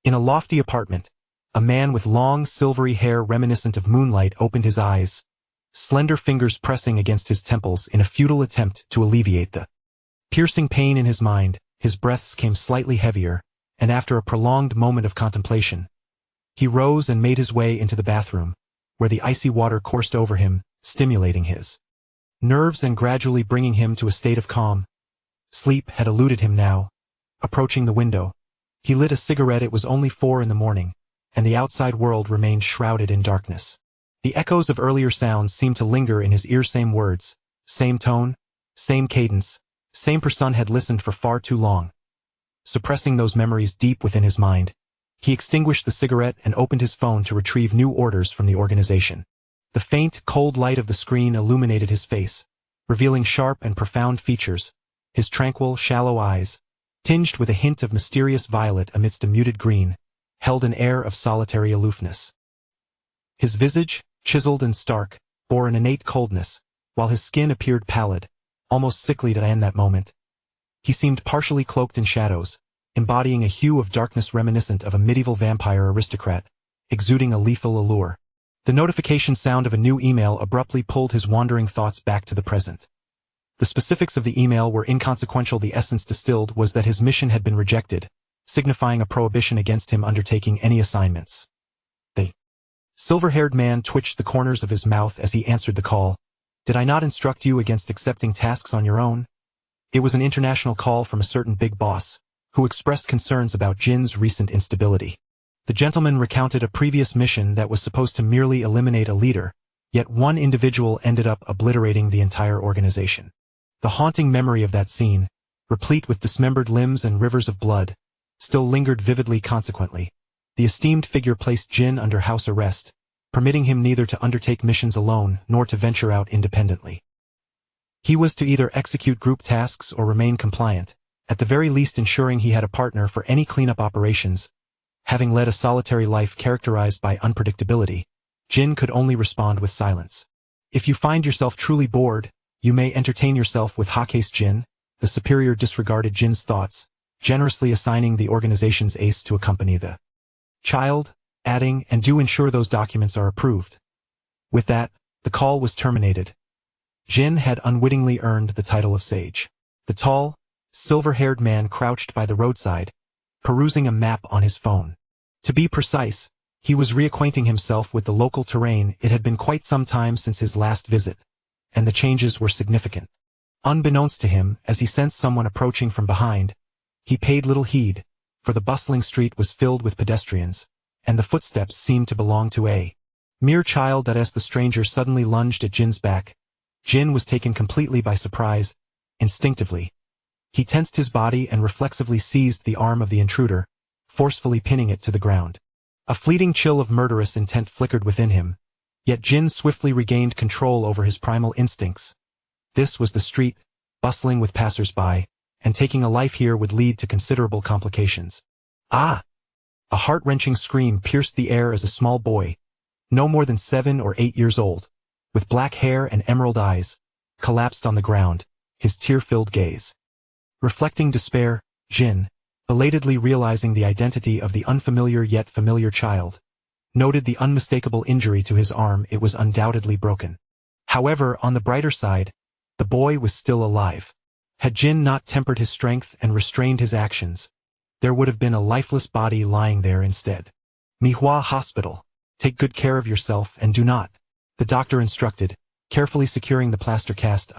In a lofty apartment, a man with long, silvery hair reminiscent of moonlight opened his eyes, slender fingers pressing against his temples in a futile attempt to alleviate the piercing pain in his mind. His breaths came slightly heavier, and after a prolonged moment of contemplation, he rose and made his way into the bathroom, where the icy water coursed over him, stimulating his nerves and gradually bringing him to a state of calm. Sleep had eluded him now. Approaching the window, he lit a cigarette. It was only 4 in the morning, and the outside world remained shrouded in darkness. The echoes of earlier sounds seemed to linger in his ear. Same words, same tone, same cadence, same person. Had listened for far too long. Suppressing those memories deep within his mind, he extinguished the cigarette and opened his phone to retrieve new orders from the organization. The faint, cold light of the screen illuminated his face, revealing sharp and profound features. His tranquil, shallow eyes, tinged with a hint of mysterious violet amidst a muted green, held an air of solitary aloofness. His visage, chiseled and stark, bore an innate coldness, while his skin appeared pallid, almost sickly to end that moment. He seemed partially cloaked in shadows, embodying a hue of darkness reminiscent of a medieval vampire aristocrat, exuding a lethal allure. The notification sound of a new email abruptly pulled his wandering thoughts back to the present. The specifics of the email were inconsequential. The essence distilled was that his mission had been rejected, signifying a prohibition against him undertaking any assignments. The silver-haired man twitched the corners of his mouth as he answered the call. Did I not instruct you against accepting tasks on your own? It was an international call from a certain big boss, who expressed concerns about Jin's recent instability. The gentleman recounted a previous mission that was supposed to merely eliminate a leader, yet one individual ended up obliterating the entire organization. The haunting memory of that scene, replete with dismembered limbs and rivers of blood, still lingered vividly. Consequently, the esteemed figure placed Jin under house arrest, permitting him neither to undertake missions alone nor to venture out independently. He was to either execute group tasks or remain compliant, at the very least ensuring he had a partner for any cleanup operations. Having led a solitary life characterized by unpredictability, Jin could only respond with silence. If you find yourself truly bored, you may entertain yourself with Hake's Jin. The superior disregarded Jin's thoughts, generously assigning the organization's ace to accompany the child, adding, and do ensure those documents are approved. With that, the call was terminated. Jin had unwittingly earned the title of sage. The tall, silver-haired man crouched by the roadside, perusing a map on his phone. To be precise, he was reacquainting himself with the local terrain. It had been quite some time since his last visit, and the changes were significant. Unbeknownst to him, as he sensed someone approaching from behind, he paid little heed, for the bustling street was filled with pedestrians, and the footsteps seemed to belong to a mere child. As the stranger suddenly lunged at Jin's back, Jin was taken completely by surprise. Instinctively, he tensed his body and reflexively seized the arm of the intruder, forcefully pinning it to the ground. A fleeting chill of murderous intent flickered within him, yet Jin swiftly regained control over his primal instincts. This was the street, bustling with passers-by, and taking a life here would lead to considerable complications. Ah! A heart-wrenching scream pierced the air as a small boy, no more than 7 or 8 years old, with black hair and emerald eyes, collapsed on the ground, his tear-filled gaze reflecting despair. Jin, belatedly realizing the identity of the unfamiliar yet familiar child, noted the unmistakable injury to his arm. It was undoubtedly broken. However, on the brighter side, the boy was still alive. Had Jin not tempered his strength and restrained his actions, there would have been a lifeless body lying there instead. Mihua Hospital. Take good care of yourself and do not, the doctor instructed, carefully securing the plaster cast.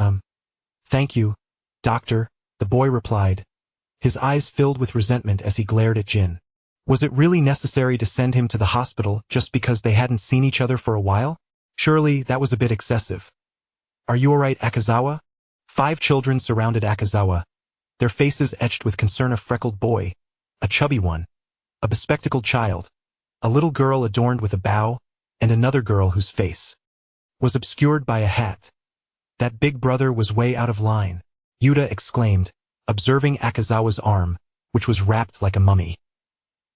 Thank you, doctor, the boy replied, his eyes filled with resentment as he glared at Jin. Was it really necessary to send him to the hospital just because they hadn't seen each other for a while? Surely that was a bit excessive. Are you alright, Akazawa? 5 children surrounded Akazawa, their faces etched with concern. A freckled boy, a chubby one, a bespectacled child, a little girl adorned with a bow, and another girl whose face was obscured by a hat. That big brother was way out of line, Yuta exclaimed, observing Akazawa's arm, which was wrapped like a mummy.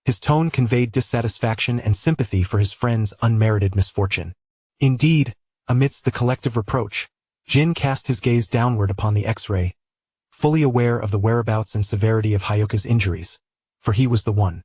His tone conveyed dissatisfaction and sympathy for his friend's unmerited misfortune. Indeed, amidst the collective reproach, Jin cast his gaze downward upon the X-ray, fully aware of the whereabouts and severity of Hyoka's injuries, for he was the one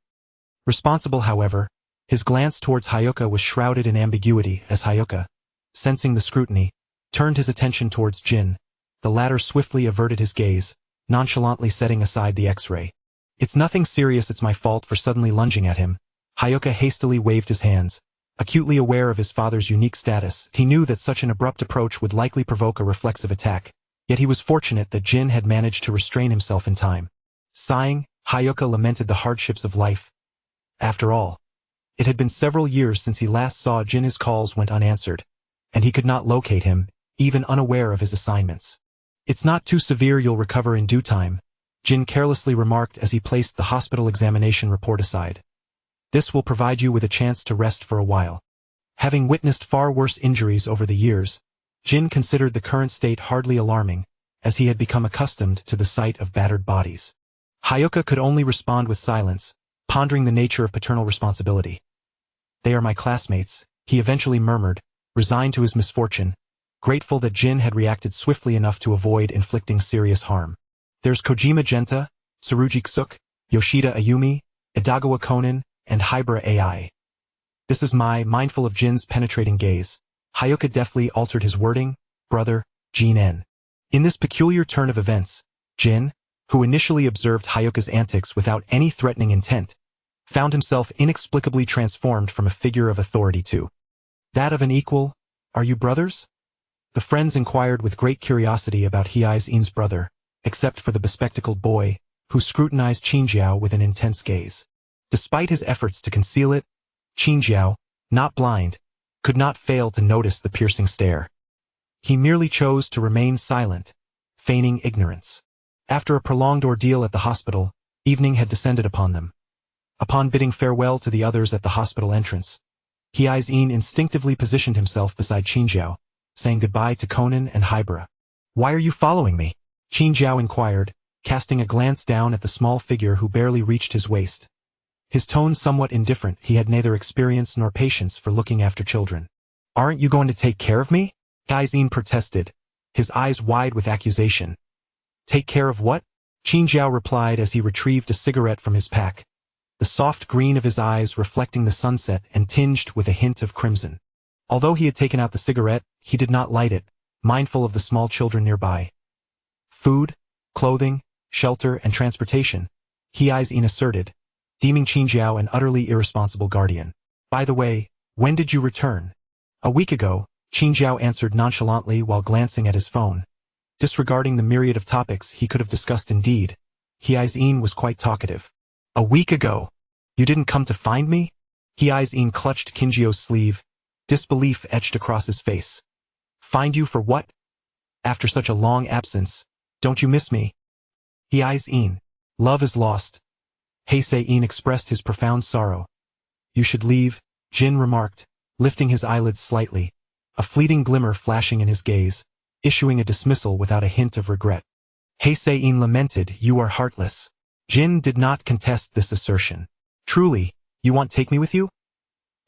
Responsible, however, his glance towards Hyuka was shrouded in ambiguity as Hyuka, sensing the scrutiny, turned his attention towards Jin. The latter swiftly averted his gaze, nonchalantly setting aside the X-ray. It's nothing serious, it's my fault for suddenly lunging at him. Hyuka hastily waved his hands. Acutely aware of his father's unique status, he knew that such an abrupt approach would likely provoke a reflexive attack, yet he was fortunate that Jin had managed to restrain himself in time. Sighing, Hyuka lamented the hardships of life. After all, it had been several years since he last saw Jin. His calls went unanswered, and he could not locate him, even unaware of his assignments. It's not too severe, you'll recover in due time, Jin carelessly remarked as he placed the hospital examination report aside. This will provide you with a chance to rest for a while. Having witnessed far worse injuries over the years, Jin considered the current state hardly alarming, as he had become accustomed to the sight of battered bodies. Hyuka could only respond with silence, pondering the nature of paternal responsibility. They are my classmates, he eventually murmured, resigned to his misfortune, grateful that Jin had reacted swiftly enough to avoid inflicting serious harm. There's Kojima Genta, Tsurugi Ksuk, Yoshida Ayumi, Edagawa Conan, and Hybera AI. This is mindful of Jin's penetrating gaze. Hyuka deftly altered his wording, brother, Jin-en. In this peculiar turn of events, Jin, who initially observed Hyuka's antics without any threatening intent, found himself inexplicably transformed from a figure of authority to that of an equal. Are you brothers? The friends inquired with great curiosity about Hye-in's brother, except for the bespectacled boy, who scrutinized Qingjiao with an intense gaze. Despite his efforts to conceal it, Qingjiao, not blind, could not fail to notice the piercing stare. He merely chose to remain silent, feigning ignorance. After a prolonged ordeal at the hospital, evening had descended upon them. Upon bidding farewell to the others at the hospital entrance, Hye-in instinctively positioned himself beside Qingjiao, saying goodbye to Conan and Hybera. Why are you following me? Qingjiao inquired, casting a glance down at the small figure who barely reached his waist. His tone somewhat indifferent, he had neither experience nor patience for looking after children. Aren't you going to take care of me? Hye-in protested, his eyes wide with accusation. Take care of what? Qingjiao replied as he retrieved a cigarette from his pack, the soft green of his eyes reflecting the sunset and tinged with a hint of crimson. Although he had taken out the cigarette, he did not light it, mindful of the small children nearby. Food, clothing, shelter, and transportation, Hye-in asserted, deeming Qingjiao an utterly irresponsible guardian. By the way, when did you return? A week ago, Qingjiao answered nonchalantly while glancing at his phone. Disregarding the myriad of topics he could have discussed indeed, Hye-in was quite talkative. A week ago? You didn't come to find me? Hye-in clutched Qingjiao's sleeve, disbelief etched across his face. Find you for what? After such a long absence, don't you miss me? Hye-in, love is lost. Hye-in expressed his profound sorrow. You should leave, Jin remarked, lifting his eyelids slightly, a fleeting glimmer flashing in his gaze, issuing a dismissal without a hint of regret. Hye-in lamented, you are heartless. Jin did not contest this assertion. Truly, you want take me with you?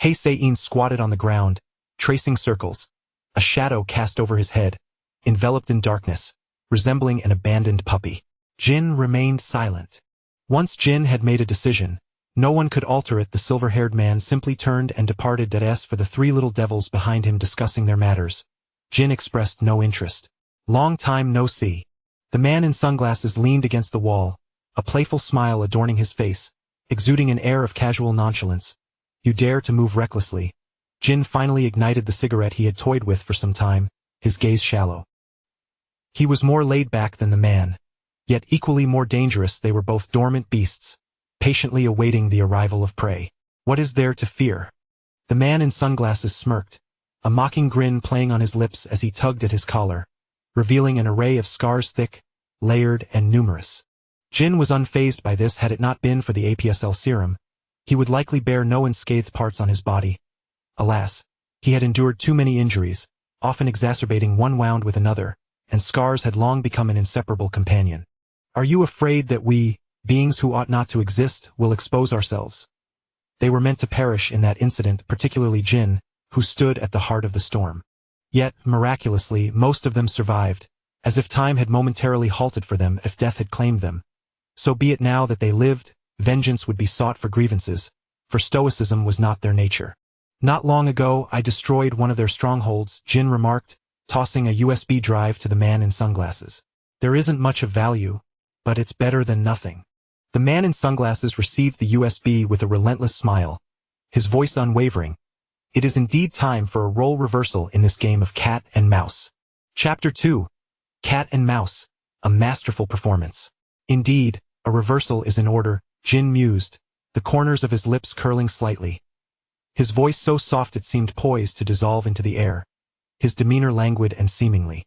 Hye-in squatted on the ground, tracing circles, a shadow cast over his head, enveloped in darkness, resembling an abandoned puppy. Jin remained silent. Once Jin had made a decision, no one could alter it. The silver-haired man simply turned and departed. As for the three little devils behind him discussing their matters, Jin expressed no interest. Long time no see. The man in sunglasses leaned against the wall, a playful smile adorning his face, exuding an air of casual nonchalance. You dare to move recklessly. Jin finally ignited the cigarette he had toyed with for some time, his gaze shallow. He was more laid back than the man, yet equally more dangerous. They were both dormant beasts, patiently awaiting the arrival of prey. What is there to fear? The man in sunglasses smirked, a mocking grin playing on his lips as he tugged at his collar, revealing an array of scars thick, layered, and numerous. Jin was unfazed by this. Had it not been for the APSL serum, he would likely bear no unscathed parts on his body. Alas, he had endured too many injuries, often exacerbating one wound with another, and scars had long become an inseparable companion. Are you afraid that we, beings who ought not to exist, will expose ourselves? They were meant to perish in that incident, particularly Jin, who stood at the heart of the storm. Yet, miraculously, most of them survived, as if time had momentarily halted for them if death had claimed them. So be it now that they lived, vengeance would be sought for grievances, for stoicism was not their nature. "Not long ago I destroyed one of their strongholds," Jin remarked, tossing a USB drive to the man in sunglasses. "There isn't much of value, but it's better than nothing." The man in sunglasses received the USB with a relentless smile, his voice unwavering. "It is indeed time for a role reversal in this game of cat and mouse." Chapter 2. Cat and Mouse, a masterful performance. "Indeed, a reversal is in order," Jin mused, the corners of his lips curling slightly. His voice so soft it seemed poised to dissolve into the air, his demeanor languid and seemingly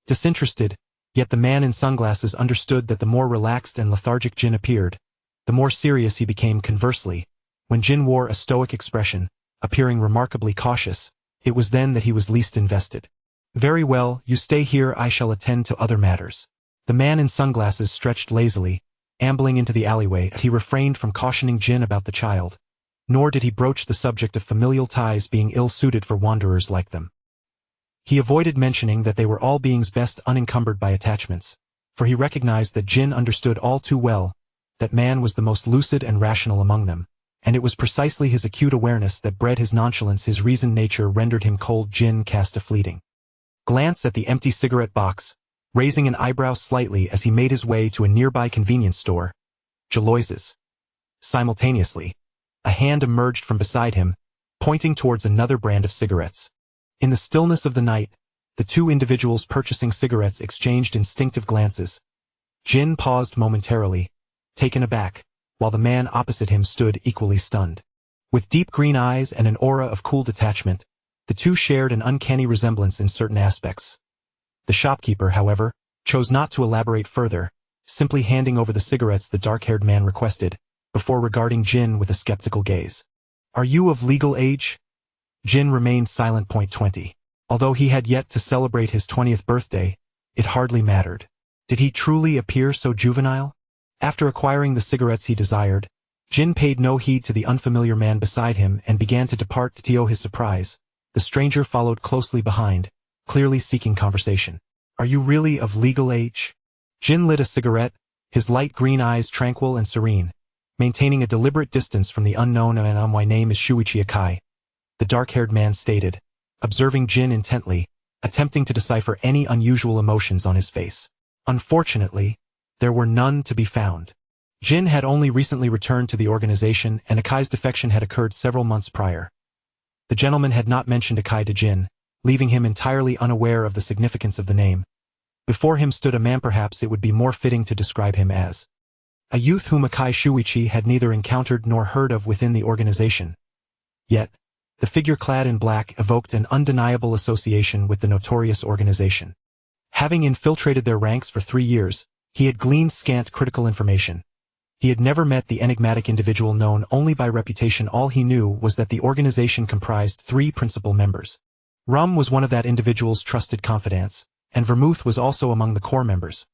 disinterested, yet the man in sunglasses understood that the more relaxed and lethargic Jin appeared, the more serious he became. Conversely, when Jin wore a stoic expression, appearing remarkably cautious, it was then that he was least invested. "Very well, you stay here, I shall attend to other matters." The man in sunglasses stretched lazily, ambling into the alleyway. He refrained from cautioning Jin about the child, nor did he broach the subject of familial ties being ill-suited for wanderers like them. He avoided mentioning that they were all beings best unencumbered by attachments, for he recognized that Jin understood all too well that man was the most lucid and rational among them, and it was precisely his acute awareness that bred his nonchalance. His reasoned nature rendered him cold. Jin cast a fleeting glance at the empty cigarette box, raising an eyebrow slightly as he made his way to a nearby convenience store, Jaloise's. Simultaneously, a hand emerged from beside him, pointing towards another brand of cigarettes. In the stillness of the night, the two individuals purchasing cigarettes exchanged instinctive glances. Jin paused momentarily, taken aback, while the man opposite him stood equally stunned. With deep green eyes and an aura of cool detachment, the two shared an uncanny resemblance in certain aspects. The shopkeeper, however, chose not to elaborate further, simply handing over the cigarettes the dark-haired man requested, before regarding Jin with a skeptical gaze. "Are you of legal age?" Jin remained silent. 20. Although he had yet to celebrate his 20th birthday, it hardly mattered. Did he truly appear so juvenile? After acquiring the cigarettes he desired, Jin paid no heed to the unfamiliar man beside him and began to depart. To his surprise, the stranger followed closely behind, clearly seeking conversation. "Are you really of legal age?" Jin lit a cigarette, his light green eyes tranquil and serene, maintaining a deliberate distance from the unknown. "My name is Shuichi Akai," the dark-haired man stated, observing Jin intently, attempting to decipher any unusual emotions on his face. Unfortunately, there were none to be found. Jin had only recently returned to the organization, and Akai's defection had occurred several months prior. The gentleman had not mentioned Akai to Jin, leaving him entirely unaware of the significance of the name. Before him stood a man. Perhaps it would be more fitting to describe him as a youth whom Akai Shuichi had neither encountered nor heard of within the organization. Yet, the figure clad in black evoked an undeniable association with the notorious organization. Having infiltrated their ranks for 3 years, he had gleaned scant critical information. He had never met the enigmatic individual known only by reputation. All he knew was that the organization comprised 3 principal members. Rum was one of that individual's trusted confidants, and Vermouth was also among the core members.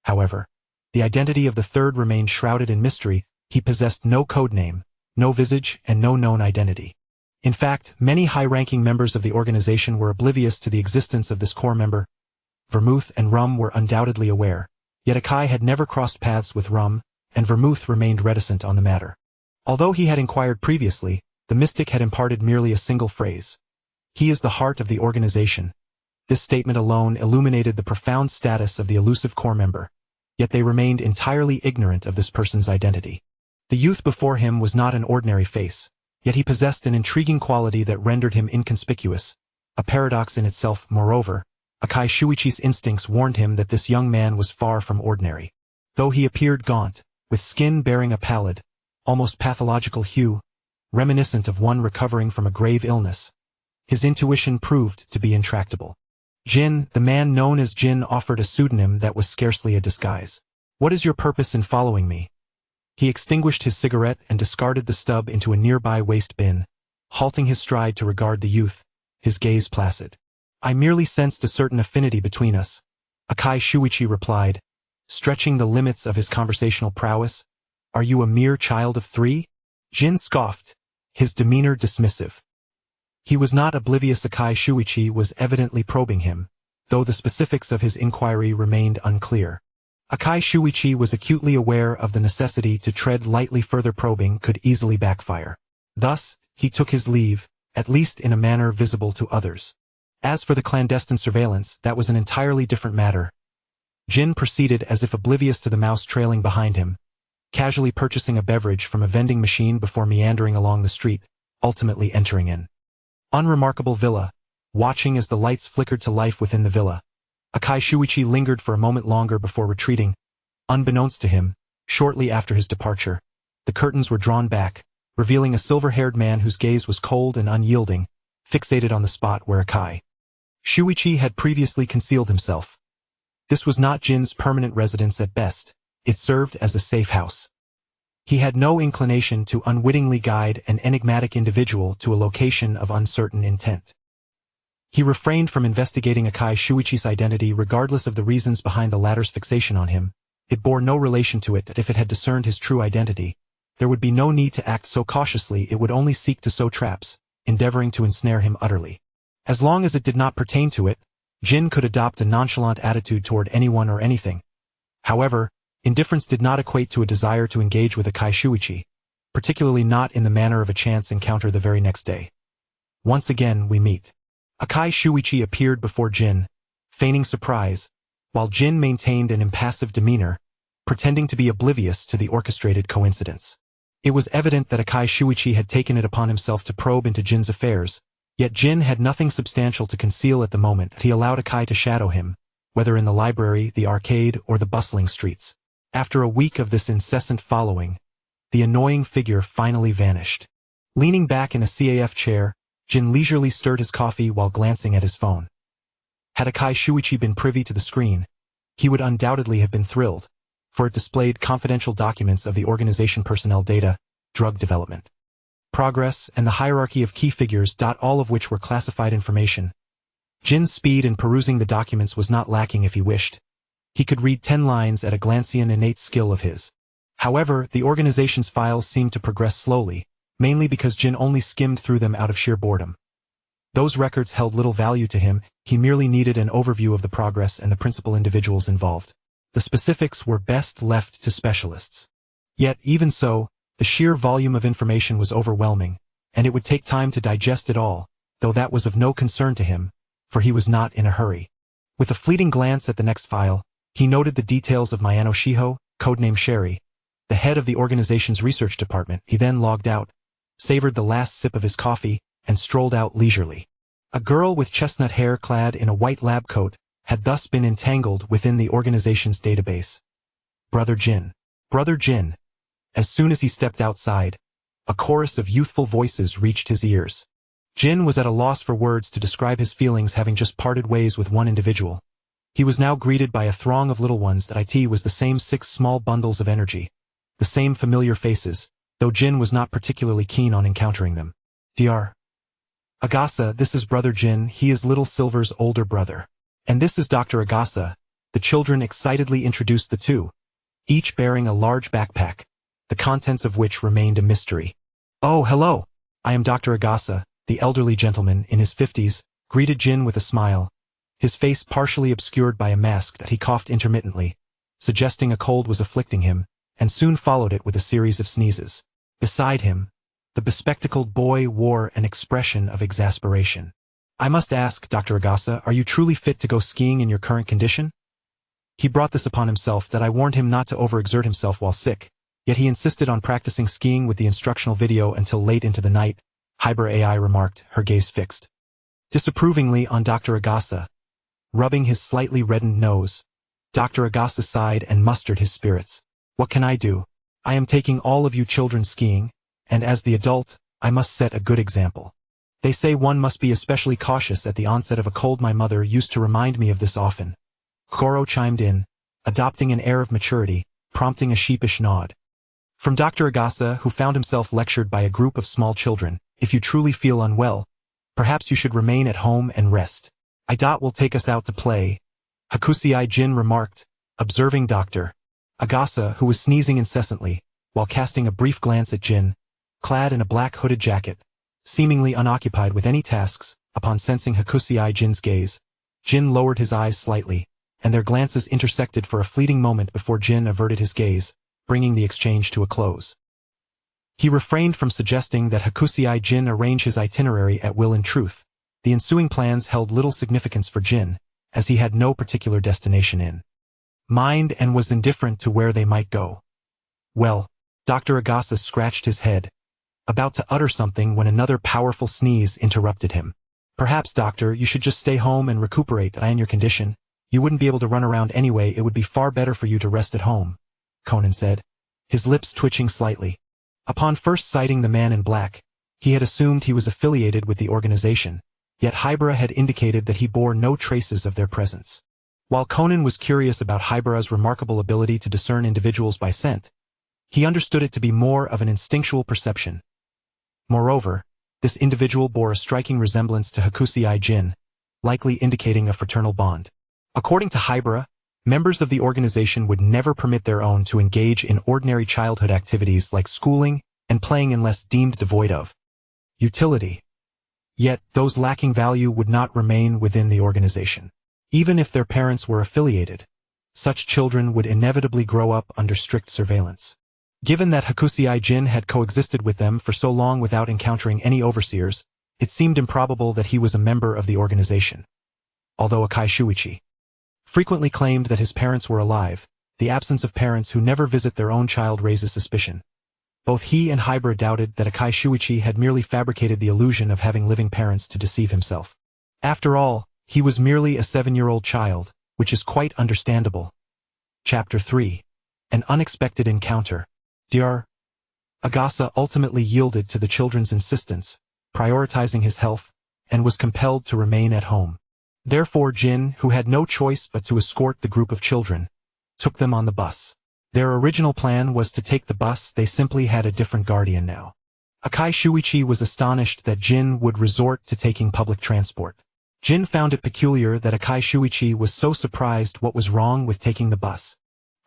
However, the identity of the third remained shrouded in mystery. He possessed no code name, no visage, and no known identity. In fact, many high-ranking members of the organization were oblivious to the existence of this core member. Vermouth and Rum were undoubtedly aware, yet Akai had never crossed paths with Rum, and Vermouth remained reticent on the matter. Although he had inquired previously, the mystic had imparted merely a single phrase. "He is the heart of the organization." This statement alone illuminated the profound status of the elusive core member, yet they remained entirely ignorant of this person's identity. The youth before him was not an ordinary face, yet he possessed an intriguing quality that rendered him inconspicuous, a paradox in itself. Moreover, Akai Shuichi's instincts warned him that this young man was far from ordinary. Though he appeared gaunt, with skin bearing a pallid, almost pathological hue, reminiscent of one recovering from a grave illness, his intuition proved to be intractable. Jin, the man known as Jin, offered a pseudonym that was scarcely a disguise. "What is your purpose in following me?" He extinguished his cigarette and discarded the stub into a nearby waste bin, halting his stride to regard the youth, his gaze placid. "I merely sensed a certain affinity between us," Akai Shuichi replied, stretching the limits of his conversational prowess. "Are you a mere child of 3? Jin scoffed, his demeanor dismissive. He was not oblivious. Akai Shuichi was evidently probing him, though the specifics of his inquiry remained unclear. Akai Shuichi was acutely aware of the necessity to tread lightly. Further probing could easily backfire. Thus, he took his leave, at least in a manner visible to others. As for the clandestine surveillance, that was an entirely different matter. Jin proceeded as if oblivious to the mouse trailing behind him, casually purchasing a beverage from a vending machine before meandering along the street, ultimately entering an unremarkable villa. Watching as the lights flickered to life within the villa, Akai Shuichi lingered for a moment longer before retreating. Unbeknownst to him, shortly after his departure, the curtains were drawn back, revealing a silver-haired man whose gaze was cold and unyielding, fixated on the spot where Akai Shuichi had previously concealed himself. This was not Jin's permanent residence at best. It served as a safe house. He had no inclination to unwittingly guide an enigmatic individual to a location of uncertain intent. He refrained from investigating Akai Shuichi's identity regardless of the reasons behind the latter's fixation on him. It bore no relation to it that if it had discerned his true identity, there would be no need to act so cautiously. It would only seek to sow traps, endeavoring to ensnare him utterly. As long as it did not pertain to it, Jin could adopt a nonchalant attitude toward anyone or anything. However, indifference did not equate to a desire to engage with Akai Shuichi, particularly not in the manner of a chance encounter the very next day. Once again we meet. Akai Shuichi appeared before Jin, feigning surprise, while Jin maintained an impassive demeanor, pretending to be oblivious to the orchestrated coincidence. It was evident that Akai Shuichi had taken it upon himself to probe into Jin's affairs, yet Jin had nothing substantial to conceal at the moment. He allowed Akai to shadow him, whether in the library, the arcade, or the bustling streets. After a week of this incessant following, the annoying figure finally vanished. Leaning back in a CAF chair, Jin leisurely stirred his coffee while glancing at his phone. Had Akai Shuichi been privy to the screen, he would undoubtedly have been thrilled, for it displayed confidential documents of the organization personnel data, drug development, progress, and the hierarchy of key figures, all of which were classified information. Jin's speed in perusing the documents was not lacking if he wished. He could read 10 lines at a glance, an innate skill of his. However, the organization's files seemed to progress slowly, mainly because Jin only skimmed through them out of sheer boredom. Those records held little value to him. He merely needed an overview of the progress and the principal individuals involved. The specifics were best left to specialists. Yet, even so, the sheer volume of information was overwhelming, and it would take time to digest it all, though that was of no concern to him, for he was not in a hurry. With a fleeting glance at the next file, he noted the details of Mayano Shiho, codename Sherry, the head of the organization's research department. He then logged out, savored the last sip of his coffee, and strolled out leisurely. A girl with chestnut hair clad in a white lab coat had thus been entangled within the organization's database. Brother Jin. Brother Jin. As soon as he stepped outside, a chorus of youthful voices reached his ears. Jin was at a loss for words to describe his feelings, having just parted ways with one individual. He was now greeted by a throng of little ones. That it was the same 6 small bundles of energy, the same familiar faces, though Jin was not particularly keen on encountering them. Dr. Agasa, this is Brother Jin. He is Little Silver's older brother. And this is Dr. Agasa. The children excitedly introduced the two, each bearing a large backpack, the contents of which remained a mystery. Oh, hello. I am Dr. Agasa. The elderly gentleman, in his 50s, greeted Jin with a smile, his face partially obscured by a mask that he coughed intermittently, suggesting a cold was afflicting him, and soon followed it with a series of sneezes. Beside him, the bespectacled boy wore an expression of exasperation. I must ask, Dr. Agasa, are you truly fit to go skiing in your current condition? He brought this upon himself that I warned him not to overexert himself while sick, yet he insisted on practicing skiing with the instructional video until late into the night. Hyper AI remarked, her gaze fixed disapprovingly on Dr. Agasa. Rubbing his slightly reddened nose, Dr. Agasa sighed and mustered his spirits. What can I do? I am taking all of you children skiing, and as the adult, I must set a good example. They say one must be especially cautious at the onset of a cold. My mother used to remind me of this often. Koro chimed in, adopting an air of maturity, prompting a sheepish nod. From Dr. Agasa, who found himself lectured by a group of small children, if you truly feel unwell, perhaps you should remain at home and rest. I will take us out to play, Hakusei Jin remarked, observing Dr. Agasa, who was sneezing incessantly, while casting a brief glance at Jin, clad in a black hooded jacket, seemingly unoccupied with any tasks. Upon sensing Hakusei Jin's gaze, Jin lowered his eyes slightly, and their glances intersected for a fleeting moment before Jin averted his gaze, bringing the exchange to a close. He refrained from suggesting that Hakusei Jin arrange his itinerary at will. In truth, the ensuing plans held little significance for Jin, as he had no particular destination in mind and was indifferent to where they might go. Well, Dr. Agasa scratched his head, about to utter something when another powerful sneeze interrupted him. Perhaps, doctor, you should just stay home and recuperate. In your condition, you wouldn't be able to run around anyway. It would be far better for you to rest at home, Conan said, his lips twitching slightly. Upon first sighting the man in black, he had assumed he was affiliated with the organization, yet Hibara had indicated that he bore no traces of their presence. While Conan was curious about Hibara's remarkable ability to discern individuals by scent, he understood it to be more of an instinctual perception. Moreover, this individual bore a striking resemblance to Hakusei Jin, likely indicating a fraternal bond. According to Hibara, members of the organization would never permit their own to engage in ordinary childhood activities like schooling and playing unless deemed devoid of utility. Yet, those lacking value would not remain within the organization. Even if their parents were affiliated, such children would inevitably grow up under strict surveillance. Given that Hakusei Jin had coexisted with them for so long without encountering any overseers, it seemed improbable that he was a member of the organization. Although Akai Shuichi frequently claimed that his parents were alive, the absence of parents who never visit their own child raises suspicion. Both he and Hibara doubted that Akai Shuichi had merely fabricated the illusion of having living parents to deceive himself. After all, he was merely a 7-year-old child, which is quite understandable. Chapter 3. An Unexpected Encounter. Dr. Agasa ultimately yielded to the children's insistence, prioritizing his health, and was compelled to remain at home. Therefore Jin, who had no choice but to escort the group of children, took them on the bus. Their original plan was to take the bus. They simply had a different guardian now. Akai Shuichi was astonished that Jin would resort to taking public transport. Jin found it peculiar that Akai Shuichi was so surprised. What was wrong with taking the bus?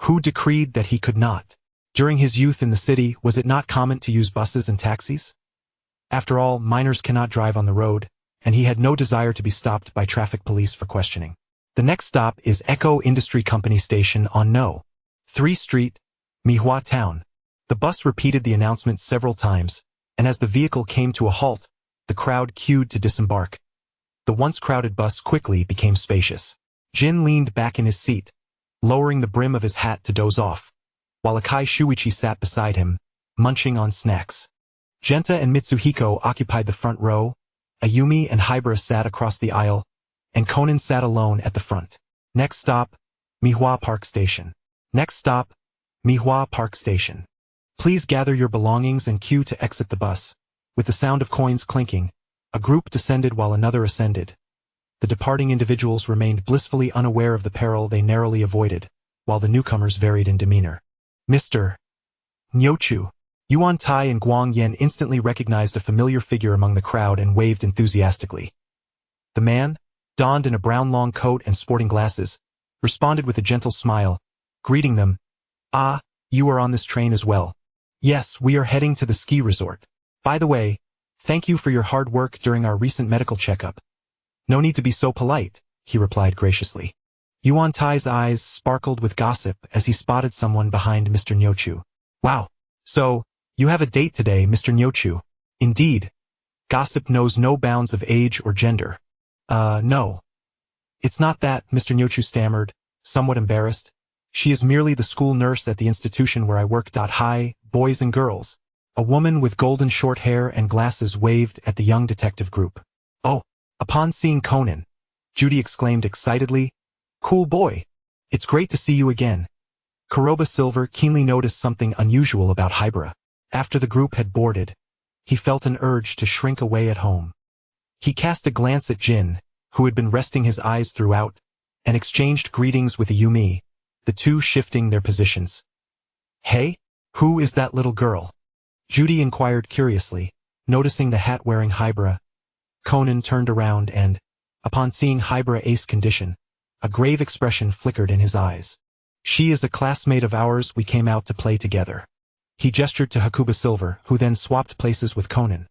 Who decreed that he could not? During his youth in the city, was it not common to use buses and taxis? After all, minors cannot drive on the road, and he had no desire to be stopped by traffic police for questioning. The next stop is Echo Industry Company Station on No. 3 Street, Mihua Town. The bus repeated the announcement several times, and as the vehicle came to a halt, the crowd queued to disembark. The once crowded bus quickly became spacious. Jin leaned back in his seat, lowering the brim of his hat to doze off, while Akai Shuichi sat beside him, munching on snacks. Genta and Mitsuhiko occupied the front row, Ayumi and Hibara sat across the aisle, and Conan sat alone at the front. Next stop, Mihua Park Station. Next stop, Mihua Park Station. Please gather your belongings and queue to exit the bus. With the sound of coins clinking, a group descended while another ascended. The departing individuals remained blissfully unaware of the peril they narrowly avoided, while the newcomers varied in demeanor. Mr. Nyochu. Yuan Tai and Guang Yen instantly recognized a familiar figure among the crowd and waved enthusiastically. The man, donned in a brown long coat and sporting glasses, responded with a gentle smile, greeting them. Ah, you are on this train as well. Yes, we are heading to the ski resort. By the way, thank you for your hard work during our recent medical checkup. No need to be so polite, he replied graciously. Yuan Tai's eyes sparkled with gossip as he spotted someone behind Mr. Nyochu. Wow. So, you have a date today, Mr. Nyochu. Indeed. Gossip knows no bounds of age or gender. No. It's not that, Mr. Nyochu stammered, somewhat embarrassed. She is merely the school nurse at the institution where I work. Hi, boys and girls. A woman with golden short hair and glasses waved at the young detective group. Oh. Upon seeing Conan, Judy exclaimed excitedly, Cool boy. It's great to see you again. Kuroba Silver keenly noticed something unusual about Hibara. After the group had boarded, he felt an urge to shrink away at home. He cast a glance at Jin, who had been resting his eyes throughout, and exchanged greetings with Ayumi, the two shifting their positions. Hey, who is that little girl? Judy inquired curiously, noticing the hat-wearing Hibara. Conan turned around and, upon seeing Hibara's condition, a grave expression flickered in his eyes. She is a classmate of ours. We came out to play together. He gestured to Hakuba Silver, who then swapped places with Conan.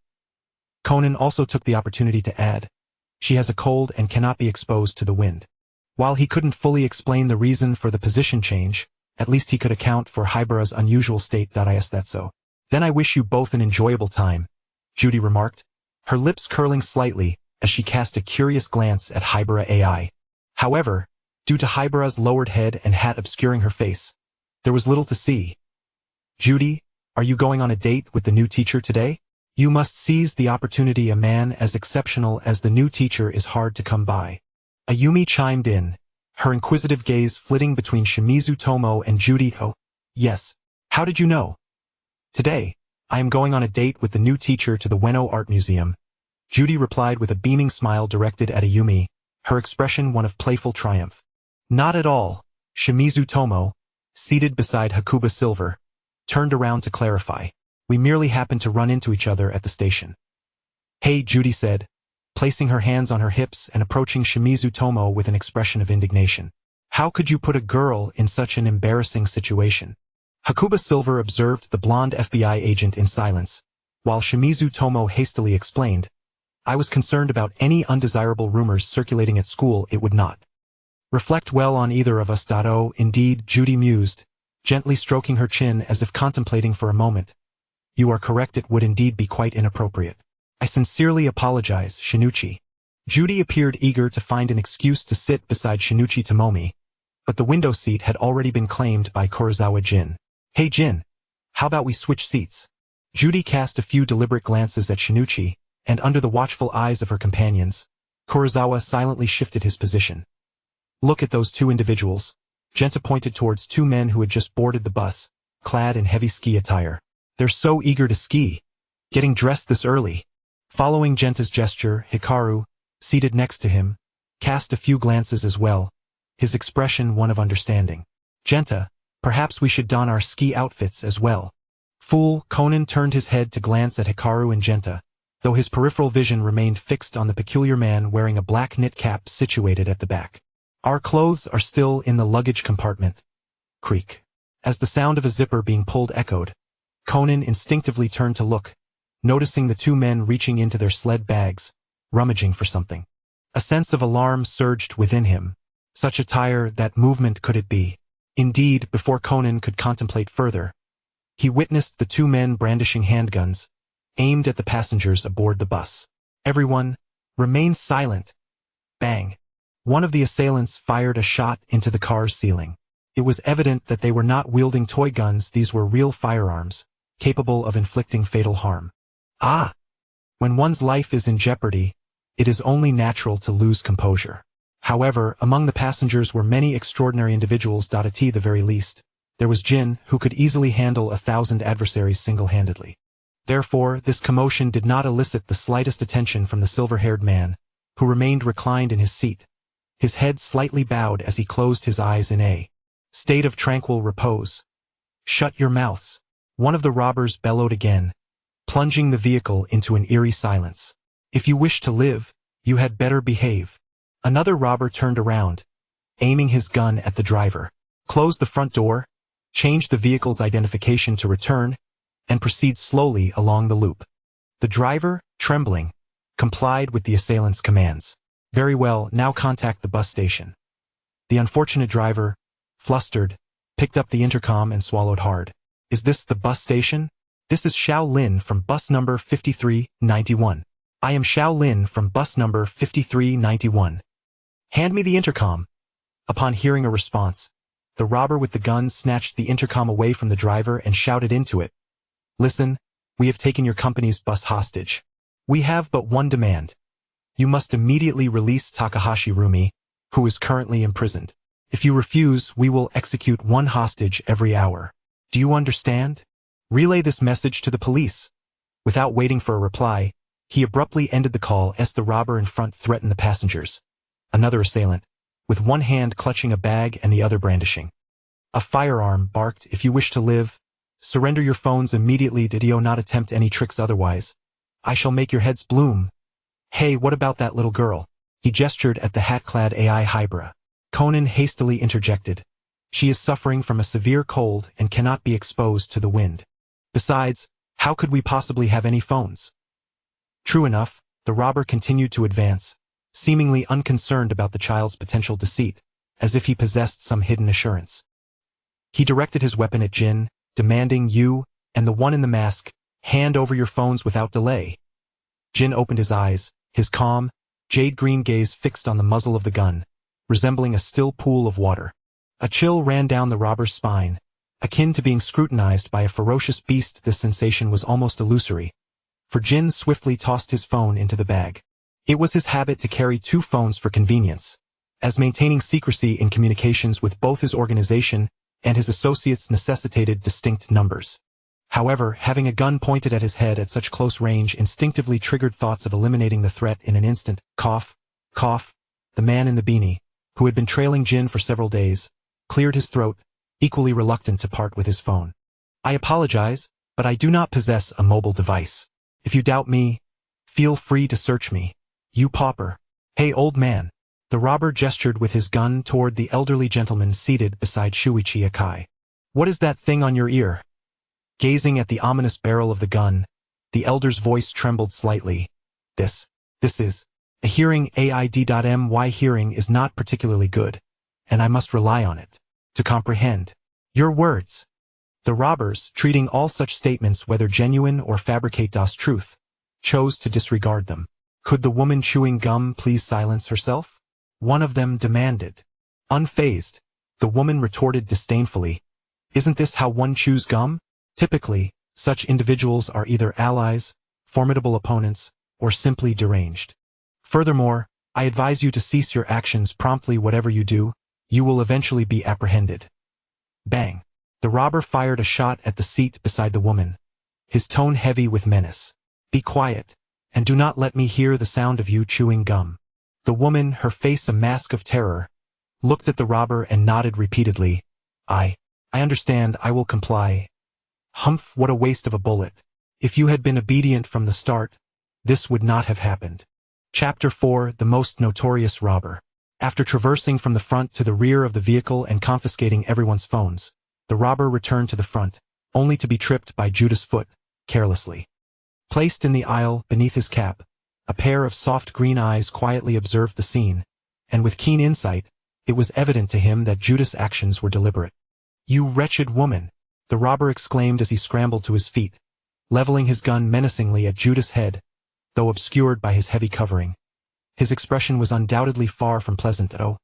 Conan also took the opportunity to add, she has a cold and cannot be exposed to the wind. While he couldn't fully explain the reason for the position change, at least he could account for Hibara's unusual state. Is that so? Then I wish you both an enjoyable time, Judy remarked, her lips curling slightly as she cast a curious glance at Hybera AI. However, due to Hybera's lowered head and hat obscuring her face, there was little to see. Judy, are you going on a date with the new teacher today? You must seize the opportunity. A man as exceptional as the new teacher is hard to come by. Ayumi chimed in, her inquisitive gaze flitting between Shimizu Tomo and Judy. Oh, yes. How did you know? Today, I am going on a date with the new teacher to the Ueno Art Museum, Judy replied with a beaming smile directed at Ayumi, her expression one of playful triumph. Not at all. Shimizu Tomo, seated beside Hakuba Silver, turned around to clarify. We merely happened to run into each other at the station. Hey, Judy said, placing her hands on her hips and approaching Shimizu Tomo with an expression of indignation. How could you put a girl in such an embarrassing situation? Hakuba Silver observed the blonde FBI agent in silence, while Shimizu Tomo hastily explained, I was concerned about any undesirable rumors circulating at school. It would not reflect well on either of us. Oh, indeed, Judy mused, gently stroking her chin as if contemplating for a moment. You are correct, it would indeed be quite inappropriate. I sincerely apologize, Shinichi. Judy appeared eager to find an excuse to sit beside Shinichi Tomomi, but the window seat had already been claimed by Kurosawa Jin. Hey Jin, how about we switch seats? Judy cast a few deliberate glances at Shinichi, and under the watchful eyes of her companions, Kurosawa silently shifted his position. Look at those two individuals. Genta pointed towards two men who had just boarded the bus, clad in heavy ski attire. They're so eager to ski. Getting dressed this early. Following Genta's gesture, Hikaru, seated next to him, cast a few glances as well, his expression one of understanding. Genta, perhaps we should don our ski outfits as well. Fool, Conan turned his head to glance at Hikaru and Genta, though his peripheral vision remained fixed on the peculiar man wearing a black knit cap situated at the back. Our clothes are still in the luggage compartment. Creak. As the sound of a zipper being pulled echoed, Conan instinctively turned to look, noticing the two men reaching into their sled bags, rummaging for something. A sense of alarm surged within him. Such attire, that movement, could it be? Indeed, before Conan could contemplate further, he witnessed the two men brandishing handguns, aimed at the passengers aboard the bus. Everyone, remain silent. Bang. One of the assailants fired a shot into the car's ceiling. It was evident that they were not wielding toy guns. These were real firearms, capable of inflicting fatal harm. Ah! When one's life is in jeopardy, it is only natural to lose composure. However, among the passengers were many extraordinary individuals. At the very least, there was Jin, who could easily handle 1,000 adversaries single-handedly. Therefore, this commotion did not elicit the slightest attention from the silver-haired man, who remained reclined in his seat, his head slightly bowed as he closed his eyes in a state of tranquil repose. Shut your mouths. One of the robbers bellowed again, plunging the vehicle into an eerie silence. If you wish to live, you had better behave. Another robber turned around, aiming his gun at the driver. Close the front door, change the vehicle's identification to return, and proceed slowly along the loop. The driver, trembling, complied with the assailant's commands. Very well, now contact the bus station. The unfortunate driver, flustered, picked up the intercom and swallowed hard. Is this the bus station? This is Xiao Lin from bus number 5391. I am Xiao Lin from bus number 5391. Hand me the intercom. Upon hearing a response, the robber with the gun snatched the intercom away from the driver and shouted into it. Listen, we have taken your company's bus hostage. We have but one demand. You must immediately release Takahashi Rumi, who is currently imprisoned. If you refuse, we will execute one hostage every hour. Do you understand? Relay this message to the police. Without waiting for a reply, he abruptly ended the call as the robber in front threatened the passengers. Another assailant, with one hand clutching a bag and the other brandishing a firearm, barked, if you wish to live, surrender your phones immediately. Did you not attempt any tricks otherwise? I shall make your heads bloom. Hey, what about that little girl? He gestured at the hat-clad AI Hybera. Conan hastily interjected. She is suffering from a severe cold and cannot be exposed to the wind. Besides, how could we possibly have any phones? True enough, the robber continued to advance, seemingly unconcerned about the child's potential deceit, as if he possessed some hidden assurance. He directed his weapon at Jin, demanding, You And the one in the mask, hand over your phones without delay. Jin opened his eyes, his calm, jade-green gaze fixed on the muzzle of the gun, resembling a still pool of water. A chill ran down the robber's spine. Akin to being scrutinized by a ferocious beast, this sensation was almost illusory. For Jin swiftly tossed his phone into the bag. It was his habit to carry 2 phones for convenience, as maintaining secrecy in communications with both his organization and his associates necessitated distinct numbers. However, having a gun pointed at his head at such close range instinctively triggered thoughts of eliminating the threat in an instant. Cough, cough. The man in the beanie, who had been trailing Jin for several days, cleared his throat, equally reluctant to part with his phone. I apologize, but I do not possess a mobile device. If you doubt me, feel free to search me. You pauper. Hey, old man. The robber gestured with his gun toward the elderly gentleman seated beside Shuichi Akai. What is that thing on your ear? Gazing at the ominous barrel of the gun, the elder's voice trembled slightly. This is a hearing aid. My hearing is not particularly good, and I must rely on it to comprehend your words. The robbers, treating all such statements whether genuine or fabricate as truth, chose to disregard them. Could the woman chewing gum please silence herself? One of them demanded. Unfazed, the woman retorted disdainfully, isn't this how one chews gum? Typically, such individuals are either allies, formidable opponents, or simply deranged. Furthermore, I advise you to cease your actions promptly. Whatever you do, you will eventually be apprehended. Bang. The robber fired a shot at the seat beside the woman, his tone heavy with menace. Be quiet, and do not let me hear the sound of you chewing gum. The woman, her face a mask of terror, looked at the robber and nodded repeatedly. I understand, I will comply. Humph, what a waste of a bullet. If you had been obedient from the start, this would not have happened. Chapter 4, The Most Notorious Robber. After traversing from the front to the rear of the vehicle and confiscating everyone's phones, the robber returned to the front, only to be tripped by Judas' foot, carelessly. Placed in the aisle, beneath his cap, a pair of soft green eyes quietly observed the scene, and with keen insight, it was evident to him that Judas' actions were deliberate. You wretched woman! The robber exclaimed as he scrambled to his feet, leveling his gun menacingly at Judas' head, though obscured by his heavy covering. His expression was undoubtedly far from pleasant. Oh,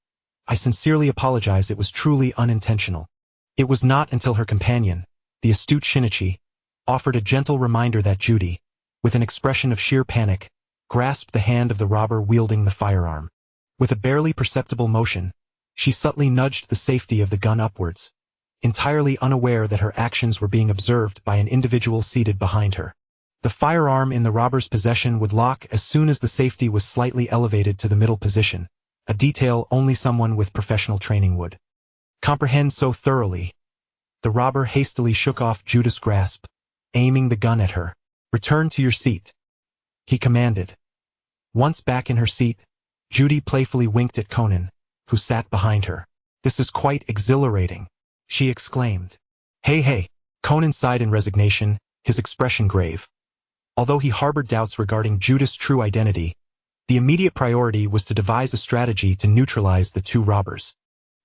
I sincerely apologize, it was truly unintentional. It was not until her companion, the astute Shinichi, offered a gentle reminder that Judy, with an expression of sheer panic, grasped the hand of the robber wielding the firearm. With a barely perceptible motion, she subtly nudged the safety of the gun upwards, entirely unaware that her actions were being observed by an individual seated behind her. The firearm in the robber's possession would lock as soon as the safety was slightly elevated to the middle position, a detail only someone with professional training would comprehend so thoroughly. The robber hastily shook off Judas' grasp, aiming the gun at her. Return to your seat, he commanded. Once back in her seat, Judy playfully winked at Conan, who sat behind her. This is quite exhilarating, she exclaimed. Hey, Conan sighed in resignation, his expression grave. Although he harbored doubts regarding Judas' true identity, the immediate priority was to devise a strategy to neutralize the 2 robbers.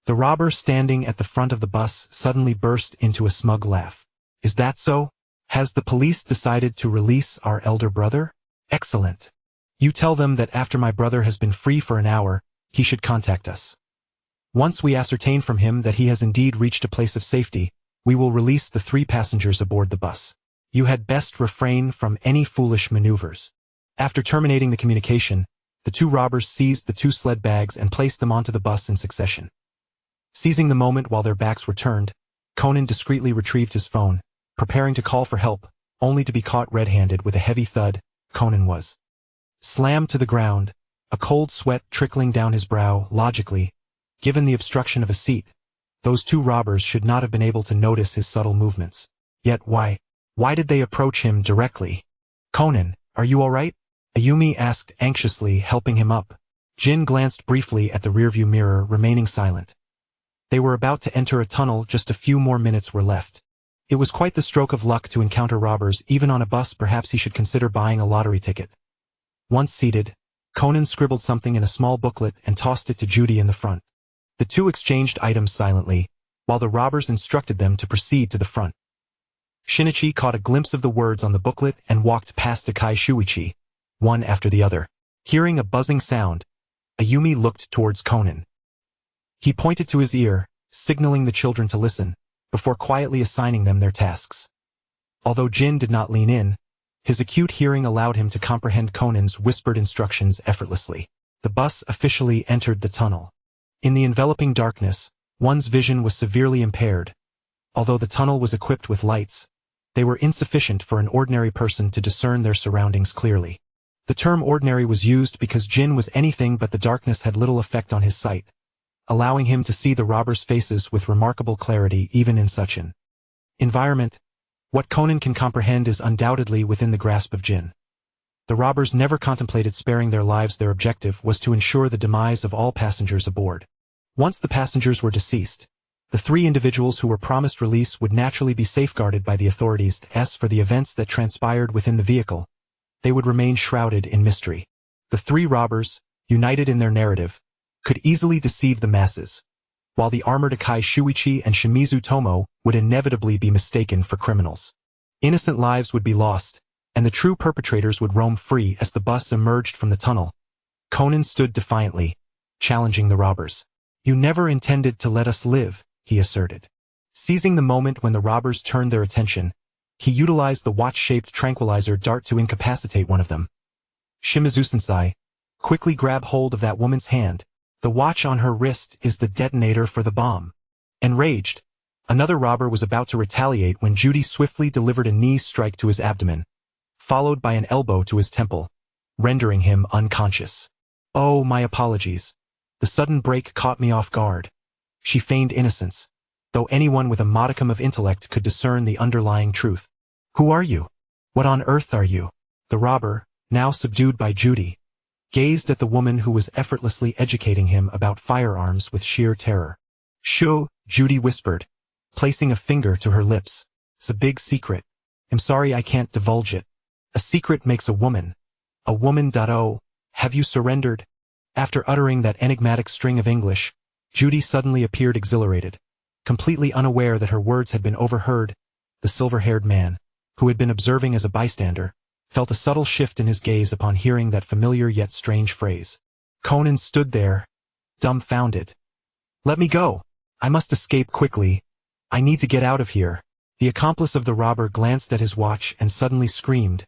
The robber standing at the front of the bus suddenly burst into a smug laugh. Is that so? Has the police decided to release our elder brother? Excellent. You tell them that after my brother has been free for an hour, he should contact us. Once we ascertain from him that he has indeed reached a place of safety, we will release the 3 passengers aboard the bus. You had best refrain from any foolish maneuvers. After terminating the communication, the 2 robbers seized the 2 sled bags and placed them onto the bus in succession. Seizing the moment while their backs were turned, Conan discreetly retrieved his phone, preparing to call for help, only to be caught red-handed with a heavy thud. Conan was slammed to the ground, a cold sweat trickling down his brow. Logically, given the obstruction of a seat, those 2 robbers should not have been able to notice his subtle movements. Yet why did they approach him directly? Conan, are you all right? Ayumi asked anxiously, helping him up. Jin glanced briefly at the rearview mirror, remaining silent. They were about to enter a tunnel, just a few more minutes were left. It was quite the stroke of luck to encounter robbers even on a bus. Perhaps he should consider buying a lottery ticket. Once seated, Conan scribbled something in a small booklet and tossed it to Judy in the front. The 2 exchanged items silently, while the robbers instructed them to proceed to the front. Shinichi caught a glimpse of the words on the booklet and walked past Akai Shuichi, one after the other. Hearing a buzzing sound, Ayumi looked towards Conan. He pointed to his ear, signaling the children to listen, before quietly assigning them their tasks. Although Jin did not lean in, his acute hearing allowed him to comprehend Conan's whispered instructions effortlessly. The bus officially entered the tunnel. In the enveloping darkness, one's vision was severely impaired. Although the tunnel was equipped with lights, they were insufficient for an ordinary person to discern their surroundings clearly. The term ordinary was used because Jin was anything but the darkness had little effect on his sight, allowing him to see the robbers' faces with remarkable clarity even in such an environment. What Conan can comprehend is undoubtedly within the grasp of Jin. The robbers never contemplated sparing their lives. Their objective was to ensure the demise of all passengers aboard. Once the passengers were deceased, the 3 individuals who were promised release would naturally be safeguarded by the authorities. As for the events that transpired within the vehicle, they would remain shrouded in mystery. The 3 robbers, united in their narrative, could easily deceive the masses, while the armored Akai Shuichi and Shimizu Tomo would inevitably be mistaken for criminals. Innocent lives would be lost, and the true perpetrators would roam free. As the bus emerged from the tunnel, Conan stood defiantly, challenging the robbers. "You never intended to let us live," he asserted. Seizing the moment when the robbers turned their attention, he utilized the watch-shaped tranquilizer dart to incapacitate one of them. Shimizu-sensei, quickly grab hold of that woman's hand. The watch on her wrist is the detonator for the bomb. Enraged, another robber was about to retaliate when Judy swiftly delivered a knee strike to his abdomen, followed by an elbow to his temple, rendering him unconscious. "Oh, my apologies. The sudden break caught me off guard." She feigned innocence, though anyone with a modicum of intellect could discern the underlying truth. "Who are you? What on earth are you?" The robber, now subdued by Judy, gazed at the woman who was effortlessly educating him about firearms with sheer terror. "Shoo," Judy whispered, placing a finger to her lips. "It's a big secret. I'm sorry I can't divulge it. A secret makes a woman. A woman. Oh, have you surrendered?" After uttering that enigmatic string of English, Judy suddenly appeared exhilarated, completely unaware that her words had been overheard. The silver-haired man, who had been observing as a bystander, felt a subtle shift in his gaze upon hearing that familiar yet strange phrase. Conan stood there, dumbfounded. "Let me go. I must escape quickly. I need to get out of here." The accomplice of the robber glanced at his watch and suddenly screamed,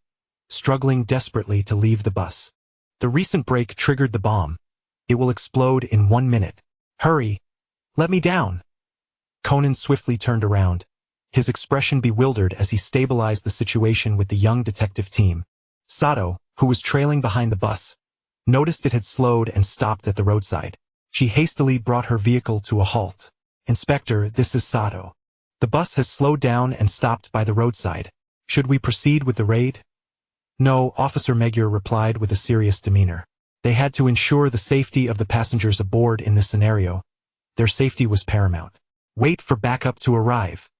struggling desperately to leave the bus. The recent break triggered the bomb. It will explode in 1 minute. "Hurry! Let me down!" Conan swiftly turned around, his expression bewildered as he stabilized the situation with the young detective team. Sato, who was trailing behind the bus, noticed it had slowed and stopped at the roadside. She hastily brought her vehicle to a halt. "Inspector, this is Sato. The bus has slowed down and stopped by the roadside. Should we proceed with the raid?" "No," Officer Magyar replied with a serious demeanor. They had to ensure the safety of the passengers aboard in this scenario. Their safety was paramount. "Wait for backup to arrive."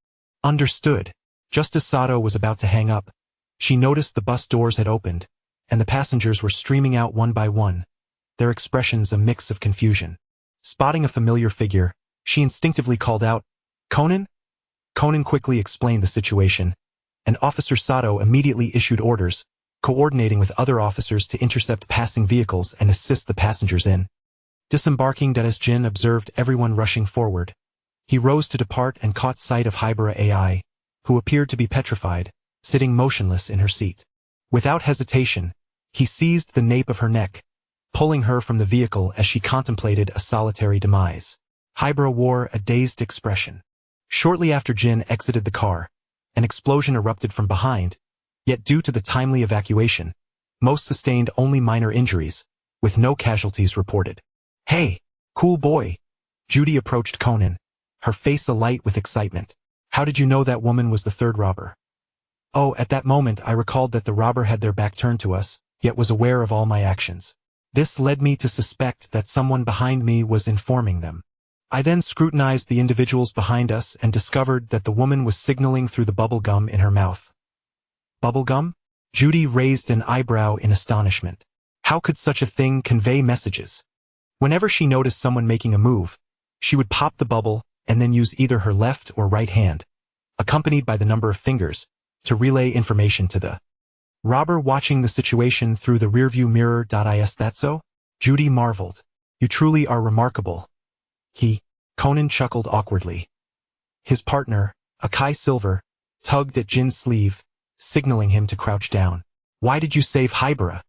"Understood." Just as Sato was about to hang up, she noticed the bus doors had opened, and the passengers were streaming out one by one, their expressions a mix of confusion. Spotting a familiar figure, she instinctively called out, "Conan?" Conan quickly explained the situation, and Officer Sato immediately issued orders, coordinating with other officers to intercept passing vehicles and assist the passengers in disembarking. As Jin observed everyone rushing forward, he rose to depart and caught sight of Hybera AI, who appeared to be petrified, sitting motionless in her seat. Without hesitation, he seized the nape of her neck, pulling her from the vehicle as she contemplated a solitary demise. Hybera wore a dazed expression. Shortly after Jin exited the car, an explosion erupted from behind, yet due to the timely evacuation, most sustained only minor injuries, with no casualties reported. "Hey, cool boy." Judy approached Conan, her face alight with excitement. "How did you know that woman was the third robber?" "Oh, at that moment I recalled that the robber had their back turned to us, yet was aware of all my actions. This led me to suspect that someone behind me was informing them. I then scrutinized the individuals behind us and discovered that the woman was signaling through the bubble gum in her mouth." "Bubble gum?" Judy raised an eyebrow in astonishment. How could such a thing convey messages? Whenever she noticed someone making a move, she would pop the bubble and then use either her left or right hand, accompanied by the number of fingers, to relay information to the robber watching the situation through the rearview mirror. Is that so? Judy marveled. You truly are remarkable. Conan chuckled awkwardly. His partner, Akai Silver, tugged at Jin's sleeve, signaling him to crouch down. Why did you save Hybera?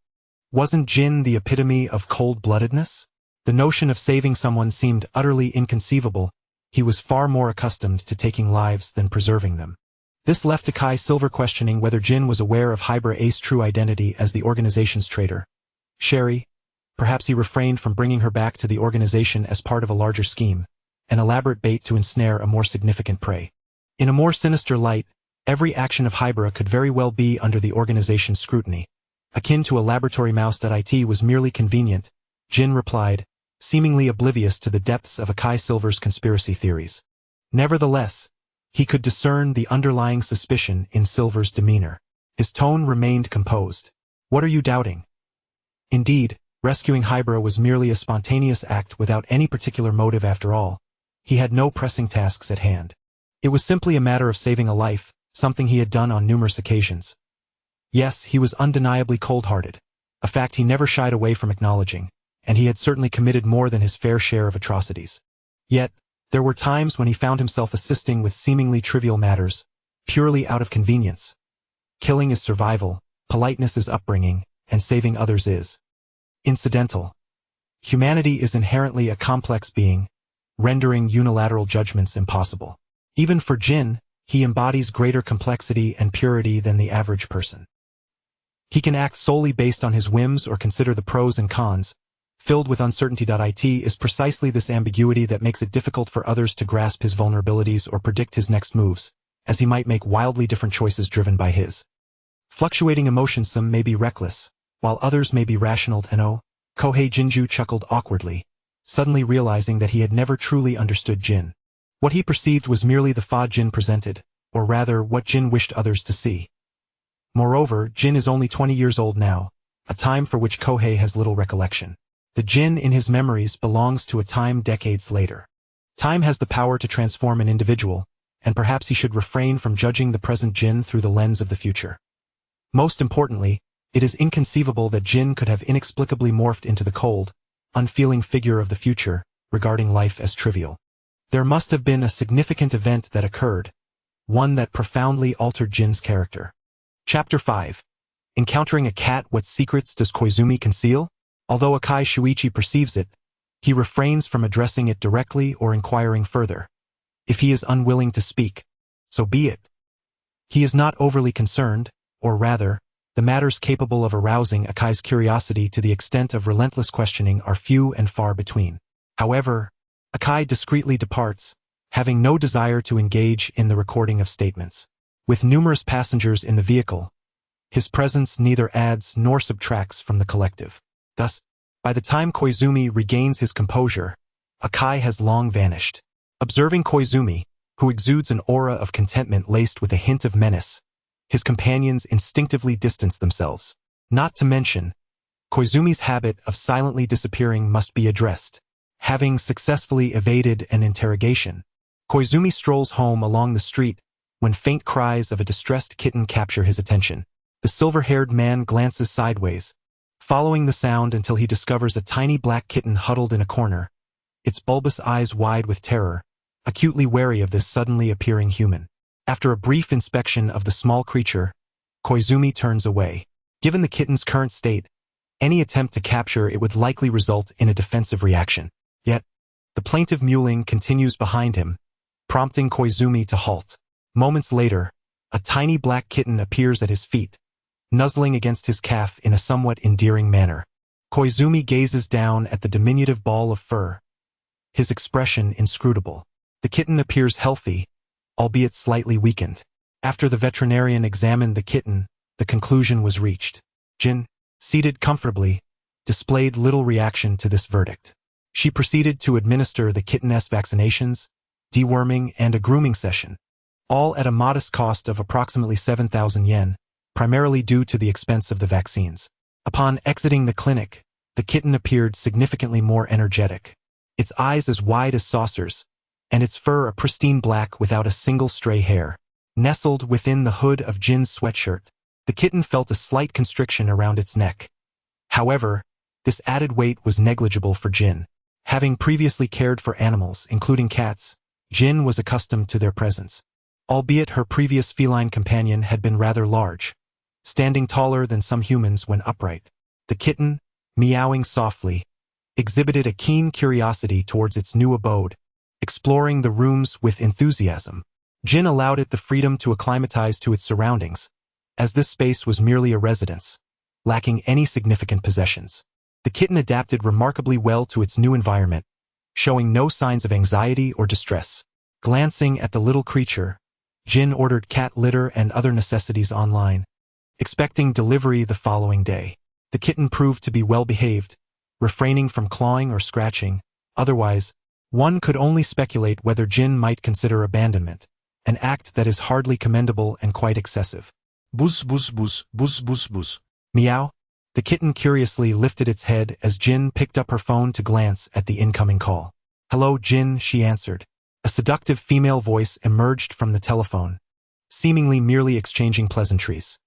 Wasn't Jin the epitome of cold-bloodedness? The notion of saving someone seemed utterly inconceivable. He was far more accustomed to taking lives than preserving them. This left Akai Silver questioning whether Jin was aware of Hybera Ace's true identity as the organization's traitor. Sherry, perhaps he refrained from bringing her back to the organization as part of a larger scheme, an elaborate bait to ensnare a more significant prey. In a more sinister light, every action of Hybera could very well be under the organization's scrutiny. Akin to a laboratory mouse. It was merely convenient, Jin replied, seemingly oblivious to the depths of Akai Silver's conspiracy theories. Nevertheless, he could discern the underlying suspicion in Silver's demeanor. His tone remained composed. What are you doubting? Indeed, rescuing Hybera was merely a spontaneous act without any particular motive after all. He had no pressing tasks at hand. It was simply a matter of saving a life, something he had done on numerous occasions. Yes, he was undeniably cold-hearted, a fact he never shied away from acknowledging, and he had certainly committed more than his fair share of atrocities. Yet, there were times when he found himself assisting with seemingly trivial matters, purely out of convenience. Killing is survival, politeness is upbringing, and saving others is incidental. Humanity is inherently a complex being, rendering unilateral judgments impossible. Even for Jin, he embodies greater complexity and purity than the average person. He can act solely based on his whims or consider the pros and cons, filled with uncertainty. It is precisely this ambiguity that makes it difficult for others to grasp his vulnerabilities or predict his next moves, as he might make wildly different choices driven by his fluctuating emotions. Some may be reckless, while others may be rational. Kohei Jinju chuckled awkwardly, suddenly realizing that he had never truly understood Jin. What he perceived was merely the fa Jin presented, or rather what Jin wished others to see. Moreover, Jin is only 20 years old now, a time for which Kohei has little recollection. The Jin in his memories belongs to a time decades later. Time has the power to transform an individual, and perhaps he should refrain from judging the present Jin through the lens of the future. Most importantly, it is inconceivable that Jin could have inexplicably morphed into the cold, unfeeling figure of the future, regarding life as trivial. There must have been a significant event that occurred, one that profoundly altered Jin's character. Chapter 5. Encountering a cat. What secrets does Koizumi conceal? Although Akai Shuichi perceives it, he refrains from addressing it directly or inquiring further. If he is unwilling to speak, so be it. He is not overly concerned, or rather, the matters capable of arousing Akai's curiosity to the extent of relentless questioning are few and far between. However, Akai discreetly departs, having no desire to engage in the recording of statements. With numerous passengers in the vehicle, his presence neither adds nor subtracts from the collective. Thus, by the time Koizumi regains his composure, Akai has long vanished. Observing Koizumi, who exudes an aura of contentment laced with a hint of menace, his companions instinctively distance themselves. Not to mention, Koizumi's habit of silently disappearing must be addressed. Having successfully evaded an interrogation, Koizumi strolls home along the street when faint cries of a distressed kitten capture his attention. The silver-haired man glances sideways, following the sound until he discovers a tiny black kitten huddled in a corner, its bulbous eyes wide with terror, acutely wary of this suddenly appearing human. After a brief inspection of the small creature, Koizumi turns away. Given the kitten's current state, any attempt to capture it would likely result in a defensive reaction. Yet, the plaintive mewling continues behind him, prompting Koizumi to halt. Moments later, a tiny black kitten appears at his feet, nuzzling against his calf in a somewhat endearing manner. Koizumi gazes down at the diminutive ball of fur, his expression inscrutable. The kitten appears healthy, albeit slightly weakened. After the veterinarian examined the kitten, the conclusion was reached. Jin, seated comfortably, displayed little reaction to this verdict. She proceeded to administer the kitten's vaccinations, deworming, and a grooming session, all at a modest cost of approximately 7,000 yen, primarily due to the expense of the vaccines. Upon exiting the clinic, the kitten appeared significantly more energetic, its eyes as wide as saucers, and its fur a pristine black without a single stray hair. Nestled within the hood of Jin's sweatshirt, the kitten felt a slight constriction around its neck. However, this added weight was negligible for Jin. Having previously cared for animals, including cats, Jin was accustomed to their presence. Albeit her previous feline companion had been rather large, standing taller than some humans when upright. The kitten, meowing softly, exhibited a keen curiosity towards its new abode, exploring the rooms with enthusiasm. Jin allowed it the freedom to acclimatize to its surroundings, as this space was merely a residence, lacking any significant possessions. The kitten adapted remarkably well to its new environment, showing no signs of anxiety or distress. Glancing at the little creature, Jin ordered cat litter and other necessities online, expecting delivery the following day. The kitten proved to be well-behaved, refraining from clawing or scratching. Otherwise, one could only speculate whether Jin might consider abandonment, an act that is hardly commendable and quite excessive. Buzz buzz buzz, buzz buzz buzz. Meow. The kitten curiously lifted its head as Jin picked up her phone to glance at the incoming call. "Hello, Jin," she answered. A seductive female voice emerged from the telephone, seemingly merely exchanging pleasantries.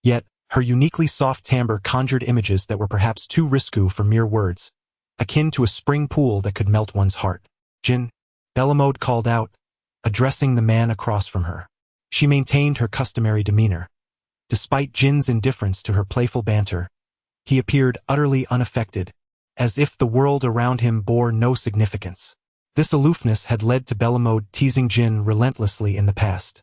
Yet, her uniquely soft timbre conjured images that were perhaps too risque for mere words, akin to a spring pool that could melt one's heart. "Jin," Bellamode called out, addressing the man across from her. She maintained her customary demeanor. Despite Jin's indifference to her playful banter, he appeared utterly unaffected, as if the world around him bore no significance. This aloofness had led to Bellamode teasing Jin relentlessly in the past.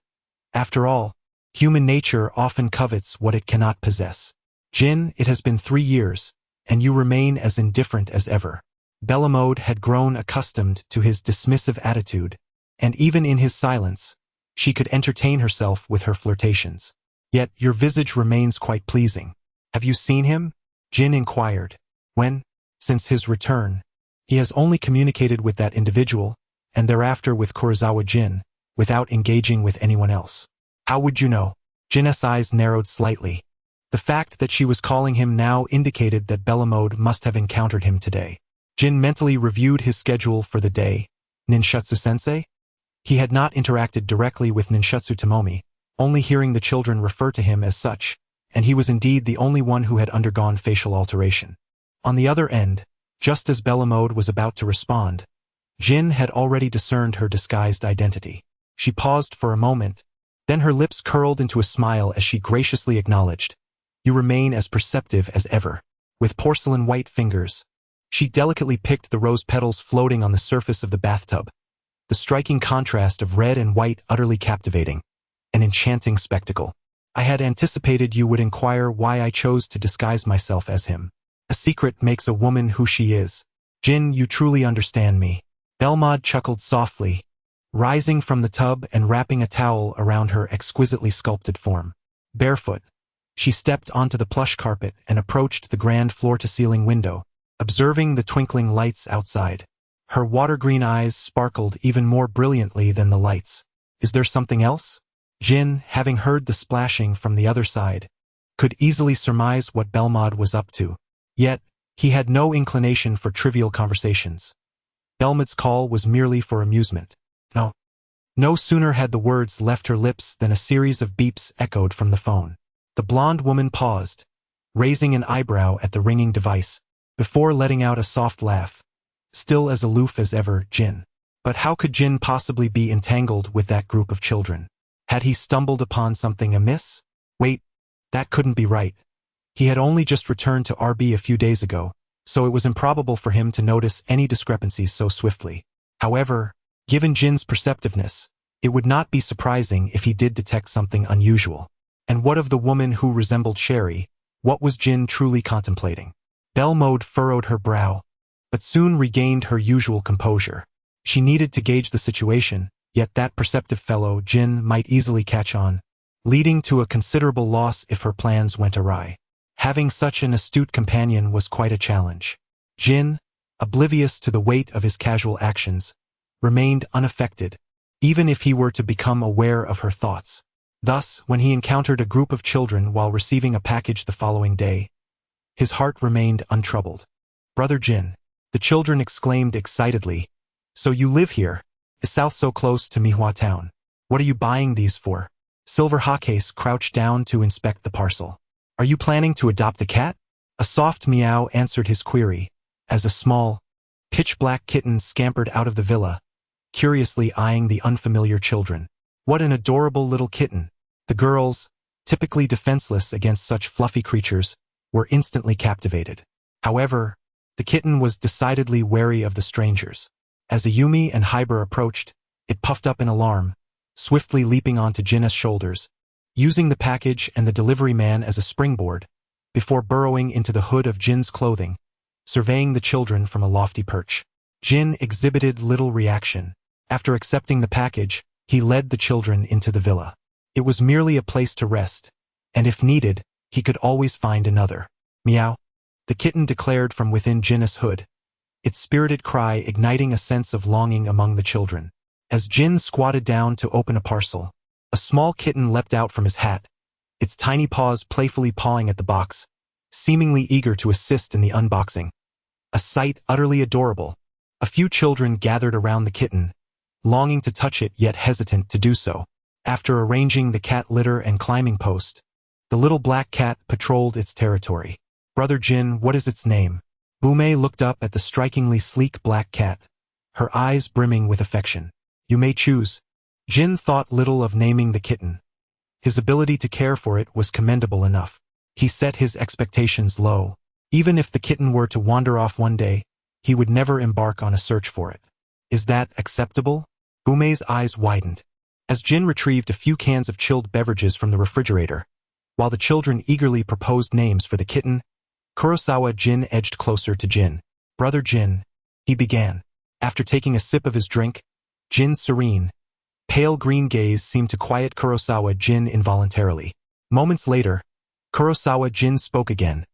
After all, human nature often covets what it cannot possess. "Jin, it has been 3 years, and you remain as indifferent as ever." Bellamode had grown accustomed to his dismissive attitude, and even in his silence, she could entertain herself with her flirtations. "Yet your visage remains quite pleasing. Have you seen him?" Jin inquired. "When?" "Since his return. He has only communicated with that individual, and thereafter with Kurosawa Jin, without engaging with anyone else." "How would you know?" Jin's eyes narrowed slightly. The fact that she was calling him now indicated that Bellamode must have encountered him today. Jin mentally reviewed his schedule for the day. Ninshutsu-sensei? He had not interacted directly with Ninshutsu Tomomi, only hearing the children refer to him as such, and he was indeed the only one who had undergone facial alteration. On the other end, just as Bellamode was about to respond, Jin had already discerned her disguised identity. She paused for a moment, then her lips curled into a smile as she graciously acknowledged, "You remain as perceptive as ever." With porcelain white fingers, she delicately picked the rose petals floating on the surface of the bathtub, the striking contrast of red and white utterly captivating, an enchanting spectacle. "I had anticipated you would inquire why I chose to disguise myself as him. A secret makes a woman who she is. Jin, you truly understand me." Bellamode chuckled softly, rising from the tub and wrapping a towel around her exquisitely sculpted form. Barefoot, she stepped onto the plush carpet and approached the grand floor-to-ceiling window, observing the twinkling lights outside. Her water-green eyes sparkled even more brilliantly than the lights. "Is there something else?" Jin, having heard the splashing from the other side, could easily surmise what Bellamode was up to. Yet, he had no inclination for trivial conversations. Belmade's call was merely for amusement. "No." No sooner had the words left her lips than a series of beeps echoed from the phone. The blonde woman paused, raising an eyebrow at the ringing device, before letting out a soft laugh. Still as aloof as ever, Jin. But how could Jin possibly be entangled with that group of children? Had he stumbled upon something amiss? Wait, that couldn't be right. He had only just returned to RB a few days ago, so it was improbable for him to notice any discrepancies so swiftly. However, given Jin's perceptiveness, it would not be surprising if he did detect something unusual. And what of the woman who resembled Sherry? What was Jin truly contemplating? Bellamode furrowed her brow, but soon regained her usual composure. She needed to gauge the situation, yet that perceptive fellow Jin might easily catch on, leading to a considerable loss if her plans went awry. Having such an astute companion was quite a challenge. Jin, oblivious to the weight of his casual actions, remained unaffected, even if he were to become aware of her thoughts. Thus, when he encountered a group of children while receiving a package the following day, his heart remained untroubled. "Brother Jin," the children exclaimed excitedly, "so you live here? Is South so close to Mihua Town? What are you buying these for?" Silver Hawkcase crouched down to inspect the parcel. Are you planning to adopt a cat? A soft meow answered his query, as a small, pitch-black kitten scampered out of the villa, curiously eyeing the unfamiliar children. What an adorable little kitten! The girls, typically defenseless against such fluffy creatures, were instantly captivated. However, the kitten was decidedly wary of the strangers. As Ayumi and Hyber approached, it puffed up in alarm, swiftly leaping onto Jin's shoulders, using the package and the delivery man as a springboard, before burrowing into the hood of Jin's clothing, surveying the children from a lofty perch. Jin exhibited little reaction. After accepting the package, he led the children into the villa. It was merely a place to rest, and if needed, he could always find another. Meow. The kitten declared from within Jin's hood, its spirited cry igniting a sense of longing among the children. As Jin squatted down to open a parcel, a small kitten leapt out from his hat, its tiny paws playfully pawing at the box, seemingly eager to assist in the unboxing. A sight utterly adorable. A few children gathered around the kitten, longing to touch it yet hesitant to do so. After arranging the cat litter and climbing post, the little black cat patrolled its territory. Brother Jin, what is its name? Bume looked up at the strikingly sleek black cat, her eyes brimming with affection. You may choose. Jin thought little of naming the kitten. His ability to care for it was commendable enough. He set his expectations low. Even if the kitten were to wander off one day, he would never embark on a search for it. Is that acceptable? Bume's eyes widened, as Jin retrieved a few cans of chilled beverages from the refrigerator. While the children eagerly proposed names for the kitten, Kurosawa Jin edged closer to Jin. Brother Jin, he began. After taking a sip of his drink, Jin's serene, pale green gaze seemed to quiet Kurosawa Jin involuntarily. Moments later, Kurosawa Jin spoke again,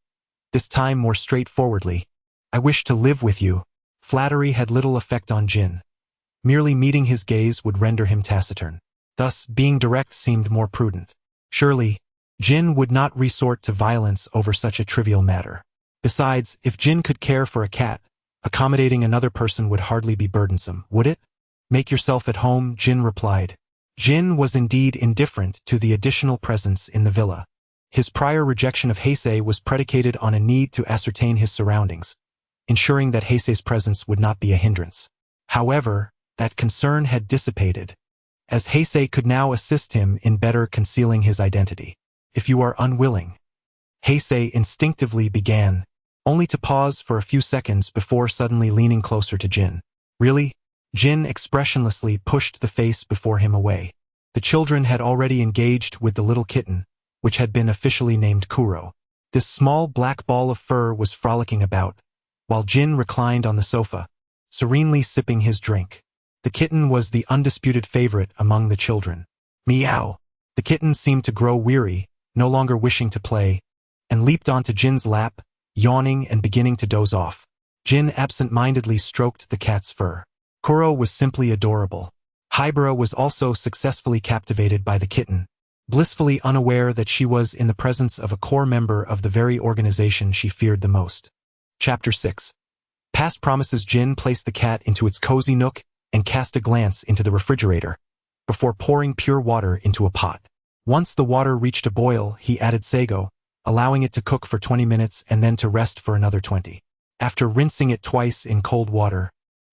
this time more straightforwardly. I wish to live with you. Flattery had little effect on Jin. Merely meeting his gaze would render him taciturn. Thus, being direct seemed more prudent. Surely, Jin would not resort to violence over such a trivial matter. Besides, if Jin could care for a cat, accommodating another person would hardly be burdensome, would it? Make yourself at home, Jin replied. Jin was indeed indifferent to the additional presence in the villa. His prior rejection of Heisei was predicated on a need to ascertain his surroundings, ensuring that Heisei's presence would not be a hindrance. However, that concern had dissipated, as Heisei could now assist him in better concealing his identity. If you are unwilling, Heisei instinctively began, only to pause for a few seconds before suddenly leaning closer to Jin. Really? Jin expressionlessly pushed the face before him away. The children had already engaged with the little kitten, which had been officially named Kuro. This small black ball of fur was frolicking about, while Jin reclined on the sofa, serenely sipping his drink. The kitten was the undisputed favorite among the children. Meow. The kitten seemed to grow weary, no longer wishing to play, and leaped onto Jin's lap, yawning and beginning to doze off. Jin absent-mindedly stroked the cat's fur. Kuro was simply adorable. Hybera was also successfully captivated by the kitten, blissfully unaware that she was in the presence of a core member of the very organization she feared the most. Chapter 6. Past promises. Jin placed the cat into its cozy nook and cast a glance into the refrigerator, before pouring pure water into a pot. Once the water reached a boil, he added sago, allowing it to cook for 20 minutes and then to rest for another 20. After rinsing it twice in cold water,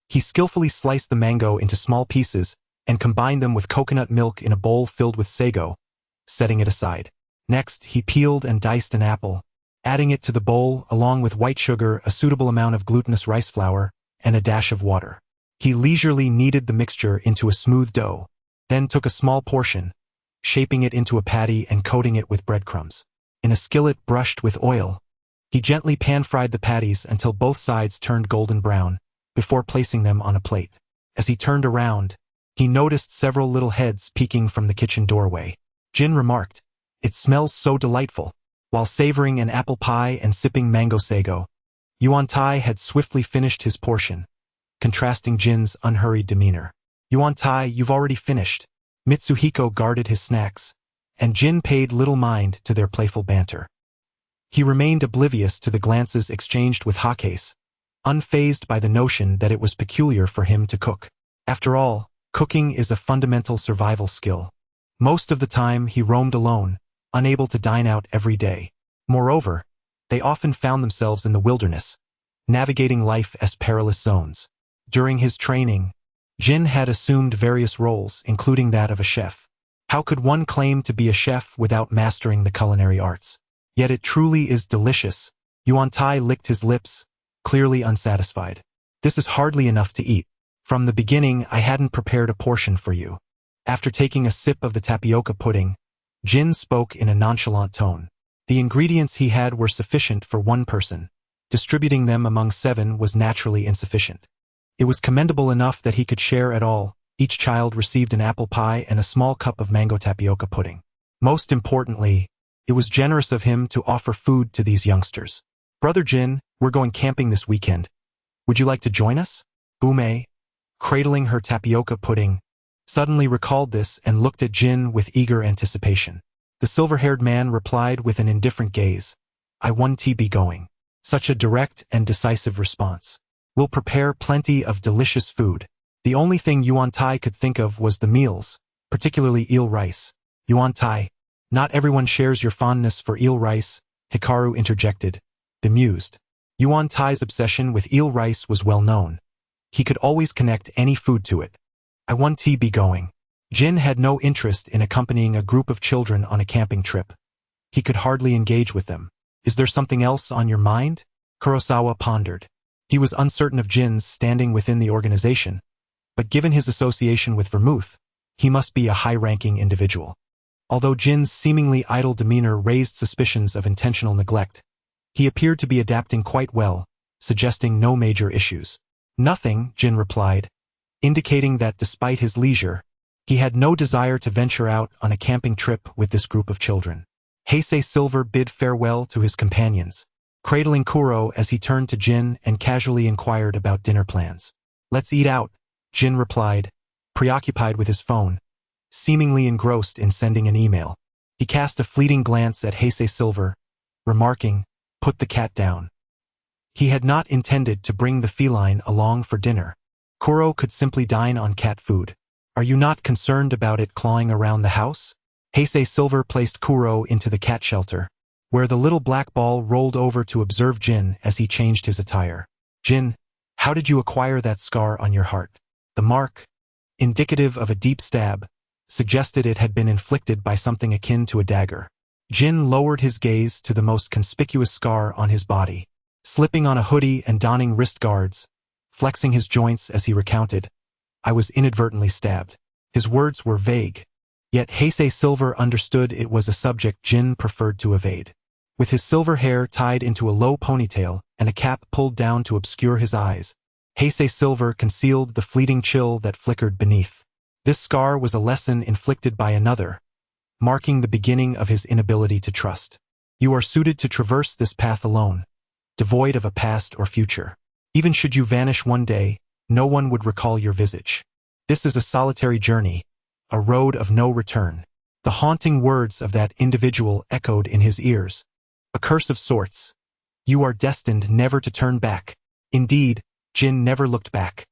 he skillfully sliced the mango into small pieces and combined them with coconut milk in a bowl filled with sago, setting it aside. Next, he peeled and diced an apple, adding it to the bowl along with white sugar, a suitable amount of glutinous rice flour, and a dash of water. He leisurely kneaded the mixture into a smooth dough, then took a small portion, shaping it into a patty and coating it with breadcrumbs. In a skillet brushed with oil, he gently pan-fried the patties until both sides turned golden brown, before placing them on a plate. As he turned around, he noticed several little heads peeking from the kitchen doorway. Jin remarked, "It smells so delightful." While savoring an apple pie and sipping mango sago, Yuan Tai had swiftly finished his portion, contrasting Jin's unhurried demeanor. "Yuan Tai, you've already finished." Mitsuhiko guarded his snacks, and Jin paid little mind to their playful banter. He remained oblivious to the glances exchanged with Hawkcase, unfazed by the notion that it was peculiar for him to cook. After all, cooking is a fundamental survival skill. Most of the time he roamed alone, unable to dine out every day. Moreover, they often found themselves in the wilderness, navigating life as perilous zones. During his training, Jin had assumed various roles, including that of a chef. How could one claim to be a chef without mastering the culinary arts? Yet it truly is delicious. Yuan Tai licked his lips, clearly unsatisfied. This is hardly enough to eat. From the beginning, I hadn't prepared a portion for you. After taking a sip of the tapioca pudding, Jin spoke in a nonchalant tone. The ingredients he had were sufficient for one person. Distributing them among 7 was naturally insufficient. It was commendable enough that he could share at all. Each child received an apple pie and a small cup of mango tapioca pudding. Most importantly, it was generous of him to offer food to these youngsters. Brother Jin, we're going camping this weekend. Would you like to join us? Umei, cradling her tapioca pudding, suddenly recalled this and looked at Jin with eager anticipation. The silver-haired man replied with an indifferent gaze. I want to be going. Such a direct and decisive response. We'll prepare plenty of delicious food. The only thing Yuan Tai could think of was the meals, particularly eel rice. Yuan Tai, not everyone shares your fondness for eel rice, Hikaru interjected, bemused. Yuan Tai's obsession with eel rice was well known. He could always connect any food to it. I want to be going. Jin had no interest in accompanying a group of children on a camping trip. He could hardly engage with them. Is there something else on your mind? Kurosawa pondered. He was uncertain of Jin's standing within the organization, but given his association with vermouth, he must be a high-ranking individual. Although Jin's seemingly idle demeanor raised suspicions of intentional neglect, he appeared to be adapting quite well, suggesting no major issues. Nothing, Jin replied, indicating that despite his leisure, he had no desire to venture out on a camping trip with this group of children. Heisei Silver bid farewell to his companions, cradling Kuro as he turned to Jin and casually inquired about dinner plans. Let's eat out, Jin replied, preoccupied with his phone, seemingly engrossed in sending an email. He cast a fleeting glance at Heisei Silver, remarking, put the cat down. He had not intended to bring the feline along for dinner. Kuro could simply dine on cat food. Are you not concerned about it clawing around the house? Heisei Silver placed Kuro into the cat shelter, where the little black ball rolled over to observe Jin as he changed his attire. Jin, how did you acquire that scar on your heart? The mark, indicative of a deep stab, suggested it had been inflicted by something akin to a dagger. Jin lowered his gaze to the most conspicuous scar on his body, slipping on a hoodie and donning wrist guards, flexing his joints as he recounted, I was inadvertently stabbed. His words were vague, yet Heisei Silver understood it was a subject Jin preferred to evade. With his silver hair tied into a low ponytail and a cap pulled down to obscure his eyes, Heisei Silver concealed the fleeting chill that flickered beneath. This scar was a lesson inflicted by another, marking the beginning of his inability to trust. You are suited to traverse this path alone, devoid of a past or future. Even should you vanish one day, no one would recall your visage. This is a solitary journey, a road of no return. The haunting words of that individual echoed in his ears. A curse of sorts. You are destined never to turn back. Indeed, Jin never looked back.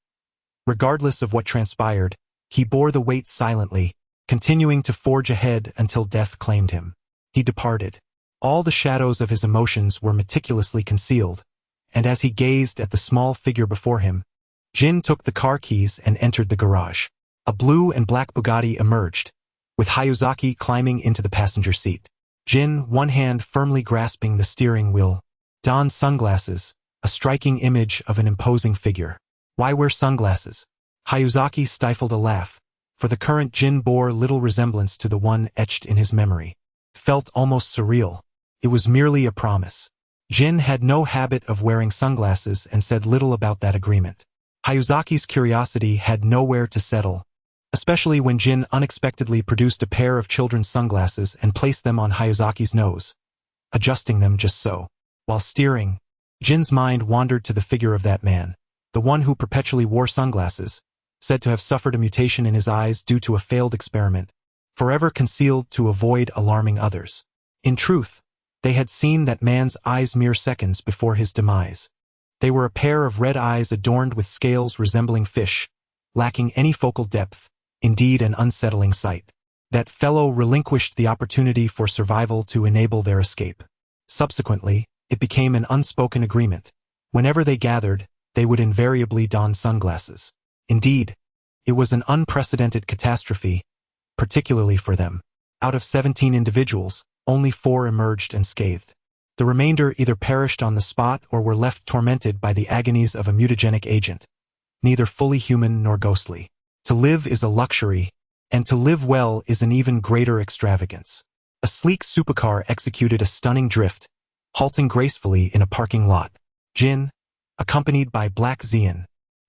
Regardless of what transpired, he bore the weight silently, continuing to forge ahead until death claimed him. He departed. All the shadows of his emotions were meticulously concealed, and as he gazed at the small figure before him, Jin took the car keys and entered the garage. A blue and black Bugatti emerged, with Hayazaki climbing into the passenger seat. Jin, one hand firmly grasping the steering wheel, donned sunglasses, a striking image of an imposing figure. Why wear sunglasses? Hayazaki stifled a laugh, for the current Jin bore little resemblance to the one etched in his memory. It felt almost surreal. It was merely a promise. Jin had no habit of wearing sunglasses and said little about that agreement. Hayazaki's curiosity had nowhere to settle, especially when Jin unexpectedly produced a pair of children's sunglasses and placed them on Hayazaki's nose, adjusting them just so. While steering, Jin's mind wandered to the figure of that man, the one who perpetually wore sunglasses, said to have suffered a mutation in his eyes due to a failed experiment, forever concealed to avoid alarming others. In truth, they had seen that man's eyes mere seconds before his demise. They were a pair of red eyes adorned with scales resembling fish, lacking any focal depth, indeed an unsettling sight. That fellow relinquished the opportunity for survival to enable their escape. Subsequently, it became an unspoken agreement. Whenever they gathered, they would invariably don sunglasses. Indeed, it was an unprecedented catastrophe, particularly for them. Out of 17 individuals, only 4 emerged unscathed. The remainder either perished on the spot or were left tormented by the agonies of a mutagenic agent, neither fully human nor ghostly. To live is a luxury, and to live well is an even greater extravagance. A sleek supercar executed a stunning drift, halting gracefully in a parking lot. Jin, accompanied by Black Xian,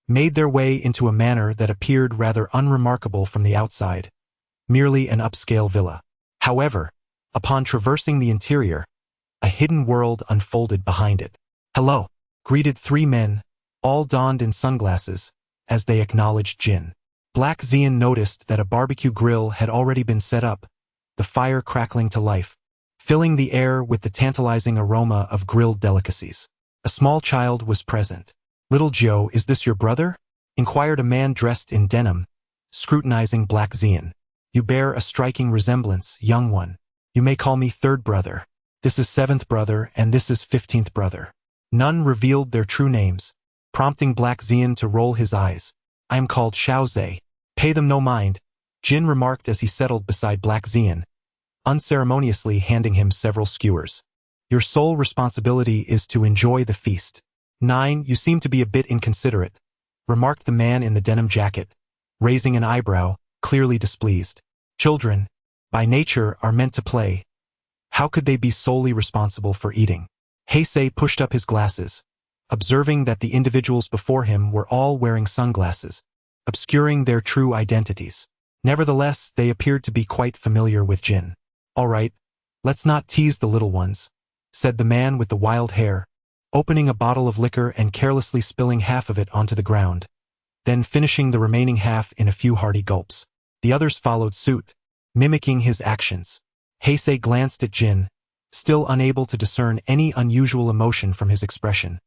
made their way into a manor that appeared rather unremarkable from the outside, merely an upscale villa. However, upon traversing the interior, a hidden world unfolded behind it. "Hello," greeted 3 men, all donned in sunglasses, as they acknowledged Jin. Black Xian noticed that a barbecue grill had already been set up, the fire crackling to life, filling the air with the tantalizing aroma of grilled delicacies. A small child was present. "Little Joe, is this your brother?" inquired a man dressed in denim, scrutinizing Black Xian. "You bear a striking resemblance, young one. You may call me 3rd brother. This is 7th brother, and this is 15th brother." None revealed their true names, prompting Black Xian to roll his eyes. "I am called Xiaozhe. Pay them no mind," Jin remarked as he settled beside Black Xian, unceremoniously handing him several skewers. "Your sole responsibility is to enjoy the feast." "9, you seem to be a bit inconsiderate," remarked the man in the denim jacket, raising an eyebrow, clearly displeased. "Children, by nature, are meant to play. How could they be solely responsible for eating?" Heisei pushed up his glasses, observing that the individuals before him were all wearing sunglasses, obscuring their true identities. Nevertheless, they appeared to be quite familiar with Jin. "All right, let's not tease the little ones," said the man with the wild hair, opening a bottle of liquor and carelessly spilling half of it onto the ground, then finishing the remaining half in a few hearty gulps. The others followed suit, mimicking his actions. Heisei glanced at Jin, still unable to discern any unusual emotion from his expression,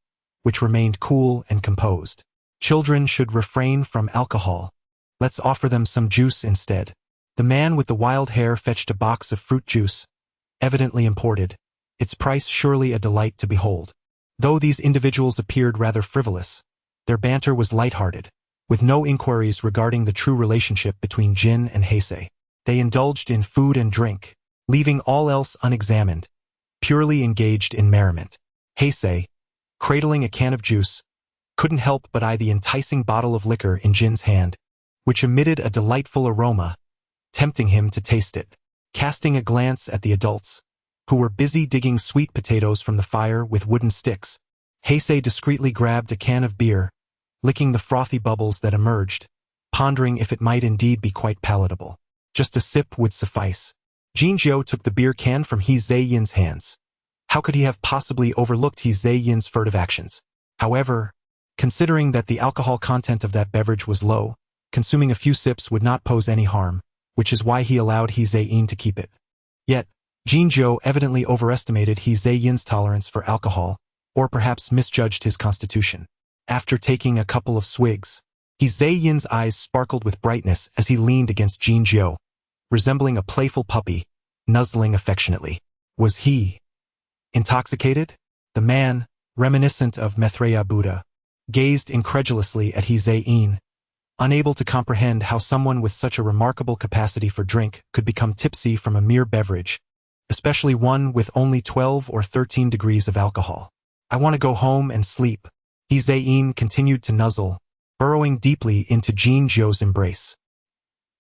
which remained cool and composed. "Children should refrain from alcohol. Let's offer them some juice instead." The man with the wild hair fetched a box of fruit juice, evidently imported, its price surely a delight to behold. Though these individuals appeared rather frivolous, their banter was lighthearted, with no inquiries regarding the true relationship between Jin and Heisei. They indulged in food and drink, leaving all else unexamined, purely engaged in merriment. Heisei, cradling a can of juice, couldn't help but eye the enticing bottle of liquor in Jin's hand, which emitted a delightful aroma, tempting him to taste it. Casting a glance at the adults, who were busy digging sweet potatoes from the fire with wooden sticks, Heisei discreetly grabbed a can of beer, licking the frothy bubbles that emerged, pondering if it might indeed be quite palatable. Just a sip would suffice. Jinzhou took the beer can from He Ziyin's hands. How could he have possibly overlooked He Ziyin's furtive actions? However, considering that the alcohol content of that beverage was low, consuming a few sips would not pose any harm, which is why he allowed He Ziyin to keep it. Yet, Jinzhou evidently overestimated He Ziyin's tolerance for alcohol, or perhaps misjudged his constitution. After taking a couple of swigs, He Ziyin's eyes sparkled with brightness as he leaned against Jinzhou, resembling a playful puppy, nuzzling affectionately. Was he intoxicated? The man, reminiscent of Maitreya Buddha, gazed incredulously at He Ziyin, unable to comprehend how someone with such a remarkable capacity for drink could become tipsy from a mere beverage, especially one with only 12 or 13 degrees of alcohol. "I want to go home and sleep." He Ziyin continued to nuzzle, burrowing deeply into Jinzhou's embrace.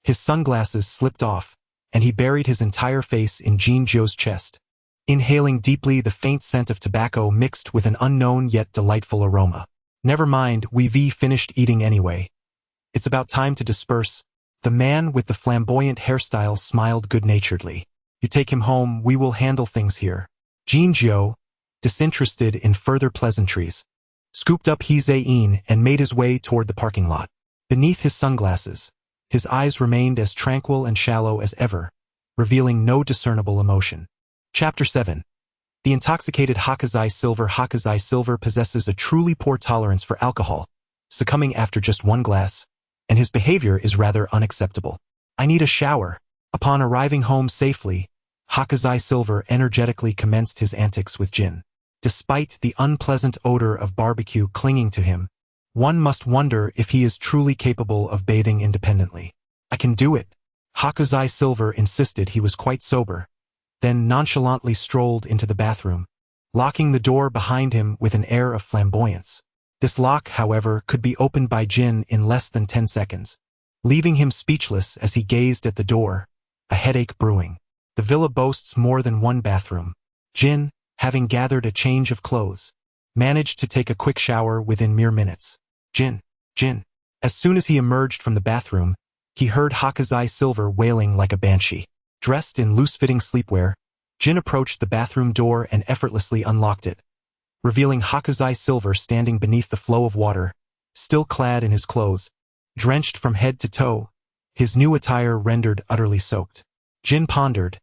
His sunglasses slipped off, and he buried his entire face in Jinzhou's chest, inhaling deeply the faint scent of tobacco mixed with an unknown yet delightful aroma. "Never mind, we've finished eating anyway. It's about time to disperse." The man with the flamboyant hairstyle smiled good-naturedly. "You take him home, we will handle things here." Jinzhou, disinterested in further pleasantries, scooped up He Ziyin and made his way toward the parking lot. Beneath his sunglasses, his eyes remained as tranquil and shallow as ever, revealing no discernible emotion. Chapter 7. The intoxicated Hakazai Silver possesses a truly poor tolerance for alcohol, succumbing after just one glass, and his behavior is rather unacceptable. "I need a shower," Upon arriving home safely, Hakazai Silver energetically commenced his antics with Jin. Despite the unpleasant odor of barbecue clinging to him, one must wonder if he is truly capable of bathing independently. "I can do it," Hakazai Silver insisted. He was quite sober, then nonchalantly strolled into the bathroom, locking the door behind him with an air of flamboyance. This lock, however, could be opened by Jin in less than 10 seconds, leaving him speechless as he gazed at the door, a headache brewing. The villa boasts more than one bathroom. Jin, having gathered a change of clothes, managed to take a quick shower within mere minutes. "Jin, Jin." As soon as he emerged from the bathroom, he heard Hakazai Silver wailing like a banshee. Dressed in loose-fitting sleepwear, Jin approached the bathroom door and effortlessly unlocked it, revealing Hakazai Silver standing beneath the flow of water, still clad in his clothes, drenched from head to toe, his new attire rendered utterly soaked. Jin pondered,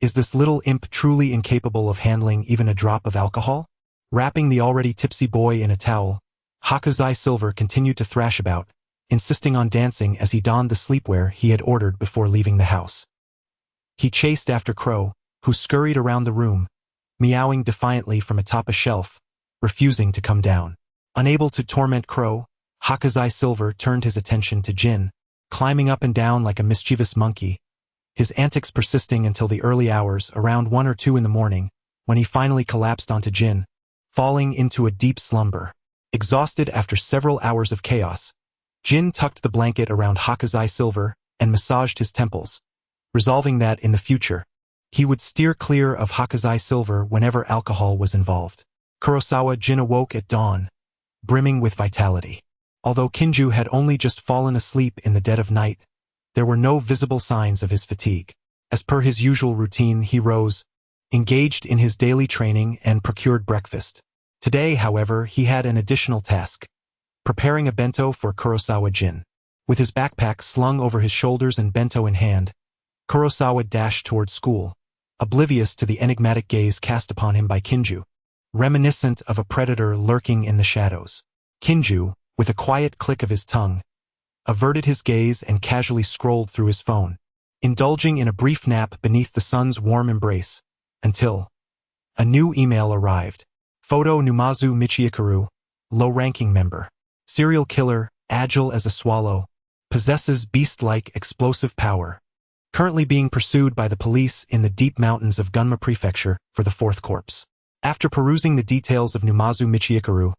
is this little imp truly incapable of handling even a drop of alcohol? Wrapping the already tipsy boy in a towel, Hakazai Silver continued to thrash about, insisting on dancing as he donned the sleepwear he had ordered before leaving the house. He chased after Crow, who scurried around the room, meowing defiantly from atop a shelf, refusing to come down. Unable to torment Crow, Hakazai Silver turned his attention to Jin, climbing up and down like a mischievous monkey, his antics persisting until the early hours, around 1 or 2 in the morning, when he finally collapsed onto Jin, falling into a deep slumber. Exhausted after several hours of chaos, Jin tucked the blanket around Hakazai Silver and massaged his temples, resolving that in the future, he would steer clear of Hakazai Silver whenever alcohol was involved. Kurosawa Jin awoke at dawn, brimming with vitality. Although Kinju had only just fallen asleep in the dead of night, there were no visible signs of his fatigue. As per his usual routine, he rose, engaged in his daily training, and procured breakfast. Today, however, he had an additional task: preparing a bento for Kurosawa Jin. With his backpack slung over his shoulders and bento in hand, Kurosawa dashed toward school, oblivious to the enigmatic gaze cast upon him by Kinju, reminiscent of a predator lurking in the shadows. Kinju, with a quiet click of his tongue, averted his gaze and casually scrolled through his phone, indulging in a brief nap beneath the sun's warm embrace, until a new email arrived. Photo: Numazu Michikaru, low-ranking member. Serial killer, agile as a swallow, possesses beast-like explosive power. Currently being pursued by the police in the deep mountains of Gunma Prefecture for the 4th corpse. After perusing the details of Numazu Michikaru,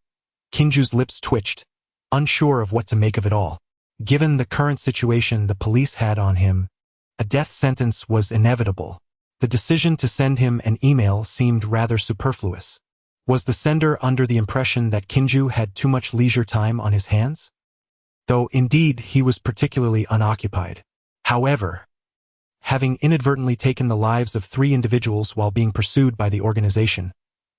Kinju's lips twitched, unsure of what to make of it all. Given the current situation the police had on him, a death sentence was inevitable. The decision to send him an email seemed rather superfluous. Was the sender under the impression that Kinju had too much leisure time on his hands? Though indeed he was particularly unoccupied. However, having inadvertently taken the lives of 3 individuals while being pursued by the organization,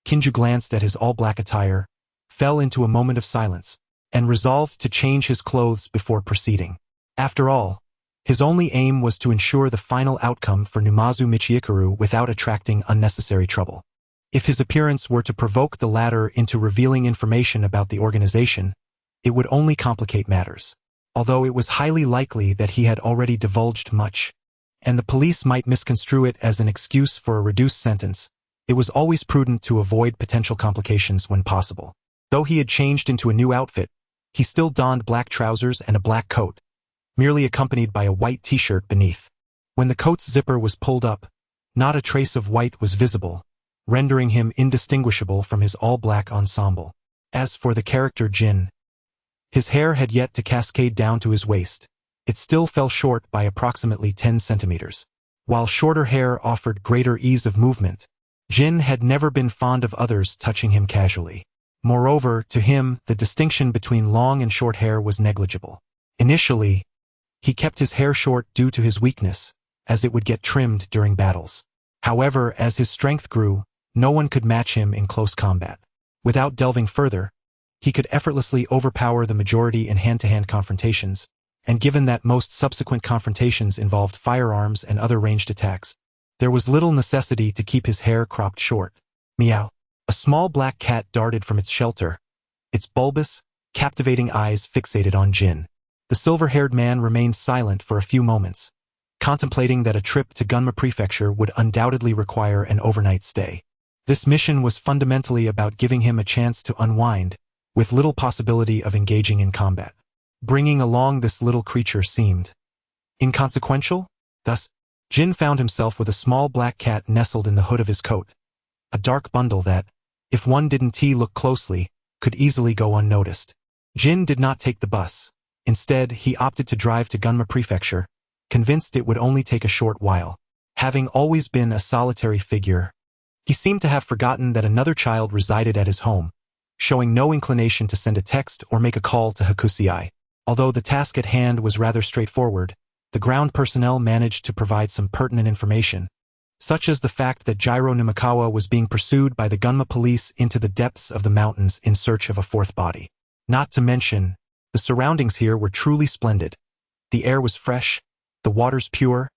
Kinju glanced at his all-black attire, fell into a moment of silence, and resolved to change his clothes before proceeding. After all, his only aim was to ensure the final outcome for Numazu Michikaru without attracting unnecessary trouble. If his appearance were to provoke the latter into revealing information about the organization, it would only complicate matters. Although it was highly likely that he had already divulged much, and the police might misconstrue it as an excuse for a reduced sentence, it was always prudent to avoid potential complications when possible. Though he had changed into a new outfit, he still donned black trousers and a black coat, merely accompanied by a white t-shirt beneath. When the coat's zipper was pulled up, not a trace of white was visible, rendering him indistinguishable from his all-black ensemble. As for the character Jin, his hair had yet to cascade down to his waist. It still fell short by approximately 10 centimeters. While shorter hair offered greater ease of movement, Jin had never been fond of others touching him casually. Moreover, to him, the distinction between long and short hair was negligible. Initially, he kept his hair short due to his weakness, as it would get trimmed during battles. However, as his strength grew, no one could match him in close combat. Without delving further, he could effortlessly overpower the majority in hand-to-hand confrontations, and given that most subsequent confrontations involved firearms and other ranged attacks, there was little necessity to keep his hair cropped short. Meow. A small black cat darted from its shelter, its bulbous, captivating eyes fixated on Jin. The silver-haired man remained silent for a few moments, contemplating that a trip to Gunma Prefecture would undoubtedly require an overnight stay. This mission was fundamentally about giving him a chance to unwind, with little possibility of engaging in combat. Bringing along this little creature seemed inconsequential. Thus, Jin found himself with a small black cat nestled in the hood of his coat, a dark bundle that, if one didn't look closely, could easily go unnoticed. Jin did not take the bus. Instead, he opted to drive to Gunma Prefecture, convinced it would only take a short while. Having always been a solitary figure, he seemed to have forgotten that another child resided at his home, showing no inclination to send a text or make a call to Hakusei. Although the task at hand was rather straightforward, the ground personnel managed to provide some pertinent information, such as the fact that Jiro Numikawa was being pursued by the Gunma police into the depths of the mountains in search of a fourth body. Not to mention, the surroundings here were truly splendid. The air was fresh, the waters pure,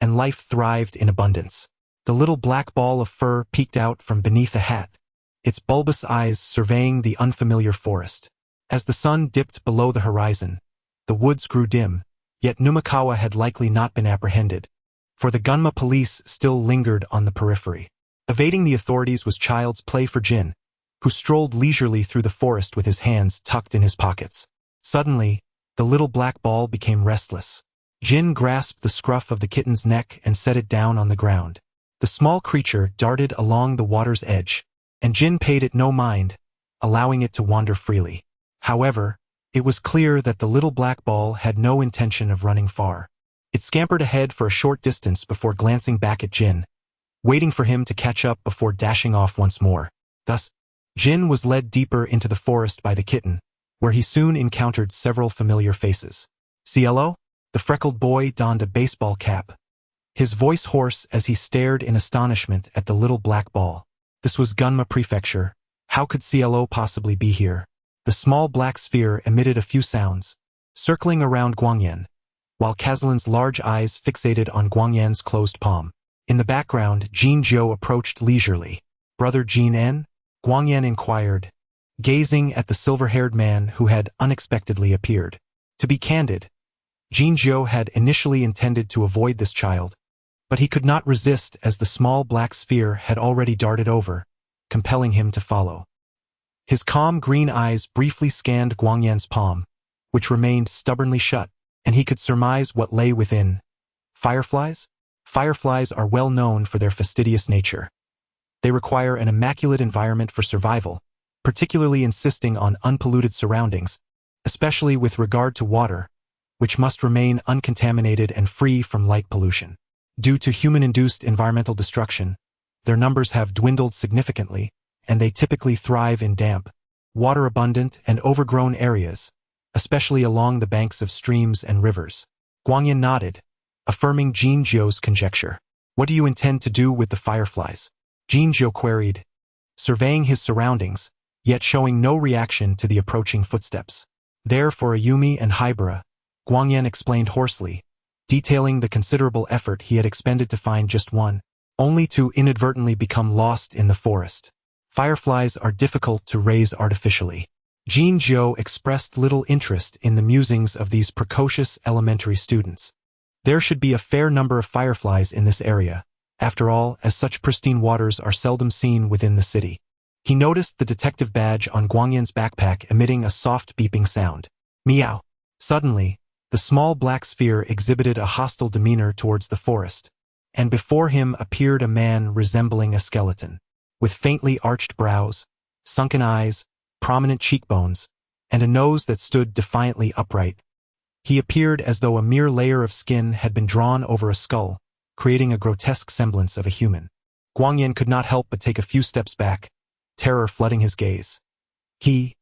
and life thrived in abundance. The little black ball of fur peeked out from beneath a hat, its bulbous eyes surveying the unfamiliar forest. As the sun dipped below the horizon, the woods grew dim, yet Numikawa had likely not been apprehended, for the Gunma police still lingered on the periphery. Evading the authorities was child's play for Jin, who strolled leisurely through the forest with his hands tucked in his pockets. Suddenly, the little black ball became restless. Jin grasped the scruff of the kitten's neck and set it down on the ground. The small creature darted along the water's edge, and Jin paid it no mind, allowing it to wander freely. However, it was clear that the little black ball had no intention of running far. It scampered ahead for a short distance before glancing back at Jin, waiting for him to catch up before dashing off once more. Thus, Jin was led deeper into the forest by the kitten, where he soon encountered several familiar faces. Cielo? The freckled boy donned a baseball cap, his voice hoarse as he stared in astonishment at the little black ball. This was Gunma Prefecture. How could Cielo possibly be here? The small black sphere emitted a few sounds, circling around Guangyan, while Kazlin's large eyes fixated on Guangyan's closed palm. In the background, Jin Zhou approached leisurely. Brother Jin En? Guangyan inquired, gazing at the silver-haired man who had unexpectedly appeared. To be candid, Jin Zhou had initially intended to avoid this child, but he could not resist as the small black sphere had already darted over, compelling him to follow. His calm green eyes briefly scanned Guangyan's palm, which remained stubbornly shut, and he could surmise what lay within. Fireflies? Fireflies are well known for their fastidious nature. They require an immaculate environment for survival, particularly insisting on unpolluted surroundings, especially with regard to water, which must remain uncontaminated and free from light pollution. Due to human-induced environmental destruction, their numbers have dwindled significantly, and they typically thrive in damp, water-abundant and overgrown areas, especially along the banks of streams and rivers. Guangyan nodded, affirming Jin Zhou's conjecture. What do you intend to do with the fireflies? Jin Zhou queried, surveying his surroundings, yet showing no reaction to the approaching footsteps. There for Ayumi and Hybara, Guangyan explained hoarsely, detailing the considerable effort he had expended to find just one, only to inadvertently become lost in the forest. Fireflies are difficult to raise artificially. Jin Zhou expressed little interest in the musings of these precocious elementary students. There should be a fair number of fireflies in this area, after all, as such pristine waters are seldom seen within the city. He noticed the detective badge on Guangyan's backpack emitting a soft beeping sound. Meow. Suddenly, the small black sphere exhibited a hostile demeanor towards the forest, and before him appeared a man resembling a skeleton, with faintly arched brows, sunken eyes, prominent cheekbones, and a nose that stood defiantly upright. He appeared as though a mere layer of skin had been drawn over a skull, creating a grotesque semblance of a human. Guangyan could not help but take a few steps back, terror flooding his gaze. He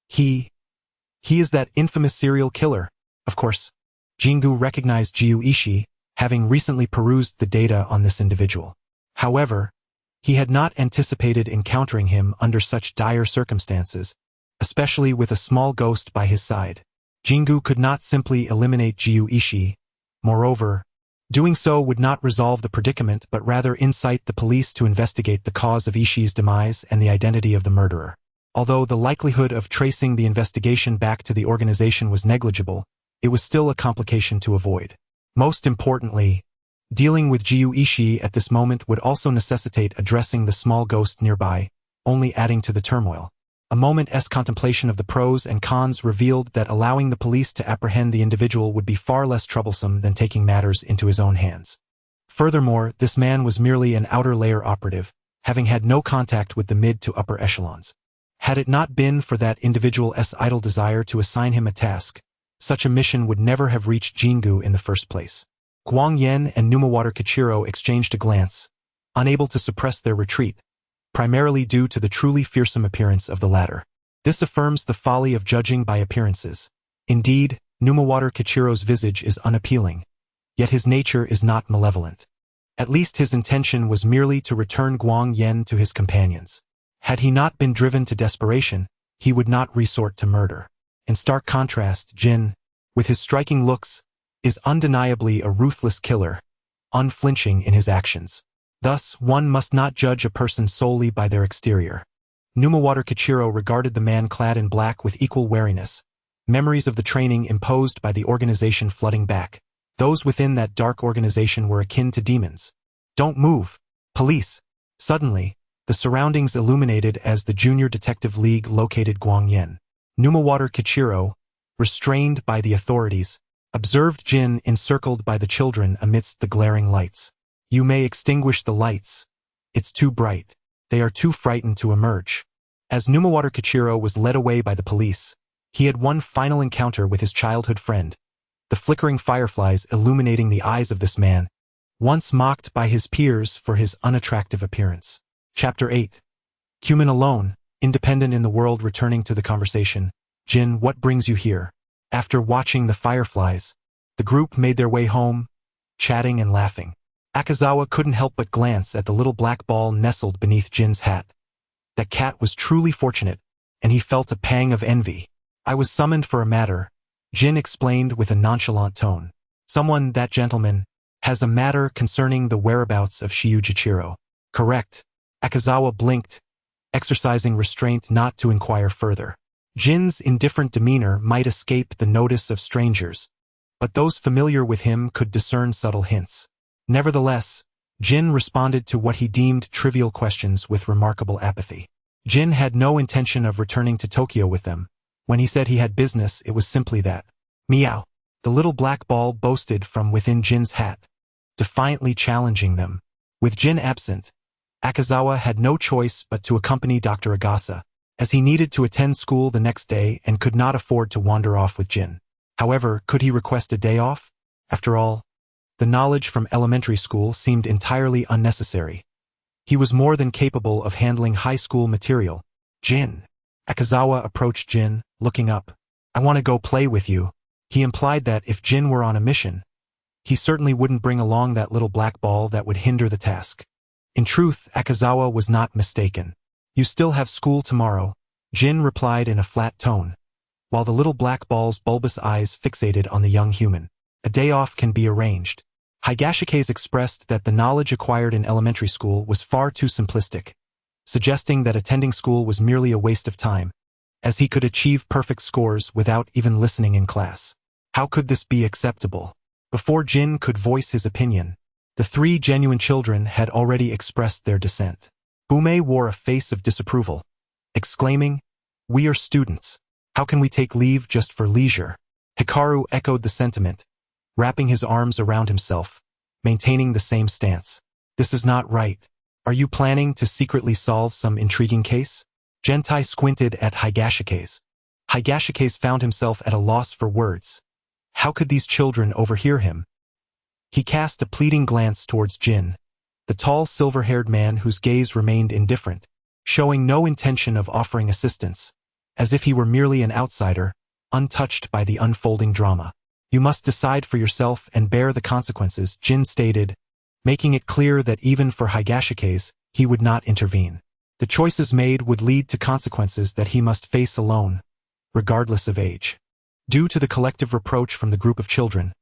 is that infamous serial killer. Of course, Jingu recognized Jiu Ishii, having recently perused the data on this individual. However, he had not anticipated encountering him under such dire circumstances, especially with a small ghost by his side. Jingu could not simply eliminate Jiu Ishii. Moreover, doing so would not resolve the predicament but rather incite the police to investigate the cause of Ishii's demise and the identity of the murderer. Although the likelihood of tracing the investigation back to the organization was negligible, it was still a complication to avoid. Most importantly, Dealing with Jiu Ishii at this moment would also necessitate addressing the small ghost nearby, only adding to the turmoil. A moment's contemplation of the pros and cons revealed that allowing the police to apprehend the individual would be far less troublesome than taking matters into his own hands. Furthermore, this man was merely an outer layer operative, having had no contact with the mid to upper echelons. Had it not been for that individual's idle desire to assign him a task, such a mission would never have reached Jingu in the first place. Guang Yen and Numawater Kichiro exchanged a glance, unable to suppress their retreat, primarily due to the truly fearsome appearance of the latter. This affirms the folly of judging by appearances. Indeed, Numawater Kichiro's visage is unappealing, yet his nature is not malevolent. At least his intention was merely to return Guang Yen to his companions. Had he not been driven to desperation, he would not resort to murder. In stark contrast, Jin, with his striking looks, is undeniably a ruthless killer, unflinching in his actions. Thus, one must not judge a person solely by their exterior. Numawater Kichiro regarded the man clad in black with equal wariness, memories of the training imposed by the organization flooding back. Those within that dark organization were akin to demons. "Don't move! Police!" Suddenly, the surroundings illuminated as the Junior Detective League located Guang Yen. Numawater Kichiro, restrained by the authorities, observed Jin encircled by the children amidst the glaring lights. "You may extinguish the lights. It's too bright. They are too frightened to emerge." As Numawater Kichiro was led away by the police, he had one final encounter with his childhood friend, the flickering fireflies illuminating the eyes of this man, once mocked by his peers for his unattractive appearance. Chapter 8. Human alone, independent in the world. Returning to the conversation, "Jin, what brings you here?" After watching the fireflies, the group made their way home, chatting and laughing. Akazawa couldn't help but glance at the little black ball nestled beneath Jin's hat. That cat was truly fortunate, and he felt a pang of envy. "I was summoned for a matter," Jin explained with a nonchalant tone. "Someone, that gentleman, has a matter concerning the whereabouts of Shiujichiro." "Correct." Akazawa blinked, exercising restraint not to inquire further. Jin's indifferent demeanor might escape the notice of strangers, but those familiar with him could discern subtle hints. Nevertheless, Jin responded to what he deemed trivial questions with remarkable apathy. Jin had no intention of returning to Tokyo with them. When he said he had business, it was simply that. "Meow." The little black ball boasted from within Jin's hat, defiantly challenging them. With Jin absent, Akazawa had no choice but to accompany Dr. Agasa, as he needed to attend school the next day and could not afford to wander off with Jin. However, could he request a day off? After all, the knowledge from elementary school seemed entirely unnecessary. He was more than capable of handling high school material. "Jin." Akazawa approached Jin, looking up. "I want to go play with you." He implied that if Jin were on a mission, he certainly wouldn't bring along that little black ball that would hinder the task. In truth, Akazawa was not mistaken. "You still have school tomorrow," Jin replied in a flat tone, while the little black ball's bulbous eyes fixated on the young human. "A day off can be arranged." Higashikes expressed that the knowledge acquired in elementary school was far too simplistic, suggesting that attending school was merely a waste of time, as he could achieve perfect scores without even listening in class. How could this be acceptable? Before Jin could voice his opinion, the three genuine children had already expressed their dissent. Bume wore a face of disapproval, exclaiming, "We are students. How can we take leave just for leisure?" Hikaru echoed the sentiment, wrapping his arms around himself, maintaining the same stance. "This is not right. Are you planning to secretly solve some intriguing case?" Gentai squinted at Higashikes. Higashikes found himself at a loss for words. How could these children overhear him? He cast a pleading glance towards Jin, the tall silver-haired man whose gaze remained indifferent, showing no intention of offering assistance, as if he were merely an outsider, untouched by the unfolding drama. "You must decide for yourself and bear the consequences," Jin stated, making it clear that even for Higashikes, he would not intervene. The choices made would lead to consequences that he must face alone, regardless of age. Due to the collective reproach from the group of children,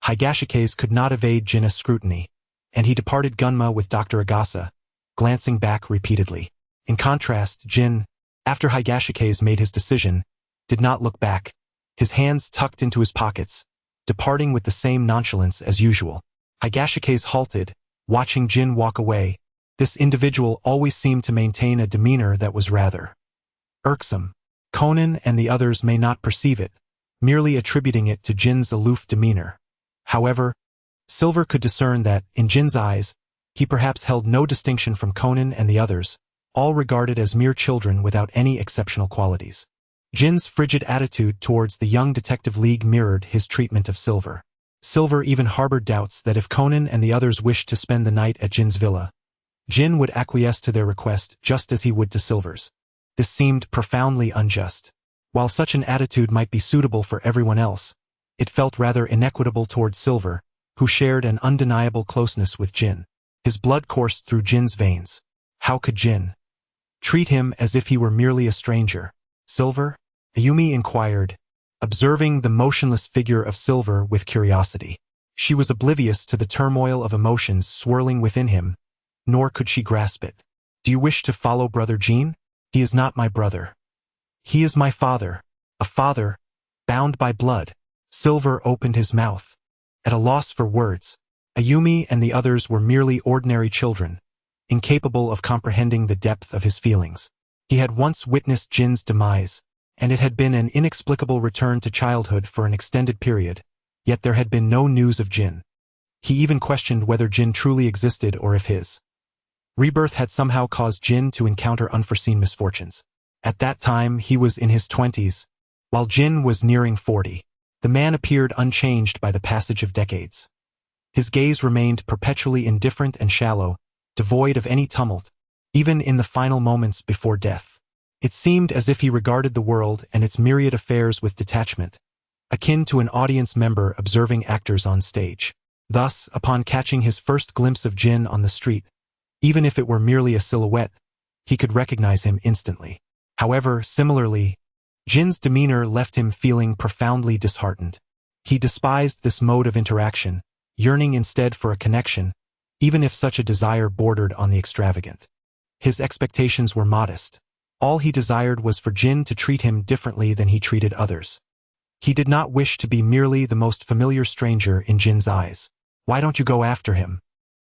Higashikes could not evade Jin's scrutiny, and he departed Gunma with Dr. Agasa, glancing back repeatedly. In contrast, Jin, after Higashikes made his decision, did not look back, his hands tucked into his pockets, departing with the same nonchalance as usual. Higashike's halted, watching Jin walk away. This individual always seemed to maintain a demeanor that was rather irksome. Conan and the others may not perceive it, merely attributing it to Jin's aloof demeanor. However, Silver could discern that, in Jin's eyes, he perhaps held no distinction from Conan and the others, all regarded as mere children without any exceptional qualities. Jin's frigid attitude towards the young detective league mirrored his treatment of Silver. Silver even harbored doubts that if Conan and the others wished to spend the night at Jin's villa, Jin would acquiesce to their request just as he would to Silver's. This seemed profoundly unjust. While such an attitude might be suitable for everyone else, it felt rather inequitable towards Silver, who shared an undeniable closeness with Jin. His blood coursed through Jin's veins. How could Jin treat him as if he were merely a stranger? Silver? Ayumi inquired, observing the motionless figure of Silver with curiosity. She was oblivious to the turmoil of emotions swirling within him, nor could she grasp it. Do you wish to follow Brother Jin? He is not my brother. He is my father, a father, bound by blood. Silver opened his mouth, at a loss for words. Ayumi and the others were merely ordinary children, incapable of comprehending the depth of his feelings. He had once witnessed Jin's demise, and it had been an inexplicable return to childhood for an extended period, yet there had been no news of Jin. He even questioned whether Jin truly existed or if his rebirth had somehow caused Jin to encounter unforeseen misfortunes. At that time he was in his 20s, while Jin was nearing 40. The man appeared unchanged by the passage of decades. His gaze remained perpetually indifferent and shallow, devoid of any tumult, even in the final moments before death. It seemed as if he regarded the world and its myriad affairs with detachment, akin to an audience member observing actors on stage. Thus, upon catching his first glimpse of Jin on the street, even if it were merely a silhouette, he could recognize him instantly. However, similarly, Jin's demeanor left him feeling profoundly disheartened. He despised this mode of interaction, yearning instead for a connection, even if such a desire bordered on the extravagant. His expectations were modest. All he desired was for Jin to treat him differently than he treated others. He did not wish to be merely the most familiar stranger in Jin's eyes. Why don't you go after him?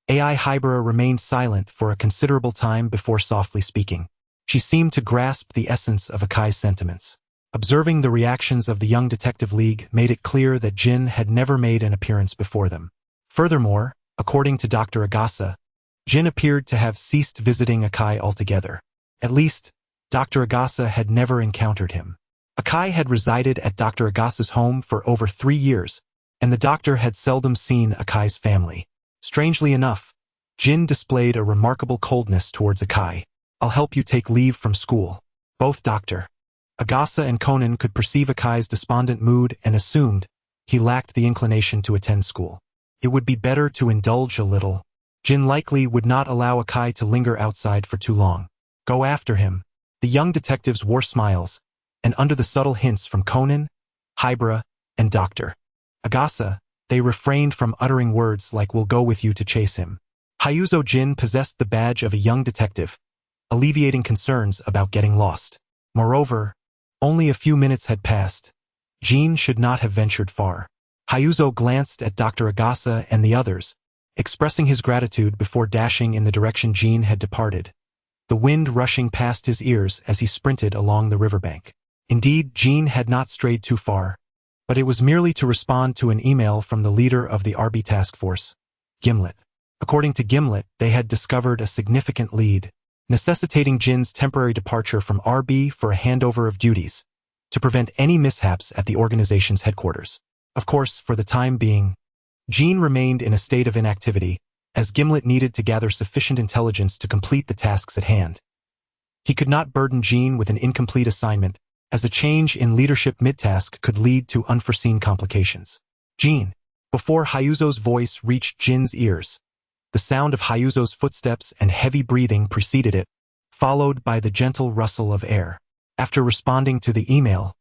AI Hybera remained silent for a considerable time before softly speaking. She seemed to grasp the essence of Akai's sentiments. Observing the reactions of the young detective league made it clear that Jin had never made an appearance before them. Furthermore, according to Dr. Agasa, Jin appeared to have ceased visiting Akai altogether. At least, Dr. Agasa had never encountered him. Akai had resided at Dr. Agasa's home for over 3 years, and the doctor had seldom seen Akai's family. Strangely enough, Jin displayed a remarkable coldness towards Akai. I'll help you take leave from school. Both Dr. Agasa and Conan could perceive Akai's despondent mood and assumed he lacked the inclination to attend school. It would be better to indulge a little. Jin likely would not allow Akai to linger outside for too long. Go after him. The young detectives wore smiles, and under the subtle hints from Conan, Hybera, and Dr. Agasa, they refrained from uttering words like "we'll go with you" to chase him. Hyuzo Jin possessed the badge of a young detective, alleviating concerns about getting lost. Moreover, only a few minutes had passed. Jin should not have ventured far. Hyuzo glanced at Dr. Agasa and the others, expressing his gratitude before dashing in the direction Jin had departed, the wind rushing past his ears as he sprinted along the riverbank. Indeed, Jin had not strayed too far, but it was merely to respond to an email from the leader of the RB task force, Gimlet. According to Gimlet, they had discovered a significant lead, necessitating Jin's temporary departure from RB for a handover of duties, to prevent any mishaps at the organization's headquarters. Of course, for the time being, Jin remained in a state of inactivity, as Gimlet needed to gather sufficient intelligence to complete the tasks at hand. He could not burden Jin with an incomplete assignment, as a change in leadership mid-task could lead to unforeseen complications. Jin. Before Hyuzo's voice reached Jin's ears, the sound of Hyuzo's footsteps and heavy breathing preceded it, followed by the gentle rustle of air. After responding to the email,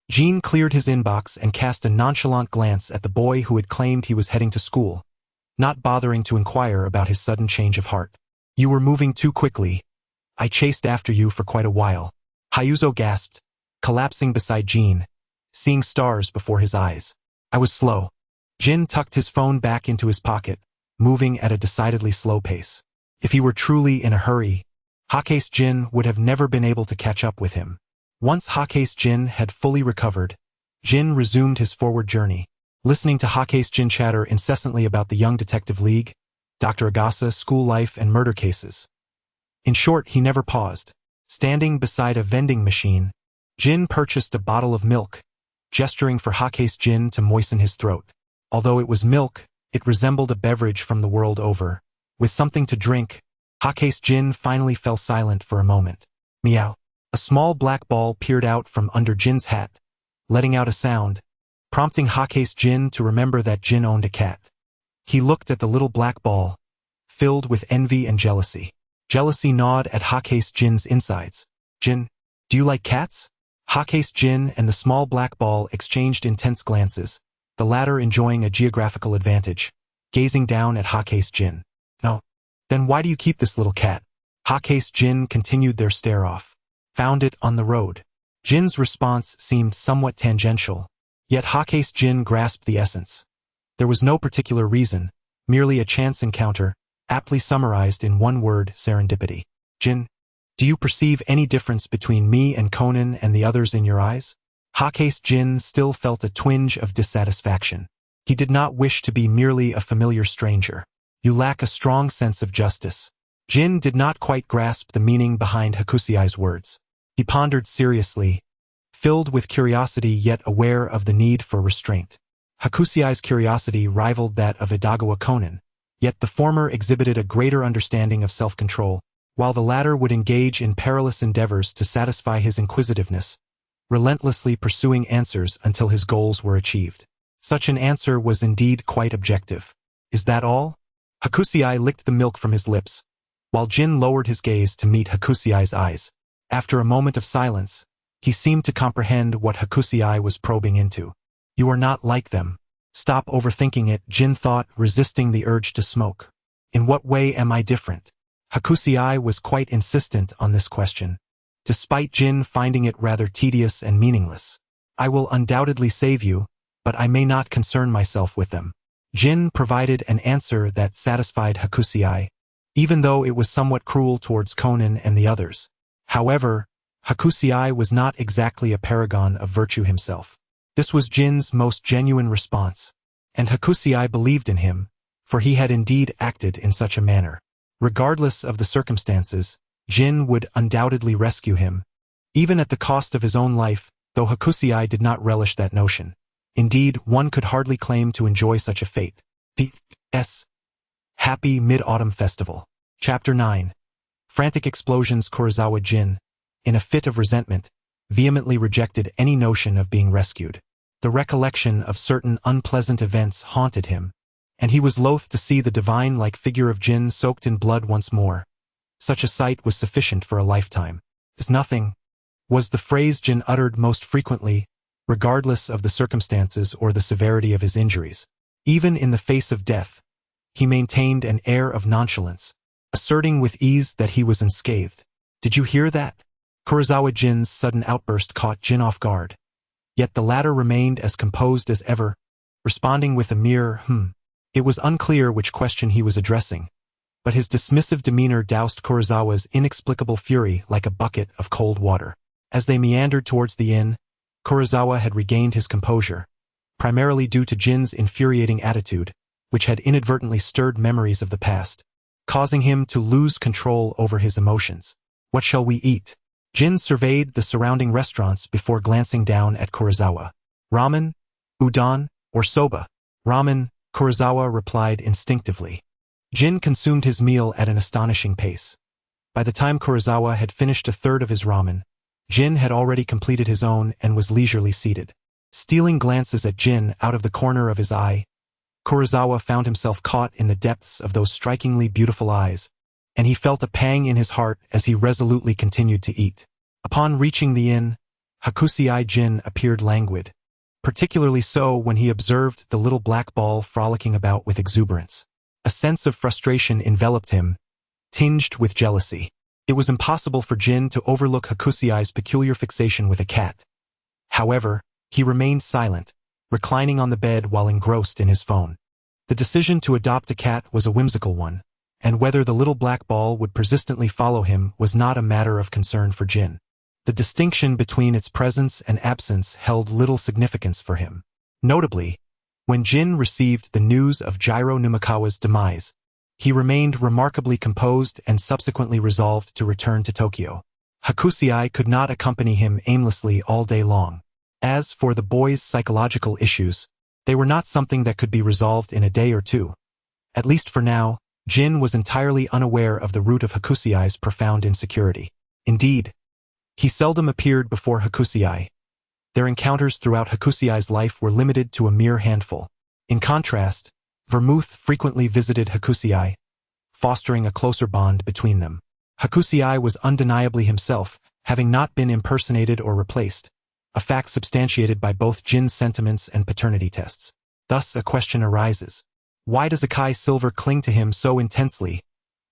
Jin cleared his inbox and cast a nonchalant glance at the boy who had claimed he was heading to school, not bothering to inquire about his sudden change of heart. You were moving too quickly. I chased after you for quite a while. Hyuzo gasped, collapsing beside Jin, seeing stars before his eyes. I was slow. Jin tucked his phone back into his pocket, moving at a decidedly slow pace. If he were truly in a hurry, Hake's Jin would have never been able to catch up with him. Once Hake's Jin had fully recovered, Jin resumed his forward journey, listening to Hake's Jin chatter incessantly about the Young Detective League, Dr. Agasa, school life, and murder cases. In short, he never paused. Standing beside a vending machine, Jin purchased a bottle of milk, gesturing for Hake's Jin to moisten his throat. Although it was milk, it resembled a beverage from the world over. With something to drink, Hake's Jin finally fell silent for a moment. Meow. A small black ball peered out from under Jin's hat, letting out a sound, prompting Hake's Jin to remember that Jin owned a cat. He looked at the little black ball, filled with envy and jealousy. Jealousy gnawed at Hake's Jin's insides. Jin, do you like cats? Hake's Jin and the small black ball exchanged intense glances, the latter enjoying a geographical advantage, gazing down at Hake's Jin. No. Then why do you keep this little cat? Hake's Jin continued their stare-off. Found it on the road. Jin's response seemed somewhat tangential, yet Hake's Jin grasped the essence. There was no particular reason, merely a chance encounter, aptly summarized in one word: serendipity. Jin, do you perceive any difference between me and Conan and the others in your eyes? Hake's Jin still felt a twinge of dissatisfaction. He did not wish to be merely a familiar stranger. You lack a strong sense of justice. Jin did not quite grasp the meaning behind Hakusei's words. He pondered seriously, filled with curiosity yet aware of the need for restraint. Hakusei's curiosity rivaled that of Idagawa Conan, yet the former exhibited a greater understanding of self-control, while the latter would engage in perilous endeavors to satisfy his inquisitiveness, relentlessly pursuing answers until his goals were achieved. Such an answer was indeed quite objective. Is that all? Hakusei licked the milk from his lips, while Jin lowered his gaze to meet Hakusei's eyes. After a moment of silence, he seemed to comprehend what Hakusei was probing into. You are not like them. Stop overthinking it, Jin thought, resisting the urge to smoke. In what way am I different? Hakusei was quite insistent on this question, despite Jin finding it rather tedious and meaningless. I will undoubtedly save you, but I may not concern myself with them. Jin provided an answer that satisfied Hakusei, even though it was somewhat cruel towards Conan and the others. However, Hakusei was not exactly a paragon of virtue himself. This was Jin's most genuine response, and Hakusei believed in him, for he had indeed acted in such a manner. Regardless of the circumstances, Jin would undoubtedly rescue him, even at the cost of his own life, though Hakusei did not relish that notion. Indeed, one could hardly claim to enjoy such a fate. P.S. Happy Mid-Autumn Festival. Chapter 9. Frantic explosions. Kurosawa Jin, in a fit of resentment, vehemently rejected any notion of being rescued. The recollection of certain unpleasant events haunted him, and he was loath to see the divine-like figure of Jin soaked in blood once more. Such a sight was sufficient for a lifetime. "Is nothing," was the phrase Jin uttered most frequently, regardless of the circumstances or the severity of his injuries. Even in the face of death, he maintained an air of nonchalance, asserting with ease that he was unscathed. "Did you hear that?" Kurosawa Jin's sudden outburst caught Jin off guard. Yet the latter remained as composed as ever, responding with a mere It was unclear which question he was addressing, but his dismissive demeanor doused Kurosawa's inexplicable fury like a bucket of cold water. As they meandered towards the inn, Kurosawa had regained his composure, primarily due to Jin's infuriating attitude, which had inadvertently stirred memories of the past, causing him to lose control over his emotions. "What shall we eat?" Jin surveyed the surrounding restaurants before glancing down at Kurosawa. "Ramen, udon, or soba?" "Ramen," Kurosawa replied instinctively. Jin consumed his meal at an astonishing pace. By the time Kurosawa had finished a third of his ramen, Jin had already completed his own and was leisurely seated. Stealing glances at Jin out of the corner of his eye, Kurosawa found himself caught in the depths of those strikingly beautiful eyes, and he felt a pang in his heart as he resolutely continued to eat. Upon reaching the inn, Hakusei Jin appeared languid, particularly so when he observed the little black ball frolicking about with exuberance. A sense of frustration enveloped him, tinged with jealousy. It was impossible for Jin to overlook Hakusei's peculiar fixation with a cat. However, he remained silent, reclining on the bed while engrossed in his phone. The decision to adopt a cat was a whimsical one, and whether the little black ball would persistently follow him was not a matter of concern for Jin. The distinction between its presence and absence held little significance for him. Notably, when Jin received the news of Jiro Numikawa's demise, he remained remarkably composed and subsequently resolved to return to Tokyo. Hakusei could not accompany him aimlessly all day long. As for the boy's psychological issues, they were not something that could be resolved in a day or two. At least for now, Jin was entirely unaware of the root of Hakusei's profound insecurity. Indeed, he seldom appeared before Hakusei. Their encounters throughout Hakusei's life were limited to a mere handful. In contrast, Vermouth frequently visited Hakusei, fostering a closer bond between them. Hakusei was undeniably himself, having not been impersonated or replaced, a fact substantiated by both Jin's sentiments and paternity tests. Thus a question arises. Why does Akai Silver cling to him so intensely,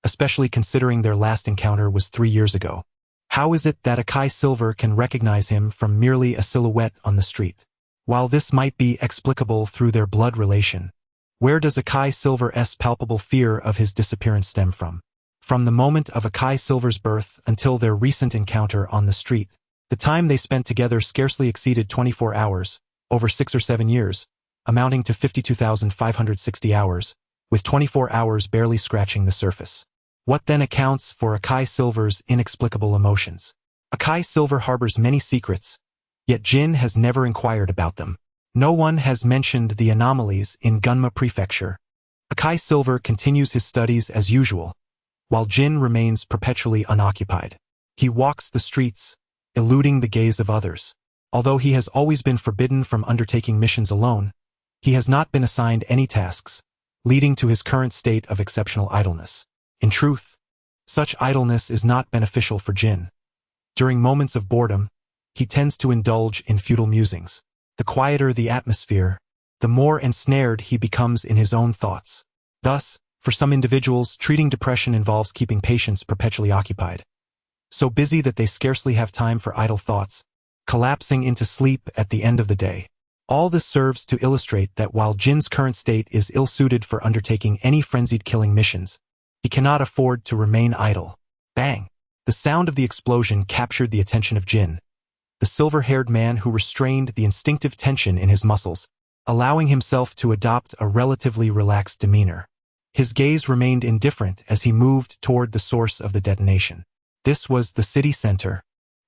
especially considering their last encounter was 3 years ago? How is it that Akai Silver can recognize him from merely a silhouette on the street? While this might be explicable through their blood relation, where does Akai Silver's palpable fear of his disappearance stem from? From the moment of Akai Silver's birth until their recent encounter on the street, the time they spent together scarcely exceeded 24 hours, over 6 or 7 years, amounting to 52,560 hours, with 24 hours barely scratching the surface. What then accounts for Akai Silver's inexplicable emotions? Akai Silver harbors many secrets, yet Jin has never inquired about them. No one has mentioned the anomalies in Gunma Prefecture. Akai Silver continues his studies as usual, while Jin remains perpetually unoccupied. He walks the streets, eluding the gaze of others. Although he has always been forbidden from undertaking missions alone, he has not been assigned any tasks, leading to his current state of exceptional idleness. In truth, such idleness is not beneficial for Jin. During moments of boredom, he tends to indulge in futile musings. The quieter the atmosphere, the more ensnared he becomes in his own thoughts. Thus, for some individuals, treating depression involves keeping patients perpetually occupied, so busy that they scarcely have time for idle thoughts, collapsing into sleep at the end of the day. All this serves to illustrate that while Jin's current state is ill-suited for undertaking any frenzied killing missions, he cannot afford to remain idle. Bang! The sound of the explosion captured the attention of Jin, the silver-haired man who restrained the instinctive tension in his muscles, allowing himself to adopt a relatively relaxed demeanor. His gaze remained indifferent as he moved toward the source of the detonation. This was the city center.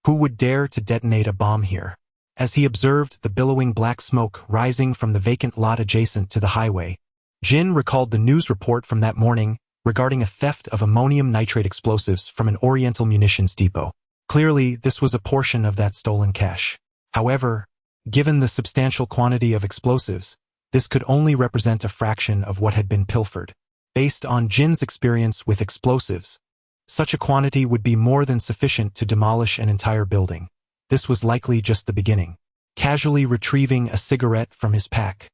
Who would dare to detonate a bomb here? As he observed the billowing black smoke rising from the vacant lot adjacent to the highway, Jin recalled the news report from that morning regarding a theft of ammonium nitrate explosives from an Oriental munitions depot. Clearly, this was a portion of that stolen cash. However, given the substantial quantity of explosives, this could only represent a fraction of what had been pilfered. Based on Jin's experience with explosives, such a quantity would be more than sufficient to demolish an entire building. This was likely just the beginning. Casually retrieving a cigarette from his pack,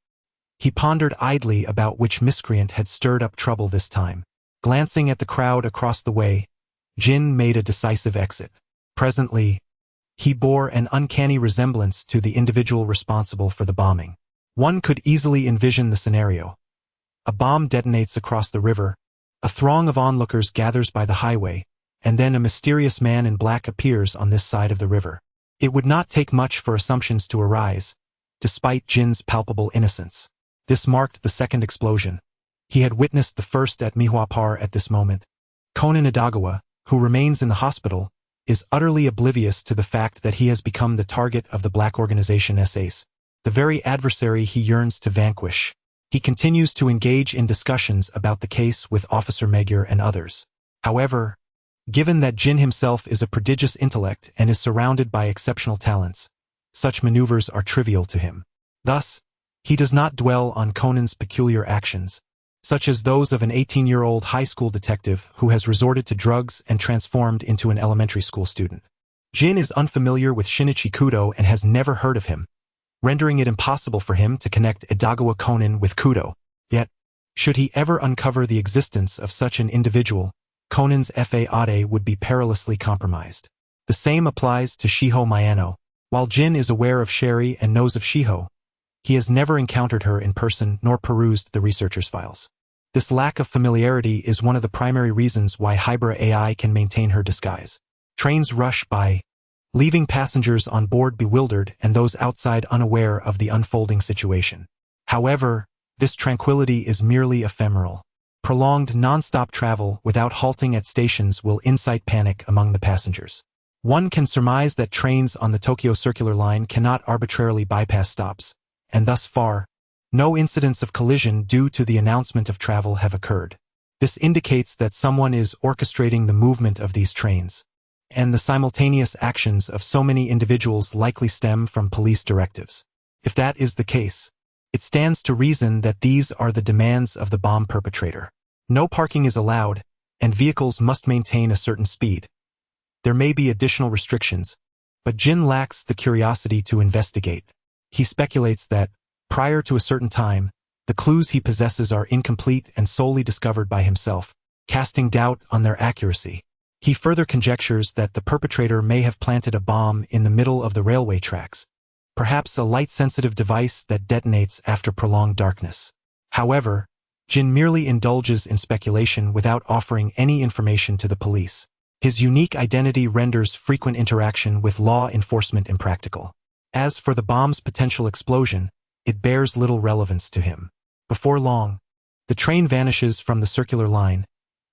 he pondered idly about which miscreant had stirred up trouble this time. Glancing at the crowd across the way, Jin made a decisive exit. Presently, he bore an uncanny resemblance to the individual responsible for the bombing. One could easily envision the scenario. A bomb detonates across the river, a throng of onlookers gathers by the highway, and then a mysterious man in black appears on this side of the river. It would not take much for assumptions to arise, despite Jin's palpable innocence. This marked the second explosion. He had witnessed the first at Mihuapar at this moment. Conan Idagawa, who remains in the hospital, is utterly oblivious to the fact that he has become the target of the black organization SAs, the very adversary he yearns to vanquish. He continues to engage in discussions about the case with Officer Magyar and others. However, given that Jin himself is a prodigious intellect and is surrounded by exceptional talents, such maneuvers are trivial to him. Thus, he does not dwell on Conan's peculiar actions, such as those of an 18-year-old high school detective who has resorted to drugs and transformed into an elementary school student. Jin is unfamiliar with Shinichi Kudo and has never heard of him, rendering it impossible for him to connect Idagawa Conan with Kudo. Yet, should he ever uncover the existence of such an individual, Conan's FA would be perilously compromised. The same applies to Shiho Miyano. While Jin is aware of Sherry and knows of Shiho, He has never encountered her in person nor perused the researcher's files. This lack of familiarity is one of the primary reasons why Hybrid AI can maintain her disguise. Trains rush by, leaving passengers on board bewildered and those outside unaware of the unfolding situation. However, this tranquility is merely ephemeral. Prolonged non-stop travel without halting at stations will incite panic among the passengers. One can surmise that trains on the Tokyo Circular Line cannot arbitrarily bypass stops, and thus far, no incidents of collision due to the announcement of travel have occurred. This indicates that someone is orchestrating the movement of these trains, and the simultaneous actions of so many individuals likely stem from police directives. If that is the case, it stands to reason that these are the demands of the bomb perpetrator. No parking is allowed, and vehicles must maintain a certain speed. There may be additional restrictions, but Jin lacks the curiosity to investigate. He speculates that, prior to a certain time, the clues he possesses are incomplete and solely discovered by himself, casting doubt on their accuracy. He further conjectures that the perpetrator may have planted a bomb in the middle of the railway tracks, perhaps a light-sensitive device that detonates after prolonged darkness. However, Jin merely indulges in speculation without offering any information to the police. His unique identity renders frequent interaction with law enforcement impractical. As for the bomb's potential explosion, it bears little relevance to him. Before long, the train vanishes from the circular line,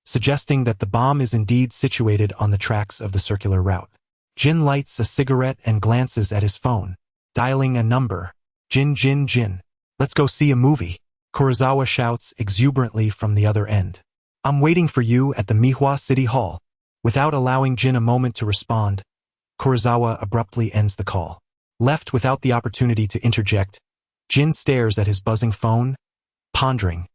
suggesting that the bomb is indeed situated on the tracks of the circular route. Jin lights a cigarette and glances at his phone, dialing a number. Jin. Let's go see a movie, Kurosawa shouts exuberantly from the other end. I'm waiting for you at the Mihwa City Hall. Without allowing Jin a moment to respond, Kurosawa abruptly ends the call. Left without the opportunity to interject, Jin stares at his buzzing phone, pondering.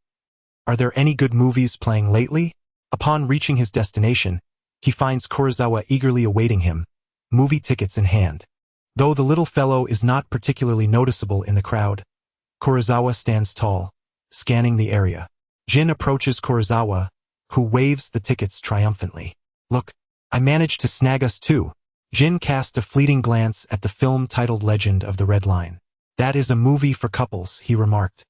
Are there any good movies playing lately? Upon reaching his destination, he finds Kurosawa eagerly awaiting him, movie tickets in hand. Though the little fellow is not particularly noticeable in the crowd, Kurosawa stands tall, scanning the area. Jin approaches Kurosawa, who waves the tickets triumphantly. Look, I managed to snag us too. Jin cast a fleeting glance at the film titled Legend of the Red Line. That is a movie for couples, he remarked.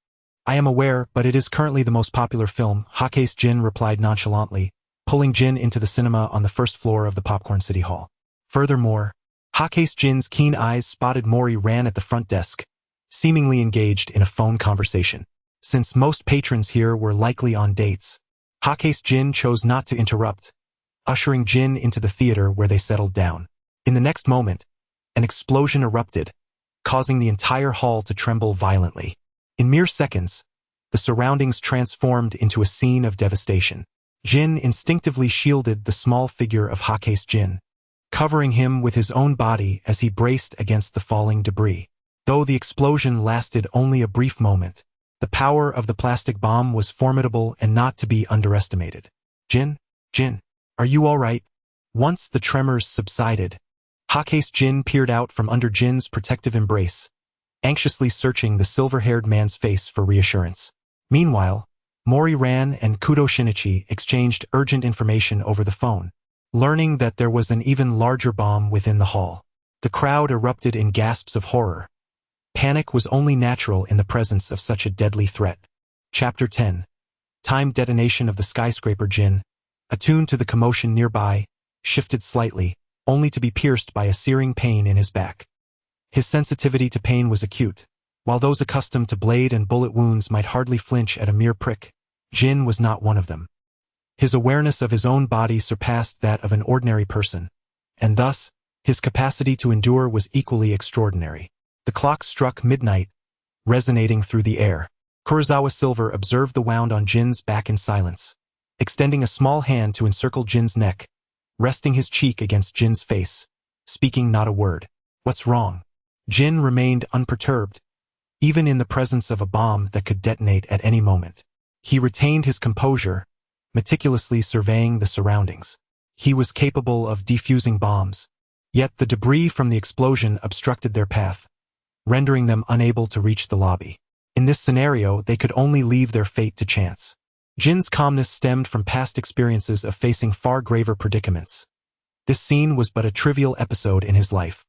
I am aware, but it is currently the most popular film, Hakase Jin replied nonchalantly, pulling Jin into the cinema on the first floor of the Popcorn City Hall. Furthermore, Hakase Jin's keen eyes spotted Mori Ran at the front desk, seemingly engaged in a phone conversation. Since most patrons here were likely on dates, Hakase Jin chose not to interrupt, ushering Jin into the theater where they settled down. In the next moment, an explosion erupted, causing the entire hall to tremble violently. In mere seconds, the surroundings transformed into a scene of devastation. Jin instinctively shielded the small figure of Hakase Jin, covering him with his own body as he braced against the falling debris. Though the explosion lasted only a brief moment, the power of the plastic bomb was formidable and not to be underestimated. Jin, are you all right? Once the tremors subsided, Hakase Jin peered out from under Jin's protective embrace, anxiously searching the silver-haired man's face for reassurance. Meanwhile, Mori Ran and Kudo Shinichi exchanged urgent information over the phone, learning that there was an even larger bomb within the hall. The crowd erupted in gasps of horror. Panic was only natural in the presence of such a deadly threat. Chapter 10. Timed detonation of the skyscraper. Jin, attuned to the commotion nearby, shifted slightly, only to be pierced by a searing pain in his back. His sensitivity to pain was acute. While those accustomed to blade and bullet wounds might hardly flinch at a mere prick, Jin was not one of them. His awareness of his own body surpassed that of an ordinary person, and thus, his capacity to endure was equally extraordinary. The clock struck midnight, resonating through the air. Kurosawa Silver observed the wound on Jin's back in silence, extending a small hand to encircle Jin's neck, resting his cheek against Jin's face, speaking not a word. What's wrong? Jin remained unperturbed, even in the presence of a bomb that could detonate at any moment. He retained his composure, meticulously surveying the surroundings. He was capable of defusing bombs, yet the debris from the explosion obstructed their path, rendering them unable to reach the lobby. In this scenario, they could only leave their fate to chance. Jin's calmness stemmed from past experiences of facing far graver predicaments. This scene was but a trivial episode in his life.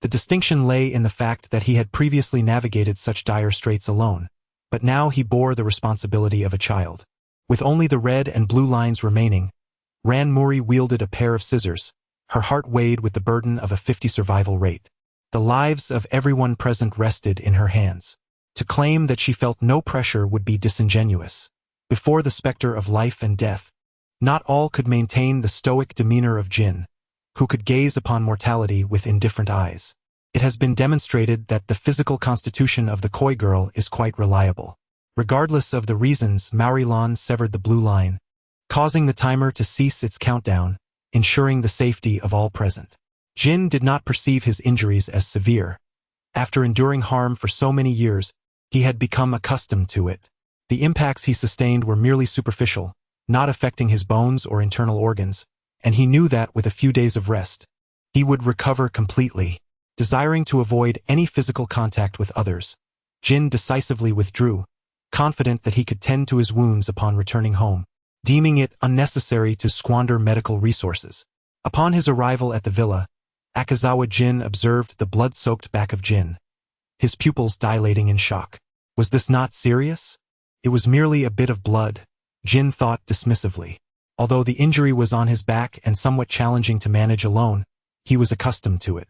The distinction lay in the fact that he had previously navigated such dire straits alone, but now he bore the responsibility of a child. With only the red and blue lines remaining, Ran Muri wielded a pair of scissors, her heart weighed with the burden of a 50 survival rate. The lives of everyone present rested in her hands. To claim that she felt no pressure would be disingenuous. Before the specter of life and death, not all could maintain the stoic demeanor of Jin, who could gaze upon mortality with indifferent eyes. It has been demonstrated that the physical constitution of the Koi girl is quite reliable. Regardless of the reasons, Maurilan severed the blue line, causing the timer to cease its countdown, ensuring the safety of all present. Jin did not perceive his injuries as severe. After enduring harm for so many years, he had become accustomed to it. The impacts he sustained were merely superficial, not affecting his bones or internal organs, and he knew that with a few days of rest, he would recover completely. Desiring to avoid any physical contact with others, Jin decisively withdrew, confident that he could tend to his wounds upon returning home, deeming it unnecessary to squander medical resources. Upon his arrival at the villa, Akazawa Jin observed the blood-soaked back of Jin, his pupils dilating in shock. Was this not serious? It was merely a bit of blood, Jin thought dismissively. Although the injury was on his back and somewhat challenging to manage alone, he was accustomed to it.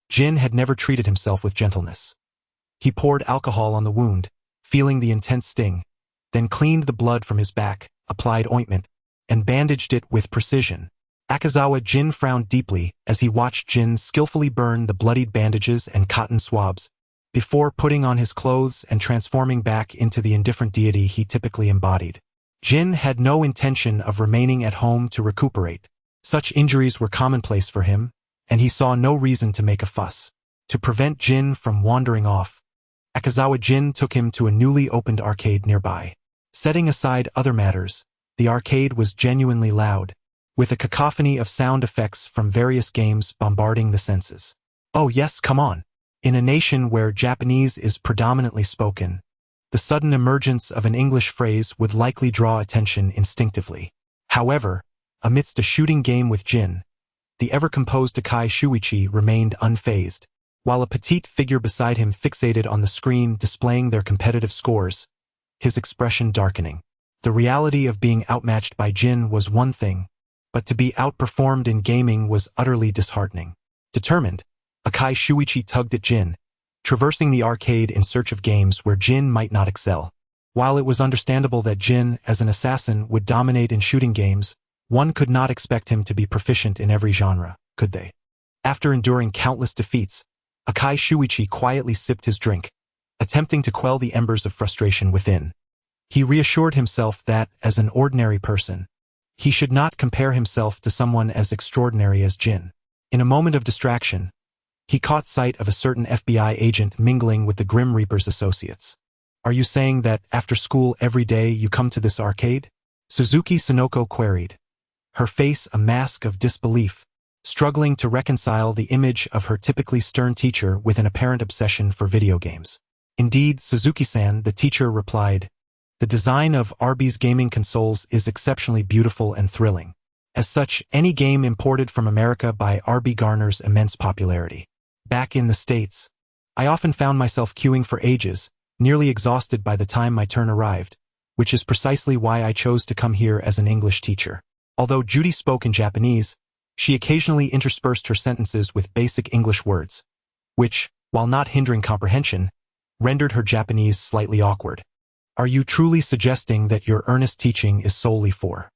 Jin had never treated himself with gentleness. He poured alcohol on the wound, feeling the intense sting, then cleaned the blood from his back, applied ointment, and bandaged it with precision. Akazawa Jin frowned deeply as he watched Jin skillfully burn the bloodied bandages and cotton swabs, before putting on his clothes and transforming back into the indifferent deity he typically embodied. Jin had no intention of remaining at home to recuperate. Such injuries were commonplace for him, and he saw no reason to make a fuss. To prevent Jin from wandering off, Akazawa Jin took him to a newly opened arcade nearby. Setting aside other matters, the arcade was genuinely loud, with a cacophony of sound effects from various games bombarding the senses. Oh yes, come on. In a nation where Japanese is predominantly spoken, the sudden emergence of an English phrase would likely draw attention instinctively. However, amidst a shooting game with Jin, the ever-composed Akai Shuichi remained unfazed, while a petite figure beside him fixated on the screen displaying their competitive scores, his expression darkening. The reality of being outmatched by Jin was one thing, but to be outperformed in gaming was utterly disheartening. Determined, Akai Shuichi tugged at Jin, traversing the arcade in search of games where Jin might not excel. While it was understandable that Jin, as an assassin, would dominate in shooting games, one could not expect him to be proficient in every genre, could they? After enduring countless defeats, Akai Shuichi quietly sipped his drink, attempting to quell the embers of frustration within. He reassured himself that, as an ordinary person, he should not compare himself to someone as extraordinary as Jin. In a moment of distraction, he caught sight of a certain FBI agent mingling with the Grim Reaper's associates. Are you saying that, after school every day you come to this arcade? Suzuki Sonoko queried, her face a mask of disbelief, struggling to reconcile the image of her typically stern teacher with an apparent obsession for video games. Indeed, Suzuki-san, the teacher replied, the design of RB's gaming consoles is exceptionally beautiful and thrilling. As such, any game imported from America by RB garners immense popularity. Back in the States, I often found myself queuing for ages, nearly exhausted by the time my turn arrived, which is precisely why I chose to come here as an English teacher. Although Judy spoke in Japanese, she occasionally interspersed her sentences with basic English words, which, while not hindering comprehension, rendered her Japanese slightly awkward. Are you truly suggesting that your earnest teaching is solely for?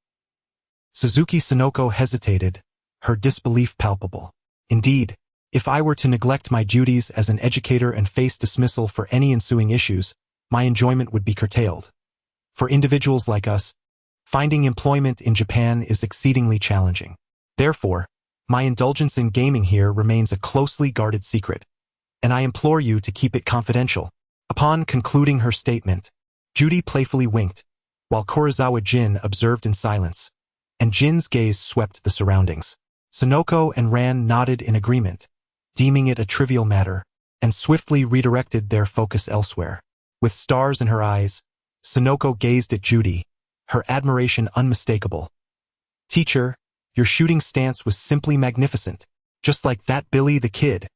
Suzuki Sonoko hesitated, her disbelief palpable. Indeed, if I were to neglect my duties as an educator and face dismissal for any ensuing issues, my enjoyment would be curtailed. For individuals like us, finding employment in Japan is exceedingly challenging. Therefore, my indulgence in gaming here remains a closely guarded secret, and I implore you to keep it confidential. Upon concluding her statement, Judy playfully winked, while Kurosawa Jin observed in silence, and Jin's gaze swept the surroundings. Sonoko and Ran nodded in agreement, deeming it a trivial matter, and swiftly redirected their focus elsewhere. With stars in her eyes, Sonoko gazed at Judy, her admiration unmistakable. Teacher, your shooting stance was simply magnificent, just like that Billy the Kid.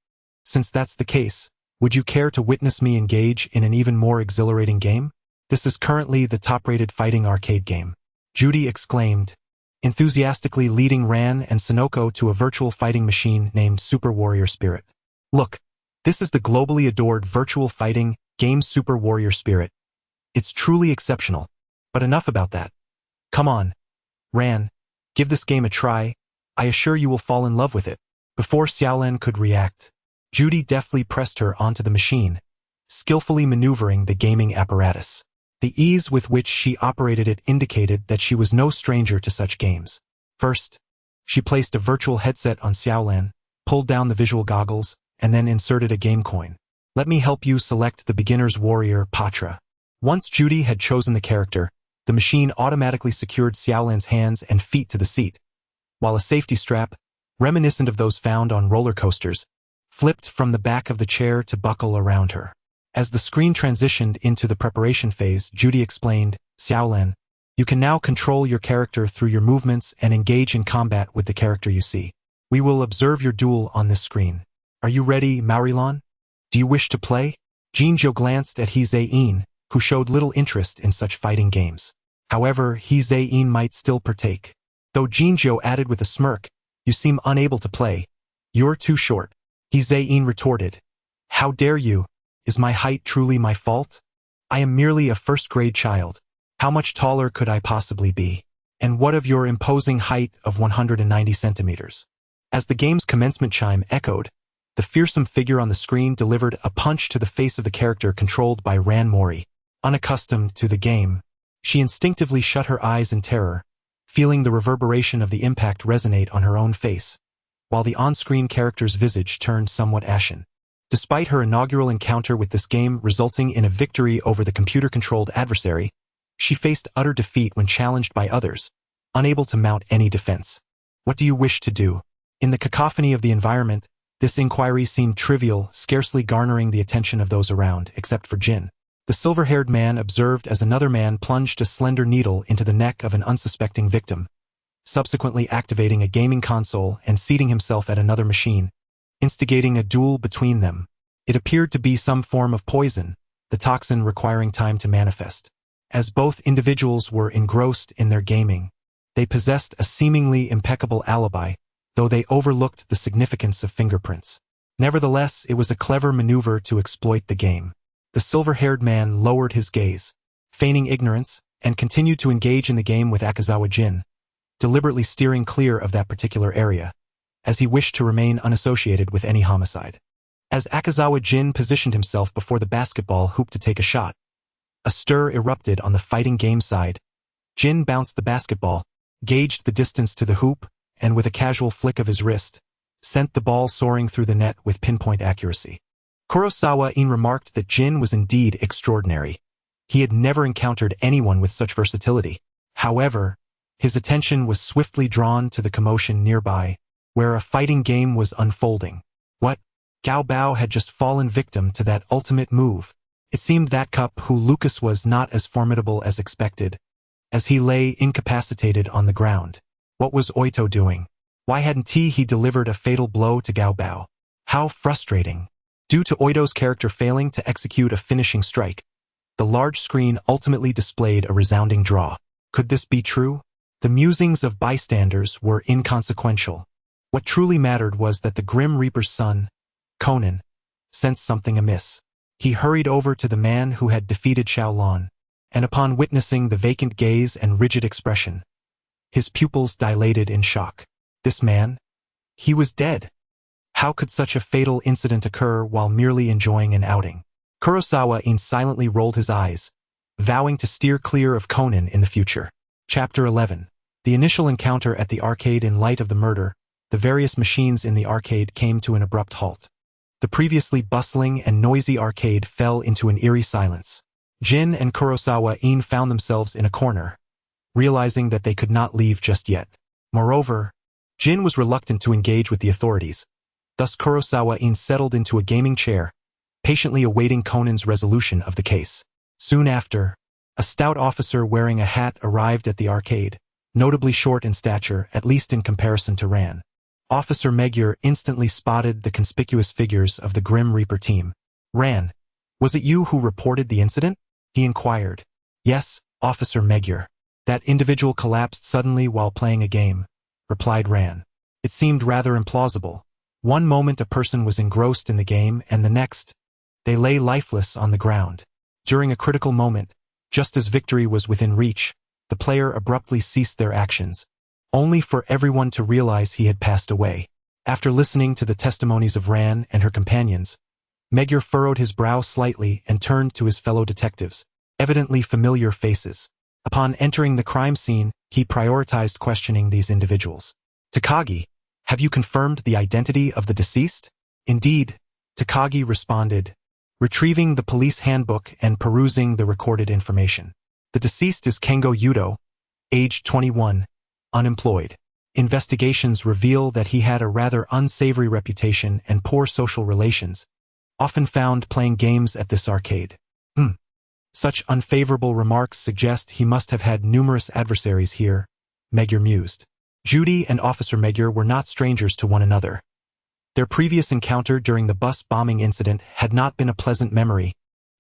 Since that's the case, would you care to witness me engage in an even more exhilarating game? This is currently the top-rated fighting arcade game. Judy exclaimed, enthusiastically leading Ran and Sonoko to a virtual fighting machine named Super Warrior Spirit. Look, this is the globally adored virtual fighting game Super Warrior Spirit. It's truly exceptional. But enough about that. Come on, Ran, give this game a try. I assure you will fall in love with it. Before Xiaolan could react, Judy deftly pressed her onto the machine, skillfully maneuvering the gaming apparatus. The ease with which she operated it indicated that she was no stranger to such games. First, she placed a virtual headset on Xiaolan, pulled down the visual goggles, and then inserted a game coin. Let me help you select the beginner's warrior, Patra. Once Judy had chosen the character, the machine automatically secured Xiaolan's hands and feet to the seat, while a safety strap, reminiscent of those found on roller coasters, flipped from the back of the chair to buckle around her. As the screen transitioned into the preparation phase, Judy explained, Xiaolan, you can now control your character through your movements and engage in combat with the character you see. We will observe your duel on this screen. Are you ready, Maurilan? Do you wish to play? Jinzhou glanced at He Zain, who showed little interest in such fighting games. However, He Zain might still partake. Though Jinzhou added with a smirk, you seem unable to play. You're too short. He Zain retorted. How dare you? Is my height truly my fault? I am merely a first-grade child. How much taller could I possibly be? And what of your imposing height of 190 centimeters? As the game's commencement chime echoed, the fearsome figure on the screen delivered a punch to the face of the character controlled by Ran Mori. Unaccustomed to the game, she instinctively shut her eyes in terror, feeling the reverberation of the impact resonate on her own face, while the on-screen character's visage turned somewhat ashen. Despite her inaugural encounter with this game resulting in a victory over the computer-controlled adversary, she faced utter defeat when challenged by others, unable to mount any defense. What do you wish to do? In the cacophony of the environment, this inquiry seemed trivial, scarcely garnering the attention of those around, except for Jin. The silver-haired man observed as another man plunged a slender needle into the neck of an unsuspecting victim, subsequently activating a gaming console and seating himself at another machine, instigating a duel between them. It appeared to be some form of poison, the toxin requiring time to manifest. As both individuals were engrossed in their gaming, they possessed a seemingly impeccable alibi, though they overlooked the significance of fingerprints. Nevertheless, it was a clever maneuver to exploit the game. The silver-haired man lowered his gaze, feigning ignorance, and continued to engage in the game with Akazawa Jin, deliberately steering clear of that particular area, as he wished to remain unassociated with any homicide. As Akazawa Jin positioned himself before the basketball hoop to take a shot, a stir erupted on the fighting game side. Jin bounced the basketball, gauged the distance to the hoop, and with a casual flick of his wrist, sent the ball soaring through the net with pinpoint accuracy. Kurosawa-in remarked that Jin was indeed extraordinary. He had never encountered anyone with such versatility. However, his attention was swiftly drawn to the commotion nearby, where a fighting game was unfolding. What? Gao Bao had just fallen victim to that ultimate move. It seemed that Cup who Lucas was not as formidable as expected, as he lay incapacitated on the ground. What was Oito doing? Why hadn't he delivered a fatal blow to Gao Bao? How frustrating. Due to Oito's character failing to execute a finishing strike, the large screen ultimately displayed a resounding draw. Could this be true? The musings of bystanders were inconsequential. What truly mattered was that the Grim Reaper's son, Conan, sensed something amiss. He hurried over to the man who had defeated Xiaolan, and upon witnessing the vacant gaze and rigid expression, his pupils dilated in shock. This man? He was dead. How could such a fatal incident occur while merely enjoying an outing? Kurosawa-in silently rolled his eyes, vowing to steer clear of Conan in the future. Chapter 11. The initial encounter at the arcade. In light of the murder, the various machines in the arcade came to an abrupt halt. The previously bustling and noisy arcade fell into an eerie silence. Jin and Kurosawa-in found themselves in a corner, realizing that they could not leave just yet. Moreover, Jin was reluctant to engage with the authorities. Thus Kurosawa-in settled into a gaming chair, patiently awaiting Conan's resolution of the case. Soon after, a stout officer wearing a hat arrived at the arcade, notably short in stature, at least in comparison to Ran. Officer Magyar instantly spotted the conspicuous figures of the Grim Reaper team. "Ran, was it you who reported the incident?" he inquired. "Yes, Officer Magyar. That individual collapsed suddenly while playing a game," replied Ran. It seemed rather implausible. One moment a person was engrossed in the game and the next, they lay lifeless on the ground. During a critical moment, just as victory was within reach, the player abruptly ceased their actions, only for everyone to realize he had passed away. After listening to the testimonies of Ran and her companions, Magyar furrowed his brow slightly and turned to his fellow detectives, evidently familiar faces. Upon entering the crime scene, he prioritized questioning these individuals. "Takagi, have you confirmed the identity of the deceased?" "Indeed," Takagi responded, retrieving the police handbook and perusing the recorded information. "The deceased is Kengo Yudo, age 21, unemployed. Investigations reveal that he had a rather unsavory reputation and poor social relations, often found playing games at this arcade." Such unfavorable remarks suggest he must have had numerous adversaries here, Magyar mused. Judy and Officer Magyar were not strangers to one another. Their previous encounter during the bus bombing incident had not been a pleasant memory,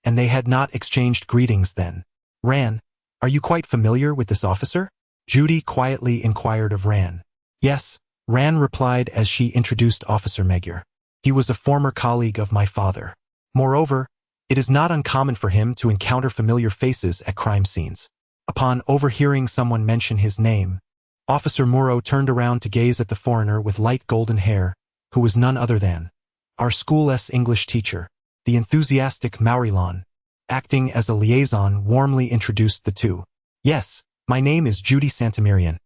and they had not exchanged greetings then. "Ran, are you quite familiar with this officer?" Judy quietly inquired of Ran. "Yes," Ran replied as she introduced Officer Magyar. "He was a former colleague of my father. Moreover, it is not uncommon for him to encounter familiar faces at crime scenes." Upon overhearing someone mention his name, Officer Muro turned around to gaze at the foreigner with light golden hair, who was none other than our school's English teacher. The enthusiastic Maurilon, acting as a liaison, warmly introduced the two. "Yes, my name is Judy Santamirian.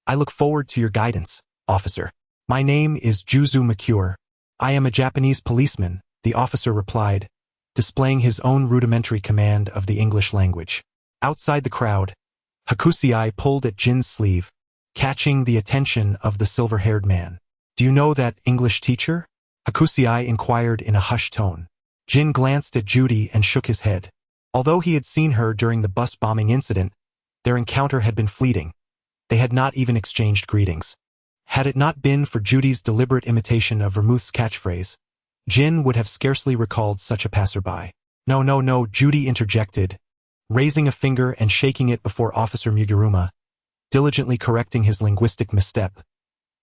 I look forward to your guidance, officer." "My name is Juzu Makure. I am a Japanese policeman," the officer replied, displaying his own rudimentary command of the English language. Outside the crowd, Hakusei pulled at Jin's sleeve, catching the attention of the silver-haired man. "Do you know that English teacher?" Hakusei inquired in a hushed tone. Jin glanced at Judy and shook his head. Although he had seen her during the bus bombing incident, their encounter had been fleeting. They had not even exchanged greetings. Had it not been for Judy's deliberate imitation of Vermouth's catchphrase, Jin would have scarcely recalled such a passerby. No, Judy interjected, raising a finger and shaking it before Officer Muguruma, diligently correcting his linguistic misstep.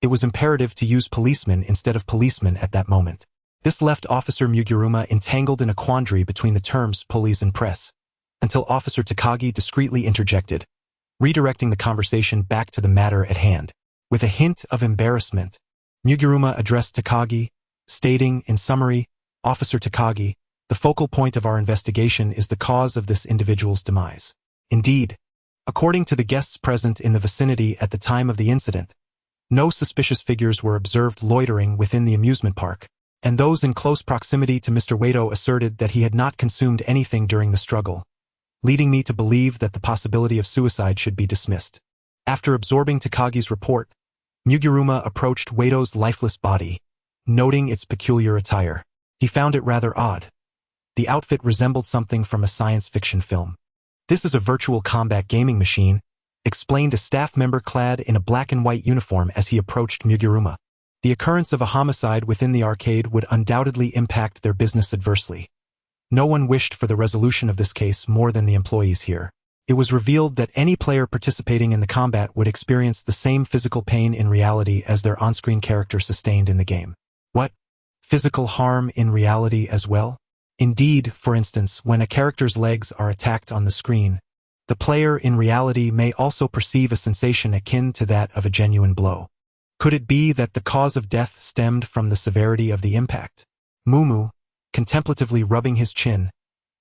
It was imperative to use policeman instead of policeman at that moment. This left Officer Muguruma entangled in a quandary between the terms police and press, until Officer Takagi discreetly interjected, redirecting the conversation back to the matter at hand. With a hint of embarrassment, Muguruma addressed Takagi, stating, in summary, "Officer Takagi, the focal point of our investigation is the cause of this individual's demise. Indeed, according to the guests present in the vicinity at the time of the incident, no suspicious figures were observed loitering within the amusement park, and those in close proximity to Mr. Wado asserted that he had not consumed anything during the struggle, leading me to believe that the possibility of suicide should be dismissed." After absorbing Takagi's report, Muguruma approached Wado's lifeless body, noting its peculiar attire. He found it rather odd. The outfit resembled something from a science fiction film. "This is a virtual combat gaming machine," explained a staff member clad in a black and white uniform as he approached Muguruma. The occurrence of a homicide within the arcade would undoubtedly impact their business adversely. No one wished for the resolution of this case more than the employees here. It was revealed that any player participating in the combat would experience the same physical pain in reality as their on-screen character sustained in the game. What? Physical harm in reality as well? Indeed, for instance, when a character's legs are attacked on the screen, the player in reality may also perceive a sensation akin to that of a genuine blow. Could it be that the cause of death stemmed from the severity of the impact? Mumu, contemplatively rubbing his chin,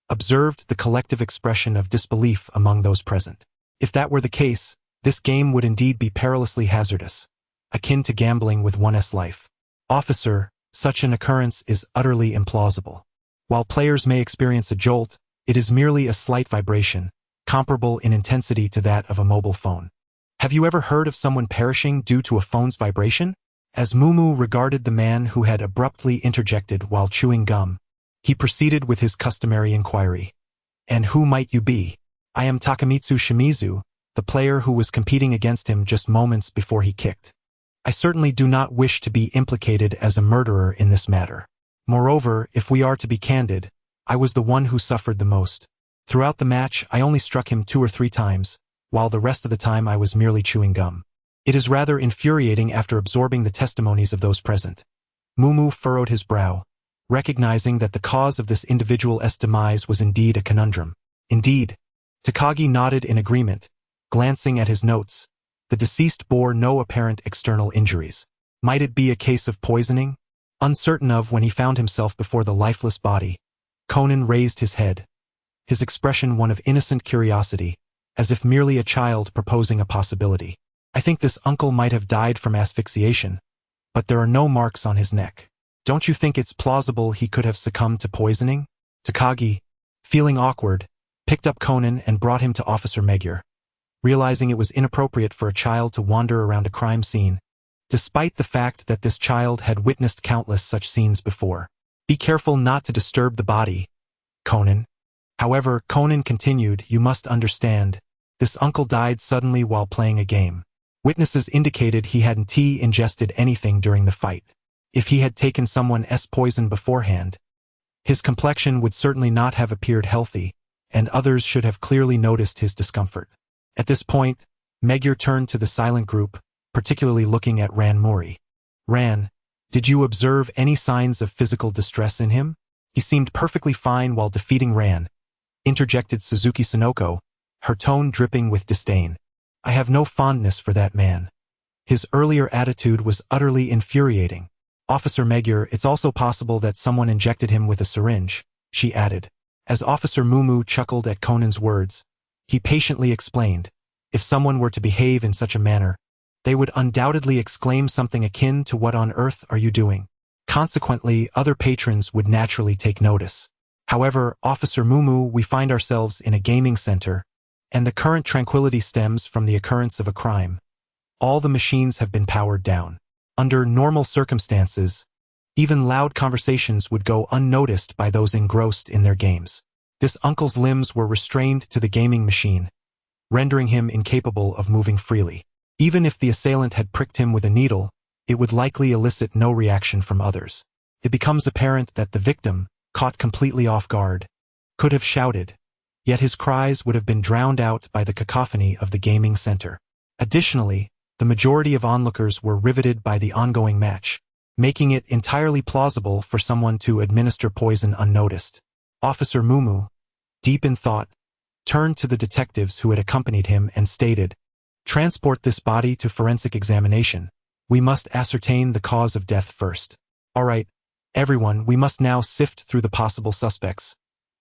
observed the collective expression of disbelief among those present. If that were the case, this game would indeed be perilously hazardous, akin to gambling with one's life. "Officer, such an occurrence is utterly implausible. While players may experience a jolt, it is merely a slight vibration, comparable in intensity to that of a mobile phone. Have you ever heard of someone perishing due to a phone's vibration?" As Mumu regarded the man who had abruptly interjected while chewing gum, he proceeded with his customary inquiry. "And who might you be?" "I am Takamitsu Shimizu, the player who was competing against him just moments before he kicked." I certainly do not wish to be implicated as a murderer in this matter. Moreover, if we are to be candid, I was the one who suffered the most. Throughout the match, I only struck him 2 or 3 times, while the rest of the time I was merely chewing gum. It is rather infuriating after absorbing the testimonies of those present. Mumu furrowed his brow, recognizing that the cause of this individual's demise was indeed a conundrum. Indeed. Takagi nodded in agreement, glancing at his notes. The deceased bore no apparent external injuries. Might it be a case of poisoning? Uncertain of when he found himself before the lifeless body, Conan raised his head, his expression one of innocent curiosity, as if merely a child proposing a possibility. I think this uncle might have died from asphyxiation, but there are no marks on his neck. Don't you think it's plausible he could have succumbed to poisoning? Takagi, feeling awkward, picked up Conan and brought him to Officer Magyar, realizing it was inappropriate for a child to wander around a crime scene, despite the fact that this child had witnessed countless such scenes before. Be careful not to disturb the body, Conan. However, Conan continued, you must understand, this uncle died suddenly while playing a game. Witnesses indicated he hadn't ingested anything during the fight. If he had taken someone's poison beforehand, his complexion would certainly not have appeared healthy, and others should have clearly noticed his discomfort. At this point, Magyar turned to the silent group, particularly looking at Ran Mori. Ran, did you observe any signs of physical distress in him? He seemed perfectly fine while defeating Ran, interjected Suzuki Sonoko, her tone dripping with disdain. I have no fondness for that man. His earlier attitude was utterly infuriating. Officer Magyar, it's also possible that someone injected him with a syringe, she added. As Officer Mumu chuckled at Conan's words, he patiently explained, if someone were to behave in such a manner, they would undoubtedly exclaim something akin to what on earth are you doing? Consequently, other patrons would naturally take notice. However, Officer Mumu, we find ourselves in a gaming center, and the current tranquility stems from the occurrence of a crime. All the machines have been powered down. Under normal circumstances, even loud conversations would go unnoticed by those engrossed in their games. This uncle's limbs were restrained to the gaming machine, rendering him incapable of moving freely. Even if the assailant had pricked him with a needle, it would likely elicit no reaction from others. It becomes apparent that the victim, caught completely off guard, could have shouted, yet his cries would have been drowned out by the cacophony of the gaming center. Additionally, the majority of onlookers were riveted by the ongoing match, making it entirely plausible for someone to administer poison unnoticed. Officer Mumu, deep in thought, turned to the detectives who had accompanied him and stated, transport this body to forensic examination. We must ascertain the cause of death first. All right, everyone, we must now sift through the possible suspects,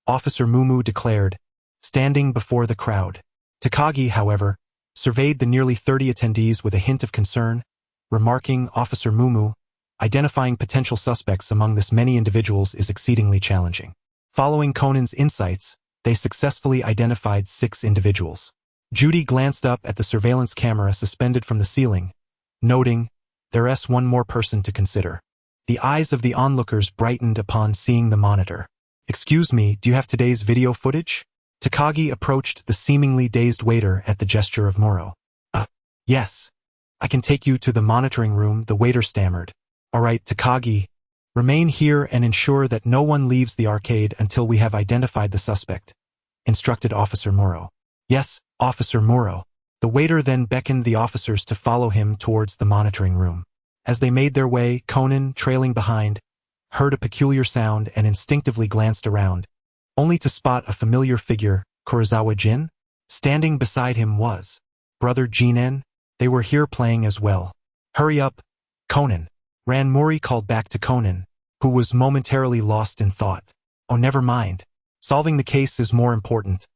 Officer Mumu declared, standing before the crowd. Takagi, however, surveyed the nearly 30 attendees with a hint of concern, remarking, Officer Mumu, identifying potential suspects among this many individuals is exceedingly challenging. Following Conan's insights, they successfully identified 6 individuals. Judy glanced up at the surveillance camera suspended from the ceiling, noting, there's one more person to consider. The eyes of the onlookers brightened upon seeing the monitor. Excuse me, do you have today's video footage? Takagi approached the seemingly dazed waiter at the gesture of Moro. Yes. I can take you to the monitoring room, the waiter stammered. All right, Takagi. Remain here and ensure that no one leaves the arcade until we have identified the suspect, instructed Officer Moro. Yes, Officer Moro. The waiter then beckoned the officers to follow him towards the monitoring room. As they made their way, Conan, trailing behind, heard a peculiar sound and instinctively glanced around, only to spot a familiar figure, Kurosawa Jin. Standing beside him was Brother Jinen. They were here playing as well. Hurry up, Conan. Ran Mori called back to Conan, who was momentarily lost in thought. Oh, never mind. Solving the case is more important.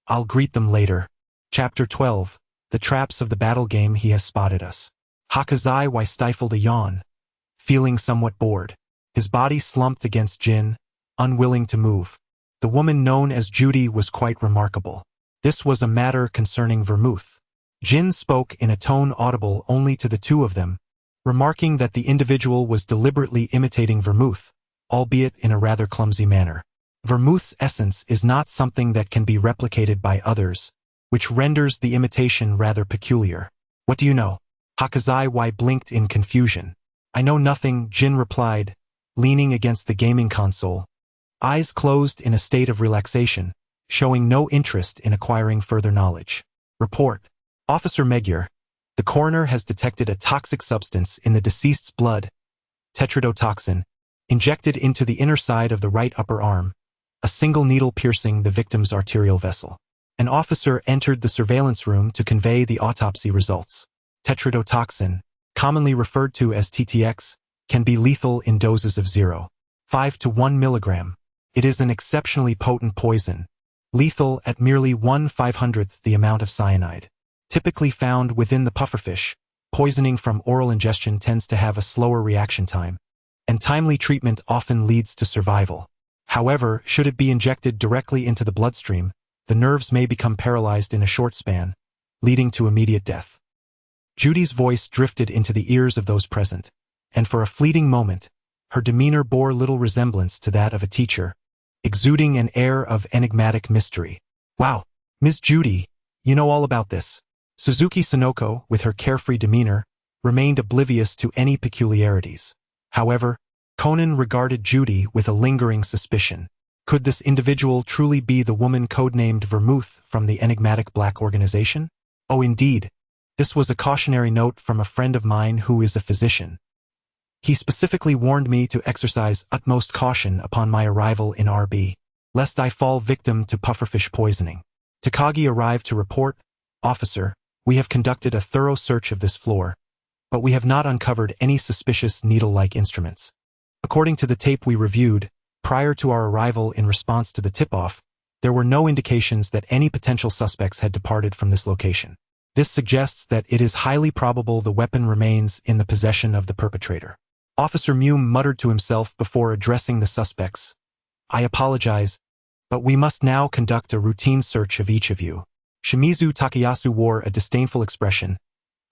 I'll greet them later. Chapter 12. The traps of the battle game. He has spotted us. Hakazai stifled a yawn, feeling somewhat bored. His body slumped against Jin, unwilling to move. The woman known as Judy was quite remarkable. This was a matter concerning vermouth. Jin spoke in a tone audible only to the two of them, remarking that the individual was deliberately imitating vermouth, albeit in a rather clumsy manner. Vermouth's essence is not something that can be replicated by others, which renders the imitation rather peculiar. What do you know? Hakazai blinked in confusion. I know nothing, Jin replied, leaning against the gaming console, eyes closed in a state of relaxation, showing no interest in acquiring further knowledge. Report. Officer Magyar, the coroner has detected a toxic substance in the deceased's blood, tetrodotoxin, injected into the inner side of the right upper arm, a single needle piercing the victim's arterial vessel. An officer entered the surveillance room to convey the autopsy results. Tetrodotoxin, commonly referred to as TTX, can be lethal in doses of 0.5 to 1 milligram. It is an exceptionally potent poison, lethal at merely 1/500th the amount of cyanide. Typically found within the pufferfish, poisoning from oral ingestion tends to have a slower reaction time, and timely treatment often leads to survival. However, should it be injected directly into the bloodstream, the nerves may become paralyzed in a short span, leading to immediate death. Judy's voice drifted into the ears of those present, and for a fleeting moment, her demeanor bore little resemblance to that of a teacher, exuding an air of enigmatic mystery. Wow, Miss Judy, you know all about this. Suzuki Sonoko, with her carefree demeanor, remained oblivious to any peculiarities. However, Conan regarded Judy with a lingering suspicion. Could this individual truly be the woman codenamed Vermouth from the enigmatic black organization? Oh, indeed. This was a cautionary note from a friend of mine who is a physician. He specifically warned me to exercise utmost caution upon my arrival in RB, lest I fall victim to pufferfish poisoning. Takagi arrived to report, Officer, we have conducted a thorough search of this floor, but we have not uncovered any suspicious needle-like instruments. According to the tape we reviewed, prior to our arrival in response to the tip-off, there were no indications that any potential suspects had departed from this location. This suggests that it is highly probable the weapon remains in the possession of the perpetrator. Officer Mume muttered to himself before addressing the suspects. I apologize, but we must now conduct a routine search of each of you. Shimizu Takayasu wore a disdainful expression,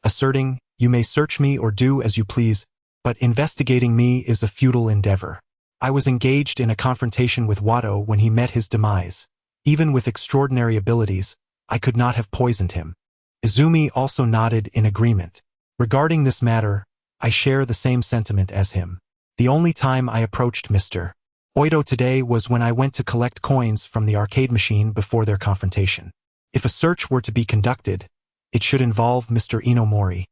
asserting, you may search me or do as you please, but investigating me is a futile endeavor. I was engaged in a confrontation with Wado when he met his demise. Even with extraordinary abilities, I could not have poisoned him. Izumi also nodded in agreement. Regarding this matter, I share the same sentiment as him. The only time I approached Mr. Oito today was when I went to collect coins from the arcade machine before their confrontation. If a search were to be conducted, it should involve Mr. Inomori,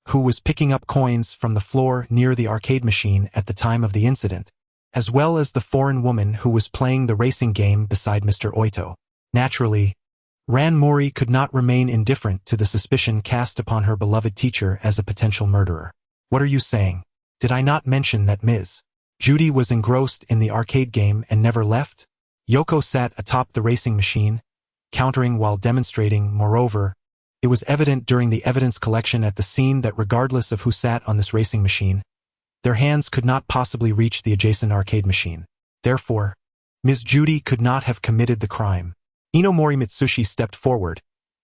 who was picking up coins from the floor near the arcade machine at the time of the incident, as well as the foreign woman who was playing the racing game beside Mr. Oito. Naturally, Ran Mori could not remain indifferent to the suspicion cast upon her beloved teacher as a potential murderer. What are you saying? Did I not mention that Ms. Judy was engrossed in the arcade game and never left? Yoko sat atop the racing machine, countering while demonstrating. Moreover, it was evident during the evidence collection at the scene that regardless of who sat on this racing machine, their hands could not possibly reach the adjacent arcade machine. Therefore, Ms. Judy could not have committed the crime. Inomori Mitsushi stepped forward,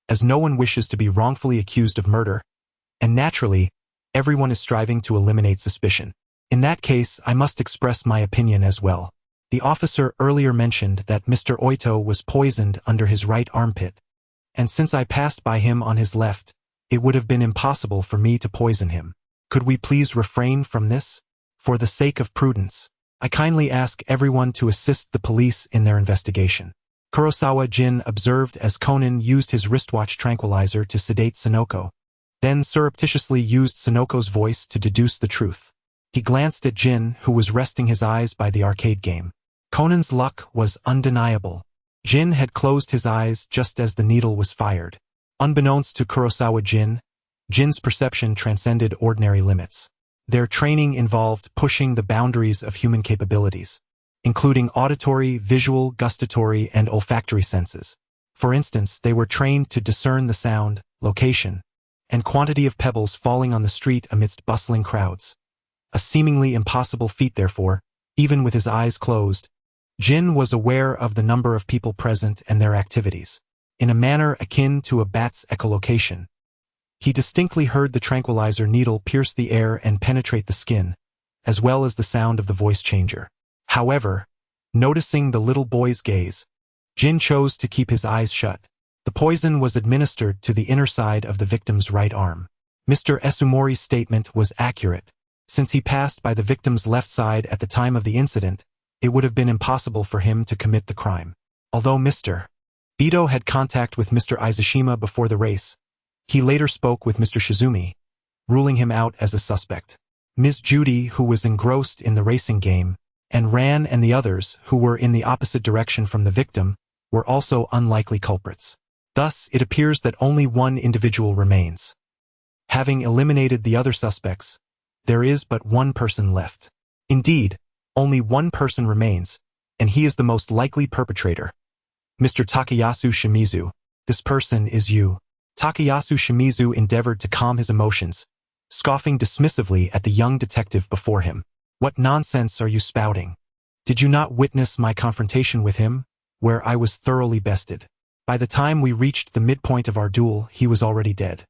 as no one wishes to be wrongfully accused of murder, and naturally, everyone is striving to eliminate suspicion. In that case, I must express my opinion as well. The officer earlier mentioned that Mr. Oito was poisoned under his right armpit, and since I passed by him on his left, it would have been impossible for me to poison him. Could we please refrain from this? For the sake of prudence, I kindly ask everyone to assist the police in their investigation. Kurosawa Jin observed as Conan used his wristwatch tranquilizer to sedate Sonoko, then surreptitiously used Sonoko's voice to deduce the truth. He glanced at Jin, who was resting his eyes by the arcade game. Conan's luck was undeniable. Jin had closed his eyes just as the needle was fired. Unbeknownst to Kurosawa Jin, Jin's perception transcended ordinary limits. Their training involved pushing the boundaries of human capabilities, including auditory, visual, gustatory, and olfactory senses. For instance, they were trained to discern the sound, location, and quantity of pebbles falling on the street amidst bustling crowds. A seemingly impossible feat, therefore, even with his eyes closed. Jin was aware of the number of people present and their activities. In a manner akin to a bat's echolocation, he distinctly heard the tranquilizer needle pierce the air and penetrate the skin, as well as the sound of the voice changer. However, noticing the little boy's gaze, Jin chose to keep his eyes shut. The poison was administered to the inner side of the victim's right arm. Mr. Esumori's statement was accurate. Since he passed by the victim's left side at the time of the incident, it would have been impossible for him to commit the crime. Although Mr. Ito had contact with Mr. Izushima before the race, he later spoke with Mr. Shizumi, ruling him out as a suspect. Ms. Judy, who was engrossed in the racing game, and Ran and the others, who were in the opposite direction from the victim, were also unlikely culprits. Thus, it appears that only one individual remains. Having eliminated the other suspects, there is but one person left. Indeed, only one person remains, and he is the most likely perpetrator. Mr. Takayasu Shimizu. This person is you. Takayasu Shimizu endeavored to calm his emotions, scoffing dismissively at the young detective before him. What nonsense are you spouting? Did you not witness my confrontation with him, where I was thoroughly bested? By the time we reached the midpoint of our duel, he was already dead.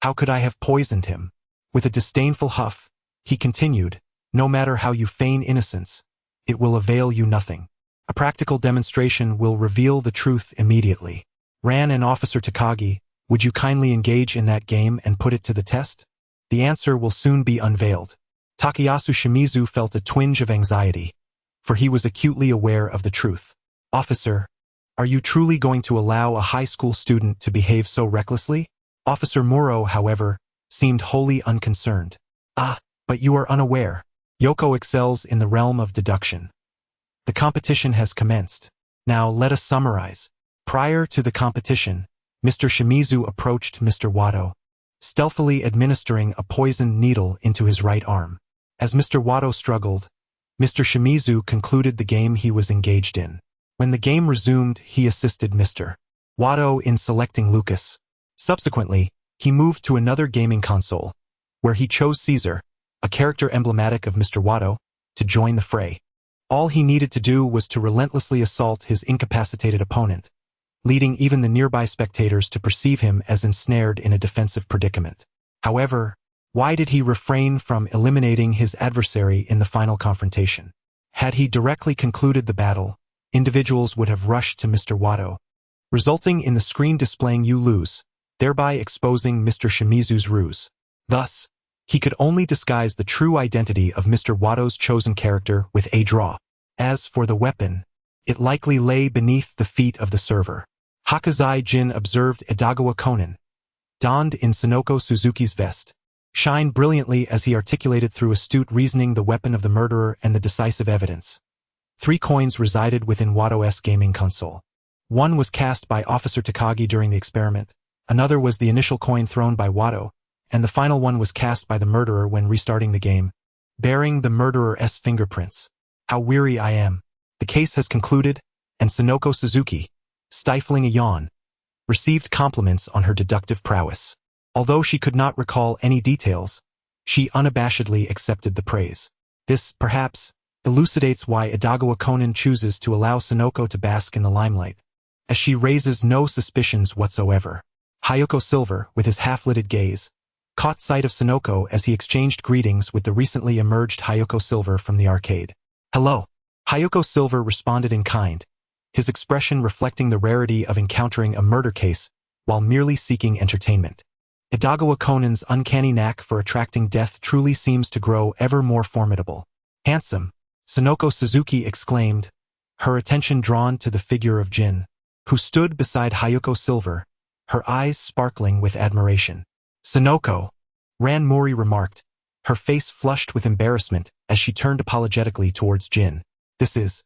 How could I have poisoned him? With a disdainful huff, he continued, no matter how you feign innocence, it will avail you nothing. A practical demonstration will reveal the truth immediately. Ran and Officer Takagi, would you kindly engage in that game and put it to the test? The answer will soon be unveiled. Takayasu Shimizu felt a twinge of anxiety, for he was acutely aware of the truth. Officer, are you truly going to allow a high school student to behave so recklessly? Officer Muro, however, seemed wholly unconcerned. Ah, but you are unaware. Yoko excels in the realm of deduction. The competition has commenced. Now let us summarize. Prior to the competition, Mr. Shimizu approached Mr. Wado, stealthily administering a poisoned needle into his right arm. As Mr. Wado struggled, Mr. Shimizu concluded the game he was engaged in. When the game resumed, he assisted Mr. Wado in selecting Lucas. Subsequently, he moved to another gaming console, where he chose Caesar, a character emblematic of Mr. Wado, to join the fray. All he needed to do was to relentlessly assault his incapacitated opponent, leading even the nearby spectators to perceive him as ensnared in a defensive predicament. However, why did he refrain from eliminating his adversary in the final confrontation? Had he directly concluded the battle, individuals would have rushed to Mr. Wado, resulting in the screen displaying "you lose," thereby exposing Mr. Shimizu's ruse. Thus, he could only disguise the true identity of Mr. Wado's chosen character with a draw. As for the weapon, it likely lay beneath the feet of the server. Hakazai Jin observed Edagawa Conan, donned in Sonoko Suzuki's vest, shine brilliantly as he articulated through astute reasoning the weapon of the murderer and the decisive evidence. 3 coins resided within Wado's gaming console. One was cast by Officer Takagi during the experiment, another was the initial coin thrown by Wado, and the final one was cast by the murderer when restarting the game, bearing the murderer's fingerprints. How weary I am. The case has concluded, and Sonoko Suzuki, stifling a yawn, received compliments on her deductive prowess. Although she could not recall any details, she unabashedly accepted the praise. This, perhaps, elucidates why Edagawa Conan chooses to allow Sonoko to bask in the limelight, as she raises no suspicions whatsoever. Hayako Silver, with his half-lidded gaze, caught sight of Sonoko as he exchanged greetings with the recently emerged Hayako Silver from the arcade. Hello. Hayako Silver responded in kind, his expression reflecting the rarity of encountering a murder case while merely seeking entertainment. Edagawa Conan's uncanny knack for attracting death truly seems to grow ever more formidable. Handsome, Sonoko Suzuki exclaimed, her attention drawn to the figure of Jin, who stood beside Hayako Silver, her eyes sparkling with admiration. Sonoko, Ran Mori remarked, her face flushed with embarrassment as she turned apologetically towards Jin. This is...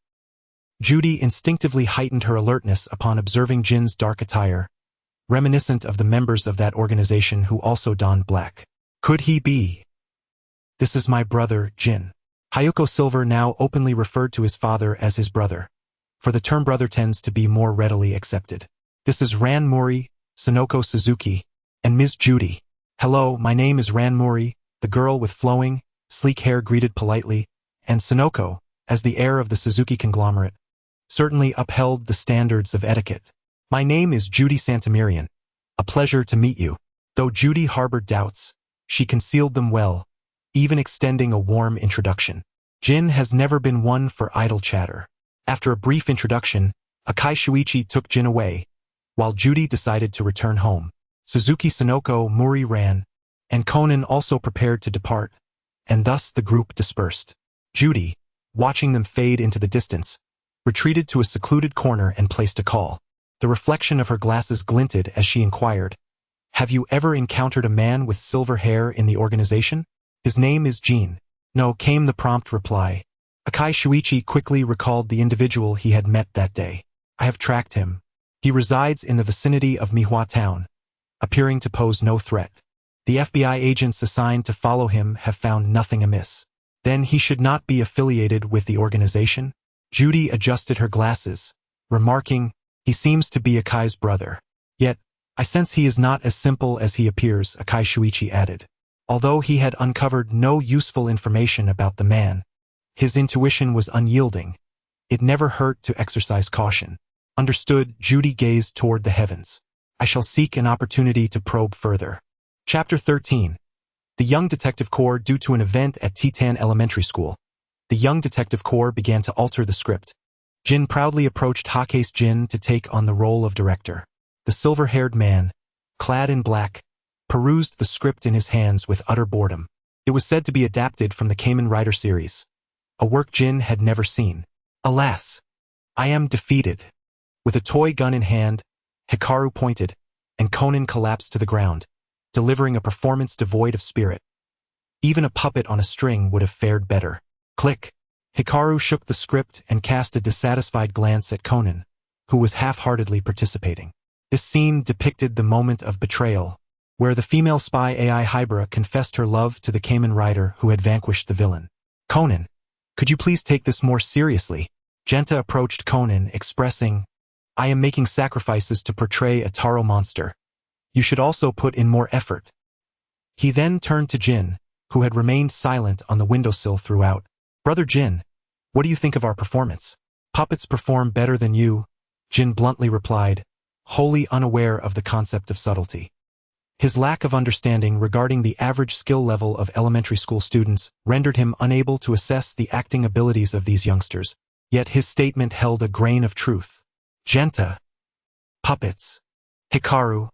Judy instinctively heightened her alertness upon observing Jin's dark attire, reminiscent of the members of that organization who also donned black. Could he be? This is my brother, Jin. Hayako Silver now openly referred to his father as his brother, for the term brother tends to be more readily accepted. This is Ran Mori, Sonoko Suzuki, and Ms. Judy. Hello, my name is Ran Mori, the girl with flowing, sleek hair greeted politely, and Sonoko, as the heir of the Suzuki conglomerate, certainly upheld the standards of etiquette. My name is Judy Santamirian. A pleasure to meet you. Though Judy harbored doubts, she concealed them well, even extending a warm introduction. Jin has never been one for idle chatter. After a brief introduction, Akai Shuichi took Jin away, while Judy decided to return home. Suzuki Sonoko Mori Ran, and Conan also prepared to depart, and thus the group dispersed. Judy, watching them fade into the distance, retreated to a secluded corner and placed a call. The reflection of her glasses glinted as she inquired, "Have you ever encountered a man with silver hair in the organization? His name is Jean." "No," came the prompt reply. Akai Shuichi quickly recalled the individual he had met that day. "I have tracked him. He resides in the vicinity of Mihua Town, appearing to pose no threat. The FBI agents assigned to follow him have found nothing amiss." "Then he should not be affiliated with the organization?" Judy adjusted her glasses, remarking, "He seems to be Akai's brother. Yet, I sense he is not as simple as he appears," Akai Shuichi added. Although he had uncovered no useful information about the man, his intuition was unyielding. It never hurt to exercise caution. "Understood." Judy gazed toward the heavens. "I shall seek an opportunity to probe further." Chapter 13. The Young Detective Corps. Due to an event at Titan Elementary School, the Young Detective Corps began to alter the script. Jin proudly approached Hakase Jin to take on the role of director. The silver-haired man, clad in black, perused the script in his hands with utter boredom. It was said to be adapted from the Kamen Rider series, a work Jin had never seen. "Alas, I am defeated." With a toy gun in hand, Hikaru pointed, and Conan collapsed to the ground, delivering a performance devoid of spirit. Even a puppet on a string would have fared better. Click. Hikaru shook the script and cast a dissatisfied glance at Conan, who was half-heartedly participating. This scene depicted the moment of betrayal, where the female spy AI Hybra confessed her love to the Kamen Rider who had vanquished the villain. "Conan, could you please take this more seriously?" Genta approached Conan, expressing, "I am making sacrifices to portray a Taro monster. You should also put in more effort." He then turned to Jin, who had remained silent on the windowsill throughout. "Brother Jin, what do you think of our performance?" "Puppets perform better than you," Jin bluntly replied, wholly unaware of the concept of subtlety. His lack of understanding regarding the average skill level of elementary school students rendered him unable to assess the acting abilities of these youngsters, yet his statement held a grain of truth. Genta, puppets, Hikaru,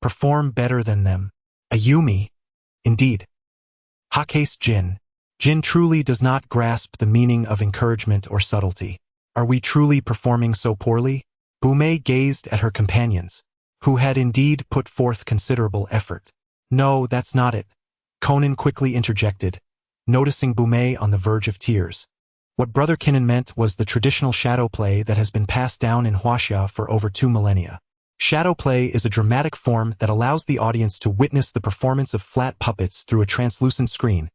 perform better than them. Ayumi, indeed. Hakase Jin. Jin truly does not grasp the meaning of encouragement or subtlety. Are we truly performing so poorly? Bumei gazed at her companions, who had indeed put forth considerable effort. "No, that's not it," Conan quickly interjected, noticing Bumei on the verge of tears. What Brother Conan meant was the traditional shadow play that has been passed down in Huaxia for over 2 millennia. Shadow play is a dramatic form that allows the audience to witness the performance of flat puppets through a translucent screen,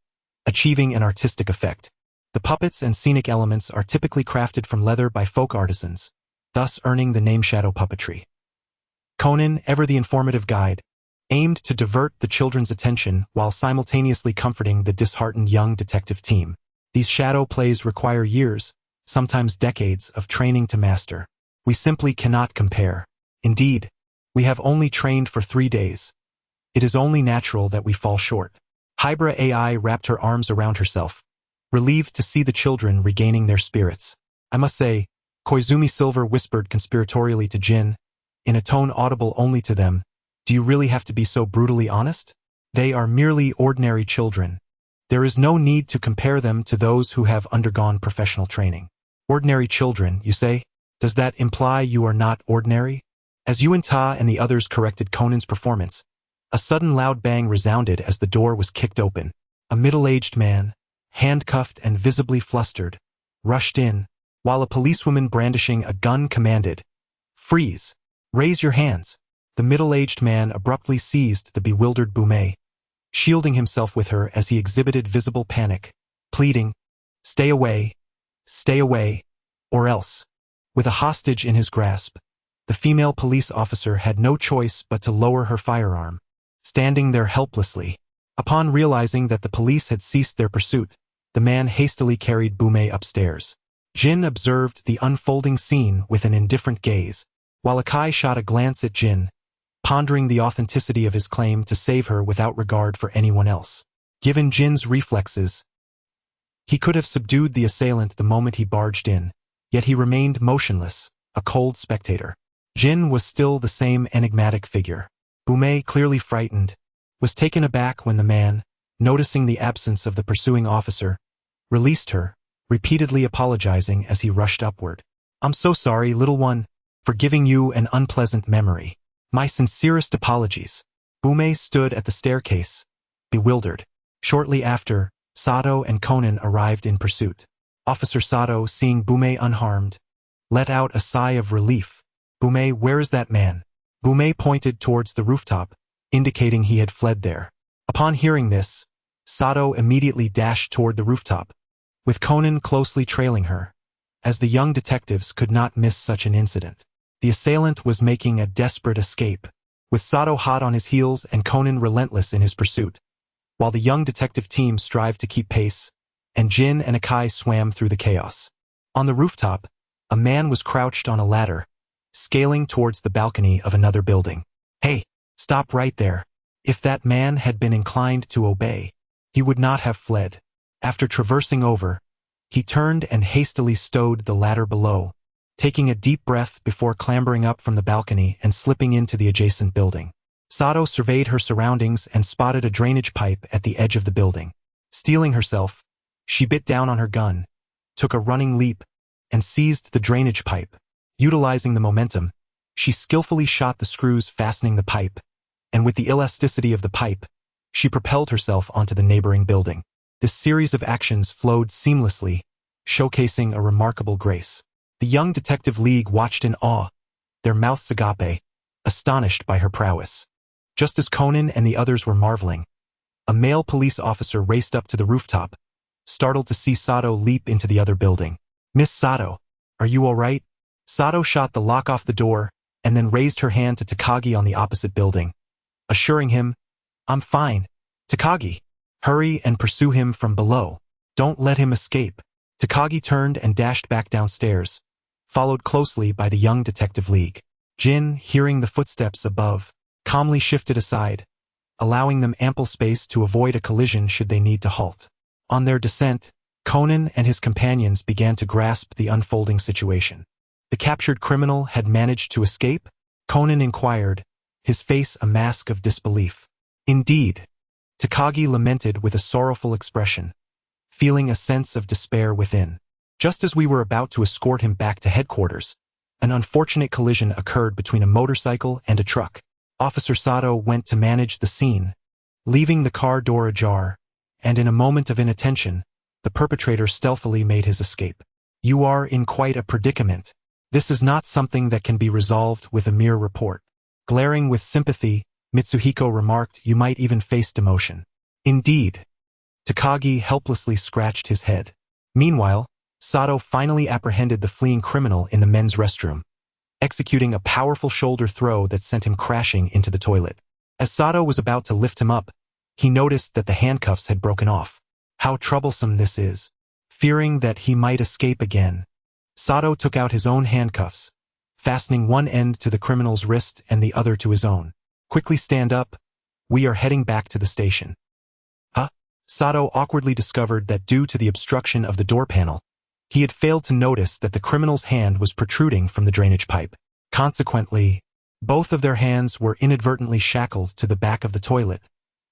achieving an artistic effect. The puppets and scenic elements are typically crafted from leather by folk artisans, thus earning the name shadow puppetry. Conan, ever the informative guide, aimed to divert the children's attention while simultaneously comforting the disheartened young detective team. These shadow plays require years, sometimes decades, of training to master. We simply cannot compare. Indeed, we have only trained for 3 days. It is only natural that we fall short. Hybra AI wrapped her arms around herself, relieved to see the children regaining their spirits. "I must say," Koizumi Silver whispered conspiratorially to Jin, in a tone audible only to them, "do you really have to be so brutally honest? They are merely ordinary children. There is no need to compare them to those who have undergone professional training." "Ordinary children, you say? Does that imply you are not ordinary?" As Yuan Ta and the others corrected Conan's performance, a sudden loud bang resounded as the door was kicked open. A middle-aged man, handcuffed and visibly flustered, rushed in, while a policewoman brandishing a gun commanded, "Freeze! Raise your hands!" The middle-aged man abruptly seized the bewildered Bumei, shielding himself with her as he exhibited visible panic, pleading, stay away, or else." With a hostage in his grasp, the female police officer had no choice but to lower her firearm, standing there helplessly. Upon realizing that the police had ceased their pursuit, the man hastily carried Bumei upstairs. Jin observed the unfolding scene with an indifferent gaze, while Akai shot a glance at Jin, pondering the authenticity of his claim to save her without regard for anyone else. Given Jin's reflexes, he could have subdued the assailant the moment he barged in, yet he remained motionless, a cold spectator. Jin was still the same enigmatic figure. Bumei, clearly frightened, was taken aback when the man, noticing the absence of the pursuing officer, released her, repeatedly apologizing as he rushed upward. "I'm so sorry, little one, for giving you an unpleasant memory. My sincerest apologies." Bume stood at the staircase, bewildered. Shortly after, Sato and Conan arrived in pursuit. Officer Sato, seeing Bume unharmed, let out a sigh of relief. "Bume, where is that man?" Bume pointed towards the rooftop, indicating he had fled there. Upon hearing this, Sato immediately dashed toward the rooftop, with Conan closely trailing her, as the young detectives could not miss such an incident. The assailant was making a desperate escape, with Sato hot on his heels and Conan relentless in his pursuit, while the young detective team strived to keep pace, and Jin and Akai swam through the chaos. On the rooftop, a man was crouched on a ladder, scaling towards the balcony of another building. "Hey, stop right there." If that man had been inclined to obey, he would not have fled. After traversing over, he turned and hastily stowed the ladder below, taking a deep breath before clambering up from the balcony and slipping into the adjacent building. Sato surveyed her surroundings and spotted a drainage pipe at the edge of the building. Steeling herself, she bit down on her gun, took a running leap, and seized the drainage pipe. Utilizing the momentum, she skillfully shot the screws fastening the pipe, and with the elasticity of the pipe, she propelled herself onto the neighboring building. This series of actions flowed seamlessly, showcasing a remarkable grace. The young detective league watched in awe, their mouths agape, astonished by her prowess. Just as Conan and the others were marveling, a male police officer raced up to the rooftop, startled to see Sato leap into the other building. "Miss Sato, are you all right?" Sato shot the lock off the door and then raised her hand to Takagi on the opposite building, assuring him, "I'm fine. Takagi, hurry and pursue him from below. Don't let him escape." Takagi turned and dashed back downstairs, followed closely by the young detective league. Jin, hearing the footsteps above, calmly shifted aside, allowing them ample space to avoid a collision should they need to halt. On their descent, Conan and his companions began to grasp the unfolding situation. The captured criminal had managed to escape? Conan inquired, his face a mask of disbelief. "Indeed," Takagi lamented with a sorrowful expression, feeling a sense of despair within. "Just as we were about to escort him back to headquarters, an unfortunate collision occurred between a motorcycle and a truck. Officer Sato went to manage the scene, leaving the car door ajar, and in a moment of inattention, the perpetrator stealthily made his escape. You are in quite a predicament. This is not something that can be resolved with a mere report." Glaring with sympathy, Mitsuhiko remarked, "You might even face demotion." "Indeed." Takagi helplessly scratched his head. Meanwhile, Sato finally apprehended the fleeing criminal in the men's restroom, executing a powerful shoulder throw that sent him crashing into the toilet. As Sato was about to lift him up, he noticed that the handcuffs had broken off. How troublesome this is. Fearing that he might escape again, Sato took out his own handcuffs, fastening one end to the criminal's wrist and the other to his own. "Quickly stand up. We are heading back to the station." Huh? Sato awkwardly discovered that due to the obstruction of the door panel, he had failed to notice that the criminal's hand was protruding from the drainage pipe. Consequently, both of their hands were inadvertently shackled to the back of the toilet,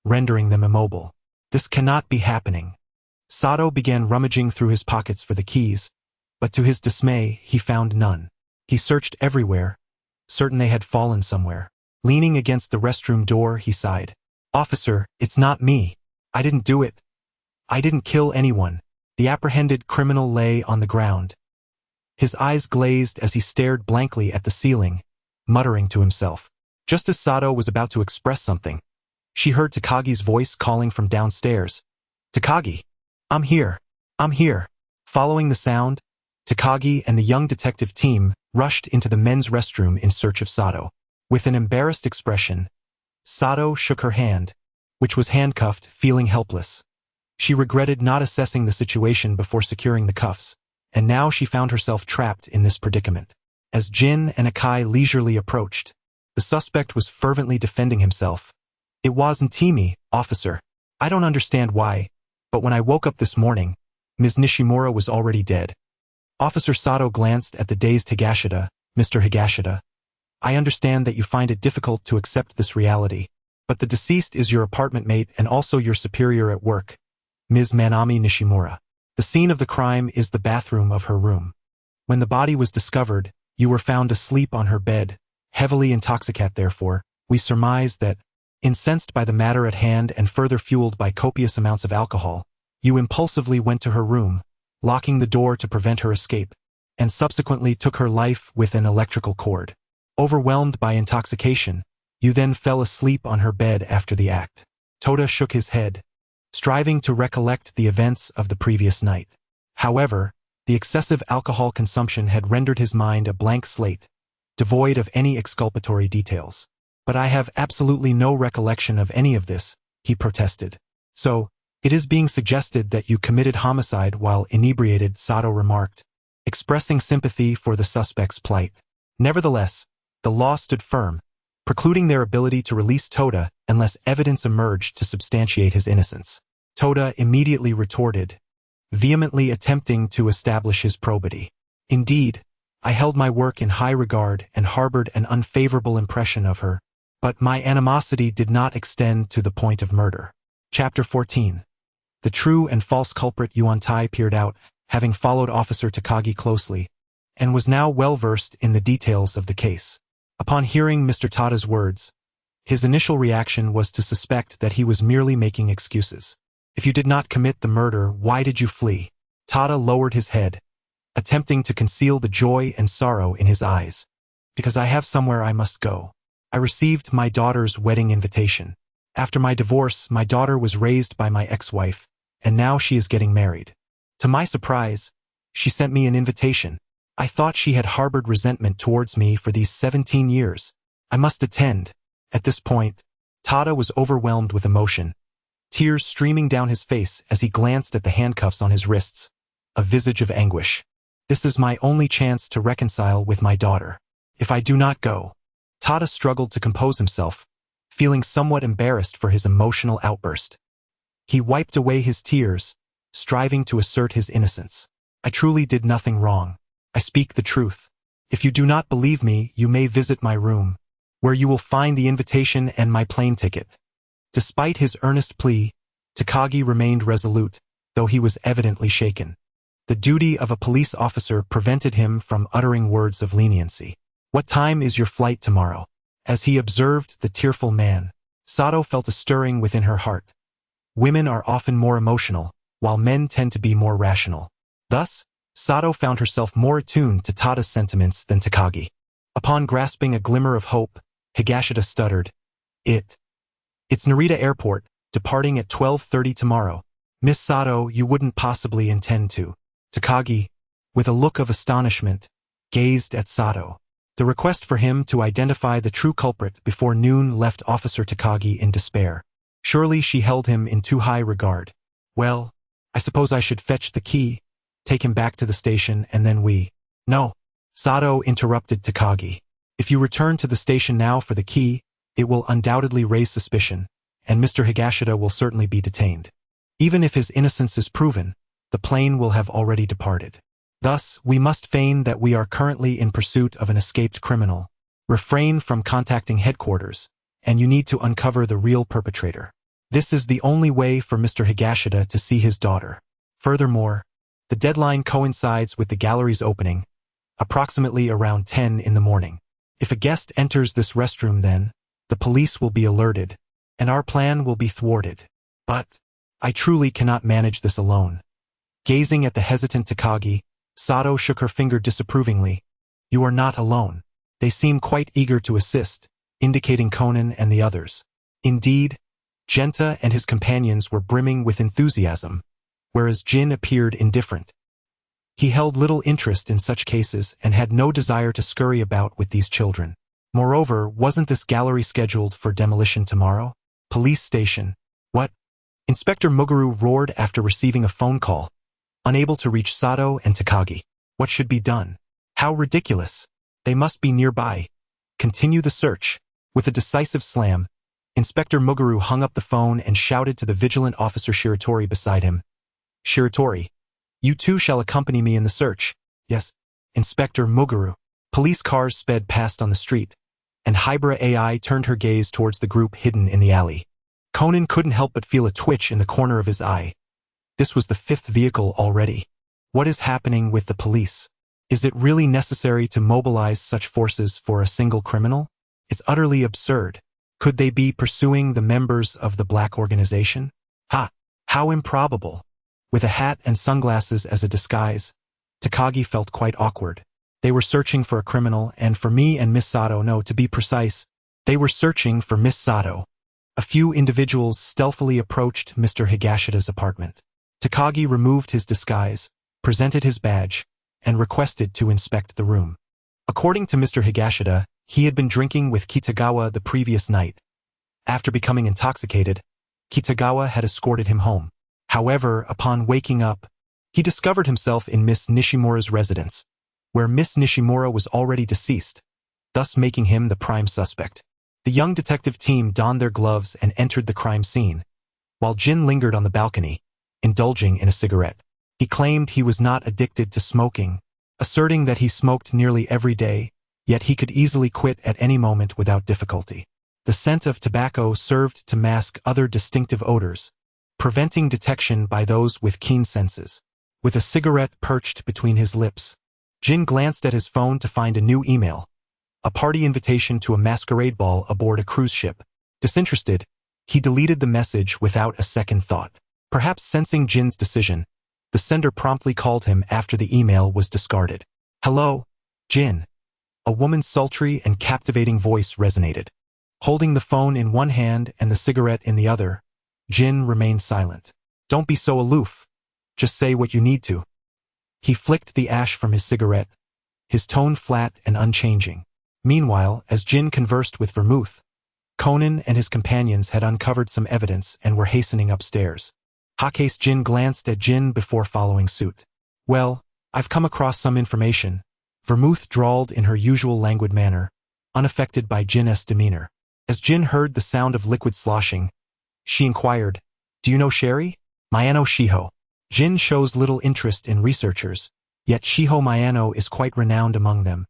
rendering them immobile. This cannot be happening. Sato began rummaging through his pockets for the keys, but to his dismay, he found none. He searched everywhere, certain they had fallen somewhere. Leaning against the restroom door, he sighed. "Officer, it's not me. I didn't do it. I didn't kill anyone." The apprehended criminal lay on the ground. His eyes glazed as he stared blankly at the ceiling, muttering to himself. Just as Sato was about to express something, she heard Takagi's voice calling from downstairs. "Takagi! I'm here! I'm here!" Following the sound, Takagi and the young detective team rushed into the men's restroom in search of Sato. With an embarrassed expression, Sato shook her hand, which was handcuffed, feeling helpless. She regretted not assessing the situation before securing the cuffs, and now she found herself trapped in this predicament. As Jin and Akai leisurely approached, the suspect was fervently defending himself. "It wasn't me, officer. I don't understand why, but when I woke up this morning, Ms. Nishimura was already dead." Officer Sato glanced at the dazed Higashida. "Mr. Higashida, I understand that you find it difficult to accept this reality, But the deceased is your apartment mate and also your superior at work, Ms. Manami Nishimura. The scene of the crime is the bathroom of her room. When the body was discovered, you were found asleep on her bed, heavily intoxicated. Therefore, we surmise that, incensed by the matter at hand and further fueled by copious amounts of alcohol, you impulsively went to her room, locking the door to prevent her escape, and subsequently took her life with an electrical cord. Overwhelmed by intoxication, you then fell asleep on her bed after the act. Toda shook his head, striving to recollect the events of the previous night. However, the excessive alcohol consumption had rendered his mind a blank slate, devoid of any exculpatory details. But I have absolutely no recollection of any of this, he protested. So, it is being suggested that you committed homicide while inebriated, Sato remarked, expressing sympathy for the suspect's plight. Nevertheless, the law stood firm, precluding their ability to release Toda unless evidence emerged to substantiate his innocence. Toda immediately retorted, vehemently attempting to establish his probity. Indeed, I held my work in high regard and harbored an unfavorable impression of her, but my animosity did not extend to the point of murder. Chapter 14. The true and false culprit Yuan Tai peered out, having followed Officer Takagi closely, and was now well versed in the details of the case. Upon hearing Mr. Tada's words, his initial reaction was to suspect that he was merely making excuses. If you did not commit the murder, why did you flee? Tada lowered his head, attempting to conceal the joy and sorrow in his eyes. Because I have somewhere I must go. I received my daughter's wedding invitation. After my divorce, my daughter was raised by my ex-wife, and now she is getting married. To my surprise, she sent me an invitation. I thought she had harbored resentment towards me for these 17 years. I must attend. At this point, Tada was overwhelmed with emotion, tears streaming down his face as he glanced at the handcuffs on his wrists, a visage of anguish. This is my only chance to reconcile with my daughter. If I do not go. Tada struggled to compose himself, feeling somewhat embarrassed for his emotional outburst. He wiped away his tears, striving to assert his innocence. I truly did nothing wrong. I speak the truth. If you do not believe me, you may visit my room, where you will find the invitation and my plane ticket. Despite his earnest plea, Takagi remained resolute, though he was evidently shaken. The duty of a police officer prevented him from uttering words of leniency. What time is your flight tomorrow? As he observed the tearful man, Sato felt a stirring within her heart. Women are often more emotional, while men tend to be more rational. Thus, Sato found herself more attuned to Tada's sentiments than Takagi. Upon grasping a glimmer of hope, Higashida stuttered, It's Narita Airport, departing at 12:30 tomorrow. Miss Sato, you wouldn't possibly intend to. Takagi, with a look of astonishment, gazed at Sato. The request for him to identify the true culprit before noon left Officer Takagi in despair. Surely she held him in too high regard. Well, I suppose I should fetch the key, take him back to the station, and then we... No, Sato interrupted Takagi. If you return to the station now for the key, it will undoubtedly raise suspicion, and Mr. Higashida will certainly be detained. Even if his innocence is proven, the plane will have already departed. Thus, we must feign that we are currently in pursuit of an escaped criminal. Refrain from contacting headquarters, and you need to uncover the real perpetrator. This is the only way for Mr. Higashida to see his daughter. Furthermore, the deadline coincides with the gallery's opening, approximately around 10 in the morning. If a guest enters this restroom then, the police will be alerted, and our plan will be thwarted. But, I truly cannot manage this alone. Gazing at the hesitant Takagi, Sato shook her finger disapprovingly. You are not alone. They seem quite eager to assist, indicating Conan and the others. Indeed, Genta and his companions were brimming with enthusiasm, whereas Jin appeared indifferent. He held little interest in such cases and had no desire to scurry about with these children. Moreover, wasn't this gallery scheduled for demolition tomorrow? Police station. What? Inspector Muguru roared after receiving a phone call, unable to reach Sato and Takagi. What should be done? How ridiculous. They must be nearby. Continue the search. With a decisive slam, Inspector Muguru hung up the phone and shouted to the vigilant officer Shiratori beside him. Shiratori, you too shall accompany me in the search. Yes, Inspector Muguru. Police cars sped past on the street, and Hybra AI turned her gaze towards the group hidden in the alley. Conan couldn't help but feel a twitch in the corner of his eye. This was the 5th vehicle already. What is happening with the police? Is it really necessary to mobilize such forces for a single criminal? It's utterly absurd. Could they be pursuing the members of the Black Organization? Ha! How improbable! With a hat and sunglasses as a disguise, Takagi felt quite awkward. They were searching for a criminal, and for me and Miss Sato, no, to be precise, they were searching for Miss Sato. A few individuals stealthily approached Mr. Higashida's apartment. Takagi removed his disguise, presented his badge, and requested to inspect the room. According to Mr. Higashida, he had been drinking with Kitagawa the previous night. After becoming intoxicated, Kitagawa had escorted him home. However, upon waking up, he discovered himself in Miss Nishimura's residence, where Miss Nishimura was already deceased, thus making him the prime suspect. The young detective team donned their gloves and entered the crime scene, while Jin lingered on the balcony, indulging in a cigarette. He claimed he was not addicted to smoking, asserting that he smoked nearly every day, yet he could easily quit at any moment without difficulty. The scent of tobacco served to mask other distinctive odors, preventing detection by those with keen senses. With a cigarette perched between his lips, Jin glanced at his phone to find a new email, a party invitation to a masquerade ball aboard a cruise ship. Disinterested, he deleted the message without a second thought. Perhaps sensing Jin's decision, the sender promptly called him after the email was discarded. "Hello, Jin." A woman's sultry and captivating voice resonated. Holding the phone in one hand and the cigarette in the other, Jin remained silent. "Don't be so aloof. Just say what you need to." He flicked the ash from his cigarette, his tone flat and unchanging. Meanwhile, as Jin conversed with Vermouth, Conan and his companions had uncovered some evidence and were hastening upstairs. Hake's Jin glanced at Jin before following suit. "Well, I've come across some information," Vermouth drawled in her usual languid manner, unaffected by Jin's demeanor. As Jin heard the sound of liquid sloshing, she inquired, "Do you know Sherry?" "Mayano Shiho." Jin shows little interest in researchers, yet Shiho Mayano is quite renowned among them.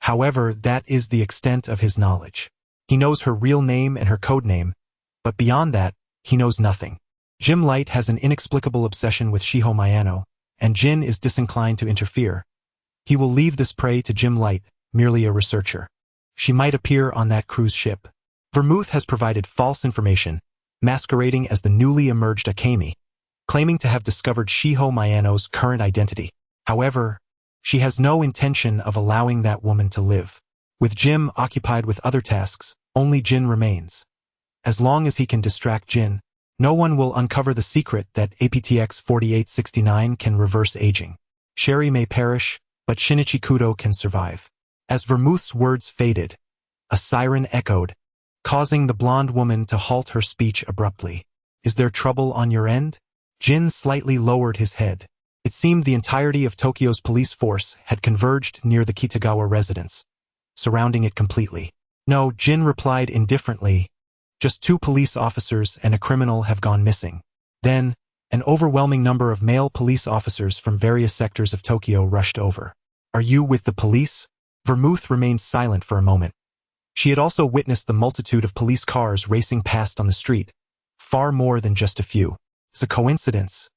However, that is the extent of his knowledge. He knows her real name and her code name, but beyond that, he knows nothing. Jim Light has an inexplicable obsession with Shiho Mayano, and Jin is disinclined to interfere. He will leave this prey to Jim Light, merely a researcher. She might appear on that cruise ship. Vermouth has provided false information, masquerading as the newly emerged Akemi, claiming to have discovered Shiho Mayano's current identity. However, she has no intention of allowing that woman to live. With Jim occupied with other tasks, only Jin remains. As long as he can distract Jin, no one will uncover the secret that APTX 4869 can reverse aging. Sherry may perish, but Shinichi Kudo can survive. As Vermouth's words faded, a siren echoed, causing the blonde woman to halt her speech abruptly. "Is there trouble on your end?" Jin slightly lowered his head. It seemed the entirety of Tokyo's police force had converged near the Kitagawa residence, surrounding it completely. "No," Jin replied indifferently. "Just 2 police officers and a criminal have gone missing." Then, an overwhelming number of male police officers from various sectors of Tokyo rushed over. "Are you with the police?" Vermouth remained silent for a moment. She had also witnessed the multitude of police cars racing past on the street, far more than just a few. "It's a coincidence."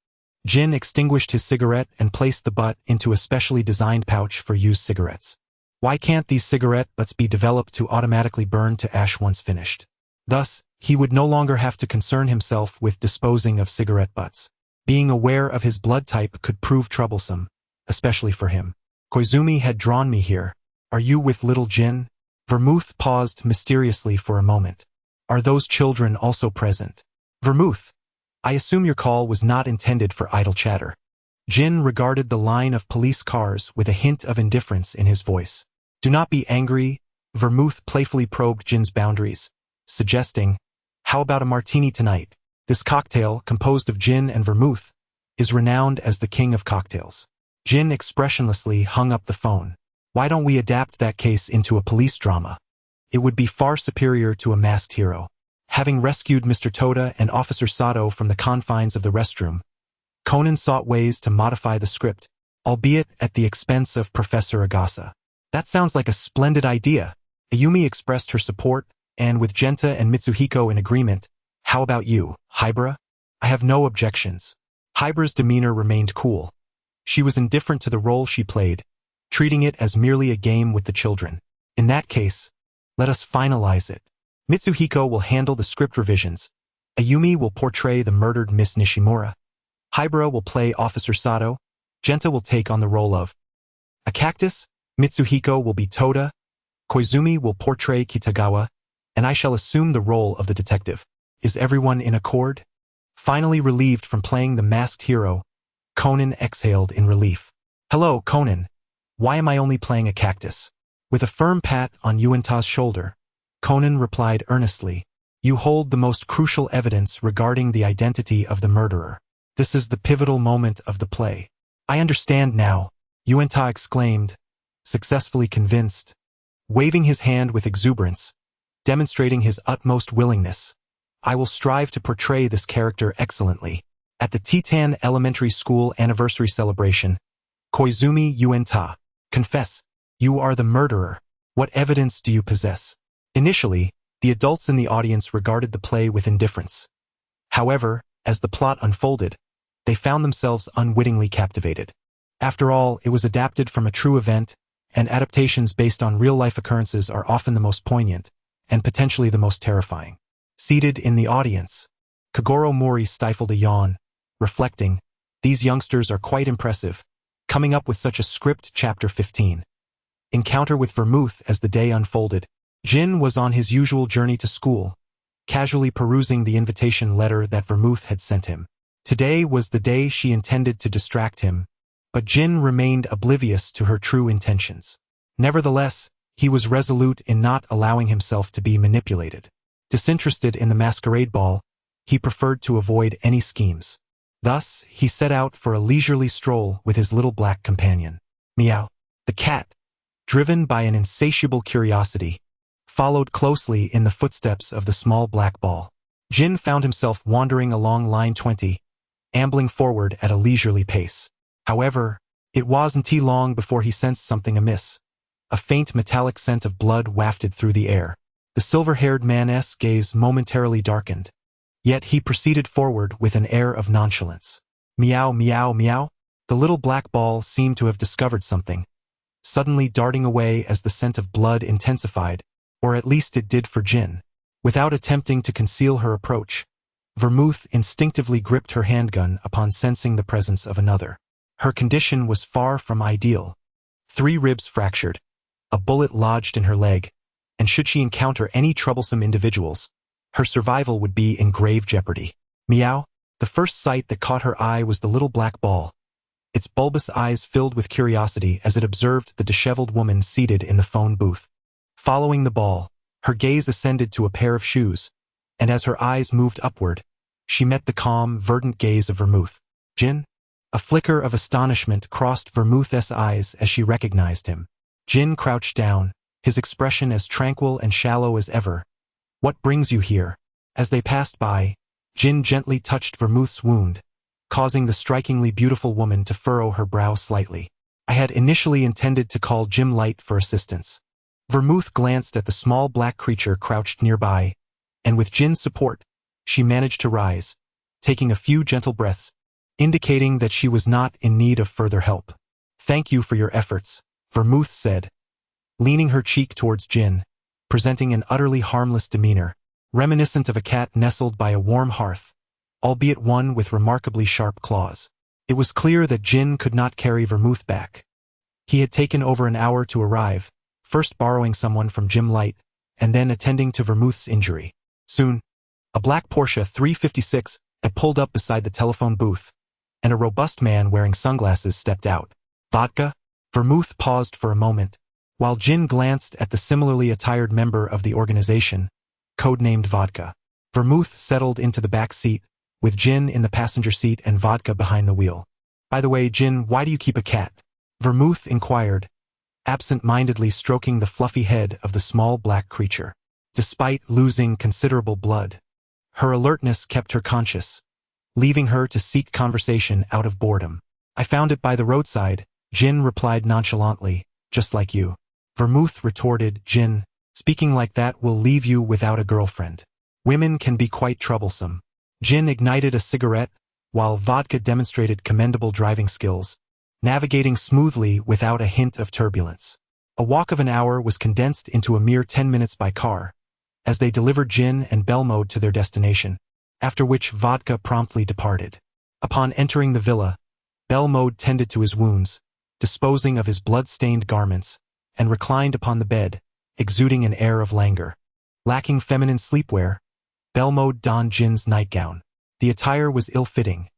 Jin extinguished his cigarette and placed the butt into a specially designed pouch for used cigarettes. Why can't these cigarette butts be developed to automatically burn to ash once finished? Thus, he would no longer have to concern himself with disposing of cigarette butts. Being aware of his blood type could prove troublesome, especially for him. "Koizumi had drawn me here. Are you with little Jin?" Vermouth paused mysteriously for a moment. "Are those children also present?" "Vermouth, I assume your call was not intended for idle chatter." Jin regarded the line of police cars with a hint of indifference in his voice. "Do not be angry," Vermouth playfully probed Jin's boundaries, suggesting, "How about a martini tonight?" This cocktail, composed of gin and vermouth, is renowned as the king of cocktails. Jin expressionlessly hung up the phone. "Why don't we adapt that case into a police drama? It would be far superior to a masked hero." Having rescued Mr. Toda and Officer Sato from the confines of the restroom, Conan sought ways to modify the script, albeit at the expense of Professor Agasa. "That sounds like a splendid idea," Ayumi expressed her support, and with Genta and Mitsuhiko in agreement, "How about you, Hybra?" "I have no objections." Hybra's demeanor remained cool. She was indifferent to the role she played, treating it as merely a game with the children. "In that case, let us finalize it. Mitsuhiko will handle the script revisions. Ayumi will portray the murdered Miss Nishimura. Hybra will play Officer Sato. Genta will take on the role of a cactus. Mitsuhiko will be Toda. Koizumi will portray Kitagawa, and I shall assume the role of the detective. Is everyone in accord?" Finally relieved from playing the masked hero, Conan exhaled in relief. "Hello, Conan. Why am I only playing a cactus?" With a firm pat on Yuenta's shoulder, Conan replied earnestly, "You hold the most crucial evidence regarding the identity of the murderer. This is the pivotal moment of the play." "I understand now," Yuenta exclaimed, successfully convinced, waving his hand with exuberance, demonstrating his utmost willingness. "I will strive to portray this character excellently." At the Titan Elementary School anniversary celebration, Koizumi Yuenta, "Confess, you are the murderer. What evidence do you possess?" Initially, the adults in the audience regarded the play with indifference. However, as the plot unfolded, they found themselves unwittingly captivated. After all, it was adapted from a true event, and adaptations based on real-life occurrences are often the most poignant, and potentially the most terrifying. Seated in the audience, Kagoro Mori stifled a yawn, reflecting, "These youngsters are quite impressive, coming up with such a script." Chapter 15. Encounter with Vermouth. As the day unfolded, Jin was on his usual journey to school, casually perusing the invitation letter that Vermouth had sent him. Today was the day she intended to distract him, but Jin remained oblivious to her true intentions. Nevertheless, he was resolute in not allowing himself to be manipulated. Disinterested in the masquerade ball, he preferred to avoid any schemes. Thus, he set out for a leisurely stroll with his little black companion. Meow. The cat, driven by an insatiable curiosity, followed closely in the footsteps of the small black ball. Jin found himself wandering along line 20, ambling forward at a leisurely pace. However, it wasn't long before he sensed something amiss. A faint metallic scent of blood wafted through the air. The silver-haired man's gaze momentarily darkened, yet he proceeded forward with an air of nonchalance. Meow, meow, meow. The little black ball seemed to have discovered something, suddenly darting away as the scent of blood intensified, or at least it did for Jin. Without attempting to conceal her approach, Vermouth instinctively gripped her handgun upon sensing the presence of another. Her condition was far from ideal. 3 ribs fractured, a bullet lodged in her leg, and should she encounter any troublesome individuals, her survival would be in grave jeopardy. Meow. The first sight that caught her eye was the little black ball. Its bulbous eyes filled with curiosity as it observed the disheveled woman seated in the phone booth. Following the ball, her gaze ascended to a pair of shoes, and as her eyes moved upward, she met the calm, verdant gaze of Vermouth. Jin? A flicker of astonishment crossed Vermouth's eyes as she recognized him. Jin crouched down, his expression as tranquil and shallow as ever. "What brings you here?" As they passed by, Jin gently touched Vermouth's wound, causing the strikingly beautiful woman to furrow her brow slightly. "I had initially intended to call Jim Light for assistance." Vermouth glanced at the small black creature crouched nearby, and with Jin's support, she managed to rise, taking a few gentle breaths, indicating that she was not in need of further help. "Thank you for your efforts," Vermouth said, leaning her cheek towards Jin, presenting an utterly harmless demeanor, reminiscent of a cat nestled by a warm hearth, albeit one with remarkably sharp claws. It was clear that Jin could not carry Vermouth back. He had taken over an hour to arrive, first borrowing someone from Jim Light, and then attending to Vermouth's injury. Soon, a black Porsche 356 had pulled up beside the telephone booth, and a robust man wearing sunglasses stepped out. "Vodka?" Vermouth paused for a moment, while Jin glanced at the similarly attired member of the organization, codenamed Vodka. Vermouth settled into the back seat, with Jin in the passenger seat and Vodka behind the wheel. "By the way, Jin, why do you keep a cat?" Vermouth inquired, absent-mindedly stroking the fluffy head of the small black creature. Despite losing considerable blood, her alertness kept her conscious, leaving her to seek conversation out of boredom. "I found it by the roadside," Jin replied nonchalantly, "just like you." Vermouth retorted, "Jin, Speaking like that will leave you without a girlfriend. Women can be quite troublesome. Jin ignited a cigarette, while Vodka demonstrated commendable driving skills, navigating smoothly without a hint of turbulence. A walk of an hour was condensed into a mere 10 minutes by car, as they delivered Jin and Belmode to their destination, after which Vodka promptly departed. Upon entering the villa, Belmode tended to his wounds, disposing of his blood-stained garments, and reclined upon the bed, exuding an air of languor. Lacking feminine sleepwear, Belmode donned Jin's nightgown. The attire was ill-fitting.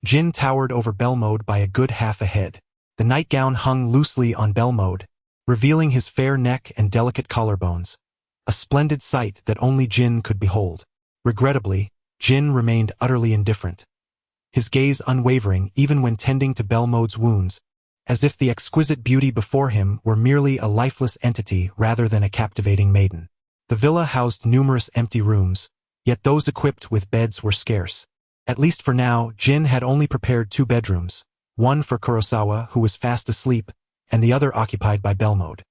Jin towered over Belmode by a good half a head. The nightgown hung loosely on Belmode, revealing his fair neck and delicate collarbones, a splendid sight that only Jin could behold. Regrettably, Jin remained utterly indifferent, his gaze unwavering even when tending to Belmode's wounds, as if the exquisite beauty before him were merely a lifeless entity rather than a captivating maiden. The villa housed numerous empty rooms, yet those equipped with beds were scarce. At least for now, Jin had only prepared 2 bedrooms, one for Kurosawa, who was fast asleep, and the other occupied by Belmode.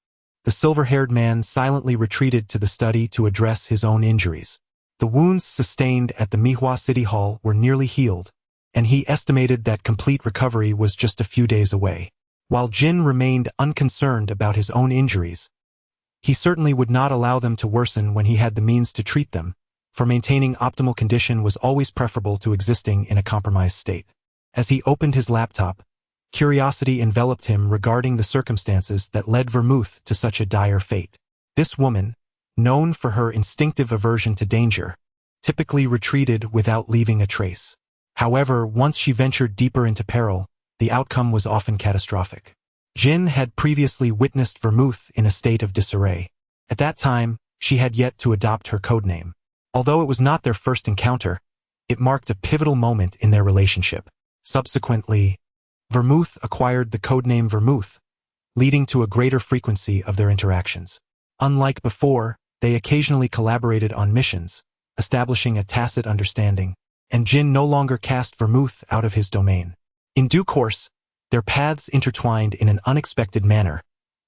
The silver-haired man silently retreated to the study to address his own injuries. The wounds sustained at the Mihua City Hall were nearly healed, and he estimated that complete recovery was just a few days away. While Jin remained unconcerned about his own injuries, he certainly would not allow them to worsen when he had the means to treat them, for maintaining optimal condition was always preferable to existing in a compromised state. As he opened his laptop, curiosity enveloped him regarding the circumstances that led Vermouth to such a dire fate. This woman, known for her instinctive aversion to danger, typically retreated without leaving a trace. However, once she ventured deeper into peril, the outcome was often catastrophic. Jin had previously witnessed Vermouth in a state of disarray. At that time, she had yet to adopt her codename. Although it was not their first encounter, it marked a pivotal moment in their relationship. Subsequently, Vermouth acquired the codename Vermouth, leading to a greater frequency of their interactions. Unlike before, they occasionally collaborated on missions, establishing a tacit understanding, and Jin no longer cast Vermouth out of his domain. In due course, their paths intertwined in an unexpected manner,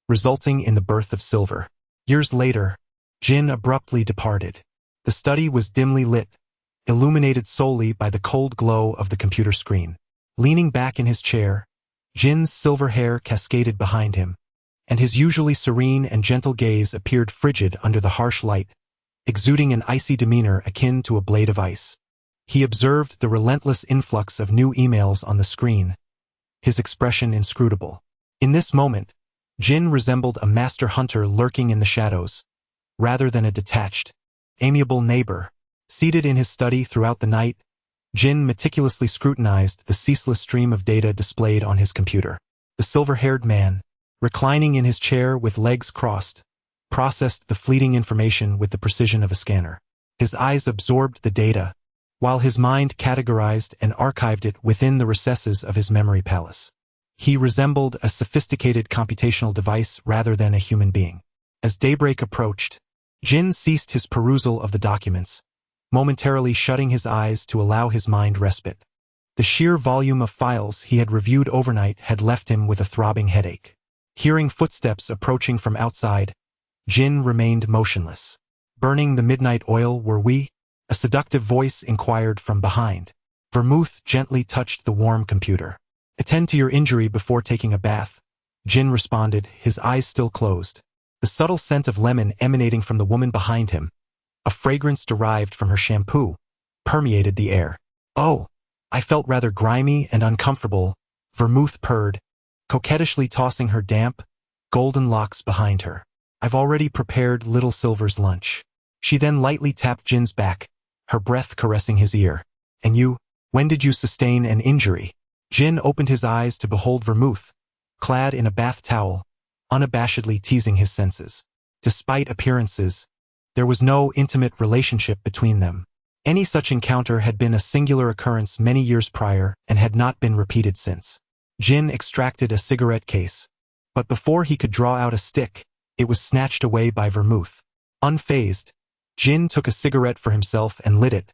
resulting in the birth of Silver. Years later, Jin abruptly departed. The study was dimly lit, illuminated solely by the cold glow of the computer screen. Leaning back in his chair, Jin's silver hair cascaded behind him, and his usually serene and gentle gaze appeared frigid under the harsh light, exuding an icy demeanor akin to a blade of ice. He observed the relentless influx of new emails on the screen, his expression inscrutable. In this moment, Jin resembled a master hunter lurking in the shadows, rather than a detached, amiable neighbor. Seated in his study throughout the night, Jin meticulously scrutinized the ceaseless stream of data displayed on his computer. The silver-haired man, reclining in his chair with legs crossed, processed the fleeting information with the precision of a scanner. His eyes absorbed the data, while his mind categorized and archived it within the recesses of his memory palace. He resembled a sophisticated computational device rather than a human being. As daybreak approached, Jin ceased his perusal of the documents, momentarily shutting his eyes to allow his mind respite. The sheer volume of files he had reviewed overnight had left him with a throbbing headache. Hearing footsteps approaching from outside, Jin remained motionless. "Burning the midnight oil, were we?" A seductive voice inquired from behind. Vermouth gently touched the warm computer. "Attend to your injury before taking a bath," Jin responded, his eyes still closed. The subtle scent of lemon emanating from the woman behind him, a fragrance derived from her shampoo, permeated the air. "Oh, I felt rather grimy and uncomfortable," Vermouth purred, coquettishly tossing her damp, golden locks behind her. "I've already prepared Little Silver's lunch." She then lightly tapped Jin's back, her breath caressing his ear. "And you, when did you sustain an injury?" Jin opened his eyes to behold Vermouth, clad in a bath towel, unabashedly teasing his senses. Despite appearances, there was no intimate relationship between them. Any such encounter had been a singular occurrence many years prior and had not been repeated since. Jin extracted a cigarette case, but before he could draw out a stick, it was snatched away by Vermouth. Unfazed, Jin took a cigarette for himself and lit it,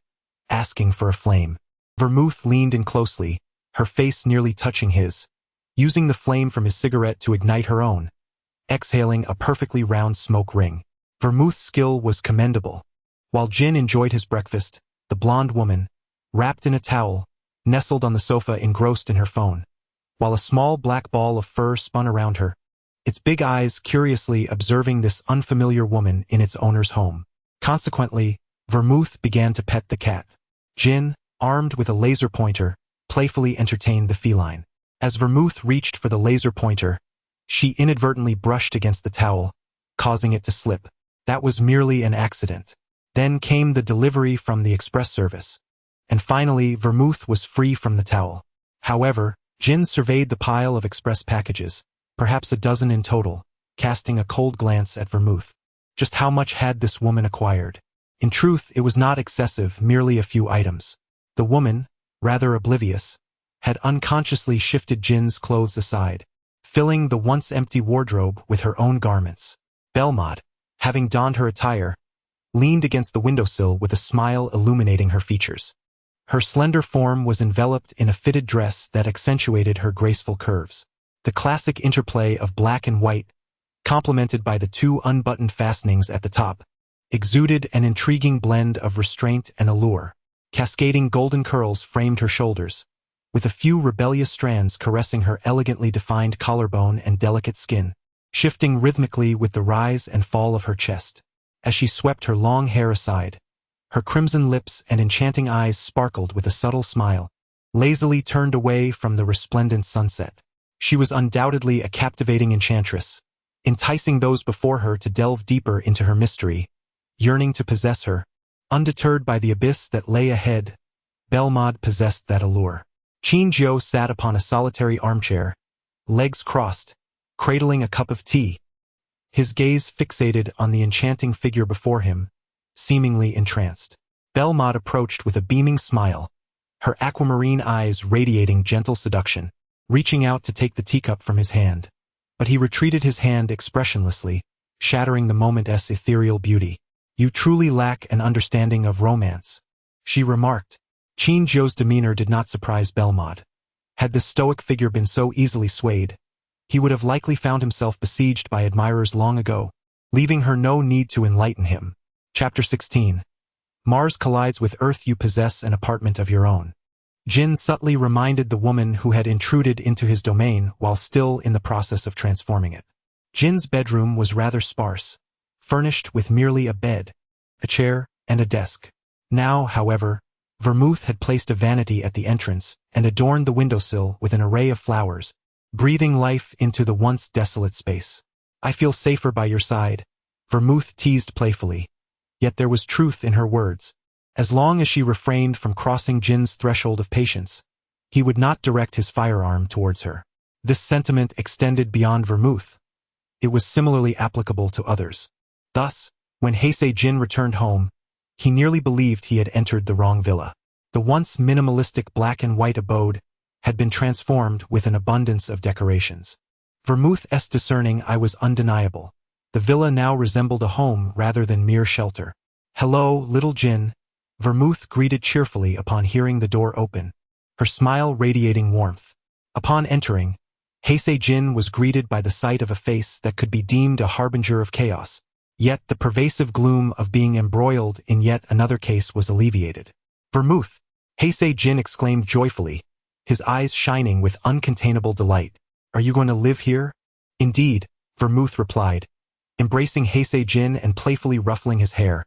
asking for a flame. Vermouth leaned in closely, her face nearly touching his, using the flame from his cigarette to ignite her own, exhaling a perfectly round smoke ring. Vermouth's skill was commendable. While Jin enjoyed his breakfast, the blonde woman, wrapped in a towel, nestled on the sofa engrossed in her phone, while a small black ball of fur spun around her, its big eyes curiously observing this unfamiliar woman in its owner's home. Consequently, Vermouth began to pet the cat. Jin, armed with a laser pointer, playfully entertained the feline. As Vermouth reached for the laser pointer, she inadvertently brushed against the towel, causing it to slip. That was merely an accident. Then came the delivery from the express service. And finally, Vermouth was free from the towel. However, Jin surveyed the pile of express packages, perhaps a dozen in total, casting a cold glance at Vermouth. Just how much had this woman acquired? In truth, it was not excessive, merely a few items. The woman, rather oblivious, had unconsciously shifted Jin's clothes aside, filling the once empty wardrobe with her own garments. Belmont, having donned her attire, leaned against the windowsill with a smile illuminating her features. Her slender form was enveloped in a fitted dress that accentuated her graceful curves. The classic interplay of black and white, complemented by the two unbuttoned fastenings at the top, exuded an intriguing blend of restraint and allure. Cascading golden curls framed her shoulders, with a few rebellious strands caressing her elegantly defined collarbone and delicate skin, shifting rhythmically with the rise and fall of her chest. As she swept her long hair aside, her crimson lips and enchanting eyes sparkled with a subtle smile, lazily turned away from the resplendent sunset. She was undoubtedly a captivating enchantress, enticing those before her to delve deeper into her mystery, yearning to possess her. Undeterred by the abyss that lay ahead, Belmont possessed that allure. Qin Jiao sat upon a solitary armchair, legs crossed, cradling a cup of tea, his gaze fixated on the enchanting figure before him, seemingly entranced. Belmont approached with a beaming smile, her aquamarine eyes radiating gentle seduction, reaching out to take the teacup from his hand. But he retreated his hand expressionlessly, shattering the moment's ethereal beauty. "You truly lack an understanding of romance," she remarked. Qin Jiao's demeanor did not surprise Belmont. Had this stoic figure been so easily swayed, he would have likely found himself besieged by admirers long ago, leaving her no need to enlighten him. Chapter 16. Mars collides with Earth. You possess an apartment of your own. Jin subtly reminded the woman who had intruded into his domain while still in the process of transforming it. Jin's bedroom was rather sparse, furnished with merely a bed, a chair, and a desk. Now, however, Vermouth had placed a vanity at the entrance and adorned the windowsill with an array of flowers, breathing life into the once desolate space. "I feel safer by your side," Vermouth teased playfully, yet there was truth in her words. As long as she refrained from crossing Jin's threshold of patience, he would not direct his firearm towards her. This sentiment extended beyond Vermouth. It was similarly applicable to others. Thus, when Heisei Jin returned home, he nearly believed he had entered the wrong villa. The once minimalistic black and white abode had been transformed with an abundance of decorations. Vermouth's discerning eye was undeniable. The villa now resembled a home rather than mere shelter. "Hello, little Jin," Vermouth greeted cheerfully upon hearing the door open, her smile radiating warmth. Upon entering, Heisei Jin was greeted by the sight of a face that could be deemed a harbinger of chaos. Yet the pervasive gloom of being embroiled in yet another case was alleviated. "Vermouth!" Heisei Jin exclaimed joyfully, his eyes shining with uncontainable delight. "Are you going to live here?" "Indeed," Vermouth replied, embracing Heisei Jin and playfully ruffling his hair,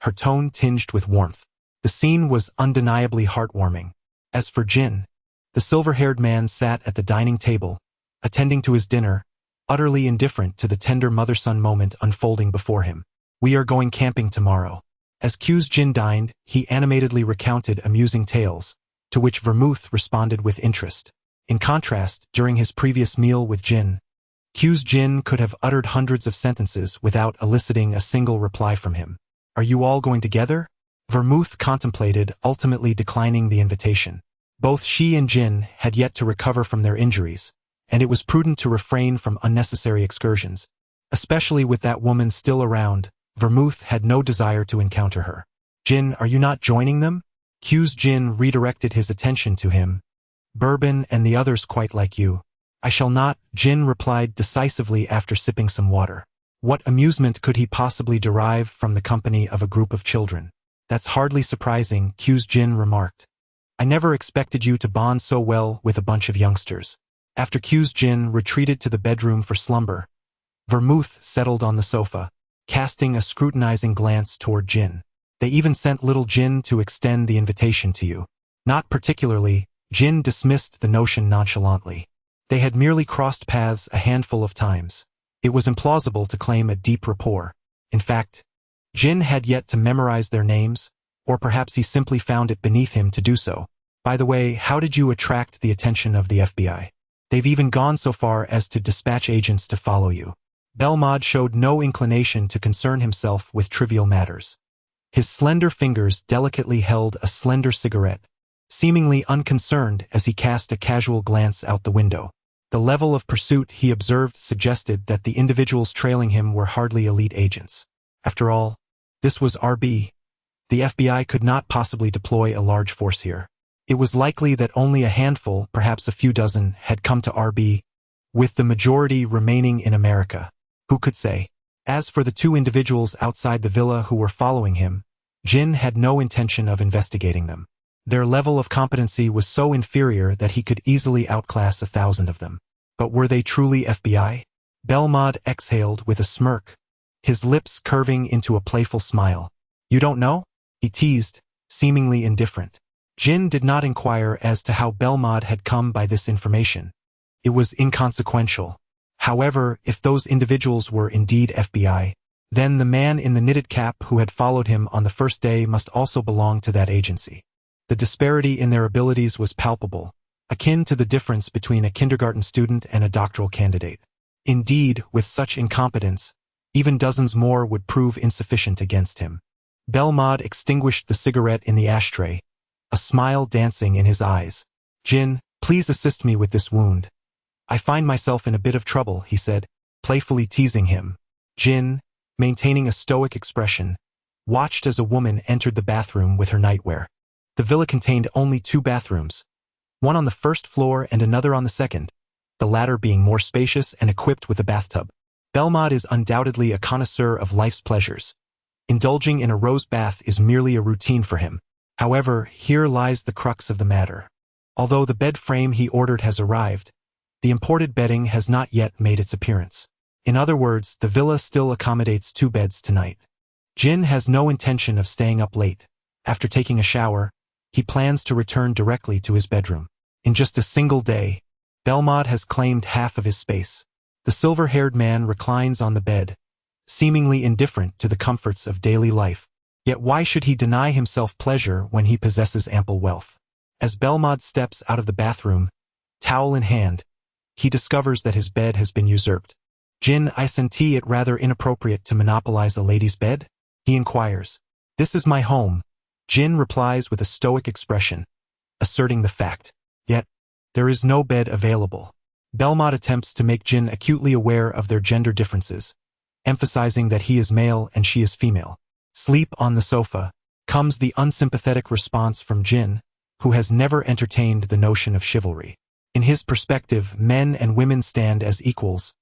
her tone tinged with warmth. The scene was undeniably heartwarming. As for Jin, the silver-haired man sat at the dining table, attending to his dinner, utterly indifferent to the tender mother-son moment unfolding before him. "We are going camping tomorrow." As Q's Jin dined, he animatedly recounted amusing tales, to which Vermouth responded with interest. In contrast, during his previous meal with Jin, Q's Jin could have uttered hundreds of sentences without eliciting a single reply from him. "Are you all going together?" Vermouth contemplated, ultimately declining the invitation. Both she and Jin had yet to recover from their injuries, and it was prudent to refrain from unnecessary excursions. Especially with that woman still around, Vermouth had no desire to encounter her. "Jin, are you not joining them?" Q's Jin redirected his attention to him. "Bourbon and the others quite like you." "I shall not," Jin replied decisively after sipping some water. What amusement could he possibly derive from the company of a group of children? That's hardly surprising, Q's Jin remarked. I never expected you to bond so well with a bunch of youngsters. After Q's Jin retreated to the bedroom for slumber, Vermouth settled on the sofa, casting a scrutinizing glance toward Jin. They even sent little Jin to extend the invitation to you. Not particularly, Jin dismissed the notion nonchalantly. They had merely crossed paths a handful of times. It was implausible to claim a deep rapport. In fact, Jin had yet to memorize their names, or perhaps he simply found it beneath him to do so. By the way, how did you attract the attention of the FBI? They've even gone so far as to dispatch agents to follow you. Belmod showed no inclination to concern himself with trivial matters. His slender fingers delicately held a slender cigarette, seemingly unconcerned as he cast a casual glance out the window. The level of pursuit he observed suggested that the individuals trailing him were hardly elite agents. After all, this was RB. The FBI could not possibly deploy a large force here. It was likely that only a handful, perhaps a few dozen, had come to RB, with the majority remaining in America. Who could say? As for the two individuals outside the villa who were following him, Jin had no intention of investigating them. Their level of competency was so inferior that he could easily outclass 1,000 of them. But were they truly FBI? Belmod exhaled with a smirk, his lips curving into a playful smile. You don't know? He teased, seemingly indifferent. Jin did not inquire as to how Belmod had come by this information. It was inconsequential. However, if those individuals were indeed FBI, then the man in the knitted cap who had followed him on the first day must also belong to that agency. The disparity in their abilities was palpable, akin to the difference between a kindergarten student and a doctoral candidate. Indeed, with such incompetence, even dozens more would prove insufficient against him. Belmod extinguished the cigarette in the ashtray, a smile dancing in his eyes. Jin, please assist me with this wound. I find myself in a bit of trouble, he said, playfully teasing him. Jin, maintaining a stoic expression, watched as a woman entered the bathroom with her nightwear. The villa contained only 2 bathrooms, one on the first floor and another on the second, the latter being more spacious and equipped with a bathtub. Belmod is undoubtedly a connoisseur of life's pleasures. Indulging in a rose bath is merely a routine for him. However, here lies the crux of the matter. Although the bed frame he ordered has arrived, the imported bedding has not yet made its appearance. In other words, the villa still accommodates 2 beds tonight. Jin has no intention of staying up late. After taking a shower, he plans to return directly to his bedroom. In just a single day, Belmod has claimed half of his space. The silver-haired man reclines on the bed, seemingly indifferent to the comforts of daily life. Yet why should he deny himself pleasure when he possesses ample wealth? As Belmod steps out of the bathroom, towel in hand, he discovers that his bed has been usurped. Jin, I senti it rather inappropriate to monopolize a lady's bed? He inquires. This is my home. Jin replies with a stoic expression, asserting the fact. Yet, there is no bed available. Belmod attempts to make Jin acutely aware of their gender differences, emphasizing that he is male and she is female. Sleep on the sofa, comes the unsympathetic response from Jin, who has never entertained the notion of chivalry. In his perspective, men and women stand as equals,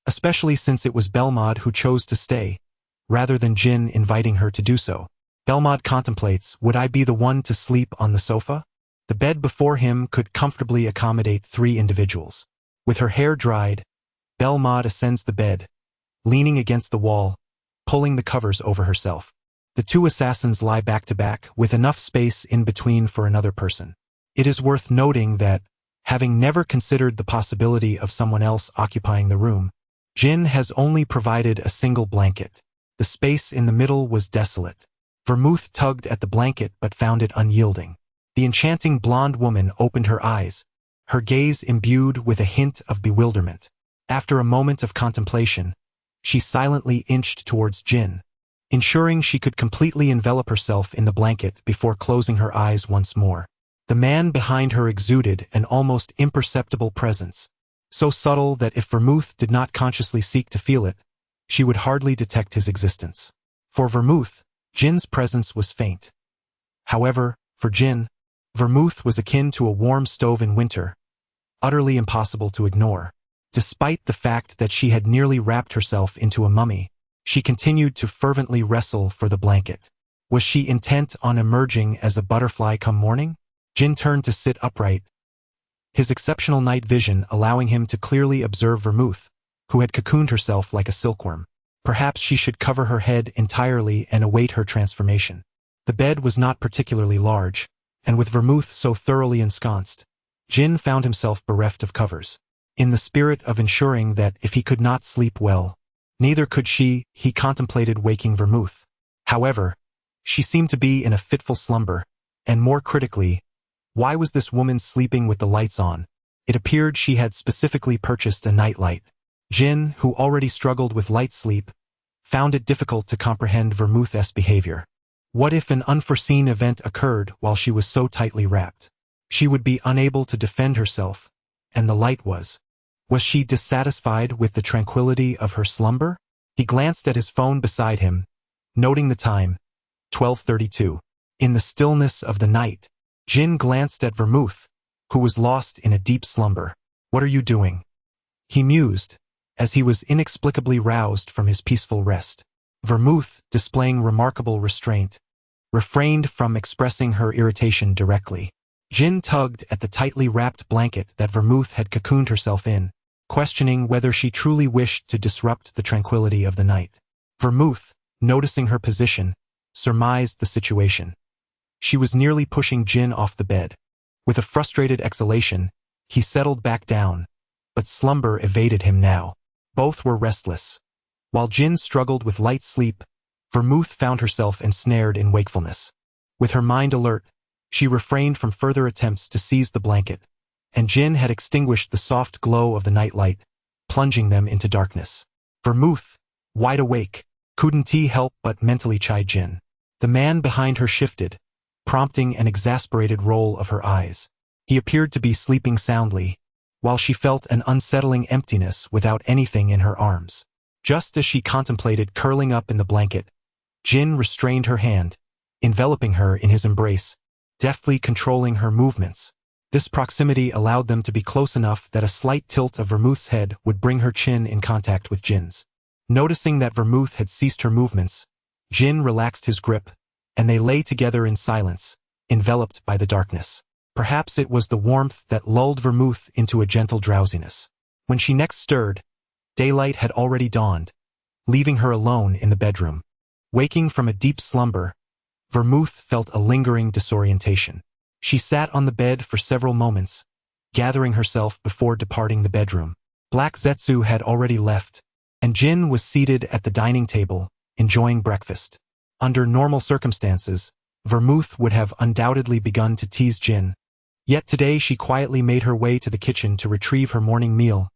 especially since it was Belmod who chose to stay, rather than Jin inviting her to do so. Belmod contemplates, would I be the one to sleep on the sofa? The bed before him could comfortably accommodate 3 individuals. With her hair dried, Belmod ascends the bed, leaning against the wall, pulling the covers over herself. The 2 assassins lie back to back, with enough space in between for another person. It is worth noting that, having never considered the possibility of someone else occupying the room, Jin has only provided a single blanket. The space in the middle was desolate. Vermouth tugged at the blanket but found it unyielding. The enchanting blonde woman opened her eyes, her gaze imbued with a hint of bewilderment. After a moment of contemplation, she silently inched towards Jin, ensuring she could completely envelop herself in the blanket before closing her eyes once more. The man behind her exuded an almost imperceptible presence, so subtle that if Vermouth did not consciously seek to feel it, she would hardly detect his existence. For Vermouth, Jin's presence was faint. However, for Jin, Vermouth was akin to a warm stove in winter, utterly impossible to ignore. Despite the fact that she had nearly wrapped herself into a mummy, she continued to fervently wrestle for the blanket. Was she intent on emerging as a butterfly come morning? Jin turned to sit upright, his exceptional night vision allowing him to clearly observe Vermouth, who had cocooned herself like a silkworm. Perhaps she should cover her head entirely and await her transformation. The bed was not particularly large, and with Vermouth so thoroughly ensconced, Jin found himself bereft of covers. In the spirit of ensuring that if he could not sleep well, neither could she, he contemplated waking Vermouth. However, she seemed to be in a fitful slumber, and more critically, why was this woman sleeping with the lights on? It appeared she had specifically purchased a nightlight. Jin, who already struggled with light sleep, found it difficult to comprehend Vermouth's behavior. What if an unforeseen event occurred while she was so tightly wrapped? She would be unable to defend herself, and the light was she dissatisfied with the tranquility of her slumber? He glanced at his phone beside him, noting the time, 12:32. In the stillness of the night, Jin glanced at Vermouth, who was lost in a deep slumber. "What are you doing?" he mused, as he was inexplicably roused from his peaceful rest. Vermouth, displaying remarkable restraint, refrained from expressing her irritation directly. Jin tugged at the tightly wrapped blanket that Vermouth had cocooned herself in, questioning whether she truly wished to disrupt the tranquility of the night. Vermouth, noticing her position, surmised the situation. She was nearly pushing Jin off the bed. With a frustrated exhalation, he settled back down, but slumber evaded him now. Both were restless. While Jin struggled with light sleep, Vermouth found herself ensnared in wakefulness. With her mind alert, she refrained from further attempts to seize the blanket, and Jin had extinguished the soft glow of the nightlight, plunging them into darkness. Vermouth, wide awake, couldn't he help but mentally chide Jin. The man behind her shifted, prompting an exasperated roll of her eyes. He appeared to be sleeping soundly, while she felt an unsettling emptiness without anything in her arms. Just as she contemplated curling up in the blanket, Jin restrained her hand, enveloping her in his embrace, deftly controlling her movements. This proximity allowed them to be close enough that a slight tilt of Vermouth's head would bring her chin in contact with Jin's. Noticing that Vermouth had ceased her movements, Jin relaxed his grip, and they lay together in silence, enveloped by the darkness. Perhaps it was the warmth that lulled Vermouth into a gentle drowsiness. When she next stirred, daylight had already dawned, leaving her alone in the bedroom. Waking from a deep slumber, Vermouth felt a lingering disorientation. She sat on the bed for several moments, gathering herself before departing the bedroom. Black Zetsu had already left, and Jin was seated at the dining table, enjoying breakfast. Under normal circumstances, Vermouth would have undoubtedly begun to tease Jin, yet today she quietly made her way to the kitchen to retrieve her morning meal,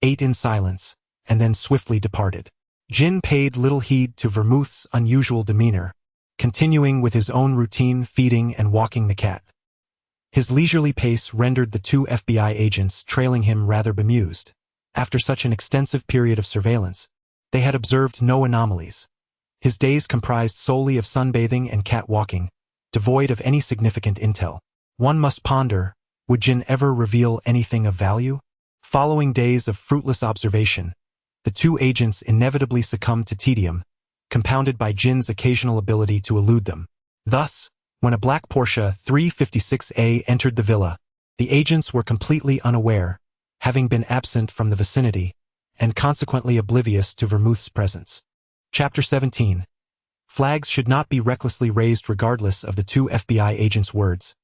ate in silence, and then swiftly departed. Jin paid little heed to Vermouth's unusual demeanor, continuing with his own routine feeding and walking the cat. His leisurely pace rendered the two FBI agents trailing him rather bemused. After such an extensive period of surveillance, they had observed no anomalies. His days comprised solely of sunbathing and cat walking, devoid of any significant intel. One must ponder, would Jin ever reveal anything of value? Following days of fruitless observation, the two agents inevitably succumbed to tedium, compounded by Jin's occasional ability to elude them. Thus, when a black Porsche 356A entered the villa, the agents were completely unaware, having been absent from the vicinity, and consequently oblivious to Vermouth's presence. Chapter 17. Flags should not be recklessly raised regardless of the two FBI agents' words.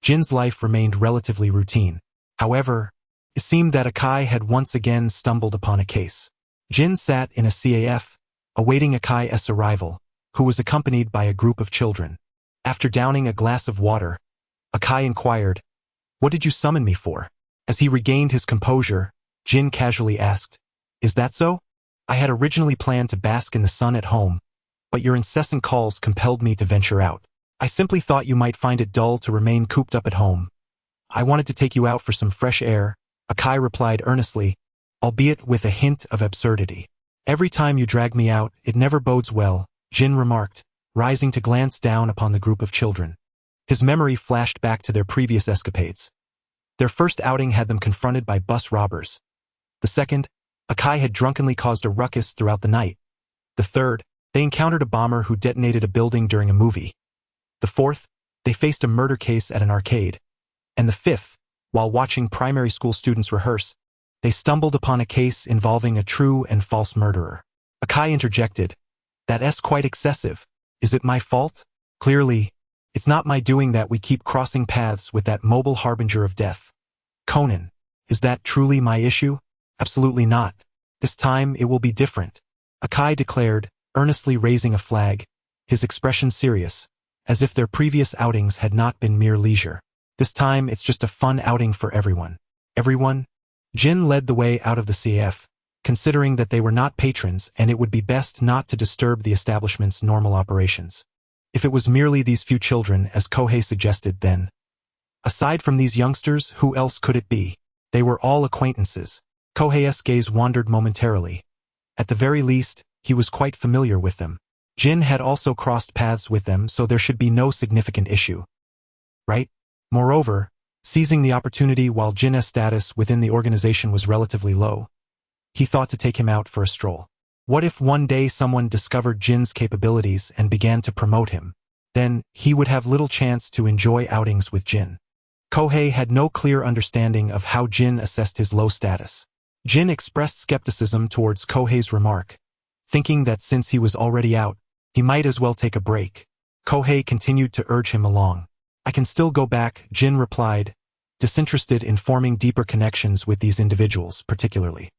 Jin's life remained relatively routine. However, it seemed that Akai had once again stumbled upon a case. Jin sat in a CAF, awaiting Akai's arrival, who was accompanied by a group of children. After downing a glass of water, Akai inquired, "What did you summon me for?" As he regained his composure, Jin casually asked, "Is that so? I had originally planned to bask in the sun at home, but your incessant calls compelled me to venture out. I simply thought you might find it dull to remain cooped up at home. I wanted to take you out for some fresh air," Akai replied earnestly, albeit with a hint of absurdity. "Every time you drag me out, it never bodes well," Jin remarked, rising to glance down upon the group of children. His memory flashed back to their previous escapades. Their first outing had them confronted by bus robbers, The second, Akai had drunkenly caused a ruckus throughout the night. The third, they encountered a bomber who detonated a building during a movie. The fourth, they faced a murder case at an arcade. And the fifth, while watching primary school students rehearse, they stumbled upon a case involving a true and false murderer. Akai interjected, "That's quite excessive. Is it my fault? Clearly, it's not my doing that we keep crossing paths with that mobile harbinger of death. Conan, is that truly my issue? Absolutely not. This time it will be different," Akai declared, earnestly raising a flag, his expression serious, as if their previous outings had not been mere leisure. This time it's just a fun outing for everyone. Everyone? Jin led the way out of the CF, considering that they were not patrons and it would be best not to disturb the establishment's normal operations. If it was merely these few children, as Kohei suggested, then, aside from these youngsters, who else could it be? They were all acquaintances. Kohei's gaze wandered momentarily. At the very least, he was quite familiar with them. Jin had also crossed paths with them, so there should be no significant issue. Right? Moreover, seizing the opportunity while Jin's status within the organization was relatively low, he thought to take him out for a stroll. What if one day someone discovered Jin's capabilities and began to promote him? Then, he would have little chance to enjoy outings with Jin. Kohei had no clear understanding of how Jin assessed his low status. Jin expressed skepticism towards Kohei's remark, thinking that since he was already out, he might as well take a break. Kohei continued to urge him along. "I can still go back," Jin replied, disinterested in forming deeper connections with these individuals, particularly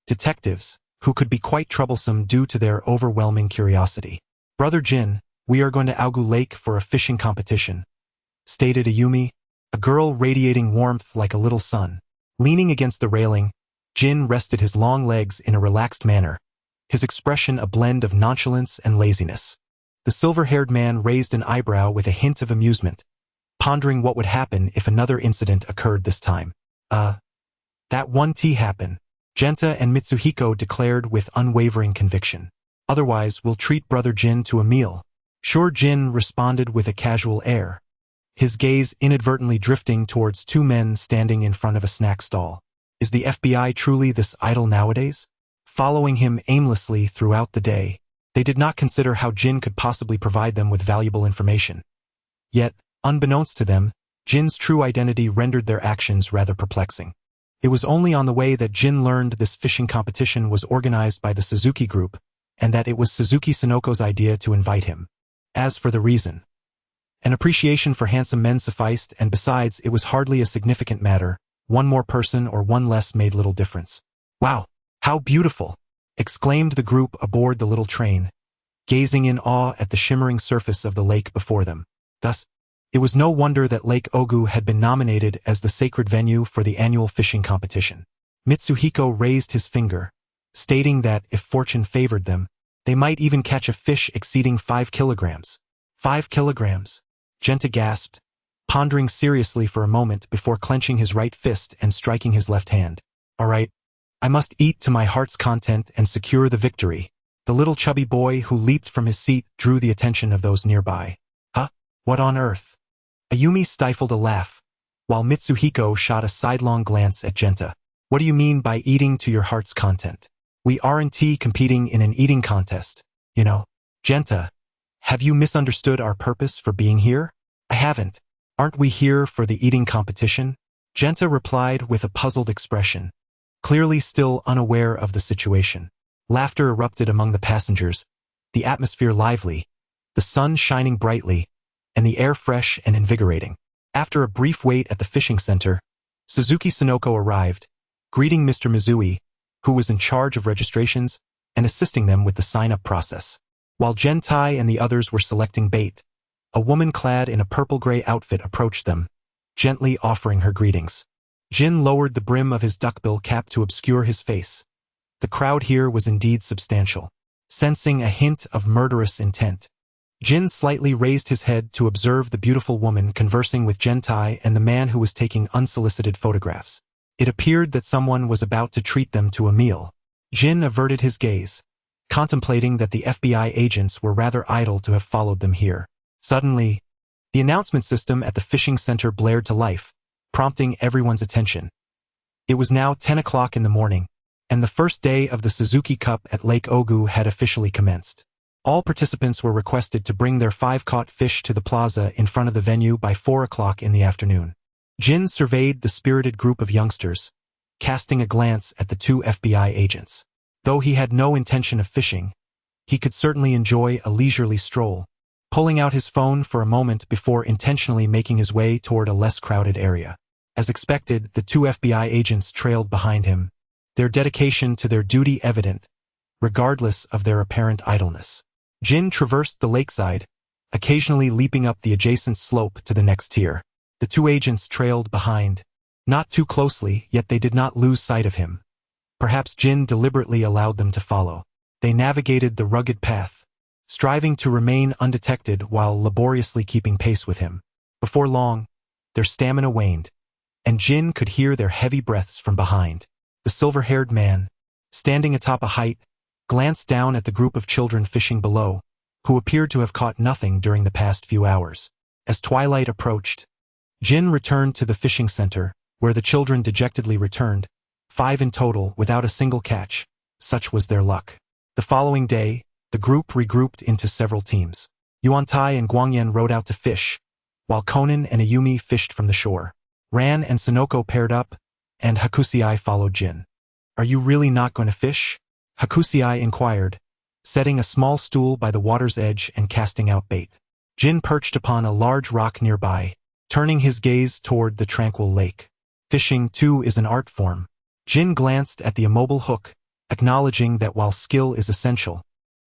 detectives, who could be quite troublesome due to their overwhelming curiosity. "Brother Jin, we are going to Aogu Lake for a fishing competition," stated Ayumi, a girl radiating warmth like a little sun. Leaning against the railing, Jin rested his long legs in a relaxed manner, his expression a blend of nonchalance and laziness. The silver-haired man raised an eyebrow with a hint of amusement, pondering what would happen if another incident occurred this time. That one tea happen," Genta and Mitsuhiko declared with unwavering conviction. "Otherwise, we'll treat Brother Jin to a meal." Sure, Jin responded with a casual air, his gaze inadvertently drifting towards two men standing in front of a snack stall. Is the FBI truly this idle nowadays? Following him aimlessly throughout the day, they did not consider how Jin could possibly provide them with valuable information. Yet, unbeknownst to them, Jin's true identity rendered their actions rather perplexing. It was only on the way that Jin learned this fishing competition was organized by the Suzuki Group, and that it was Suzuki Sinoko's idea to invite him. As for the reason, an appreciation for handsome men sufficed, and besides, it was hardly a significant matter. One more person or one less made little difference. "Wow, how beautiful!" exclaimed the group aboard the little train, gazing in awe at the shimmering surface of the lake before them. Thus, it was no wonder that Lake Ogu had been nominated as the sacred venue for the annual fishing competition. Mitsuhiko raised his finger, stating that if fortune favored them, they might even catch a fish exceeding 5 kilograms. 5 kilograms? Genta gasped, pondering seriously for a moment before clenching his right fist and striking his left hand. "All right, I must eat to my heart's content and secure the victory." The little chubby boy who leaped from his seat drew the attention of those nearby. "Huh? What on earth?" Ayumi stifled a laugh, while Mitsuhiko shot a sidelong glance at Genta. "What do you mean by eating to your heart's content? We aren't competing in an eating contest, you know." "Genta, have you misunderstood our purpose for being here?" "I haven't. Aren't we here for the eating competition?" Genta replied with a puzzled expression, clearly still unaware of the situation. Laughter erupted among the passengers, the atmosphere lively, the sun shining brightly, and the air fresh and invigorating. After a brief wait at the fishing center, Suzuki Sonoko arrived, greeting Mr. Mizui, who was in charge of registrations, and assisting them with the sign-up process. While Gentai and the others were selecting bait, a woman clad in a purple-gray outfit approached them, gently offering her greetings. Jin lowered the brim of his duckbill cap to obscure his face. The crowd here was indeed substantial. Sensing a hint of murderous intent, Jin slightly raised his head to observe the beautiful woman conversing with Gentai and the man who was taking unsolicited photographs. It appeared that someone was about to treat them to a meal. Jin averted his gaze, contemplating that the FBI agents were rather idle to have followed them here. Suddenly, the announcement system at the fishing center blared to life, prompting everyone's attention. It was now 10 o'clock in the morning, and the first day of the Suzuki Cup at Lake Ogu had officially commenced. All participants were requested to bring their 5 caught fish to the plaza in front of the venue by 4 o'clock in the afternoon. Jin surveyed the spirited group of youngsters, casting a glance at the 2 FBI agents. Though he had no intention of fishing, he could certainly enjoy a leisurely stroll, pulling out his phone for a moment before intentionally making his way toward a less crowded area. As expected, the 2 FBI agents trailed behind him, their dedication to their duty evident, regardless of their apparent idleness. Jin traversed the lakeside, occasionally leaping up the adjacent slope to the next tier. The 2 agents trailed behind, not too closely, yet they did not lose sight of him. Perhaps Jin deliberately allowed them to follow. They navigated the rugged path, striving to remain undetected while laboriously keeping pace with him. Before long, their stamina waned, and Jin could hear their heavy breaths from behind. The silver-haired man, standing atop a height, glanced down at the group of children fishing below, who appeared to have caught nothing during the past few hours. As twilight approached, Jin returned to the fishing center, where the children dejectedly returned, 5 in total without a single catch. Such was their luck. The following day, the group regrouped into several teams. Yuantai and Guangyan rowed out to fish, while Conan and Ayumi fished from the shore. Ran and Sonoko paired up, and Hakusei followed Jin. "Are you really not going to fish?" Hakusei inquired, setting a small stool by the water's edge and casting out bait. Jin perched upon a large rock nearby, turning his gaze toward the tranquil lake. Fishing, too, is an art form. Jin glanced at the immobile hook, acknowledging that while skill is essential,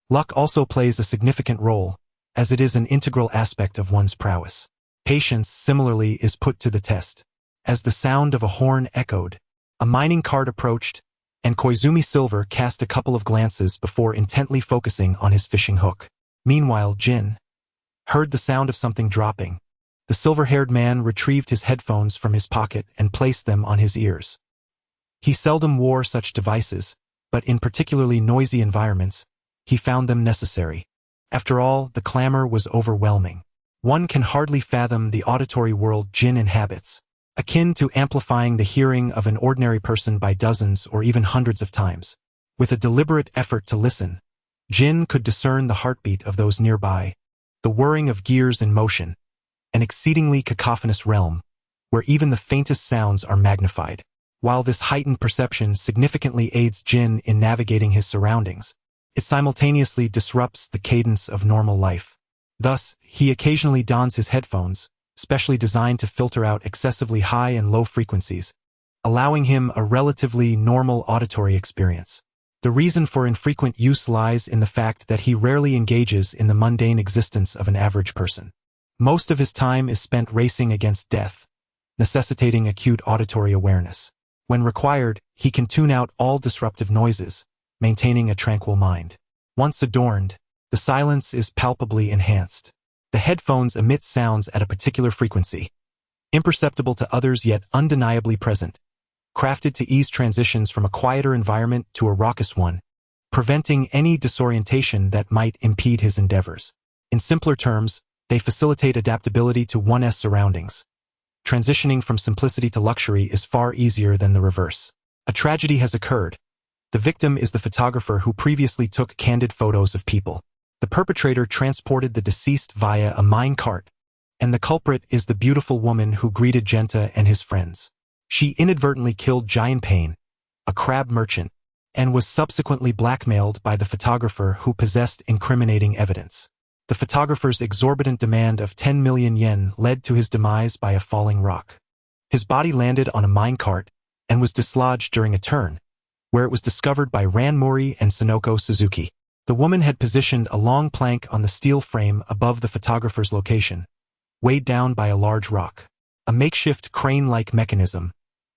luck also plays a significant role, as it is an integral aspect of one's prowess. Patience, similarly, is put to the test. As the sound of a horn echoed, a mining cart approached, and Koizumi Silver cast a couple of glances before intently focusing on his fishing hook. Meanwhile, Jin heard the sound of something dropping. The silver-haired man retrieved his headphones from his pocket and placed them on his ears. He seldom wore such devices, but in particularly noisy environments, he found them necessary. After all, the clamor was overwhelming. One can hardly fathom the auditory world Jin inhabits, akin to amplifying the hearing of an ordinary person by dozens or even hundreds of times. With a deliberate effort to listen, Jin could discern the heartbeat of those nearby, the whirring of gears in motion, an exceedingly cacophonous realm, where even the faintest sounds are magnified. While this heightened perception significantly aids Jin in navigating his surroundings, it simultaneously disrupts the cadence of normal life. Thus, he occasionally dons his headphones, specially designed to filter out excessively high and low frequencies, allowing him a relatively normal auditory experience. The reason for infrequent use lies in the fact that he rarely engages in the mundane existence of an average person. Most of his time is spent racing against death, necessitating acute auditory awareness. When required, he can tune out all disruptive noises, maintaining a tranquil mind. Once adorned, the silence is palpably enhanced. The headphones emit sounds at a particular frequency, imperceptible to others yet undeniably present, crafted to ease transitions from a quieter environment to a raucous one, preventing any disorientation that might impede his endeavors. In simpler terms, they facilitate adaptability to one's surroundings. Transitioning from simplicity to luxury is far easier than the reverse. A tragedy has occurred. The victim is the photographer who previously took candid photos of people. The perpetrator transported the deceased via a mine cart, and the culprit is the beautiful woman who greeted Genta and his friends. She inadvertently killed Giant Pain, a crab merchant, and was subsequently blackmailed by the photographer who possessed incriminating evidence. The photographer's exorbitant demand of 10 million yen led to his demise by a falling rock. His body landed on a minecart and was dislodged during a turn, where it was discovered by Ran Mori and Sonoko Suzuki. The woman had positioned a long plank on the steel frame above the photographer's location, weighed down by a large rock. A makeshift crane-like mechanism,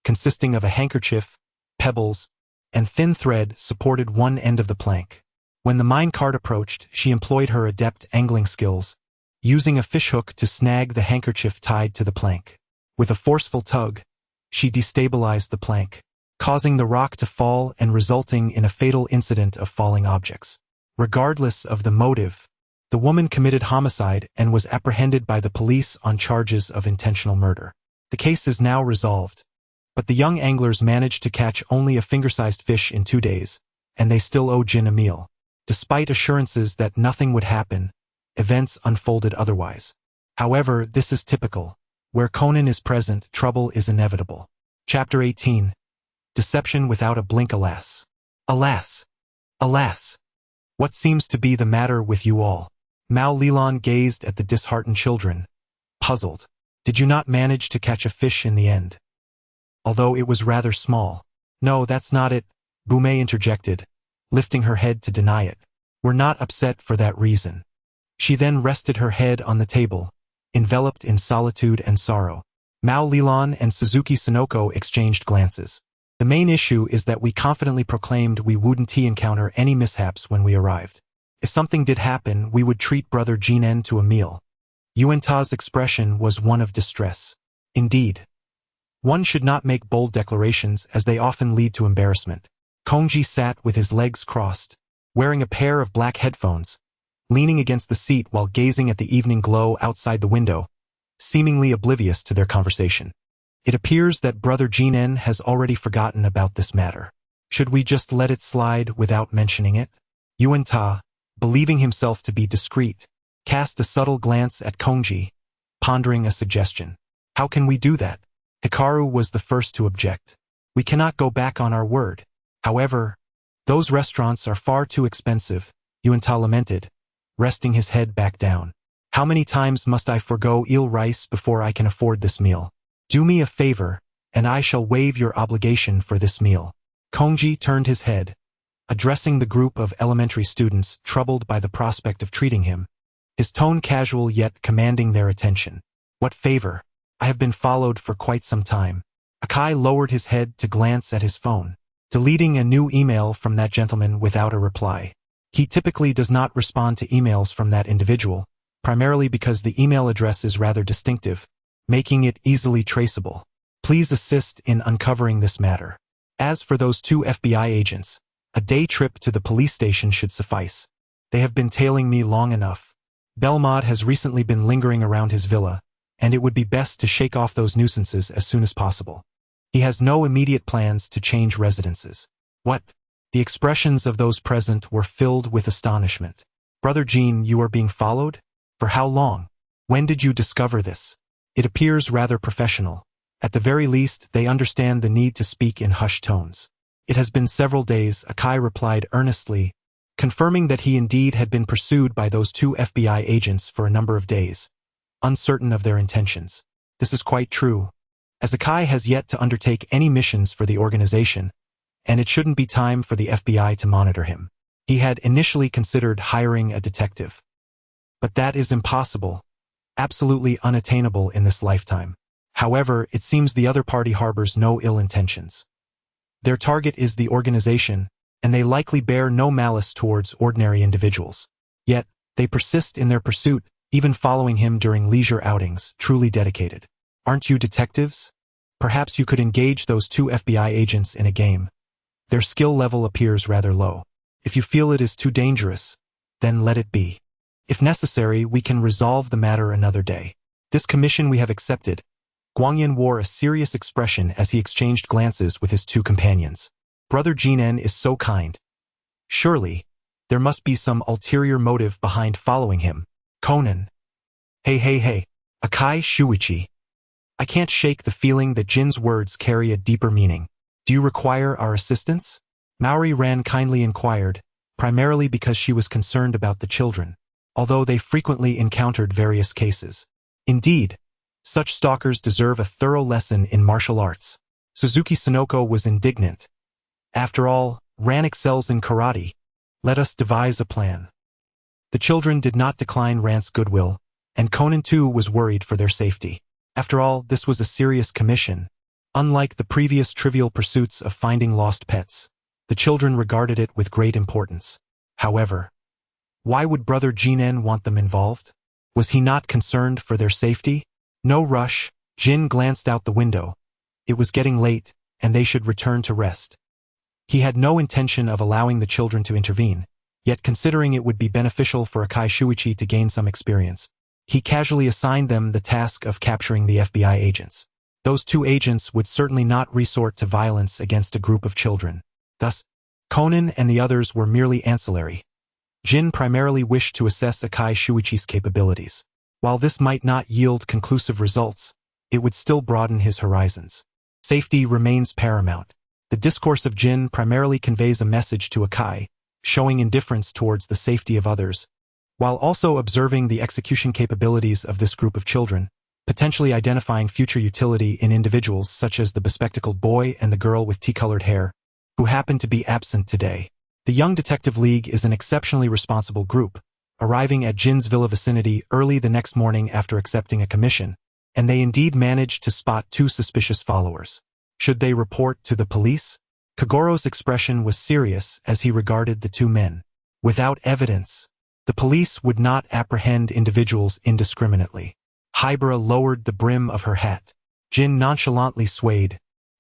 consisting of a handkerchief, pebbles, and thin thread supported one end of the plank. When the minecart approached, she employed her adept angling skills, using a fishhook to snag the handkerchief tied to the plank. With a forceful tug, she destabilized the plank, causing the rock to fall and resulting in a fatal incident of falling objects. Regardless of the motive, the woman committed homicide and was apprehended by the police on charges of intentional murder. The case is now resolved, But the young anglers managed to catch only a finger-sized fish in 2 days, and they still owe Jin a meal. Despite assurances that nothing would happen, events unfolded otherwise. However, this is typical. Where Conan is present, trouble is inevitable. Chapter 18. Deception without a blink. Alas! Alas! Alas! What seems to be the matter with you all? Mao Lilan gazed at the disheartened children, puzzled. Did you not manage to catch a fish in the end? Although it was rather small. No, that's not it, Boumei interjected, lifting her head to deny it. We're not upset for that reason. She then rested her head on the table, enveloped in solitude and sorrow. Mao Lilan and Suzuki Sonoko exchanged glances. The main issue is that we confidently proclaimed we wouldn't encounter any mishaps when we arrived. If something did happen, we would treat Brother Jinen to a meal. Yuanta's expression was one of distress. Indeed. One should not make bold declarations as they often lead to embarrassment. Kongji sat with his legs crossed, wearing a pair of black headphones, leaning against the seat while gazing at the evening glow outside the window, seemingly oblivious to their conversation. It appears that Brother Jinen has already forgotten about this matter. Should we just let it slide without mentioning it? Yuanta, believing himself to be discreet, cast a subtle glance at Kongji, pondering a suggestion. How can we do that? Hikaru was the first to object. We cannot go back on our word. However, those restaurants are far too expensive, Yuanta lamented, resting his head back down. How many times must I forego eel rice before I can afford this meal? Do me a favor, and I shall waive your obligation for this meal. Kongji turned his head, addressing the group of elementary students troubled by the prospect of treating him, his tone casual yet commanding their attention. What favor? I have been followed for quite some time. Akai lowered his head to glance at his phone, deleting a new email from that gentleman without a reply. He typically does not respond to emails from that individual, primarily because the email address is rather distinctive, making it easily traceable. Please assist in uncovering this matter. As for those 2 FBI agents, a day trip to the police station should suffice. They have been tailing me long enough. Belmod has recently been lingering around his villa, and it would be best to shake off those nuisances as soon as possible. He has no immediate plans to change residences. What? The expressions of those present were filled with astonishment. Brother Jean, you are being followed? For how long? When did you discover this? It appears rather professional. At the very least, they understand the need to speak in hushed tones. It has been several days, Akai replied earnestly, confirming that he indeed had been pursued by those 2 FBI agents for a number of days, uncertain of their intentions. This is quite true, as Akai has yet to undertake any missions for the organization, and it shouldn't be time for the FBI to monitor him. He had initially considered hiring a detective. But that is impossible, absolutely unattainable in this lifetime. However, it seems the other party harbors no ill intentions. Their target is the organization, and they likely bear no malice towards ordinary individuals. Yet, they persist in their pursuit, even following him during leisure outings, truly dedicated. Aren't you detectives? Perhaps you could engage those 2 FBI agents in a game. Their skill level appears rather low. If you feel it is too dangerous, then let it be. If necessary, we can resolve the matter another day. This commission we have accepted. Guangyan wore a serious expression as he exchanged glances with his 2 companions. Brother Jinen is so kind. Surely, there must be some ulterior motive behind following him. Conan. Hey. Akai Shuichi. I can't shake the feeling that Jin's words carry a deeper meaning. Do you require our assistance? Maori Ran kindly inquired, primarily because she was concerned about the children, although they frequently encountered various cases. Indeed, such stalkers deserve a thorough lesson in martial arts. Suzuki Sonoko was indignant. After all, Ran excels in karate. Let us devise a plan. The children did not decline Ran's goodwill, and Conan too was worried for their safety. After all, this was a serious commission. Unlike the previous trivial pursuits of finding lost pets, the children regarded it with great importance. However, why would Brother Jinen want them involved? Was he not concerned for their safety? No rush. Jin glanced out the window. It was getting late, and they should return to rest. He had no intention of allowing the children to intervene, yet considering it would be beneficial for Akai Shuichi to gain some experience, he casually assigned them the task of capturing the FBI agents. Those two agents would certainly not resort to violence against a group of children. Thus, Conan and the others were merely ancillary. Jin primarily wished to assess Akai Shuichi's capabilities. While this might not yield conclusive results, it would still broaden his horizons. Safety remains paramount. The discourse of Jin primarily conveys a message to Akai, showing indifference towards the safety of others, while also observing the execution capabilities of this group of children, potentially identifying future utility in individuals such as the bespectacled boy and the girl with tea-colored hair, who happen to be absent today. The Young Detective League is an exceptionally responsible group, arriving at Jin's villa vicinity early the next morning after accepting a commission, and they indeed managed to spot two suspicious followers. Should they report to the police? Kagoro's expression was serious as he regarded the two men. Without evidence, the police would not apprehend individuals indiscriminately. Hybera lowered the brim of her hat. Jin nonchalantly swayed,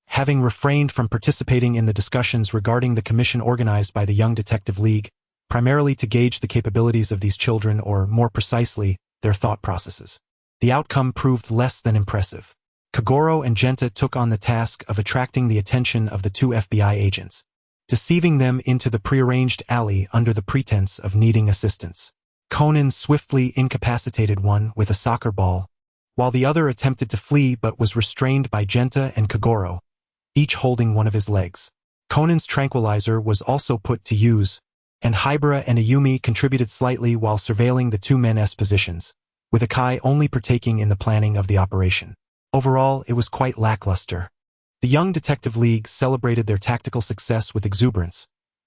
having refrained from participating in the discussions regarding the commission organized by the Young Detective League, primarily to gauge the capabilities of these children or, more precisely, their thought processes. The outcome proved less than impressive. Kagoro and Genta took on the task of attracting the attention of the two FBI agents, deceiving them into the prearranged alley under the pretense of needing assistance. Conan swiftly incapacitated one with a soccer ball, while the other attempted to flee but was restrained by Genta and Kagoro, each holding one of his legs. Conan's tranquilizer was also put to use, and Hybera and Ayumi contributed slightly while surveilling the two men's positions, with Akai only partaking in the planning of the operation. Overall, it was quite lackluster. The Young Detective League celebrated their tactical success with exuberance,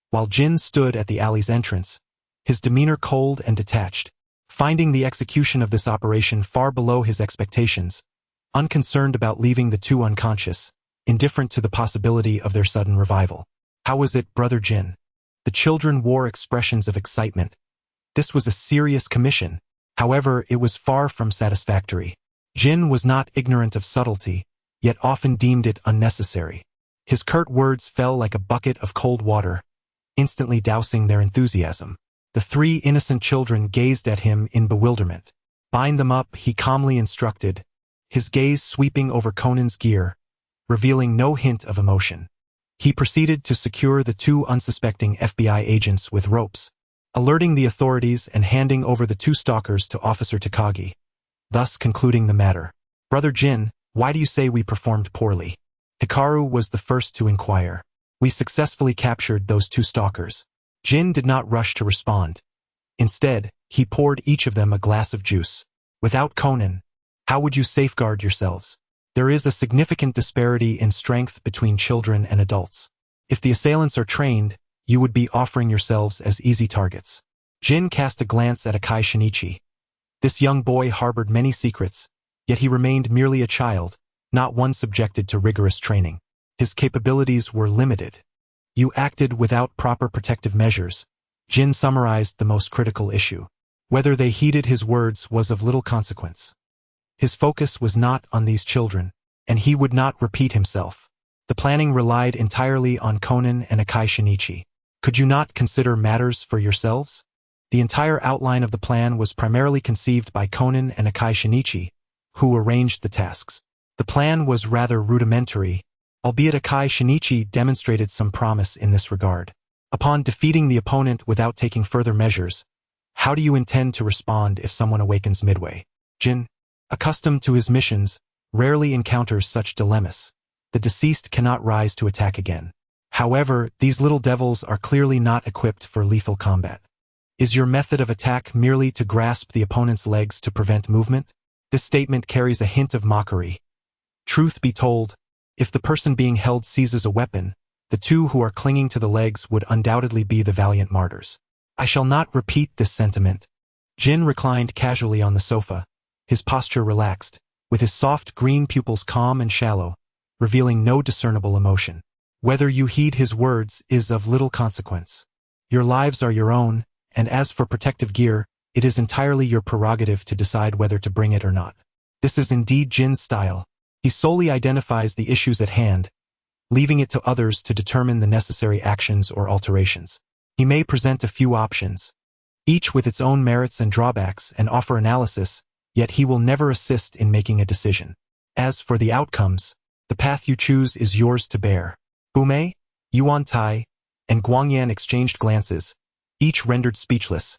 while Jin stood at the alley's entrance, his demeanor cold and detached, finding the execution of this operation far below his expectations, unconcerned about leaving the two unconscious, indifferent to the possibility of their sudden revival. "How was it, Brother Jin?" The children wore expressions of excitement. This was a serious commission. However, it was far from satisfactory. Jin was not ignorant of subtlety, yet often deemed it unnecessary. His curt words fell like a bucket of cold water, instantly dousing their enthusiasm. The three innocent children gazed at him in bewilderment. "Bind them up," he calmly instructed, his gaze sweeping over Conan's gear, revealing no hint of emotion. He proceeded to secure the two unsuspecting FBI agents with ropes, alerting the authorities and handing over the two stalkers to Officer Takagi, thus concluding the matter. "Brother Jin, why do you say we performed poorly?" Hikaru was the first to inquire. "We successfully captured those two stalkers." Jin did not rush to respond. Instead, he poured each of them a glass of juice. "Without Conan, how would you safeguard yourselves? There is a significant disparity in strength between children and adults. If the assailants are trained, you would be offering yourselves as easy targets." Jin cast a glance at Akai Shinichi. This young boy harbored many secrets, yet he remained merely a child, not one subjected to rigorous training. His capabilities were limited. "You acted without proper protective measures." Jin summarized the most critical issue. Whether they heeded his words was of little consequence. His focus was not on these children, and he would not repeat himself. The planning relied entirely on Conan and Akai Shinichi. "Could you not consider matters for yourselves?" The entire outline of the plan was primarily conceived by Conan and Akai Shinichi, who arranged the tasks. The plan was rather rudimentary, albeit Akai Shinichi demonstrated some promise in this regard. Upon defeating the opponent without taking further measures, how do you intend to respond if someone awakens midway? Jin, accustomed to his missions, rarely encounters such dilemmas. The deceased cannot rise to attack again. However, these little devils are clearly not equipped for lethal combat. Is your method of attack merely to grasp the opponent's legs to prevent movement? This statement carries a hint of mockery. Truth be told, if the person being held seizes a weapon, the two who are clinging to the legs would undoubtedly be the valiant martyrs. I shall not repeat this sentiment. Jin reclined casually on the sofa, his posture relaxed, with his soft green pupils calm and shallow, revealing no discernible emotion. Whether you heed his words is of little consequence. Your lives are your own, and as for protective gear, it is entirely your prerogative to decide whether to bring it or not. This is indeed Jin's style. He solely identifies the issues at hand, leaving it to others to determine the necessary actions or alterations. He may present a few options, each with its own merits and drawbacks, and offer analysis, yet he will never assist in making a decision. As for the outcomes, the path you choose is yours to bear. Bume, Yuan Tai, and Guangyan exchanged glances, each rendered speechless,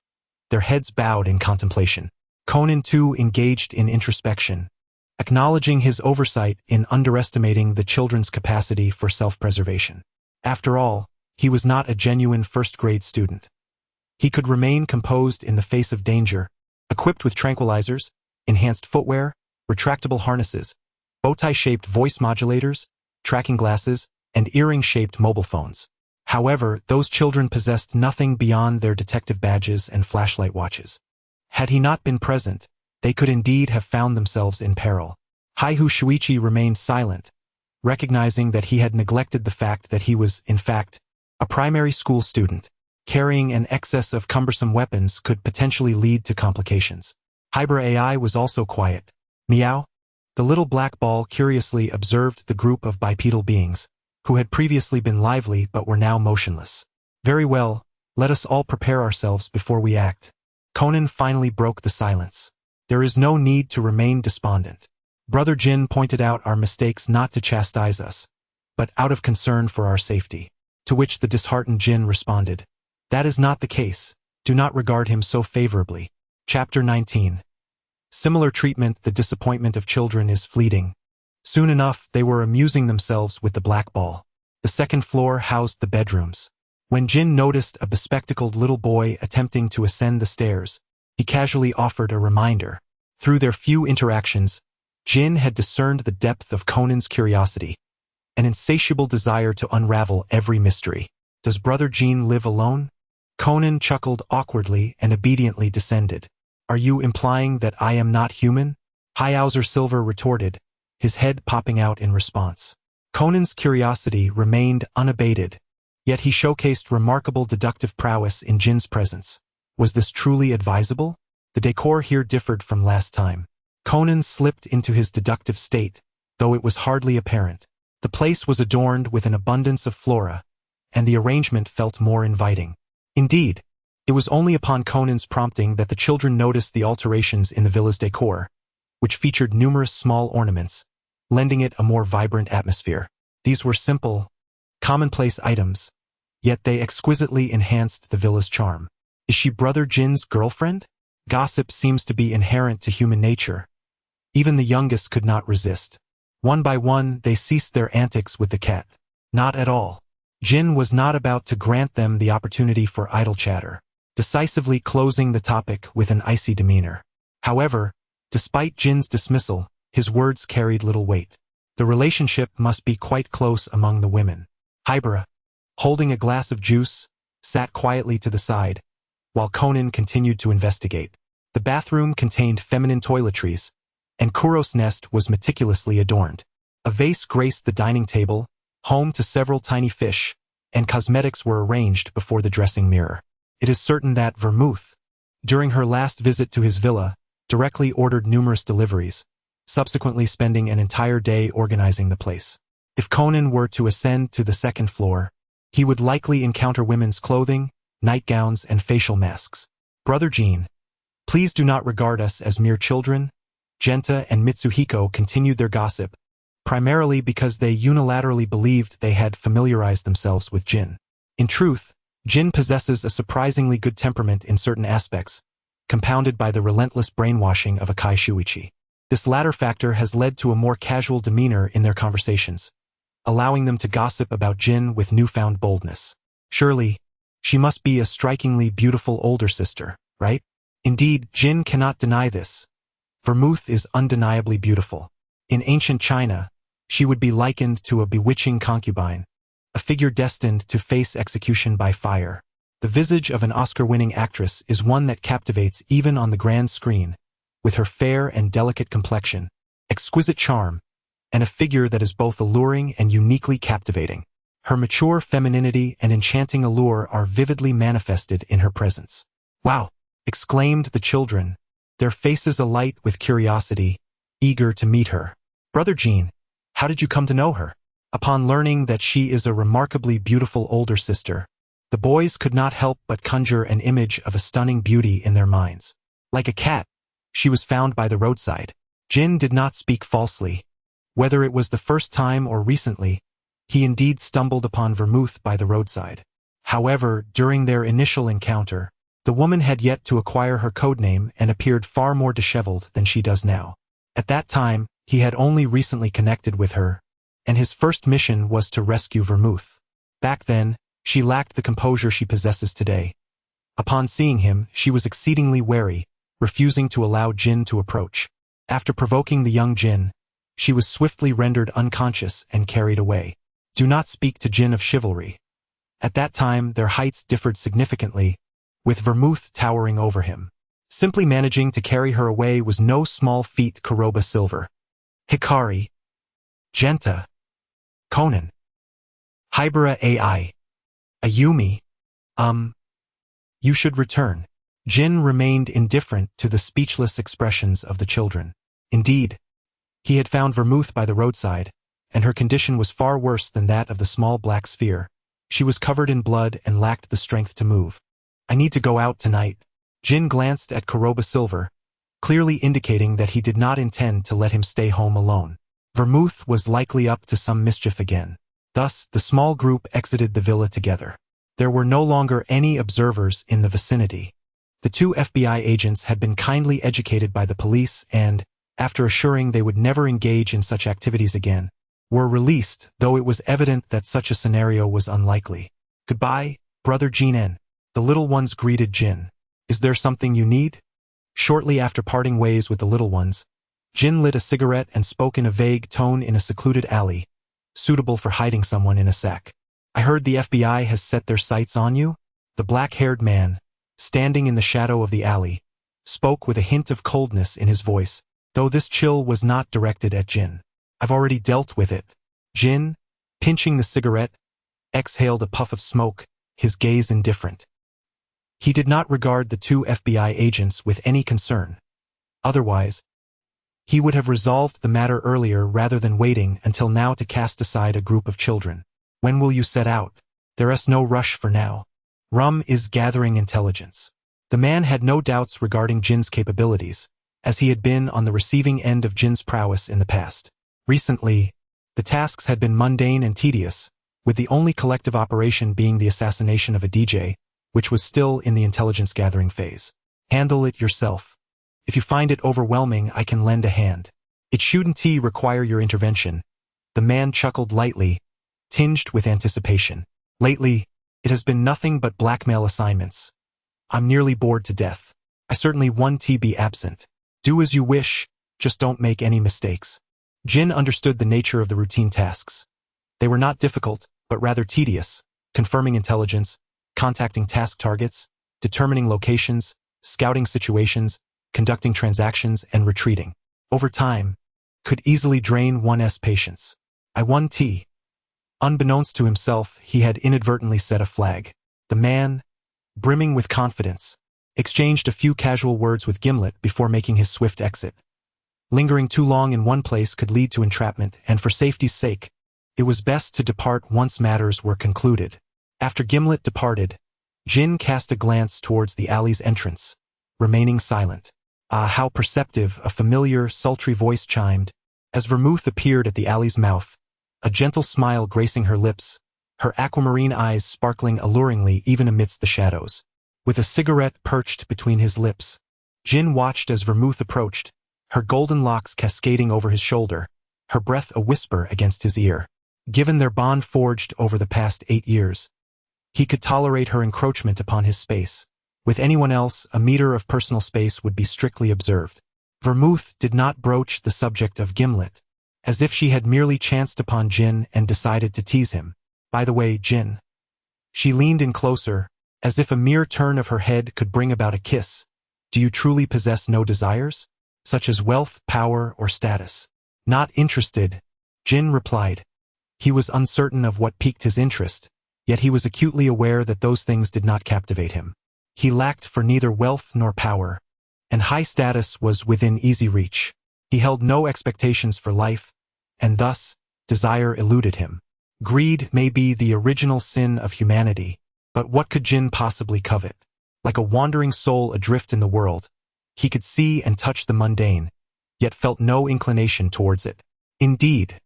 their heads bowed in contemplation. Conan too engaged in introspection, acknowledging his oversight in underestimating the children's capacity for self-preservation. After all, he was not a genuine first-grade student. He could remain composed in the face of danger, equipped with tranquilizers, enhanced footwear, retractable harnesses, bow-tie-shaped voice modulators, tracking glasses, and earring-shaped mobile phones. However, those children possessed nothing beyond their detective badges and flashlight watches. Had he not been present, they could indeed have found themselves in peril. Haihu Shuichi remained silent, recognizing that he had neglected the fact that he was, in fact, a primary school student. Carrying an excess of cumbersome weapons could potentially lead to complications. Hybrid AI was also quiet. Meow? The little black ball curiously observed the group of bipedal beings, who had previously been lively but were now motionless. Very well, let us all prepare ourselves before we act. Conan finally broke the silence. There is no need to remain despondent. Brother Jin pointed out our mistakes not to chastise us, but out of concern for our safety. To which the disheartened Jin responded, "That is not the case. Do not regard him so favorably." Chapter 19. Similar treatment. The disappointment of children is fleeting. Soon enough, they were amusing themselves with the black ball. The second floor housed the bedrooms. When Jin noticed a bespectacled little boy attempting to ascend the stairs, he casually offered a reminder. Through their few interactions, Jin had discerned the depth of Conan's curiosity, an insatiable desire to unravel every mystery. Does Brother Jin live alone? Conan chuckled awkwardly and obediently descended. Are you implying that I am not human? Hauser Silver retorted, his head popping out in response. Conan's curiosity remained unabated, yet he showcased remarkable deductive prowess in Jin's presence. Was this truly advisable? The decor here differed from last time. Conan slipped into his deductive state, though it was hardly apparent. The place was adorned with an abundance of flora, and the arrangement felt more inviting. Indeed, it was only upon Conan's prompting that the children noticed the alterations in the villa's decor, which featured numerous small ornaments, lending it a more vibrant atmosphere. These were simple, commonplace items, yet they exquisitely enhanced the villa's charm. Is she Brother Jin's girlfriend? Gossip seems to be inherent to human nature. Even the youngest could not resist. One by one, they ceased their antics with the cat. Not at all. Jin was not about to grant them the opportunity for idle chatter, decisively closing the topic with an icy demeanor. However, despite Jin's dismissal, his words carried little weight. The relationship must be quite close among the women. Hybera, holding a glass of juice, sat quietly to the side, while Conan continued to investigate. The bathroom contained feminine toiletries, and Kuro's nest was meticulously adorned. A vase graced the dining table, home to several tiny fish, and cosmetics were arranged before the dressing mirror. It is certain that Vermouth, during her last visit to his villa, directly ordered numerous deliveries, subsequently spending an entire day organizing the place. If Conan were to ascend to the second floor, he would likely encounter women's clothing, nightgowns, and facial masks. Brother Jin, please do not regard us as mere children. Genta and Mitsuhiko continued their gossip, primarily because they unilaterally believed they had familiarized themselves with Jin. In truth, Jin possesses a surprisingly good temperament in certain aspects, compounded by the relentless brainwashing of Akai Shuichi. This latter factor has led to a more casual demeanor in their conversations, allowing them to gossip about Jin with newfound boldness. Surely, she must be a strikingly beautiful older sister, right? Indeed, Jin cannot deny this. Vermouth is undeniably beautiful. In ancient China, she would be likened to a bewitching concubine, a figure destined to face execution by fire. The visage of an Oscar-winning actress is one that captivates even on the grand screen, with her fair and delicate complexion, exquisite charm, and a figure that is both alluring and uniquely captivating. Her mature femininity and enchanting allure are vividly manifested in her presence. Wow! Exclaimed the children, their faces alight with curiosity, eager to meet her. Brother Jin, how did you come to know her? Upon learning that she is a remarkably beautiful older sister, the boys could not help but conjure an image of a stunning beauty in their minds. Like a cat, she was found by the roadside. Jin did not speak falsely. Whether it was the first time or recently, he indeed stumbled upon Vermouth by the roadside. However, during their initial encounter, the woman had yet to acquire her codename and appeared far more disheveled than she does now. At that time, he had only recently connected with her, and his first mission was to rescue Vermouth. Back then, she lacked the composure she possesses today. Upon seeing him, she was exceedingly wary, refusing to allow Jin to approach. After provoking the young Jin, she was swiftly rendered unconscious and carried away. Do not speak to Jin of chivalry. At that time, their heights differed significantly, with Vermouth towering over him. Simply managing to carry her away was no small feat. Kuroba Silver, Hikari, Genta, Conan, Hybera AI, Ayumi, you should return. Jin remained indifferent to the speechless expressions of the children. Indeed, he had found Vermouth by the roadside, and her condition was far worse than that of the small black sphere. She was covered in blood and lacked the strength to move. I need to go out tonight. Jin glanced at Kuroba Silver, clearly indicating that he did not intend to let him stay home alone. Vermouth was likely up to some mischief again. Thus, the small group exited the villa together. There were no longer any observers in the vicinity. The two FBI agents had been kindly educated by the police and, after assuring they would never engage in such activities again, were released, though it was evident that such a scenario was unlikely. Goodbye, Brother Jinen. The little ones greeted Jin. Is there something you need? Shortly after parting ways with the little ones, Jin lit a cigarette and spoke in a vague tone in a secluded alley, suitable for hiding someone in a sack. I heard the FBI has set their sights on you? The black-haired man, standing in the shadow of the alley, spoke with a hint of coldness in his voice, though this chill was not directed at Jin. I've already dealt with it. Jin, pinching the cigarette, exhaled a puff of smoke, his gaze indifferent. He did not regard the two FBI agents with any concern. Otherwise, he would have resolved the matter earlier rather than waiting until now to cast aside a group of children. When will you set out? There's no rush for now. Rum is gathering intelligence. The man had no doubts regarding Jin's capabilities, as he had been on the receiving end of Jin's prowess in the past. Recently, the tasks had been mundane and tedious, with the only collective operation being the assassination of a DJ, which was still in the intelligence-gathering phase. Handle it yourself. If you find it overwhelming, I can lend a hand. It shouldn't require your intervention. The man chuckled lightly, tinged with anticipation. Lately, it has been nothing but blackmail assignments. I'm nearly bored to death. I certainly want to be absent. Do as you wish, just don't make any mistakes. Jin understood the nature of the routine tasks. They were not difficult, but rather tedious, confirming intelligence, contacting task targets, determining locations, scouting situations, conducting transactions, and retreating. Over time, could easily drain one's patience. I won tea. Unbeknownst to himself, he had inadvertently set a flag. The man, brimming with confidence, exchanged a few casual words with Gimlet before making his swift exit. Lingering too long in one place could lead to entrapment, and for safety's sake, it was best to depart once matters were concluded. After Gimlet departed, Jin cast a glance towards the alley's entrance, remaining silent. Ah, how perceptive a familiar, sultry voice chimed, as Vermouth appeared at the alley's mouth, a gentle smile gracing her lips, her aquamarine eyes sparkling alluringly even amidst the shadows. With a cigarette perched between his lips, Jin watched as Vermouth approached, her golden locks cascading over his shoulder, her breath a whisper against his ear. Given their bond forged over the past 8 years, he could tolerate her encroachment upon his space. With anyone else, a meter of personal space would be strictly observed. Vermouth did not broach the subject of Gimlet, as if she had merely chanced upon Jin and decided to tease him. By the way, Jin. She leaned in closer, as if a mere turn of her head could bring about a kiss. Do you truly possess no desires? Such as wealth, power, or status? Not interested, Jin replied. He was uncertain of what piqued his interest, yet he was acutely aware that those things did not captivate him. He lacked for neither wealth nor power, and high status was within easy reach. He held no expectations for life, and thus, desire eluded him. Greed may be the original sin of humanity, but what could Jin possibly covet? Like a wandering soul adrift in the world, he could see and touch the mundane, yet felt no inclination towards it. Indeed.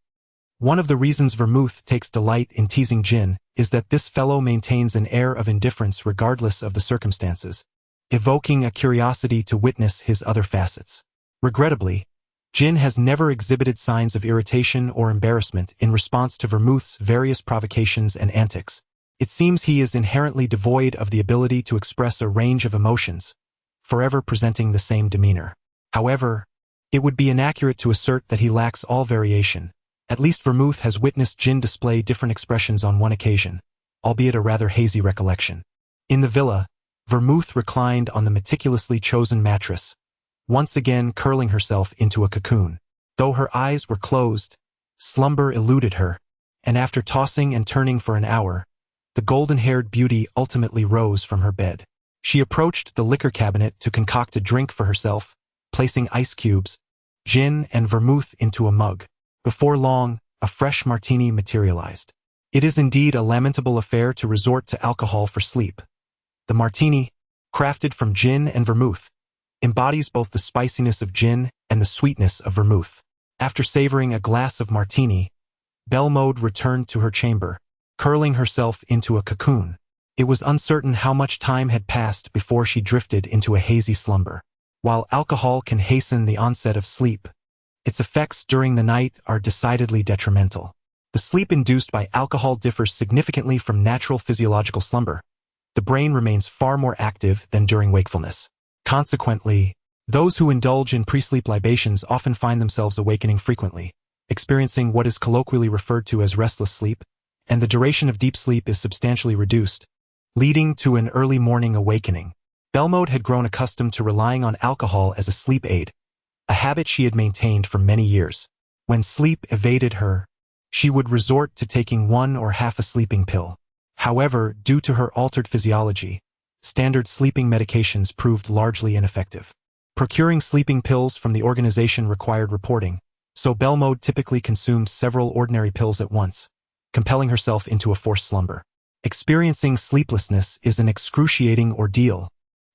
One of the reasons Vermouth takes delight in teasing Jin is that this fellow maintains an air of indifference regardless of the circumstances, evoking a curiosity to witness his other facets. Regrettably, Jin has never exhibited signs of irritation or embarrassment in response to Vermouth's various provocations and antics. It seems he is inherently devoid of the ability to express a range of emotions, forever presenting the same demeanor. However, it would be inaccurate to assert that he lacks all variation. At least Vermouth has witnessed Jin display different expressions on one occasion, albeit a rather hazy recollection. In the villa, Vermouth reclined on the meticulously chosen mattress, once again curling herself into a cocoon. Though her eyes were closed, slumber eluded her, and after tossing and turning for an hour, the golden-haired beauty ultimately rose from her bed. She approached the liquor cabinet to concoct a drink for herself, placing ice cubes, gin, and vermouth into a mug. Before long, a fresh martini materialized. It is indeed a lamentable affair to resort to alcohol for sleep. The martini, crafted from gin and vermouth, embodies both the spiciness of gin and the sweetness of vermouth. After savoring a glass of martini, Belmode returned to her chamber, curling herself into a cocoon. It was uncertain how much time had passed before she drifted into a hazy slumber. While alcohol can hasten the onset of sleep, its effects during the night are decidedly detrimental. The sleep induced by alcohol differs significantly from natural physiological slumber. The brain remains far more active than during wakefulness. Consequently, those who indulge in pre-sleep libations often find themselves awakening frequently, experiencing what is colloquially referred to as restless sleep, and the duration of deep sleep is substantially reduced, leading to an early morning awakening. Belmode had grown accustomed to relying on alcohol as a sleep aid, a habit she had maintained for many years. When sleep evaded her, she would resort to taking one or half a sleeping pill. However, due to her altered physiology, standard sleeping medications proved largely ineffective. Procuring sleeping pills from the organization required reporting, so Belmode typically consumed several ordinary pills at once, compelling herself into a forced slumber. Experiencing sleeplessness is an excruciating ordeal,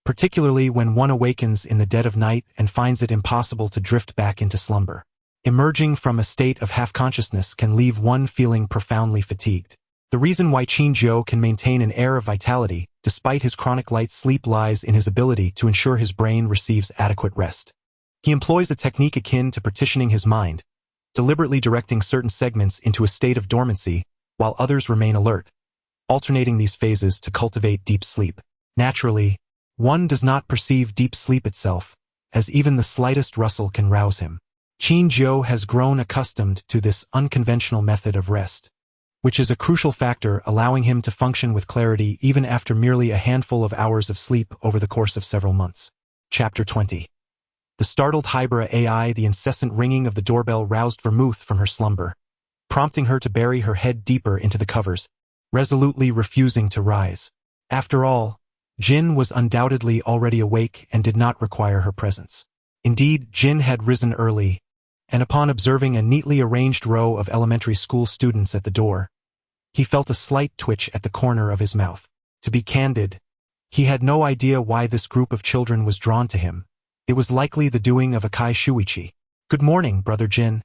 particularly when one awakens in the dead of night and finds it impossible to drift back into slumber. Emerging from a state of half-consciousness can leave one feeling profoundly fatigued. The reason why Qin can maintain an air of vitality despite his chronic light sleep lies in his ability to ensure his brain receives adequate rest. He employs a technique akin to partitioning his mind, deliberately directing certain segments into a state of dormancy while others remain alert, alternating these phases to cultivate deep sleep. Naturally, one does not perceive deep sleep itself, as even the slightest rustle can rouse him. Qin has grown accustomed to this unconventional method of rest, which is a crucial factor allowing him to function with clarity even after merely a handful of hours of sleep over the course of several months. Chapter 20. The startled Hybrid AI. The incessant ringing of the doorbell roused Vermouth from her slumber, prompting her to bury her head deeper into the covers, resolutely refusing to rise. After all, Jin was undoubtedly already awake and did not require her presence. Indeed, Jin had risen early, and upon observing a neatly arranged row of elementary school students at the door, he felt a slight twitch at the corner of his mouth. To be candid, he had no idea why this group of children was drawn to him. It was likely the doing of Akai Shuichi. "Good morning, Brother Jin.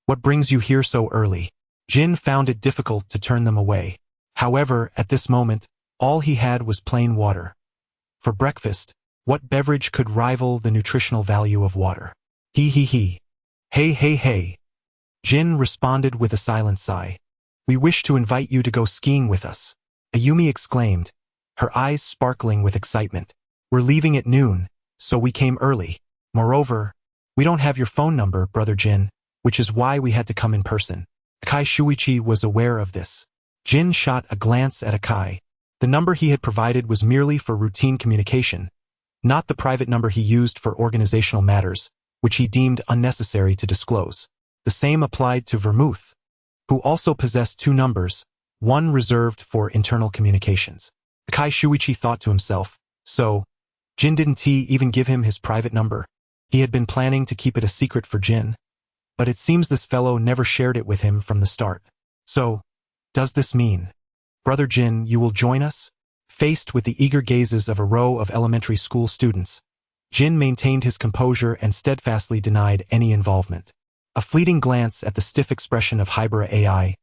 What brings you here so early?" Jin found it difficult to turn them away. However, at this moment, all he had was plain water. For breakfast, what beverage could rival the nutritional value of water? He. Hey. Jin responded with a silent sigh. "We wish to invite you to go skiing with us," Ayumi exclaimed, her eyes sparkling with excitement. "We're leaving at noon, so we came early. Moreover, we don't have your phone number, Brother Jin, which is why we had to come in person." Akai Shuichi was aware of this. Jin shot a glance at Akai. The number he had provided was merely for routine communication, not the private number he used for organizational matters, which he deemed unnecessary to disclose. The same applied to Vermouth, who also possessed two numbers, one reserved for internal communications. Akai Shuichi thought to himself, so, Jin didn't even give him his private number? He had been planning to keep it a secret for Jin, but it seems this fellow never shared it with him from the start. So, does this mean, Brother Jin, you will join us? Faced with the eager gazes of a row of elementary school students, Jin maintained his composure and steadfastly denied any involvement. A fleeting glance at the stiff expression of Hybra AI,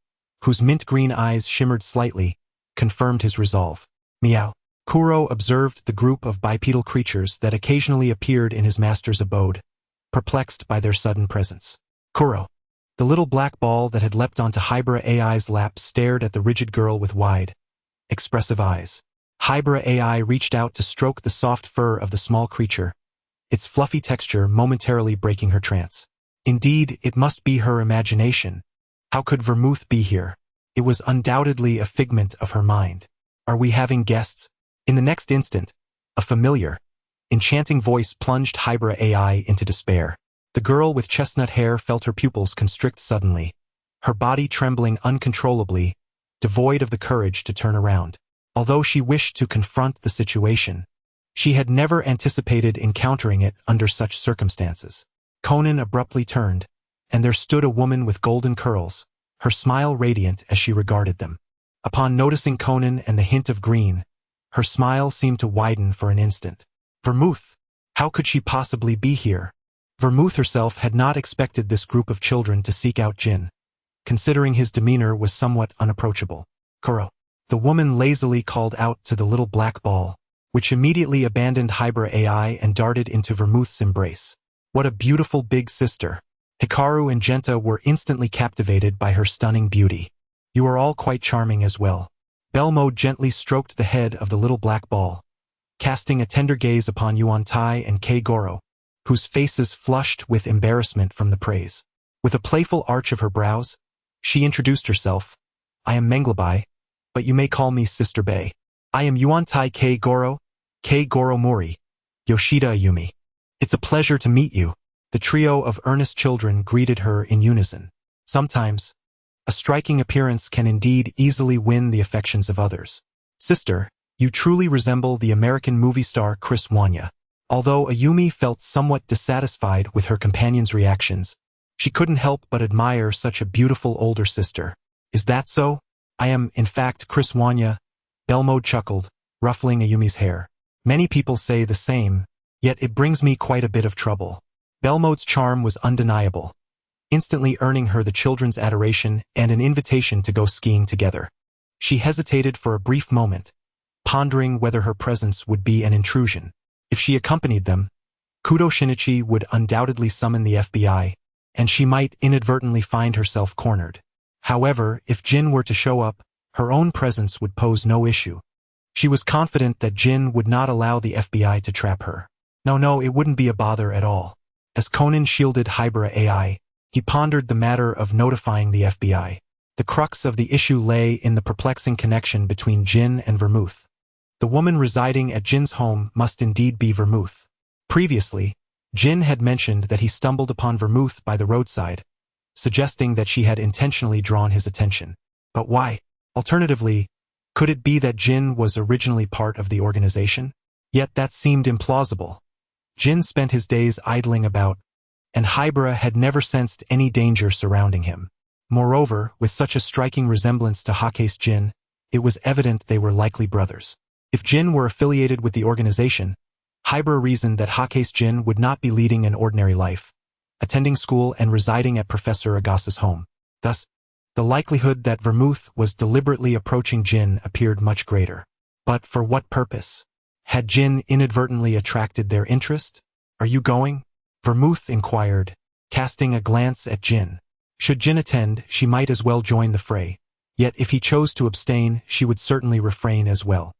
whose mint-green eyes shimmered slightly, confirmed his resolve. Meow. Kuro observed the group of bipedal creatures that occasionally appeared in his master's abode, perplexed by their sudden presence. Kuro. The little black ball that had leapt onto Hybra AI's lap stared at the rigid girl with wide, expressive eyes. Hybra AI reached out to stroke the soft fur of the small creature, its fluffy texture momentarily breaking her trance. Indeed, it must be her imagination. How could Vermouth be here? It was undoubtedly a figment of her mind. Are we having guests? In the next instant, a familiar, enchanting voice plunged Hybra AI into despair. The girl with chestnut hair felt her pupils constrict suddenly, her body trembling uncontrollably, devoid of the courage to turn around. Although she wished to confront the situation, she had never anticipated encountering it under such circumstances. Conan abruptly turned, and there stood a woman with golden curls, her smile radiant as she regarded them. Upon noticing Conan and the hint of green, her smile seemed to widen for an instant. Vermouth! How could she possibly be here? Vermouth herself had not expected this group of children to seek out Jin, considering his demeanor was somewhat unapproachable. Kuro. The woman lazily called out to the little black ball, which immediately abandoned Hybra AI and darted into Vermouth's embrace. What a beautiful big sister! Hikaru and Genta were instantly captivated by her stunning beauty. You are all quite charming as well. Belmo gently stroked the head of the little black ball, casting a tender gaze upon Yuan Tai and Kei Goro, whose faces flushed with embarrassment from the praise. With a playful arch of her brows, she introduced herself. I am Menglabai, but you may call me Sister Bei. I am Yuan Tai Kei Goro Mori, Yoshida Ayumi. It's a pleasure to meet you. The trio of earnest children greeted her in unison. Sometimes, a striking appearance can indeed easily win the affections of others. Sister, you truly resemble the American movie star Chris Wanya. Although Ayumi felt somewhat dissatisfied with her companion's reactions, she couldn't help but admire such a beautiful older sister. Is that so? I am, in fact, Chris Wanya, Belmo chuckled, ruffling Ayumi's hair. Many people say the same, yet it brings me quite a bit of trouble. Belmo's charm was undeniable, instantly earning her the children's adoration and an invitation to go skiing together. She hesitated for a brief moment, pondering whether her presence would be an intrusion. If she accompanied them, Kudo Shinichi would undoubtedly summon the FBI, and she might inadvertently find herself cornered. However, if Jin were to show up, her own presence would pose no issue. She was confident that Jin would not allow the FBI to trap her. No, it wouldn't be a bother at all. As Conan shielded Hybra AI, he pondered the matter of notifying the FBI. The crux of the issue lay in the perplexing connection between Jin and Vermouth. The woman residing at Jin's home must indeed be Vermouth. Previously, Jin had mentioned that he stumbled upon Vermouth by the roadside, suggesting that she had intentionally drawn his attention. But why? Alternatively, could it be that Jin was originally part of the organization? Yet that seemed implausible. Jin spent his days idling about, and Hybra had never sensed any danger surrounding him. Moreover, with such a striking resemblance to Hake's Jin, it was evident they were likely brothers. If Jin were affiliated with the organization, Hybra reasoned that Hake's Jin would not be leading an ordinary life, attending school and residing at Professor Agasa's home. Thus, the likelihood that Vermouth was deliberately approaching Jin appeared much greater. But for what purpose? Had Jin inadvertently attracted their interest? Are you going? Vermouth inquired, casting a glance at Jin. Should Jin attend, she might as well join the fray. Yet if he chose to abstain, she would certainly refrain as well.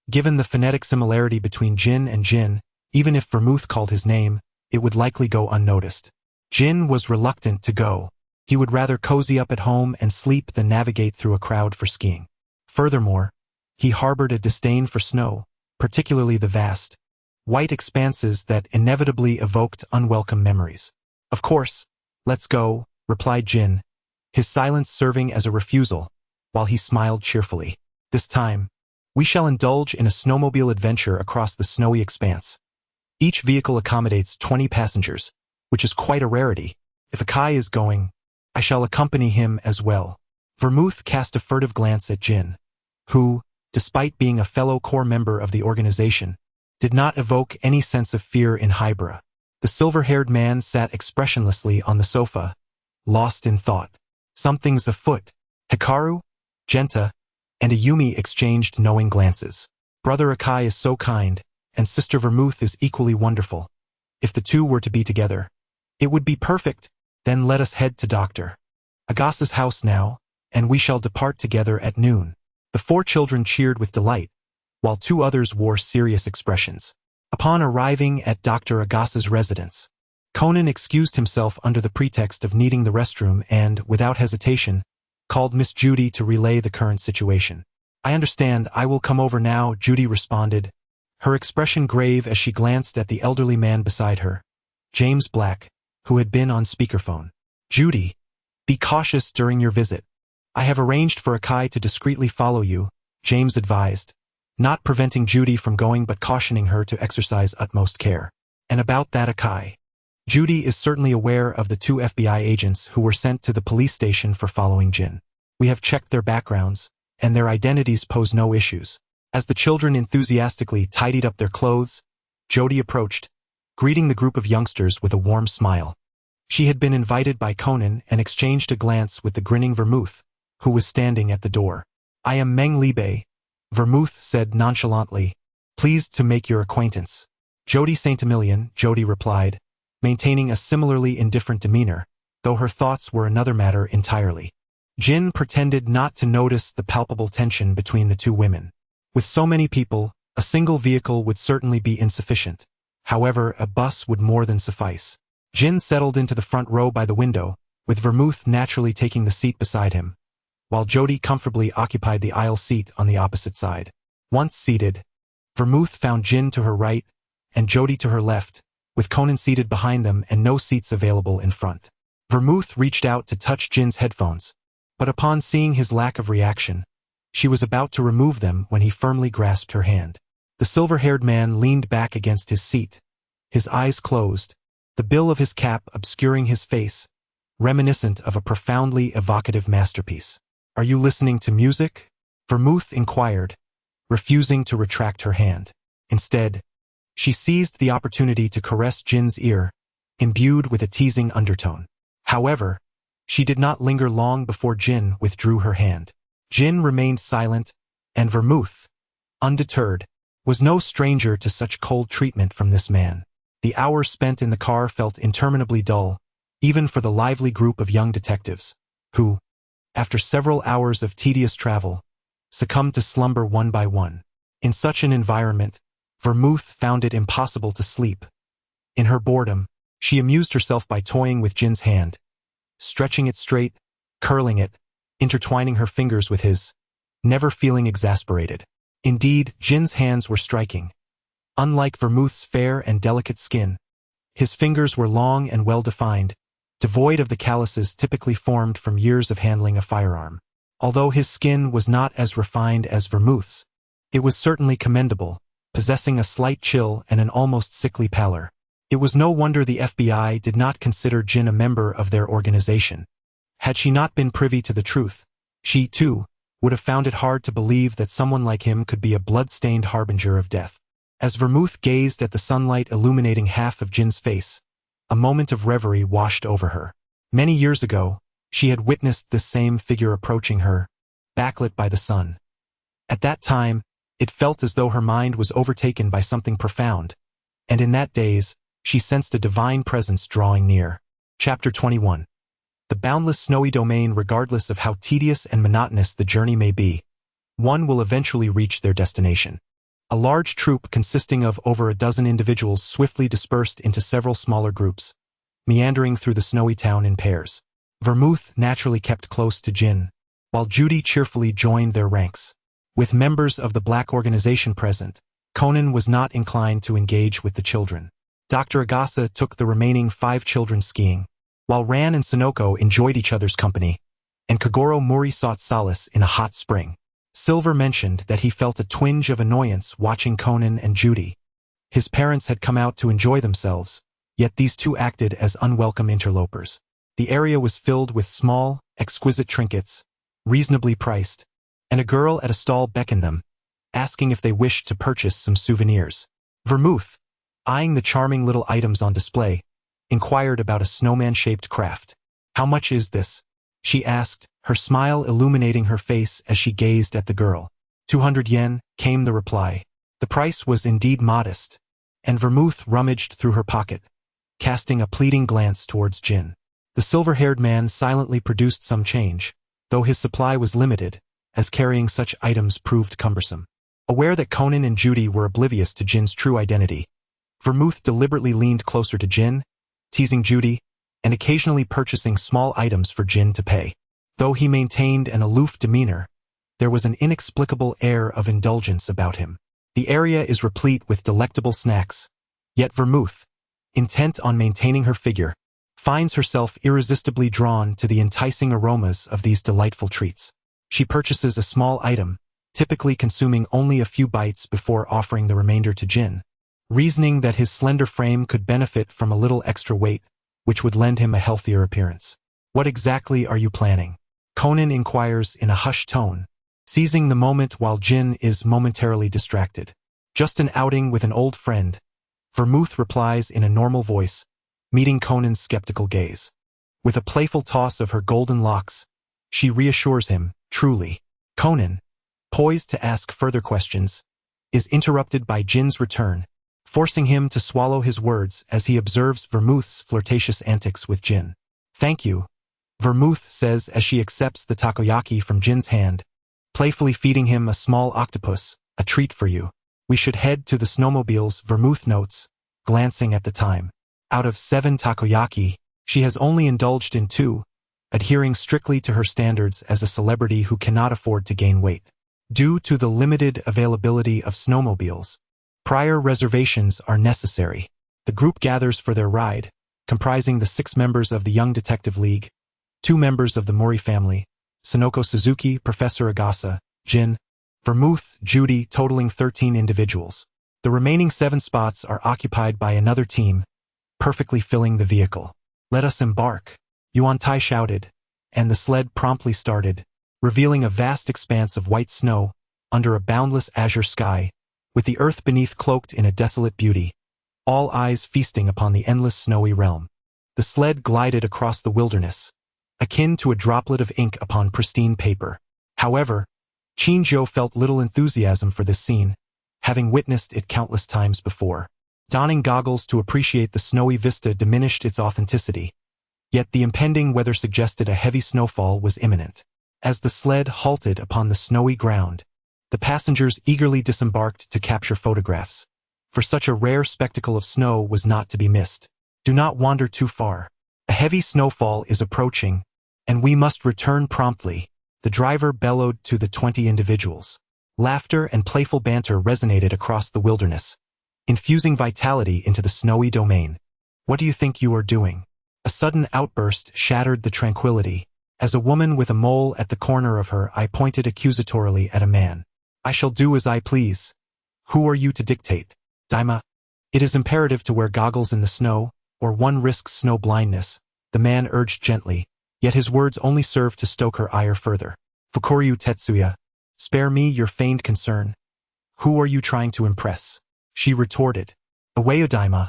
Given the phonetic similarity between Jin and Jin, even if Vermouth called his name, it would likely go unnoticed. Jin was reluctant to go. He would rather cozy up at home and sleep than navigate through a crowd for skiing. Furthermore, he harbored a disdain for snow, particularly the vast, white expanses that inevitably evoked unwelcome memories. Of course, let's go, replied Jin, his silence serving as a refusal, while he smiled cheerfully. This time, we shall indulge in a snowmobile adventure across the snowy expanse. Each vehicle accommodates 20 passengers, which is quite a rarity. If Akai is going, I shall accompany him as well. Vermouth cast a furtive glance at Jin, who, despite being a fellow core member of the organization, did not evoke any sense of fear in Hybra. The silver-haired man sat expressionlessly on the sofa, lost in thought. Something's afoot. Hikaru, Genta, and Ayumi exchanged knowing glances. Brother Akai is so kind, and Sister Vermouth is equally wonderful. If the two were to be together, it would be perfect. Then let us head to Dr. Agasa's house now, and we shall depart together at noon. The 4 children cheered with delight, while 2 others wore serious expressions. Upon arriving at Dr. Agasa's residence, Conan excused himself under the pretext of needing the restroom and, without hesitation, called Miss Judy to relay the current situation. I understand, I will come over now, Judy responded, her expression grave as she glanced at the elderly man beside her, James Black, who had been on speakerphone. Judy, be cautious during your visit. I have arranged for Akai to discreetly follow you, James advised, not preventing Judy from going but cautioning her to exercise utmost care. And about that Akai. Judy is certainly aware of the 2 FBI agents who were sent to the police station for following Jin. We have checked their backgrounds, and their identities pose no issues. As the children enthusiastically tidied up their clothes, Jody approached, greeting the group of youngsters with a warm smile. She had been invited by Conan and exchanged a glance with the grinning Vermouth, who was standing at the door. I am Meng Libe, Vermouth said nonchalantly, pleased to make your acquaintance. Jody Saint-Emilion, Jody replied, maintaining a similarly indifferent demeanor, though her thoughts were another matter entirely. Jin pretended not to notice the palpable tension between the 2 women. With so many people, a single vehicle would certainly be insufficient. However, a bus would more than suffice. Jin settled into the front row by the window, with Vermouth naturally taking the seat beside him, while Jody comfortably occupied the aisle seat on the opposite side. Once seated, Vermouth found Jin to her right and Jody to her left, with Conan seated behind them and no seats available in front. Vermouth reached out to touch Jin's headphones, but upon seeing his lack of reaction, she was about to remove them when he firmly grasped her hand. The silver-haired man leaned back against his seat, his eyes closed, the bill of his cap obscuring his face, reminiscent of a profoundly evocative masterpiece. Are you listening to music? Vermouth inquired, refusing to retract her hand. Instead, she seized the opportunity to caress Jin's ear, imbued with a teasing undertone. However, she did not linger long before Jin withdrew her hand. Jin remained silent, and Vermouth, undeterred, was no stranger to such cold treatment from this man. The hours spent in the car felt interminably dull, even for the lively group of young detectives, who, after several hours of tedious travel, succumbed to slumber one by one. In such an environment, Vermouth found it impossible to sleep. In her boredom, she amused herself by toying with Jin's hand, stretching it straight, curling it, intertwining her fingers with his, never feeling exasperated. Indeed, Jin's hands were striking. Unlike Vermouth's fair and delicate skin, his fingers were long and well-defined, devoid of the calluses typically formed from years of handling a firearm. Although his skin was not as refined as Vermouth's, it was certainly commendable, possessing a slight chill and an almost sickly pallor. It was no wonder the FBI did not consider Jin a member of their organization. Had she not been privy to the truth, she, too, would have found it hard to believe that someone like him could be a blood-stained harbinger of death. As Vermouth gazed at the sunlight illuminating half of Jin's face, a moment of reverie washed over her. Many years ago, she had witnessed this same figure approaching her, backlit by the sun. At that time, it felt as though her mind was overtaken by something profound, and in that daze, she sensed a divine presence drawing near. Chapter 21. The boundless snowy domain, regardless of how tedious and monotonous the journey may be, one will eventually reach their destination. A large troop consisting of over a dozen individuals swiftly dispersed into several smaller groups, meandering through the snowy town in pairs. Vermouth naturally kept close to Jin, while Judy cheerfully joined their ranks. With members of the Black organization present, Conan was not inclined to engage with the children. Dr. Agasa took the remaining 5 children skiing, while Ran and Sonoko enjoyed each other's company, and Kagoro Mori sought solace in a hot spring. Silver mentioned that he felt a twinge of annoyance watching Conan and Judy. His parents had come out to enjoy themselves, yet these two acted as unwelcome interlopers. The area was filled with small, exquisite trinkets, reasonably priced, and a girl at a stall beckoned them, asking if they wished to purchase some souvenirs. Vermouth, eyeing the charming little items on display, inquired about a snowman-shaped craft. How much is this? She asked, her smile illuminating her face as she gazed at the girl. 200 yen, came the reply. The price was indeed modest, and Vermouth rummaged through her pocket, casting a pleading glance towards Jin. The silver-haired man silently produced some change, though his supply was limited, as carrying such items proved cumbersome. Aware that Conan and Judy were oblivious to Jin's true identity, Vermouth deliberately leaned closer to Jin, teasing Judy, and occasionally purchasing small items for Jin to pay. Though he maintained an aloof demeanor, there was an inexplicable air of indulgence about him. The area is replete with delectable snacks, yet Vermouth, intent on maintaining her figure, finds herself irresistibly drawn to the enticing aromas of these delightful treats. She purchases a small item, typically consuming only a few bites before offering the remainder to Jin, reasoning that his slender frame could benefit from a little extra weight, which would lend him a healthier appearance. What exactly are you planning? Conan inquires in a hushed tone, seizing the moment while Jin is momentarily distracted. Just an outing with an old friend, Vermouth replies in a normal voice, meeting Conan's skeptical gaze. With a playful toss of her golden locks, she reassures him, truly. Conan, poised to ask further questions, is interrupted by Jin's return, forcing him to swallow his words as he observes Vermouth's flirtatious antics with Jin. Thank you, Vermouth says as she accepts the takoyaki from Jin's hand, playfully feeding him a small octopus, a treat for you. We should head to the snowmobiles, Vermouth notes, glancing at the time. Out of 7 takoyaki, she has only indulged in 2, adhering strictly to her standards as a celebrity who cannot afford to gain weight. Due to the limited availability of snowmobiles, prior reservations are necessary. The group gathers for their ride, comprising the 6 members of the Young Detective League, 2 members of the Mori family, Sonoko Suzuki, Professor Agasa, Jin, Vermouth, Judy, totaling 13 individuals. The remaining 7 spots are occupied by another team, perfectly filling the vehicle. Let us embark, Yuan Tai shouted, and the sled promptly started, revealing a vast expanse of white snow under a boundless azure sky, with the earth beneath cloaked in a desolate beauty, all eyes feasting upon the endless snowy realm. The sled glided across the wilderness, akin to a droplet of ink upon pristine paper. However, Chinjo felt little enthusiasm for this scene, having witnessed it countless times before. Donning goggles to appreciate the snowy vista diminished its authenticity, yet the impending weather suggested a heavy snowfall was imminent. As the sled halted upon the snowy ground, the passengers eagerly disembarked to capture photographs, for such a rare spectacle of snow was not to be missed. Do not wander too far. A heavy snowfall is approaching, and we must return promptly, the driver bellowed to the 20 individuals. Laughter and playful banter resonated across the wilderness, infusing vitality into the snowy domain. What do you think you are doing? A sudden outburst shattered the tranquility, as a woman with a mole at the corner of her eye pointed accusatorily at a man. I shall do as I please. Who are you to dictate? Daima. It is imperative to wear goggles in the snow, or one risks snow blindness, the man urged gently, yet his words only served to stoke her ire further. Fukuryu Tetsuya, spare me your feigned concern. Who are you trying to impress? She retorted. Away, Daima.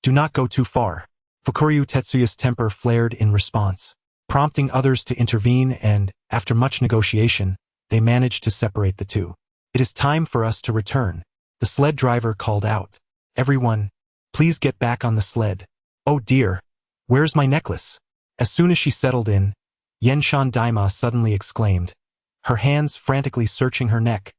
Do not go too far. Fukuryu Tetsuya's temper flared in response, prompting others to intervene and, after much negotiation, they managed to separate the two. It is time for us to return, the sled driver called out. Everyone, please get back on the sled. Oh dear, where's my necklace? As soon as she settled in, Yenshan Daima suddenly exclaimed, her hands frantically searching her neck,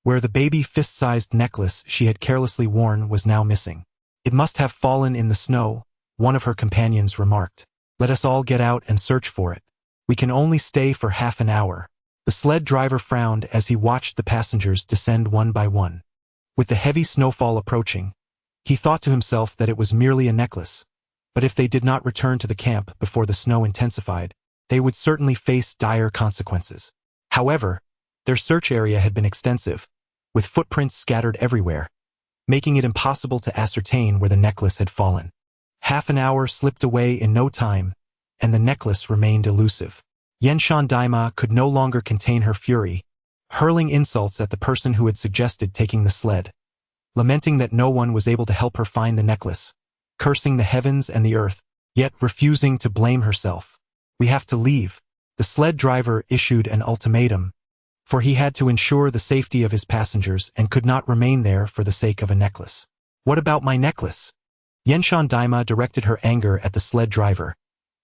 where the baby fist-sized necklace she had carelessly worn was now missing. It must have fallen in the snow, one of her companions remarked. Let us all get out and search for it. We can only stay for half an hour. The sled driver frowned as he watched the passengers descend one by one. With the heavy snowfall approaching, he thought to himself that it was merely a necklace, but if they did not return to the camp before the snow intensified, they would certainly face dire consequences. However, their search area had been extensive, with footprints scattered everywhere, making it impossible to ascertain where the necklace had fallen. Half an hour slipped away in no time, and the necklace remained elusive. Yenshan Daima could no longer contain her fury, hurling insults at the person who had suggested taking the sled, lamenting that no one was able to help her find the necklace, cursing the heavens and the earth, yet refusing to blame herself. We have to leave. The sled driver issued an ultimatum, for he had to ensure the safety of his passengers and could not remain there for the sake of a necklace. What about my necklace? Yenshan Daima directed her anger at the sled driver,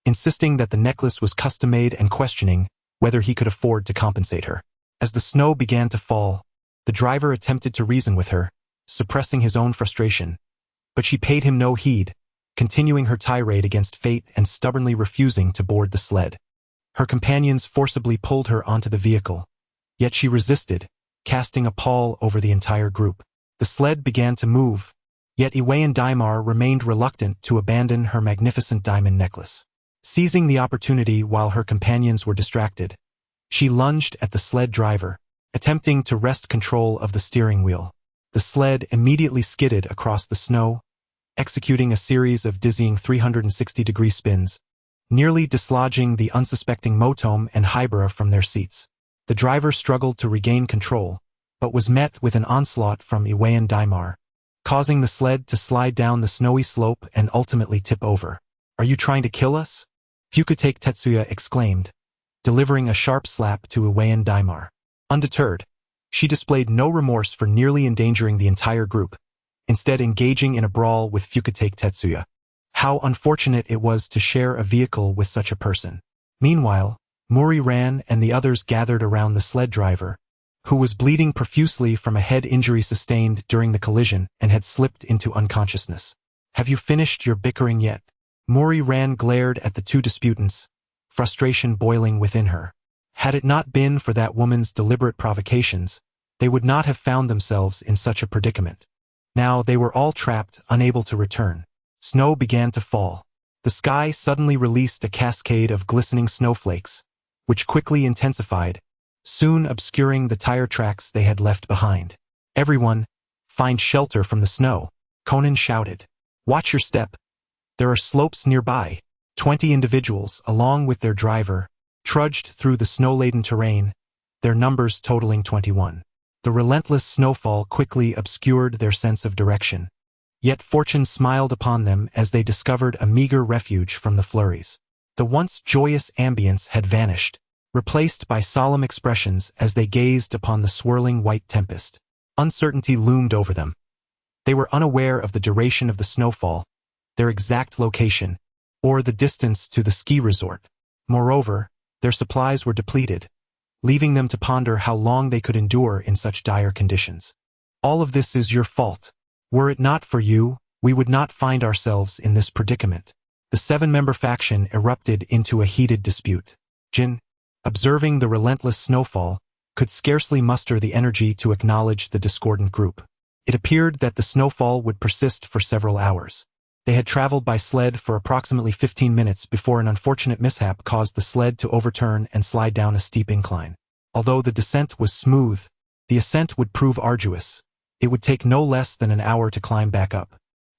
insisting that the necklace was custom-made and questioning whether he could afford to compensate her. As the snow began to fall, the driver attempted to reason with her, suppressing his own frustration, but she paid him no heed, continuing her tirade against fate and stubbornly refusing to board the sled. Her companions forcibly pulled her onto the vehicle, yet she resisted, casting a pall over the entire group. The sled began to move, yet Iwayan Daimar remained reluctant to abandon her magnificent diamond necklace. Seizing the opportunity while her companions were distracted, she lunged at the sled driver, attempting to wrest control of the steering wheel. The sled immediately skidded across the snow, executing a series of dizzying 360-degree spins, nearly dislodging the unsuspecting Motome and Hybera from their seats. The driver struggled to regain control, but was met with an onslaught from Iwayan Daimar, causing the sled to slide down the snowy slope and ultimately tip over. "Are you trying to kill us?" Fukutake Tetsuya exclaimed, delivering a sharp slap to Iwayan Daimar. Undeterred, she displayed no remorse for nearly endangering the entire group, instead engaging in a brawl with Fukutake Tetsuya. How unfortunate it was to share a vehicle with such a person. Meanwhile, Mori ran and the others gathered around the sled driver, who was bleeding profusely from a head injury sustained during the collision and had slipped into unconsciousness. "Have you finished your bickering yet?" Mori ran glared at the two disputants, frustration boiling within her. Had it not been for that woman's deliberate provocations, they would not have found themselves in such a predicament. Now they were all trapped, unable to return. Snow began to fall. The sky suddenly released a cascade of glistening snowflakes, which quickly intensified, soon obscuring the tire tracks they had left behind. "Everyone, find shelter from the snow," Conan shouted. "Watch your step. There are slopes nearby." 20 individuals, along with their driver, trudged through the snow-laden terrain, their numbers totaling 21. The relentless snowfall quickly obscured their sense of direction. Yet fortune smiled upon them as they discovered a meager refuge from the flurries. The once joyous ambience had vanished, replaced by solemn expressions as they gazed upon the swirling white tempest. Uncertainty loomed over them. They were unaware of the duration of the snowfall, their exact location, or the distance to the ski resort. Moreover, their supplies were depleted, leaving them to ponder how long they could endure in such dire conditions. "All of this is your fault. Were it not for you, we would not find ourselves in this predicament." The 7-member faction erupted into a heated dispute. Jin, observing the relentless snowfall, could scarcely muster the energy to acknowledge the discordant group. It appeared that the snowfall would persist for several hours. They had traveled by sled for approximately 15 minutes before an unfortunate mishap caused the sled to overturn and slide down a steep incline. Although the descent was smooth, the ascent would prove arduous. It would take no less than an hour to climb back up.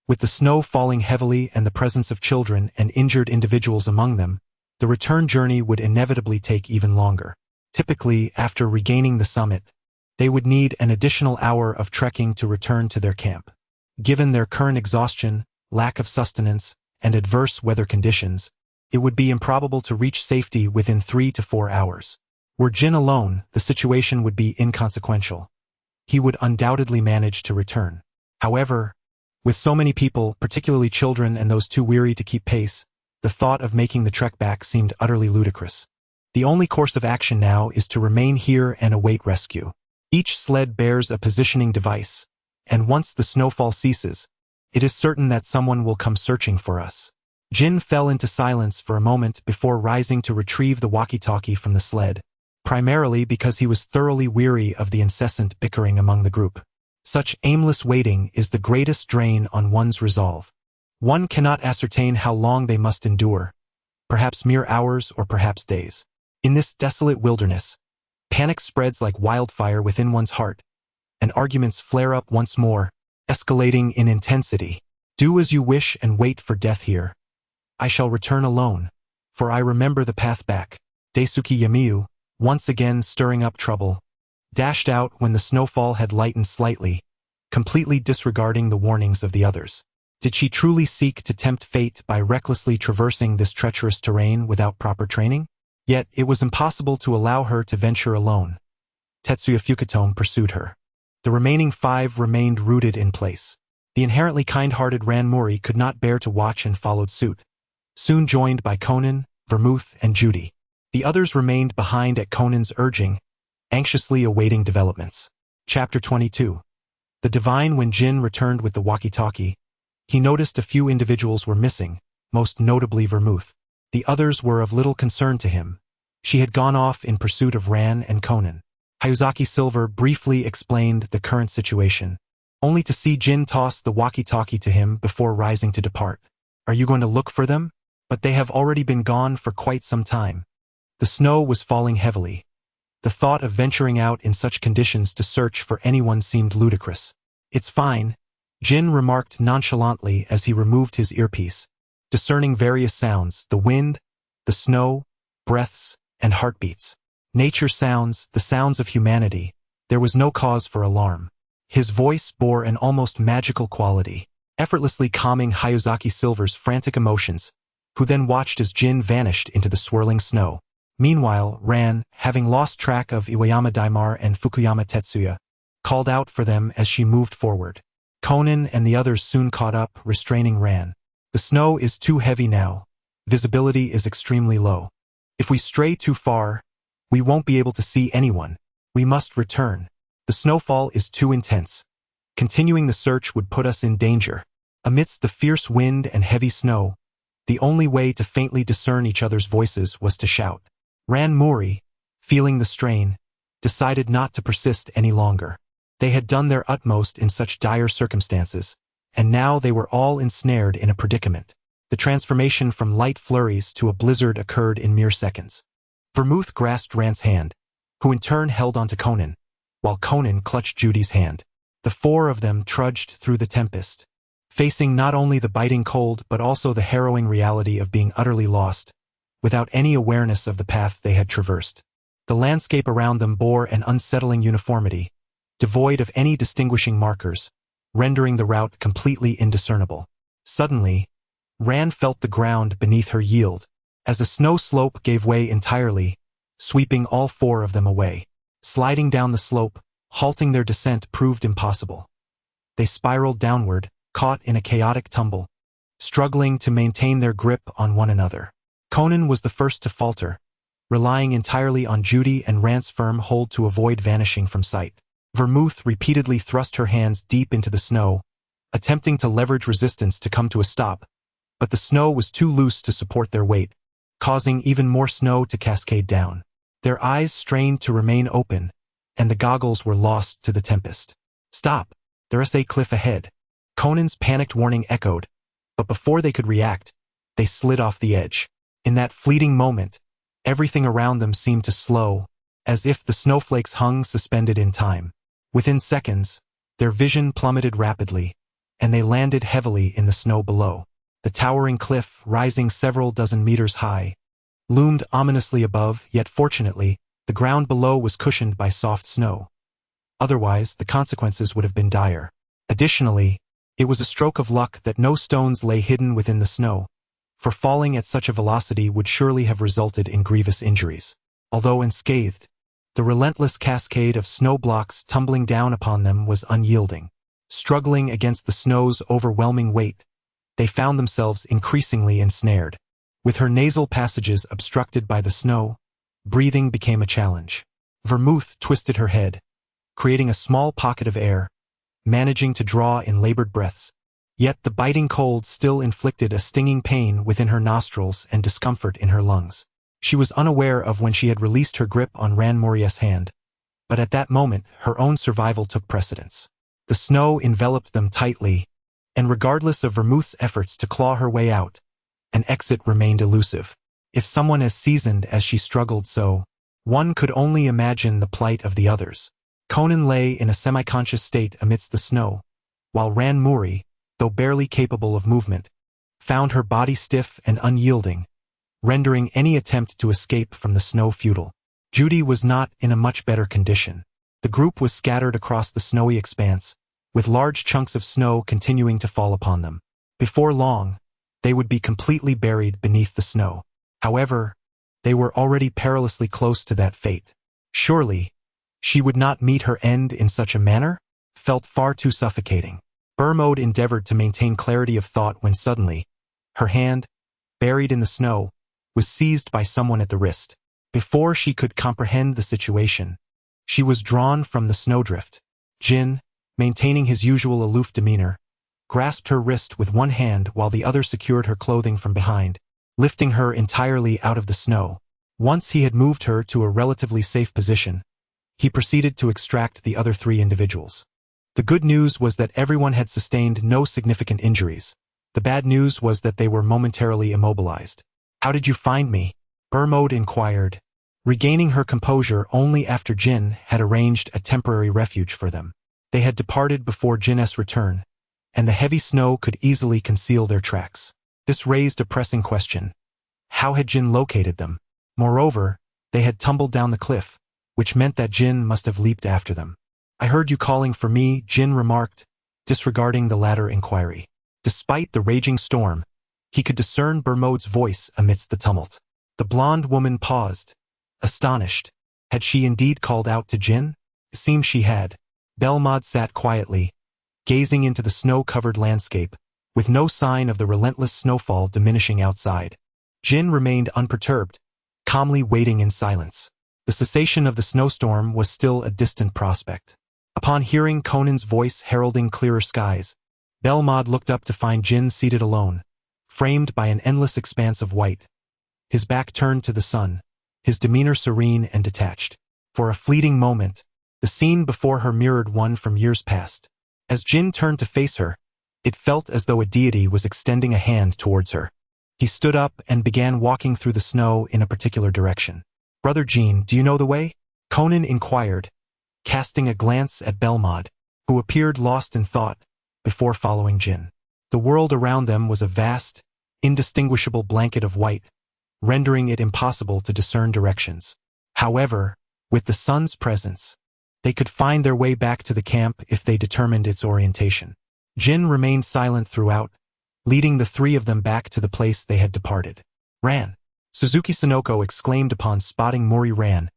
With the snow falling heavily and the presence of children and injured individuals among them, the return journey would inevitably take even longer. Typically, after regaining the summit, they would need an additional hour of trekking to return to their camp. Given their current exhaustion, lack of sustenance, and adverse weather conditions, it would be improbable to reach safety within 3 to 4 hours. Were Jin alone, the situation would be inconsequential. He would undoubtedly manage to return. However, with so many people, particularly children and those too weary to keep pace, the thought of making the trek back seemed utterly ludicrous. The only course of action now is to remain here and await rescue. Each sled bears a positioning device, and once the snowfall ceases, it is certain that someone will come searching for us. Jin fell into silence for a moment before rising to retrieve the walkie-talkie from the sled, primarily because he was thoroughly weary of the incessant bickering among the group. Such aimless waiting is the greatest drain on one's resolve. One cannot ascertain how long they must endure, perhaps mere hours or perhaps days. In this desolate wilderness, panic spreads like wildfire within one's heart, and arguments flare up once more, escalating in intensity. "Do as you wish and wait for death here. I shall return alone, for I remember the path back." Daisuke Yamiu, once again stirring up trouble, dashed out when the snowfall had lightened slightly, completely disregarding the warnings of the others. Did she truly seek to tempt fate by recklessly traversing this treacherous terrain without proper training? Yet it was impossible to allow her to venture alone. Tetsuya Fukutome pursued her. The remaining 5 remained rooted in place. The inherently kind-hearted Ranmori could not bear to watch and followed suit, soon joined by Conan, Vermouth, and Judy. The others remained behind at Conan's urging, anxiously awaiting developments. Chapter 22. The divine. When Jin returned with the walkie-talkie, he noticed a few individuals were missing, most notably Vermouth. The others were of little concern to him. She had gone off in pursuit of Ran and Conan. Hayazaki Silver briefly explained the current situation, only to see Jin toss the walkie-talkie to him before rising to depart. Are you going to look for them? But they have already been gone for quite some time. The snow was falling heavily. The thought of venturing out in such conditions to search for anyone seemed ludicrous. It's fine, Jin remarked nonchalantly as he removed his earpiece, discerning various sounds: the wind, the snow, breaths, and heartbeats. Nature sounds, the sounds of humanity. There was no cause for alarm. His voice bore an almost magical quality, effortlessly calming Hayazaki Silver's frantic emotions, who then watched as Jin vanished into the swirling snow. Meanwhile, Ran, having lost track of Iwayama Daimar and Fukuyama Tetsuya, called out for them as she moved forward. Conan and the others soon caught up, restraining Ran. The snow is too heavy now. Visibility is extremely low. If we stray too far, we won't be able to see anyone. We must return. The snowfall is too intense. Continuing the search would put us in danger. Amidst the fierce wind and heavy snow, the only way to faintly discern each other's voices was to shout. Ranmori, feeling the strain, decided not to persist any longer. They had done their utmost in such dire circumstances, and now they were all ensnared in a predicament. The transformation from light flurries to a blizzard occurred in mere seconds. Vermouth grasped Ran's hand, who in turn held onto Conan, while Conan clutched Judy's hand. The 4 of them trudged through the tempest, facing not only the biting cold but also the harrowing reality of being utterly lost, without any awareness of the path they had traversed. The landscape around them bore an unsettling uniformity, devoid of any distinguishing markers, rendering the route completely indiscernible. Suddenly, Ran felt the ground beneath her yield, as the snow slope gave way entirely, sweeping all 4 of them away. Sliding down the slope, halting their descent proved impossible. They spiraled downward, caught in a chaotic tumble, struggling to maintain their grip on one another. Conan was the first to falter, relying entirely on Judy and Ran's firm hold to avoid vanishing from sight. Vermouth repeatedly thrust her hands deep into the snow, attempting to leverage resistance to come to a stop, but the snow was too loose to support their weight, causing even more snow to cascade down. Their eyes strained to remain open, and the goggles were lost to the tempest. Stop! There's a cliff ahead. Conan's panicked warning echoed, but before they could react, they slid off the edge. In that fleeting moment, everything around them seemed to slow, as if the snowflakes hung suspended in time. Within seconds, their vision plummeted rapidly, and they landed heavily in the snow below. The towering cliff, rising several dozen meters high, loomed ominously above, yet fortunately, the ground below was cushioned by soft snow. Otherwise, the consequences would have been dire. Additionally, it was a stroke of luck that no stones lay hidden within the snow, for falling at such a velocity would surely have resulted in grievous injuries. Although unscathed, the relentless cascade of snow blocks tumbling down upon them was unyielding. Struggling against the snow's overwhelming weight, they found themselves increasingly ensnared. With her nasal passages obstructed by the snow, breathing became a challenge. Vermouth twisted her head, creating a small pocket of air, managing to draw in labored breaths. Yet the biting cold still inflicted a stinging pain within her nostrils and discomfort in her lungs. She was unaware of when she had released her grip on Ranmori's hand, but at that moment her own survival took precedence. The snow enveloped them tightly, and regardless of Vermouth's efforts to claw her way out, an exit remained elusive. If someone as seasoned as she struggled so, one could only imagine the plight of the others. Conan lay in a semi-conscious state amidst the snow, while Ranmori, though barely capable of movement, found her body stiff and unyielding, rendering any attempt to escape from the snow futile. Judy was not in a much better condition. The group was scattered across the snowy expanse, with large chunks of snow continuing to fall upon them. Before long, they would be completely buried beneath the snow. However, they were already perilously close to that fate. Surely, she would not meet her end in such a manner? Felt far too suffocating. Bermode endeavored to maintain clarity of thought when suddenly, her hand, buried in the snow, was seized by someone at the wrist. Before she could comprehend the situation, she was drawn from the snowdrift. Jin, maintaining his usual aloof demeanor, grasped her wrist with one hand while the other secured her clothing from behind, lifting her entirely out of the snow. Once he had moved her to a relatively safe position, he proceeded to extract the other 3 individuals. The good news was that everyone had sustained no significant injuries. The bad news was that they were momentarily immobilized. "How did you find me?" Bermode inquired, regaining her composure only after Jin had arranged a temporary refuge for them. They had departed before Jin's return, and the heavy snow could easily conceal their tracks. This raised a pressing question. How had Jin located them? Moreover, they had tumbled down the cliff, which meant that Jin must have leaped after them. "I heard you calling for me," Jin remarked, disregarding the latter inquiry. Despite the raging storm, he could discern Bermode's voice amidst the tumult. The blonde woman paused, astonished. Had she indeed called out to Jin? It seemed she had. Belmod sat quietly, gazing into the snow-covered landscape, with no sign of the relentless snowfall diminishing outside. Jin remained unperturbed, calmly waiting in silence. The cessation of the snowstorm was still a distant prospect. Upon hearing Conan's voice heralding clearer skies, Belmod looked up to find Jin seated alone, framed by an endless expanse of white. His back turned to the sun, his demeanor serene and detached. For a fleeting moment, the scene before her mirrored one from years past. As Jin turned to face her, it felt as though a deity was extending a hand towards her. He stood up and began walking through the snow in a particular direction. "Brother Jin, do you know the way?" Conan inquired, casting a glance at Belmod, who appeared lost in thought, before following Jin. The world around them was a vast, indistinguishable blanket of white, rendering it impossible to discern directions. However, with the sun's presence, they could find their way back to the camp if they determined its orientation. Jin remained silent throughout, leading the 3 of them back to the place they had departed. "Ran!" Suzuki Sonoko exclaimed upon spotting Mori Ran,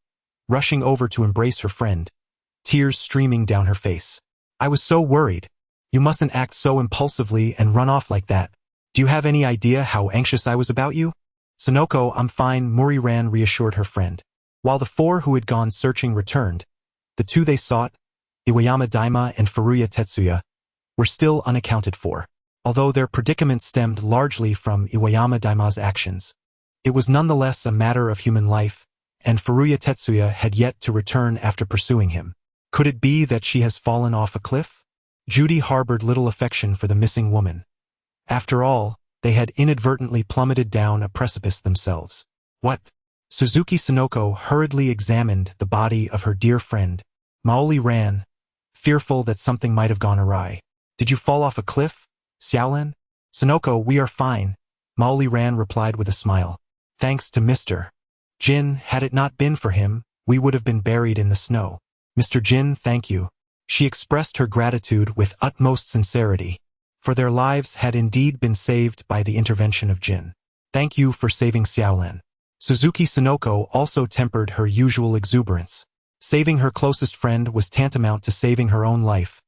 rushing over to embrace her friend, tears streaming down her face. "I was so worried. You mustn't act so impulsively and run off like that. Do you have any idea how anxious I was about you?" "Sonoko, I'm fine," Mori Ran reassured her friend. While the 4 who had gone searching returned, the 2 they sought, Iwayama Daima and Furuya Tetsuya, were still unaccounted for. Although their predicament stemmed largely from Iwayama Daima's actions, it was nonetheless a matter of human life, and Furuya Tetsuya had yet to return after pursuing him. Could it be that she has fallen off a cliff? Judy harbored little affection for the missing woman. After all, they had inadvertently plummeted down a precipice themselves. What? Suzuki Sonoko hurriedly examined the body of her dear friend. Maoli ran, fearful that something might have gone awry. "Did you fall off a cliff, Xiaolan?" "Sonoko, we are fine," Maoli Ran replied with a smile. "Thanks to Mr. Jin, had it not been for him, we would have been buried in the snow." "Mr. Jin, thank you." She expressed her gratitude with utmost sincerity, for their lives had indeed been saved by the intervention of Jin. "Thank you for saving Xiaolan." Suzuki Sonoko also tempered her usual exuberance. Saving her closest friend was tantamount to saving her own life.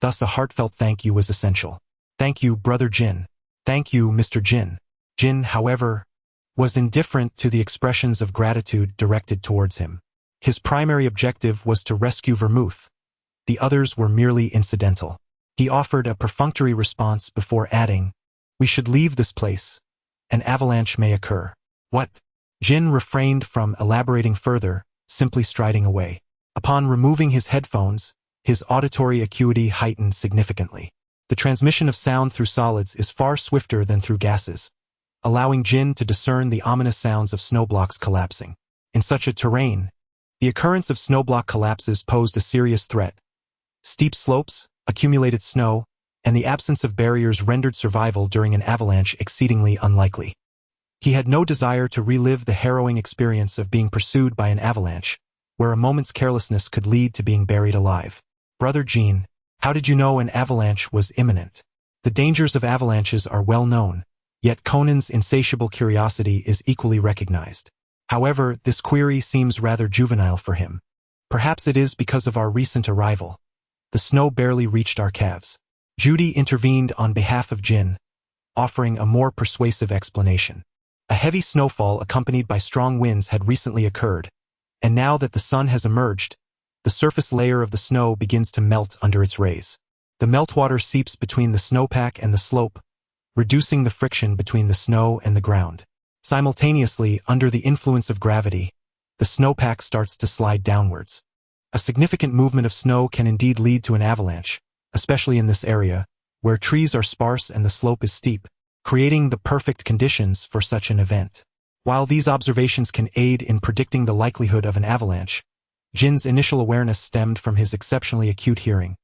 Thus a heartfelt thank you was essential. "Thank you, Brother Jin." "Thank you, Mr. Jin." Jin, however, was indifferent to the expressions of gratitude directed towards him. His primary objective was to rescue Vermouth. The others were merely incidental. He offered a perfunctory response before adding, "We should leave this place. An avalanche may occur." "What?" Jin refrained from elaborating further, simply striding away. Upon removing his headphones, his auditory acuity heightened significantly. The transmission of sound through solids is far swifter than through gases, allowing Jin to discern the ominous sounds of snowblocks collapsing. In such a terrain, the occurrence of snowblock collapses posed a serious threat. Steep slopes, accumulated snow, and the absence of barriers rendered survival during an avalanche exceedingly unlikely. He had no desire to relive the harrowing experience of being pursued by an avalanche, where a moment's carelessness could lead to being buried alive. "Brother Jean, how did you know an avalanche was imminent?" The dangers of avalanches are well known, yet Conan's insatiable curiosity is equally recognized. However, this query seems rather juvenile for him. Perhaps it is because of our recent arrival. The snow barely reached our calves. Judy intervened on behalf of Jin, offering a more persuasive explanation. A heavy snowfall accompanied by strong winds had recently occurred, and now that the sun has emerged, the surface layer of the snow begins to melt under its rays. The meltwater seeps between the snowpack and the slope, reducing the friction between the snow and the ground. Simultaneously, under the influence of gravity, the snowpack starts to slide downwards. A significant movement of snow can indeed lead to an avalanche, especially in this area, where trees are sparse and the slope is steep, creating the perfect conditions for such an event. While these observations can aid in predicting the likelihood of an avalanche, Jin's initial awareness stemmed from his exceptionally acute hearing,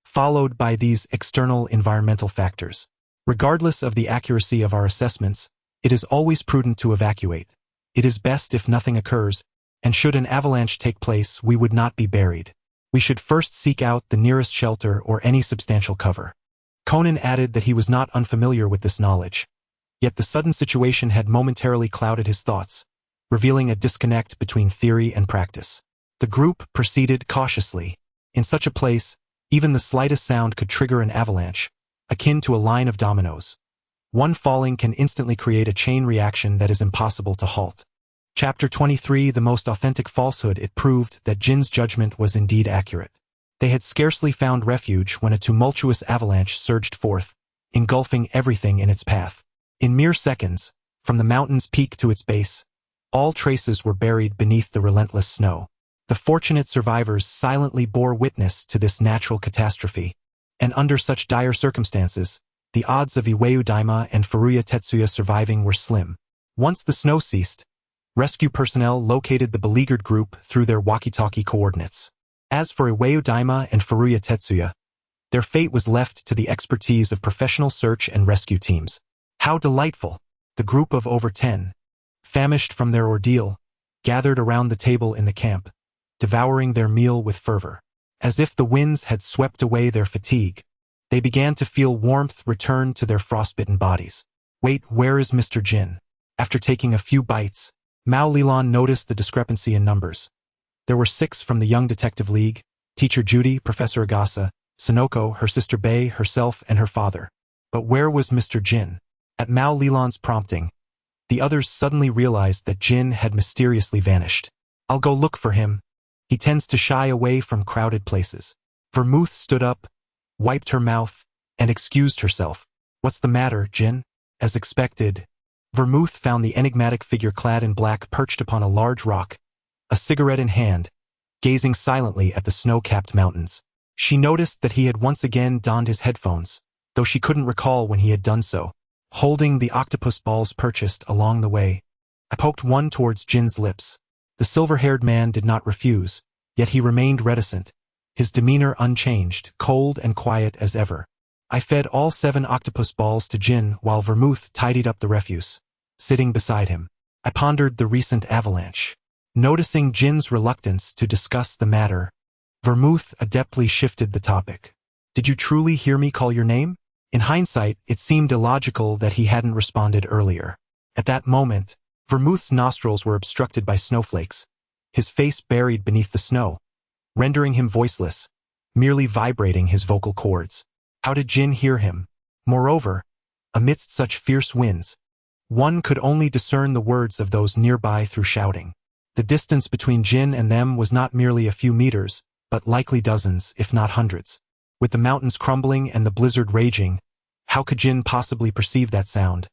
followed by these external environmental factors. Regardless of the accuracy of our assessments, it is always prudent to evacuate. It is best if nothing occurs, and should an avalanche take place, we would not be buried. We should first seek out the nearest shelter or any substantial cover. Conan added that he was not unfamiliar with this knowledge. Yet the sudden situation had momentarily clouded his thoughts, revealing a disconnect between theory and practice. The group proceeded cautiously. In such a place, even the slightest sound could trigger an avalanche, akin to a line of dominoes. One falling can instantly create a chain reaction that is impossible to halt. Chapter 23 The most authentic falsehood. It proved that Jin's judgment was indeed accurate. They had scarcely found refuge when a tumultuous avalanche surged forth, engulfing everything in its path. In mere seconds, from the mountain's peak to its base, all traces were buried beneath the relentless snow. The fortunate survivors silently bore witness to this natural catastrophe, and under such dire circumstances, the odds of Iweu Daima and Furuya Tetsuya surviving were slim. Once the snow ceased, rescue personnel located the beleaguered group through their walkie-talkie coordinates. As for Iweu Daima and Furuya Tetsuya, their fate was left to the expertise of professional search and rescue teams. How delightful! The group of over 10, famished from their ordeal, gathered around the table in the camp, devouring their meal with fervor. As if the winds had swept away their fatigue, they began to feel warmth return to their frostbitten bodies. Wait, where is Mr. Jin? After taking a few bites, Mao Lilan noticed the discrepancy in numbers. There were 6 from the Young Detective League, Teacher Judy, Professor Agasa, Sonoko, her sister Bei, herself, and her father. But where was Mr. Jin? At Mao Lilan's prompting, the others suddenly realized that Jin had mysteriously vanished. I'll go look for him. He tends to shy away from crowded places. Vermouth stood up, wiped her mouth, and excused herself. What's the matter, Jin? As expected, Vermouth found the enigmatic figure clad in black perched upon a large rock, a cigarette in hand, gazing silently at the snow-capped mountains. She noticed that he had once again donned his headphones, though she couldn't recall when he had done so. Holding the octopus balls purchased along the way, I poked one towards Jin's lips. The silver-haired man did not refuse, yet he remained reticent, his demeanor unchanged, cold and quiet as ever. I fed all 7 octopus balls to Jin while Vermouth tidied up the refuse. Sitting beside him, I pondered the recent avalanche. Noticing Jin's reluctance to discuss the matter, Vermouth adeptly shifted the topic. Did you truly hear me call your name? In hindsight, it seemed illogical that he hadn't responded earlier. At that moment, Vermouth's nostrils were obstructed by snowflakes, his face buried beneath the snow, rendering him voiceless, merely vibrating his vocal cords. How did Jin hear him? Moreover, amidst such fierce winds, one could only discern the words of those nearby through shouting. The distance between Jin and them was not merely a few meters, but likely dozens, if not hundreds. With the mountains crumbling and the blizzard raging, how could Jin possibly perceive that sound?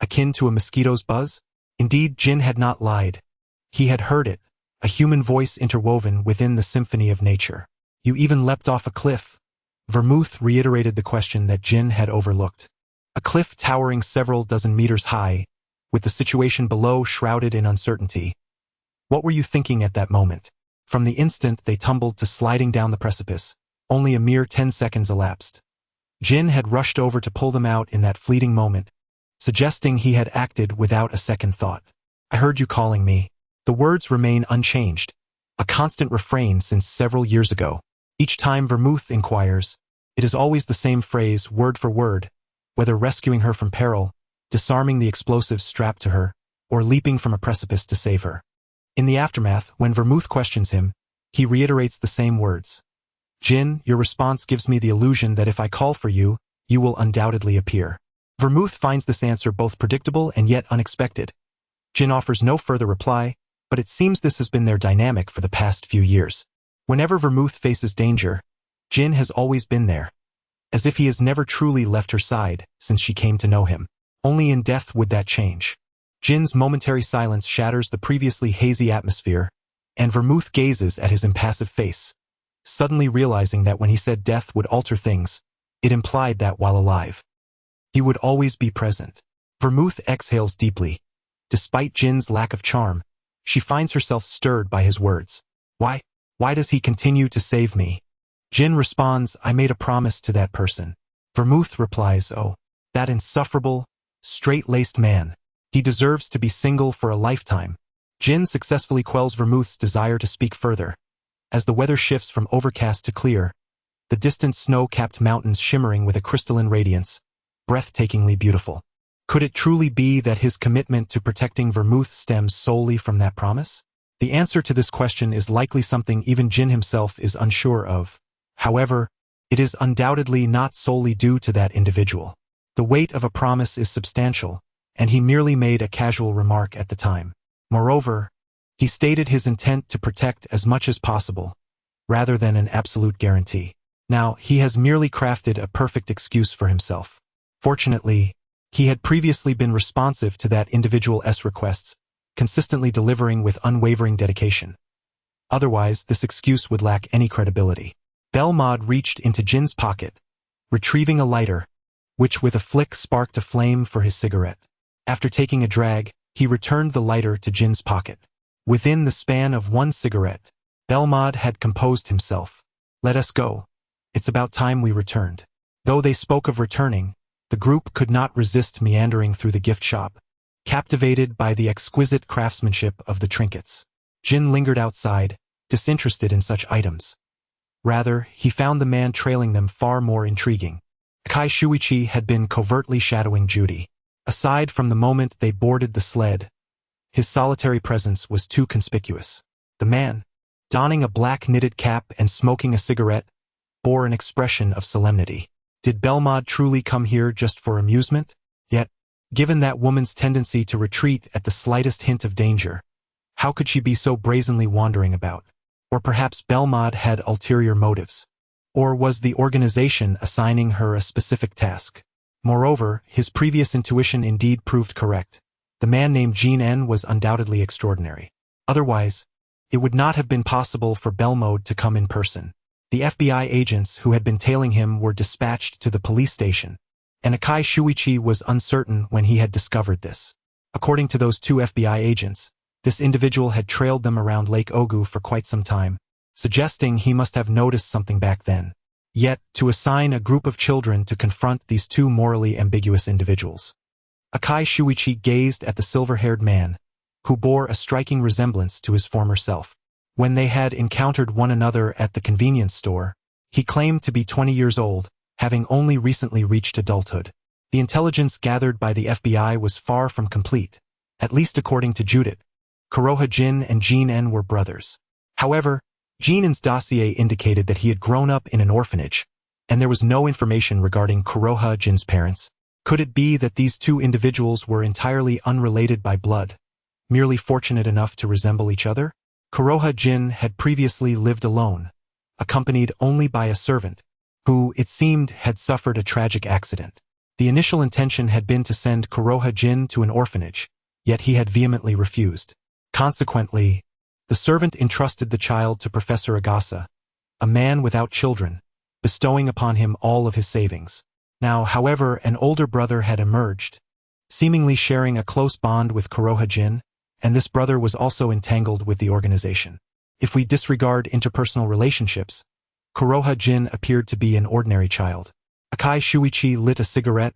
Akin to a mosquito's buzz? Indeed, Jin had not lied. He had heard it, a human voice interwoven within the symphony of nature. You even leapt off a cliff. Vermouth reiterated the question that Jin had overlooked. A cliff towering several dozen meters high, with the situation below shrouded in uncertainty. What were you thinking at that moment? From the instant they tumbled to sliding down the precipice, only a mere 10 seconds elapsed. Jin had rushed over to pull them out in that fleeting moment, suggesting he had acted without a second thought. I heard you calling me. The words remain unchanged, a constant refrain since several years ago. Each time Vermouth inquires, it is always the same phrase, word for word, whether rescuing her from peril, disarming the explosives strapped to her, or leaping from a precipice to save her. In the aftermath, when Vermouth questions him, he reiterates the same words. Jin, your response gives me the illusion that if I call for you, you will undoubtedly appear. Vermouth finds this answer both predictable and yet unexpected. Jin offers no further reply, but it seems this has been their dynamic for the past few years. Whenever Vermouth faces danger, Jin has always been there, as if he has never truly left her side since she came to know him. Only in death would that change. Jin's momentary silence shatters the previously hazy atmosphere, and Vermouth gazes at his impassive face, suddenly realizing that when he said death would alter things, it implied that while alive, he would always be present. Vermouth exhales deeply. Despite Jin's lack of charm, she finds herself stirred by his words. Why does he continue to save me? Jin responds, I made a promise to that person. Vermouth replies, oh, that insufferable, straight-laced man. He deserves to be single for a lifetime. Jin successfully quells Vermouth's desire to speak further. As the weather shifts from overcast to clear, the distant snow-capped mountains shimmering with a crystalline radiance, breathtakingly beautiful. Could it truly be that his commitment to protecting Vermouth stems solely from that promise? The answer to this question is likely something even Jin himself is unsure of. However, it is undoubtedly not solely due to that individual. The weight of a promise is substantial, and he merely made a casual remark at the time. Moreover, he stated his intent to protect as much as possible, rather than an absolute guarantee. Now, he has merely crafted a perfect excuse for himself. Fortunately, he had previously been responsive to that individual's requests, consistently delivering with unwavering dedication. Otherwise, this excuse would lack any credibility. Belmod reached into Jin's pocket, retrieving a lighter, which with a flick sparked a flame for his cigarette. After taking a drag, he returned the lighter to Jin's pocket. Within the span of one cigarette, Belmod had composed himself. Let us go. It's about time we returned. Though they spoke of returning, the group could not resist meandering through the gift shop, captivated by the exquisite craftsmanship of the trinkets. Jin lingered outside, disinterested in such items. Rather, he found the man trailing them far more intriguing. Kai Shuichi had been covertly shadowing Judy. Aside from the moment they boarded the sled, his solitary presence was too conspicuous. The man, donning a black knitted cap and smoking a cigarette, bore an expression of solemnity. Did Belmod truly come here just for amusement? Yet, given that woman's tendency to retreat at the slightest hint of danger, how could she be so brazenly wandering about? Or perhaps Belmod had ulterior motives. Or was the organization assigning her a specific task? Moreover, his previous intuition indeed proved correct. The man named Jean N was undoubtedly extraordinary. Otherwise, it would not have been possible for Belmod to come in person. The FBI agents who had been tailing him were dispatched to the police station, and Akai Shuichi was uncertain when he had discovered this. According to those two FBI agents, this individual had trailed them around Lake Ogu for quite some time, suggesting he must have noticed something back then. Yet, to assign a group of children to confront these two morally ambiguous individuals. Akai Shuichi gazed at the silver-haired man, who bore a striking resemblance to his former self. When they had encountered one another at the convenience store, he claimed to be 20 years old, having only recently reached adulthood. The intelligence gathered by the FBI was far from complete, at least according to Judith. Kuroha Jin and Jean N were brothers. However, Jean N's dossier indicated that he had grown up in an orphanage, and there was no information regarding Kuroha Jin's parents. Could it be that these two individuals were entirely unrelated by blood, merely fortunate enough to resemble each other? Kuroha Jin had previously lived alone, accompanied only by a servant, who, it seemed, had suffered a tragic accident. The initial intention had been to send Kuroha Jin to an orphanage, yet he had vehemently refused. Consequently, the servant entrusted the child to Professor Agasa, a man without children, bestowing upon him all of his savings. Now, however, an older brother had emerged, seemingly sharing a close bond with Kuroha Jin, and this brother was also entangled with the organization. If we disregard interpersonal relationships, Kuroha Jin appeared to be an ordinary child. Akai Shuichi lit a cigarette,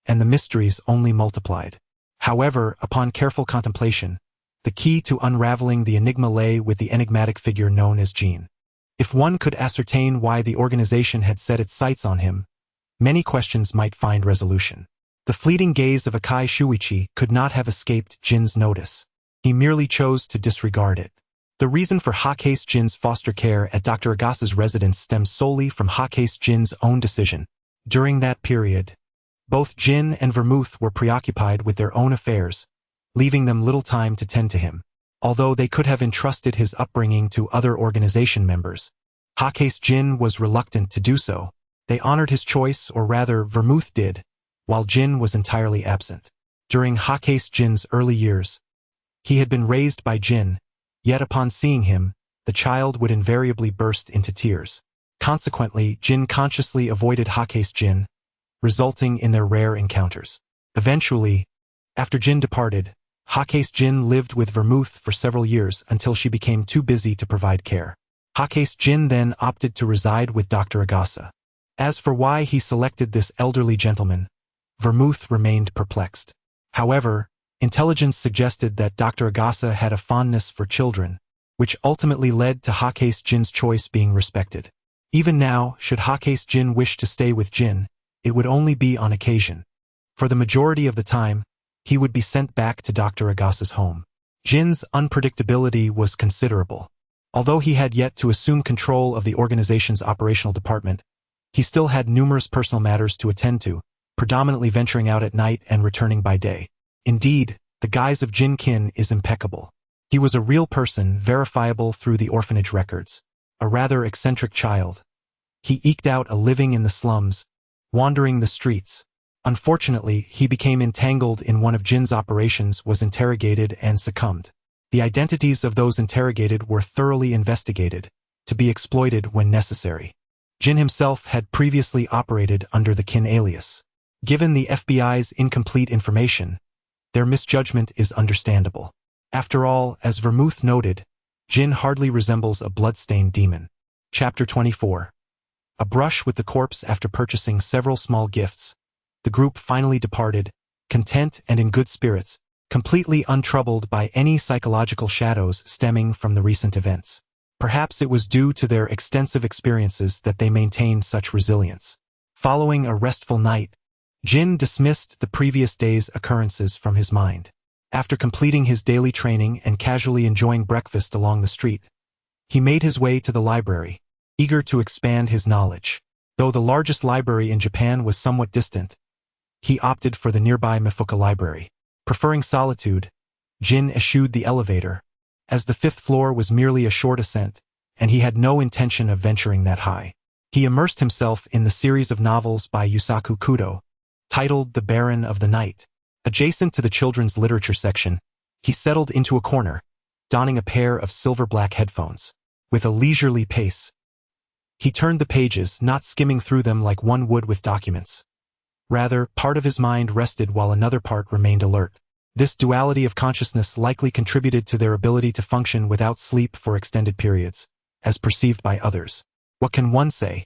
and the mysteries only multiplied. However, upon careful contemplation, the key to unraveling the enigma lay with the enigmatic figure known as Jean. If one could ascertain why the organization had set its sights on him, many questions might find resolution. The fleeting gaze of Akai Shuichi could not have escaped Jin's notice. He merely chose to disregard it. The reason for Hakase Jin's foster care at Dr. Agasa's residence stems solely from Hakase Jin's own decision. During that period, both Jin and Vermouth were preoccupied with their own affairs, leaving them little time to tend to him. Although they could have entrusted his upbringing to other organization members, Hakase Jin was reluctant to do so. They honored his choice, or rather Vermouth did, while Jin was entirely absent. During Hakase Jin's early years, he had been raised by Jin, yet upon seeing him, the child would invariably burst into tears. Consequently, Jin consciously avoided Hakase Jin, resulting in their rare encounters. Eventually, after Jin departed, Hakase Jin lived with Vermouth for several years until she became too busy to provide care. Hakase Jin then opted to reside with Dr. Agasa. As for why he selected this elderly gentleman, Vermouth remained perplexed. However, intelligence suggested that Dr. Agasa had a fondness for children, which ultimately led to Hakase Jin's choice being respected. Even now, should Hakase Jin wish to stay with Jin, it would only be on occasion. For the majority of the time, he would be sent back to Dr. Agasa's home. Jin's unpredictability was considerable. Although he had yet to assume control of the organization's operational department, he still had numerous personal matters to attend to, predominantly venturing out at night and returning by day. Indeed, the guise of Jin Kin is impeccable. He was a real person, verifiable through the orphanage records. A rather eccentric child. He eked out a living in the slums, wandering the streets. Unfortunately, he became entangled in one of Jin's operations, was interrogated and succumbed. The identities of those interrogated were thoroughly investigated, to be exploited when necessary. Jin himself had previously operated under the Kin alias. Given the FBI's incomplete information, their misjudgment is understandable. After all, as Vermouth noted, Jin hardly resembles a blood-stained demon. Chapter 24. A brush with the corpse. After purchasing several small gifts, the group finally departed, content and in good spirits, completely untroubled by any psychological shadows stemming from the recent events. Perhaps it was due to their extensive experiences that they maintained such resilience. Following a restful night, Jin dismissed the previous day's occurrences from his mind. After completing his daily training and casually enjoying breakfast along the street, he made his way to the library, eager to expand his knowledge. Though the largest library in Japan was somewhat distant, he opted for the nearby Mifuka Library. Preferring solitude, Jin eschewed the elevator, as the 5th floor was merely a short ascent, and he had no intention of venturing that high. He immersed himself in the series of novels by Yusaku Kudo, titled The Baron of the Night. Adjacent to the children's literature section, he settled into a corner, donning a pair of silver-black headphones. With a leisurely pace, he turned the pages, not skimming through them like one would with documents. Rather, part of his mind rested while another part remained alert. This duality of consciousness likely contributed to their ability to function without sleep for extended periods, as perceived by others. What can one say?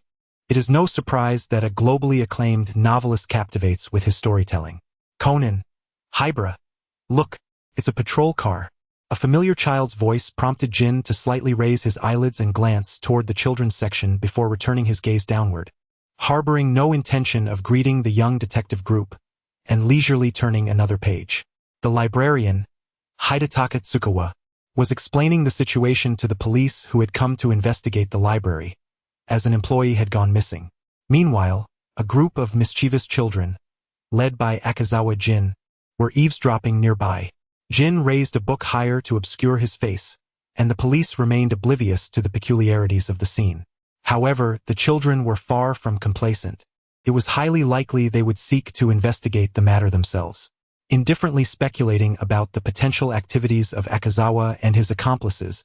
It is no surprise that a globally acclaimed novelist captivates with his storytelling. Conan. Hybra. Look, it's a patrol car. A familiar child's voice prompted Jin to slightly raise his eyelids and glance toward the children's section before returning his gaze downward, harboring no intention of greeting the young detective group, and leisurely turning another page. The librarian, Hidetaka Tsukawa, was explaining the situation to the police who had come to investigate the library, as an employee had gone missing. Meanwhile, a group of mischievous children, led by Akazawa Jin, were eavesdropping nearby. Jin raised a book higher to obscure his face, and the police remained oblivious to the peculiarities of the scene. However, the children were far from complacent. It was highly likely they would seek to investigate the matter themselves. Indifferently speculating about the potential activities of Akazawa and his accomplices,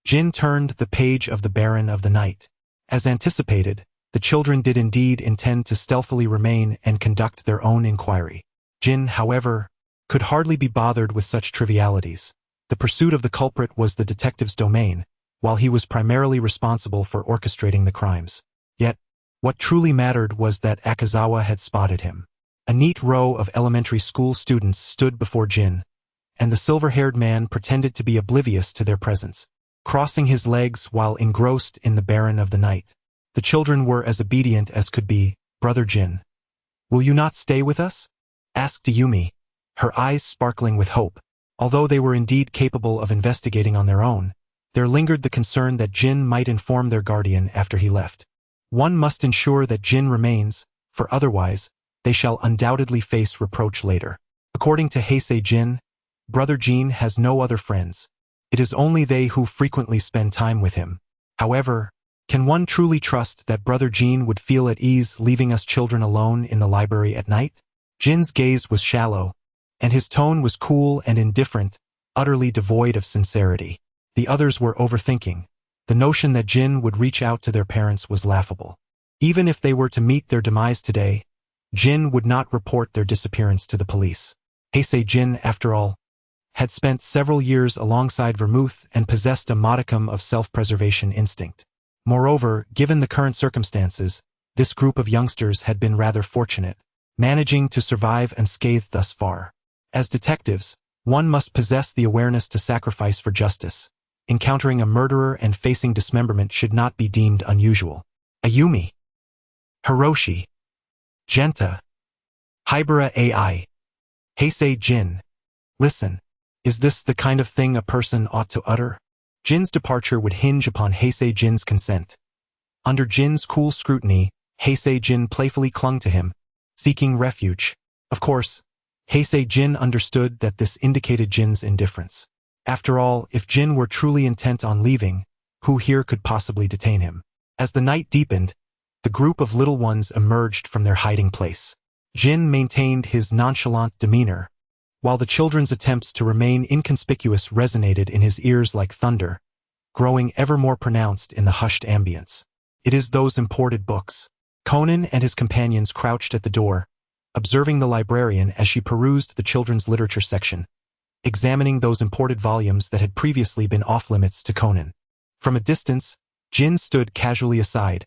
Jin turned the page of The Baron of the Night. As anticipated, the children did indeed intend to stealthily remain and conduct their own inquiry. Jin, however, could hardly be bothered with such trivialities. The pursuit of the culprit was the detective's domain, while he was primarily responsible for orchestrating the crimes. Yet, what truly mattered was that Akazawa had spotted him. A neat row of elementary school students stood before Jin, and the silver-haired man pretended to be oblivious to their presence, crossing his legs while engrossed in The Baron of the Night. The children were as obedient as could be. "Brother Jin, "Will you not stay with us?" asked Yumi, her eyes sparkling with hope. Although they were indeed capable of investigating on their own, there lingered the concern that Jin might inform their guardian after he left. One must ensure that Jin remains, for otherwise, they shall undoubtedly face reproach later. According to Heisei Jin, Brother Jin has no other friends. It is only they who frequently spend time with him. However, can one truly trust that Brother Jin would feel at ease leaving us children alone in the library at night? Jin's gaze was shallow, and his tone was cool and indifferent, utterly devoid of sincerity. The others were overthinking. The notion that Jin would reach out to their parents was laughable. Even if they were to meet their demise today, Jin would not report their disappearance to the police. Heisei Jin, after all, had spent several years alongside Vermouth and possessed a modicum of self-preservation instinct. Moreover, given the current circumstances, this group of youngsters had been rather fortunate, managing to survive unscathed thus far. As detectives, one must possess the awareness to sacrifice for justice. Encountering a murderer and facing dismemberment should not be deemed unusual. Ayumi, Hiroshi, Genta, Hibara AI, Heisei Jin. Listen, is this the kind of thing a person ought to utter? Jin's departure would hinge upon Heisei Jin's consent. Under Jin's cool scrutiny, Heisei Jin playfully clung to him, seeking refuge. Of course, Heisei Jin understood that this indicated Jin's indifference. After all, if Jin were truly intent on leaving, who here could possibly detain him? As the night deepened, the group of little ones emerged from their hiding place. Jin maintained his nonchalant demeanor, while the children's attempts to remain inconspicuous resonated in his ears like thunder, growing ever more pronounced in the hushed ambience. It is those imported books. Conan and his companions crouched at the door, observing the librarian as she perused the children's literature section, examining those imported volumes that had previously been off-limits to Conan. From a distance, Jin stood casually aside,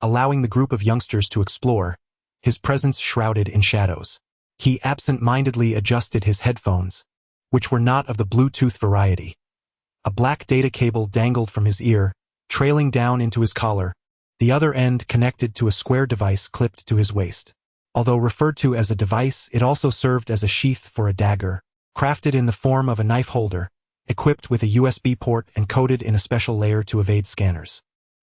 allowing the group of youngsters to explore, his presence shrouded in shadows. He absent-mindedly adjusted his headphones, which were not of the Bluetooth variety. A black data cable dangled from his ear, trailing down into his collar, the other end connected to a square device clipped to his waist. Although referred to as a device, it also served as a sheath for a dagger, crafted in the form of a knife holder, equipped with a USB port and coated in a special layer to evade scanners.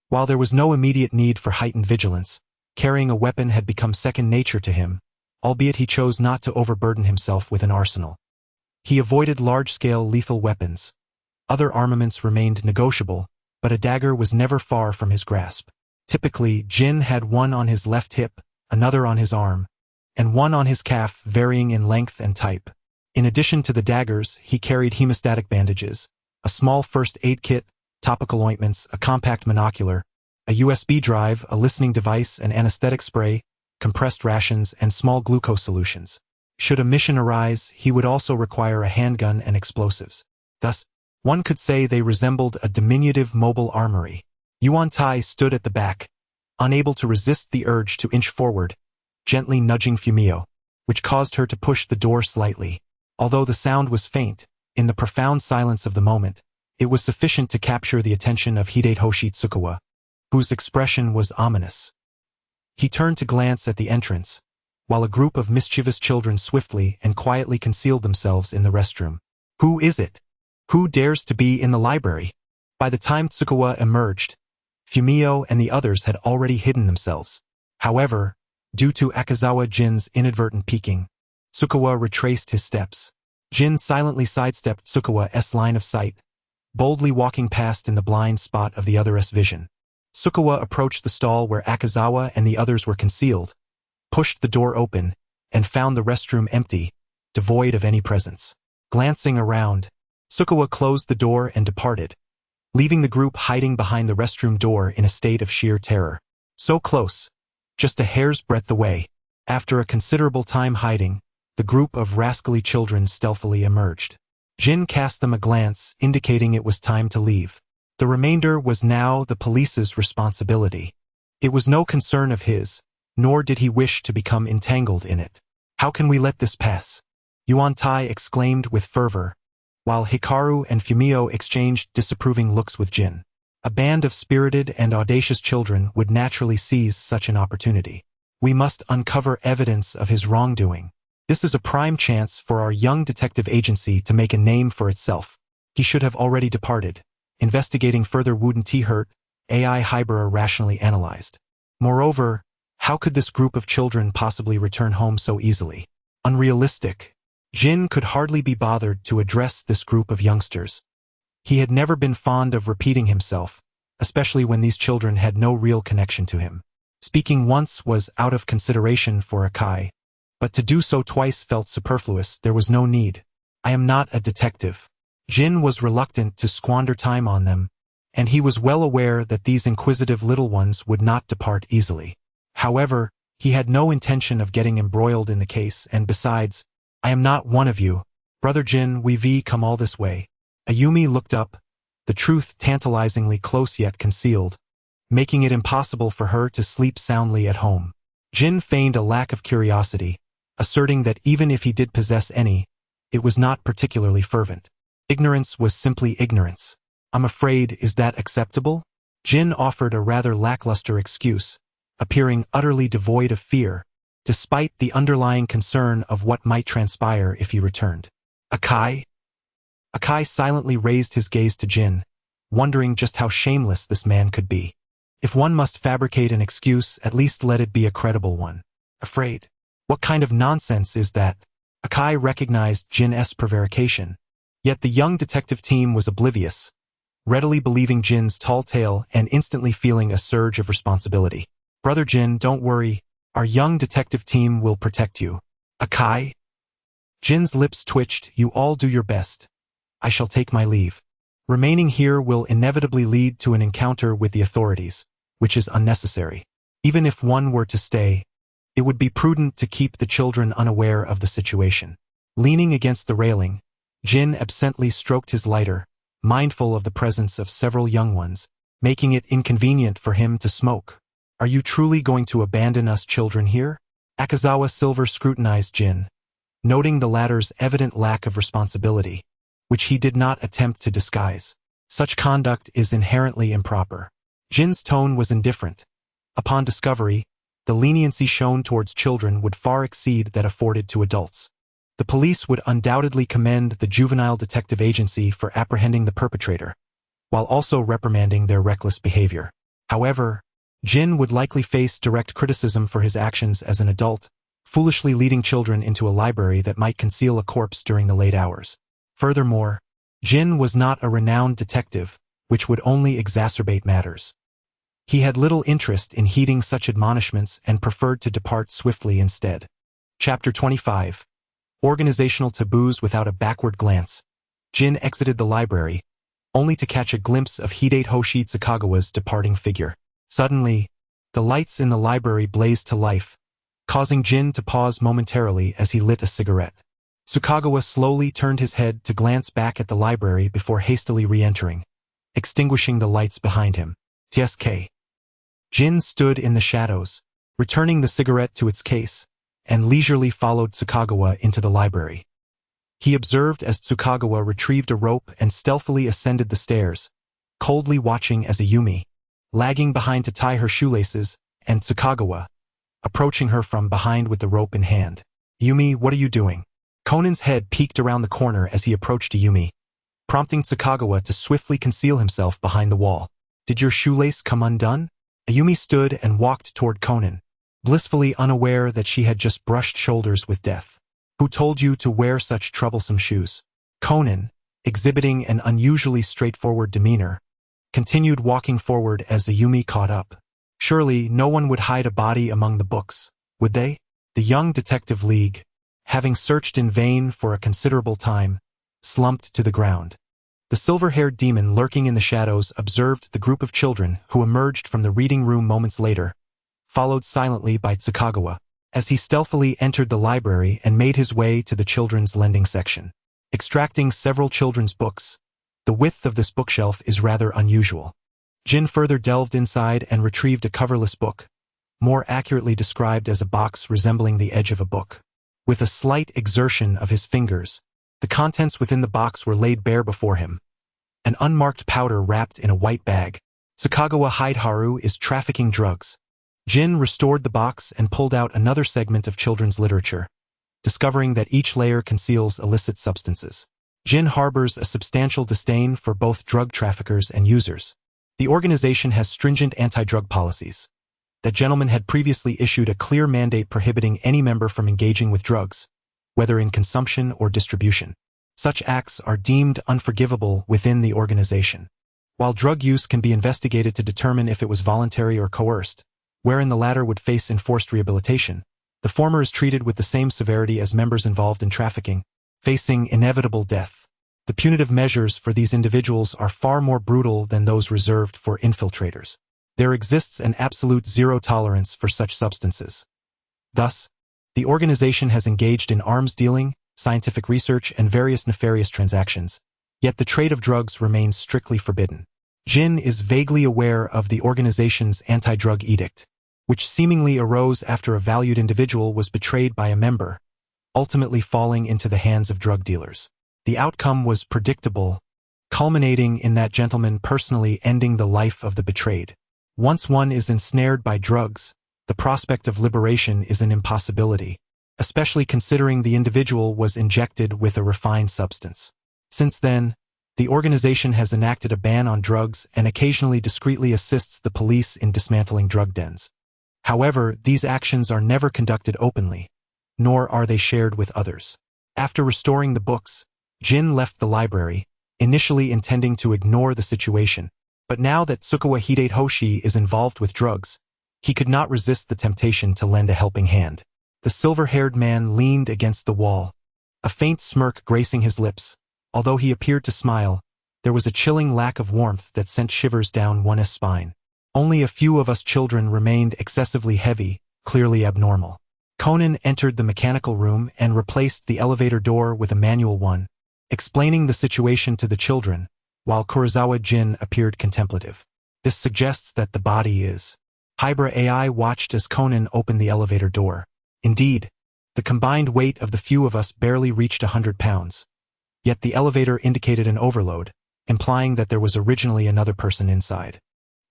While there was no immediate need for heightened vigilance, carrying a weapon had become second nature to him, albeit he chose not to overburden himself with an arsenal. He avoided large-scale lethal weapons. Other armaments remained negotiable, but a dagger was never far from his grasp. Typically, Jin had one on his left hip, another on his arm, and one on his calf, varying in length and type. In addition to the daggers, he carried hemostatic bandages, a small first aid kit, topical ointments, a compact monocular, a USB drive, a listening device, an anesthetic spray, compressed rations, and small glucose solutions. Should a mission arise, he would also require a handgun and explosives. Thus, one could say they resembled a diminutive mobile armory. Yuan Tai stood at the back, unable to resist the urge to inch forward, gently nudging Fumio, which caused her to push the door slightly. Although the sound was faint, in the profound silence of the moment, it was sufficient to capture the attention of Hideyoshi Tsukuwa, whose expression was ominous. He turned to glance at the entrance, while a group of mischievous children swiftly and quietly concealed themselves in the restroom. Who is it? Who dares to be in the library? By the time Tsukuwa emerged, Fumio and the others had already hidden themselves. However, due to Akazawa Jin's inadvertent peeking, Tsukuwa retraced his steps. Jin silently sidestepped Tsukuwa's line of sight, boldly walking past in the blind spot of the other's vision. Tsukuwa approached the stall where Akazawa and the others were concealed, pushed the door open, and found the restroom empty, devoid of any presence. Glancing around, Tsukuwa closed the door and departed, leaving the group hiding behind the restroom door in a state of sheer terror. So close, just a hair's breadth away. After a considerable time hiding, the group of rascally children stealthily emerged. Jin cast them a glance, indicating it was time to leave. The remainder was now the police's responsibility. It was no concern of his, nor did he wish to become entangled in it. How can we let this pass? Yuan Tai exclaimed with fervor, while Hikaru and Fumio exchanged disapproving looks with Jin. A band of spirited and audacious children would naturally seize such an opportunity. We must uncover evidence of his wrongdoing. This is a prime chance for our young detective agency to make a name for itself. He should have already departed. Investigating further wouldn't hurt, AI Hybera rationally analyzed. Moreover, how could this group of children possibly return home so easily? Unrealistic. Jin could hardly be bothered to address this group of youngsters. He had never been fond of repeating himself, especially when these children had no real connection to him. Speaking once was out of consideration for Akai, but to do so twice felt superfluous. There was no need. I am not a detective. Jin was reluctant to squander time on them, and he was well aware that these inquisitive little ones would not depart easily. However, he had no intention of getting embroiled in the case, and besides, I am not one of you. Brother Jin, we've come all this way. Ayumi looked up, the truth tantalizingly close yet concealed, making it impossible for her to sleep soundly at home. Jin feigned a lack of curiosity, asserting that even if he did possess any, it was not particularly fervent. Ignorance was simply ignorance. I'm afraid, is that acceptable? Jin offered a rather lackluster excuse, appearing utterly devoid of fear, despite the underlying concern of what might transpire if he returned. Akai? Akai silently raised his gaze to Jin, wondering just how shameless this man could be. If one must fabricate an excuse, at least let it be a credible one. Afraid? What kind of nonsense is that? Akai recognized Jin's prevarication, yet the young detective team was oblivious, readily believing Jin's tall tale and instantly feeling a surge of responsibility. Brother Jin, don't worry, our young detective team will protect you. Akai? Jin's lips twitched. You all do your best. I shall take my leave. Remaining here will inevitably lead to an encounter with the authorities, which is unnecessary. Even if one were to stay, it would be prudent to keep the children unaware of the situation. Leaning against the railing, Jin absently stroked his lighter, mindful of the presence of several young ones, making it inconvenient for him to smoke. Are you truly going to abandon us children here? Akazawa Silver scrutinized Jin, noting the latter's evident lack of responsibility, which he did not attempt to disguise. Such conduct is inherently improper. Jin's tone was indifferent. Upon discovery, the leniency shown towards children would far exceed that afforded to adults. The police would undoubtedly commend the juvenile detective agency for apprehending the perpetrator, while also reprimanding their reckless behavior. However, Jin would likely face direct criticism for his actions as an adult, foolishly leading children into a library that might conceal a corpse during the late hours. Furthermore, Jin was not a renowned detective, which would only exacerbate matters. He had little interest in heeding such admonishments and preferred to depart swiftly instead. Chapter 25. Organizational Taboos. Without a backward glance, Jin exited the library, only to catch a glimpse of Hidate Hoshi Tsukagawa's departing figure. Suddenly, the lights in the library blazed to life, causing Jin to pause momentarily as he lit a cigarette. Tsukagawa slowly turned his head to glance back at the library before hastily re-entering, extinguishing the lights behind him. TSK. Jin stood in the shadows, returning the cigarette to its case, and leisurely followed Tsukagawa into the library. He observed as Tsukagawa retrieved a rope and stealthily ascended the stairs, coldly watching as Ayumi, lagging behind to tie her shoelaces, and Tsukagawa, approaching her from behind with the rope in hand. Yumi, what are you doing? Conan's head peeked around the corner as he approached Ayumi, prompting Tsukagawa to swiftly conceal himself behind the wall. Did your shoelace come undone? Ayumi stood and walked toward Conan, blissfully unaware that she had just brushed shoulders with death. Who told you to wear such troublesome shoes? Conan, exhibiting an unusually straightforward demeanor, continued walking forward as Ayumi caught up. Surely no one would hide a body among the books, would they? The young detective league, having searched in vain for a considerable time, slumped to the ground. The silver-haired demon lurking in the shadows observed the group of children who emerged from the reading room moments later, followed silently by Tsukagawa, as he stealthily entered the library and made his way to the children's lending section. Extracting several children's books, the width of this bookshelf is rather unusual. Jin further delved inside and retrieved a coverless book, more accurately described as a box resembling the edge of a book. With a slight exertion of his fingers, the contents within the box were laid bare before him. An unmarked powder wrapped in a white bag. Tsukagawa Hideharu is trafficking drugs. Jin restored the box and pulled out another segment of children's literature, discovering that each layer conceals illicit substances. Jin harbors a substantial disdain for both drug traffickers and users. The organization has stringent anti-drug policies. That gentleman had previously issued a clear mandate prohibiting any member from engaging with drugs, whether in consumption or distribution. Such acts are deemed unforgivable within the organization. While drug use can be investigated to determine if it was voluntary or coerced, wherein the latter would face enforced rehabilitation, the former is treated with the same severity as members involved in trafficking, facing inevitable death. The punitive measures for these individuals are far more brutal than those reserved for infiltrators. There exists an absolute zero tolerance for such substances. Thus, the organization has engaged in arms dealing, scientific research, and various nefarious transactions, yet the trade of drugs remains strictly forbidden. Jin is vaguely aware of the organization's anti-drug edict, which seemingly arose after a valued individual was betrayed by a member, ultimately falling into the hands of drug dealers. The outcome was predictable, culminating in that gentleman personally ending the life of the betrayed. Once one is ensnared by drugs, the prospect of liberation is an impossibility, especially considering the individual was injected with a refined substance. Since then, the organization has enacted a ban on drugs and occasionally discreetly assists the police in dismantling drug dens. However, these actions are never conducted openly, nor are they shared with others. After restoring the books, Jin left the library, initially intending to ignore the situation. But now that Tsukuwa Hidehoshi is involved with drugs, he could not resist the temptation to lend a helping hand. The silver-haired man leaned against the wall, a faint smirk gracing his lips. Although he appeared to smile, there was a chilling lack of warmth that sent shivers down one's spine. Only a few of us children remained excessively heavy, clearly abnormal. Conan entered the mechanical room and replaced the elevator door with a manual one, explaining the situation to the children, while Kurosawa Jin appeared contemplative. This suggests that the body is. Hybra AI watched as Conan opened the elevator door. Indeed, the combined weight of the few of us barely reached 100 pounds. Yet the elevator indicated an overload, implying that there was originally another person inside.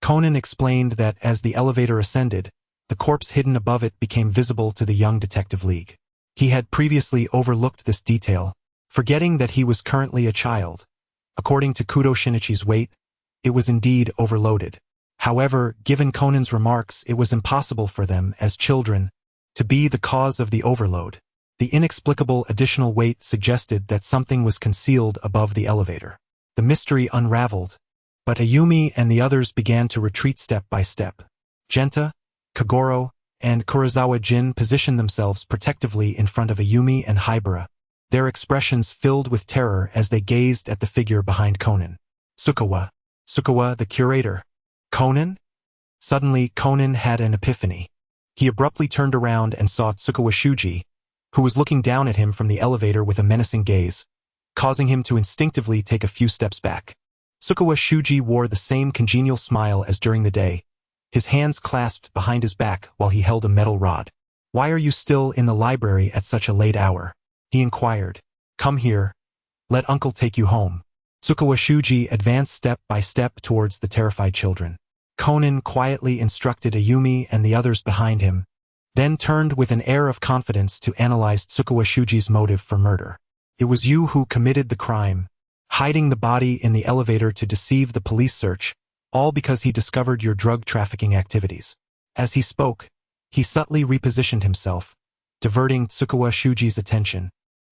Conan explained that as the elevator ascended, the corpse hidden above it became visible to the young detective league. He had previously overlooked this detail, forgetting that he was currently a child. According to Kudo Shinichi's weight, it was indeed overloaded. However, given Conan's remarks, it was impossible for them, as children, to be the cause of the overload. The inexplicable additional weight suggested that something was concealed above the elevator. The mystery unraveled, but Ayumi and the others began to retreat step by step. Genta, Kagoro, and Kurosawa Jin positioned themselves protectively in front of Ayumi and Hybara, their expressions filled with terror as they gazed at the figure behind Conan. Tsukuwa the curator. Conan? Suddenly, Conan had an epiphany. He abruptly turned around and saw Tsukuwa Shuji, who was looking down at him from the elevator with a menacing gaze, causing him to instinctively take a few steps back. Tsukuwa Shuji wore the same congenial smile as during the day, his hands clasped behind his back while he held a metal rod. "Why are you still in the library at such a late hour?" he inquired. "Come here. Let uncle take you home." Tsukuwa Shuji advanced step by step towards the terrified children. Conan quietly instructed Ayumi and the others behind him, then turned with an air of confidence to analyze Tsukuwa Shuji's motive for murder. "It was you who committed the crime, hiding the body in the elevator to deceive the police search, all because he discovered your drug trafficking activities." As he spoke, he subtly repositioned himself, diverting Tsukuwa Shuji's attention,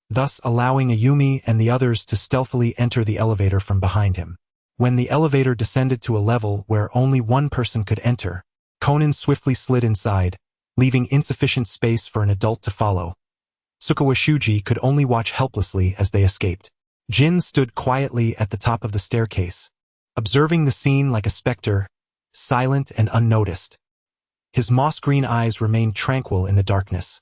thus allowing Ayumi and the others to stealthily enter the elevator from behind him. When the elevator descended to a level where only one person could enter, Conan swiftly slid inside, leaving insufficient space for an adult to follow. Tsukuwa Shuji could only watch helplessly as they escaped. Jin stood quietly at the top of the staircase, observing the scene like a specter, silent and unnoticed. His moss-green eyes remained tranquil in the darkness,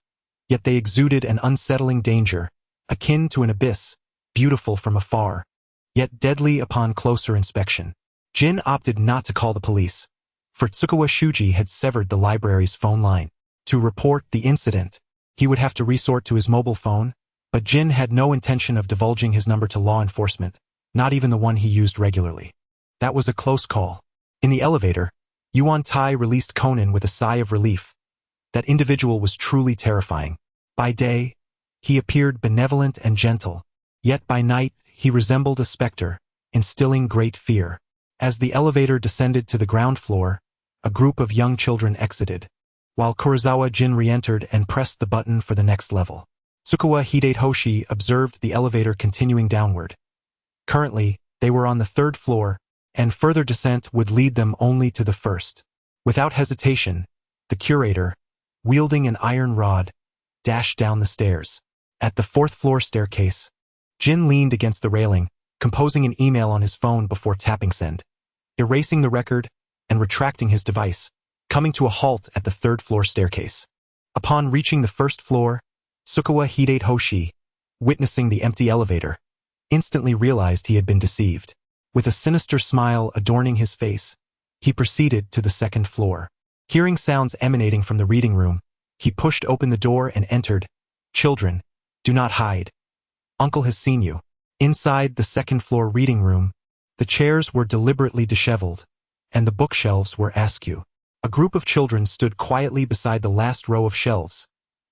yet they exuded an unsettling danger, akin to an abyss, beautiful from afar, yet deadly upon closer inspection. Jin opted not to call the police, for Tsukuwa Shuji had severed the library's phone line. To report the incident, he would have to resort to his mobile phone, but Jin had no intention of divulging his number to law enforcement, not even the one he used regularly. That was a close call. In the elevator, Yuan Tai released Conan with a sigh of relief. That individual was truly terrifying. By day, he appeared benevolent and gentle. Yet by night, he resembled a specter, instilling great fear. As the elevator descended to the ground floor, a group of young children exited, while Kurosawa Jin re-entered and pressed the button for the next level. Tsukuwa Hideyoshi observed the elevator continuing downward. Currently, they were on the 3rd floor, and further descent would lead them only to the 1st. Without hesitation, the curator, wielding an iron rod, dashed down the stairs. At the 4th floor staircase, Jin leaned against the railing, composing an email on his phone before tapping send, erasing the record and retracting his device, coming to a halt at the 3rd floor staircase. Upon reaching the 1st floor, Tsukuwa Hideyoshi, witnessing the empty elevator, instantly realized he had been deceived. With a sinister smile adorning his face, he proceeded to the 2nd floor. Hearing sounds emanating from the reading room, he pushed open the door and entered. "Children, do not hide. Uncle has seen you." Inside the 2nd floor reading room, the chairs were deliberately disheveled, and the bookshelves were askew. A group of children stood quietly beside the last row of shelves,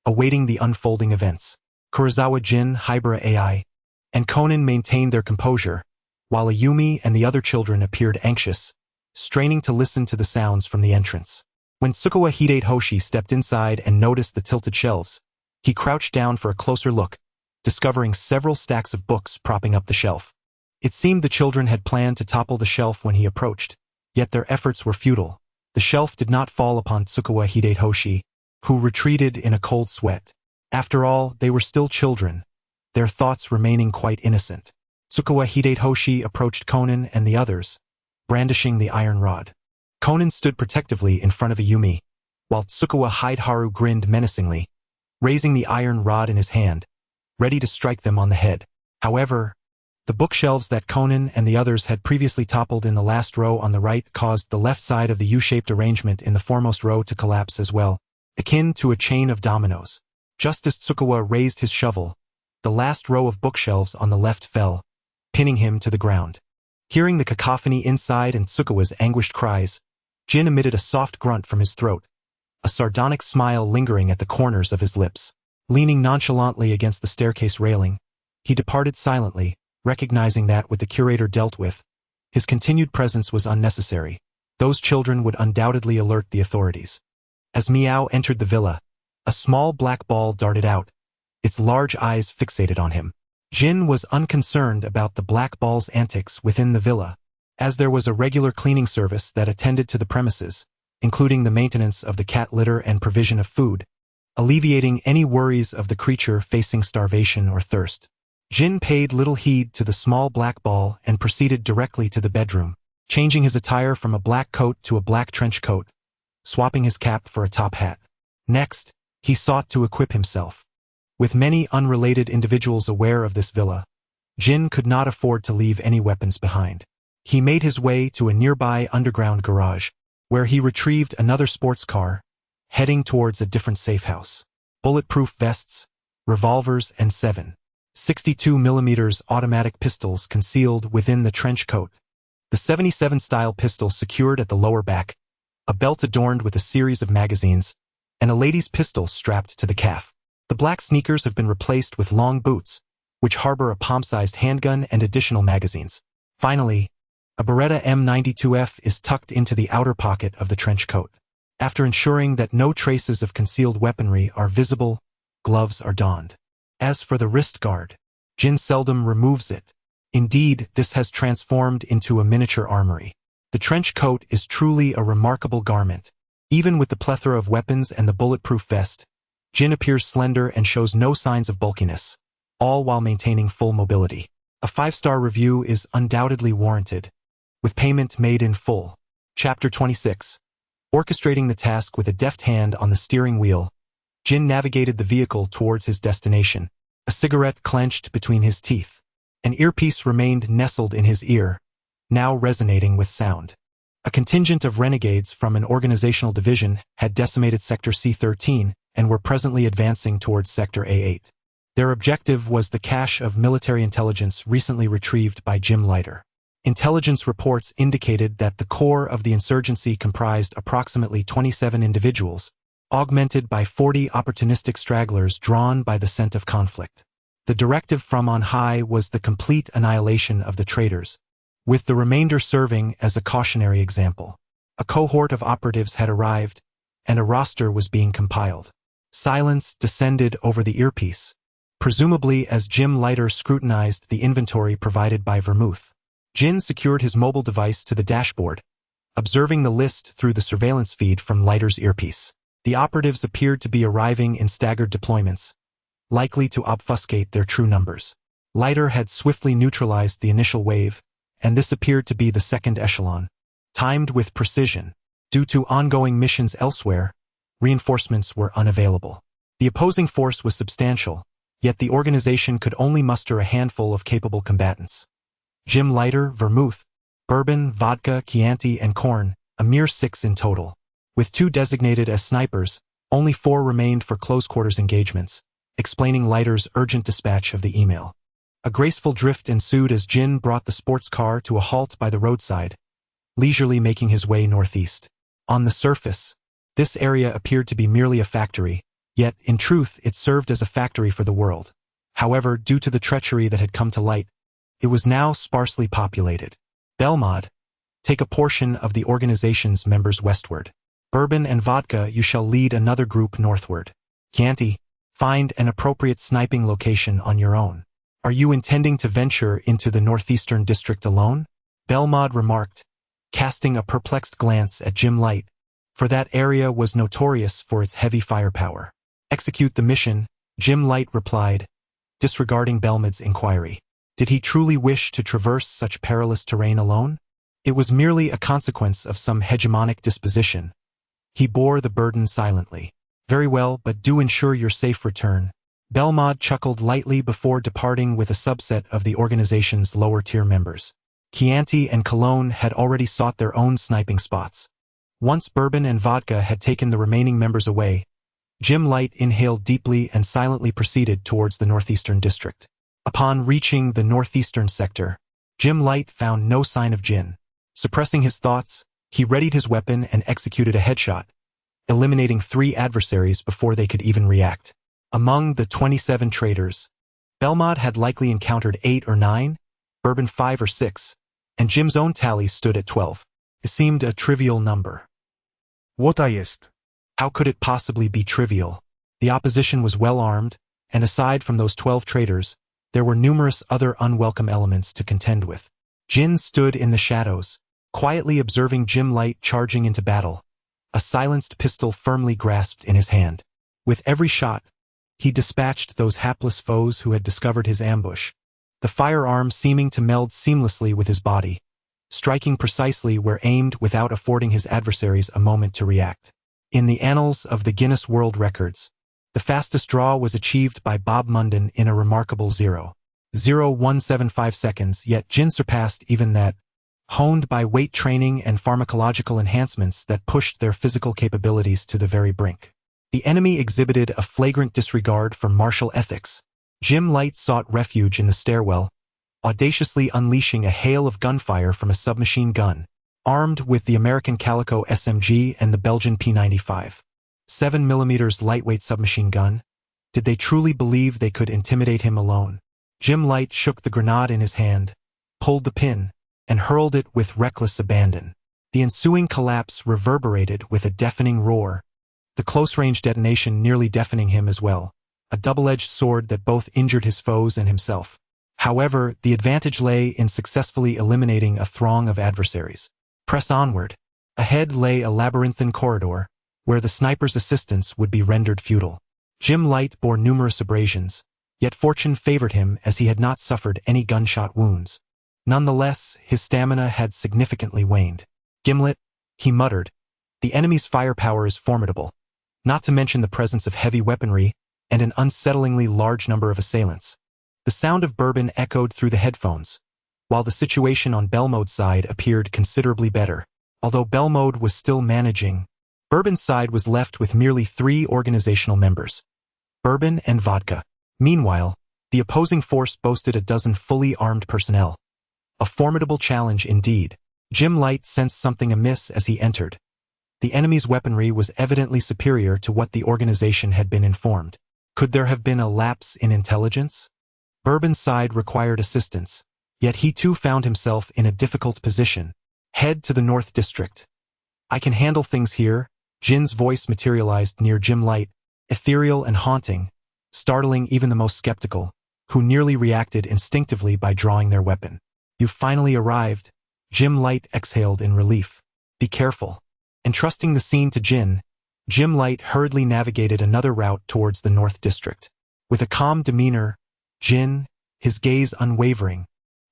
awaiting the unfolding events. Kurosawa Jin, Hibara AI, and Conan maintained their composure, while Ayumi and the other children appeared anxious, straining to listen to the sounds from the entrance. When Tsukuwa Hideyoshi stepped inside and noticed the tilted shelves, he crouched down for a closer look, discovering several stacks of books propping up the shelf. It seemed the children had planned to topple the shelf when he approached, yet their efforts were futile. The shelf did not fall upon Tsukuwa Hideyoshi, who retreated in a cold sweat. After all, they were still children, their thoughts remaining quite innocent. Tsukuwa Hideyoshi approached Conan and the others, brandishing the iron rod. Conan stood protectively in front of Ayumi, while Tsukuwa Hideharu grinned menacingly, raising the iron rod in his hand, ready to strike them on the head. However, the bookshelves that Conan and the others had previously toppled in the last row on the right caused the left side of the U-shaped arrangement in the foremost row to collapse as well, akin to a chain of dominoes. Just as Tsukuwa raised his shovel, the last row of bookshelves on the left fell, pinning him to the ground. Hearing the cacophony inside and Tsukuwa's anguished cries, Jin emitted a soft grunt from his throat, a sardonic smile lingering at the corners of his lips. Leaning nonchalantly against the staircase railing, he departed silently, recognizing that with the curator dealt with, his continued presence was unnecessary. Those children would undoubtedly alert the authorities. As Miao entered the villa, a small black ball darted out, its large eyes fixated on him. Jin was unconcerned about the black ball's antics within the villa, as there was a regular cleaning service that attended to the premises, including the maintenance of the cat litter and provision of food, alleviating any worries of the creature facing starvation or thirst. Jin paid little heed to the small black ball and proceeded directly to the bedroom, changing his attire from a black coat to a black trench coat, swapping his cap for a top hat. Next, he sought to equip himself. With many unrelated individuals aware of this villa, Jin could not afford to leave any weapons behind. He made his way to a nearby underground garage, where he retrieved another sports car, heading towards a different safe house. Bulletproof vests, revolvers and 7.62mm automatic pistols concealed within the trench coat. The 77 style pistol secured at the lower back, a belt adorned with a series of magazines, and a lady's pistol strapped to the calf. The black sneakers have been replaced with long boots, which harbor a palm-sized handgun and additional magazines. Finally, a Beretta M92F is tucked into the outer pocket of the trench coat. After ensuring that no traces of concealed weaponry are visible, gloves are donned. As for the wrist guard, Jin seldom removes it. Indeed, this has transformed into a miniature armory. The trench coat is truly a remarkable garment. Even with the plethora of weapons and the bulletproof vest, Jin appears slender and shows no signs of bulkiness, all while maintaining full mobility. A 5-star review is undoubtedly warranted, with payment made in full. Chapter 26. Orchestrating the task with a deft hand on the steering wheel, Jin navigated the vehicle towards his destination, a cigarette clenched between his teeth. An earpiece remained nestled in his ear, now resonating with sound. A contingent of renegades from an organizational division had decimated Sector C-13 and were presently advancing towards Sector A-8. Their objective was the cache of military intelligence recently retrieved by Jim Leiter. Intelligence reports indicated that the core of the insurgency comprised approximately 27 individuals, augmented by 40 opportunistic stragglers drawn by the scent of conflict. The directive from on high was the complete annihilation of the traitors, with the remainder serving as a cautionary example. A cohort of operatives had arrived, and a roster was being compiled. Silence descended over the earpiece, presumably as Jim Leiter scrutinized the inventory provided by Vermouth. Jin secured his mobile device to the dashboard, observing the list through the surveillance feed from Leiter's earpiece. The operatives appeared to be arriving in staggered deployments, likely to obfuscate their true numbers. Leiter had swiftly neutralized the initial wave, and this appeared to be the second echelon. Timed with precision, due to ongoing missions elsewhere, reinforcements were unavailable. The opposing force was substantial, yet the organization could only muster a handful of capable combatants. Jim Leiter, Vermouth, Bourbon, Vodka, Chianti, and Corn, a mere 6 in total. With 2 designated as snipers, only 4 remained for close-quarters engagements, explaining Leiter's urgent dispatch of the email. A graceful drift ensued as Jin brought the sports car to a halt by the roadside, leisurely making his way northeast. On the surface, this area appeared to be merely a factory, yet, in truth, it served as a factory for the world. However, due to the treachery that had come to light, it was now sparsely populated. Belmod, take a portion of the organization's members westward. Bourbon and Vodka, you shall lead another group northward. Chianti, find an appropriate sniping location on your own. Are you intending to venture into the northeastern district alone? Belmod remarked, casting a perplexed glance at Jim Light, for that area was notorious for its heavy firepower. Execute the mission, Jim Light replied, disregarding Belmod's inquiry. Did he truly wish to traverse such perilous terrain alone? It was merely a consequence of some hegemonic disposition. He bore the burden silently. Very well, but do ensure your safe return. Belmod chuckled lightly before departing with a subset of the organization's lower-tier members. Chianti and Cologne had already sought their own sniping spots. Once Bourbon and Vodka had taken the remaining members away, Jim Light inhaled deeply and silently proceeded towards the northeastern district. Upon reaching the northeastern sector, Jim Light found no sign of Jin. Suppressing his thoughts, he readied his weapon and executed a headshot, eliminating 3 adversaries before they could even react. Among the 27 traitors, Belmod had likely encountered 8 or 9, Bourbon 5 or 6, and Jim's own tally stood at 12. It seemed a trivial number. What jest? How could it possibly be trivial? The opposition was well armed, and aside from those 12 traitors, there were numerous other unwelcome elements to contend with. Jin stood in the shadows, quietly observing Jim Light charging into battle, a silenced pistol firmly grasped in his hand. With every shot, he dispatched those hapless foes who had discovered his ambush, the firearm seeming to meld seamlessly with his body, striking precisely where aimed without affording his adversaries a moment to react. In the annals of the Guinness World Records, the fastest draw was achieved by Bob Munden in a remarkable 0.0175 seconds, yet Jin surpassed even that, honed by weight training and pharmacological enhancements that pushed their physical capabilities to the very brink. The enemy exhibited a flagrant disregard for martial ethics. Jim Light sought refuge in the stairwell, audaciously unleashing a hail of gunfire from a submachine gun, armed with the American Calico SMG and the Belgian P95. 7mm lightweight submachine gun. Did they truly believe they could intimidate him alone? Jim Light shook the grenade in his hand, pulled the pin, and hurled it with reckless abandon. The ensuing collapse reverberated with a deafening roar, the close-range detonation nearly deafening him as well, a double-edged sword that both injured his foes and himself. However, the advantage lay in successfully eliminating a throng of adversaries. Press onward. Ahead lay a labyrinthine corridor, where the sniper's assistance would be rendered futile. Jim Light bore numerous abrasions, yet fortune favored him as he had not suffered any gunshot wounds. Nonetheless, his stamina had significantly waned. Gimlet, he muttered, the enemy's firepower is formidable, not to mention the presence of heavy weaponry and an unsettlingly large number of assailants. The sound of Bourbon echoed through the headphones, while the situation on Belmode's side appeared considerably better. Although Belmode was still managing, Bourbon's side was left with merely 3 organizational members, Bourbon and Vodka. Meanwhile, the opposing force boasted a dozen fully armed personnel, A formidable challenge indeed. Jim Light sensed something amiss as he entered. The enemy's weaponry was evidently superior to what the organization had been informed. Could there have been a lapse in intelligence? Bourbon's side required assistance, yet he too found himself in a difficult position. Head to the North District. I can handle things here. Jin's voice materialized near Jim Light, ethereal and haunting, startling even the most skeptical, who nearly reacted instinctively by drawing their weapon. You've finally arrived. Jim Light exhaled in relief. Be careful. Entrusting the scene to Jin, Jim Light hurriedly navigated another route towards the North District. With a calm demeanor, Jin, his gaze unwavering,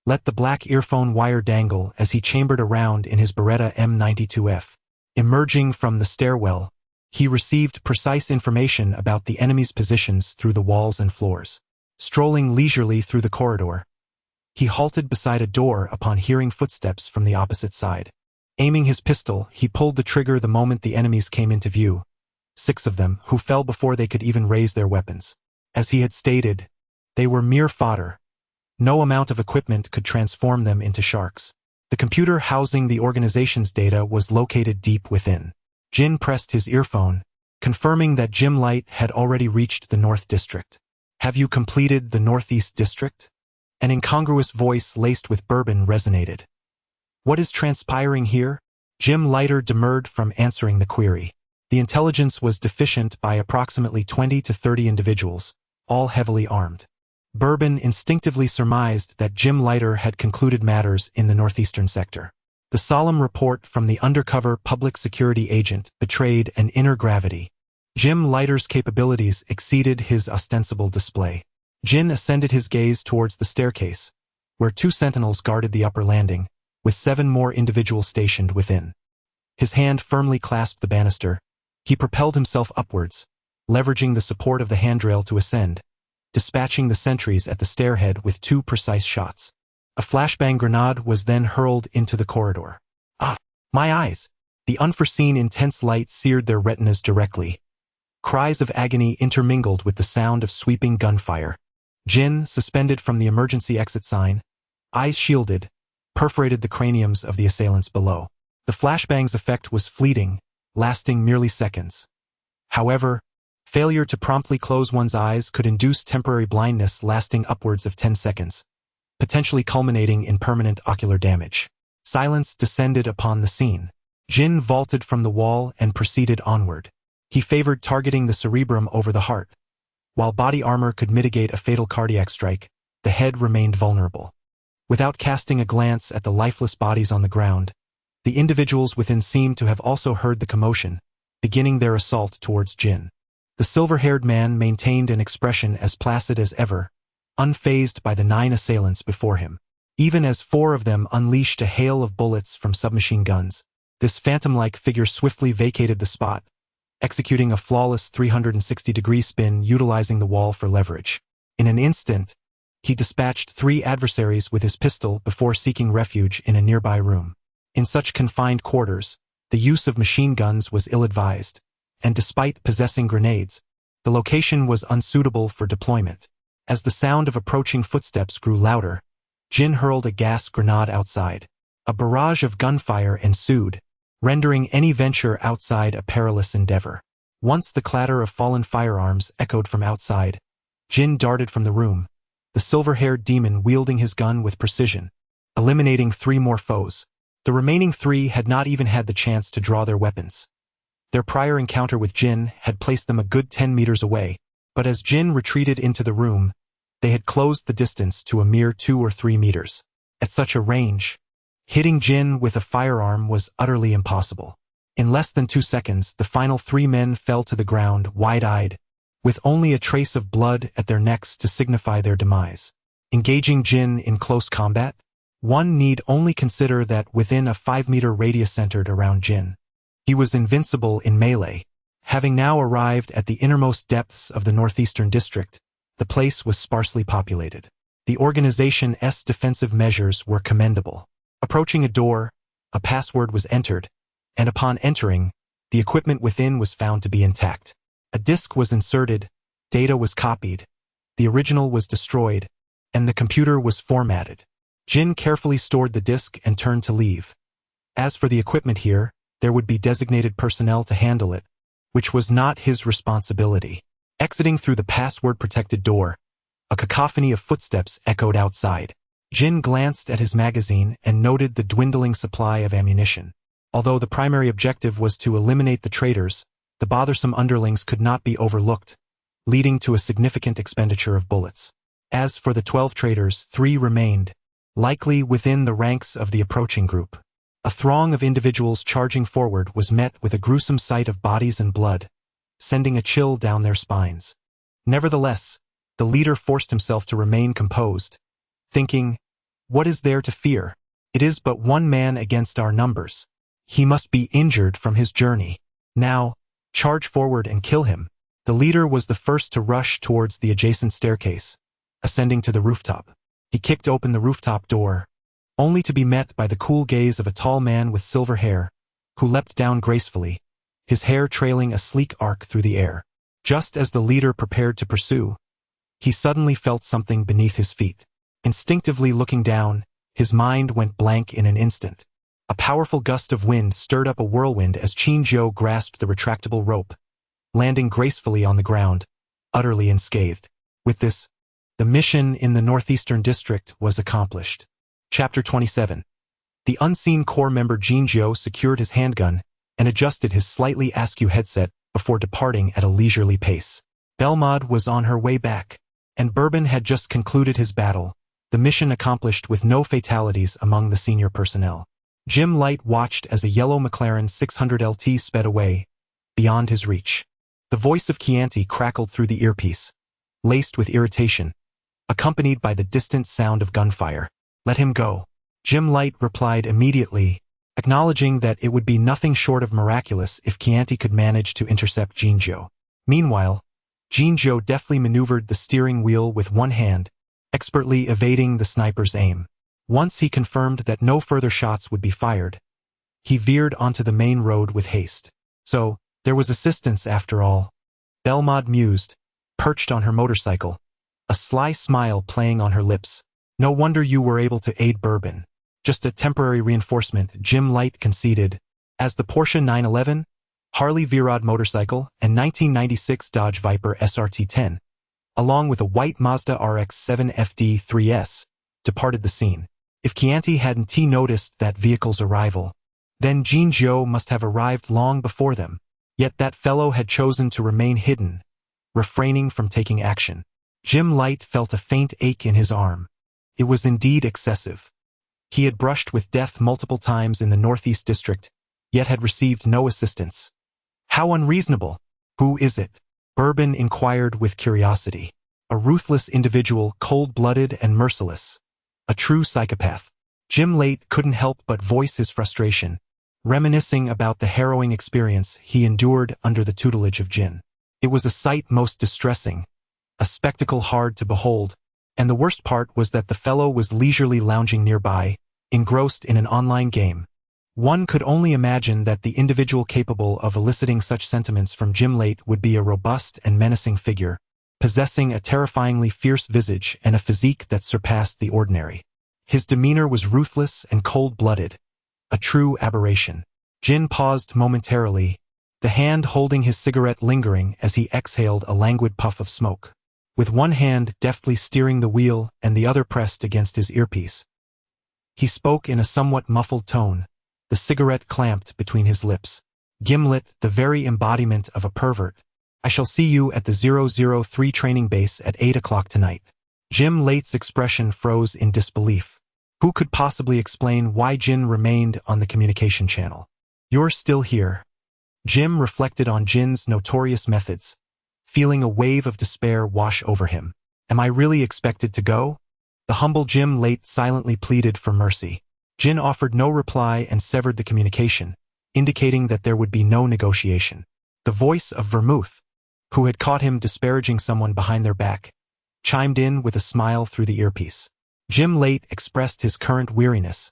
let the black earphone wire dangle as he chambered around in his Beretta M92F. Emerging from the stairwell, he received precise information about the enemy's positions through the walls and floors. Strolling leisurely through the corridor, he halted beside a door upon hearing footsteps from the opposite side. Aiming his pistol, he pulled the trigger the moment the enemies came into view, 6 of them, who fell before they could even raise their weapons. As he had stated, they were mere fodder. No amount of equipment could transform them into sharks. The computer housing the organization's data was located deep within. Jin pressed his earphone, confirming that Jim Light had already reached the North District. Have you completed the Northeast District? An incongruous voice laced with bourbon resonated. What is transpiring here? Jim Lighter demurred from answering the query. The intelligence was deficient by approximately 20 to 30 individuals, all heavily armed. Bourbon instinctively surmised that Jim Lighter had concluded matters in the northeastern sector. The solemn report from the undercover public security agent betrayed an inner gravity. Jim Lighter's capabilities exceeded his ostensible display. Jin ascended his gaze towards the staircase, where 2 sentinels guarded the upper landing, with 7 more individuals stationed within. His hand firmly clasped the banister. He propelled himself upwards, leveraging the support of the handrail to ascend, dispatching the sentries at the stairhead with 2 precise shots. A flashbang grenade was then hurled into the corridor. Ah, my eyes! The unforeseen intense light seared their retinas directly. Cries of agony intermingled with the sound of sweeping gunfire. Jin, suspended from the emergency exit sign, eyes shielded, perforated the craniums of the assailants below. The flashbang's effect was fleeting, lasting merely seconds. However, failure to promptly close one's eyes could induce temporary blindness lasting upwards of 10 seconds, potentially culminating in permanent ocular damage. Silence descended upon the scene. Jin vaulted from the wall and proceeded onward. He favored targeting the cerebrum over the heart. While body armor could mitigate a fatal cardiac strike, the head remained vulnerable. Without casting a glance at the lifeless bodies on the ground, the individuals within seemed to have also heard the commotion, beginning their assault towards Jin. The silver-haired man maintained an expression as placid as ever, unfazed by the 9 assailants before him. Even as 4 of them unleashed a hail of bullets from submachine guns, this phantom-like figure swiftly vacated the spot, executing a flawless 360-degree spin utilizing the wall for leverage. In an instant, he dispatched 3 adversaries with his pistol before seeking refuge in a nearby room. In such confined quarters, the use of machine guns was ill-advised, and despite possessing grenades, the location was unsuitable for deployment. As the sound of approaching footsteps grew louder, Jin hurled a gas grenade outside. A barrage of gunfire ensued, rendering any venture outside a perilous endeavor. Once the clatter of fallen firearms echoed from outside, Jin darted from the room, the silver-haired demon wielding his gun with precision, eliminating 3 more foes. The remaining 3 had not even had the chance to draw their weapons. Their prior encounter with Jin had placed them a good 10 meters away, but as Jin retreated into the room, they had closed the distance to a mere 2 or 3 meters. At such a range, hitting Jin with a firearm was utterly impossible. In less than 2 seconds, the final 3 men fell to the ground, wide-eyed, with only a trace of blood at their necks to signify their demise. Engaging Jin in close combat? One need only consider that within a 5-meter radius centered around Jin, he was invincible in melee. Having now arrived at the innermost depths of the northeastern district, the place was sparsely populated. The organization's defensive measures were commendable. Approaching a door, a password was entered, and upon entering, the equipment within was found to be intact. A disk was inserted, data was copied, the original was destroyed, and the computer was formatted. Jin carefully stored the disc and turned to leave. As for the equipment here, there would be designated personnel to handle it, which was not his responsibility. Exiting through the password-protected door, a cacophony of footsteps echoed outside. Jin glanced at his magazine and noted the dwindling supply of ammunition. Although the primary objective was to eliminate the traitors, the bothersome underlings could not be overlooked, leading to a significant expenditure of bullets. As for the 12 traitors, 3 remained, likely within the ranks of the approaching group. A throng of individuals charging forward was met with a gruesome sight of bodies and blood, sending a chill down their spines. Nevertheless, the leader forced himself to remain composed, thinking, "What is there to fear? It is but one man against our numbers. He must be injured from his journey. Now, charge forward and kill him." The leader was the first to rush towards the adjacent staircase, ascending to the rooftop. He kicked open the rooftop door, only to be met by the cool gaze of a tall man with silver hair, who leapt down gracefully, his hair trailing a sleek arc through the air. Just as the leader prepared to pursue, he suddenly felt something beneath his feet. Instinctively looking down, his mind went blank in an instant. A powerful gust of wind stirred up a whirlwind as Qin grasped the retractable rope, landing gracefully on the ground, utterly unscathed. With this, the mission in the northeastern district was accomplished. Chapter 27. The unseen Corps member Qin secured his handgun and adjusted his slightly askew headset before departing at a leisurely pace. Belmod was on her way back, and Bourbon had just concluded his battle, the mission accomplished with no fatalities among the senior personnel. Jim Light watched as a yellow McLaren 600 LT sped away, beyond his reach. The voice of Chianti crackled through the earpiece, laced with irritation, accompanied by the distant sound of gunfire. "Let him go." Jim Light replied immediately, acknowledging that it would be nothing short of miraculous if Chianti could manage to intercept Qin. Meanwhile, Qin deftly maneuvered the steering wheel with one hand, expertly evading the sniper's aim. Once he confirmed that no further shots would be fired, he veered onto the main road with haste. So, there was assistance after all. Belmod mused, perched on her motorcycle, a sly smile playing on her lips. "No wonder you were able to aid Bourbon. Just a temporary reinforcement," Jim Light conceded, as the Porsche 911, Harley Virod motorcycle, and 1996 Dodge Viper SRT-10, along with a white Mazda RX-7 FD3S, departed the scene. If Chianti hadn't noticed that vehicle's arrival, then Qin must have arrived long before them. Yet that fellow had chosen to remain hidden, refraining from taking action. Jim Light felt a faint ache in his arm. It was indeed excessive. He had brushed with death multiple times in the Northeast District, yet had received no assistance. How unreasonable! "Who is it?" Bourbon inquired with curiosity. "A ruthless individual, cold-blooded and merciless. A true psychopath." Jim Light couldn't help but voice his frustration, reminiscing about the harrowing experience he endured under the tutelage of Jin. It was a sight most distressing, a spectacle hard to behold, and the worst part was that the fellow was leisurely lounging nearby, engrossed in an online game. One could only imagine that the individual capable of eliciting such sentiments from Jim Light would be a robust and menacing figure, possessing a terrifyingly fierce visage and a physique that surpassed the ordinary. His demeanor was ruthless and cold-blooded, a true aberration. Jin paused momentarily, the hand holding his cigarette lingering as he exhaled a languid puff of smoke. With one hand deftly steering the wheel and the other pressed against his earpiece, he spoke in a somewhat muffled tone, the cigarette clamped between his lips. "Gimlet, the very embodiment of a pervert. I shall see you at the 003 training base at 8 o'clock tonight." Jim Light's expression froze in disbelief. Who could possibly explain why Jin remained on the communication channel? "You're still here." Jim reflected on Jin's notorious methods, feeling a wave of despair wash over him. "Am I really expected to go?" The humble Jim Light silently pleaded for mercy. Jin offered no reply and severed the communication, indicating that there would be no negotiation. The voice of Vermouth, who had caught him disparaging someone behind their back, chimed in with a smile through the earpiece. Jim Light expressed his current weariness,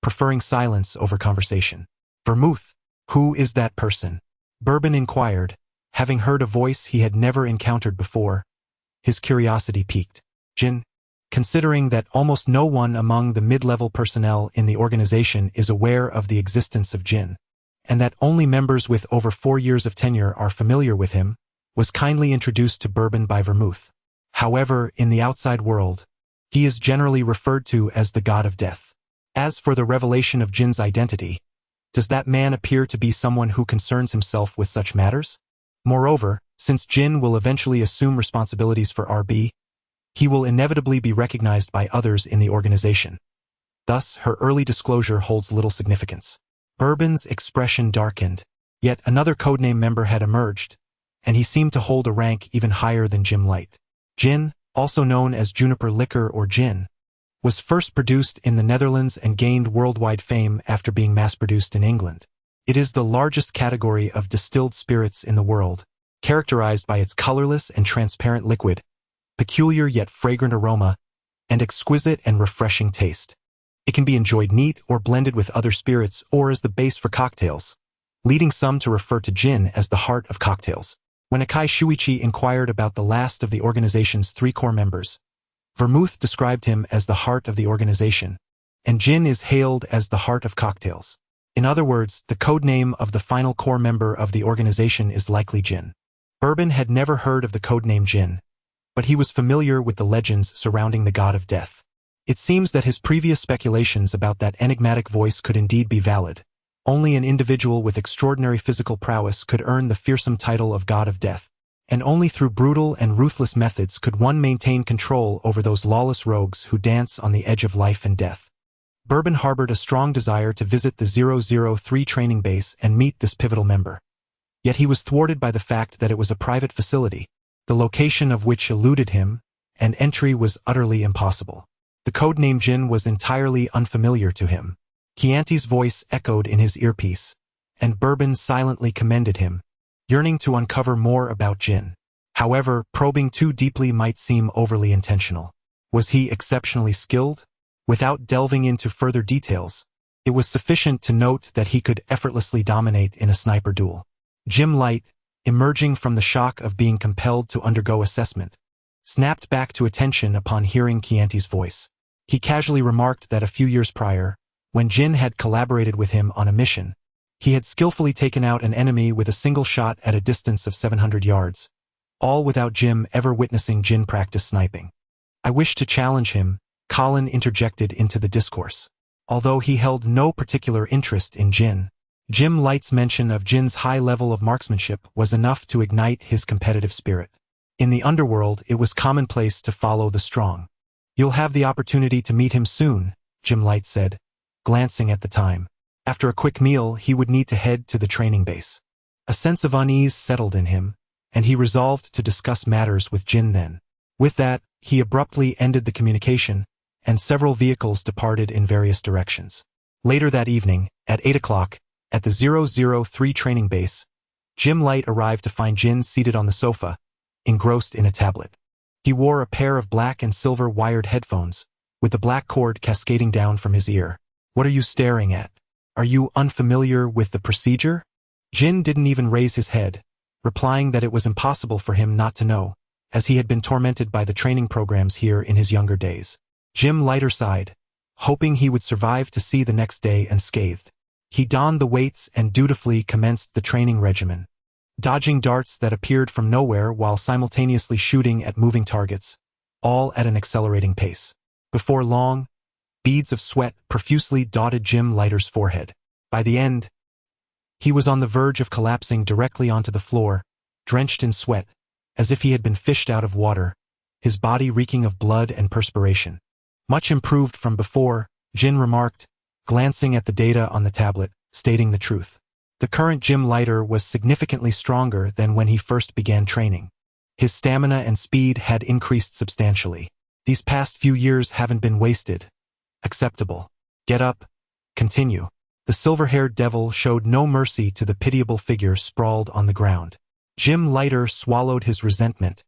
preferring silence over conversation. "Vermouth, who is that person?" Bourbon inquired, having heard a voice he had never encountered before. His curiosity piqued. "Jin, considering that almost no one among the mid-level personnel in the organization is aware of the existence of Jin, and that only members with over 4 years of tenure are familiar with him, was kindly introduced to Bourbon by Vermouth. However, in the outside world, he is generally referred to as the God of Death. As for the revelation of Jin's identity, does that man appear to be someone who concerns himself with such matters? Moreover, since Jin will eventually assume responsibilities for RB, he will inevitably be recognized by others in the organization. Thus, her early disclosure holds little significance. Bourbon's expression darkened, yet another codename member had emerged, and he seemed to hold a rank even higher than Jim Light. Gin, also known as Juniper Liquor or Gin, was first produced in the Netherlands and gained worldwide fame after being mass-produced in England. It is the largest category of distilled spirits in the world, characterized by its colorless and transparent liquid, peculiar yet fragrant aroma, and exquisite and refreshing taste. It can be enjoyed neat or blended with other spirits or as the base for cocktails, leading some to refer to gin as the heart of cocktails. When Akai Shuichi inquired about the last of the organization's 3 core members, Vermouth described him as the heart of the organization, and gin is hailed as the heart of cocktails. In other words, the code name of the final core member of the organization is likely Gin. Bourbon had never heard of the codename Gin, but he was familiar with the legends surrounding the God of Death. It seems that his previous speculations about that enigmatic voice could indeed be valid. Only an individual with extraordinary physical prowess could earn the fearsome title of God of Death, and only through brutal and ruthless methods could one maintain control over those lawless rogues who dance on the edge of life and death. Bourbon harbored a strong desire to visit the 003 training base and meet this pivotal member. Yet he was thwarted by the fact that it was a private facility, the location of which eluded him, and entry was utterly impossible. The codename Jin was entirely unfamiliar to him. Chianti's voice echoed in his earpiece, and Bourbon silently commended him, yearning to uncover more about Jin. However, probing too deeply might seem overly intentional. Was he exceptionally skilled? Without delving into further details, it was sufficient to note that he could effortlessly dominate in a sniper duel. Jim Light, emerging from the shock of being compelled to undergo assessment, snapped back to attention upon hearing Chianti's voice. He casually remarked that a few years prior, when Jin had collaborated with him on a mission, he had skillfully taken out an enemy with a single shot at a distance of 700 yards, all without Jim ever witnessing Jin practice sniping. I wish to challenge him, Colin interjected into the discourse. Although he held no particular interest in Jin, Jim Light's mention of Jin's high level of marksmanship was enough to ignite his competitive spirit. In the underworld, it was commonplace to follow the strong. You'll have the opportunity to meet him soon, Jim Light said, glancing at the time. After a quick meal, he would need to head to the training base. A sense of unease settled in him, and he resolved to discuss matters with Jin then. With that, he abruptly ended the communication, and several vehicles departed in various directions. Later that evening, at 8 o'clock, at the 003 training base, Jim Light arrived to find Jin seated on the sofa, engrossed in a tablet. He wore a pair of black and silver wired headphones, with the black cord cascading down from his ear. What are you staring at? Are you unfamiliar with the procedure? Jin didn't even raise his head, replying that it was impossible for him not to know, as he had been tormented by the training programs here in his younger days. Jim Lighter sighed, hoping he would survive to see the next day unscathed. He donned the weights and dutifully commenced the training regimen, dodging darts that appeared from nowhere while simultaneously shooting at moving targets, all at an accelerating pace. Before long, beads of sweat profusely dotted Jim Lighter's forehead. By the end, he was on the verge of collapsing directly onto the floor, drenched in sweat, as if he had been fished out of water, his body reeking of blood and perspiration. Much improved from before, Jin remarked, glancing at the data on the tablet, stating the truth. The current Jim Lighter was significantly stronger than when he first began training. His stamina and speed had increased substantially. These past few years haven't been wasted. Acceptable. Get up. Continue. The silver-haired devil showed no mercy to the pitiable figure sprawled on the ground. Jim Lighter swallowed his resentment,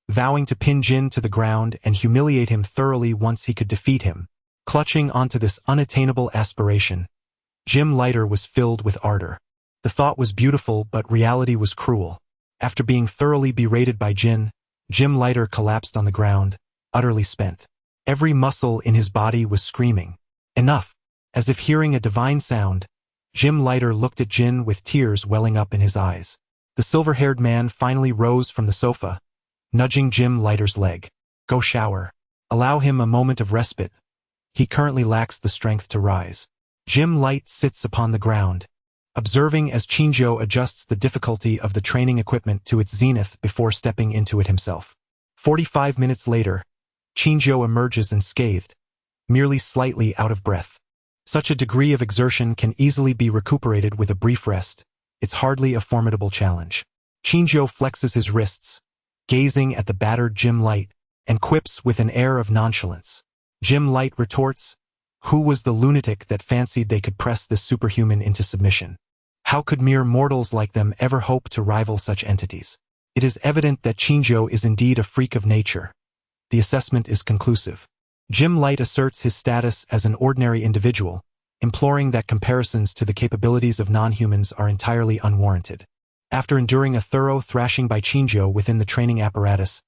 vowing to pin Jin to the ground and humiliate him thoroughly once he could defeat him. Clutching onto this unattainable aspiration, Jim Lighter was filled with ardor. The thought was beautiful, but reality was cruel. After being thoroughly berated by Jim Lighter collapsed on the ground, utterly spent. Every muscle in his body was screaming, "Enough!" As if hearing a divine sound, Jim Lighter looked at Jin with tears welling up in his eyes. The silver-haired man finally rose from the sofa, nudging Jim Lighter's leg. "Go shower. Allow him a moment of respite. He currently lacks the strength to rise." Jim Light sits upon the ground, observing as Chinjo adjusts the difficulty of the training equipment to its zenith before stepping into it himself. 45 minutes later, Chinjo emerges unscathed, merely slightly out of breath. Such a degree of exertion can easily be recuperated with a brief rest. It's hardly a formidable challenge. Chinjo flexes his wrists, gazing at the battered Jim Light, and quips with an air of nonchalance. Jim Light retorts, "Who was the lunatic that fancied they could press this superhuman into submission? How could mere mortals like them ever hope to rival such entities?" It is evident that Chinjo is indeed a freak of nature. The assessment is conclusive. Jim Light asserts his status as an ordinary individual, imploring that comparisons to the capabilities of non-humans are entirely unwarranted. After enduring a thorough thrashing by Chinjo within the training apparatus,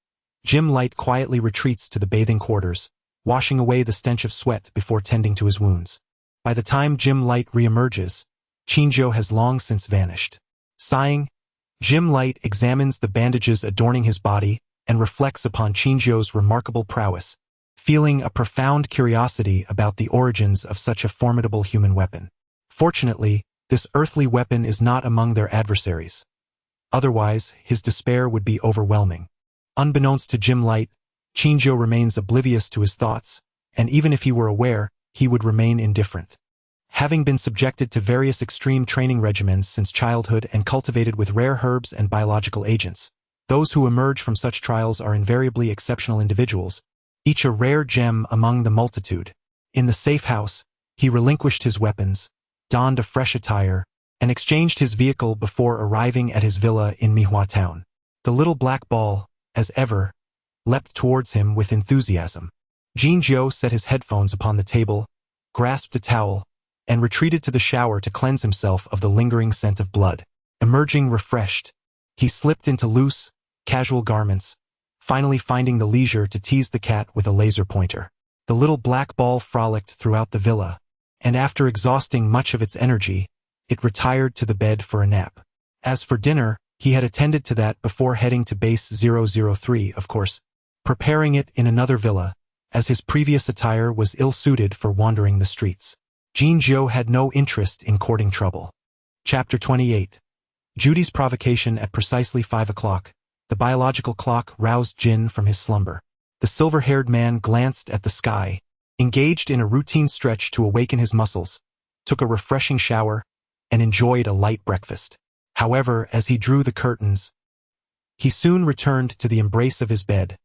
Jim Light quietly retreats to the bathing quarters, washing away the stench of sweat before tending to his wounds. By the time Jim Light re-emerges, Chinjo has long since vanished. Sighing, Jim Light examines the bandages adorning his body and reflects upon Chinjo's remarkable prowess, feeling a profound curiosity about the origins of such a formidable human weapon. Fortunately, this earthly weapon is not among their adversaries. Otherwise, his despair would be overwhelming. Unbeknownst to Jim Light, Chinjo remains oblivious to his thoughts, and even if he were aware, he would remain indifferent. Having been subjected to various extreme training regimens since childhood and cultivated with rare herbs and biological agents, those who emerge from such trials are invariably exceptional individuals, each a rare gem among the multitude. In the safe house, he relinquished his weapons, donned a fresh attire, and exchanged his vehicle before arriving at his villa in Mihua Town. The little black ball, as ever, leapt towards him with enthusiasm. Chinjo set his headphones upon the table, grasped a towel, and retreated to the shower to cleanse himself of the lingering scent of blood. Emerging refreshed, he slipped into loose, casual garments, finally finding the leisure to tease the cat with a laser pointer. The little black ball frolicked throughout the villa, and after exhausting much of its energy, it retired to the bed for a nap. As for dinner, he had attended to that before heading to base 003, of course, preparing it in another villa, as his previous attire was ill-suited for wandering the streets. Chinjo had no interest in courting trouble. Chapter 28. Judy's provocation at precisely 5 o'clock. The biological clock roused Jin from his slumber. The silver-haired man glanced at the sky, engaged in a routine stretch to awaken his muscles, took a refreshing shower, and enjoyed a light breakfast. However, as he drew the curtains, he soon returned to the embrace of his bed,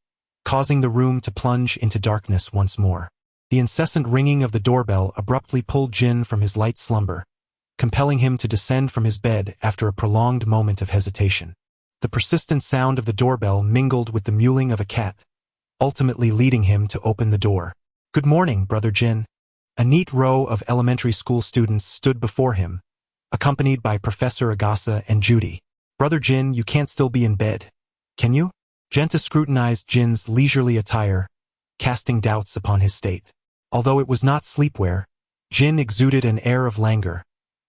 causing the room to plunge into darkness once more. The incessant ringing of the doorbell abruptly pulled Jin from his light slumber, compelling him to descend from his bed after a prolonged moment of hesitation. The persistent sound of the doorbell mingled with the mewling of a cat, ultimately leading him to open the door. "Good morning, Brother Jin." A neat row of elementary school students stood before him, accompanied by Professor Agasa and Judy. "Brother Jin, you can't still be in bed, can you?" Genta scrutinized Jin's leisurely attire, casting doubts upon his state. Although it was not sleepwear, Jin exuded an air of languor,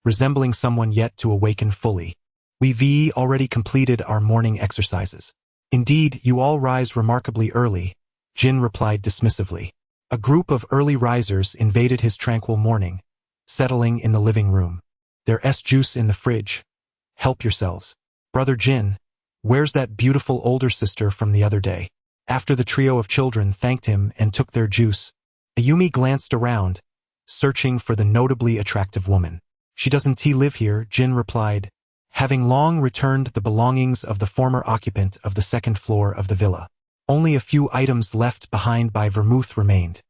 resembling someone yet to awaken fully. "We've already completed our morning exercises." "Indeed, you all rise remarkably early," Jin replied dismissively. A group of early risers invaded his tranquil morning, settling in the living room. "There's juice in the fridge. Help yourselves." "Brother Jin, where's that beautiful older sister from the other day?" After the trio of children thanked him and took their juice, Ayumi glanced around, searching for the notably attractive woman. "She doesn't live here," Jin replied, having long returned the belongings of the former occupant of the second floor of the villa. Only a few items left behind by Vermouth remained.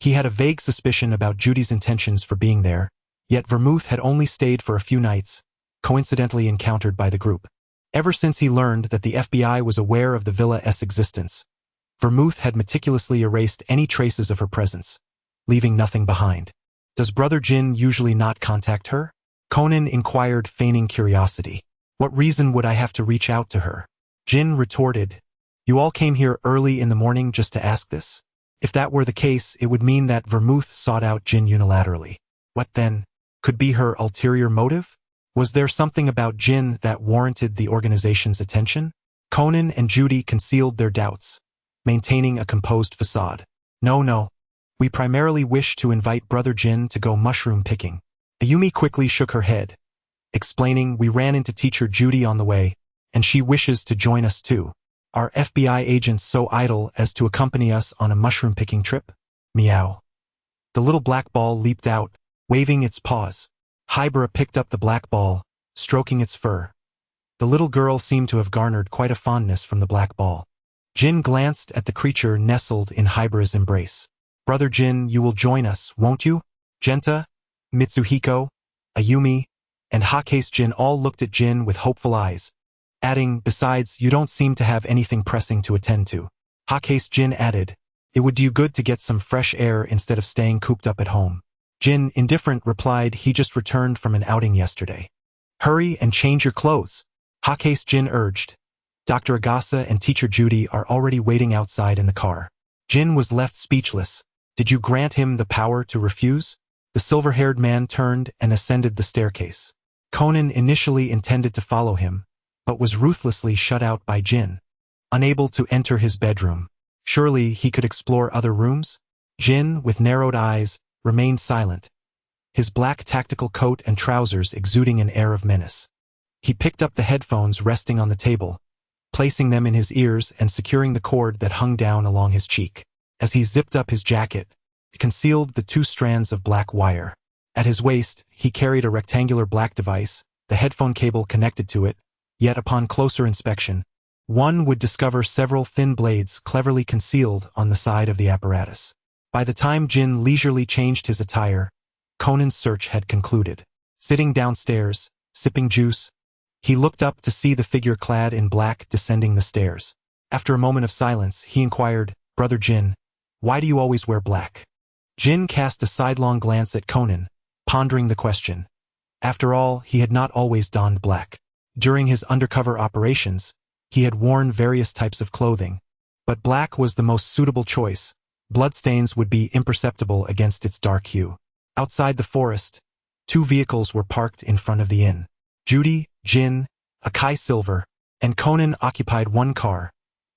He had a vague suspicion about Judy's intentions for being there, yet Vermouth had only stayed for a few nights, coincidentally encountered by the group. Ever since he learned that the FBI was aware of the villa's existence, Vermouth had meticulously erased any traces of her presence, leaving nothing behind. "Does Brother Jin usually not contact her?" Conan inquired, feigning curiosity. "What reason would I have to reach out to her?" Jin retorted, "You all came here early in the morning just to ask this?" If that were the case, it would mean that Vermouth sought out Jin unilaterally. What then? Could be her ulterior motive? Was there something about Jin that warranted the organization's attention? Conan and Judy concealed their doubts, maintaining a composed facade. No. We primarily wish to invite Brother Jin to go mushroom picking. Ayumi quickly shook her head, explaining, we ran into Teacher Judy on the way, and she wishes to join us too. Are FBI agents so idle as to accompany us on a mushroom picking trip? Meow. The little black ball leaped out, waving its paws. Hybera picked up the black ball, stroking its fur. The little girl seemed to have garnered quite a fondness from the black ball. Jin glanced at the creature nestled in Hybera's embrace. Brother Jin, you will join us, won't you? Genta, Mitsuhiko, Ayumi, and Hakase Jin all looked at Jin with hopeful eyes, adding, besides, you don't seem to have anything pressing to attend to. Hakase Jin added, it would do you good to get some fresh air instead of staying cooped up at home. Jin, indifferent, replied he just returned from an outing yesterday. Hurry and change your clothes, Hakase Jin urged. Dr. Agasa and Teacher Judy are already waiting outside in the car. Jin was left speechless. Did you grant him the power to refuse? The silver-haired man turned and ascended the staircase. Conan initially intended to follow him, but was ruthlessly shut out by Jin. Unable to enter his bedroom. Surely he could explore other rooms? Jin, with narrowed eyes, remained silent, his black tactical coat and trousers exuding an air of menace. He picked up the headphones resting on the table, placing them in his ears and securing the cord that hung down along his cheek. As he zipped up his jacket, it concealed the 2 strands of black wire. At his waist, he carried a rectangular black device, the headphone cable connected to it, yet upon closer inspection, one would discover several thin blades cleverly concealed on the side of the apparatus. By the time Jin leisurely changed his attire, Conan's search had concluded. Sitting downstairs, sipping juice, he looked up to see the figure clad in black descending the stairs. After a moment of silence, he inquired, Brother Jin, why do you always wear black? Jin cast a sidelong glance at Conan, pondering the question. After all, he had not always donned black. During his undercover operations, he had worn various types of clothing, but black was the most suitable choice. Bloodstains would be imperceptible against its dark hue. Outside the forest, 2 vehicles were parked in front of the inn. Judy, Jin, Akai Silver, and Conan occupied one car,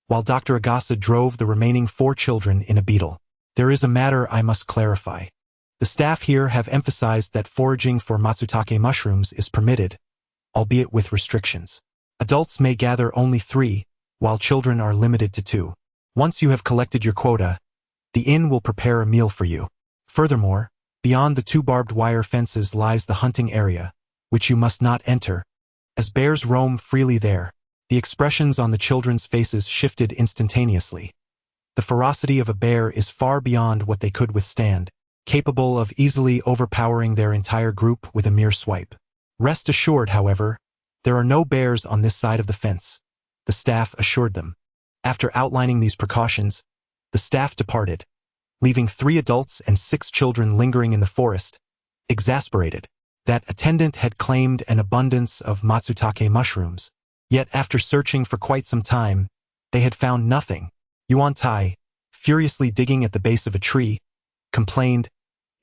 while Dr. Agasa drove the remaining 4 children in a Beetle. There is a matter I must clarify. The staff here have emphasized that foraging for matsutake mushrooms is permitted, albeit with restrictions. Adults may gather only 3, while children are limited to 2. Once you have collected your quota, the inn will prepare a meal for you. Furthermore, beyond the 2 barbed wire fences lies the hunting area, which you must not enter, as bears roam freely there. The expressions on the children's faces shifted instantaneously. The ferocity of a bear is far beyond what they could withstand, capable of easily overpowering their entire group with a mere swipe. Rest assured, however, there are no bears on this side of the fence, the staff assured them. After outlining these precautions, the staff departed, leaving 3 adults and 6 children lingering in the forest, exasperated. That attendant had claimed an abundance of matsutake mushrooms, yet after searching for quite some time, they had found nothing. Yuan Tai, furiously digging at the base of a tree, complained,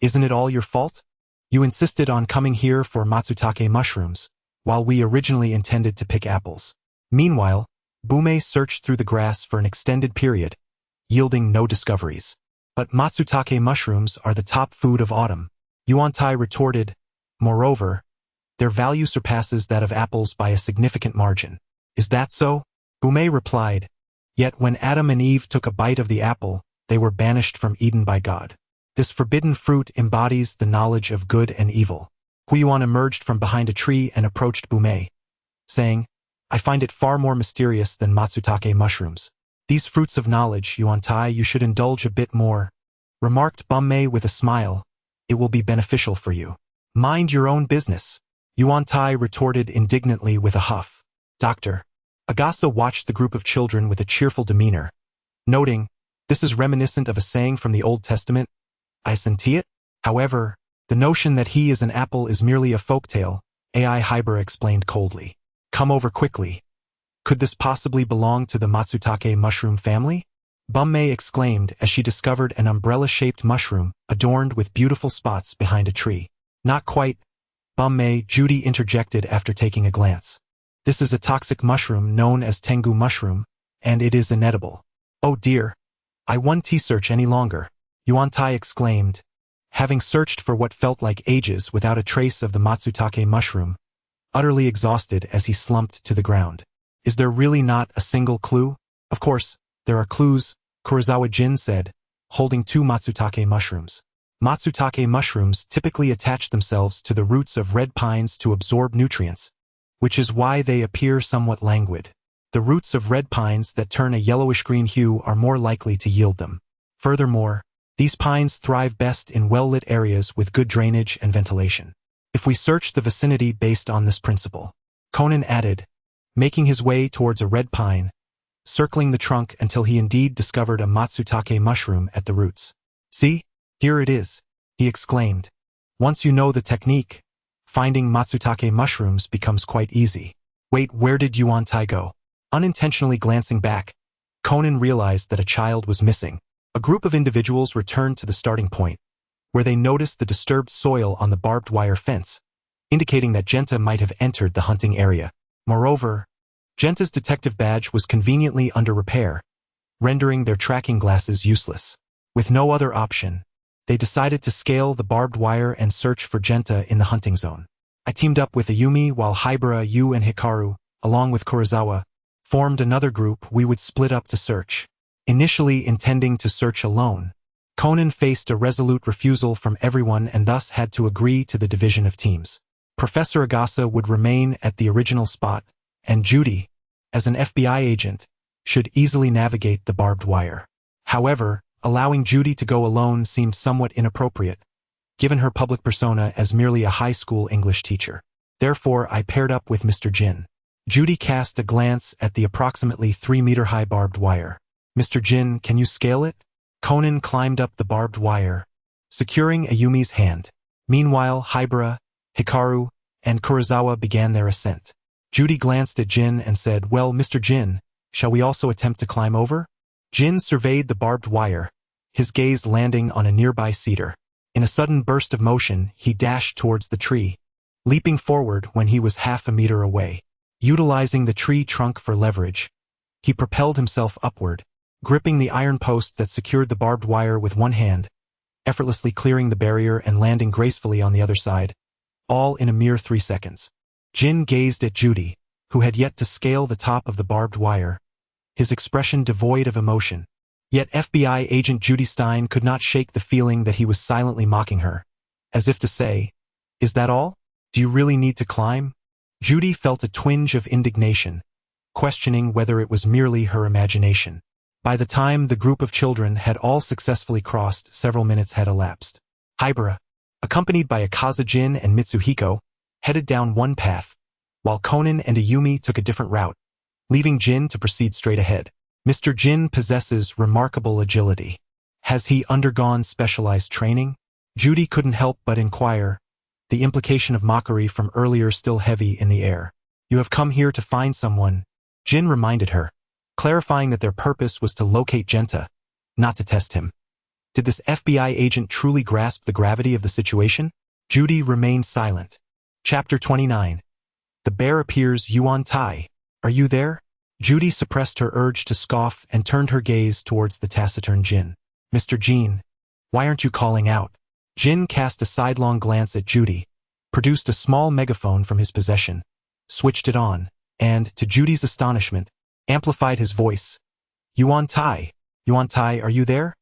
"Isn't it all your fault? You insisted on coming here for matsutake mushrooms, while we originally intended to pick apples." Meanwhile, Bume searched through the grass for an extended period, yielding no discoveries. But matsutake mushrooms are the top food of autumn, Yuan Tai retorted. Moreover, their value surpasses that of apples by a significant margin. Is that so? Bume replied. Yet when Adam and Eve took a bite of the apple, they were banished from Eden by God. This forbidden fruit embodies the knowledge of good and evil. Huiyuan emerged from behind a tree and approached Bume, saying, I find it far more mysterious than matsutake mushrooms. These fruits of knowledge, Yuan Tai, you should indulge a bit more, remarked Bume with a smile. It will be beneficial for you. Mind your own business, Yuan Tai retorted indignantly with a huff. Dr. Agasa watched the group of children with a cheerful demeanor, noting, this is reminiscent of a saying from the Old Testament, I senti it. However, the notion that he is an apple is merely a folktale, AI Hybera explained coldly. Come over quickly. Could this possibly belong to the matsutake mushroom family? Mei exclaimed as she discovered an umbrella-shaped mushroom adorned with beautiful spots behind a tree. Not quite, Mei, Judy interjected after taking a glance. This is a toxic mushroom known as tengu mushroom, and it is inedible. Oh dear, I won't search any longer, Yuan-Tai exclaimed, having searched for what felt like ages without a trace of the matsutake mushroom, utterly exhausted as he slumped to the ground. Is there really not a single clue? Of course, there are clues, Kurosawa Jin said, holding 2 matsutake mushrooms. Matsutake mushrooms typically attach themselves to the roots of red pines to absorb nutrients, which is why they appear somewhat languid. The roots of red pines that turn a yellowish-green hue are more likely to yield them. Furthermore, these pines thrive best in well-lit areas with good drainage and ventilation. If we search the vicinity based on this principle, Conan added, making his way towards a red pine, circling the trunk until he indeed discovered a matsutake mushroom at the roots. See? Here it is, he exclaimed. Once you know the technique, finding matsutake mushrooms becomes quite easy. Wait, where did Yuan-Tai go? Unintentionally glancing back, Conan realized that a child was missing. A group of individuals returned to the starting point, where they noticed the disturbed soil on the barbed wire fence, indicating that Genta might have entered the hunting area. Moreover, Genta's detective badge was conveniently under repair, rendering their tracking glasses useless. With no other option, they decided to scale the barbed wire and search for Genta in the hunting zone. I teamed up with Ayumi while Haibara, Yu and Hikaru, along with Kurosawa, formed another group we would split up to search. Initially intending to search alone, Conan faced a resolute refusal from everyone and thus had to agree to the division of teams. Professor Agasa would remain at the original spot, and Judy, as an FBI agent, should easily navigate the barbed wire. However, allowing Judy to go alone seemed somewhat inappropriate, given her public persona as merely a high school English teacher. Therefore, I paired up with Mr. Jin. Judy cast a glance at the approximately 3-meter-high barbed wire. Mr. Jin, can you scale it? Conan climbed up the barbed wire, securing Ayumi's hand. Meanwhile, Haibara, Hikaru, and Kurosawa began their ascent. Judy glanced at Jin and said, well, Mr. Jin, shall we also attempt to climb over? Jin surveyed the barbed wire, his gaze landing on a nearby cedar. In a sudden burst of motion, he dashed towards the tree, leaping forward when he was half a meter away. Utilizing the tree trunk for leverage, he propelled himself upward, gripping the iron post that secured the barbed wire with one hand, effortlessly clearing the barrier and landing gracefully on the other side, all in a mere 3 seconds. Jin gazed at Judy, who had yet to scale the top of the barbed wire, his expression devoid of emotion. Yet FBI agent Judy Stein could not shake the feeling that he was silently mocking her, as if to say, is that all? Do you really need to climb? Judy felt a twinge of indignation, questioning whether it was merely her imagination. By the time the group of children had all successfully crossed, several minutes had elapsed. Haibara, accompanied by Akaza Jin and Mitsuhiko, headed down one path, while Conan and Ayumi took a different route, leaving Jin to proceed straight ahead. Mr. Jin possesses remarkable agility. Has he undergone specialized training? Judy couldn't help but inquire, the implication of mockery from earlier still heavy in the air. You have come here to find someone, Jin reminded her, clarifying that their purpose was to locate Genta, not to test him. Did this FBI agent truly grasp the gravity of the situation? Judy remained silent. Chapter 29. The bear appears. Yuan-Tai. Are you there? Judy suppressed her urge to scoff and turned her gaze towards the taciturn Jin. Mr. Jin, why aren't you calling out? Jin cast a sidelong glance at Judy, produced a small megaphone from his possession, switched it on, and, to Judy's astonishment, amplified his voice. Yuan-Tai, Yuan-Tai, are you there?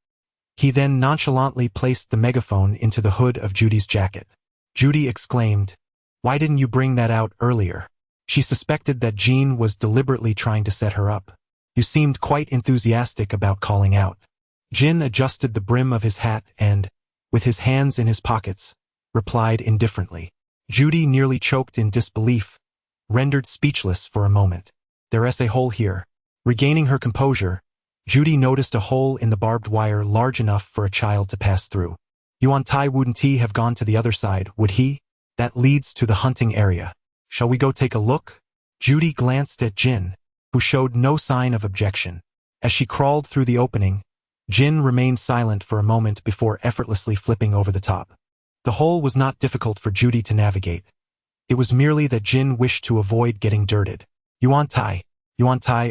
He then nonchalantly placed the megaphone into the hood of Judy's jacket. Judy exclaimed, why didn't you bring that out earlier? She suspected that Jin was deliberately trying to set her up. You seemed quite enthusiastic about calling out. Jin adjusted the brim of his hat and, with his hands in his pockets, replied indifferently. Judy nearly choked in disbelief, rendered speechless for a moment. There's a hole here. Regaining her composure, Judy noticed a hole in the barbed wire large enough for a child to pass through. Yuan-Tai wouldn't he have gone to the other side, would he? That leads to the hunting area. Shall we go take a look? Judy glanced at Jin, who showed no sign of objection. As she crawled through the opening, Jin remained silent for a moment before effortlessly flipping over the top. The hole was not difficult for Judy to navigate. It was merely that Jin wished to avoid getting dirted. Yuan Tai,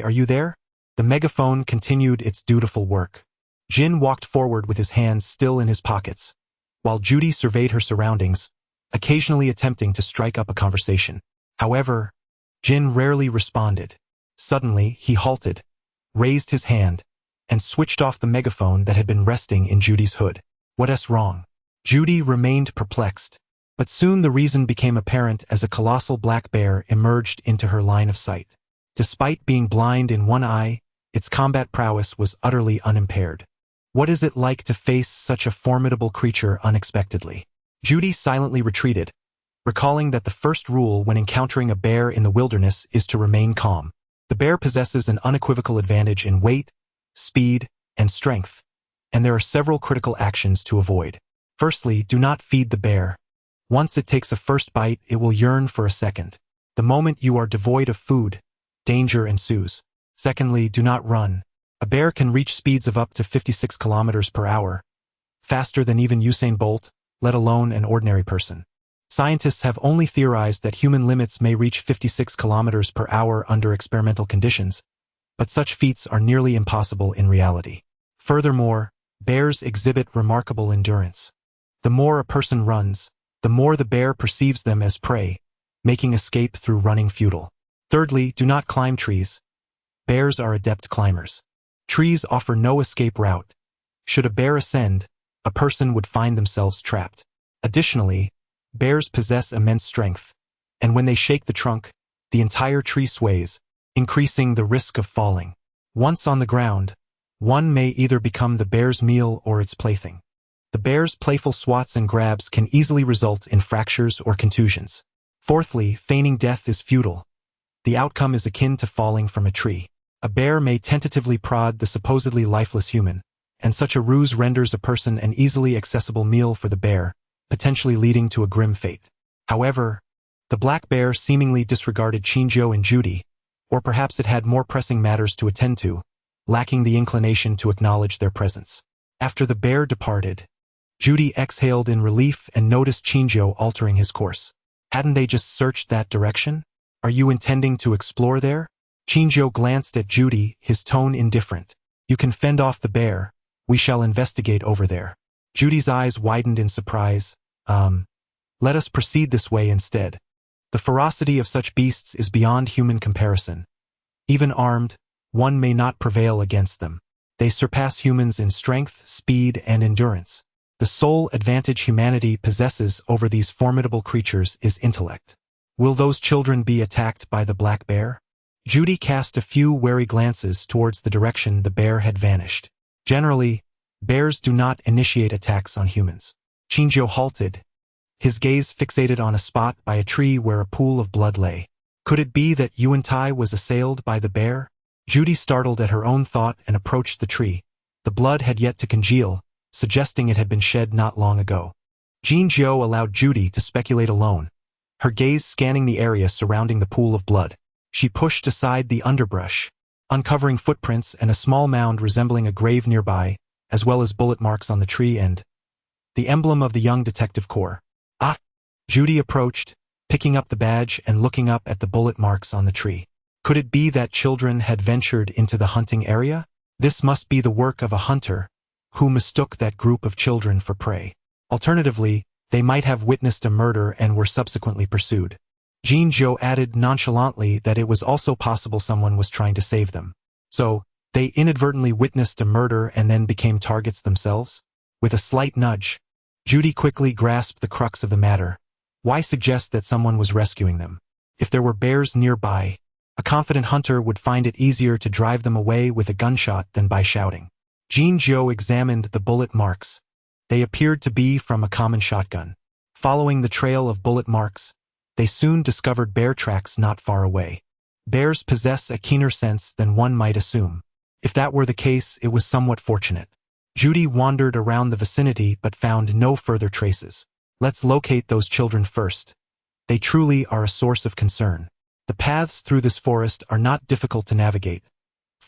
are you there? The megaphone continued its dutiful work. Jin walked forward with his hands still in his pockets, while Judy surveyed her surroundings, occasionally attempting to strike up a conversation. However, Jin rarely responded. Suddenly, he halted, raised his hand, and switched off the megaphone that had been resting in Judy's hood. What's wrong? Judy remained perplexed, but soon the reason became apparent as a colossal black bear emerged into her line of sight. Despite being blind in one eye, its combat prowess was utterly unimpaired. What is it like to face such a formidable creature unexpectedly? Judy silently retreated, recalling that the first rule when encountering a bear in the wilderness is to remain calm. The bear possesses an unequivocal advantage in weight, speed, and strength, and there are several critical actions to avoid. Firstly, do not feed the bear. Once it takes a first bite, it will yearn for a second. The moment you are devoid of food, danger ensues. Secondly, do not run. A bear can reach speeds of up to 56 kilometers per hour, faster than even Usain Bolt, let alone an ordinary person. Scientists have only theorized that human limits may reach 56 kilometers per hour under experimental conditions, but such feats are nearly impossible in reality. Furthermore, bears exhibit remarkable endurance. The more a person runs, the more the bear perceives them as prey, making escape through running futile. Thirdly, do not climb trees. Bears are adept climbers. Trees offer no escape route. Should a bear ascend, a person would find themselves trapped. Additionally, bears possess immense strength, and when they shake the trunk, the entire tree sways, increasing the risk of falling. Once on the ground, one may either become the bear's meal or its plaything. The bear's playful swats and grabs can easily result in fractures or contusions. Fourthly, feigning death is futile. The outcome is akin to falling from a tree. A bear may tentatively prod the supposedly lifeless human, and such a ruse renders a person an easily accessible meal for the bear, potentially leading to a grim fate. However, the black bear seemingly disregarded Chinjo and Judy, or perhaps it had more pressing matters to attend to, lacking the inclination to acknowledge their presence. After the bear departed, Judy exhaled in relief and noticed Chinjo altering his course. Hadn't they just searched that direction? Are you intending to explore there? Chinjo glanced at Judy, his tone indifferent. You can fend off the bear. We shall investigate over there. Judy's eyes widened in surprise. Let us proceed this way instead. The ferocity of such beasts is beyond human comparison. Even armed, one may not prevail against them. They surpass humans in strength, speed, and endurance. The sole advantage humanity possesses over these formidable creatures is intellect. Will those children be attacked by the black bear? Judy cast a few wary glances towards the direction the bear had vanished. Generally, bears do not initiate attacks on humans. Chinjo halted, his gaze fixated on a spot by a tree where a pool of blood lay. Could it be that Yuan Tai was assailed by the bear? Judy startled at her own thought and approached the tree. The blood had yet to congeal, suggesting it had been shed not long ago. Chinjo allowed Judy to speculate alone, her gaze scanning the area surrounding the pool of blood. She pushed aside the underbrush, uncovering footprints and a small mound resembling a grave nearby, as well as bullet marks on the tree and the emblem of the Young Detective Corps. Ah! Judy approached, picking up the badge and looking up at the bullet marks on the tree. Could it be that children had ventured into the hunting area? This must be the work of a hunter, who mistook that group of children for prey. Alternatively, they might have witnessed a murder and were subsequently pursued. Chinjo added nonchalantly that it was also possible someone was trying to save them. So, they inadvertently witnessed a murder and then became targets themselves? With a slight nudge, Judy quickly grasped the crux of the matter. Why suggest that someone was rescuing them? If there were bears nearby, a confident hunter would find it easier to drive them away with a gunshot than by shouting. Chinjo examined the bullet marks. They appeared to be from a common shotgun. Following the trail of bullet marks, they soon discovered bear tracks not far away. Bears possess a keener sense than one might assume. If that were the case, it was somewhat fortunate. Judy wandered around the vicinity but found no further traces. Let's locate those children first. They truly are a source of concern. The paths through this forest are not difficult to navigate.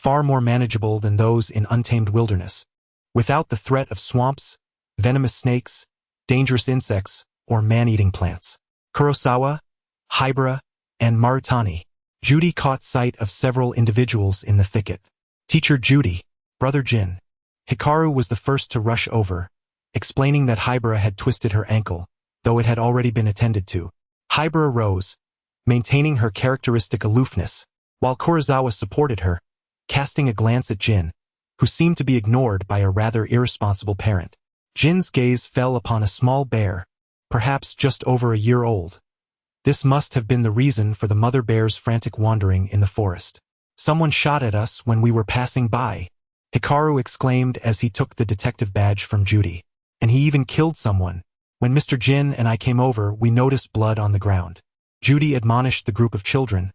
far more manageable than those in untamed wilderness, without the threat of swamps, venomous snakes, dangerous insects, or man-eating plants. Kurosawa, Hibara, and Marutani. Judy caught sight of several individuals in the thicket. Teacher Judy, Brother Jin. Hikaru was the first to rush over, explaining that Hibara had twisted her ankle, though it had already been attended to. Hibara rose, maintaining her characteristic aloofness, while Kurosawa supported her, casting a glance at Jin, who seemed to be ignored by a rather irresponsible parent. Jin's gaze fell upon a small bear, perhaps just over a year old. This must have been the reason for the mother bear's frantic wandering in the forest. Someone shot at us when we were passing by, Hikaru exclaimed as he took the detective badge from Judy. And he even killed someone. When Mr. Jin and I came over, we noticed blood on the ground. Judy admonished the group of children.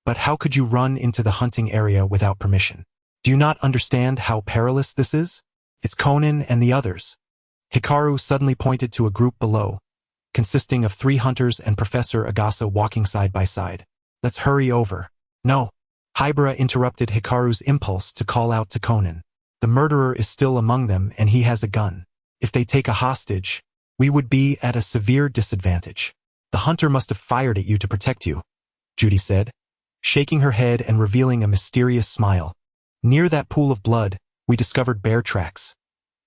But how could you run into the hunting area without permission? Do you not understand how perilous this is? It's Conan and the others. Hikaru suddenly pointed to a group below, consisting of 3 hunters and Professor Agasa walking side by side. Let's hurry over. No. Hibara interrupted Hikaru's impulse to call out to Conan. The murderer is still among them and he has a gun. If they take a hostage, we would be at a severe disadvantage. The hunter must have fired at you to protect you, Judy said, shaking her head and revealing a mysterious smile. Near that pool of blood, we discovered bear tracks.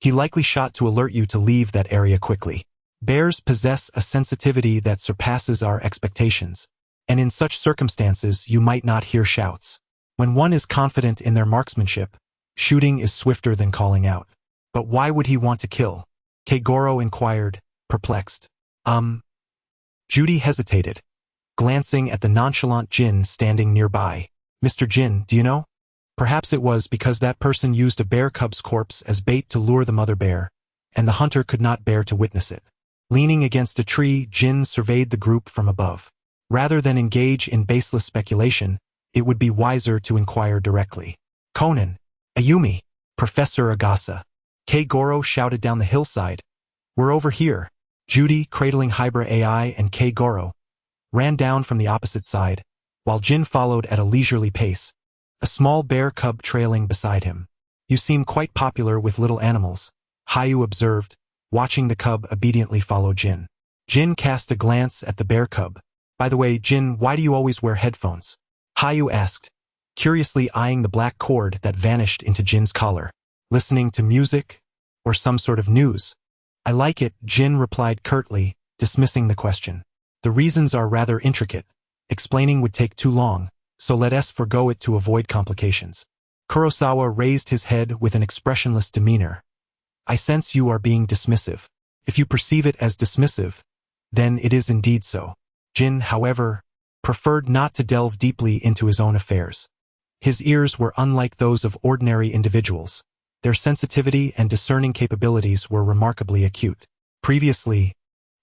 He likely shot to alert you to leave that area quickly. Bears possess a sensitivity that surpasses our expectations, and in such circumstances you might not hear shouts. When one is confident in their marksmanship, shooting is swifter than calling out. But why would he want to kill? Keigoro inquired, perplexed. Judy hesitated, glancing at the nonchalant Jin standing nearby. Mr. Jin, do you know? Perhaps it was because that person used a bear cub's corpse as bait to lure the mother bear, and the hunter could not bear to witness it. Leaning against a tree, Jin surveyed the group from above. Rather than engage in baseless speculation, it would be wiser to inquire directly. Conan, Ayumi, Professor Agasa. Keigoro shouted down the hillside. We're over here. Judy, cradling Hibara AI and Keigoro, ran down from the opposite side, while Jin followed at a leisurely pace, a small bear cub trailing beside him. You seem quite popular with little animals, Hayu observed, watching the cub obediently follow Jin. Jin cast a glance at the bear cub. By the way, Jin, why do you always wear headphones? Hayu asked, curiously eyeing the black cord that vanished into Jin's collar. Listening to music? Or some sort of news? I like it, Jin replied curtly, dismissing the question. The reasons are rather intricate. Explaining would take too long, so let us forego it to avoid complications. Kurosawa raised his head with an expressionless demeanor. I sense you are being dismissive. If you perceive it as dismissive, then it is indeed so. Jin, however, preferred not to delve deeply into his own affairs. His ears were unlike those of ordinary individuals. Their sensitivity and discerning capabilities were remarkably acute. Previously,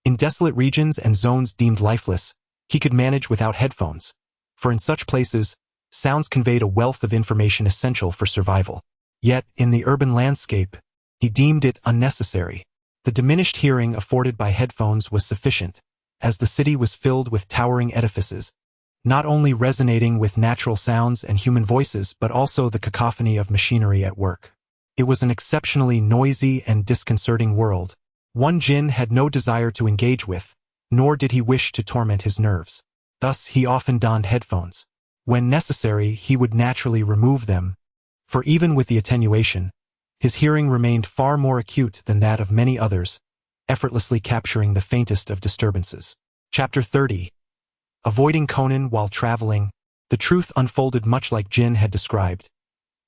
in desolate regions and zones deemed lifeless, he could manage without headphones, for in such places, sounds conveyed a wealth of information essential for survival. Yet, in the urban landscape, he deemed it unnecessary. The diminished hearing afforded by headphones was sufficient, as the city was filled with towering edifices, not only resonating with natural sounds and human voices but also the cacophony of machinery at work. It was an exceptionally noisy and disconcerting world, one Jin had no desire to engage with, nor did he wish to torment his nerves. Thus he often donned headphones. When necessary, he would naturally remove them, for even with the attenuation, his hearing remained far more acute than that of many others, effortlessly capturing the faintest of disturbances. Chapter 30. Avoiding Conan while traveling, the truth unfolded much like Jin had described.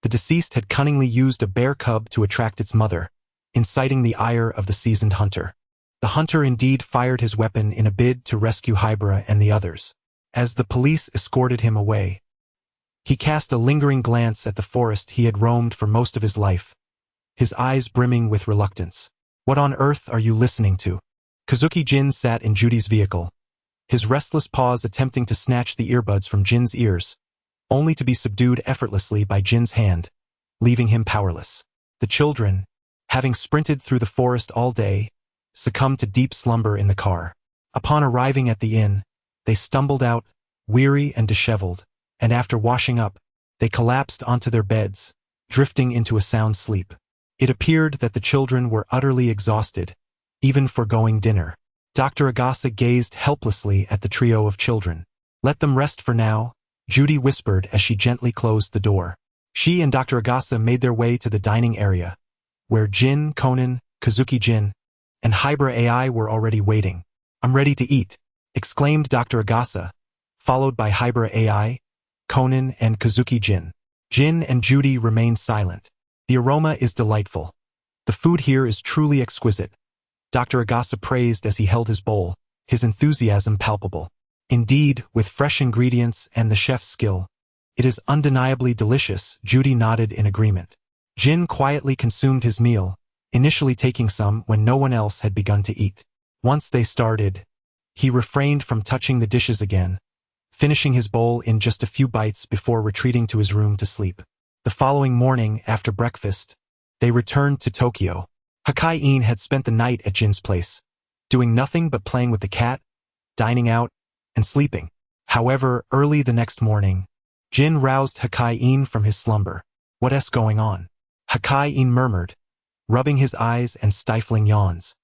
The deceased had cunningly used a bear cub to attract its mother, inciting the ire of the seasoned hunter. The hunter indeed fired his weapon in a bid to rescue Hibara and the others. As the police escorted him away, he cast a lingering glance at the forest he had roamed for most of his life, his eyes brimming with reluctance. What on earth are you listening to? Kazuki Jin sat in Judy's vehicle, his restless paws attempting to snatch the earbuds from Jin's ears, only to be subdued effortlessly by Jin's hand, leaving him powerless. The children, having sprinted through the forest all day, succumbed to deep slumber in the car. Upon arriving at the inn, they stumbled out, weary and disheveled, and after washing up, They collapsed onto their beds, drifting into a sound sleep. It appeared that the children were utterly exhausted, even foregoing dinner. Dr. Agasa gazed helplessly at the trio of children. "Let them rest for now," Judy whispered as she gently closed the door. She and Dr. Agasa made their way to the dining area, where Jin, Conan, Kazuki-jin, and Hybrid AI were already waiting. "I'm ready to eat," exclaimed Dr. Agasa, followed by Hybrid AI, Conan, and Kazuki-jin. Jin and Judy remained silent. "The aroma is delightful. The food here is truly exquisite," Dr. Agasa praised as he held his bowl, his enthusiasm palpable. "Indeed, with fresh ingredients and the chef's skill, it is undeniably delicious," Judy nodded in agreement. Jin quietly consumed his meal, initially taking some when no one else had begun to eat. Once they started, he refrained from touching the dishes again, finishing his bowl in just a few bites before retreating to his room to sleep. The following morning, after breakfast, they returned to Tokyo. Hakai-in had spent the night at Jin's place, doing nothing but playing with the cat, dining out, and sleeping. However, early the next morning, Jin roused Hakai-in from his slumber. "What's going on?" Hakai-in murmured, rubbing his eyes and stifling yawns.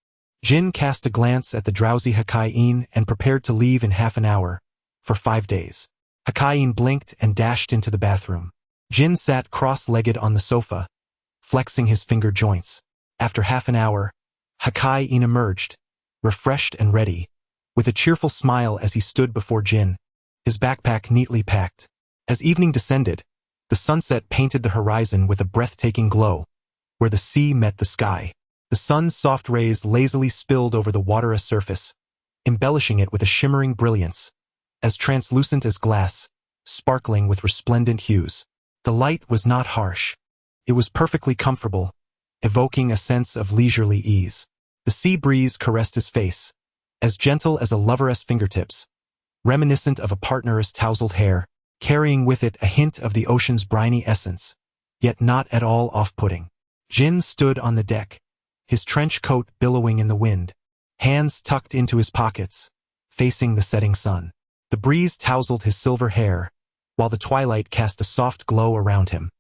Jin cast a glance at the drowsy Hakai-in and prepared to leave in half an hour, for 5 days. Hakai-in blinked and dashed into the bathroom. Jin sat cross-legged on the sofa, flexing his finger joints. After half an hour, Hakai-in emerged, refreshed and ready, with a cheerful smile as he stood before Jin, his backpack neatly packed. As evening descended, the sunset painted the horizon with a breathtaking glow, where the sea met the sky. The sun's soft rays lazily spilled over the water's surface, embellishing it with a shimmering brilliance, as translucent as glass, sparkling with resplendent hues. The light was not harsh. It was perfectly comfortable, evoking a sense of leisurely ease. The sea breeze caressed his face, as gentle as a lover's fingertips, reminiscent of a partner's tousled hair, carrying with it a hint of the ocean's briny essence, yet not at all off-putting. Jin stood on the deck, his trench coat billowing in the wind, hands tucked into his pockets, facing the setting sun. The breeze tousled his silver hair, while the twilight cast a soft glow around him.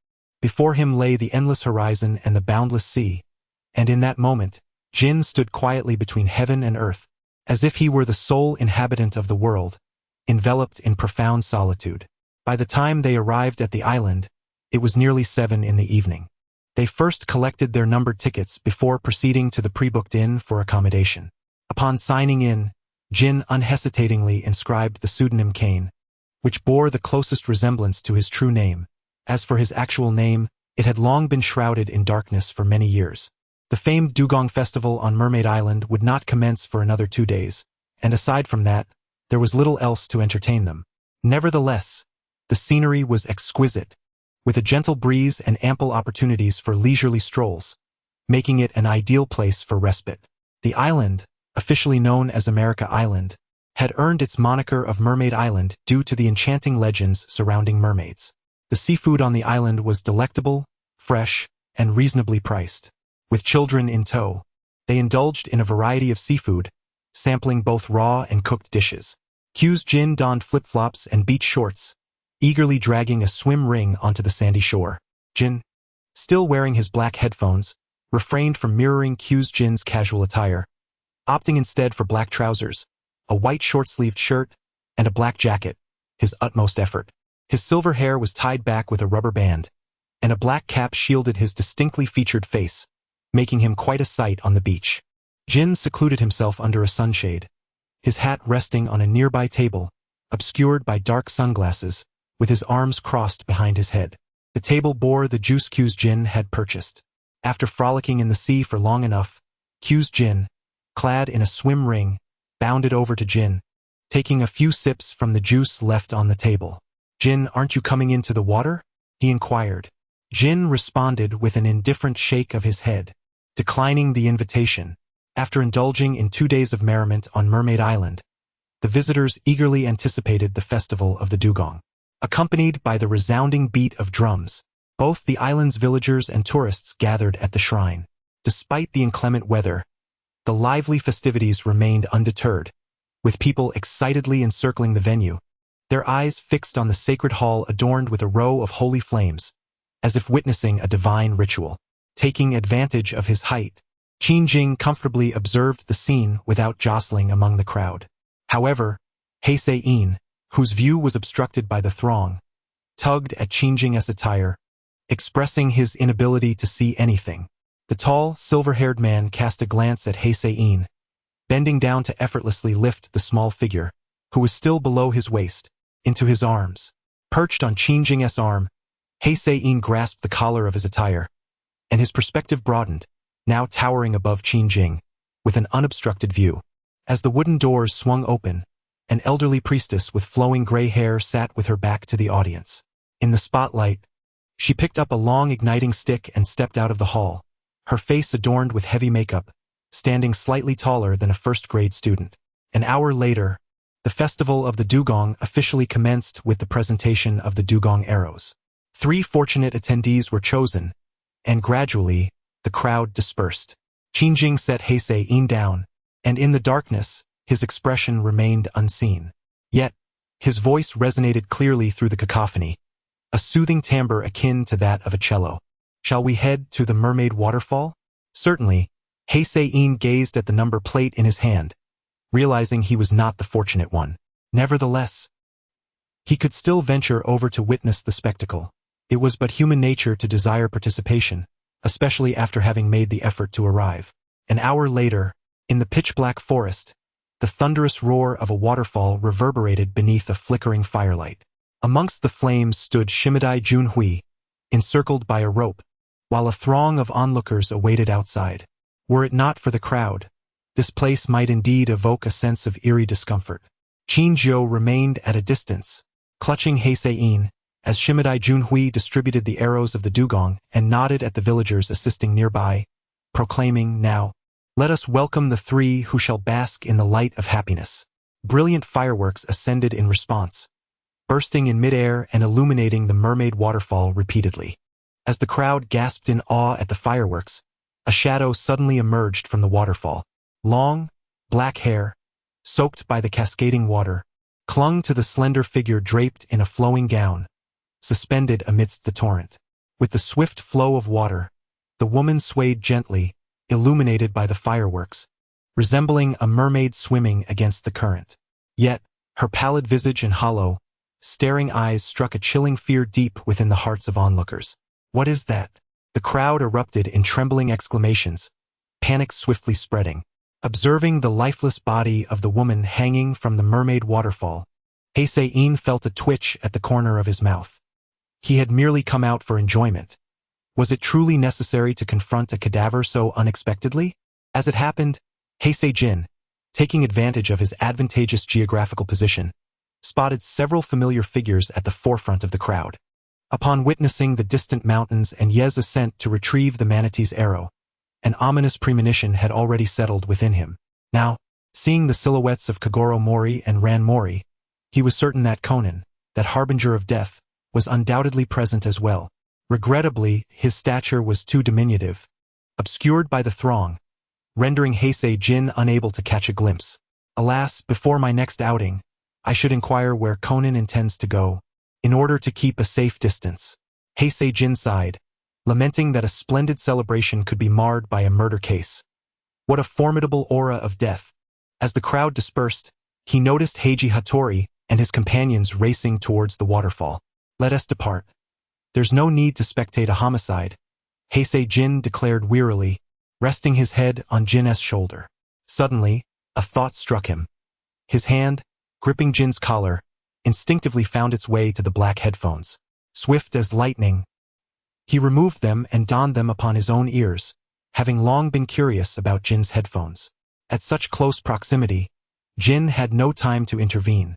Before him lay the endless horizon and the boundless sea, and in that moment, Jin stood quietly between heaven and earth, as if he were the sole inhabitant of the world, enveloped in profound solitude. By the time they arrived at the island, it was nearly 7 in the evening. They first collected their numbered tickets before proceeding to the pre-booked inn for accommodation. Upon signing in, Jin unhesitatingly inscribed the pseudonym Kane, which bore the closest resemblance to his true name. As for his actual name, it had long been shrouded in darkness for many years. The famed Dugong Festival on Mermaid Island would not commence for another 2 days, and aside from that, there was little else to entertain them. Nevertheless, the scenery was exquisite, with a gentle breeze and ample opportunities for leisurely strolls, making it an ideal place for respite. The island, officially known as America Island, had earned its moniker of Mermaid Island due to the enchanting legends surrounding mermaids. The seafood on the island was delectable, fresh, and reasonably priced. With children in tow, they indulged in a variety of seafood, sampling both raw and cooked dishes. Q's Jin donned flip-flops and beach shorts, eagerly dragging a swim ring onto the sandy shore. Jin, still wearing his black headphones, refrained from mirroring Q's Jin's casual attire, opting instead for black trousers, a white short-sleeved shirt, and a black jacket, his utmost effort. His silver hair was tied back with a rubber band, and a black cap shielded his distinctly featured face, making him quite a sight on the beach. Jin secluded himself under a sunshade, his hat resting on a nearby table, obscured by dark sunglasses, with his arms crossed behind his head. The table bore the juice Q's Jin had purchased. After frolicking in the sea for long enough, Q's Jin, clad in a swim ring, bounded over to Jin, taking a few sips from the juice left on the table. "Jin, aren't you coming into the water?" he inquired. Jin responded with an indifferent shake of his head, declining the invitation. After indulging in 2 days of merriment on Mermaid Island, the visitors eagerly anticipated the festival of the Dugong. Accompanied by the resounding beat of drums, both the island's villagers and tourists gathered at the shrine. Despite the inclement weather, the lively festivities remained undeterred, with people excitedly encircling the venue, their eyes fixed on the sacred hall adorned with a row of holy flames, as if witnessing a divine ritual. Taking advantage of his height, Qin Jing comfortably observed the scene without jostling among the crowd. However, He Se-in, whose view was obstructed by the throng, tugged at Qin Jing's attire, expressing his inability to see anything. The tall, silver-haired man cast a glance at He Se-in, bending down to effortlessly lift the small figure, who was still below his waist, into his arms. Perched on Qin Jing's arm, He Se-in grasped the collar of his attire, and his perspective broadened, now towering above Qin Jing, with an unobstructed view. As the wooden doors swung open, an elderly priestess with flowing gray hair sat with her back to the audience. In the spotlight, she picked up a long igniting stick and stepped out of the hall, her face adorned with heavy makeup, standing slightly taller than a first-grade student. An hour later, the festival of the dugong officially commenced with the presentation of the dugong arrows. 3 fortunate attendees were chosen, and gradually, the crowd dispersed. Qin Jing set He Se-in down, and in the darkness, his expression remained unseen. Yet, his voice resonated clearly through the cacophony, a soothing timbre akin to that of a cello. Shall we head to the mermaid waterfall? Certainly. He Se-in gazed at the number plate in his hand, realizing he was not the fortunate one. Nevertheless, he could still venture over to witness the spectacle. It was but human nature to desire participation, especially after having made the effort to arrive. An hour later, in the pitch-black forest, the thunderous roar of a waterfall reverberated beneath a flickering firelight. Amongst the flames stood Shimedai Junhui, encircled by a rope, while a throng of onlookers awaited outside. Were it not for the crowd, this place might indeed evoke a sense of eerie discomfort. Qin Jiu remained at a distance, clutching He Se-in, as Shimedai Junhui distributed the arrows of the dugong and nodded at the villagers assisting nearby, proclaiming, "Now, let us welcome the 3 who shall bask in the light of happiness." Brilliant fireworks ascended in response, bursting in midair and illuminating the mermaid waterfall repeatedly. As the crowd gasped in awe at the fireworks, a shadow suddenly emerged from the waterfall. Long, black hair, soaked by the cascading water, clung to the slender figure draped in a flowing gown, suspended amidst the torrent. With the swift flow of water, the woman swayed gently, illuminated by the fireworks, resembling a mermaid swimming against the current. Yet, her pallid visage and hollow, staring eyes struck a chilling fear deep within the hearts of onlookers. "What is that?" The crowd erupted in trembling exclamations, panic swiftly spreading. Observing the lifeless body of the woman hanging from the mermaid waterfall, He Se-in felt a twitch at the corner of his mouth. He had merely come out for enjoyment. Was it truly necessary to confront a cadaver so unexpectedly? As it happened, He Se-jin, taking advantage of his advantageous geographical position, spotted several familiar figures at the forefront of the crowd. Upon witnessing the distant mountains and Ye's ascent to retrieve the manatee's arrow, an ominous premonition had already settled within him. Now, seeing the silhouettes of Kagoro Mori and Ran Mori, he was certain that Conan, that harbinger of death, was undoubtedly present as well. Regrettably, his stature was too diminutive, obscured by the throng, rendering He Se-jin unable to catch a glimpse. Alas, before my next outing, I should inquire where Conan intends to go, in order to keep a safe distance. He Se-jin sighed, lamenting that a splendid celebration could be marred by a murder case. What a formidable aura of death. As the crowd dispersed, he noticed Heiji Hattori and his companions racing towards the waterfall. "Let us depart. There's no need to spectate a homicide," He Se-jin declared wearily, resting his head on Jin's shoulder. Suddenly, a thought struck him. His hand, gripping Jin's collar, instinctively found its way to the black headphones. Swift as lightning, he removed them and donned them upon his own ears, having long been curious about Jin's headphones. At such close proximity, Jin had no time to intervene.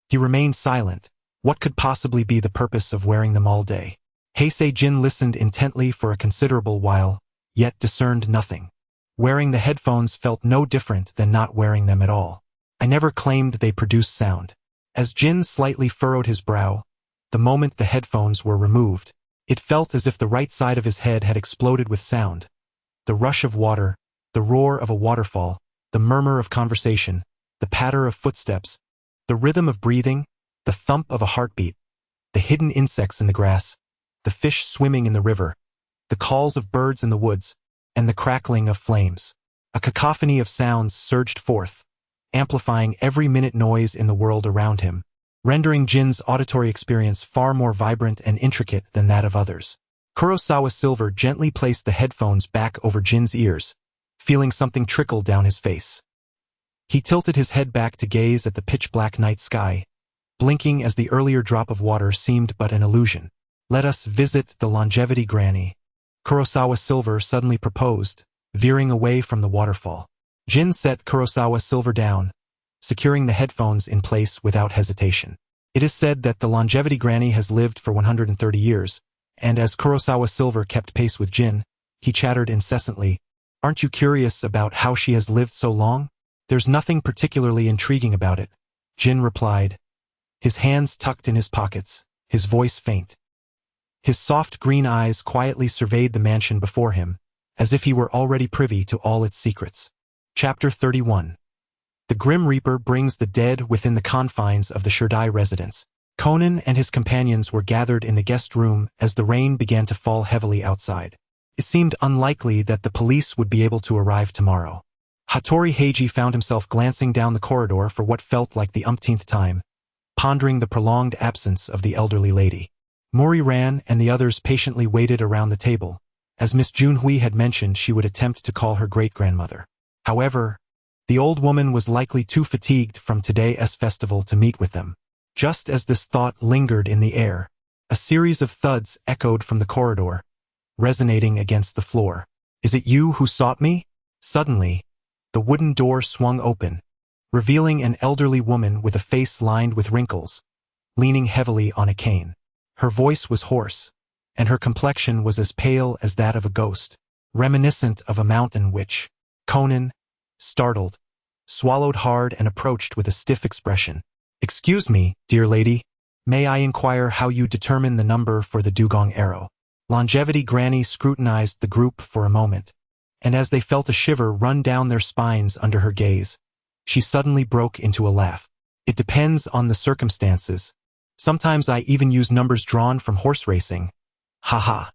He remained silent. What could possibly be the purpose of wearing them all day? He Se-jin listened intently for a considerable while, yet discerned nothing. Wearing the headphones felt no different than not wearing them at all. "I never claimed they produced sound." As Jin slightly furrowed his brow, the moment the headphones were removed, it felt as if the right side of his head had exploded with sound. The rush of water, the roar of a waterfall, the murmur of conversation, the patter of footsteps, the rhythm of breathing, The thump of a heartbeat, the hidden insects in the grass, the fish swimming in the river, the calls of birds in the woods, and the crackling of flames. A cacophony of sounds surged forth, amplifying every minute noise in the world around him, rendering Jin's auditory experience far more vibrant and intricate than that of others. Kurosawa Silver gently placed the headphones back over Jin's ears, feeling something trickle down his face. He tilted his head back to gaze at the pitch-black night sky, blinking as the earlier drop of water seemed but an illusion. "Let us visit the longevity granny," Kurosawa Silver suddenly proposed, veering away from the waterfall. Jin set Kurosawa Silver down, securing the headphones in place without hesitation. It is said that the longevity granny has lived for 130 years, and as Kurosawa Silver kept pace with Jin, he chattered incessantly, "Aren't you curious about how she has lived so long?" "There's nothing particularly intriguing about it," Jin replied, his hands tucked in his pockets, his voice faint. His soft green eyes quietly surveyed the mansion before him, as if he were already privy to all its secrets. Chapter 31. The Grim Reaper brings the dead within the confines of the Shirdai residence. Conan and his companions were gathered in the guest room as the rain began to fall heavily outside. It seemed unlikely that the police would be able to arrive tomorrow. Hattori Heiji found himself glancing down the corridor for what felt like the umpteenth time, pondering the prolonged absence of the elderly lady. Mori Ran and the others patiently waited around the table, as Miss Junhui had mentioned she would attempt to call her great-grandmother. However, the old woman was likely too fatigued from today's festival to meet with them. Just as this thought lingered in the air, a series of thuds echoed from the corridor, resonating against the floor. "Is it you who sought me?" Suddenly, the wooden door swung open, revealing an elderly woman with a face lined with wrinkles, leaning heavily on a cane. Her voice was hoarse, and her complexion was as pale as that of a ghost, reminiscent of a mountain witch. Conan, startled, swallowed hard and approached with a stiff expression. "Excuse me, dear lady, may I inquire how you determine the number for the dugong arrow?" Longevity Granny scrutinized the group for a moment, and as they felt a shiver run down their spines under her gaze, she suddenly broke into a laugh. "It depends on the circumstances. Sometimes I even use numbers drawn from horse racing. Ha."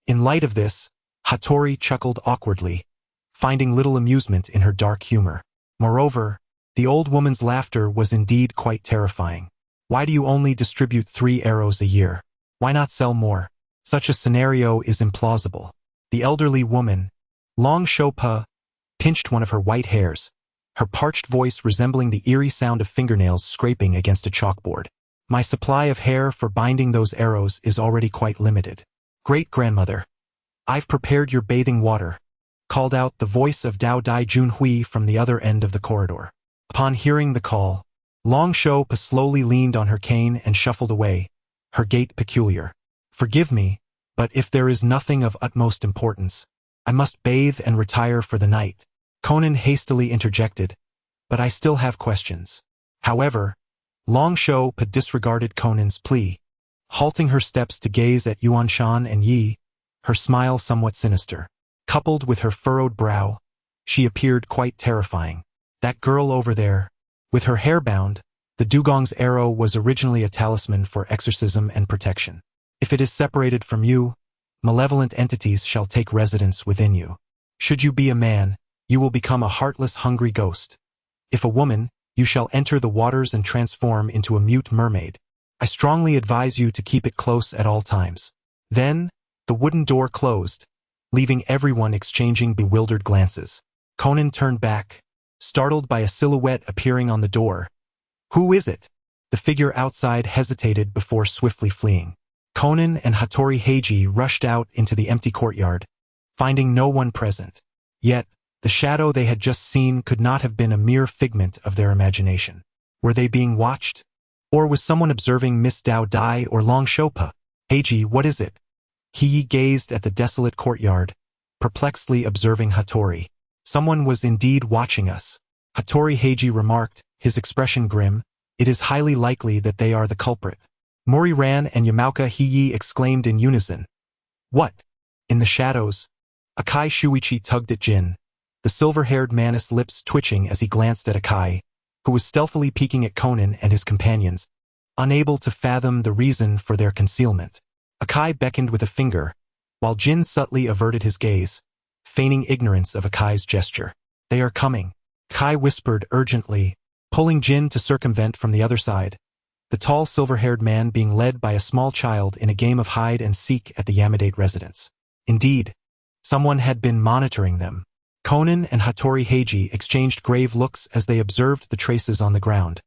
In light of this, Hattori chuckled awkwardly, finding little amusement in her dark humor. Moreover, the old woman's laughter was indeed quite terrifying. "Why do you only distribute 3 arrows a year? Why not sell more? Such a scenario is implausible." The elderly woman, Long Shopa, pinched one of her white hairs, her parched voice resembling the eerie sound of fingernails scraping against a chalkboard. "My supply of hair for binding those arrows is already quite limited. Great-grandmother, I've prepared your bathing water," called out the voice of Dao Dai Junhui from the other end of the corridor. Upon hearing the call, Long Shopa slowly leaned on her cane and shuffled away, her gait peculiar. "Forgive me, but if there is nothing of utmost importance, I must bathe and retire for the night," Conan hastily interjected, "but I still have questions." However, Long Shopa disregarded Conan's plea, halting her steps to gaze at Yuan Shan and Yi, her smile somewhat sinister. Coupled with her furrowed brow, she appeared quite terrifying. "That girl over there, with her hair bound, the dugong's arrow was originally a talisman for exorcism and protection. If it is separated from you, malevolent entities shall take residence within you. Should you be a man, you will become a heartless, hungry ghost. If a woman, you shall enter the waters and transform into a mute mermaid. I strongly advise you to keep it close at all times." Then, the wooden door closed, leaving everyone exchanging bewildered glances. Conan turned back, startled by a silhouette appearing on the door. "Who is it?" The figure outside hesitated before swiftly fleeing. Conan and Hattori Heiji rushed out into the empty courtyard, finding no one present. Yet, the shadow they had just seen could not have been a mere figment of their imagination. Were they being watched? Or was someone observing Miss Dao Dai or Long Shopa? "Heiji, what is it?" He gazed at the desolate courtyard, perplexedly observing Hattori. "Someone was indeed watching us," Hattori Heiji remarked, his expression grim. "It is highly likely that they are the culprit." Mori Ran and Yamauka Hiyi exclaimed in unison. "What?" In the shadows, Akai Shuichi tugged at Jin, the silver-haired man's lips twitching as he glanced at Akai, who was stealthily peeking at Conan and his companions. unable to fathom the reason for their concealment. Akai beckoned with a finger, while Jin subtly averted his gaze, feigning ignorance of Akai's gesture. "They are coming," Kai whispered urgently, pulling Jin to circumvent from the other side, the tall silver-haired man being led by a small child in a game of hide-and-seek at the Yamadate residence. Indeed, someone had been monitoring them. Conan and Hattori Heiji exchanged grave looks as they observed the traces on the ground,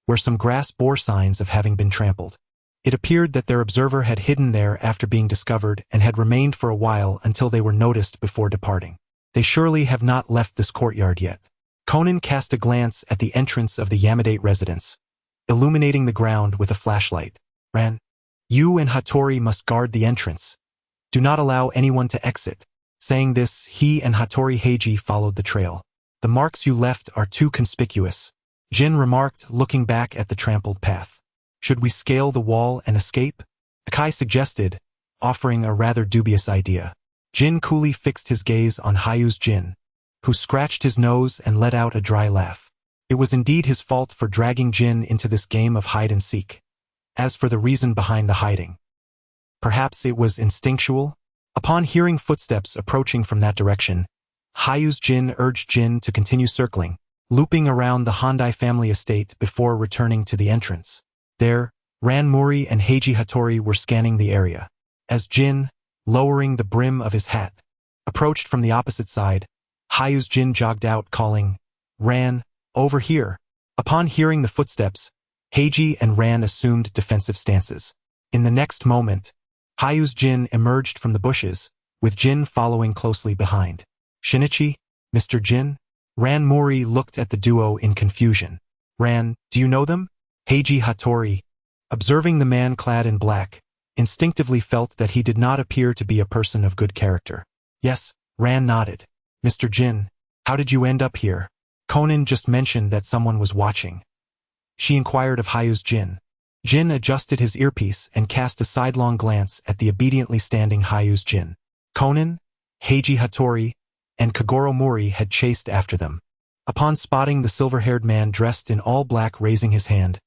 where some grass bore signs of having been trampled. It appeared that their observer had hidden there after being discovered and had remained for a while until they were noticed before departing. They surely have not left this courtyard yet. Conan cast a glance at the entrance of the Yamadate residence, illuminating the ground with a flashlight. "Ran, you and Hattori must guard the entrance. Do not allow anyone to exit." Saying this, he and Hattori Heiji followed the trail. "The marks you left are too conspicuous," Jin remarked, looking back at the trampled path. "Should we scale the wall and escape?" Akai suggested, offering a rather dubious idea. Jin coolly fixed his gaze on Hayu's Jin, who scratched his nose and let out a dry laugh. It was indeed his fault for dragging Jin into this game of hide-and-seek. As for the reason behind the hiding, perhaps it was instinctual? Upon hearing footsteps approaching from that direction, Hayu's Jin urged Jin to continue circling, looping around the Handai family estate before returning to the entrance. There, Ran Mori and Heiji Hattori were scanning the area. As Jin, lowering the brim of his hat, approached from the opposite side, Hayu's Jin jogged out, calling, "Ran, over here." Upon hearing the footsteps, Heiji and Ran assumed defensive stances. In the next moment, Hayu's Jin emerged from the bushes, with Jin following closely behind. "Shinichi, Mr. Jin?" Ran Mori looked at the duo in confusion. "Ran, do you know them?" Heiji Hattori, observing the man clad in black, instinctively felt that he did not appear to be a person of good character. "Yes," Ran nodded. "Mr. Jin, how did you end up here?" "Conan just mentioned that someone was watching," she inquired of Hayu's Jin. Jin adjusted his earpiece and cast a sidelong glance at the obediently standing Hayu's Jin. Conan, Heiji Hattori, and Kagoro Mori had chased after them. Upon spotting the silver-haired man dressed in all black raising his hand,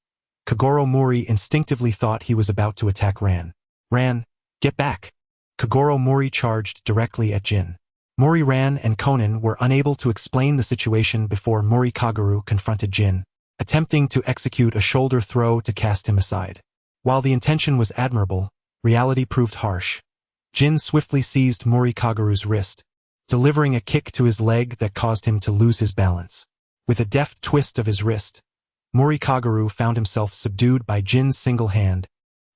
Kagoro Mori instinctively thought he was about to attack Ran. "Ran, get back!" Kagoro Mori charged directly at Jin. Mori, Ran, and Conan were unable to explain the situation before Mori Kaguru confronted Jin, attempting to execute a shoulder throw to cast him aside. While the intention was admirable, reality proved harsh. Jin swiftly seized Mori Kaguru's wrist, delivering a kick to his leg that caused him to lose his balance. With a deft twist of his wrist, Mori Kaguru found himself subdued by Jin's single hand,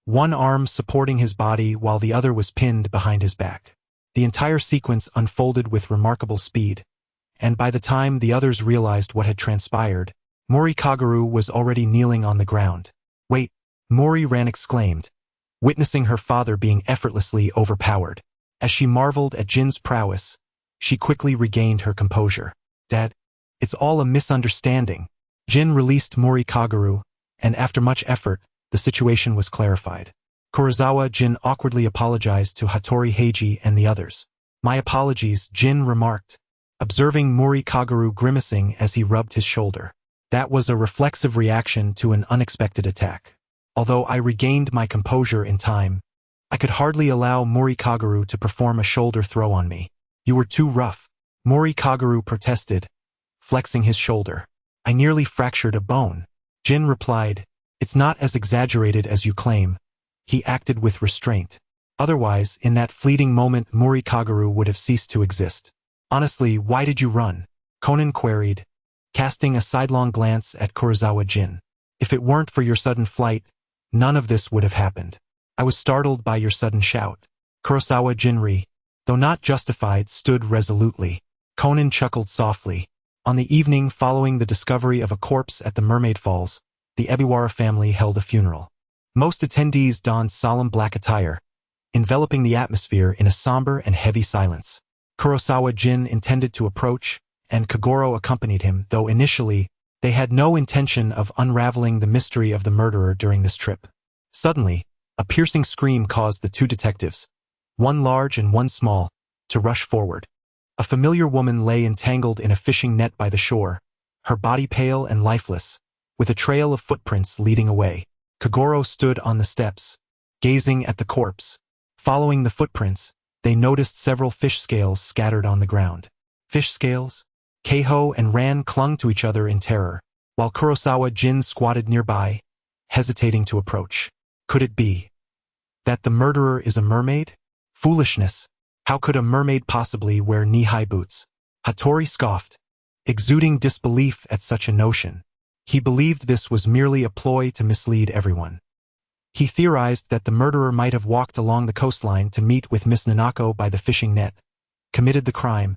one arm supporting his body while the other was pinned behind his back. The entire sequence unfolded with remarkable speed, and by the time the others realized what had transpired, Mori Kaguru was already kneeling on the ground. "Wait," Mori Ran exclaimed, witnessing her father being effortlessly overpowered. As she marveled at Jin's prowess, she quickly regained her composure. "Dad, it's all a misunderstanding." Jin released Mori Kaguru, and after much effort, the situation was clarified. Kurosawa Jin awkwardly apologized to Hattori Heiji and the others. "My apologies," Jin remarked, observing Mori Kaguru grimacing as he rubbed his shoulder. That was a reflexive reaction to an unexpected attack. Although I regained my composure in time, I could hardly allow Mori Kaguru to perform a shoulder throw on me. "You were too rough," Mori Kaguru protested, flexing his shoulder. "I nearly fractured a bone." Jin replied, "It's not as exaggerated as you claim." He acted with restraint. Otherwise, in that fleeting moment, Mori Kaguru would have ceased to exist. "Honestly, why did you run?" Conan queried, casting a sidelong glance at Kurosawa Jin. "If it weren't for your sudden flight, none of this would have happened." "I was startled by your sudden shout." Kurosawa Jinri, though not justified, stood resolutely. Conan chuckled softly. On the evening following the discovery of a corpse at the Mermaid Falls, the Ebiwara family held a funeral. Most attendees donned solemn black attire, enveloping the atmosphere in a somber and heavy silence. Kurosawa Jin intended to approach, and Kagoro accompanied him, though initially, they had no intention of unraveling the mystery of the murderer during this trip. Suddenly, a piercing scream caused the two detectives, one large and one small, to rush forward. A familiar woman lay entangled in a fishing net by the shore, her body pale and lifeless, with a trail of footprints leading away. Kagoro stood on the steps, gazing at the corpse. Following the footprints, they noticed several fish scales scattered on the ground. Fish scales? Keiho and Ran clung to each other in terror, while Kurosawa Jin squatted nearby, hesitating to approach. Could it be that the murderer is a mermaid? Foolishness. How could a mermaid possibly wear knee-high boots? Hattori scoffed, exuding disbelief at such a notion. He believed this was merely a ploy to mislead everyone. He theorized that the murderer might have walked along the coastline to meet with Miss Nanako by the fishing net, committed the crime,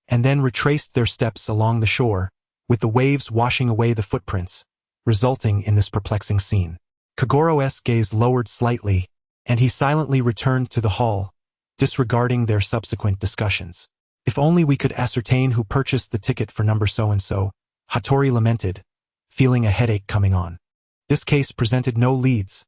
and then retraced their steps along the shore, with the waves washing away the footprints, resulting in this perplexing scene. Kagoro's gaze lowered slightly, and he silently returned to the hall, disregarding their subsequent discussions. If only we could ascertain who purchased the ticket for number so-and-so, Hattori lamented, feeling a headache coming on. This case presented no leads,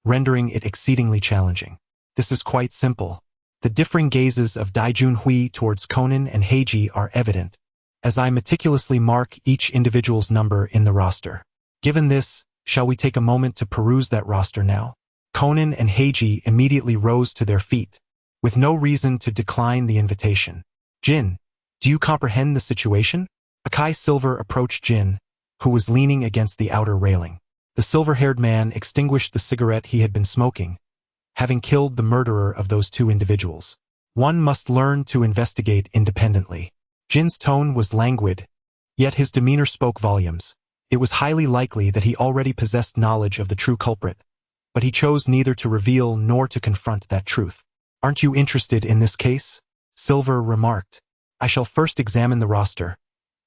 rendering it exceedingly challenging. This is quite simple. The differing gazes of Daijun-hui towards Conan and Heiji are evident, as I meticulously mark each individual's number in the roster. Given this, shall we take a moment to peruse that roster now? Conan and Heiji immediately rose to their feet, with no reason to decline the invitation. Jin, do you comprehend the situation? Akai Silver approached Jin, who was leaning against the outer railing. The silver-haired man extinguished the cigarette he had been smoking, having killed the murderer of those two individuals. One must learn to investigate independently. Jin's tone was languid, yet his demeanor spoke volumes. It was highly likely that he already possessed knowledge of the true culprit, but he chose neither to reveal nor to confront that truth. Aren't you interested in this case? Silver remarked. I shall first examine the roster.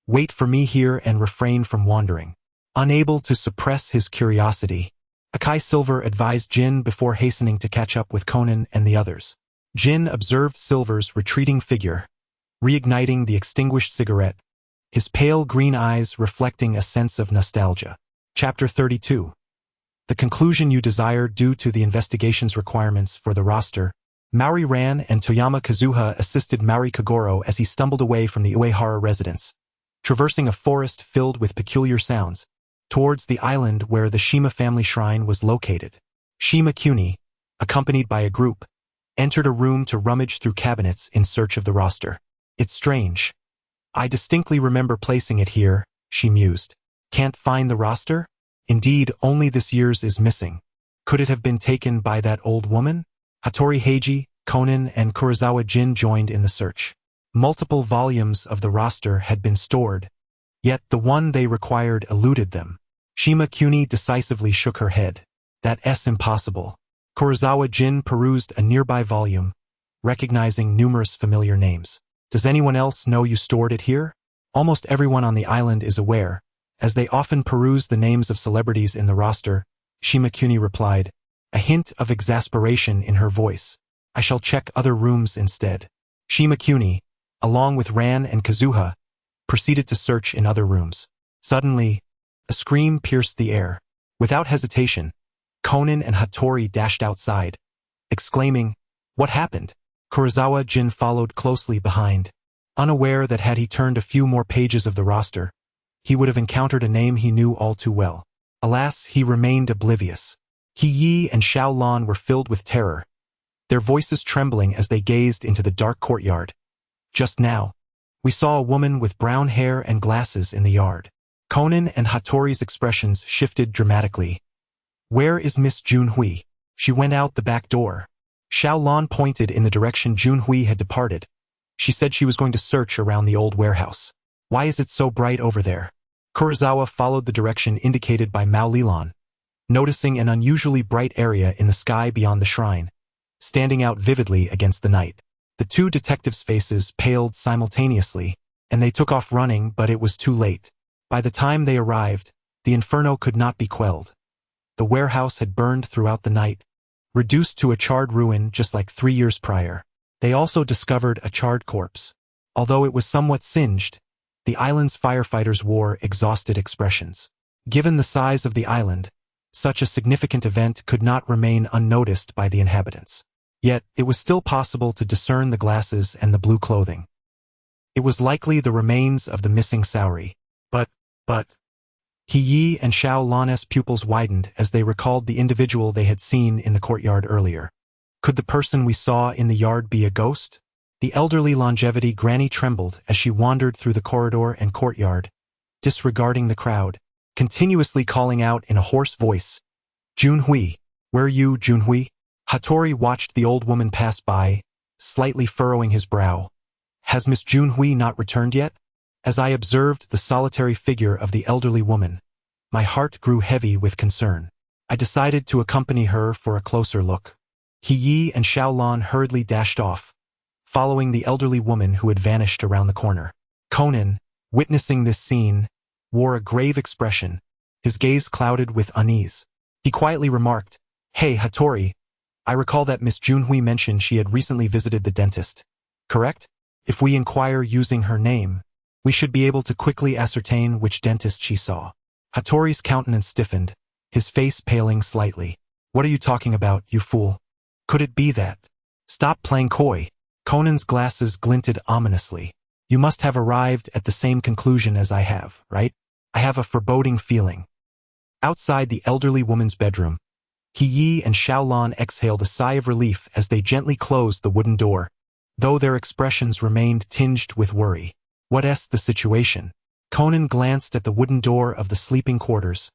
Wait for me here and refrain from wandering. Unable to suppress his curiosity, Akai Silver advised Jin before hastening to catch up with Conan and the others. Jin observed Silver's retreating figure, reigniting the extinguished cigarette, his pale green eyes reflecting a sense of nostalgia. Chapter 32. The conclusion you desire due to the investigation's requirements for the roster. Maori Ran and Toyama Kazuha assisted Maori Kagoro as he stumbled away from the Uehara residence, traversing a forest filled with peculiar sounds, towards the island where the Shima family shrine was located. Shima Kuni, accompanied by a group, entered a room to rummage through cabinets in search of the roster. It's strange. I distinctly remember placing it here, she mused. Can't find the roster? Indeed, only this year's is missing. Could it have been taken by that old woman? Hattori Heiji, Conan, and Kurosawa Jin joined in the search. Multiple volumes of the roster had been stored, yet the one they required eluded them. Shima Kuni decisively shook her head. That's impossible. Kurosawa Jin perused a nearby volume, recognizing numerous familiar names. Does anyone else know you stored it here? Almost everyone on the island is aware, as they often peruse the names of celebrities in the roster, Shima Kuni replied, a hint of exasperation in her voice. I shall check other rooms instead. Shima Kuni, along with Ran and Kazuha, proceeded to search in other rooms. Suddenly, a scream pierced the air. Without hesitation, Conan and Hattori dashed outside, exclaiming, What happened? Kurosawa Jin followed closely behind, unaware that had he turned a few more pages of the roster, he would have encountered a name he knew all too well. Alas, he remained oblivious. He Yi and Xiao Lan were filled with terror, their voices trembling as they gazed into the dark courtyard. Just now, we saw a woman with brown hair and glasses in the yard. Conan and Hattori's expressions shifted dramatically. Where is Miss Junhui? She went out the back door. Xiao Lan pointed in the direction Junhui had departed. She said she was going to search around the old warehouse. Why is it so bright over there? Kurosawa followed the direction indicated by Mao Lilan, noticing an unusually bright area in the sky beyond the shrine, standing out vividly against the night. The two detectives' faces paled simultaneously, and they took off running, but it was too late. By the time they arrived, the inferno could not be quelled. The warehouse had burned throughout the night, reduced to a charred ruin just like 3 years prior. They also discovered a charred corpse. Although it was somewhat singed, the island's firefighters wore exhausted expressions. Given the size of the island, such a significant event could not remain unnoticed by the inhabitants. Yet, it was still possible to discern the glasses and the blue clothing. It was likely the remains of the missing Saori. But, He Yi and Xiao Lan's pupils widened as they recalled the individual they had seen in the courtyard earlier. Could the person we saw in the yard be a ghost? The elderly longevity granny trembled as she wandered through the corridor and courtyard, disregarding the crowd, continuously calling out in a hoarse voice, "Junhui, where are you, Junhui?" Hattori watched the old woman pass by, slightly furrowing his brow. Has Miss Junhui not returned yet? As I observed the solitary figure of the elderly woman, my heart grew heavy with concern. I decided to accompany her for a closer look. He Yi and Xiao Lan hurriedly dashed off, following the elderly woman who had vanished around the corner. Conan, witnessing this scene, wore a grave expression, his gaze clouded with unease. He quietly remarked, "Hey, Hattori, I recall that Miss Junhui mentioned she had recently visited the dentist. Correct? If we inquire using her name, we should be able to quickly ascertain which dentist she saw." Hattori's countenance stiffened, his face paling slightly. "What are you talking about, you fool? Could it be that?" "Stop playing coy." Conan's glasses glinted ominously. "You must have arrived at the same conclusion as I have, right? I have a foreboding feeling." Outside the elderly woman's bedroom, He Yi and Xiao Lan exhaled a sigh of relief as they gently closed the wooden door, though their expressions remained tinged with worry. What's the situation? Conan glanced at the wooden door of the sleeping quarters,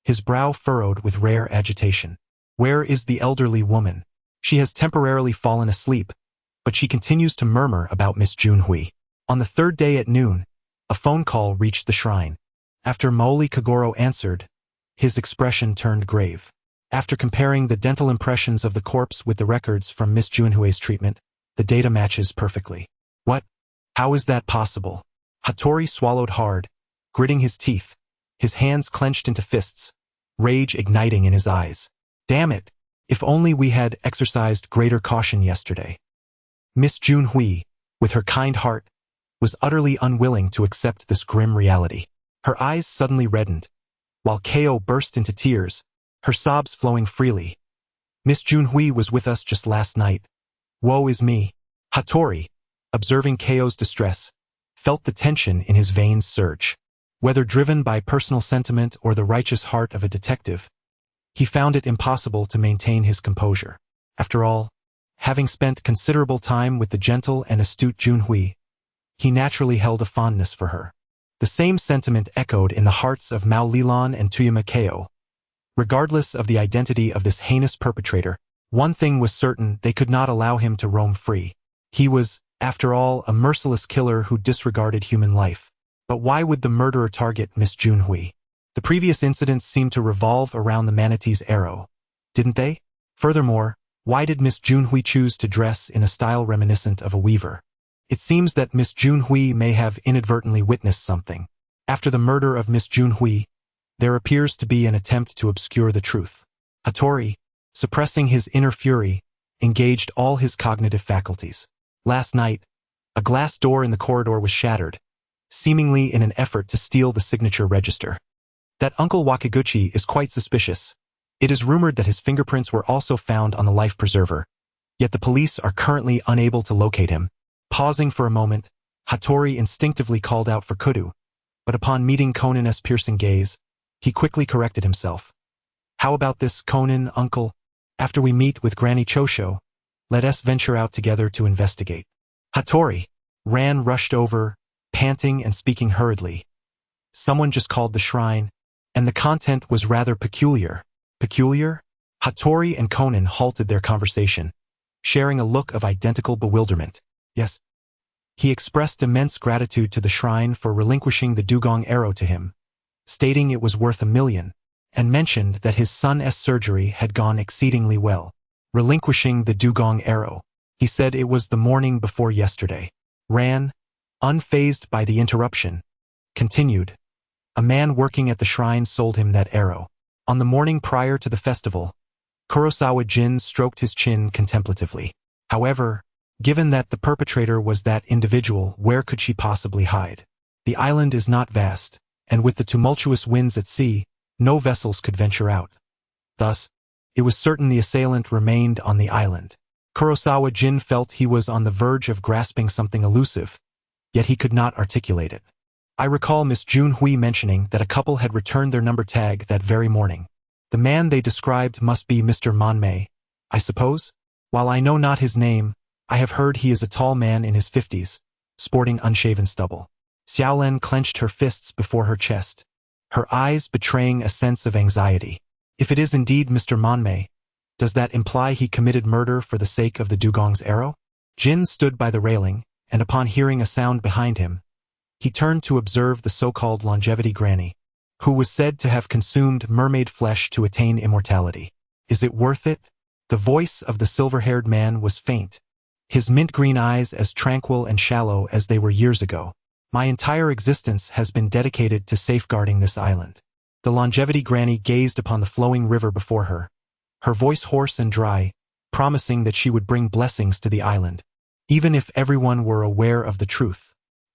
his brow furrowed with rare agitation. Where is the elderly woman? She has temporarily fallen asleep, but she continues to murmur about Miss Junhui. On the third day at noon, a phone call reached the shrine. After Maoli Kagoro answered, his expression turned grave. After comparing the dental impressions of the corpse with the records from Miss Junhui's treatment, the data matches perfectly. What? How is that possible? Hattori swallowed hard, gritting his teeth, his hands clenched into fists, rage igniting in his eyes. Damn it! If only we had exercised greater caution yesterday. Miss Junhui, with her kind heart, was utterly unwilling to accept this grim reality. Her eyes suddenly reddened, while Ko burst into tears, her sobs flowing freely. Miss Junhui was with us just last night. Woe is me. Hattori, observing Ko's distress, felt the tension in his veins surge. Whether driven by personal sentiment or the righteous heart of a detective, he found it impossible to maintain his composure. After all, having spent considerable time with the gentle and astute Junhui, he naturally held a fondness for her. The same sentiment echoed in the hearts of Mao Lilan and Tuyama Ko. Regardless of the identity of this heinous perpetrator, one thing was certain: they could not allow him to roam free. He was, after all, a merciless killer who disregarded human life. But why would the murderer target Miss Junhui? The previous incidents seemed to revolve around the manatee's arrow, didn't they? Furthermore, why did Miss Junhui choose to dress in a style reminiscent of a weaver? It seems that Miss Junhui may have inadvertently witnessed something. After the murder of Miss Junhui, there appears to be an attempt to obscure the truth. Hattori, suppressing his inner fury, engaged all his cognitive faculties. Last night, a glass door in the corridor was shattered, seemingly in an effort to steal the signature register. That Uncle Wakiguchi is quite suspicious. It is rumored that his fingerprints were also found on the life preserver, yet the police are currently unable to locate him. Pausing for a moment, Hattori instinctively called out for Kudu, but upon meeting Conan's piercing gaze, he quickly corrected himself. How about this, Conan, uncle? After we meet with Granny Chosho, let us venture out together to investigate. Hattori. Ran rushed over, panting and speaking hurriedly. Someone just called the shrine, and the content was rather peculiar. Peculiar? Hattori and Conan halted their conversation, sharing a look of identical bewilderment. Yes. He expressed immense gratitude to the shrine for relinquishing the dugong arrow to him, stating it was worth $1 million, and mentioned that his son's surgery had gone exceedingly well. Relinquishing the dugong arrow. He said it was the morning before yesterday. Ran, unfazed by the interruption, continued. A man working at the shrine sold him that arrow. On the morning prior to the festival, Kurosawa Jin stroked his chin contemplatively. However, given that the perpetrator was that individual, where could she possibly hide? The island is not vast, and with the tumultuous winds at sea, no vessels could venture out. Thus, it was certain the assailant remained on the island. Kurosawa Jin felt he was on the verge of grasping something elusive, yet he could not articulate it. I recall Miss Jun Hui mentioning that a couple had returned their number tag that very morning. The man they described must be Mr. Monmei, I suppose? While I know not his name, I have heard he is a tall man in his 50s, sporting unshaven stubble. Xiaolen clenched her fists before her chest, her eyes betraying a sense of anxiety. If it is indeed Mr. Monmei, does that imply he committed murder for the sake of the dugong's arrow? Jin stood by the railing, and upon hearing a sound behind him, he turned to observe the so-called longevity granny, who was said to have consumed mermaid flesh to attain immortality. Is it worth it? The voice of the silver-haired man was faint, his mint-green eyes as tranquil and shallow as they were years ago. My entire existence has been dedicated to safeguarding this island. The longevity granny gazed upon the flowing river before her, her voice hoarse and dry, promising that she would bring blessings to the island, even if everyone were aware of the truth.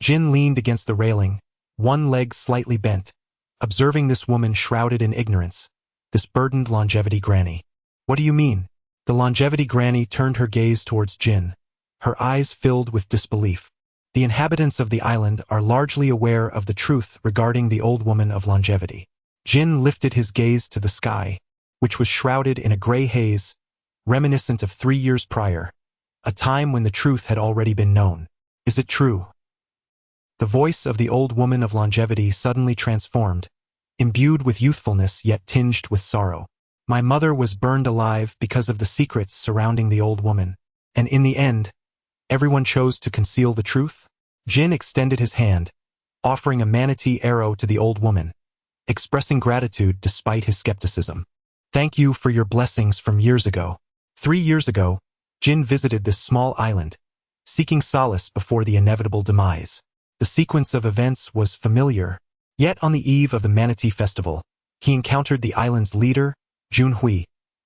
Jin leaned against the railing, one leg slightly bent, observing this woman shrouded in ignorance, this burdened longevity granny. What do you mean? The longevity granny turned her gaze towards Jin, her eyes filled with disbelief. The inhabitants of the island are largely aware of the truth regarding the old woman of longevity. Jin lifted his gaze to the sky, which was shrouded in a gray haze, reminiscent of 3 years prior, a time when the truth had already been known. Is it true? The voice of the old woman of longevity suddenly transformed, imbued with youthfulness yet tinged with sorrow. My mother was burned alive because of the secrets surrounding the old woman, and in the end, everyone chose to conceal the truth? Jin extended his hand, offering a manatee arrow to the old woman, expressing gratitude despite his skepticism. Thank you for your blessings from years ago. 3 years ago, Jin visited this small island, seeking solace before the inevitable demise. The sequence of events was familiar, yet on the eve of the Manatee Festival, he encountered the island's leader, Jun Hui,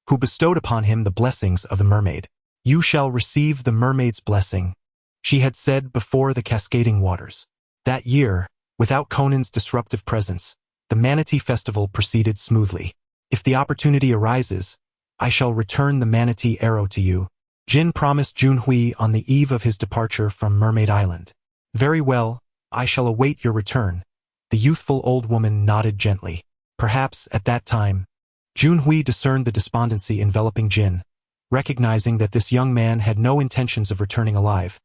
who bestowed upon him the blessings of the mermaid. You shall receive the mermaid's blessing, she had said before the cascading waters. That year, without Conan's disruptive presence, the Manatee Festival proceeded smoothly. If the opportunity arises, I shall return the manatee arrow to you, Jin promised Jun Hui on the eve of his departure from Mermaid Island. Very well, I shall await your return. The youthful old woman nodded gently. Perhaps, at that time, Jun Hui discerned the despondency enveloping Jin, recognizing that this young man had no intentions of returning alive.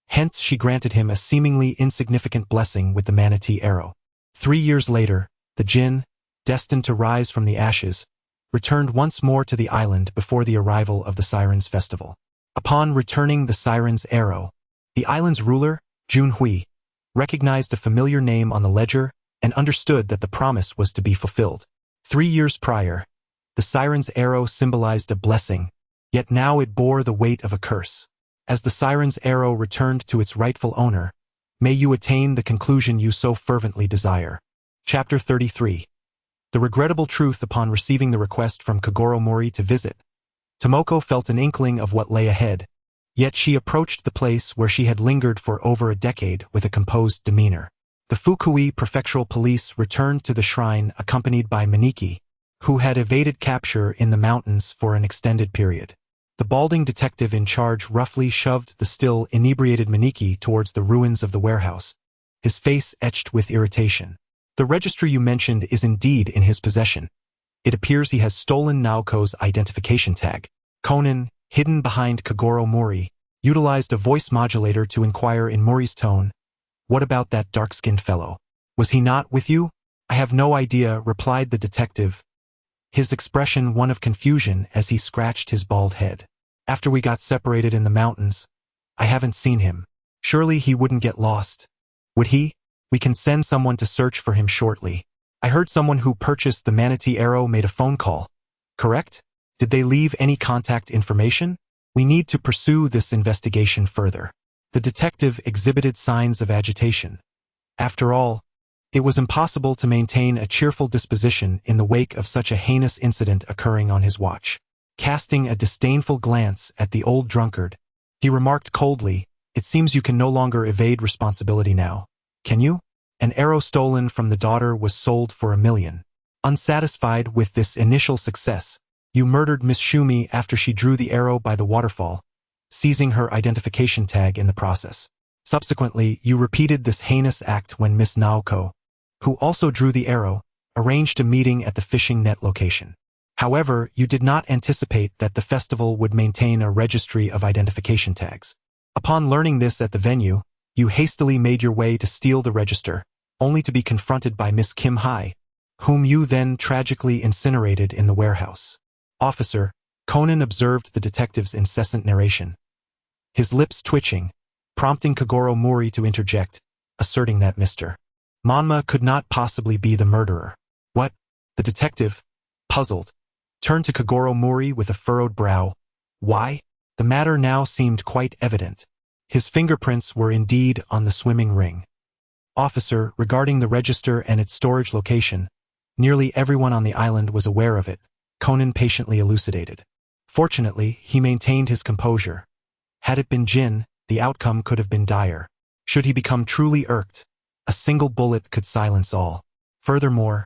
Hence she granted him a seemingly insignificant blessing with the manatee arrow. 3 years later, the Jin, destined to rise from the ashes, returned once more to the island before the arrival of the Sirens' Festival. Upon returning the Sirens' arrow, the island's ruler, Jun Hui, recognized a familiar name on the ledger and understood that the promise was to be fulfilled. 3 years prior, the Sirens' arrow symbolized a blessing, yet now it bore the weight of a curse. As the Sirens' arrow returned to its rightful owner, may you attain the conclusion you so fervently desire. Chapter 33. The regrettable truth upon receiving the request from Kogoro Mori to visit, Tomoko felt an inkling of what lay ahead, yet she approached the place where she had lingered for over a decade with a composed demeanor. The Fukui Prefectural Police returned to the shrine accompanied by Miniki, who had evaded capture in the mountains for an extended period. The balding detective in charge roughly shoved the still inebriated Miniki towards the ruins of the warehouse, his face etched with irritation. The registry you mentioned is indeed in his possession. It appears he has stolen Naoko's identification tag. Conan, hidden behind Kogoro Mori, utilized a voice modulator to inquire in Mori's tone, "What about that dark-skinned fellow? Was he not with you?" "I have no idea," replied the detective, his expression one of confusion as he scratched his bald head. "After we got separated in the mountains, I haven't seen him. Surely he wouldn't get lost. Would he? We can send someone to search for him shortly. I heard someone who purchased the manatee arrow made a phone call. Correct? Did they leave any contact information? We need to pursue this investigation further." The detective exhibited signs of agitation. After all, it was impossible to maintain a cheerful disposition in the wake of such a heinous incident occurring on his watch. Casting a disdainful glance at the old drunkard, he remarked coldly, "It seems you can no longer evade responsibility now. Can you? An arrow stolen from the daughter was sold for $1 million. Unsatisfied with this initial success, you murdered Miss Shumi after she drew the arrow by the waterfall, seizing her identification tag in the process. Subsequently, you repeated this heinous act when Miss Naoko, who also drew the arrow, arranged a meeting at the fishing net location. However, you did not anticipate that the festival would maintain a registry of identification tags. Upon learning this at the venue, you hastily made your way to steal the register, only to be confronted by Miss Kim Hai, whom you then tragically incinerated in the warehouse. Officer, Conan observed the detective's incessant narration, his lips twitching, prompting Kagoro Mori to interject, asserting that Mr. Monma could not possibly be the murderer. What? The detective, puzzled, turned to Kagoro Mori with a furrowed brow. Why? The matter now seemed quite evident. His fingerprints were indeed on the swimming ring. Officer, regarding the register and its storage location, nearly everyone on the island was aware of it, Conan patiently elucidated. Fortunately, he maintained his composure. Had it been Jin, the outcome could have been dire. Should he become truly irked, a single bullet could silence all. Furthermore,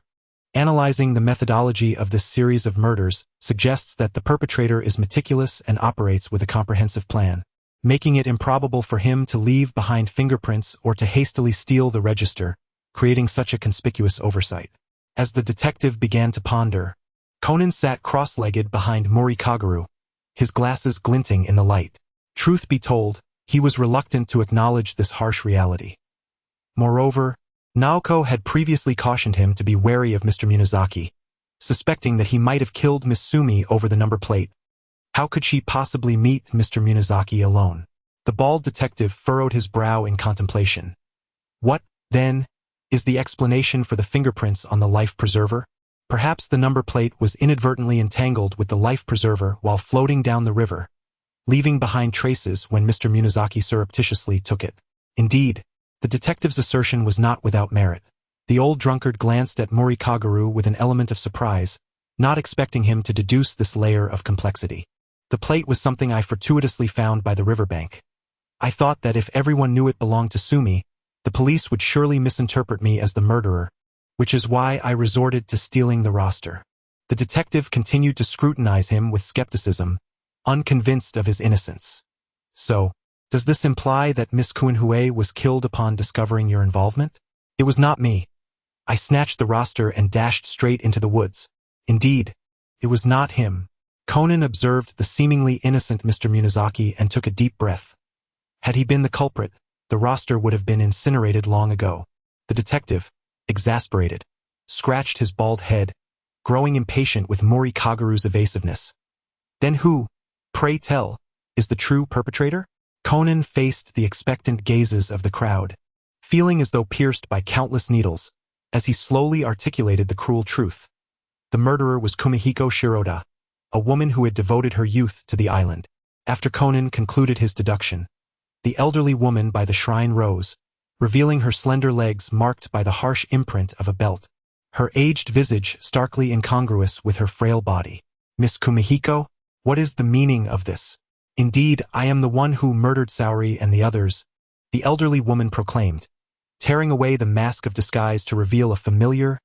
analyzing the methodology of this series of murders suggests that the perpetrator is meticulous and operates with a comprehensive plan, making it improbable for him to leave behind fingerprints or to hastily steal the register, creating such a conspicuous oversight. As the detective began to ponder, Conan sat cross-legged behind Mori Kaguru, his glasses glinting in the light. Truth be told, he was reluctant to acknowledge this harsh reality. Moreover, Naoko had previously cautioned him to be wary of Mr. Munezaki, suspecting that he might have killed Miss Sumi over the number plate. How could she possibly meet Mr. Munezaki alone? The bald detective furrowed his brow in contemplation. What, then, is the explanation for the fingerprints on the life preserver? Perhaps the number plate was inadvertently entangled with the life preserver while floating down the river, leaving behind traces when Mr. Munezaki surreptitiously took it. Indeed, the detective's assertion was not without merit. The old drunkard glanced at Mori Kaguru with an element of surprise, not expecting him to deduce this layer of complexity. The plate was something I fortuitously found by the riverbank. I thought that if everyone knew it belonged to Sumi, the police would surely misinterpret me as the murderer, which is why I resorted to stealing the roster. The detective continued to scrutinize him with skepticism, unconvinced of his innocence. So, does this imply that Miss Kunhui was killed upon discovering your involvement? It was not me. I snatched the roster and dashed straight into the woods. Indeed, it was not him. Conan observed the seemingly innocent Mr. Munezaki and took a deep breath. Had he been the culprit, the roster would have been incinerated long ago. The detective, exasperated, scratched his bald head, growing impatient with Mori Kaguru's evasiveness. Then who, pray tell, is the true perpetrator? Conan faced the expectant gazes of the crowd, feeling as though pierced by countless needles, as he slowly articulated the cruel truth. The murderer was Kumihiko Shiroda, a woman who had devoted her youth to the island. After Conan concluded his deduction, the elderly woman by the shrine rose, revealing her slender legs marked by the harsh imprint of a belt, her aged visage starkly incongruous with her frail body. Miss Kumihiko, what is the meaning of this? Indeed, I am the one who murdered Saori and the others, the elderly woman proclaimed, tearing away the mask of disguise to reveal a familiar,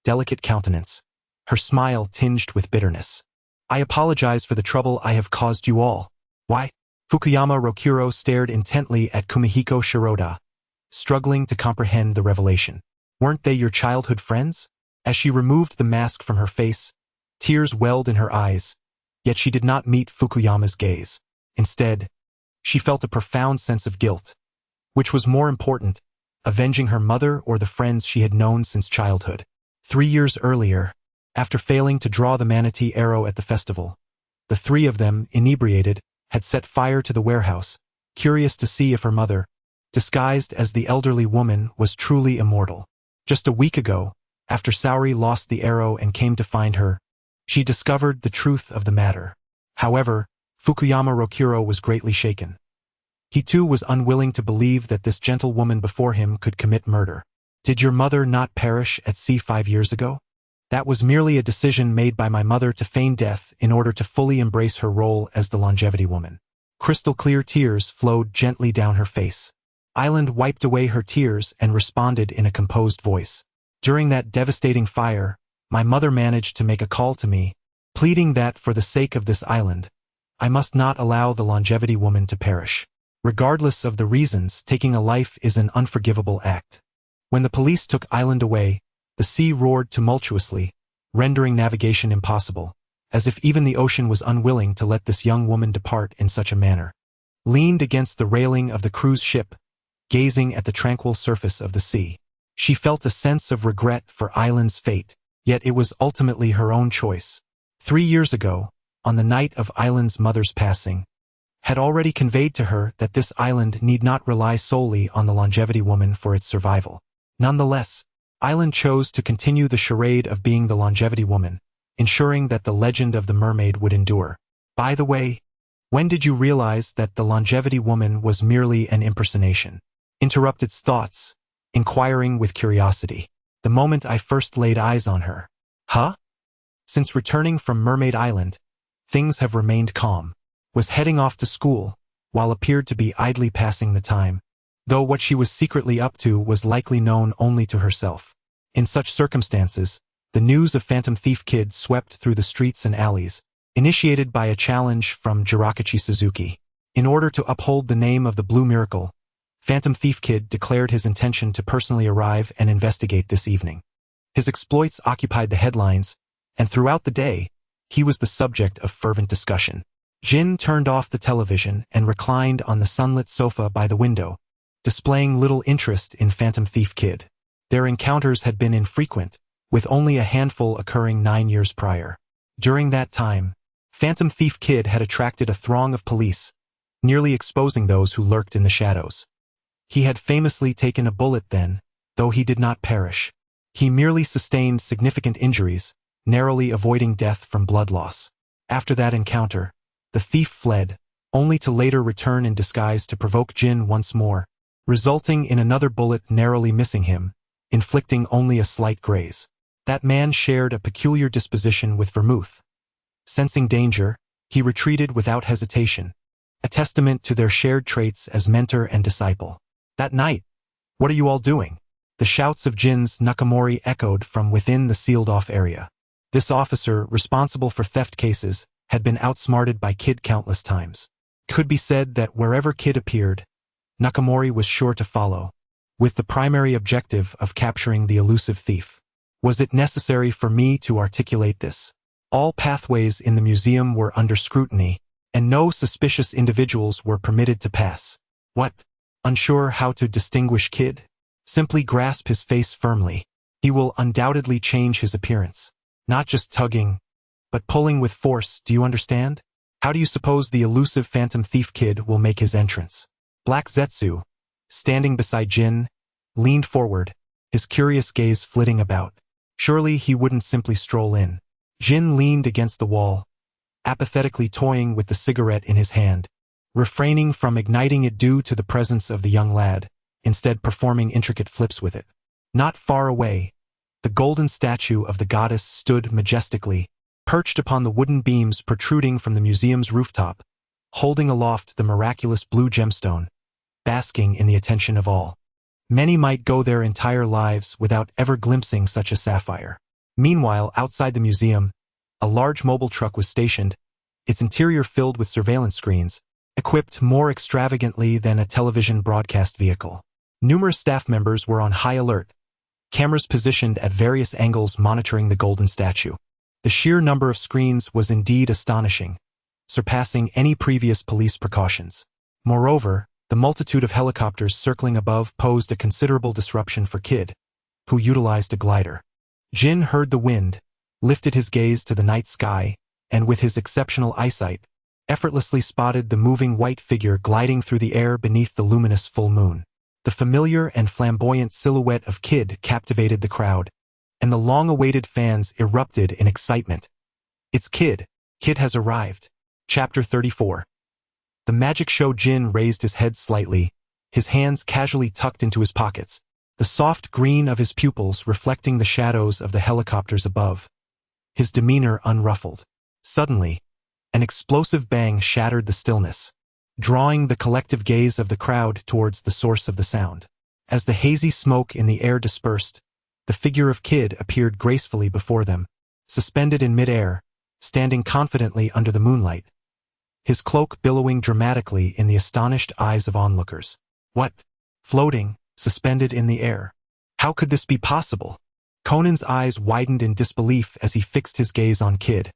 delicate countenance, her smile tinged with bitterness. I apologize for the trouble I have caused you all. Why? Fukuyama Rokuro stared intently at Kumihiko Shiroda, struggling to comprehend the revelation. Weren't they your childhood friends? As she removed the mask from her face, tears welled in her eyes, yet she did not meet Fukuyama's gaze. Instead, she felt a profound sense of guilt. Which was more important, avenging her mother or the friends she had known since childhood? 3 years earlier, after failing to draw the manatee arrow at the festival, the three of them, inebriated, had set fire to the warehouse, curious to see if her mother, disguised as the elderly woman, was truly immortal. Just a week ago, after Saori lost the arrow and came to find her, she discovered the truth of the matter. However, Fukuyama Rokuro was greatly shaken. He too was unwilling to believe that this gentle woman before him could commit murder. Did your mother not perish at sea 5 years ago? That was merely a decision made by my mother to feign death in order to fully embrace her role as the longevity woman. Crystal clear tears flowed gently down her face. Island wiped away her tears and responded in a composed voice. During that devastating fire, my mother managed to make a call to me, pleading that for the sake of this island, I must not allow the longevity woman to perish. Regardless of the reasons, taking a life is an unforgivable act. When the police took Island away, the sea roared tumultuously, rendering navigation impossible, as if even the ocean was unwilling to let this young woman depart in such a manner. Leaned against the railing of the cruise ship, gazing at the tranquil surface of the sea, she felt a sense of regret for Island's fate, yet it was ultimately her own choice. 3 years ago, on the night of Island's mother's passing, had already conveyed to her that this island need not rely solely on the longevity woman for its survival. Nonetheless, Island chose to continue the charade of being the longevity woman, ensuring that the legend of the mermaid would endure. By the way, when did you realize that the longevity woman was merely an impersonation? Interrupted thoughts, inquiring with curiosity. The moment I first laid eyes on her. Huh? Since returning from Mermaid Island, things have remained calm. Was heading off to school, while appeared to be idly passing the time, though what she was secretly up to was likely known only to herself. In such circumstances, the news of Phantom Thief Kid swept through the streets and alleys, initiated by a challenge from Jirakachi Suzuki. In order to uphold the name of the Blue Miracle, Phantom Thief Kid declared his intention to personally arrive and investigate this evening. His exploits occupied the headlines, and throughout the day, he was the subject of fervent discussion. Jin turned off the television and reclined on the sunlit sofa by the window, displaying little interest in Phantom Thief Kid. Their encounters had been infrequent, with only a handful occurring 9 years prior. During that time, Phantom Thief Kid had attracted a throng of police, nearly exposing those who lurked in the shadows. He had famously taken a bullet then, though he did not perish. He merely sustained significant injuries, narrowly avoiding death from blood loss. After that encounter, the thief fled, only to later return in disguise to provoke Jin once more, resulting in another bullet narrowly missing him, inflicting only a slight graze. That man shared a peculiar disposition with Vermouth. Sensing danger, he retreated without hesitation, a testament to their shared traits as mentor and disciple. That night, "What are you all doing?" The shouts of Jin's Nakamori echoed from within the sealed-off area. This officer, responsible for theft cases, had been outsmarted by Kid countless times. It could be said that wherever Kid appeared, Nakamori was sure to follow, with the primary objective of capturing the elusive thief. Was it necessary for me to articulate this? All pathways in the museum were under scrutiny, and no suspicious individuals were permitted to pass. What? Unsure how to distinguish Kid? Simply grasp his face firmly. He will undoubtedly change his appearance. Not just tugging, but pulling with force, do you understand? How do you suppose the elusive Phantom Thief Kid will make his entrance? Black Zetsu, standing beside Jin, leaned forward, his curious gaze flitting about. Surely he wouldn't simply stroll in. Jin leaned against the wall, apathetically toying with the cigarette in his hand, refraining from igniting it due to the presence of the young lad, instead performing intricate flips with it. Not far away, the golden statue of the goddess stood majestically, perched upon the wooden beams protruding from the museum's rooftop, holding aloft the miraculous blue gemstone, basking in the attention of all. Many might go their entire lives without ever glimpsing such a sapphire. Meanwhile, outside the museum, a large mobile truck was stationed, its interior filled with surveillance screens, equipped more extravagantly than a television broadcast vehicle. Numerous staff members were on high alert, cameras positioned at various angles monitoring the golden statue. The sheer number of screens was indeed astonishing, surpassing any previous police precautions. Moreover, the multitude of helicopters circling above posed a considerable disruption for Kid, who utilized a glider. Jin heard the wind, lifted his gaze to the night sky, and with his exceptional eyesight, effortlessly spotted the moving white figure gliding through the air beneath the luminous full moon. The familiar and flamboyant silhouette of Kid captivated the crowd, and the long-awaited fans erupted in excitement. It's Kid. Kid has arrived. Chapter 34. The magic show. Jin raised his head slightly, his hands casually tucked into his pockets, the soft green of his pupils reflecting the shadows of the helicopters above, his demeanor unruffled. Suddenly, an explosive bang shattered the stillness, drawing the collective gaze of the crowd towards the source of the sound. As the hazy smoke in the air dispersed, the figure of Kid appeared gracefully before them, suspended in mid-air, standing confidently under the moonlight, his cloak billowing dramatically in the astonished eyes of onlookers. What? Floating, suspended in the air. How could this be possible? Conan's eyes widened in disbelief as he fixed his gaze on Kid.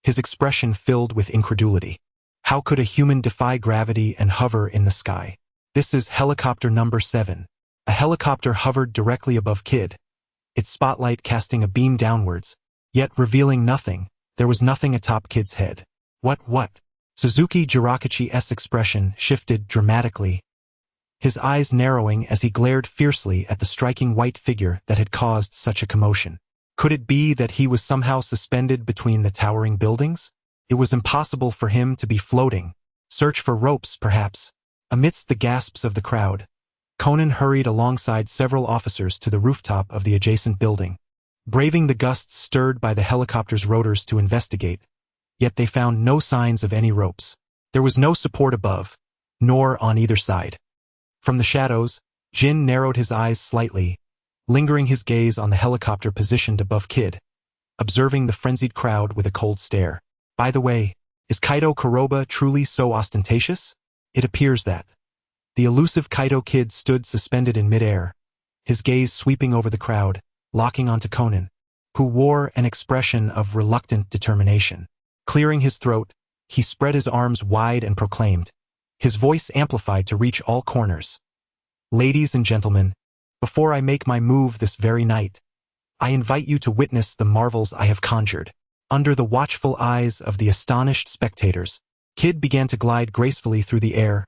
His expression filled with incredulity. How could a human defy gravity and hover in the sky? This is helicopter number 7. A helicopter hovered directly above Kid, its spotlight casting a beam downwards, yet revealing nothing. There was nothing atop Kid's head. What? Suzuki Jirakachi's expression shifted dramatically, his eyes narrowing as he glared fiercely at the striking white figure that had caused such a commotion. Could it be that he was somehow suspended between the towering buildings? It was impossible for him to be floating. Search for ropes, perhaps. Amidst the gasps of the crowd, Conan hurried alongside several officers to the rooftop of the adjacent building, braving the gusts stirred by the helicopter's rotors to investigate. Yet they found no signs of any ropes. There was no support above, nor on either side. From the shadows, Jin narrowed his eyes slightly, lingering his gaze on the helicopter positioned above Kid, observing the frenzied crowd with a cold stare. By the way, is Kaido Kuroba truly so ostentatious? It appears that. The elusive Kaido Kid stood suspended in midair, his gaze sweeping over the crowd, locking onto Conan, who wore an expression of reluctant determination. Clearing his throat, he spread his arms wide and proclaimed, his voice amplified to reach all corners. Ladies and gentlemen, before I make my move this very night, I invite you to witness the marvels I have conjured. Under the watchful eyes of the astonished spectators, Kid began to glide gracefully through the air,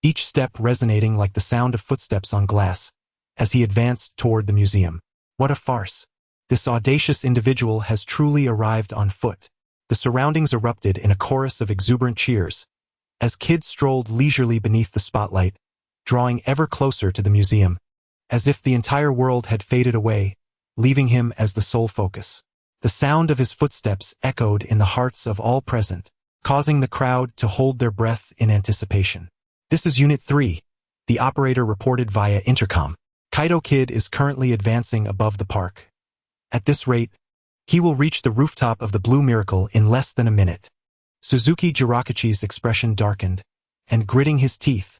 each step resonating like the sound of footsteps on glass, as he advanced toward the museum. What a farce! This audacious individual has truly arrived on foot. The surroundings erupted in a chorus of exuberant cheers, as Kid strolled leisurely beneath the spotlight, drawing ever closer to the museum, as if the entire world had faded away, leaving him as the sole focus. The sound of his footsteps echoed in the hearts of all present, causing the crowd to hold their breath in anticipation. This is Unit 3, the operator reported via intercom. Kaido Kid is currently advancing above the park. At this rate, he will reach the rooftop of the Blue Miracle in less than a minute. Suzuki Jirakachi's expression darkened, and gritting his teeth,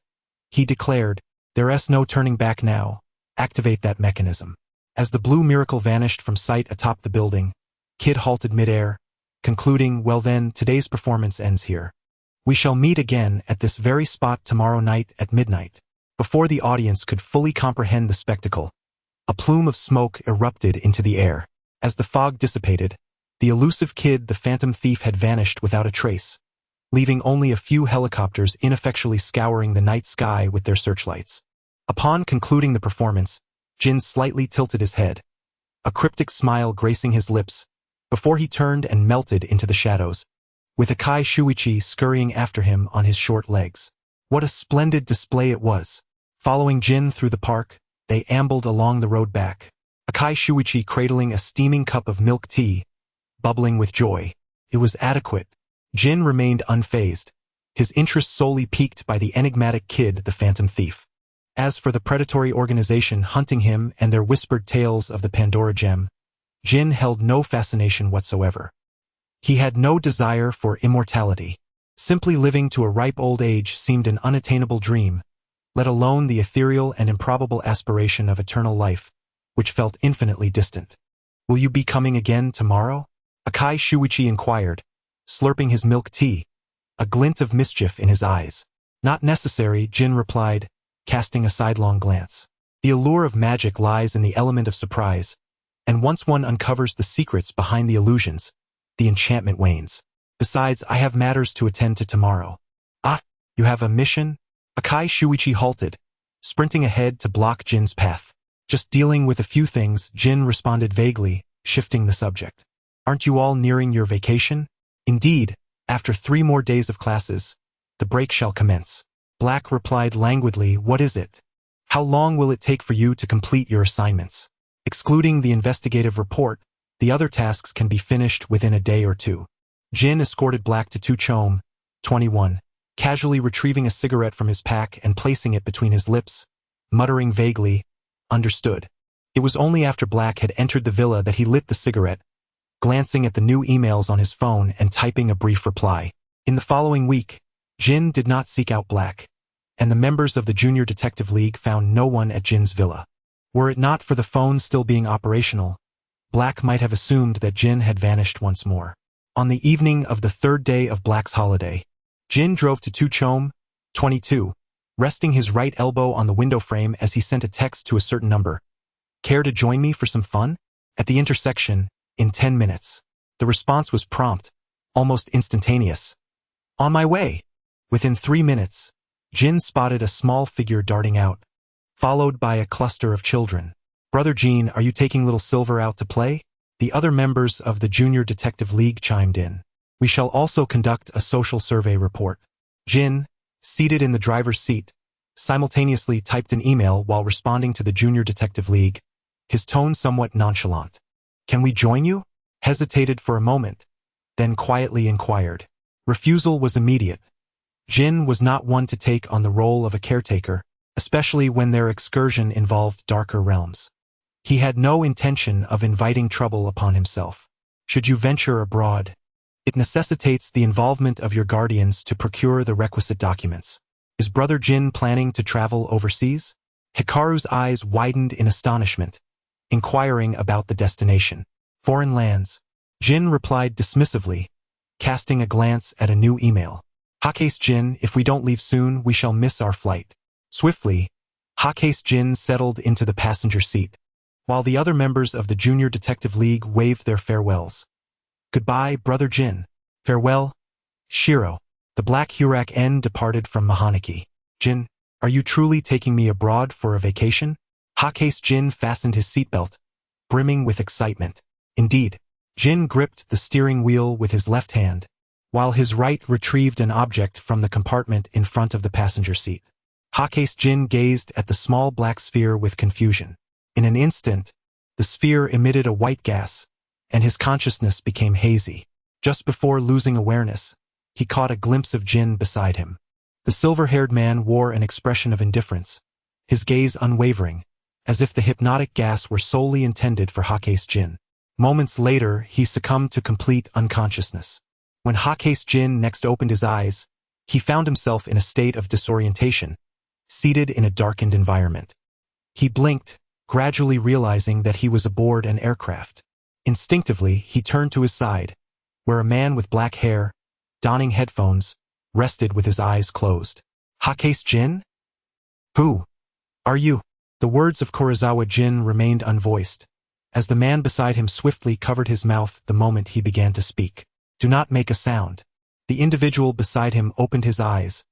he declared, "There's no turning back now. Activate that mechanism." As the Blue Miracle vanished from sight atop the building, Kid halted midair, concluding, "Well then, today's performance ends here. We shall meet again at this very spot tomorrow night at midnight." Before the audience could fully comprehend the spectacle, a plume of smoke erupted into the air. As the fog dissipated, the elusive Kid the Phantom Thief had vanished without a trace, leaving only a few helicopters ineffectually scouring the night sky with their searchlights. Upon concluding the performance, Jin slightly tilted his head, a cryptic smile gracing his lips, before he turned and melted into the shadows, with Akai Shuichi scurrying after him on his short legs. What a splendid display it was! Following Jin through the park, they ambled along the road back, Akai Shuichi cradling a steaming cup of milk tea, bubbling with joy. It was adequate. Jin remained unfazed, his interest solely piqued by the enigmatic Kid the Phantom Thief. As for the predatory organization hunting him and their whispered tales of the Pandora gem, Jin held no fascination whatsoever. He had no desire for immortality. Simply living to a ripe old age seemed an unattainable dream, let alone the ethereal and improbable aspiration of eternal life, which felt infinitely distant. "Will you be coming again tomorrow?" Akai Shuichi inquired, slurping his milk tea, a glint of mischief in his eyes. "Not necessary," Jin replied, casting a sidelong glance. The allure of magic lies in the element of surprise, and once one uncovers the secrets behind the illusions, the enchantment wanes. Besides, I have matters to attend to tomorrow. "Ah, you have a mission?" Akai Shuichi halted, sprinting ahead to block Jin's path. "Just dealing with a few things," Jin responded vaguely, shifting the subject. "Aren't you all nearing your vacation?" "Indeed, after 3 more days of classes, the break shall commence." Black replied languidly, "What is it? How long will it take for you to complete your assignments?" "Excluding the investigative report, the other tasks can be finished within a day or 2. Jin escorted Black to Tuchome, 21, casually retrieving a cigarette from his pack and placing it between his lips, muttering vaguely, "Understood." It was only after Black had entered the villa that he lit the cigarette, glancing at the new emails on his phone and typing a brief reply. In the following week, Jin did not seek out Black, and the members of the Junior Detective League found no one at Jin's villa. Were it not for the phone still being operational, Black might have assumed that Jin had vanished once more. On the evening of the third day of Black's holiday, Jin drove to Tuchome, 22, resting his right elbow on the window frame as he sent a text to a certain number. Care to join me for some fun? At the intersection, in 10 minutes. The response was prompt, almost instantaneous. On my way. Within 3 minutes, Jin spotted a small figure darting out, followed by a cluster of children. Brother Jean, are you taking little Silver out to play? The other members of the Junior Detective League chimed in. We shall also conduct a social survey report. Jin, seated in the driver's seat, simultaneously typed an email while responding to the Junior Detective League, his tone somewhat nonchalant. Can we join you? Hesitated for a moment, then quietly inquired. Refusal was immediate. Jin was not one to take on the role of a caretaker, especially when their excursion involved darker realms. He had no intention of inviting trouble upon himself. Should you venture abroad, it necessitates the involvement of your guardians to procure the requisite documents. Is Brother Jin planning to travel overseas? Hikaru's eyes widened in astonishment, inquiring about the destination. Foreign lands. Jin replied dismissively, casting a glance at a new email. Hakase Jin, if we don't leave soon, we shall miss our flight. Swiftly, Hakase Jin settled into the passenger seat, while the other members of the Junior Detective League waved their farewells. Goodbye, Brother Jin. Farewell, Shiro. The Black Huracan departed from Mahanaki. Jin, are you truly taking me abroad for a vacation? Hakase Jin fastened his seatbelt, brimming with excitement. Indeed, Jin gripped the steering wheel with his left hand, while his right retrieved an object from the compartment in front of the passenger seat. Hakase Jin gazed at the small black sphere with confusion. In an instant, the sphere emitted a white gas, and his consciousness became hazy. Just before losing awareness, he caught a glimpse of Jin beside him. The silver-haired man wore an expression of indifference, his gaze unwavering, as if the hypnotic gas were solely intended for Hakase Jin. Moments later, he succumbed to complete unconsciousness. When Hakase Jin next opened his eyes, he found himself in a state of disorientation, seated in a darkened environment. He blinked, gradually realizing that he was aboard an aircraft. Instinctively, he turned to his side, where a man with black hair, donning headphones, rested with his eyes closed. Hakase Jin? Who are you? The words of Kurosawa Jin remained unvoiced, as the man beside him swiftly covered his mouth the moment he began to speak. Do not make a sound. The individual beside him opened his eyes,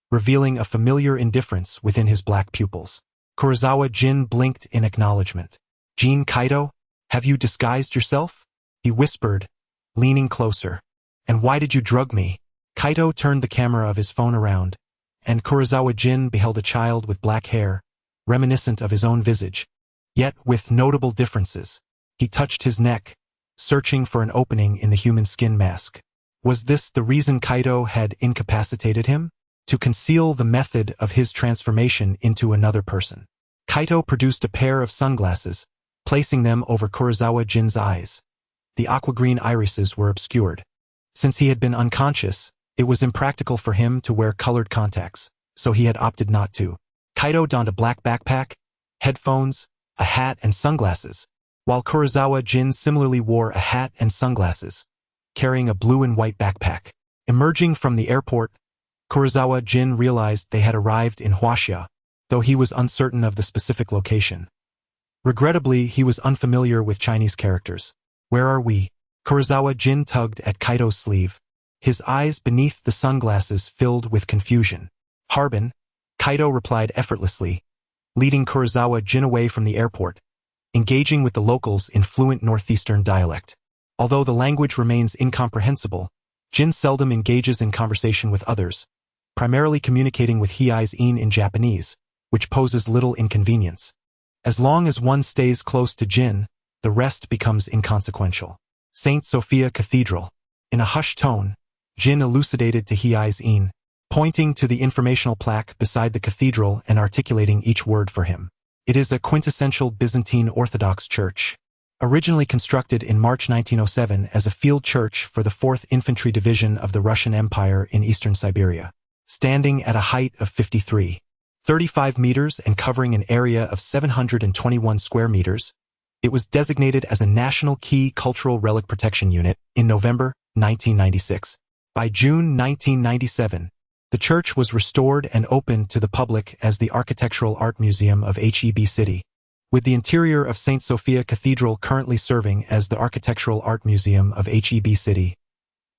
revealing a familiar indifference within his black pupils. Kurosawa Jin blinked in acknowledgement. Jin Kaito, have you disguised yourself? He whispered, leaning closer. And why did you drug me? Kaito turned the camera of his phone around, and Kurosawa Jin beheld a child with black hair, reminiscent of his own visage, yet with notable differences. He touched his neck, searching for an opening in the human skin mask. Was this the reason Kaito had incapacitated him? To conceal the method of his transformation into another person. Kaito produced a pair of sunglasses, placing them over Kurosawa Jin's eyes. The aqua-green irises were obscured. Since he had been unconscious, it was impractical for him to wear colored contacts, so he had opted not to. Kaito donned a black backpack, headphones, a hat and sunglasses, while Kurosawa Jin similarly wore a hat and sunglasses, carrying a blue and white backpack. Emerging from the airport, Kurosawa Jin realized they had arrived in Huaxia, though he was uncertain of the specific location. Regrettably, he was unfamiliar with Chinese characters. Where are we? Kurosawa Jin tugged at Kaito's sleeve, his eyes beneath the sunglasses filled with confusion. Harbin, Kaito replied effortlessly, leading Kurosawa Jin away from the airport, engaging with the locals in fluent northeastern dialect. Although the language remains incomprehensible, Jin seldom engages in conversation with others, primarily communicating with Hiai's-in in Japanese, which poses little inconvenience. As long as one stays close to Jin, the rest becomes inconsequential. St. Sophia Cathedral. In a hushed tone, Jin elucidated to Hiai's-in, pointing to the informational plaque beside the cathedral and articulating each word for him. It is a quintessential Byzantine Orthodox church. Originally constructed in March 1907 as a field church for the 4th Infantry Division of the Russian Empire in eastern Siberia. Standing at a height of 35 meters and covering an area of 721 square meters, it was designated as a National Key Cultural Relic Protection Unit in November 1996. By June 1997, the church was restored and opened to the public as the Architectural Art Museum of HEB City, with the interior of St. Sophia Cathedral currently serving as the Architectural Art Museum of HEB City.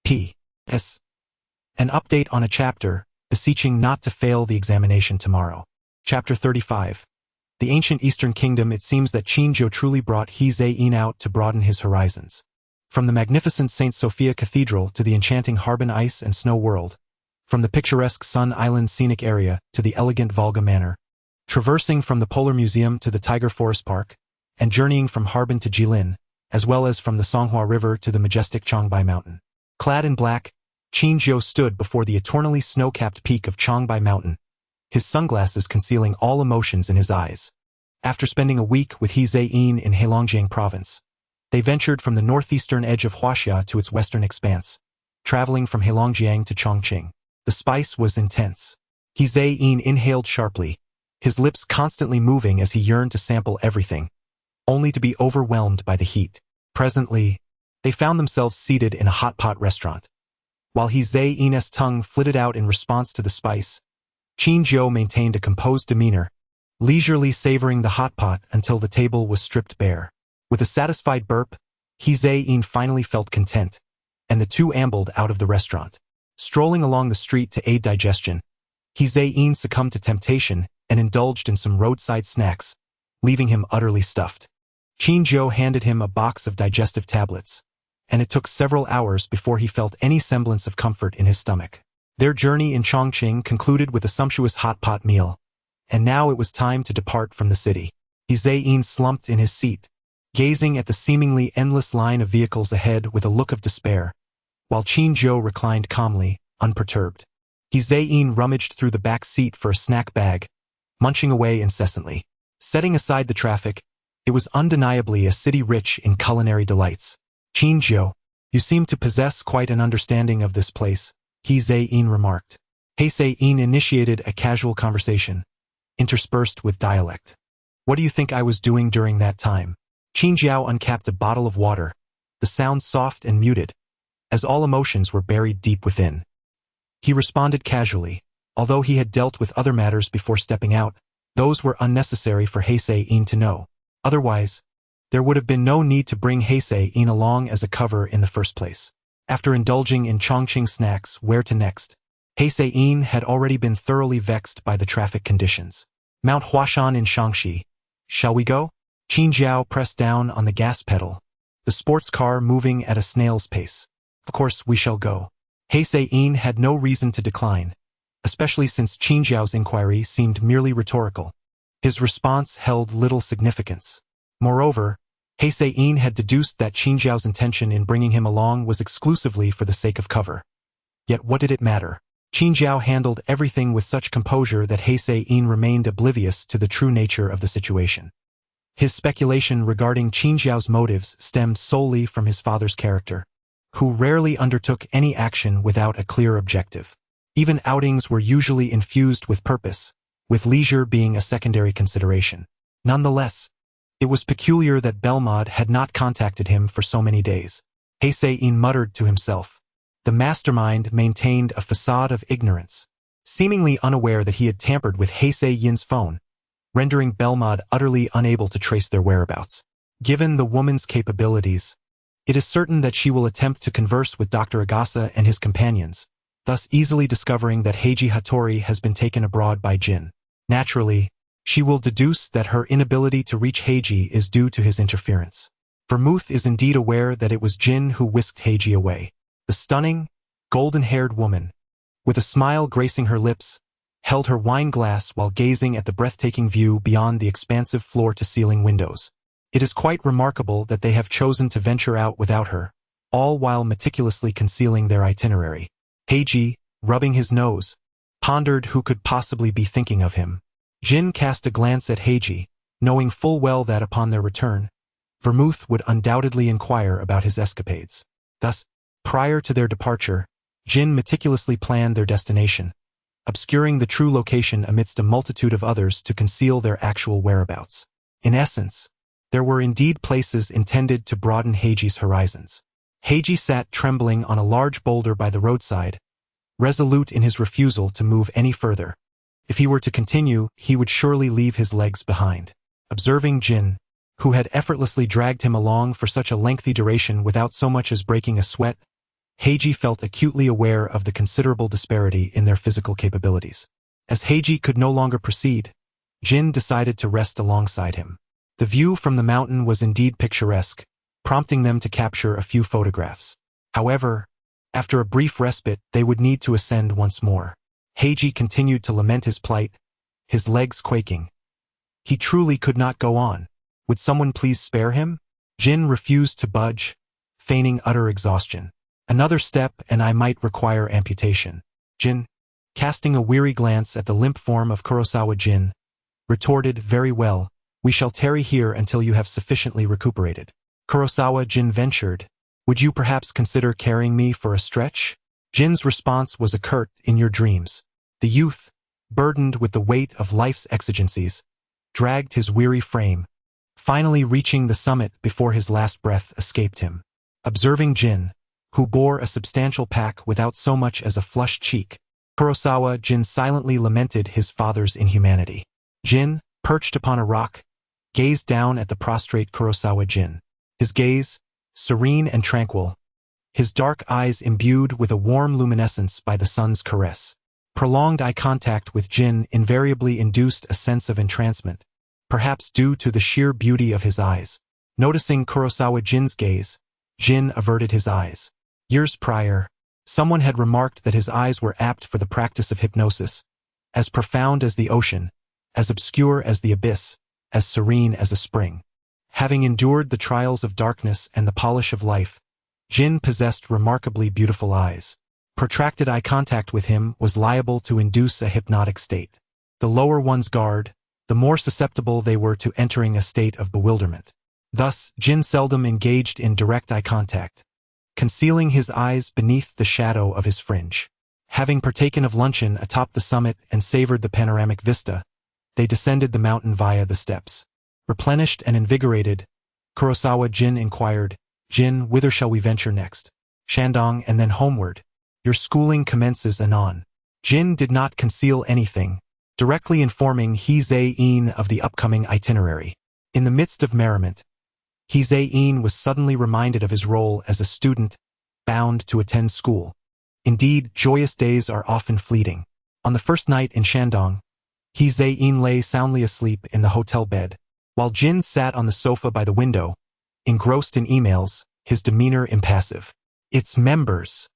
P.S. An update on a chapter, beseeching not to fail the examination tomorrow. Chapter 35. The ancient Eastern Kingdom. It seems that Qin truly brought He Zhe-in out to broaden his horizons. From the magnificent St. Sophia Cathedral to the enchanting Harbin ice and snow world, from the picturesque Sun Island scenic area to the elegant Volga Manor, traversing from the Polar Museum to the Tiger Forest Park, and journeying from Harbin to Jilin, as well as from the Songhua River to the majestic Changbai Mountain. Clad in black, Qin stood before the eternally snow-capped peak of Changbai Mountain, his sunglasses concealing all emotions in his eyes. After spending a week with He Zhe-in in Heilongjiang province, they ventured from the northeastern edge of Huaxia to its western expanse, traveling from Heilongjiang to Chongqing. The spice was intense. He Zhe-in inhaled sharply, his lips constantly moving as he yearned to sample everything, only to be overwhelmed by the heat. Presently, they found themselves seated in a hot pot restaurant. While He Zhe-in's tongue flitted out in response to the spice, Qin maintained a composed demeanor, leisurely savoring the hot pot until the table was stripped bare. With a satisfied burp, He Zhe-in finally felt content, and the two ambled out of the restaurant. Strolling along the street to aid digestion, He Zhe-in succumbed to temptation and indulged in some roadside snacks, leaving him utterly stuffed. Qin handed him a box of digestive tablets, and it took several hours before he felt any semblance of comfort in his stomach. Their journey in Chongqing concluded with a sumptuous hot pot meal, and now it was time to depart from the city. He Zhe-in slumped in his seat, gazing at the seemingly endless line of vehicles ahead with a look of despair, while Qin reclined calmly, unperturbed. He Zhe-in rummaged through the back seat for a snack bag, munching away incessantly. Setting aside the traffic, it was undeniably a city rich in culinary delights. Qin, you seem to possess quite an understanding of this place, He Zhe-in remarked. He Zhe-in initiated a casual conversation, interspersed with dialect. What do you think I was doing during that time? Qin uncapped a bottle of water, the sound soft and muted, as all emotions were buried deep within. He responded casually, although he had dealt with other matters before stepping out, those were unnecessary for He Zhe-in to know. Otherwise, there would have been no need to bring He Zhe-in along as a cover in the first place. After indulging in Chongqing snacks, where to next? He Zhe-in had already been thoroughly vexed by the traffic conditions. Mount Huashan in Shaanxi. Shall we go? Qin pressed down on the gas pedal, the sports car moving at a snail's pace. Of course we shall go. He Zhe-in had no reason to decline, especially since Qin inquiry seemed merely rhetorical. His response held little significance. Moreover, He Zhe-in had deduced that Qin intention in bringing him along was exclusively for the sake of cover. Yet what did it matter? Qin handled everything with such composure that He Zhe-in remained oblivious to the true nature of the situation. His speculation regarding Qin motives stemmed solely from his father's character, who rarely undertook any action without a clear objective. Even outings were usually infused with purpose, with leisure being a secondary consideration. Nonetheless, it was peculiar that Belmod had not contacted him for so many days. He Zhe-in muttered to himself. The mastermind maintained a facade of ignorance, seemingly unaware that he had tampered with He Zhe-in's phone, rendering Belmod utterly unable to trace their whereabouts. Given the woman's capabilities, it is certain that she will attempt to converse with Dr. Agasa and his companions, thus easily discovering that Heiji Hattori has been taken abroad by Jin. Naturally, she will deduce that her inability to reach Heiji is due to his interference. Vermouth is indeed aware that it was Jin who whisked Heiji away. The stunning, golden-haired woman, with a smile gracing her lips, held her wine glass while gazing at the breathtaking view beyond the expansive floor-to-ceiling windows. It is quite remarkable that they have chosen to venture out without her, all while meticulously concealing their itinerary. Heiji, rubbing his nose, pondered who could possibly be thinking of him. Jin cast a glance at Heiji, knowing full well that upon their return, Vermouth would undoubtedly inquire about his escapades. Thus, prior to their departure, Jin meticulously planned their destination, obscuring the true location amidst a multitude of others to conceal their actual whereabouts. In essence, there were indeed places intended to broaden Heiji's horizons. Heiji sat trembling on a large boulder by the roadside, resolute in his refusal to move any further. If he were to continue, he would surely leave his legs behind. Observing Jin, who had effortlessly dragged him along for such a lengthy duration without so much as breaking a sweat, Heiji felt acutely aware of the considerable disparity in their physical capabilities. As Heiji could no longer proceed, Jin decided to rest alongside him. The view from the mountain was indeed picturesque, prompting them to capture a few photographs. However, after a brief respite, they would need to ascend once more. Heiji continued to lament his plight, his legs quaking. He truly could not go on. Would someone please spare him? Jin refused to budge, feigning utter exhaustion. Another step and I might require amputation. Jin, casting a weary glance at the limp form of Kurosawa Jin, retorted, very well, we shall tarry here until you have sufficiently recuperated. Kurosawa Jin ventured, would you perhaps consider carrying me for a stretch? Jin's response was a curt, in your dreams. The youth, burdened with the weight of life's exigencies, dragged his weary frame, finally reaching the summit before his last breath escaped him. Observing Jin, who bore a substantial pack without so much as a flushed cheek, Kurosawa Jin silently lamented his father's inhumanity. Jin, perched upon a rock, gazed down at the prostrate Kurosawa Jin. His gaze, serene and tranquil, his dark eyes imbued with a warm luminescence by the sun's caress. Prolonged eye contact with Jin invariably induced a sense of entrancement, perhaps due to the sheer beauty of his eyes. Noticing Kurosawa Jin's gaze, Jin averted his eyes. Years prior, someone had remarked that his eyes were apt for the practice of hypnosis, as profound as the ocean, as obscure as the abyss, as serene as a spring. Having endured the trials of darkness and the polish of life, Jin possessed remarkably beautiful eyes. Protracted eye contact with him was liable to induce a hypnotic state. The lower one's guard, the more susceptible they were to entering a state of bewilderment. Thus, Jin seldom engaged in direct eye contact, concealing his eyes beneath the shadow of his fringe. Having partaken of luncheon atop the summit and savored the panoramic vista, they descended the mountain via the steps. Replenished and invigorated, Kurosawa Jin inquired, Jin, whither shall we venture next? Shandong and then homeward. Your schooling commences anon. Jin did not conceal anything, directly informing He Zain of the upcoming itinerary. In the midst of merriment, He Zain was suddenly reminded of his role as a student, bound to attend school. Indeed, joyous days are often fleeting. On the first night in Shandong, He Zain lay soundly asleep in the hotel bed, while Jin sat on the sofa by the window, engrossed in emails, his demeanor impassive. Its members.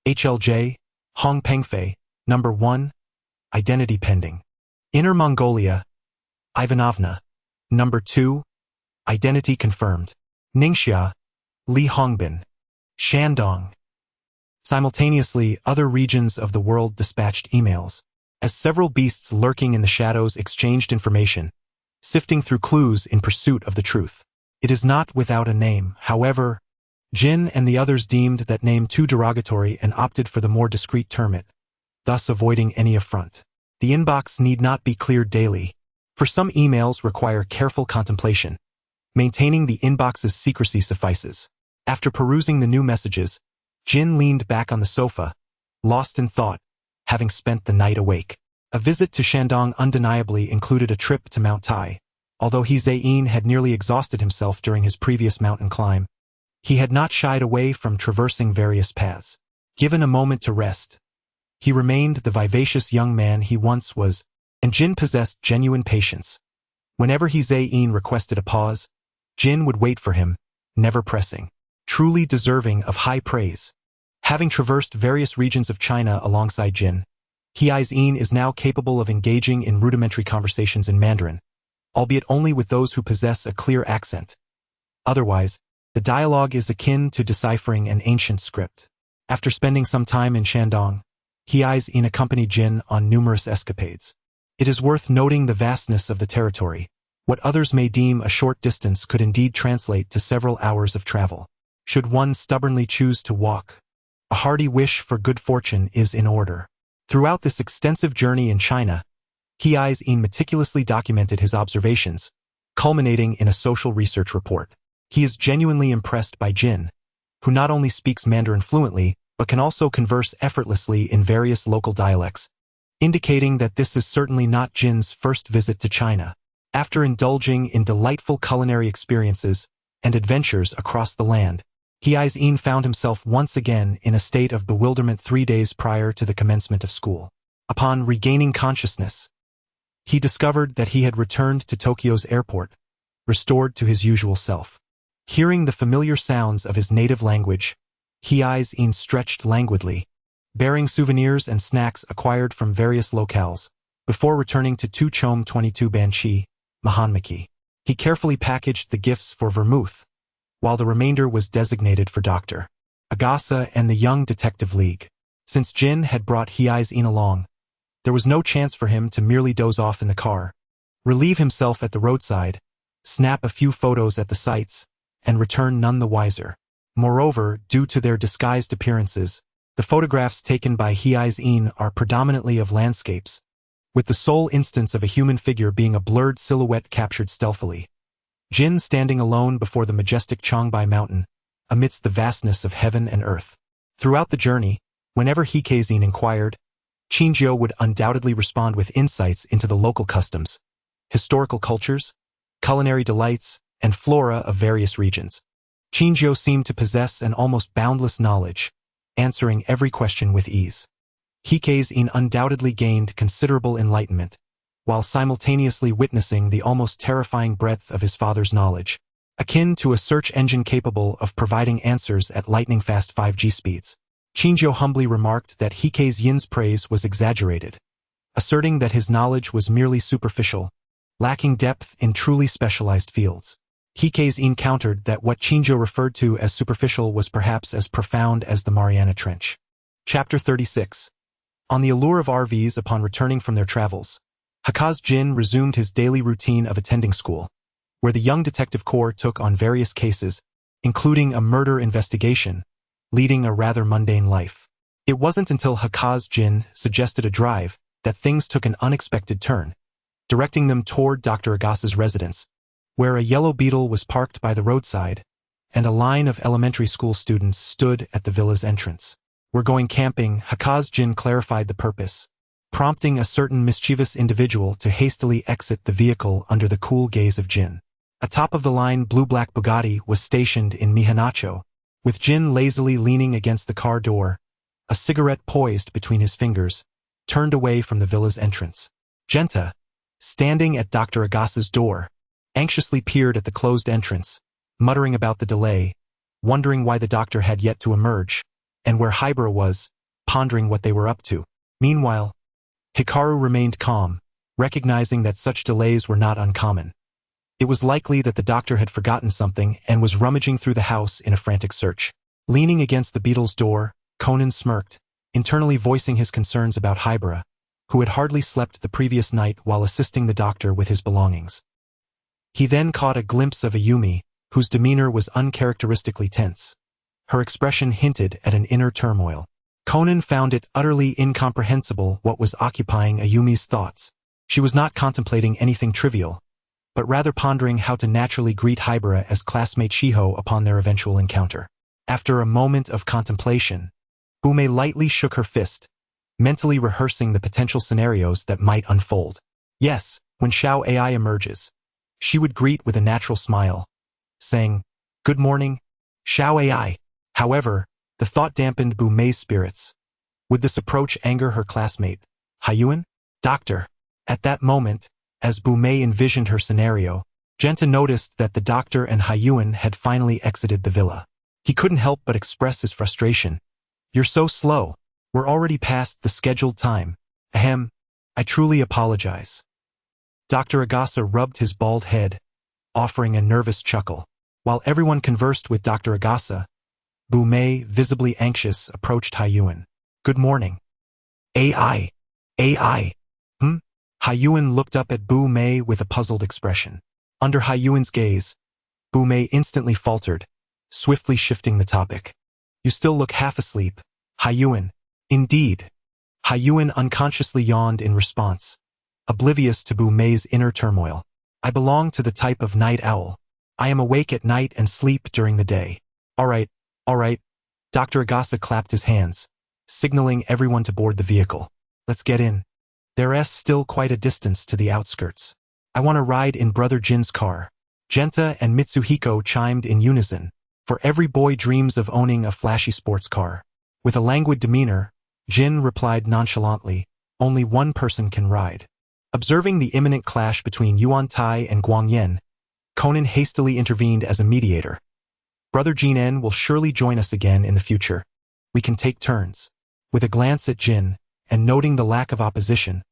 HLJ, Hong Pengfei, number 1, identity pending. Inner Mongolia, Ivanovna, number 2, identity confirmed. Ningxia, Li Hongbin, Shandong. Simultaneously, other regions of the world dispatched emails, as several beasts lurking in the shadows exchanged information, sifting through clues in pursuit of the truth. It is not without a name, however. Jin and the others deemed that name too derogatory and opted for the more discreet term it, thus avoiding any affront. The inbox need not be cleared daily, for some emails require careful contemplation. Maintaining the inbox's secrecy suffices. After perusing the new messages, Jin leaned back on the sofa, lost in thought, having spent the night awake. A visit to Shandong undeniably included a trip to Mount Tai. Although He Zain had nearly exhausted himself during his previous mountain climb, he had not shied away from traversing various paths. Given a moment to rest, he remained the vivacious young man he once was, and Jin possessed genuine patience. Whenever He Zain requested a pause, Jin would wait for him, never pressing. Truly deserving of high praise. Having traversed various regions of China alongside Jin, He Zain is now capable of engaging in rudimentary conversations in Mandarin, albeit only with those who possess a clear accent. Otherwise, the dialogue is akin to deciphering an ancient script. After spending some time in Shandong, He Zain accompanied Jin on numerous escapades. It is worth noting the vastness of the territory, What others may deem a short distance could indeed translate to several hours of travel. Should one stubbornly choose to walk, a hearty wish for good fortune is in order. Throughout this extensive journey in China, He meticulously documented his observations, culminating in a social research report. He is genuinely impressed by Jin, who not only speaks Mandarin fluently, but can also converse effortlessly in various local dialects, indicating that this is certainly not Jin's first visit to China. After indulging in delightful culinary experiences and adventures across the land, He found himself once again in a state of bewilderment 3 days prior to the commencement of school. Upon regaining consciousness, he discovered that he had returned to Tokyo's airport, restored to his usual self. Hearing the familiar sounds of his native language, He stretched languidly, bearing souvenirs and snacks acquired from various locales, before returning to 2 Chom 22 Banchi, Mahanmaki. He carefully packaged the gifts for Vermouth, while the remainder was designated for Dr. Agasa and the Young Detective League. Since Jin had brought He along, there was no chance for him to merely doze off in the car, relieve himself at the roadside, snap a few photos at the sites, and return none the wiser. Moreover, due to their disguised appearances, the photographs taken by He are predominantly of landscapes, with the sole instance of a human figure being a blurred silhouette captured stealthily. Jin standing alone before the majestic Changbai Mountain, amidst the vastness of heaven and earth. Throughout the journey, whenever He inquired, Qingjiu would undoubtedly respond with insights into the local customs, historical cultures, culinary delights, and flora of various regions. Qingjiu seemed to possess an almost boundless knowledge, answering every question with ease. He undoubtedly gained considerable enlightenment, while simultaneously witnessing the almost terrifying breadth of his father's knowledge, akin to a search engine capable of providing answers at lightning-fast 5G speeds. Qingjiu humbly remarked that He Yin's praise was exaggerated, asserting that his knowledge was merely superficial, lacking depth in truly specialized fields. He countered that what Qingjiu referred to as superficial was perhaps as profound as the Mariana Trench. Chapter 36. On the allure of RVs upon returning from their travels, Hakaz Jin resumed his daily routine of attending school, where the Young Detective Corps took on various cases, including a murder investigation, leading a rather mundane life. It wasn't until Hakaz Jin suggested a drive that things took an unexpected turn, directing them toward Dr. Agasa's residence, where a yellow Beetle was parked by the roadside, and a line of elementary school students stood at the villa's entrance. "We're going camping," Hakaz Jin clarified the purpose, prompting a certain mischievous individual to hastily exit the vehicle under the cool gaze of Jin. A top-of-the-line blue-black Bugatti was stationed in Mihanacho, with Jin lazily leaning against the car door, a cigarette poised between his fingers, turned away from the villa's entrance. Genta, standing at Dr. Agasa's door, anxiously peered at the closed entrance, muttering about the delay, wondering why the doctor had yet to emerge, and where Hybera was, pondering what they were up to. Meanwhile, Hikaru remained calm, recognizing that such delays were not uncommon. It was likely that the doctor had forgotten something and was rummaging through the house in a frantic search. Leaning against the Beetle's door, Conan smirked, internally voicing his concerns about Hybera, who had hardly slept the previous night while assisting the doctor with his belongings. He then caught a glimpse of Ayumi, whose demeanor was uncharacteristically tense. Her expression hinted at an inner turmoil. Conan found it utterly incomprehensible what was occupying Ayumi's thoughts. She was not contemplating anything trivial, but rather pondering how to naturally greet Hybera as classmate Shiho upon their eventual encounter. After a moment of contemplation, Bume lightly shook her fist, mentally rehearsing the potential scenarios that might unfold. Yes, when Xiao Ai emerges, she would greet with a natural smile, saying, "Good morning, Xiao Ai." However, the thought dampened Bume's spirits. Would this approach anger her classmate, Hayuan? Doctor. At that moment, as Bume envisioned her scenario, Genta noticed that the doctor and Hayuan had finally exited the villa. He couldn't help but express his frustration. "You're so slow. We're already past the scheduled time. Ahem. I truly apologize." Dr. Agasa rubbed his bald head, offering a nervous chuckle. While everyone conversed with Dr. Agasa, Bume, visibly anxious, approached Hayuan. "Good morning." AI. Hayuan looked up at Bume with a puzzled expression. Under Haiyuan's gaze, Boumei instantly faltered, swiftly shifting the topic. You still look half asleep, Haiyuan. Indeed. Haiyuan unconsciously yawned in response, oblivious to Boumei's inner turmoil. I belong to the type of night owl. I am awake at night and sleep during the day. All right. Dr. Agasa clapped his hands, signaling everyone to board the vehicle. Let's get in. There's still quite a distance to the outskirts. I want to ride in Brother Jin's car. Genta and Mitsuhiko chimed in unison, for every boy dreams of owning a flashy sports car. With a languid demeanor, Jin replied nonchalantly, only one person can ride. Observing the imminent clash between Yuan Tai and Guangyan, Conan hastily intervened as a mediator. Brother Jinen will surely join us again in the future. We can take turns. With a glance at Jin, and noting the lack of opposition,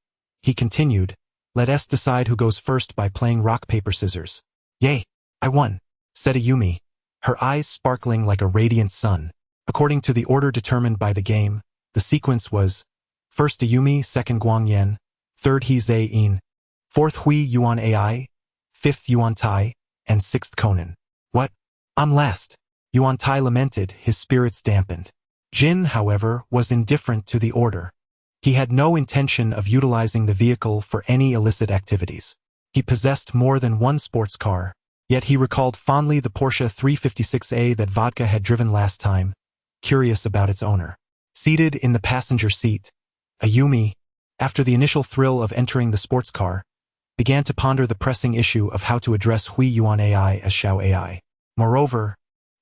he continued, let us decide who goes first by playing rock, paper, scissors. Yay! I won, said Ayumi, her eyes sparkling like a radiant sun. According to the order determined by the game, the sequence was first Ayumi, second Guangyan, third He Zai-in, fourth Hui Yuan Ai, fifth Yuan Tai, and sixth Conan. What? I'm last. Yuan Tai lamented, his spirits dampened. Jin, however, was indifferent to the order. He had no intention of utilizing the vehicle for any illicit activities. He possessed more than one sports car, yet he recalled fondly the Porsche 356A that Vodka had driven last time, curious about its owner. Seated in the passenger seat, Ayumi, after the initial thrill of entering the sports car, began to ponder the pressing issue of how to address Hui Yuan Ai as Xiao Ai. Moreover,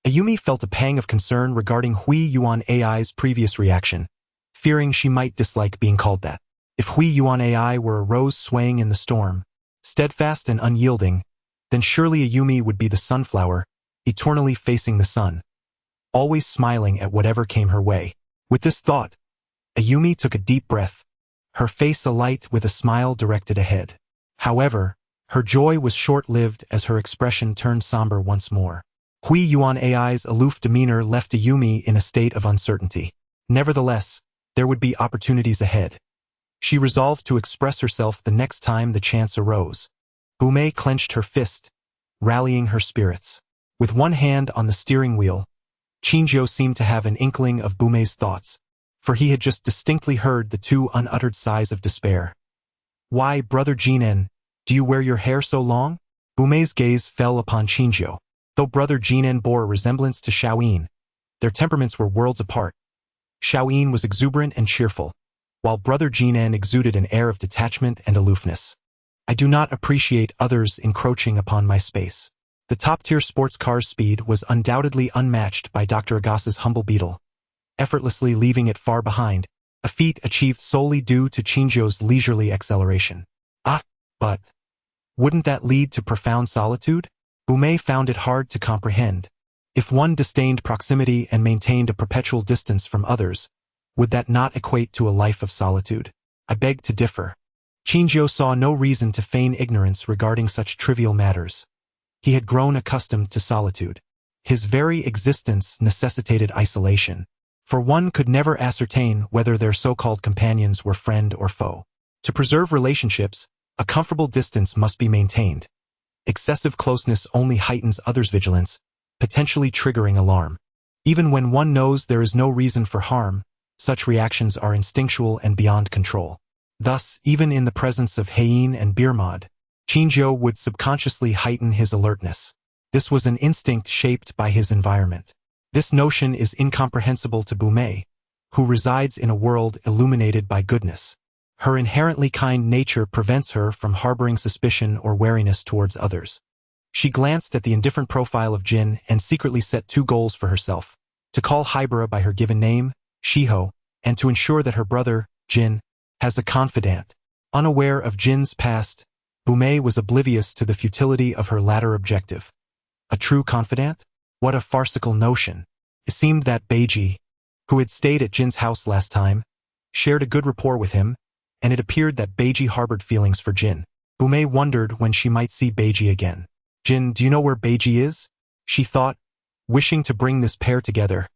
Ayumi felt a pang of concern regarding Hui Yuan Ai's previous reaction, fearing she might dislike being called that. If Hui Yuan Ai were a rose swaying in the storm, steadfast and unyielding, then surely Ayumi would be the sunflower, eternally facing the sun, always smiling at whatever came her way. With this thought, Ayumi took a deep breath, her face alight with a smile directed ahead. However, her joy was short-lived as her expression turned somber once more. Hui Yuan Ai's aloof demeanor left Ayumi in a state of uncertainty. Nevertheless, there would be opportunities ahead. She resolved to express herself the next time the chance arose. Boumei clenched her fist, rallying her spirits. With one hand on the steering wheel, Chinjo seemed to have an inkling of Boumei's thoughts, for he had just distinctly heard the two unuttered sighs of despair. Why, Brother Jinen, do you wear your hair so long? Boumei's gaze fell upon Chinjo. Though Brother Jinen bore a resemblance to Xiaoyin, their temperaments were worlds apart. Xiaoyin was exuberant and cheerful, while Brother Jinen exuded an air of detachment and aloofness. I do not appreciate others encroaching upon my space. The top-tier sports car's speed was undoubtedly unmatched by Dr. Agasa's humble Beetle, effortlessly leaving it far behind, a feat achieved solely due to Chinjo's leisurely acceleration. But wouldn't that lead to profound solitude? Boumei found it hard to comprehend. If one disdained proximity and maintained a perpetual distance from others, would that not equate to a life of solitude? I beg to differ. Chinjo saw no reason to feign ignorance regarding such trivial matters. He had grown accustomed to solitude. His very existence necessitated isolation, for one could never ascertain whether their so-called companions were friend or foe. To preserve relationships, a comfortable distance must be maintained. Excessive closeness only heightens others' vigilance, potentially triggering alarm. Even when one knows there is no reason for harm, such reactions are instinctual and beyond control. Thus, even in the presence of Heian and Birmad, Chinjo would subconsciously heighten his alertness. This was an instinct shaped by his environment. This notion is incomprehensible to Boumei, who resides in a world illuminated by goodness. Her inherently kind nature prevents her from harboring suspicion or wariness towards others. She glanced at the indifferent profile of Jin and secretly set two goals for herself: to call Hybera by her given name, Shiho, and to ensure that her brother, Jin, has a confidant. Unaware of Jin's past, Boumei was oblivious to the futility of her latter objective. A true confidant? What a farcical notion. It seemed that Beiji, who had stayed at Jin's house last time, shared a good rapport with him, and it appeared that Beiji harbored feelings for Jin. Boumei wondered when she might see Beiji again. Jin, do you know where Beiji is? She thought, wishing to bring this pair together,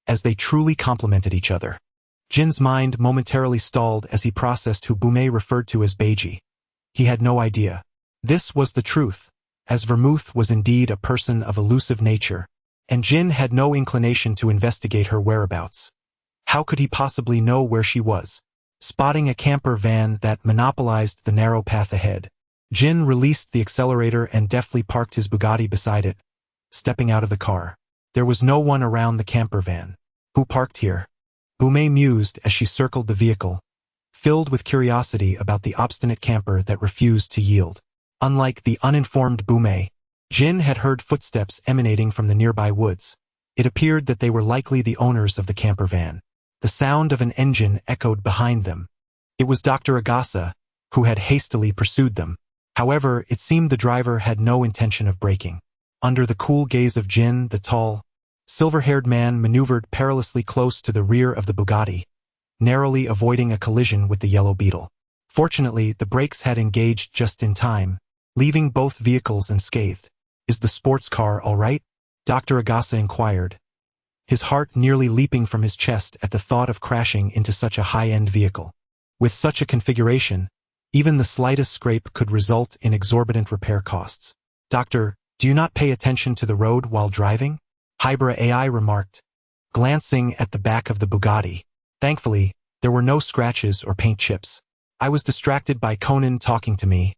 as they truly complemented each other. Jin's mind momentarily stalled as he processed who Boumei referred to as Beiji. He had no idea. This was the truth. as Vermouth was indeed a person of elusive nature, and Jin had no inclination to investigate her whereabouts. How could he possibly know where she was? Spotting a camper van that monopolized the narrow path ahead, Jin released the accelerator and deftly parked his Bugatti beside it, stepping out of the car. There was no one around the camper van. Who parked here? Boumei mused as she circled the vehicle, filled with curiosity about the obstinate camper that refused to yield. Unlike the uninformed Boumei, Jin had heard footsteps emanating from the nearby woods. It appeared that they were likely the owners of the camper van. The sound of an engine echoed behind them. It was Dr. Agasa, who had hastily pursued them. However, it seemed the driver had no intention of braking. Under the cool gaze of Jin, the tall, silver-haired man maneuvered perilously close to the rear of the Bugatti, narrowly avoiding a collision with the yellow beetle. Fortunately, the brakes had engaged just in time, leaving both vehicles unscathed. "Is the sports car all right?" Dr. Agasa inquired, his heart nearly leaping from his chest at the thought of crashing into such a high-end vehicle. With such a configuration, even the slightest scrape could result in exorbitant repair costs. "Doctor, do you not pay attention to the road while driving?" Hybra AI remarked, glancing at the back of the Bugatti. Thankfully, there were no scratches or paint chips. "I was distracted by Conan talking to me,"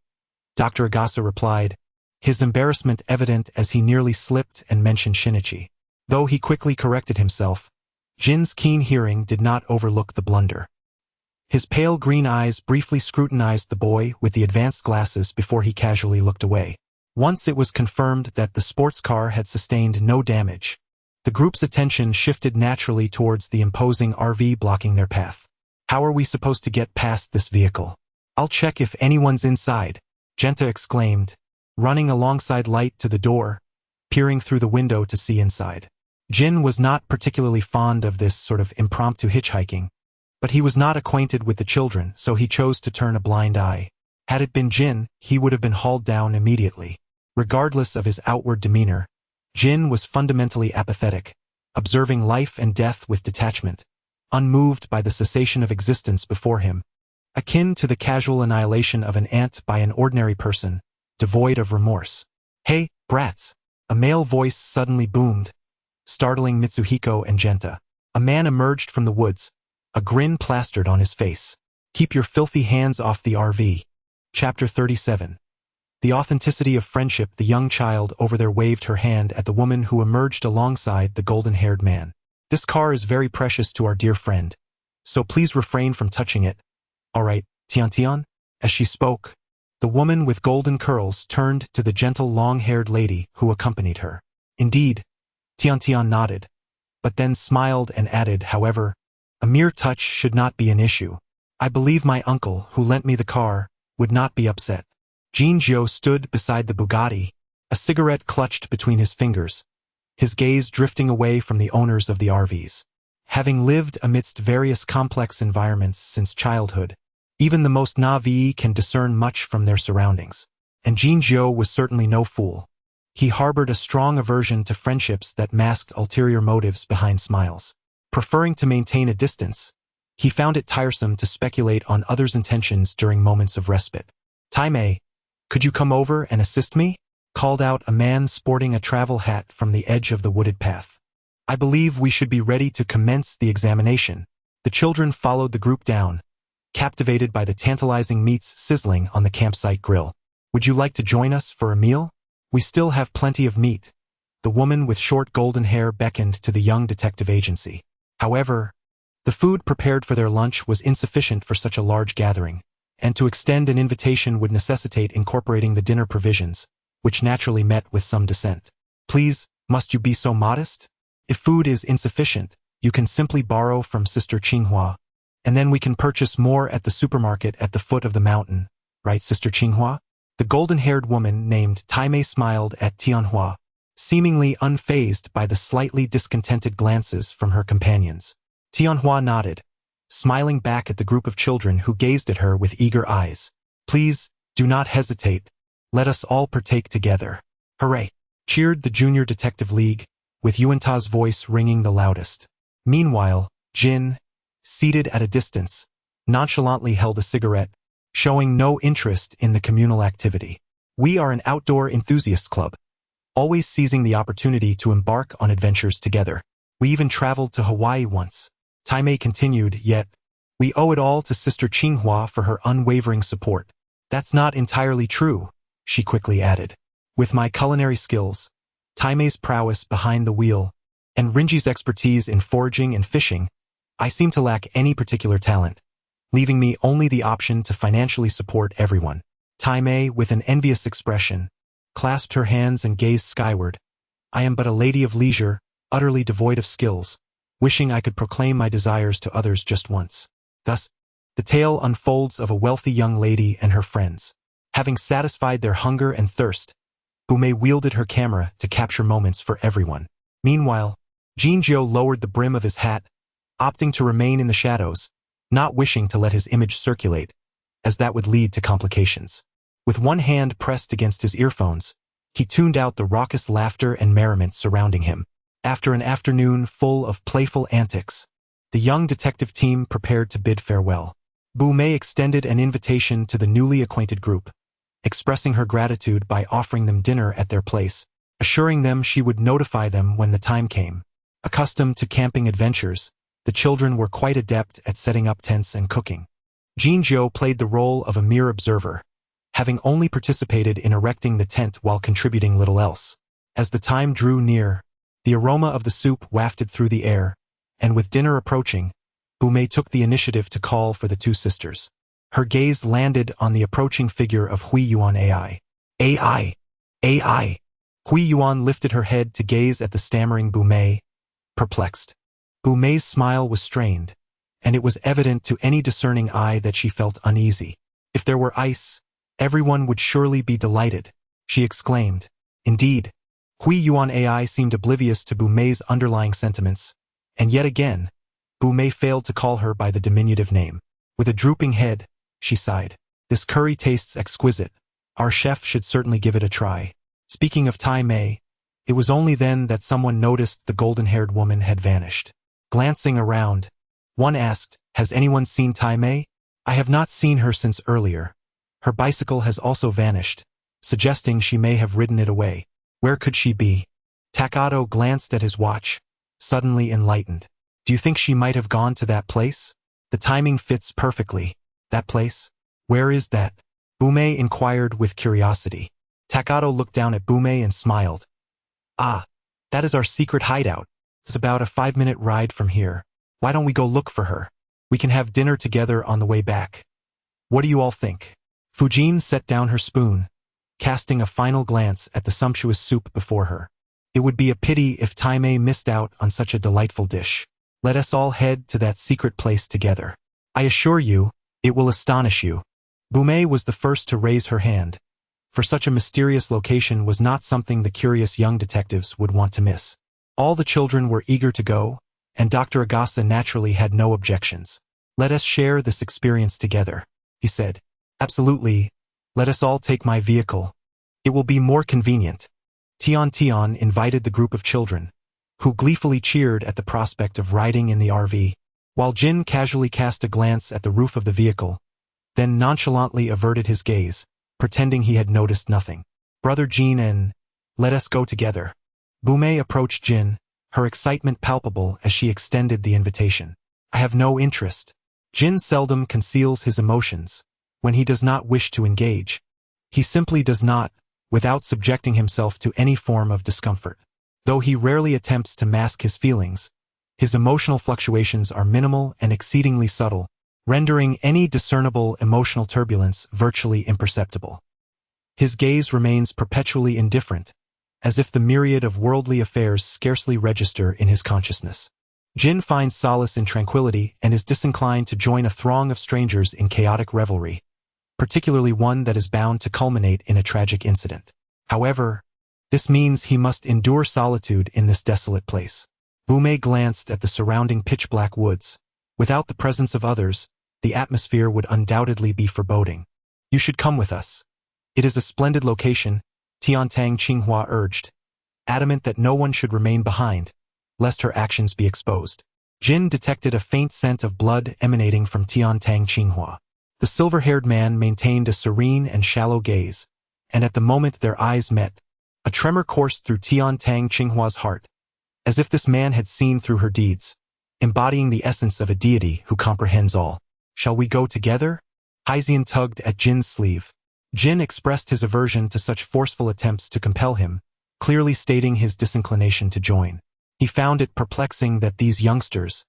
Dr. Agasa replied, his embarrassment evident as he nearly slipped and mentioned Shinichi. Though he quickly corrected himself, Jin's keen hearing did not overlook the blunder. His pale green eyes briefly scrutinized the boy with the advanced glasses before he casually looked away. Once it was confirmed that the sports car had sustained no damage, the group's attention shifted naturally towards the imposing RV blocking their path. "How are we supposed to get past this vehicle?" "I'll check if anyone's inside," Genta exclaimed, running alongside Light to the door, peering through the window to see inside. Jin was not particularly fond of this sort of impromptu hitchhiking, but he was not acquainted with the children, so he chose to turn a blind eye. Had it been Jin, he would have been hauled down immediately. Regardless of his outward demeanor, Jin was fundamentally apathetic, observing life and death with detachment, unmoved by the cessation of existence before him, akin to the casual annihilation of an ant by an ordinary person, devoid of remorse. "Hey, brats!" A male voice suddenly boomed, startling Mitsuhiko and Genta. A man emerged from the woods, a grin plastered on his face. "Keep your filthy hands off the RV." Chapter 37. The authenticity of friendship. The young child over there waved her hand at the woman who emerged alongside the golden-haired man. "This car is very precious to our dear friend, so please refrain from touching it. All right, Tian?" As she spoke, the woman with golden curls turned to the gentle long-haired lady who accompanied her. "Indeed," Tian nodded, but then smiled and added, "However, a mere touch should not be an issue. I believe my uncle, who lent me the car, would not be upset." Jinjiu stood beside the Bugatti, a cigarette clutched between his fingers, his gaze drifting away from the owners of the RVs. Having lived amidst various complex environments since childhood, even the most naive can discern much from their surroundings. And Jinjiu was certainly no fool. He harbored a strong aversion to friendships that masked ulterior motives behind smiles. Preferring to maintain a distance, he found it tiresome to speculate on others' intentions during moments of respite. "Taimei, could you come over and assist me?" called out a man sporting a travel hat from the edge of the wooded path. "I believe we should be ready to commence the examination." The children followed the group down, captivated by the tantalizing meats sizzling on the campsite grill. "Would you like to join us for a meal? We still have plenty of meat." The woman with short golden hair beckoned to the young detective agency. However, the food prepared for their lunch was insufficient for such a large gathering, and to extend an invitation would necessitate incorporating the dinner provisions, which naturally met with some dissent. "Please, must you be so modest? If food is insufficient, you can simply borrow from Sister Qinghua, and then we can purchase more at the supermarket at the foot of the mountain, right, Sister Qinghua?" The golden-haired woman named Taimei smiled at Tianhua, seemingly unfazed by the slightly discontented glances from her companions. Tianhua nodded, smiling back at the group of children who gazed at her with eager eyes. "Please, do not hesitate. Let us all partake together." "Hooray!" cheered the Junior Detective League, with Yuanta's voice ringing the loudest. Meanwhile, Jin, seated at a distance, nonchalantly held a cigarette, showing no interest in the communal activity. We are an outdoor enthusiasts club, always seizing the opportunity to embark on adventures together. We even traveled to Hawaii once. Taimei continued, yet, we owe it all to Sister Qinghua for her unwavering support. That's not entirely true, she quickly added. With my culinary skills, Taimei's prowess behind the wheel, and Rinji's expertise in foraging and fishing, I seem to lack any particular talent, leaving me only the option to financially support everyone. Taimei, with an envious expression, clasped her hands and gazed skyward. I am but a lady of leisure, utterly devoid of skills, wishing I could proclaim my desires to others just once. Thus, the tale unfolds of a wealthy young lady and her friends. Having satisfied their hunger and thirst, Bumei wielded her camera to capture moments for everyone. Meanwhile, Jinzhou lowered the brim of his hat, opting to remain in the shadows, not wishing to let his image circulate, as that would lead to complications. With one hand pressed against his earphones, he tuned out the raucous laughter and merriment surrounding him. After an afternoon full of playful antics, the young detective team prepared to bid farewell. Bumei extended an invitation to the newly acquainted group, expressing her gratitude by offering them dinner at their place, assuring them she would notify them when the time came. Accustomed to camping adventures, the children were quite adept at setting up tents and cooking. Jinzhou played the role of a mere observer, having only participated in erecting the tent while contributing little else. As the time drew near, the aroma of the soup wafted through the air, and with dinner approaching, Bumei took the initiative to call for the two sisters. Her gaze landed on the approaching figure of Hui Yuan AI. AI! AI! Hui Yuan lifted her head to gaze at the stammering Bumei, perplexed. Bumei's smile was strained, and it was evident to any discerning eye that she felt uneasy. If there were ice, everyone would surely be delighted, she exclaimed. Indeed, Hui Yuan AI seemed oblivious to Bumei's underlying sentiments, and yet again, Bumei failed to call her by the diminutive name. With a drooping head, she sighed. This curry tastes exquisite. Our chef should certainly give it a try. Speaking of Taimei, it was only then that someone noticed the golden-haired woman had vanished. Glancing around, one asked, has anyone seen Taimei? I have not seen her since earlier. Her bicycle has also vanished, suggesting she may have ridden it away. Where could she be? Takato glanced at his watch, suddenly enlightened. Do you think she might have gone to that place? The timing fits perfectly. That place? Where is that? Bumei inquired with curiosity. Takato looked down at Bumei and smiled. Ah, that is our secret hideout. It's about a 5-minute ride from here. Why don't we go look for her? We can have dinner together on the way back. What do you all think? Fujin set down her spoon, casting a final glance at the sumptuous soup before her. It would be a pity if Taimei missed out on such a delightful dish. Let us all head to that secret place together. I assure you, it will astonish you. Bumei was the first to raise her hand, for such a mysterious location was not something the curious young detectives would want to miss. All the children were eager to go, and Dr. Agasa naturally had no objections. Let us share this experience together, he said. Absolutely, let us all take my vehicle. It will be more convenient. Tian invited the group of children, who gleefully cheered at the prospect of riding in the RV, while Jin casually cast a glance at the roof of the vehicle, then nonchalantly averted his gaze, pretending he had noticed nothing. Brother Jin and let us go together. Bumei approached Jin, her excitement palpable as she extended the invitation. I have no interest. Jin seldom conceals his emotions. When he does not wish to engage, he simply does not, without subjecting himself to any form of discomfort. Though he rarely attempts to mask his feelings, his emotional fluctuations are minimal and exceedingly subtle, rendering any discernible emotional turbulence virtually imperceptible. His gaze remains perpetually indifferent, as if the myriad of worldly affairs scarcely register in his consciousness. Jin finds solace in tranquility and is disinclined to join a throng of strangers in chaotic revelry, particularly one that is bound to culminate in a tragic incident. However, this means he must endure solitude in this desolate place. Bumei glanced at the surrounding pitch-black woods. Without the presence of others, the atmosphere would undoubtedly be foreboding. You should come with us. It is a splendid location, Tiantang Qinghua urged, adamant that no one should remain behind, lest her actions be exposed. Jin detected a faint scent of blood emanating from Tiantang Qinghua. The silver-haired man maintained a serene and shallow gaze, and at the moment their eyes met, a tremor coursed through Tian Tang Qinghua's heart, as if this man had seen through her deeds, embodying the essence of a deity who comprehends all. "Shall we go together?" Haizian tugged at Jin's sleeve. Jin expressed his aversion to such forceful attempts to compel him, clearly stating his disinclination to join. He found it perplexing that these youngsters,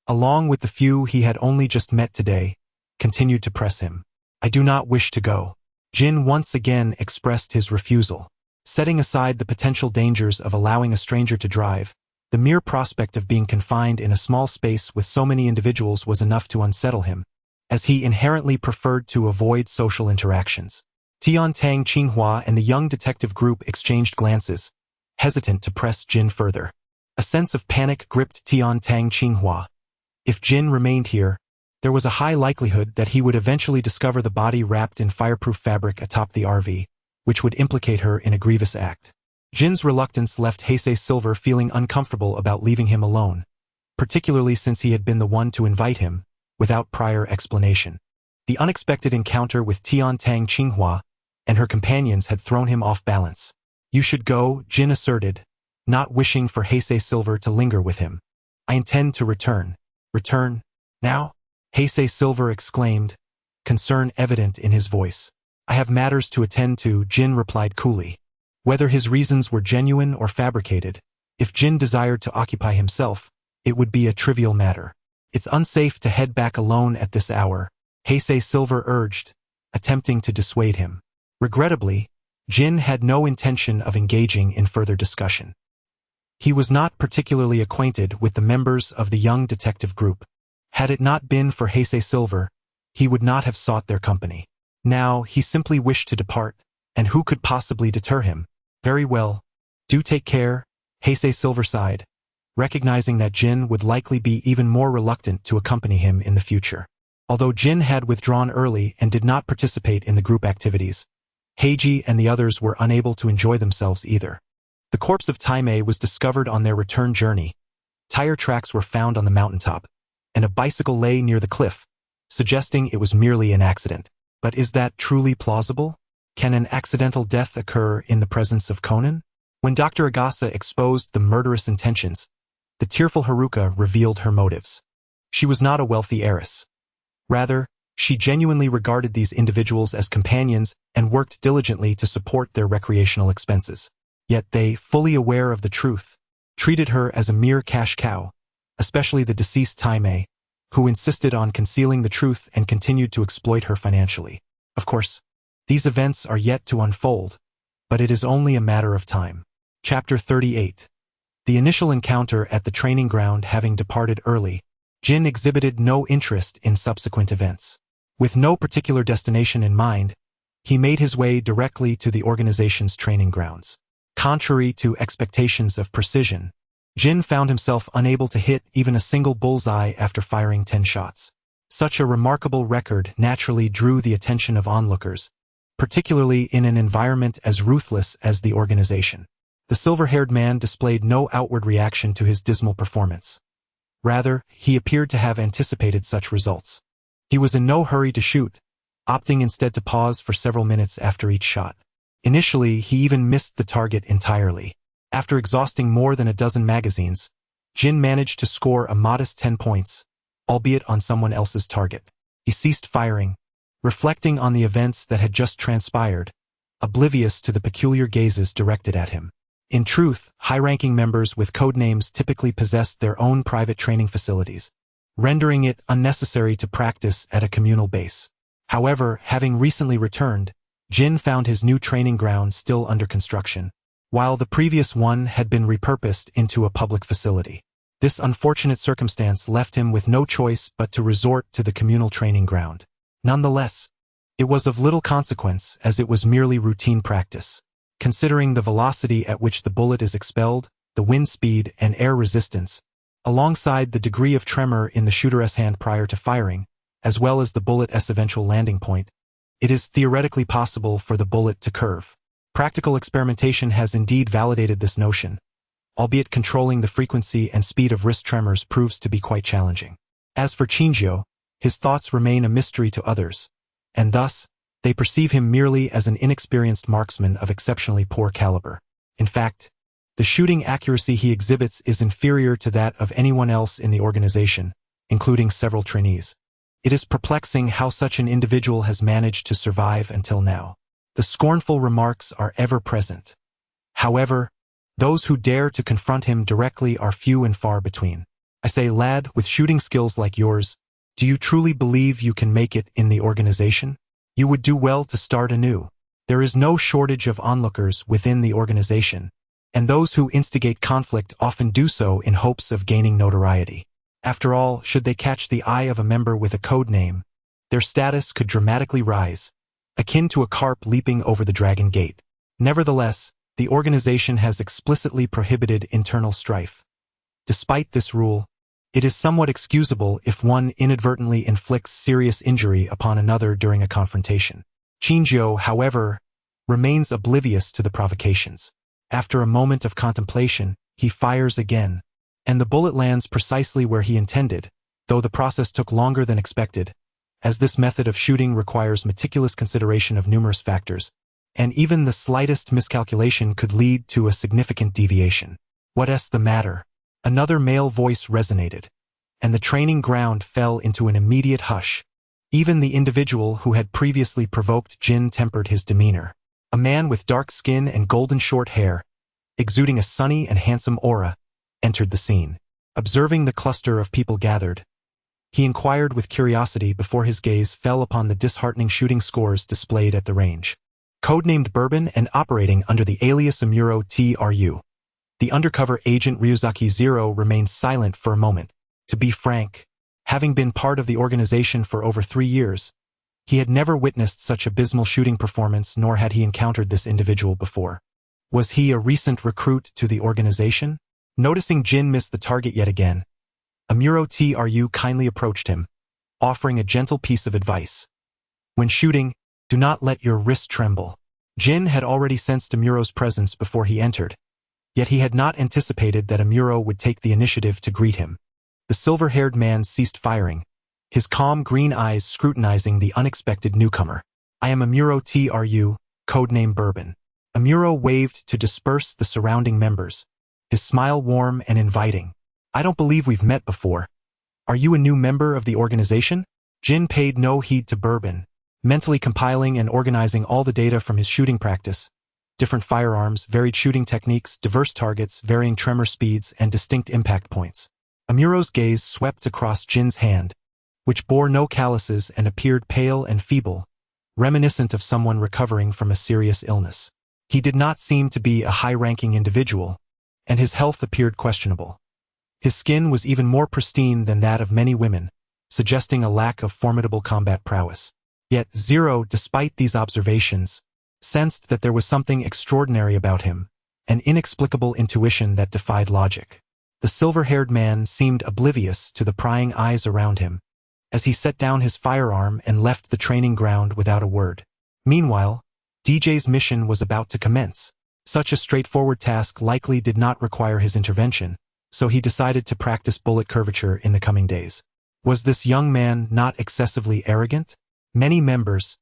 along with the few he had only just met today, continued to press him. "I do not wish to go." Jin once again expressed his refusal. Setting aside the potential dangers of allowing a stranger to drive, the mere prospect of being confined in a small space with so many individuals was enough to unsettle him, as he inherently preferred to avoid social interactions. Tian Tang Qinghua and the young detective group exchanged glances, hesitant to press Jin further. A sense of panic gripped Tian Tang Qinghua. If Jin remained here, there was a high likelihood that he would eventually discover the body wrapped in fireproof fabric atop the RV, which would implicate her in a grievous act. Jin's reluctance left Heisei Silver feeling uncomfortable about leaving him alone, particularly since he had been the one to invite him, without prior explanation. The unexpected encounter with Tian Tang Qinghua and her companions had thrown him off balance. "You should go," Jin asserted, not wishing for Heisei Silver to linger with him. "I intend to return." "Return? Now?" Heisei Silver exclaimed, concern evident in his voice. "I have matters to attend to," Jin replied coolly. Whether his reasons were genuine or fabricated, if Jin desired to occupy himself, it would be a trivial matter. "It's unsafe to head back alone at this hour," Heisei Silver urged, attempting to dissuade him. Regrettably, Jin had no intention of engaging in further discussion. He was not particularly acquainted with the members of the young detective group. Had it not been for Heisei Silver, he would not have sought their company. Now, he simply wished to depart, and who could possibly deter him? "Very well. Do take care," Heisei Silver sighed, recognizing that Jin would likely be even more reluctant to accompany him in the future. Although Jin had withdrawn early and did not participate in the group activities, Heiji and the others were unable to enjoy themselves either. The corpse of Taimei was discovered on their return journey. Tire tracks were found on the mountaintop, and a bicycle lay near the cliff, suggesting it was merely an accident. But is that truly plausible? Can an accidental death occur in the presence of Conan? When Dr. Agasa exposed the murderous intentions, the tearful Haruka revealed her motives. She was not a wealthy heiress. Rather, she genuinely regarded these individuals as companions and worked diligently to support their recreational expenses. Yet they, fully aware of the truth, treated her as a mere cash cow, especially the deceased Taimei, who insisted on concealing the truth and continued to exploit her financially. Of course, these events are yet to unfold, but it is only a matter of time. Chapter 38. The initial encounter at the training ground having departed early, Jin exhibited no interest in subsequent events. With no particular destination in mind, he made his way directly to the organization's training grounds. Contrary to expectations of precision, Jin found himself unable to hit even a single bullseye after firing 10 shots. Such a remarkable record naturally drew the attention of onlookers, particularly in an environment as ruthless as the organization. The silver-haired man displayed no outward reaction to his dismal performance. Rather, he appeared to have anticipated such results. He was in no hurry to shoot, opting instead to pause for several minutes after each shot. Initially, he even missed the target entirely. After exhausting more than a dozen magazines, Jin managed to score a modest 10 points, albeit on someone else's target. He ceased firing, reflecting on the events that had just transpired, oblivious to the peculiar gazes directed at him. In truth, high-ranking members with codenames typically possessed their own private training facilities, rendering it unnecessary to practice at a communal base. However, having recently returned, Jin found his new training ground still under construction, while the previous one had been repurposed into a public facility. This unfortunate circumstance left him with no choice but to resort to the communal training ground. Nonetheless, it was of little consequence as it was merely routine practice. Considering the velocity at which the bullet is expelled, the wind speed and air resistance, alongside the degree of tremor in the shooter's hand prior to firing, as well as the bullet's eventual landing point, it is theoretically possible for the bullet to curve. Practical experimentation has indeed validated this notion, albeit controlling the frequency and speed of wrist tremors proves to be quite challenging. As for Chinjio, his thoughts remain a mystery to others, and thus, They perceive him merely as an inexperienced marksman of exceptionally poor caliber. In fact, the shooting accuracy he exhibits is inferior to that of anyone else in the organization, including several trainees. It is perplexing how such an individual has managed to survive until now. The scornful remarks are ever present. However, those who dare to confront him directly are few and far between. I say, lad, with shooting skills like yours, do you truly believe you can make it in the organization? You would do well to start anew. There is no shortage of onlookers within the organization, and those who instigate conflict often do so in hopes of gaining notoriety. After all, should they catch the eye of a member with a code name, their status could dramatically rise, akin to a carp leaping over the dragon gate. Nevertheless, the organization has explicitly prohibited internal strife. Despite this rule, it is somewhat excusable if one inadvertently inflicts serious injury upon another during a confrontation. Chinjo, however, remains oblivious to the provocations. After a moment of contemplation, he fires again, and the bullet lands precisely where he intended, though the process took longer than expected, as this method of shooting requires meticulous consideration of numerous factors, and even the slightest miscalculation could lead to a significant deviation. "What's the matter?" Another male voice resonated, and the training ground fell into an immediate hush. Even the individual who had previously provoked Jin tempered his demeanor. A man with dark skin and golden short hair, exuding a sunny and handsome aura, entered the scene. Observing the cluster of people gathered, he inquired with curiosity before his gaze fell upon the disheartening shooting scores displayed at the range. Codenamed Bourbon and operating under the alias Amuro TRU, the undercover agent Ryuzaki Zero remained silent for a moment. To be frank, having been part of the organization for over 3 years, he had never witnessed such abysmal shooting performance, nor had he encountered this individual before. Was he a recent recruit to the organization? Noticing Jin miss the target yet again, Amuro TRU kindly approached him, offering a gentle piece of advice. When shooting, do not let your wrist tremble. Jin had already sensed Amuro's presence before he entered, yet he had not anticipated that Amuro would take the initiative to greet him. The silver-haired man ceased firing, his calm green eyes scrutinizing the unexpected newcomer. "I am Amuro TRU, codename Bourbon." Amuro waved to disperse the surrounding members, his smile warm and inviting. "I don't believe we've met before. Are you a new member of the organization?" Jin paid no heed to Bourbon, mentally compiling and organizing all the data from his shooting practice. Different firearms, varied shooting techniques, diverse targets, varying tremor speeds, and distinct impact points. Amuro's gaze swept across Jin's hand, which bore no calluses and appeared pale and feeble, reminiscent of someone recovering from a serious illness. He did not seem to be a high-ranking individual, and his health appeared questionable. His skin was even more pristine than that of many women, suggesting a lack of formidable combat prowess. Yet Zero, despite these observations, sensed that there was something extraordinary about him, an inexplicable intuition that defied logic. The silver-haired man seemed oblivious to the prying eyes around him, as he set down his firearm and left the training ground without a word. Meanwhile, DJ's mission was about to commence. Such a straightforward task likely did not require his intervention, so he decided to practice bullet curvature in the coming days. Was this young man not excessively arrogant? Many members,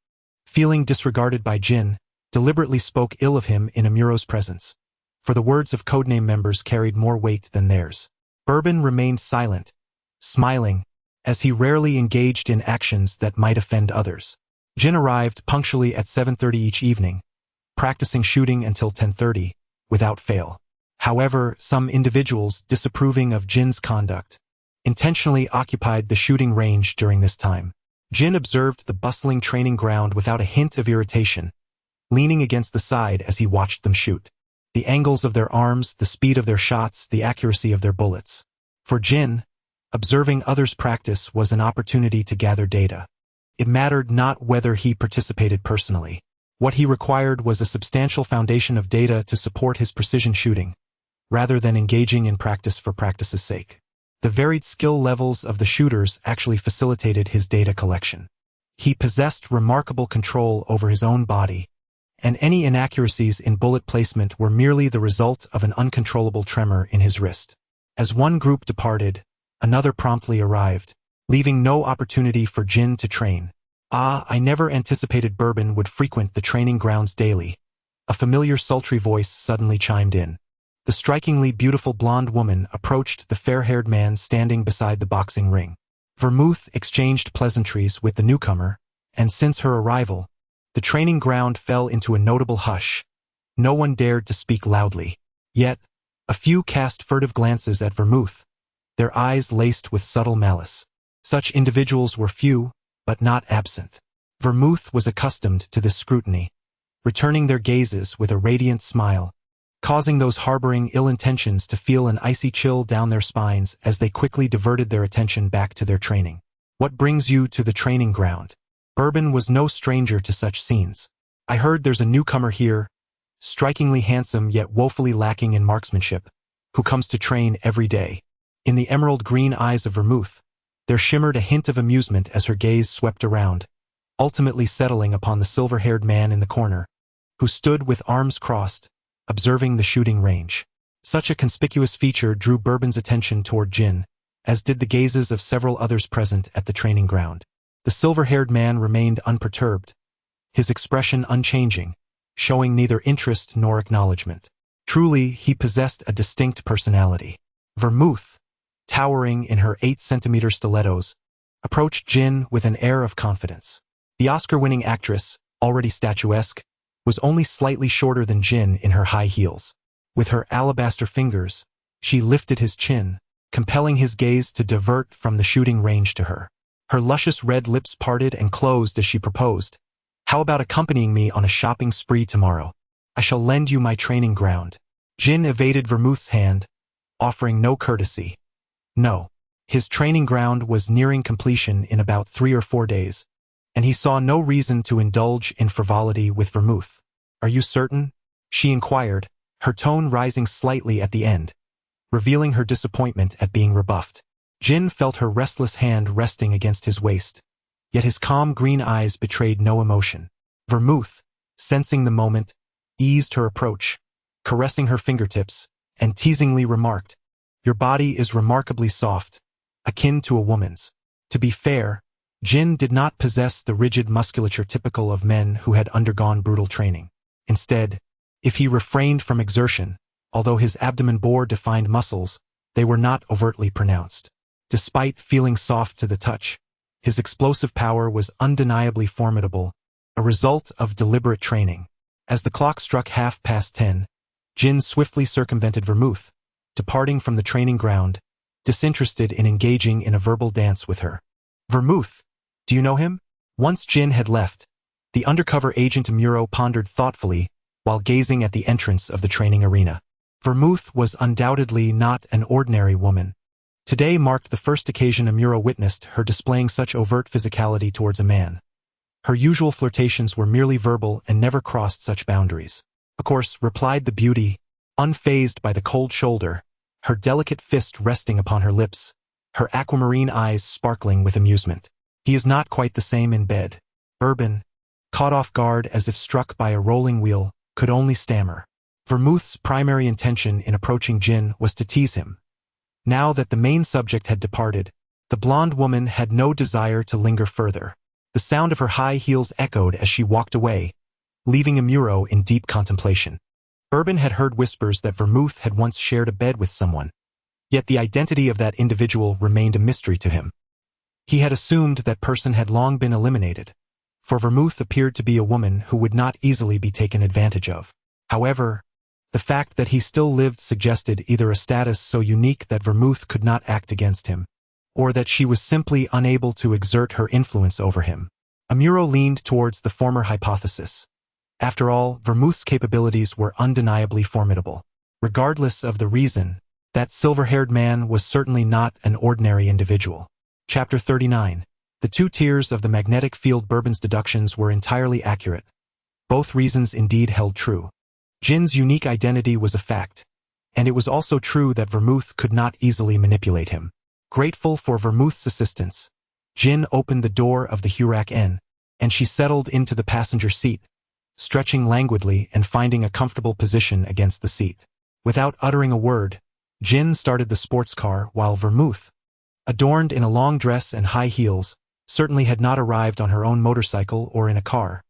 feeling disregarded by Jin, deliberately spoke ill of him in Amuro's presence, for the words of codename members carried more weight than theirs. Bourbon remained silent, smiling, as he rarely engaged in actions that might offend others. Jin arrived punctually at 7:30 each evening, practicing shooting until 10:30, without fail. However, some individuals disapproving of Jin's conduct intentionally occupied the shooting range during this time. Jin observed the bustling training ground without a hint of irritation, leaning against the side as he watched them shoot. The angles of their arms, the speed of their shots, the accuracy of their bullets. For Jin, observing others practice was an opportunity to gather data. It mattered not whether he participated personally. What he required was a substantial foundation of data to support his precision shooting, rather than engaging in practice for practice's sake. The varied skill levels of the shooters actually facilitated his data collection. He possessed remarkable control over his own body, and any inaccuracies in bullet placement were merely the result of an uncontrollable tremor in his wrist. As one group departed, another promptly arrived, leaving no opportunity for Jin to train. Ah, I never anticipated Bourbon would frequent the training grounds daily. A familiar sultry voice suddenly chimed in. The strikingly beautiful blonde woman approached the fair-haired man standing beside the boxing ring. Vermouth exchanged pleasantries with the newcomer, and since her arrival, the training ground fell into a notable hush. No one dared to speak loudly. Yet, a few cast furtive glances at Vermouth, their eyes laced with subtle malice. Such individuals were few, but not absent. Vermouth was accustomed to this scrutiny, returning their gazes with a radiant smile, causing those harboring ill intentions to feel an icy chill down their spines as they quickly diverted their attention back to their training. What brings you to the training ground? Bourbon was no stranger to such scenes. I heard there's a newcomer here, strikingly handsome yet woefully lacking in marksmanship, who comes to train every day. In the emerald green eyes of Vermouth, there shimmered a hint of amusement as her gaze swept around, ultimately settling upon the silver-haired man in the corner, who stood with arms crossed, observing the shooting range. Such a conspicuous feature drew Bourbon's attention toward Jin, as did the gazes of several others present at the training ground. The silver-haired man remained unperturbed, his expression unchanging, showing neither interest nor acknowledgement. Truly, he possessed a distinct personality. Vermouth, towering in her 8-centimeter stilettos, approached Jin with an air of confidence. The Oscar-winning actress, already statuesque, was only slightly shorter than Jin in her high heels. With her alabaster fingers, she lifted his chin, compelling his gaze to divert from the shooting range to her. Her luscious red lips parted and closed as she proposed. How about accompanying me on a shopping spree tomorrow? I shall lend you my training ground. Jin evaded Vermouth's hand, offering no courtesy. No. His training ground was nearing completion in about 3 or 4 days, and he saw no reason to indulge in frivolity with Vermouth. Are you certain? She inquired, her tone rising slightly at the end, revealing her disappointment at being rebuffed. Jin felt her restless hand resting against his waist, yet his calm green eyes betrayed no emotion. Vermouth, sensing the moment, eased her approach, caressing her fingertips, and teasingly remarked, "Your body is remarkably soft, akin to a woman's." To be fair, Jin did not possess the rigid musculature typical of men who had undergone brutal training. Instead, if he refrained from exertion, although his abdomen bore defined muscles, they were not overtly pronounced. Despite feeling soft to the touch, his explosive power was undeniably formidable, a result of deliberate training. As the clock struck 10:30, Jin swiftly circumvented Vermouth, departing from the training ground, disinterested in engaging in a verbal dance with her. Vermouth, do you know him? Once Jin had left, the undercover agent Amuro pondered thoughtfully while gazing at the entrance of the training arena. Vermouth was undoubtedly not an ordinary woman. Today marked the first occasion Amuro witnessed her displaying such overt physicality towards a man. Her usual flirtations were merely verbal and never crossed such boundaries. "Of course," replied the beauty, unfazed by the cold shoulder, her delicate fist resting upon her lips, her aquamarine eyes sparkling with amusement. "He is not quite the same in bed." Bourbon, caught off guard as if struck by a rolling wheel, could only stammer. Vermouth's primary intention in approaching Jin was to tease him. Now that the main subject had departed, the blonde woman had no desire to linger further. The sound of her high heels echoed as she walked away, leaving Amuro in deep contemplation. Bourbon had heard whispers that Vermouth had once shared a bed with someone, yet the identity of that individual remained a mystery to him. He had assumed that person had long been eliminated, for Vermouth appeared to be a woman who would not easily be taken advantage of. However, the fact that he still lived suggested either a status so unique that Vermouth could not act against him, or that she was simply unable to exert her influence over him. Amuro leaned towards the former hypothesis. After all, Vermouth's capabilities were undeniably formidable. Regardless of the reason, that silver-haired man was certainly not an ordinary individual. Chapter 39. The 2 tiers of the magnetic field. Bourbon's deductions were entirely accurate. Both reasons indeed held true. Jin's unique identity was a fact, and it was also true that Vermouth could not easily manipulate him. Grateful for Vermouth's assistance, Jin opened the door of the Hurak Inn, and she settled into the passenger seat, stretching languidly and finding a comfortable position against the seat. Without uttering a word, Jin started the sports car while Vermouth, adorned in a long dress and high heels, certainly had not arrived on her own motorcycle or in a car.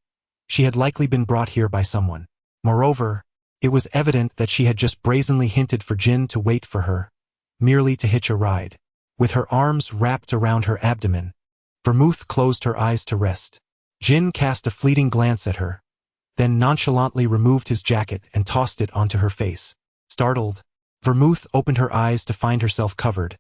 She had likely been brought here by someone. Moreover, it was evident that she had just brazenly hinted for Jin to wait for her, merely to hitch a ride. With her arms wrapped around her abdomen, Vermouth closed her eyes to rest. Jin cast a fleeting glance at her, then nonchalantly removed his jacket and tossed it onto her face. Startled, Vermouth opened her eyes to find herself covered,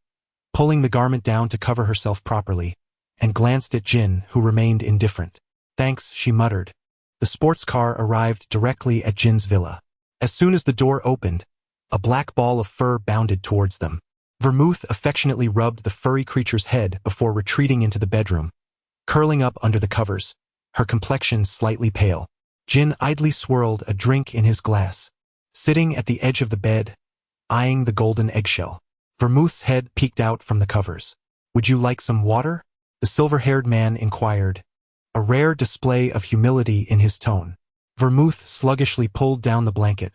pulling the garment down to cover herself properly, and glanced at Jin, who remained indifferent. "Thanks," she muttered. The sports car arrived directly at Jin's villa. As soon as the door opened, a black ball of fur bounded towards them. Vermouth affectionately rubbed the furry creature's head before retreating into the bedroom, curling up under the covers, her complexion slightly pale. Jin idly swirled a drink in his glass, sitting at the edge of the bed, eyeing the golden eggshell. Vermouth's head peeked out from the covers. "Would you like some water?" the silver-haired man inquired, a rare display of humility in his tone. Vermouth sluggishly pulled down the blanket,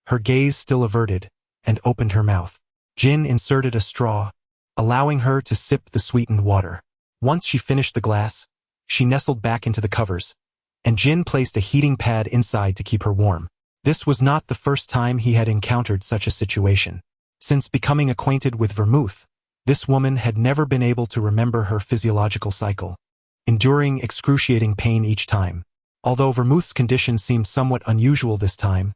her gaze still averted, and opened her mouth. Jin inserted a straw, allowing her to sip the sweetened water. Once she finished the glass, she nestled back into the covers, and Jin placed a heating pad inside to keep her warm. This was not the first time he had encountered such a situation. Since becoming acquainted with Vermouth, this woman had never been able to remember her physiological cycle, enduring excruciating pain each time. Although Vermouth's condition seemed somewhat unusual this time,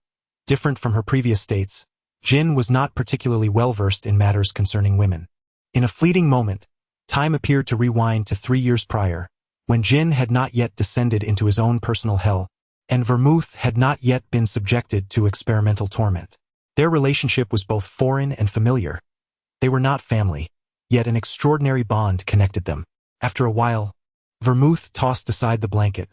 different from her previous states, Jin was not particularly well-versed in matters concerning women. In a fleeting moment, time appeared to rewind to 3 years prior, when Jin had not yet descended into his own personal hell, and Vermouth had not yet been subjected to experimental torment. Their relationship was both foreign and familiar. They were not family, yet an extraordinary bond connected them. After a while, Vermouth tossed aside the blanket,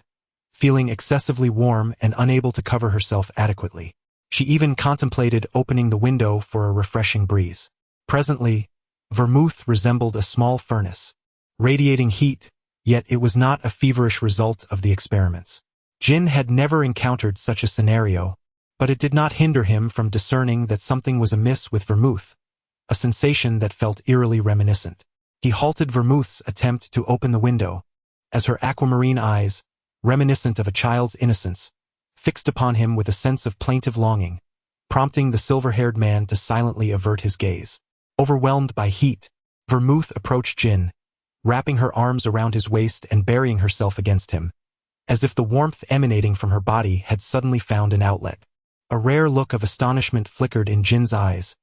feeling excessively warm and unable to cover herself adequately. She even contemplated opening the window for a refreshing breeze. Presently, Vermouth resembled a small furnace, radiating heat, yet it was not a feverish result of the experiments. Jin had never encountered such a scenario, but it did not hinder him from discerning that something was amiss with Vermouth, a sensation that felt eerily reminiscent. He halted Vermouth's attempt to open the window, as her aquamarine eyes, reminiscent of a child's innocence, fixed upon him with a sense of plaintive longing, prompting the silver-haired man to silently avert his gaze. Overwhelmed by heat, Vermouth approached Jin, wrapping her arms around his waist and burying herself against him, as if the warmth emanating from her body had suddenly found an outlet. A rare look of astonishment flickered in Jin's eyes,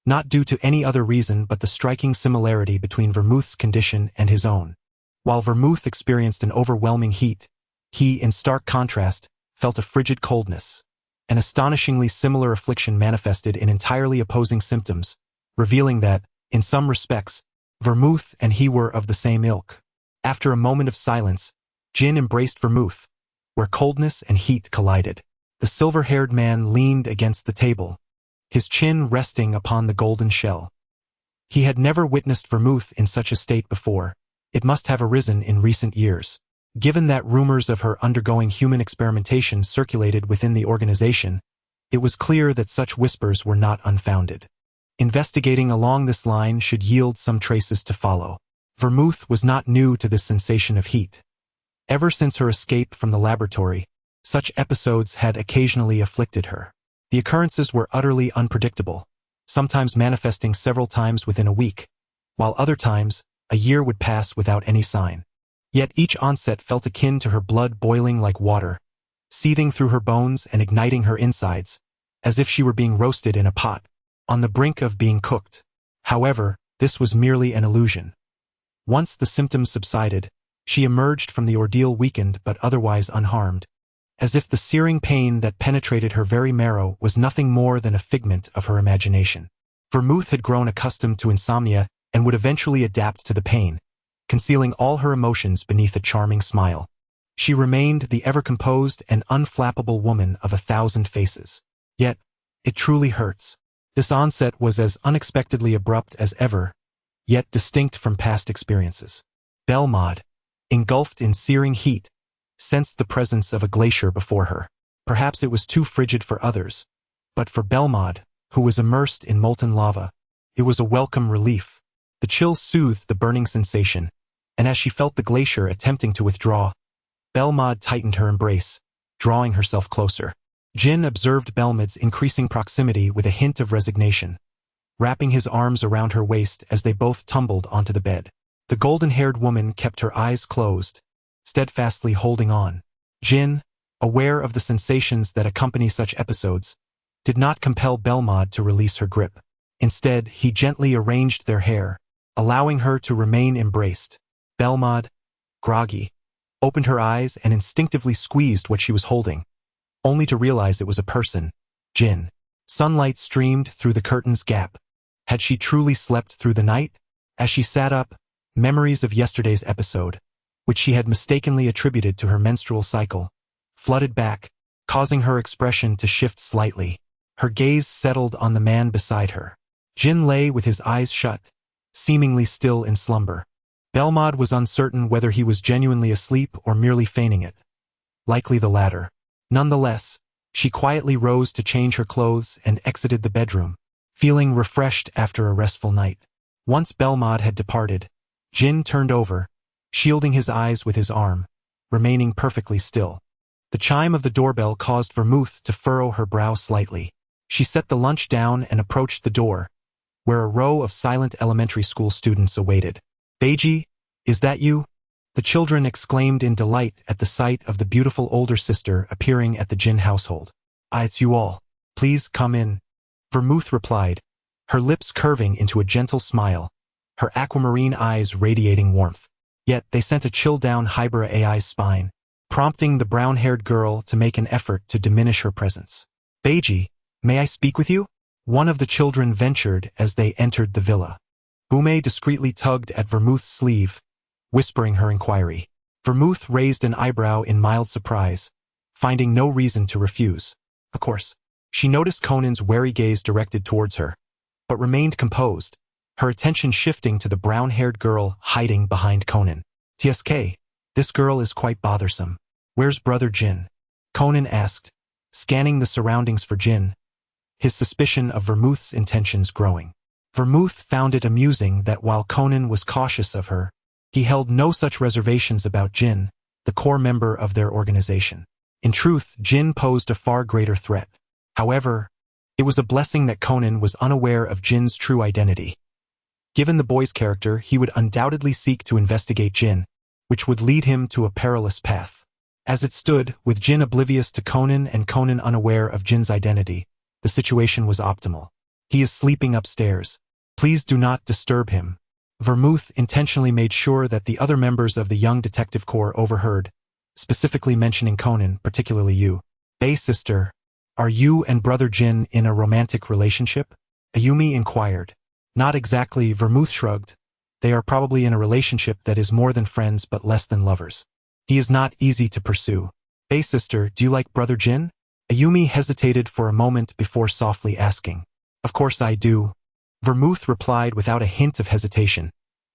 not due to any other reason but the striking similarity between Vermouth's condition and his own. While Vermouth experienced an overwhelming heat, he, in stark contrast, felt a frigid coldness. An astonishingly similar affliction manifested in entirely opposing symptoms, revealing that, in some respects, Vermouth and he were of the same ilk. After a moment of silence, Jin embraced Vermouth, where coldness and heat collided. The silver-haired man leaned against the table, his chin resting upon the golden shell. He had never witnessed Vermouth in such a state before. It must have arisen in recent years. Given that rumors of her undergoing human experimentation circulated within the organization, it was clear that such whispers were not unfounded. Investigating along this line should yield some traces to follow. Vermouth was not new to this sensation of heat. Ever since her escape from the laboratory, such episodes had occasionally afflicted her. The occurrences were utterly unpredictable, sometimes manifesting several times within a week, while other times, a year would pass without any sign. Yet each onset felt akin to her blood boiling like water, seething through her bones and igniting her insides, as if she were being roasted in a pot, on the brink of being cooked. However, this was merely an illusion. Once the symptoms subsided, she emerged from the ordeal weakened but otherwise unharmed, as if the searing pain that penetrated her very marrow was nothing more than a figment of her imagination. Vermouth had grown accustomed to insomnia and would eventually adapt to the pain, concealing all her emotions beneath a charming smile. She remained the ever-composed and unflappable woman of 1,000 faces. Yet, it truly hurts. This onset was as unexpectedly abrupt as ever, yet distinct from past experiences. Belmod, engulfed in searing heat, sensed the presence of a glacier before her. Perhaps it was too frigid for others, but for Belmod, who was immersed in molten lava, it was a welcome relief. The chill soothed the burning sensation, and as she felt the glacier attempting to withdraw, Belmod tightened her embrace, drawing herself closer. Jin observed Belmod's increasing proximity with a hint of resignation, wrapping his arms around her waist as they both tumbled onto the bed. The golden-haired woman kept her eyes closed, steadfastly holding on. Jin, aware of the sensations that accompany such episodes, did not compel Belmod to release her grip. Instead, he gently arranged their hair, allowing her to remain embraced. Belmod, groggy, opened her eyes and instinctively squeezed what she was holding, only to realize it was a person, Jin. Sunlight streamed through the curtain's gap. Had she truly slept through the night? As she sat up, memories of yesterday's episode, which she had mistakenly attributed to her menstrual cycle, flooded back, causing her expression to shift slightly. Her gaze settled on the man beside her. Jin lay with his eyes shut, seemingly still in slumber. Belmod was uncertain whether he was genuinely asleep or merely feigning it. Likely the latter. Nonetheless, she quietly rose to change her clothes and exited the bedroom, feeling refreshed after a restful night. Once Belmod had departed, Jin turned over, shielding his eyes with his arm, remaining perfectly still. The chime of the doorbell caused Vermouth to furrow her brow slightly. She set the lunch down and approached the door, where a row of silent elementary school students awaited. "Beiji, is that you?" The children exclaimed in delight at the sight of the beautiful older sister appearing at the Jin household. "Ah, it's you all. Please come in," Vermouth replied, her lips curving into a gentle smile, her aquamarine eyes radiating warmth. Yet they sent a chill down Hybera AI's spine, prompting the brown-haired girl to make an effort to diminish her presence. "Beiji, may I speak with you?" One of the children ventured as they entered the villa. Bume discreetly tugged at Vermouth's sleeve, whispering her inquiry. Vermouth raised an eyebrow in mild surprise, finding no reason to refuse. Of course, she noticed Conan's wary gaze directed towards her, but remained composed, her attention shifting to the brown-haired girl hiding behind Conan. "TSK, this girl is quite bothersome. Where's Brother Jin?" Conan asked, scanning the surroundings for Jin, his suspicion of Vermouth's intentions growing. Vermouth found it amusing that while Conan was cautious of her, he held no such reservations about Jin, the core member of their organization. In truth, Jin posed a far greater threat. However, it was a blessing that Conan was unaware of Jin's true identity. Given the boy's character, he would undoubtedly seek to investigate Jin, which would lead him to a perilous path. As it stood, with Jin oblivious to Conan and Conan unaware of Jin's identity, the situation was optimal. "He is sleeping upstairs. Please do not disturb him." Vermouth intentionally made sure that the other members of the young detective corps overheard, specifically mentioning Conan, particularly you. "Hey sister, are you and Brother Jin in a romantic relationship?" Ayumi inquired. "Not exactly," Vermouth shrugged. "They are probably in a relationship that is more than friends but less than lovers. He is not easy to pursue." "Hey sister, do you like Brother Jin?" Ayumi hesitated for a moment before softly asking. "Of course I do," Vermouth replied without a hint of hesitation,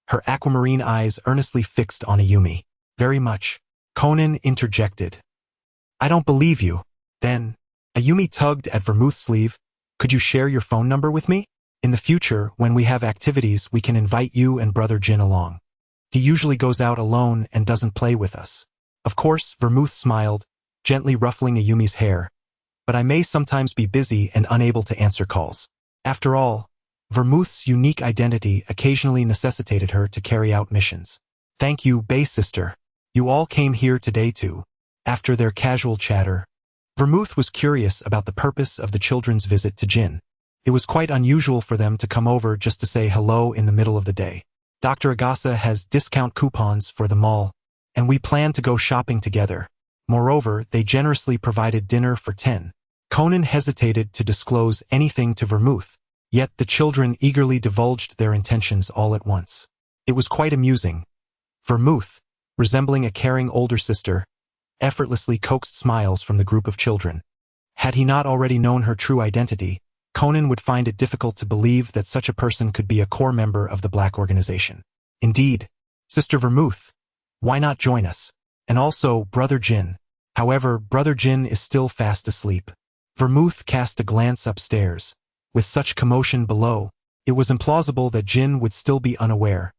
her aquamarine eyes earnestly fixed on Ayumi. "Very much." Conan interjected. "I don't believe you." "Then," Ayumi tugged at Vermouth's sleeve, "could you share your phone number with me? In the future, when we have activities, we can invite you and Brother Jin along. He usually goes out alone and doesn't play with us." "Of course," Vermouth smiled, gently ruffling Ayumi's hair, "but I may sometimes be busy and unable to answer calls." After all, Vermouth's unique identity occasionally necessitated her to carry out missions. "Thank you, Bay Sister. You all came here today too." After their casual chatter, Vermouth was curious about the purpose of the children's visit to Jin. It was quite unusual for them to come over just to say hello in the middle of the day. "Dr. Agasa has discount coupons for the mall, and we plan to go shopping together. Moreover, they generously provided dinner for 10. Conan hesitated to disclose anything to Vermouth, yet the children eagerly divulged their intentions all at once. It was quite amusing. Vermouth, resembling a caring older sister, effortlessly coaxed smiles from the group of children. Had he not already known her true identity, Conan would find it difficult to believe that such a person could be a core member of the Black organization. "Indeed, Sister Vermouth, why not join us? And also Brother Jin." However, Brother Jin is still fast asleep. Vermouth cast a glance upstairs. With such commotion below, it was implausible that Jin would still be unaware,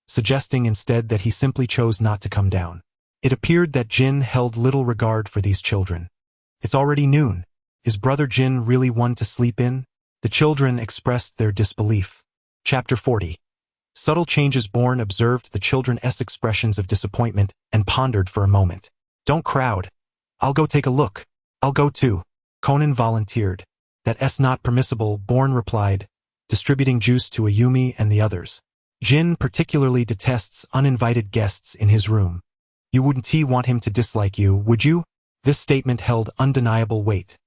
suggesting instead that he simply chose not to come down. It appeared that Jin held little regard for these children. It's already noon. Is brother Jin really one to sleep in? The children expressed their disbelief. Chapter 40. Subtle changes. Born observed the children's expressions of disappointment and pondered for a moment. Don't crowd. I'll go take a look. I'll go too. Conan volunteered. That's not permissible, Born replied, distributing juice to Ayumi and the others. Jin particularly detests uninvited guests in his room. You wouldn't want him to dislike you, would you? This statement held undeniable weight.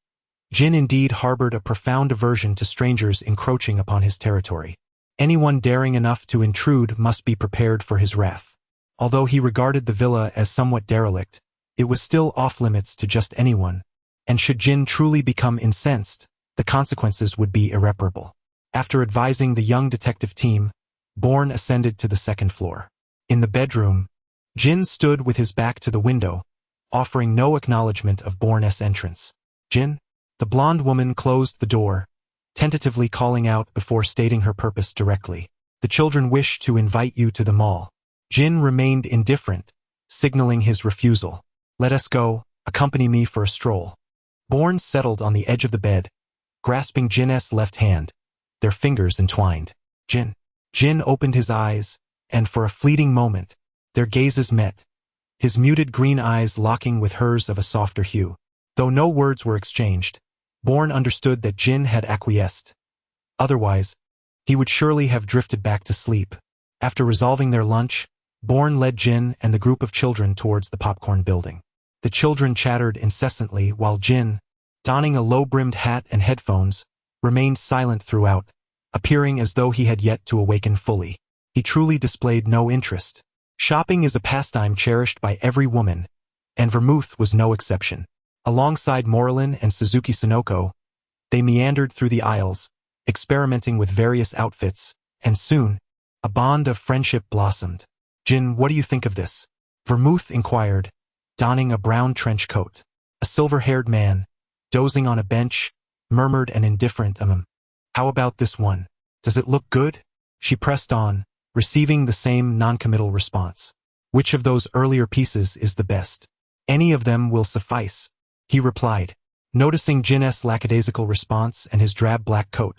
Jin indeed harbored a profound aversion to strangers encroaching upon his territory. Anyone daring enough to intrude must be prepared for his wrath. Although he regarded the villa as somewhat derelict, it was still off-limits to just anyone, and should Jin truly become incensed, the consequences would be irreparable. After advising the young detective team, Born ascended to the second floor. In the bedroom, Jin stood with his back to the window, offering no acknowledgement of Born's entrance. Jin? The blonde woman closed the door, tentatively calling out before stating her purpose directly. The children wish to invite you to the mall. Jin remained indifferent, signaling his refusal. Let us go, accompany me for a stroll. Born settled on the edge of the bed, grasping Jin's left hand, their fingers entwined. Jin. Jin opened his eyes, and for a fleeting moment, their gazes met, his muted green eyes locking with hers of a softer hue. Though no words were exchanged, Born understood that Jin had acquiesced. Otherwise, he would surely have drifted back to sleep. After resolving their lunch, Born led Jin and the group of children towards the popcorn building. The children chattered incessantly while Jin, donning a low-brimmed hat and headphones, remained silent throughout, appearing as though he had yet to awaken fully. He truly displayed no interest. Shopping is a pastime cherished by every woman, and vermouth was no exception. Alongside Morlin and Suzuki Sonoko, they meandered through the aisles, experimenting with various outfits, and soon, a bond of friendship blossomed. Jin, what do you think of this? Vermouth inquired, donning a brown trench coat. A silver-haired man, dozing on a bench, murmured an indifferent How about this one? Does it look good? She pressed on, receiving the same noncommittal response. Which of those earlier pieces is the best? Any of them will suffice, he replied. Noticing Jin's lackadaisical response and his drab black coat,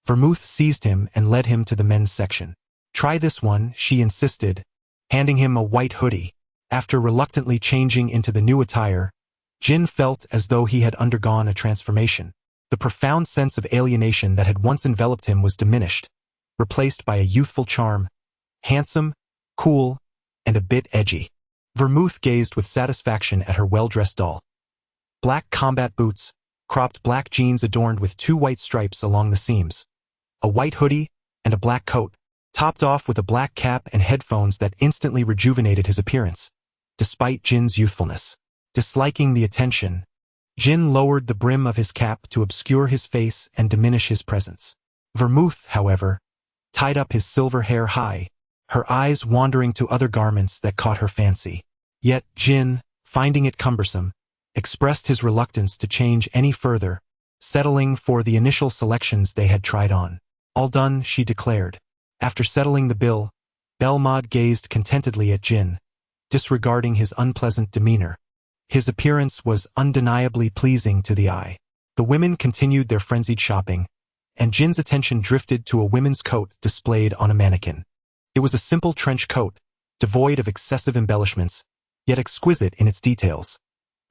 Vermouth seized him and led him to the men's section. Try this one, she insisted, handing him a white hoodie. After reluctantly changing into the new attire, Jin felt as though he had undergone a transformation. The profound sense of alienation that had once enveloped him was diminished, replaced by a youthful charm, handsome, cool, and a bit edgy. Vermouth gazed with satisfaction at her well-dressed doll. Black combat boots, cropped black jeans adorned with 2 white stripes along the seams, a white hoodie, and a black coat, topped off with a black cap and headphones that instantly rejuvenated his appearance, despite Jin's youthfulness. Disliking the attention, Jin lowered the brim of his cap to obscure his face and diminish his presence. Vermouth, however, tied up his silver hair high, her eyes wandering to other garments that caught her fancy. Yet Jin, finding it cumbersome, expressed his reluctance to change any further, settling for the initial selections they had tried on. All done, she declared. After settling the bill, Belmod gazed contentedly at Jin, disregarding his unpleasant demeanor. His appearance was undeniably pleasing to the eye. The women continued their frenzied shopping, and Jin's attention drifted to a women's coat displayed on a mannequin. It was a simple trench coat, devoid of excessive embellishments, yet exquisite in its details.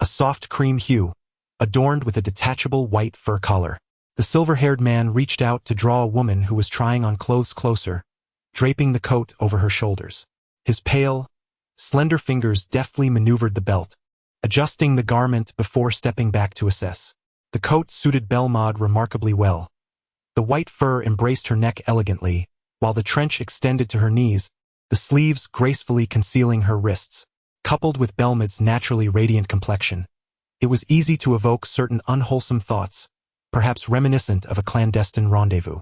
A soft cream hue, adorned with a detachable white fur collar. The silver-haired man reached out to draw a woman who was trying on clothes closer, draping the coat over her shoulders. His pale, slender fingers deftly maneuvered the belt, adjusting the garment before stepping back to assess. The coat suited Belmod remarkably well. The white fur embraced her neck elegantly, while the trench extended to her knees, the sleeves gracefully concealing her wrists. Coupled with Belmod's naturally radiant complexion, it was easy to evoke certain unwholesome thoughts, perhaps reminiscent of a clandestine rendezvous.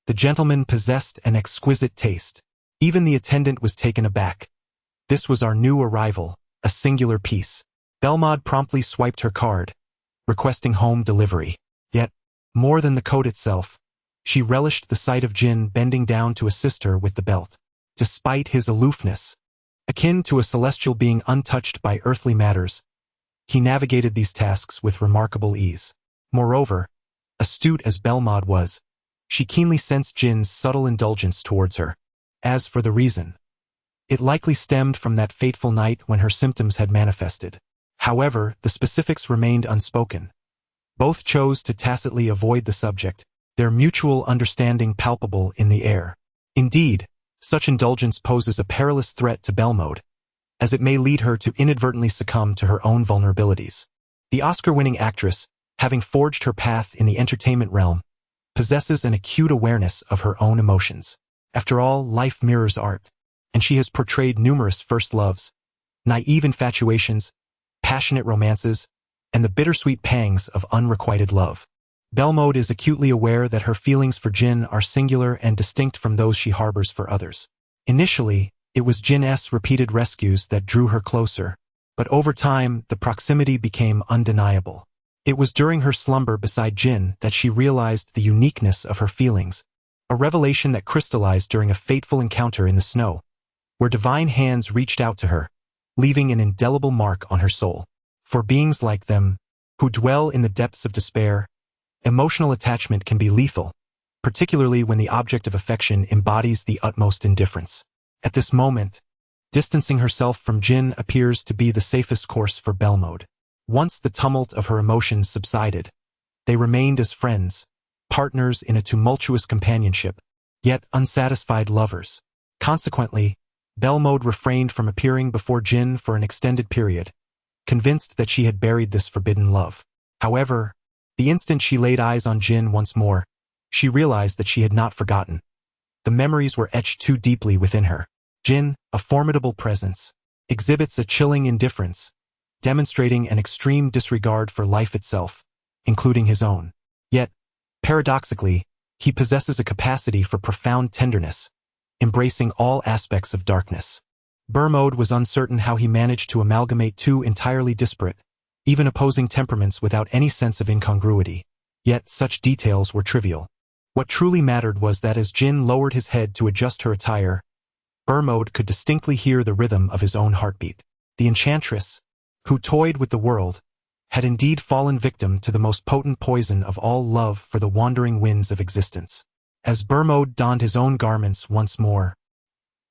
The gentleman possessed an exquisite taste. Even the attendant was taken aback. This was our new arrival, a singular piece. Belmod promptly swiped her card, requesting home delivery. Yet, more than the coat itself, she relished the sight of Jin bending down to assist her with the belt. Despite his aloofness, akin to a celestial being untouched by earthly matters, he navigated these tasks with remarkable ease. Moreover, astute as Belmod was, she keenly sensed Jin's subtle indulgence towards her. As for the reason, it likely stemmed from that fateful night when her symptoms had manifested. However, the specifics remained unspoken. Both chose to tacitly avoid the subject, their mutual understanding palpable in the air. Indeed, such indulgence poses a perilous threat to Belmode, as it may lead her to inadvertently succumb to her own vulnerabilities. The Oscar-winning actress, having forged her path in the entertainment realm, possesses an acute awareness of her own emotions. After all, life mirrors art, and she has portrayed numerous first loves, naive infatuations, passionate romances, and the bittersweet pangs of unrequited love. Belmode is acutely aware that her feelings for Jin are singular and distinct from those she harbors for others. Initially, it was Jin's repeated rescues that drew her closer, but over time, the proximity became undeniable. It was during her slumber beside Jin that she realized the uniqueness of her feelings, a revelation that crystallized during a fateful encounter in the snow, where divine hands reached out to her, leaving an indelible mark on her soul. For beings like them, who dwell in the depths of despair, emotional attachment can be lethal, particularly when the object of affection embodies the utmost indifference. At this moment, distancing herself from Jin appears to be the safest course for Belmode. Once the tumult of her emotions subsided, they remained as friends, partners in a tumultuous companionship, yet unsatisfied lovers. Consequently, Belmode refrained from appearing before Jin for an extended period, convinced that she had buried this forbidden love. However, the instant she laid eyes on Jin once more, she realized that she had not forgotten. The memories were etched too deeply within her. Jin, a formidable presence, exhibits a chilling indifference, demonstrating an extreme disregard for life itself, including his own. Yet, paradoxically, he possesses a capacity for profound tenderness, embracing all aspects of darkness. Belmode was uncertain how he managed to amalgamate two entirely disparate, even opposing temperaments without any sense of incongruity. Yet such details were trivial. What truly mattered was that as Jin lowered his head to adjust her attire, Belmode could distinctly hear the rhythm of his own heartbeat. The enchantress, who toyed with the world, had indeed fallen victim to the most potent poison of all love for the wandering winds of existence. As Belmode donned his own garments once more,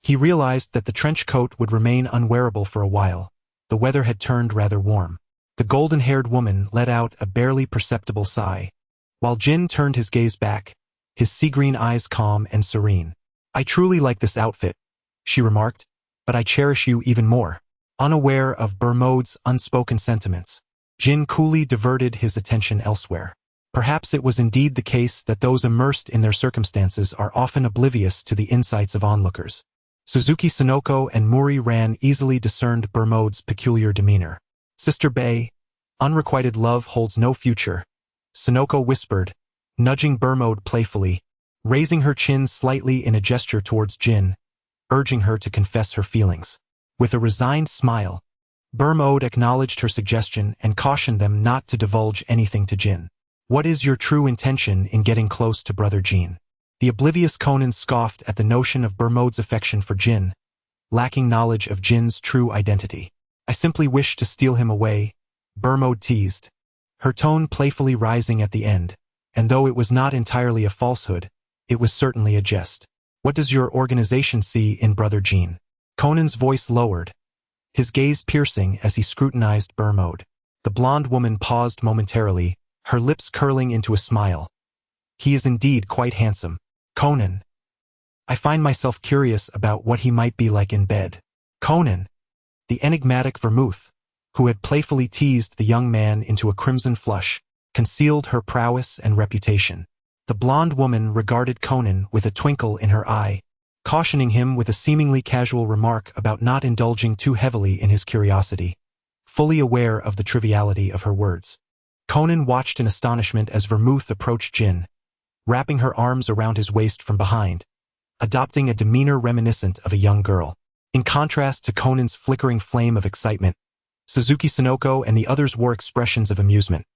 he realized that the trench coat would remain unwearable for a while. The weather had turned rather warm. The golden-haired woman let out a barely perceptible sigh, while Jin turned his gaze back, his sea-green eyes calm and serene. "I truly like this outfit," she remarked, "but I cherish you even more." Unaware of Belmode's unspoken sentiments, Jin coolly diverted his attention elsewhere. Perhaps it was indeed the case that those immersed in their circumstances are often oblivious to the insights of onlookers. Suzuki Sonoko and Muri Ran easily discerned Belmode's peculiar demeanor. "Sister Bae, unrequited love holds no future," Sonoko whispered, nudging Belmode playfully, raising her chin slightly in a gesture towards Jin, urging her to confess her feelings. With a resigned smile, Belmode acknowledged her suggestion and cautioned them not to divulge anything to Jin. "What is your true intention in getting close to Brother Jin?" The oblivious Conan scoffed at the notion of Belmode's affection for Jin, lacking knowledge of Jin's true identity. "I simply wish to steal him away," Belmode teased, her tone playfully rising at the end, and though it was not entirely a falsehood, it was certainly a jest. "What does your organization see in Brother Jin?" Conan's voice lowered, his gaze piercing as he scrutinized Belmode. The blonde woman paused momentarily, her lips curling into a smile. "He is indeed quite handsome, Conan. I find myself curious about what he might be like in bed." Conan, the enigmatic vermouth, who had playfully teased the young man into a crimson flush, concealed her prowess and reputation. The blonde woman regarded Conan with a twinkle in her eye, cautioning him with a seemingly casual remark about not indulging too heavily in his curiosity, fully aware of the triviality of her words. Conan watched in astonishment as Vermouth approached Jin, wrapping her arms around his waist from behind, adopting a demeanor reminiscent of a young girl. In contrast to Conan's flickering flame of excitement, Suzuki Sonoko and the others wore expressions of amusement.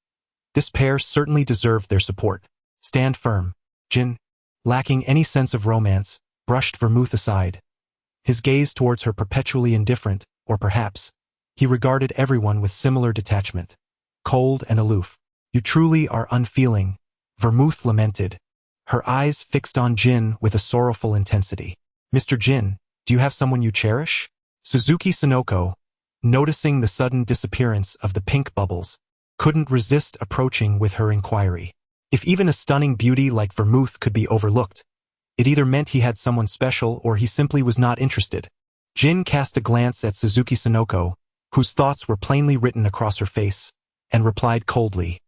This pair certainly deserved their support. "Stand firm." Jin, lacking any sense of romance, brushed Vermouth aside, his gaze towards her perpetually indifferent, or perhaps, he regarded everyone with similar detachment. Cold and aloof. You truly are unfeeling, Vermouth lamented, her eyes fixed on Jin with a sorrowful intensity. Mr. Jin, do you have someone you cherish? Suzuki Sonoko, noticing the sudden disappearance of the pink bubbles, couldn't resist approaching with her inquiry. If even a stunning beauty like Vermouth could be overlooked, it either meant he had someone special or he simply was not interested. Jin cast a glance at Suzuki Sonoko, whose thoughts were plainly written across her face, and replied coldly,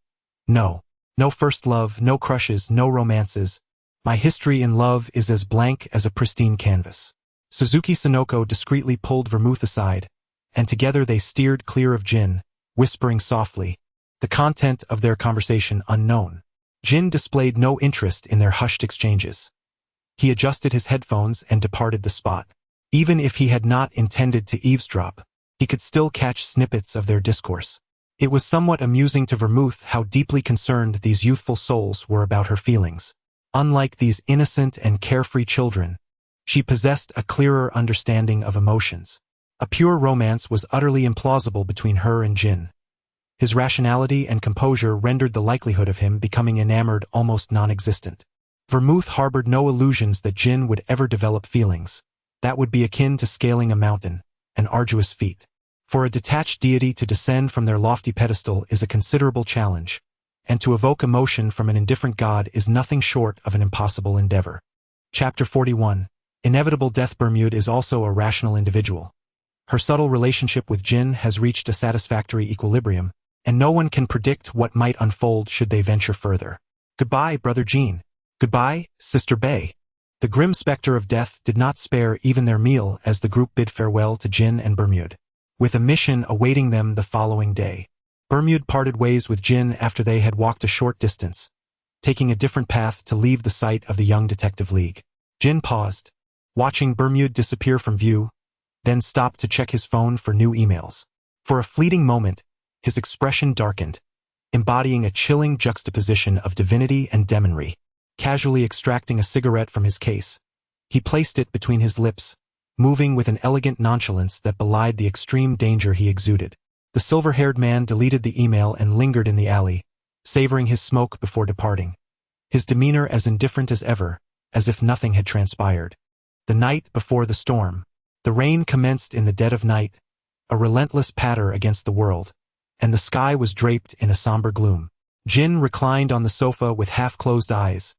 No. No first love, no crushes, no romances. My history in love is as blank as a pristine canvas. Suzuki Sonoko discreetly pulled Vermouth aside, and together they steered clear of Jin, whispering softly, the content of their conversation unknown. Jin displayed no interest in their hushed exchanges. He adjusted his headphones and departed the spot. Even if he had not intended to eavesdrop, he could still catch snippets of their discourse. It was somewhat amusing to Vermouth how deeply concerned these youthful souls were about her feelings. Unlike these innocent and carefree children, she possessed a clearer understanding of emotions. A pure romance was utterly implausible between her and Jin. His rationality and composure rendered the likelihood of him becoming enamored almost non-existent. Vermouth harbored no illusions that Jin would ever develop feelings. That would be akin to scaling a mountain, an arduous feat. For a detached deity to descend from their lofty pedestal is a considerable challenge, and to evoke emotion from an indifferent god is nothing short of an impossible endeavor. Chapter 41. Inevitable Death. Bermude is also a rational individual. Her subtle relationship with Jin has reached a satisfactory equilibrium, and no one can predict what might unfold should they venture further. Goodbye, Brother Jean. Goodbye, Sister Bei. The grim specter of death did not spare even their meal as the group bid farewell to Jin and Bermude, with a mission awaiting them the following day. Bermude parted ways with Jin after they had walked a short distance, taking a different path to leave the sight of the young detective league. Jin paused, watching Bermude disappear from view, then stopped to check his phone for new emails. For a fleeting moment, his expression darkened, embodying a chilling juxtaposition of divinity and demonry. Casually extracting a cigarette from his case, he placed it between his lips, moving with an elegant nonchalance that belied the extreme danger he exuded. The silver-haired man deleted the email and lingered in the alley, savoring his smoke before departing, his demeanor as indifferent as ever, as if nothing had transpired. The night before the storm. The rain commenced in the dead of night, a relentless patter against the world, and the sky was draped in a somber gloom. Jin reclined on the sofa with half-closed eyes,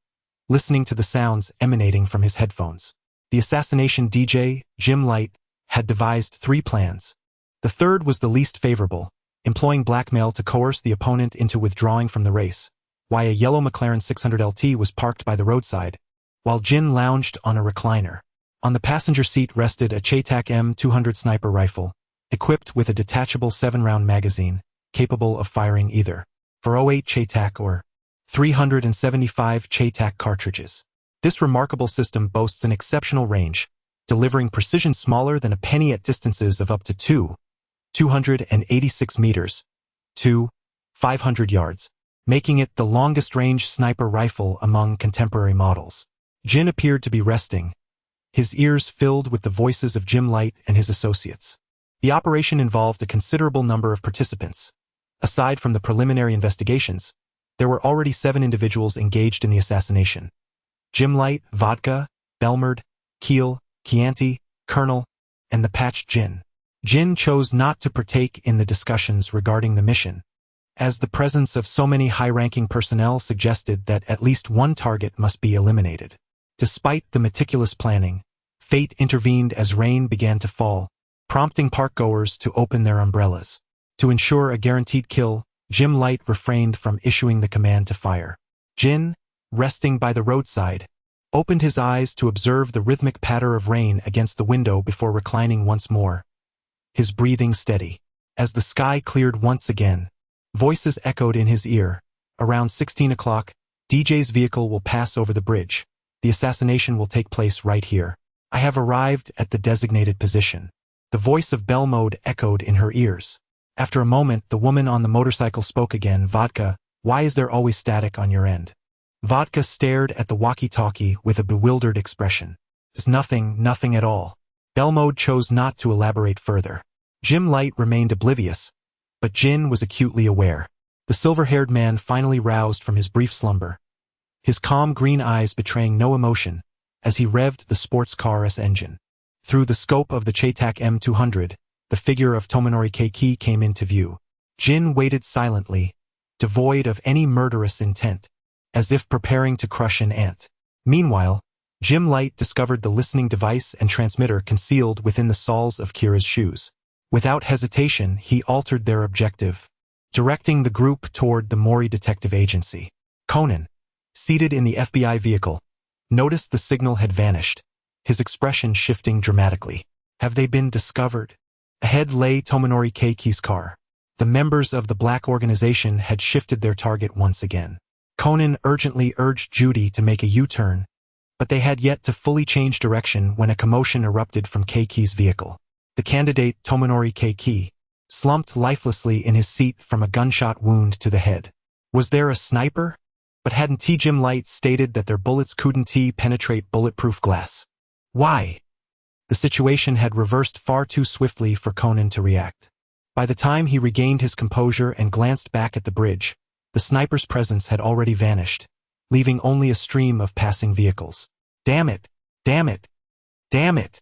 listening to the sounds emanating from his headphones. The assassination DJ, Jim Light, had devised 3 plans. The third was the least favorable, employing blackmail to coerce the opponent into withdrawing from the race, while a yellow McLaren 600 LT was parked by the roadside, while Jin lounged on a recliner. On the passenger seat rested a Chetak M200 sniper rifle, equipped with a detachable 7-round magazine, capable of firing either 408 Chetak or 375 Chetak cartridges. This remarkable system boasts an exceptional range, delivering precision smaller than a penny at distances of up to 286 meters, 500 yards, making it the longest-range sniper rifle among contemporary models. Jin appeared to be resting, his ears filled with the voices of Jim Light and his associates. The operation involved a considerable number of participants. Aside from the preliminary investigations, there were already 7 individuals engaged in the assassination. Jim Light, Vodka, Belmerd, Keel, Chianti, Colonel, and the patched Jin. Jin chose not to partake in the discussions regarding the mission, as the presence of so many high-ranking personnel suggested that at least one target must be eliminated. Despite the meticulous planning, fate intervened as rain began to fall, prompting parkgoers to open their umbrellas. To ensure a guaranteed kill, Jim Light refrained from issuing the command to fire. Jin, resting by the roadside, opened his eyes to observe the rhythmic patter of rain against the window before reclining once more, his breathing steady. As the sky cleared once again, voices echoed in his ear. Around 16 o'clock, DJ's vehicle will pass over the bridge. The assassination will take place right here. I have arrived at the designated position. The voice of Belmode echoed in her ears. After a moment, the woman on the motorcycle spoke again. Vodka, why is there always static on your end? Vodka stared at the walkie-talkie with a bewildered expression. It's nothing at all. Bell Mode chose not to elaborate further. Jim Light remained oblivious, but Jin was acutely aware. The silver-haired man finally roused from his brief slumber, his calm green eyes betraying no emotion, as he revved the sports car's engine. Through the scope of the Chetak M200, the figure of Tomonori Keiki came into view. Jin waited silently, devoid of any murderous intent, as if preparing to crush an ant. Meanwhile, Jim Light discovered the listening device and transmitter concealed within the soles of Kira's shoes. Without hesitation, he altered their objective, directing the group toward the Mori Detective Agency. Conan, seated in the FBI vehicle, noticed the signal had vanished, his expression shifting dramatically. Have they been discovered? Ahead lay Tomonori Keiki's car. The members of the Black Organization had shifted their target once again. Conan urgently urged Judy to make a U-turn, but they had yet to fully change direction when a commotion erupted from Keiki's vehicle. The candidate, Tomonori Keiki, slumped lifelessly in his seat from a gunshot wound to the head. Was there a sniper? But hadn't Jim Light stated that their bullets couldn't penetrate bulletproof glass? Why? The situation had reversed far too swiftly for Conan to react. By the time he regained his composure and glanced back at the bridge, the sniper's presence had already vanished, leaving only a stream of passing vehicles. Damn it! Damn it! Damn it!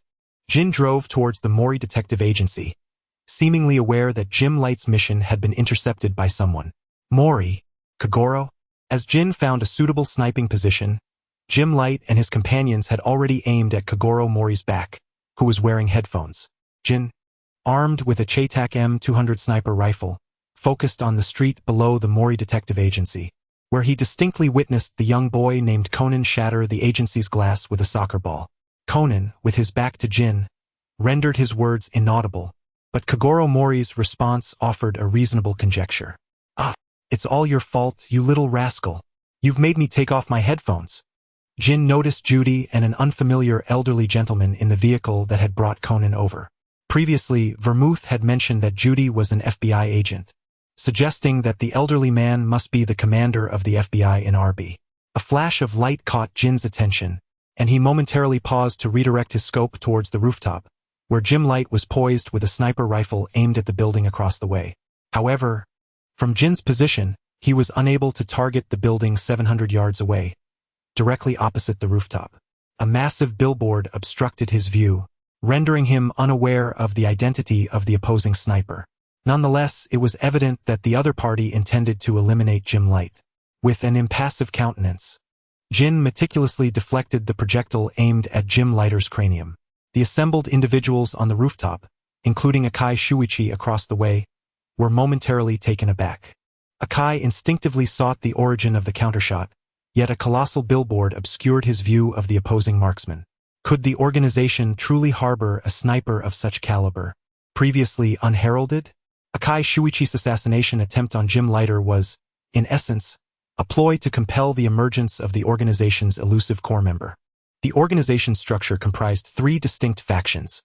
Jin drove towards the Mori Detective Agency, seemingly aware that Jim Light's mission had been intercepted by someone. Mori? Kagoro? As Jin found a suitable sniping position, Jim Light and his companions had already aimed at Kagoro Mori's back, who was wearing headphones. Jin, armed with a Chetak M200 sniper rifle, focused on the street below the Mori Detective Agency, where he distinctly witnessed the young boy named Conan shatter the agency's glass with a soccer ball. Conan, with his back to Jin, rendered his words inaudible, but Kagoro Mori's response offered a reasonable conjecture. Ah, it's all your fault, you little rascal. You've made me take off my headphones. Jin noticed Judy and an unfamiliar elderly gentleman in the vehicle that had brought Conan over. Previously, Vermouth had mentioned that Judy was an FBI agent, suggesting that the elderly man must be the commander of the FBI in RB. A flash of light caught Jin's attention, and he momentarily paused to redirect his scope towards the rooftop, where Jim Light was poised with a sniper rifle aimed at the building across the way. However, from Jin's position, he was unable to target the building 700 yards away, directly opposite the rooftop. A massive billboard obstructed his view, rendering him unaware of the identity of the opposing sniper. Nonetheless, it was evident that the other party intended to eliminate Jim Light. With an impassive countenance, Jin meticulously deflected the projectile aimed at Jim Lighter's cranium. The assembled individuals on the rooftop, including Akai Shuichi across the way, were momentarily taken aback. Akai instinctively sought the origin of the countershot, yet a colossal billboard obscured his view of the opposing marksman. Could the organization truly harbor a sniper of such caliber, previously unheralded? Akai Shuichi's assassination attempt on Jim Lighter was, in essence, a ploy to compel the emergence of the organization's elusive core member. The organization's structure comprised three distinct factions: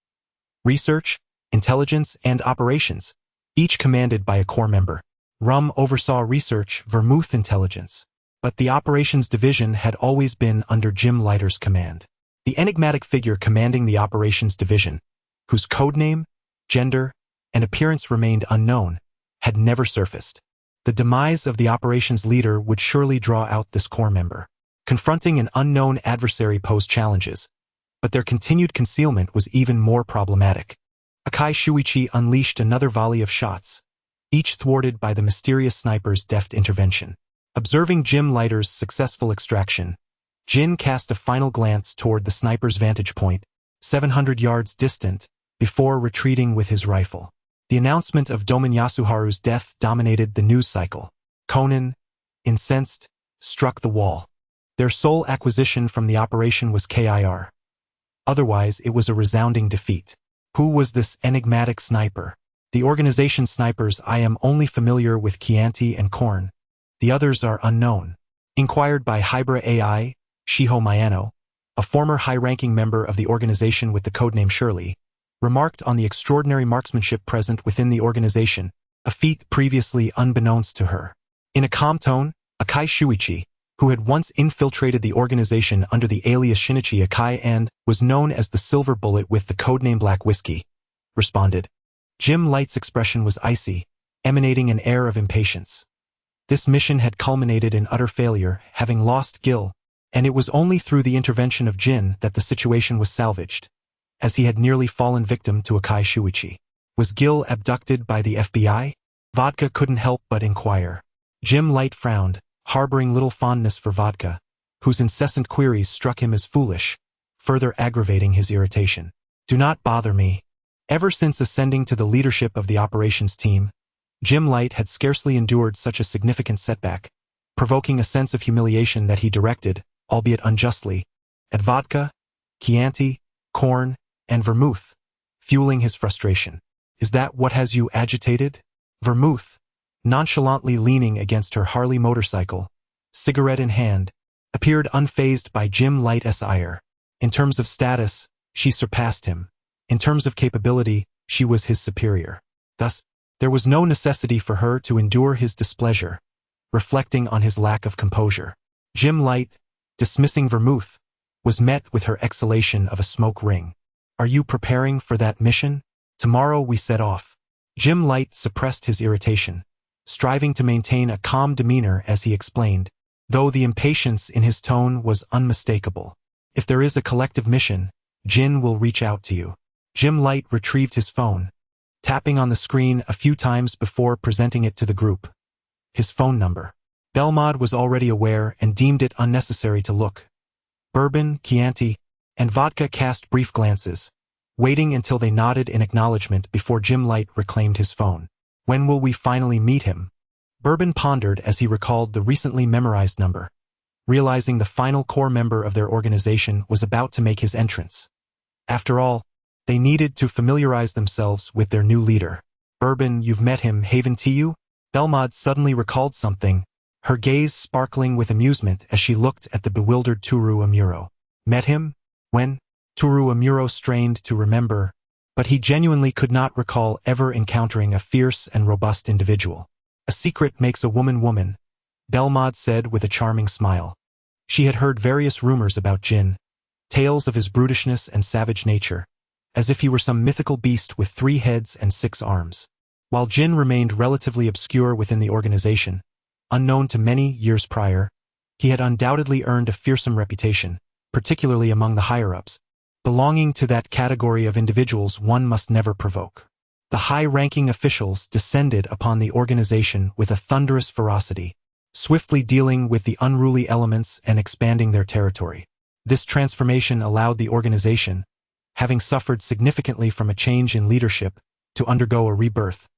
research, intelligence, and operations, each commanded by a core member. Rum oversaw research, Vermouth intelligence, but the operations division had always been under Jim Lighter's command. The enigmatic figure commanding the operations division, whose codename, gender, and appearance remained unknown, had never surfaced. The demise of the operations leader would surely draw out this core member. Confronting an unknown adversary posed challenges, but their continued concealment was even more problematic. Akai Shuichi unleashed another volley of shots, each thwarted by the mysterious sniper's deft intervention. Observing Jim Lighter's successful extraction, Jin cast a final glance toward the sniper's vantage point, 700 yards distant, before retreating with his rifle. The announcement of Domin Yasuharu's death dominated the news cycle. Conan, incensed, struck the wall. Their sole acquisition from the operation was KIR. Otherwise, it was a resounding defeat. Who was this enigmatic sniper? The organization's snipers. I am only familiar with Chianti and Korn. The others are unknown. Inquired by Hybra AI, Shiho Mayano, a former high-ranking member of the organization with the codename Shirley, remarked on the extraordinary marksmanship present within the organization, a feat previously unbeknownst to her. In a calm tone, Akai Shuichi, who had once infiltrated the organization under the alias Shinichi Akai and was known as the Silver Bullet with the codename Black Whiskey, responded. Jim Light's expression was icy, emanating an air of impatience. This mission had culminated in utter failure, having lost Gil, and it was only through the intervention of Jin that the situation was salvaged, as he had nearly fallen victim to Akai Shuichi. Was Gil abducted by the FBI? Vodka couldn't help but inquire. Jim Light frowned, harboring little fondness for Vodka, whose incessant queries struck him as foolish, further aggravating his irritation. Do not bother me. Ever since ascending to the leadership of the operations team, Jim Light had scarcely endured such a significant setback, provoking a sense of humiliation that he directed, albeit unjustly, at Vodka, Chianti, Corn, and Vermouth, fueling his frustration. Is that what has you agitated? Vermouth, nonchalantly leaning against her Harley motorcycle, cigarette in hand, appeared unfazed by Jim Light's ire. In terms of status, she surpassed him. In terms of capability, she was his superior. Thus, there was no necessity for her to endure his displeasure, reflecting on his lack of composure. Jim Light, dismissing Vermouth, was met with her exhalation of a smoke ring. Are you preparing for that mission? Tomorrow we set off. Jim Light suppressed his irritation, striving to maintain a calm demeanor as he explained, though the impatience in his tone was unmistakable. If there is a collective mission, Jin will reach out to you. Jim Light retrieved his phone, tapping on the screen a few times before presenting it to the group. His phone number. Belmod was already aware and deemed it unnecessary to look. Bourbon, Chianti, and Vodka cast brief glances, waiting until they nodded in acknowledgement before Jim Light reclaimed his phone. When will we finally meet him? Bourbon pondered as he recalled the recently memorized number, realizing the final core member of their organization was about to make his entrance. After all, they needed to familiarize themselves with their new leader. Bourbon, you've met him, Haven Tiu? Belmod suddenly recalled something, her gaze sparkling with amusement as she looked at the bewildered Toru Amuro. Met him? When? Toru Amuro strained to remember, but he genuinely could not recall ever encountering a fierce and robust individual. A secret makes a woman woman, Belmod said with a charming smile. She had heard various rumors about Jin, tales of his brutishness and savage nature, as if he were some mythical beast with 3 heads and 6 arms. While Jin remained relatively obscure within the organization, unknown to many years prior, he had undoubtedly earned a fearsome reputation, particularly among the higher-ups, belonging to that category of individuals one must never provoke. The high-ranking officials descended upon the organization with a thunderous ferocity, swiftly dealing with the unruly elements and expanding their territory. This transformation allowed the organization, having suffered significantly from a change in leadership, to undergo a rebirth,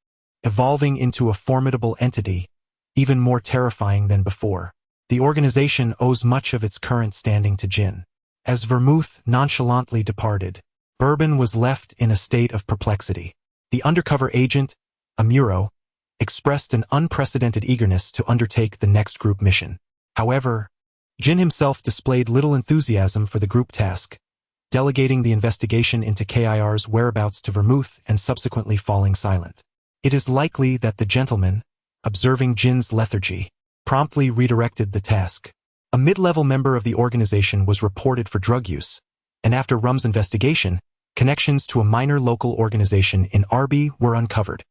evolving into a formidable entity, even more terrifying than before. The organization owes much of its current standing to Jin. As Vermouth nonchalantly departed, Bourbon was left in a state of perplexity. The undercover agent, Amuro, expressed an unprecedented eagerness to undertake the next group mission. However, Jin himself displayed little enthusiasm for the group task, delegating the investigation into KIR's whereabouts to Vermouth and subsequently falling silent. It is likely that the gentleman, observing Jin's lethargy, promptly redirected the task. A mid-level member of the organization was reported for drug use, and after Rum's investigation, connections to a minor local organization in Arby were uncovered.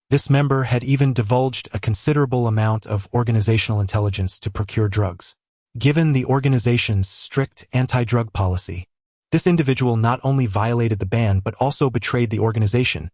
This member had even divulged a considerable amount of organizational intelligence to procure drugs. Given the organization's strict anti-drug policy, this individual not only violated the ban but also betrayed the organization,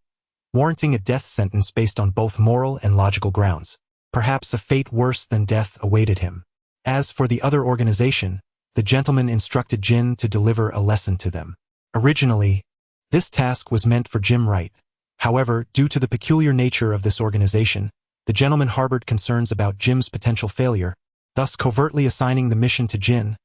warranting a death sentence based on both moral and logical grounds. Perhaps a fate worse than death awaited him. As for the other organization, the gentleman instructed Jin to deliver a lesson to them. Originally, this task was meant for Jim Wright. However, due to the peculiar nature of this organization, the gentleman harbored concerns about Jim's potential failure, thus covertly assigning the mission to Jin,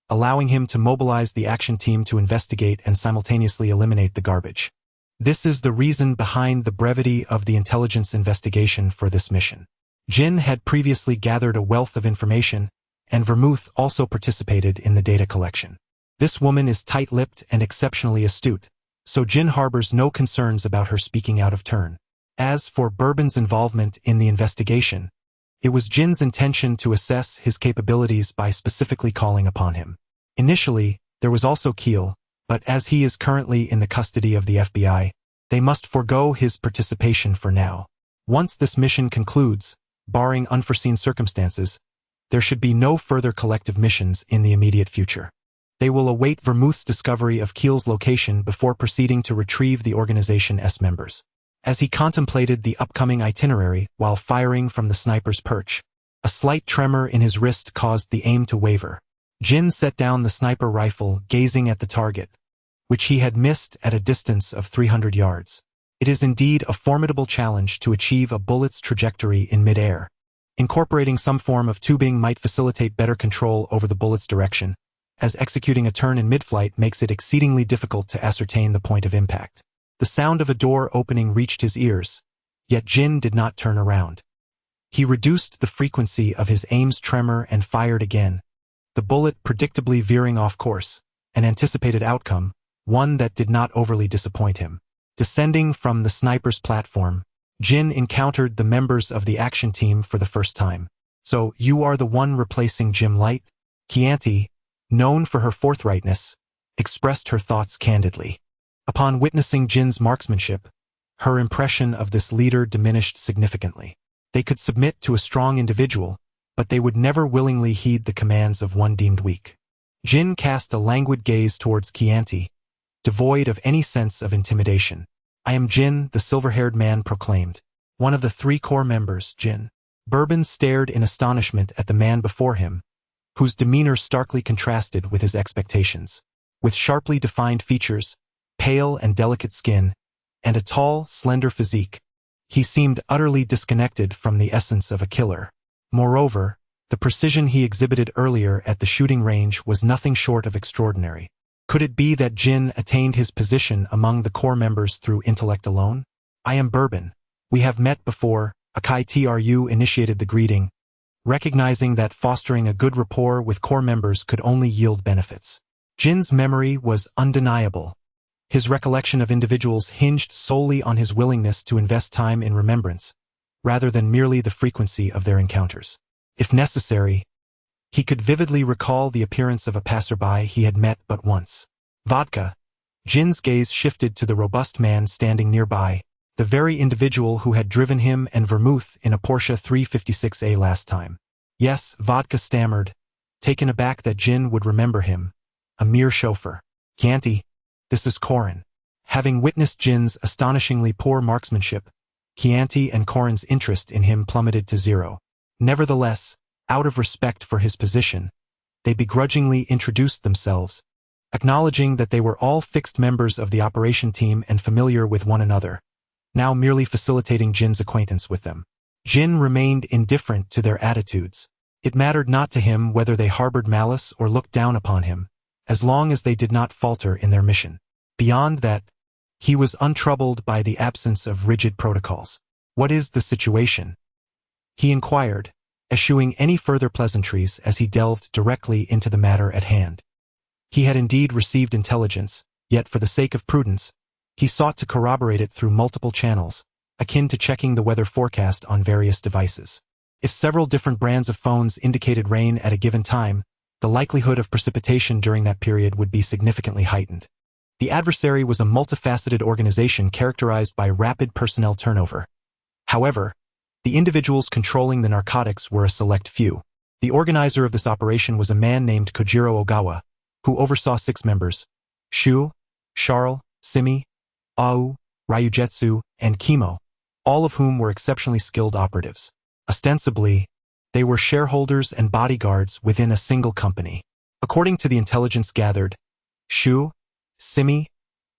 allowing him to mobilize the action team to investigate and simultaneously eliminate the garbage. This is the reason behind the brevity of the intelligence investigation for this mission. Jin had previously gathered a wealth of information, and Vermouth also participated in the data collection. This woman is tight-lipped and exceptionally astute, so Jin harbors no concerns about her speaking out of turn. As for Bourbon's involvement in the investigation, It was Jin's intention to assess his capabilities by specifically calling upon him. Initially, there was also Keel, but as he is currently in the custody of the FBI, they must forego his participation for now. Once this mission concludes, barring unforeseen circumstances, there should be no further collective missions in the immediate future. They will await Vermouth's discovery of Keel's location before proceeding to retrieve the organization's members. As he contemplated the upcoming itinerary while firing from the sniper's perch, a slight tremor in his wrist caused the aim to waver. Jin set down the sniper rifle, gazing at the target, which he had missed at a distance of 300 yards. It is indeed a formidable challenge to achieve a bullet's trajectory in mid-air. Incorporating some form of tubing might facilitate better control over the bullet's direction, as executing a turn in mid-flight makes it exceedingly difficult to ascertain the point of impact. The sound of a door opening reached his ears, yet Jin did not turn around. He reduced the frequency of his aim's tremor and fired again, the bullet predictably veering off course, an anticipated outcome, one that did not overly disappoint him. Descending from the sniper's platform, Jin encountered the members of the action team for the first time. "So, you are the one replacing Jim Light?" Chianti, known for her forthrightness, expressed her thoughts candidly. Upon witnessing Jin's marksmanship, her impression of this leader diminished significantly. They could submit to a strong individual, but they would never willingly heed the commands of one deemed weak. Jin cast a languid gaze towards Chianti, devoid of any sense of intimidation. "I am Jin," the silver-haired man proclaimed. "One of the 3 core members, Jin." Bourbon stared in astonishment at the man before him, whose demeanor starkly contrasted with his expectations. With sharply defined features, pale and delicate skin, and a tall, slender physique, he seemed utterly disconnected from the essence of a killer. Moreover, the precision he exhibited earlier at the shooting range was nothing short of extraordinary. Could it be that Jin attained his position among the core members through intellect alone? "I am Bourbon. We have met before," Akai Tru initiated the greeting, recognizing that fostering a good rapport with core members could only yield benefits. Jin's memory was undeniable. His recollection of individuals hinged solely on his willingness to invest time in remembrance, rather than merely the frequency of their encounters. If necessary, he could vividly recall the appearance of a passerby he had met but once. "Vodka." Jin's gaze shifted to the robust man standing nearby, the very individual who had driven him and Vermouth in a Porsche 356A last time. "Yes," Vodka stammered, taken aback that Jin would remember him. "A mere chauffeur." "Chianti, this is Conan." Having witnessed Jin's astonishingly poor marksmanship, Chianti and Coran's interest in him plummeted to 0. Nevertheless, out of respect for his position, they begrudgingly introduced themselves, acknowledging that they were all fixed members of the operation team and familiar with one another, now merely facilitating Jin's acquaintance with them. Jin remained indifferent to their attitudes. It mattered not to him whether they harbored malice or looked down upon him, as long as they did not falter in their mission. Beyond that, he was untroubled by the absence of rigid protocols. "What is the situation?" he inquired, eschewing any further pleasantries as he delved directly into the matter at hand. He had indeed received intelligence, yet for the sake of prudence, he sought to corroborate it through multiple channels, akin to checking the weather forecast on various devices. If several different brands of phones indicated rain at a given time, the likelihood of precipitation during that period would be significantly heightened. The adversary was a multifaceted organization characterized by rapid personnel turnover. However, the individuals controlling the narcotics were a select few. The organizer of this operation was a man named Kojiro Ogawa, who oversaw 6 members: Shu, Charles, Simi, Au, Ryujetsu, and Kimo, all of whom were exceptionally skilled operatives. Ostensibly, they were shareholders and bodyguards within a single company. According to the intelligence gathered, Shu, Simi,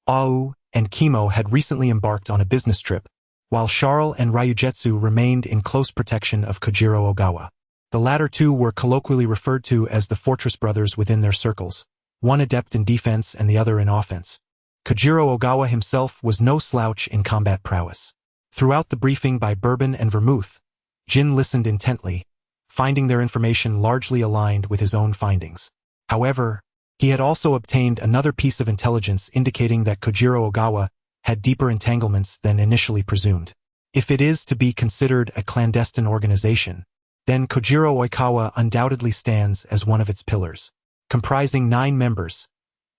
Au, and Kimo had recently embarked on a business trip, while Charles and Ryujetsu remained in close protection of Kojiro Ogawa. The latter 2 were colloquially referred to as the Fortress Brothers within their circles, one adept in defense and the other in offense. Kojiro Ogawa himself was no slouch in combat prowess. Throughout the briefing by Bourbon and Vermouth, Jin listened intently, finding their information largely aligned with his own findings. However, he had also obtained another piece of intelligence indicating that Kojiro Ogawa had deeper entanglements than initially presumed. If it is to be considered a clandestine organization, then Kojiro Oikawa undoubtedly stands as one of its pillars. Comprising 9 members,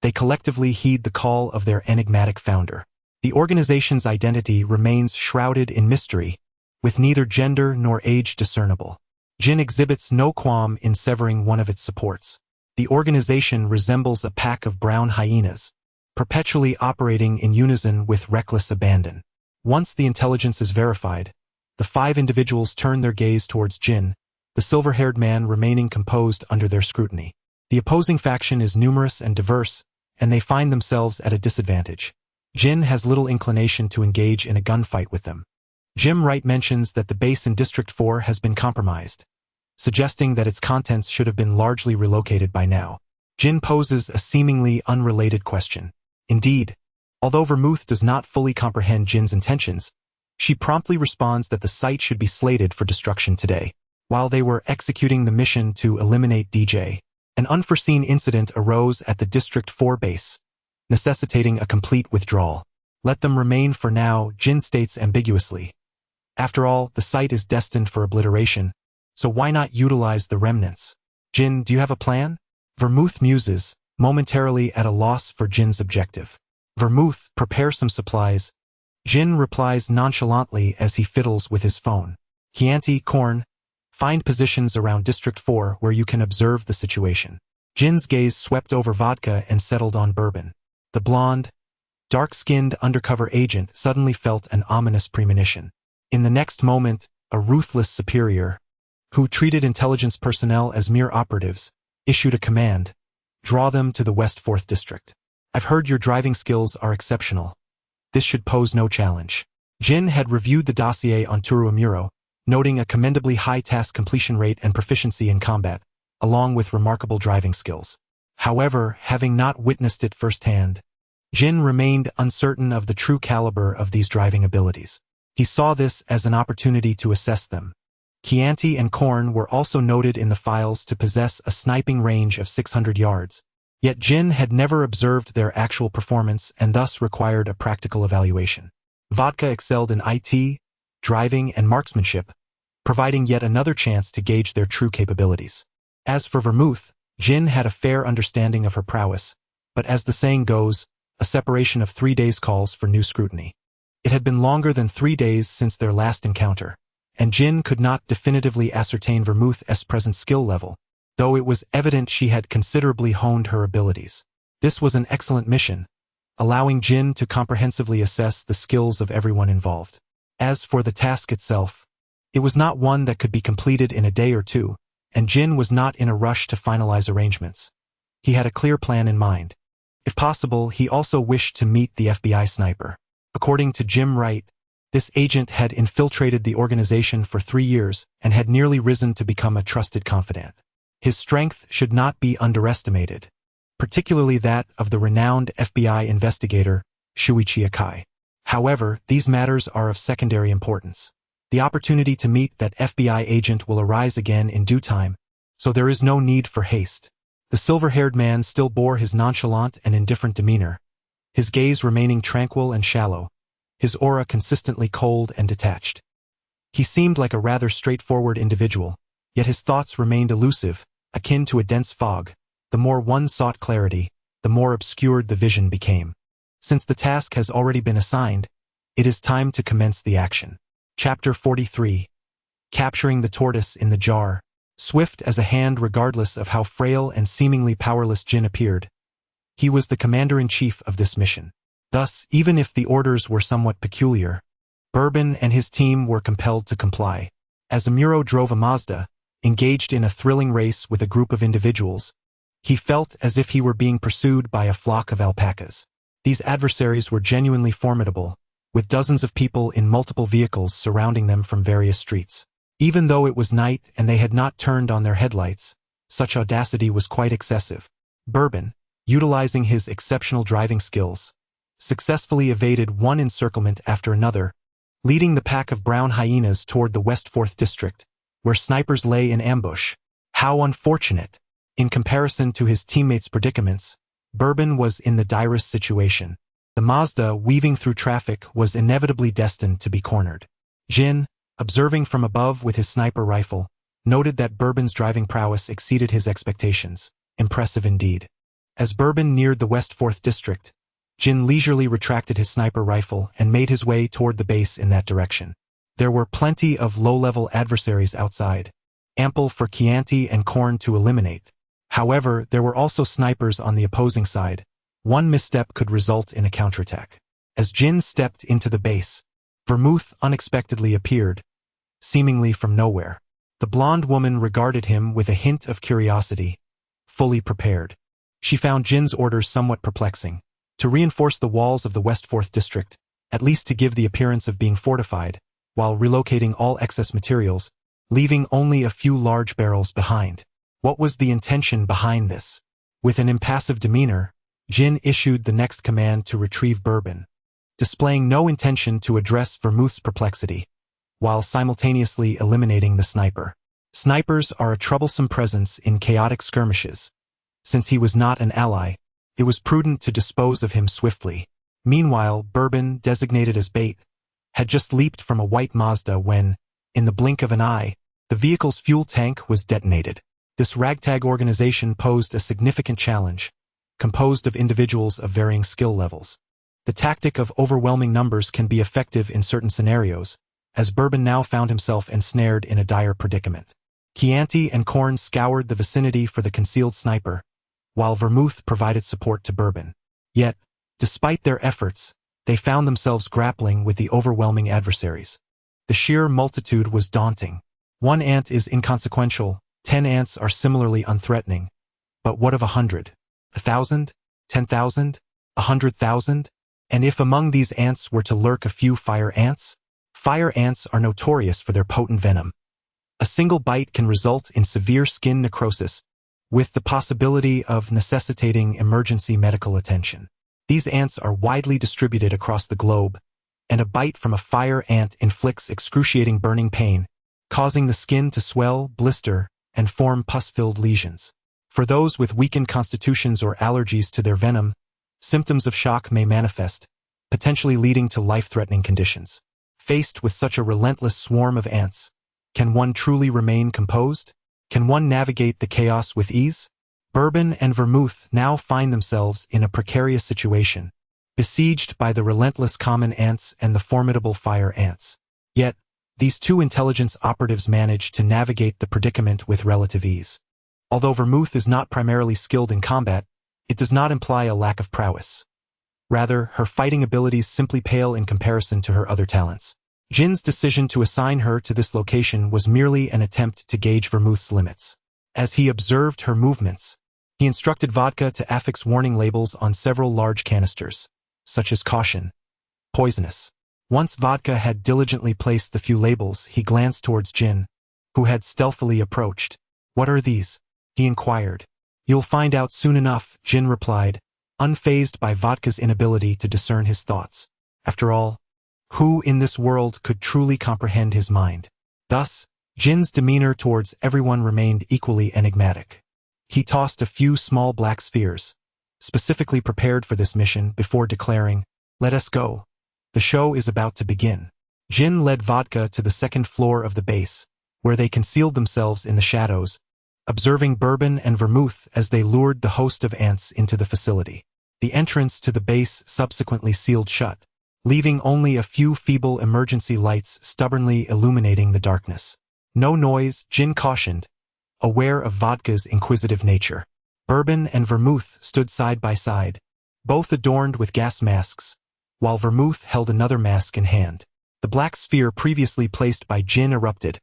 they collectively heed the call of their enigmatic founder. The organization's identity remains shrouded in mystery, with neither gender nor age discernible. Jin exhibits no qualm in severing one of its supports. The organization resembles a pack of brown hyenas, perpetually operating in unison with reckless abandon. Once the intelligence is verified, the 5 individuals turn their gaze towards Jin, the silver-haired man remaining composed under their scrutiny. The opposing faction is numerous and diverse, and they find themselves at a disadvantage. Jin has little inclination to engage in a gunfight with them. Jim Wright mentions that the base in District 4 has been compromised, suggesting that its contents should have been largely relocated by now. Jin poses a seemingly unrelated question. Indeed, although Vermouth does not fully comprehend Jin's intentions, she promptly responds that the site should be slated for destruction today. While they were executing the mission to eliminate DJ, an unforeseen incident arose at the District 4 base, necessitating a complete withdrawal. Let them remain for now, Jin states ambiguously. After all, the site is destined for obliteration, so why not utilize the remnants? Jin, do you have a plan? Vermouth muses, momentarily at a loss for Jin's objective. Vermouth, prepare some supplies. Jin replies nonchalantly as he fiddles with his phone. Chianti, Korn, find positions around District 4 where you can observe the situation. Jin's gaze swept over vodka and settled on bourbon. The blonde, dark-skinned undercover agent suddenly felt an ominous premonition. In the next moment, a ruthless superior, who treated intelligence personnel as mere operatives, issued a command: draw them to the West 4th District. I've heard your driving skills are exceptional. This should pose no challenge. Jin had reviewed the dossier on Toru Amuro, noting a commendably high task completion rate and proficiency in combat, along with remarkable driving skills. However, having not witnessed it firsthand, Jin remained uncertain of the true caliber of these driving abilities. He saw this as an opportunity to assess them. Chianti and Korn were also noted in the files to possess a sniping range of 600 yards, yet Jin had never observed their actual performance and thus required a practical evaluation. Vodka excelled in IT, driving, and marksmanship, providing yet another chance to gauge their true capabilities. As for Vermouth, Jin had a fair understanding of her prowess, but as the saying goes, a separation of 3 days calls for new scrutiny. It had been longer than 3 days since their last encounter, and Jin could not definitively ascertain Vermouth's present skill level, though it was evident she had considerably honed her abilities. This was an excellent mission, allowing Jin to comprehensively assess the skills of everyone involved. As for the task itself, it was not one that could be completed in a day or two, and Jin was not in a rush to finalize arrangements. He had a clear plan in mind. If possible, he also wished to meet the FBI sniper. According to Jim Wright, this agent had infiltrated the organization for 3 years and had nearly risen to become a trusted confidant. His strength should not be underestimated, particularly that of the renowned FBI investigator, Shuichi Akai. However, these matters are of secondary importance. The opportunity to meet that FBI agent will arise again in due time, so there is no need for haste. The silver-haired man still bore his nonchalant and indifferent demeanor, his gaze remaining tranquil and shallow, his aura consistently cold and detached. He seemed like a rather straightforward individual, yet his thoughts remained elusive, akin to a dense fog. The more one sought clarity, the more obscured the vision became. Since the task has already been assigned, it is time to commence the action. Chapter 43. Capturing the tortoise in the jar. Swift as a hand regardless of how frail and seemingly powerless Jin appeared, he was the commander-in-chief of this mission. Thus, even if the orders were somewhat peculiar, Bourbon and his team were compelled to comply. As Amuro drove a Mazda, engaged in a thrilling race with a group of individuals, he felt as if he were being pursued by a flock of alpacas. These adversaries were genuinely formidable, with dozens of people in multiple vehicles surrounding them from various streets. Even though it was night and they had not turned on their headlights, such audacity was quite excessive. Bourbon, utilizing his exceptional driving skills, successfully evaded one encirclement after another, leading the pack of brown hyenas toward the West 4th District, where snipers lay in ambush. How unfortunate! In comparison to his teammates' predicaments, Bourbon was in the direst situation. The Mazda, weaving through traffic, was inevitably destined to be cornered. Jin, observing from above with his sniper rifle, noted that Bourbon's driving prowess exceeded his expectations. Impressive indeed. As Bourbon neared the West 4th District, Jin leisurely retracted his sniper rifle and made his way toward the base in that direction. There were plenty of low-level adversaries outside, ample for Chianti and Conan to eliminate. However, there were also snipers on the opposing side. One misstep could result in a counterattack. As Jin stepped into the base, Vermouth unexpectedly appeared, seemingly from nowhere. The blonde woman regarded him with a hint of curiosity, fully prepared. She found Jin's orders somewhat perplexing. To reinforce the walls of the West 4th District, at least to give the appearance of being fortified, while relocating all excess materials, leaving only a few large barrels behind. What was the intention behind this? With an impassive demeanor, Jin issued the next command to retrieve Bourbon, displaying no intention to address Vermouth's perplexity, while simultaneously eliminating the sniper. Snipers are a troublesome presence in chaotic skirmishes. Since he was not an ally, it was prudent to dispose of him swiftly. Meanwhile, Bourbon, designated as bait, had just leaped from a white Mazda when, in the blink of an eye, the vehicle's fuel tank was detonated. This ragtag organization posed a significant challenge, composed of individuals of varying skill levels. The tactic of overwhelming numbers can be effective in certain scenarios, as Bourbon now found himself ensnared in a dire predicament. Chianti and Conan scoured the vicinity for the concealed sniper, while Vermouth provided support to Bourbon. Yet, despite their efforts, they found themselves grappling with the overwhelming adversaries. The sheer multitude was daunting. One ant is inconsequential, 10 ants are similarly unthreatening. But what of 100? 1,000? 10,000? 100,000? And if among these ants were to lurk a few fire ants? Fire ants are notorious for their potent venom. A single bite can result in severe skin necrosis, with the possibility of necessitating emergency medical attention. These ants are widely distributed across the globe, and a bite from a fire ant inflicts excruciating burning pain, causing the skin to swell, blister, and form pus-filled lesions. For those with weakened constitutions or allergies to their venom, symptoms of shock may manifest, potentially leading to life-threatening conditions. Faced with such a relentless swarm of ants, can one truly remain composed? Can one navigate the chaos with ease? Bourbon and Vermouth now find themselves in a precarious situation, besieged by the relentless common ants and the formidable fire ants. Yet, these two intelligence operatives manage to navigate the predicament with relative ease. Although Vermouth is not primarily skilled in combat, it does not imply a lack of prowess. Rather, her fighting abilities simply pale in comparison to her other talents. Jin's decision to assign her to this location was merely an attempt to gauge Vermouth's limits. As he observed her movements, he instructed Vodka to affix warning labels on several large canisters, such as caution, poisonous. Once Vodka had diligently placed the few labels, he glanced towards Jin, who had stealthily approached. "What are these?" he inquired. "You'll find out soon enough," Jin replied, unfazed by Vodka's inability to discern his thoughts. After all, who in this world could truly comprehend his mind? Thus, Jin's demeanor towards everyone remained equally enigmatic. He tossed a few small black spheres, specifically prepared for this mission, before declaring, "Let us go. The show is about to begin." Jin led Vodka to the second floor of the base, where they concealed themselves in the shadows, observing Bourbon and Vermouth as they lured the host of ants into the facility. The entrance to the base subsequently sealed shut, leaving only a few feeble emergency lights stubbornly illuminating the darkness. "No noise," Jin cautioned, aware of Vodka's inquisitive nature. Bourbon and Vermouth stood side by side, both adorned with gas masks, while Vermouth held another mask in hand. The black sphere previously placed by Jin erupted,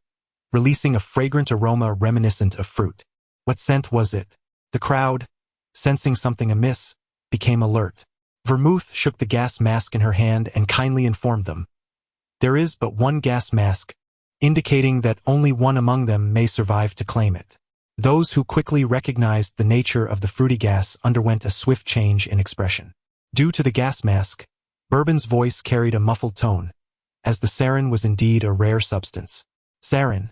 releasing a fragrant aroma reminiscent of fruit. What scent was it? The crowd, sensing something amiss, became alert. Vermouth shook the gas mask in her hand and kindly informed them. "There is but one gas mask," indicating that only one among them may survive to claim it. Those who quickly recognized the nature of the fruity gas underwent a swift change in expression. Due to the gas mask, Bourbon's voice carried a muffled tone, as the sarin was indeed a rare substance. Sarin,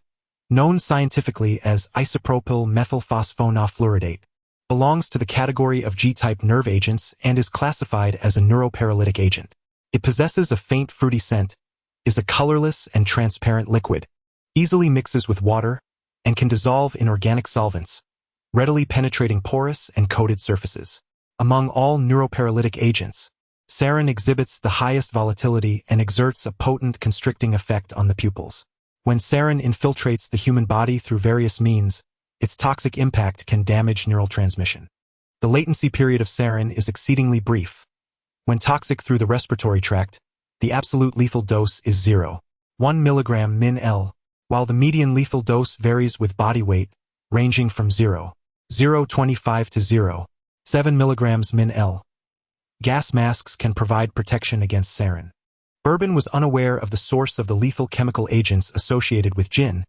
known scientifically as isopropyl methylphosphonofluoridate, belongs to the category of G-type nerve agents and is classified as a neuroparalytic agent. It possesses a faint fruity scent, is a colorless and transparent liquid, easily mixes with water, and can dissolve in organic solvents, readily penetrating porous and coated surfaces. Among all neuroparalytic agents, sarin exhibits the highest volatility and exerts a potent constricting effect on the pupils. When sarin infiltrates the human body through various means, its toxic impact can damage neural transmission. The latency period of sarin is exceedingly brief. When toxic through the respiratory tract, the absolute lethal dose is 0.1 mg min-L, while the median lethal dose varies with body weight, ranging from 0.025 to 0.7 mg min-L. Gas masks can provide protection against sarin. Bourbon was unaware of the source of the lethal chemical agents associated with gin,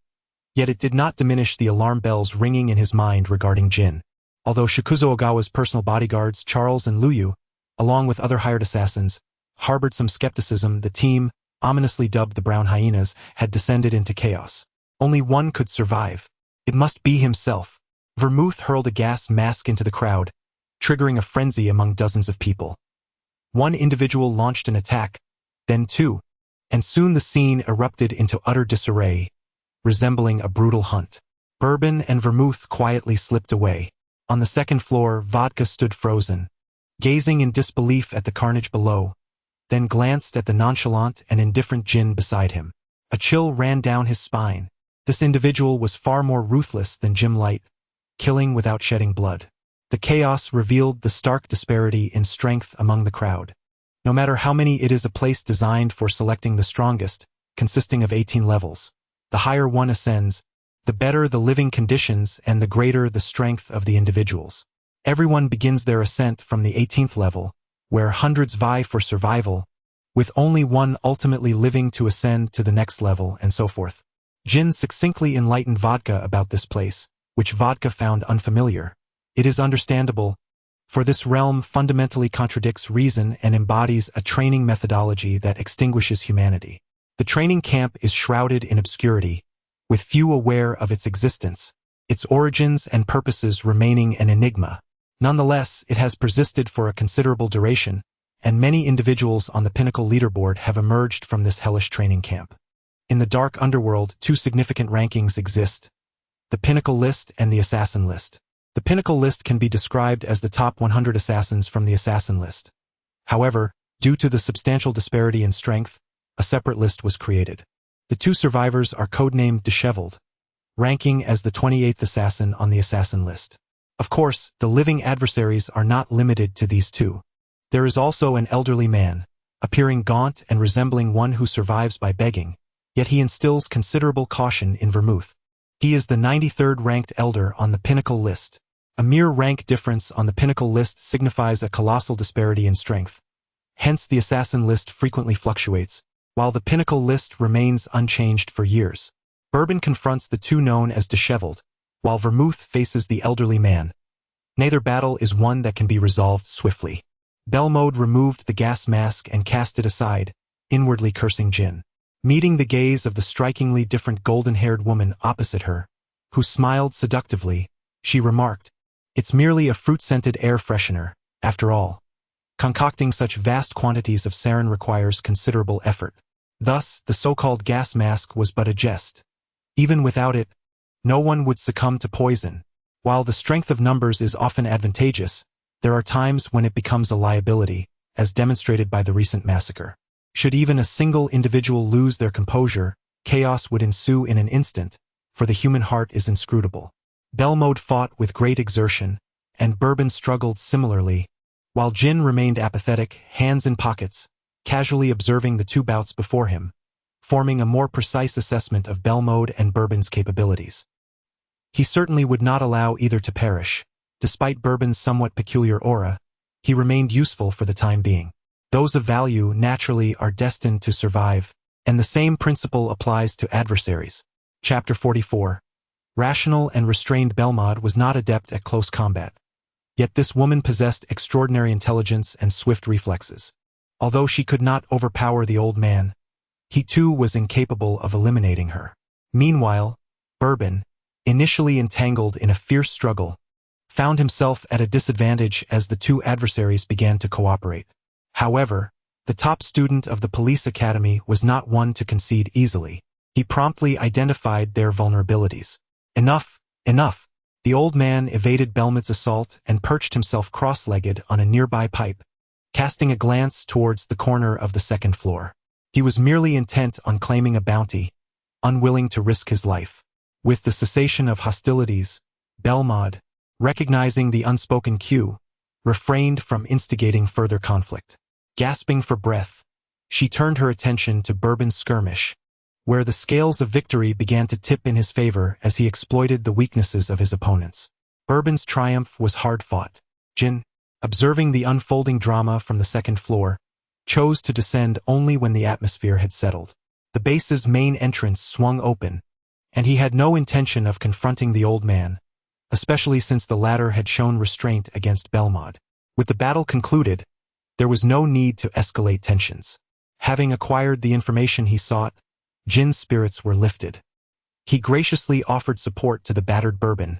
yet it did not diminish the alarm bells ringing in his mind regarding gin. Although Shikuzo Ogawa's personal bodyguards, Charles and Luyu, along with other hired assassins, harbored some skepticism, the team, ominously dubbed the Brown Hyenas, had descended into chaos. Only one could survive. It must be himself. Vermouth hurled a gas mask into the crowd, triggering a frenzy among dozens of people. One individual launched an attack, then two, and soon the scene erupted into utter disarray, resembling a brutal hunt. Bourbon and Vermouth quietly slipped away. On the second floor, Vodka stood frozen, gazing in disbelief at the carnage below, then glanced at the nonchalant and indifferent gin beside him. A chill ran down his spine. This individual was far more ruthless than Jim Light, killing without shedding blood. The chaos revealed the stark disparity in strength among the crowd. No matter how many, it is a place designed for selecting the strongest, consisting of 18 levels. The higher one ascends, the better the living conditions and the greater the strength of the individuals. Everyone begins their ascent from the 18th level, where hundreds vie for survival, with only one ultimately living to ascend to the next level, and so forth. Jin succinctly enlightened Vodka about this place, which Vodka found unfamiliar. It is understandable, for this realm fundamentally contradicts reason and embodies a training methodology that extinguishes humanity. The training camp is shrouded in obscurity, with few aware of its existence, its origins and purposes remaining an enigma. Nonetheless, it has persisted for a considerable duration, and many individuals on the Pinnacle leaderboard have emerged from this hellish training camp. In the dark underworld, two significant rankings exist: the Pinnacle list and the Assassin list. The Pinnacle list can be described as the top 100 assassins from the Assassin list. However, due to the substantial disparity in strength, a separate list was created. The two survivors are codenamed Disheveled, ranking as the 28th assassin on the Assassin list. Of course, the living adversaries are not limited to these two. There is also an elderly man, appearing gaunt and resembling one who survives by begging, yet he instills considerable caution in Vermouth. He is the 93rd ranked elder on the Pinnacle list. A mere rank difference on the Pinnacle list signifies a colossal disparity in strength. Hence the Assassin list frequently fluctuates, while the Pinnacle list remains unchanged for years. Bourbon confronts the two known as Disheveled, while Vermouth faces the elderly man. Neither battle is one that can be resolved swiftly. Belmode removed the gas mask and cast it aside, inwardly cursing Jin. Meeting the gaze of the strikingly different golden-haired woman opposite her, who smiled seductively, she remarked, "It's merely a fruit-scented air freshener, after all. Concocting such vast quantities of sarin requires considerable effort." Thus, the so-called gas mask was but a jest. Even without it, no one would succumb to poison. While the strength of numbers is often advantageous, there are times when it becomes a liability, as demonstrated by the recent massacre. Should even a single individual lose their composure, chaos would ensue in an instant, for the human heart is inscrutable. Belmode fought with great exertion, and Bourbon struggled similarly, while Jin remained apathetic, hands in pockets, casually observing the two bouts before him, forming a more precise assessment of Belmode and Bourbon's capabilities. He certainly would not allow either to perish. Despite Bourbon's somewhat peculiar aura, he remained useful for the time being. Those of value naturally are destined to survive, and the same principle applies to adversaries. Chapter 44. Rational and restrained Belmode was not adept at close combat. Yet this woman possessed extraordinary intelligence and swift reflexes. Although she could not overpower the old man, he too was incapable of eliminating her. Meanwhile, Bourbon, initially entangled in a fierce struggle, found himself at a disadvantage as the two adversaries began to cooperate. However, the top student of the police academy was not one to concede easily. He promptly identified their vulnerabilities. Enough, enough. The old man evaded Belmode's assault and perched himself cross-legged on a nearby pipe, casting a glance towards the corner of the second floor. He was merely intent on claiming a bounty, unwilling to risk his life. With the cessation of hostilities, Belmode, recognizing the unspoken cue, refrained from instigating further conflict. Gasping for breath, she turned her attention to Bourbon's skirmish, where the scales of victory began to tip in his favor as he exploited the weaknesses of his opponents. Bourbon's triumph was hard-fought. Jin, observing the unfolding drama from the second floor, chose to descend only when the atmosphere had settled. The base's main entrance swung open, and he had no intention of confronting the old man, especially since the latter had shown restraint against Belmode. With the battle concluded, there was no need to escalate tensions. Having acquired the information he sought, Jin's spirits were lifted. He graciously offered support to the battered Bourbon,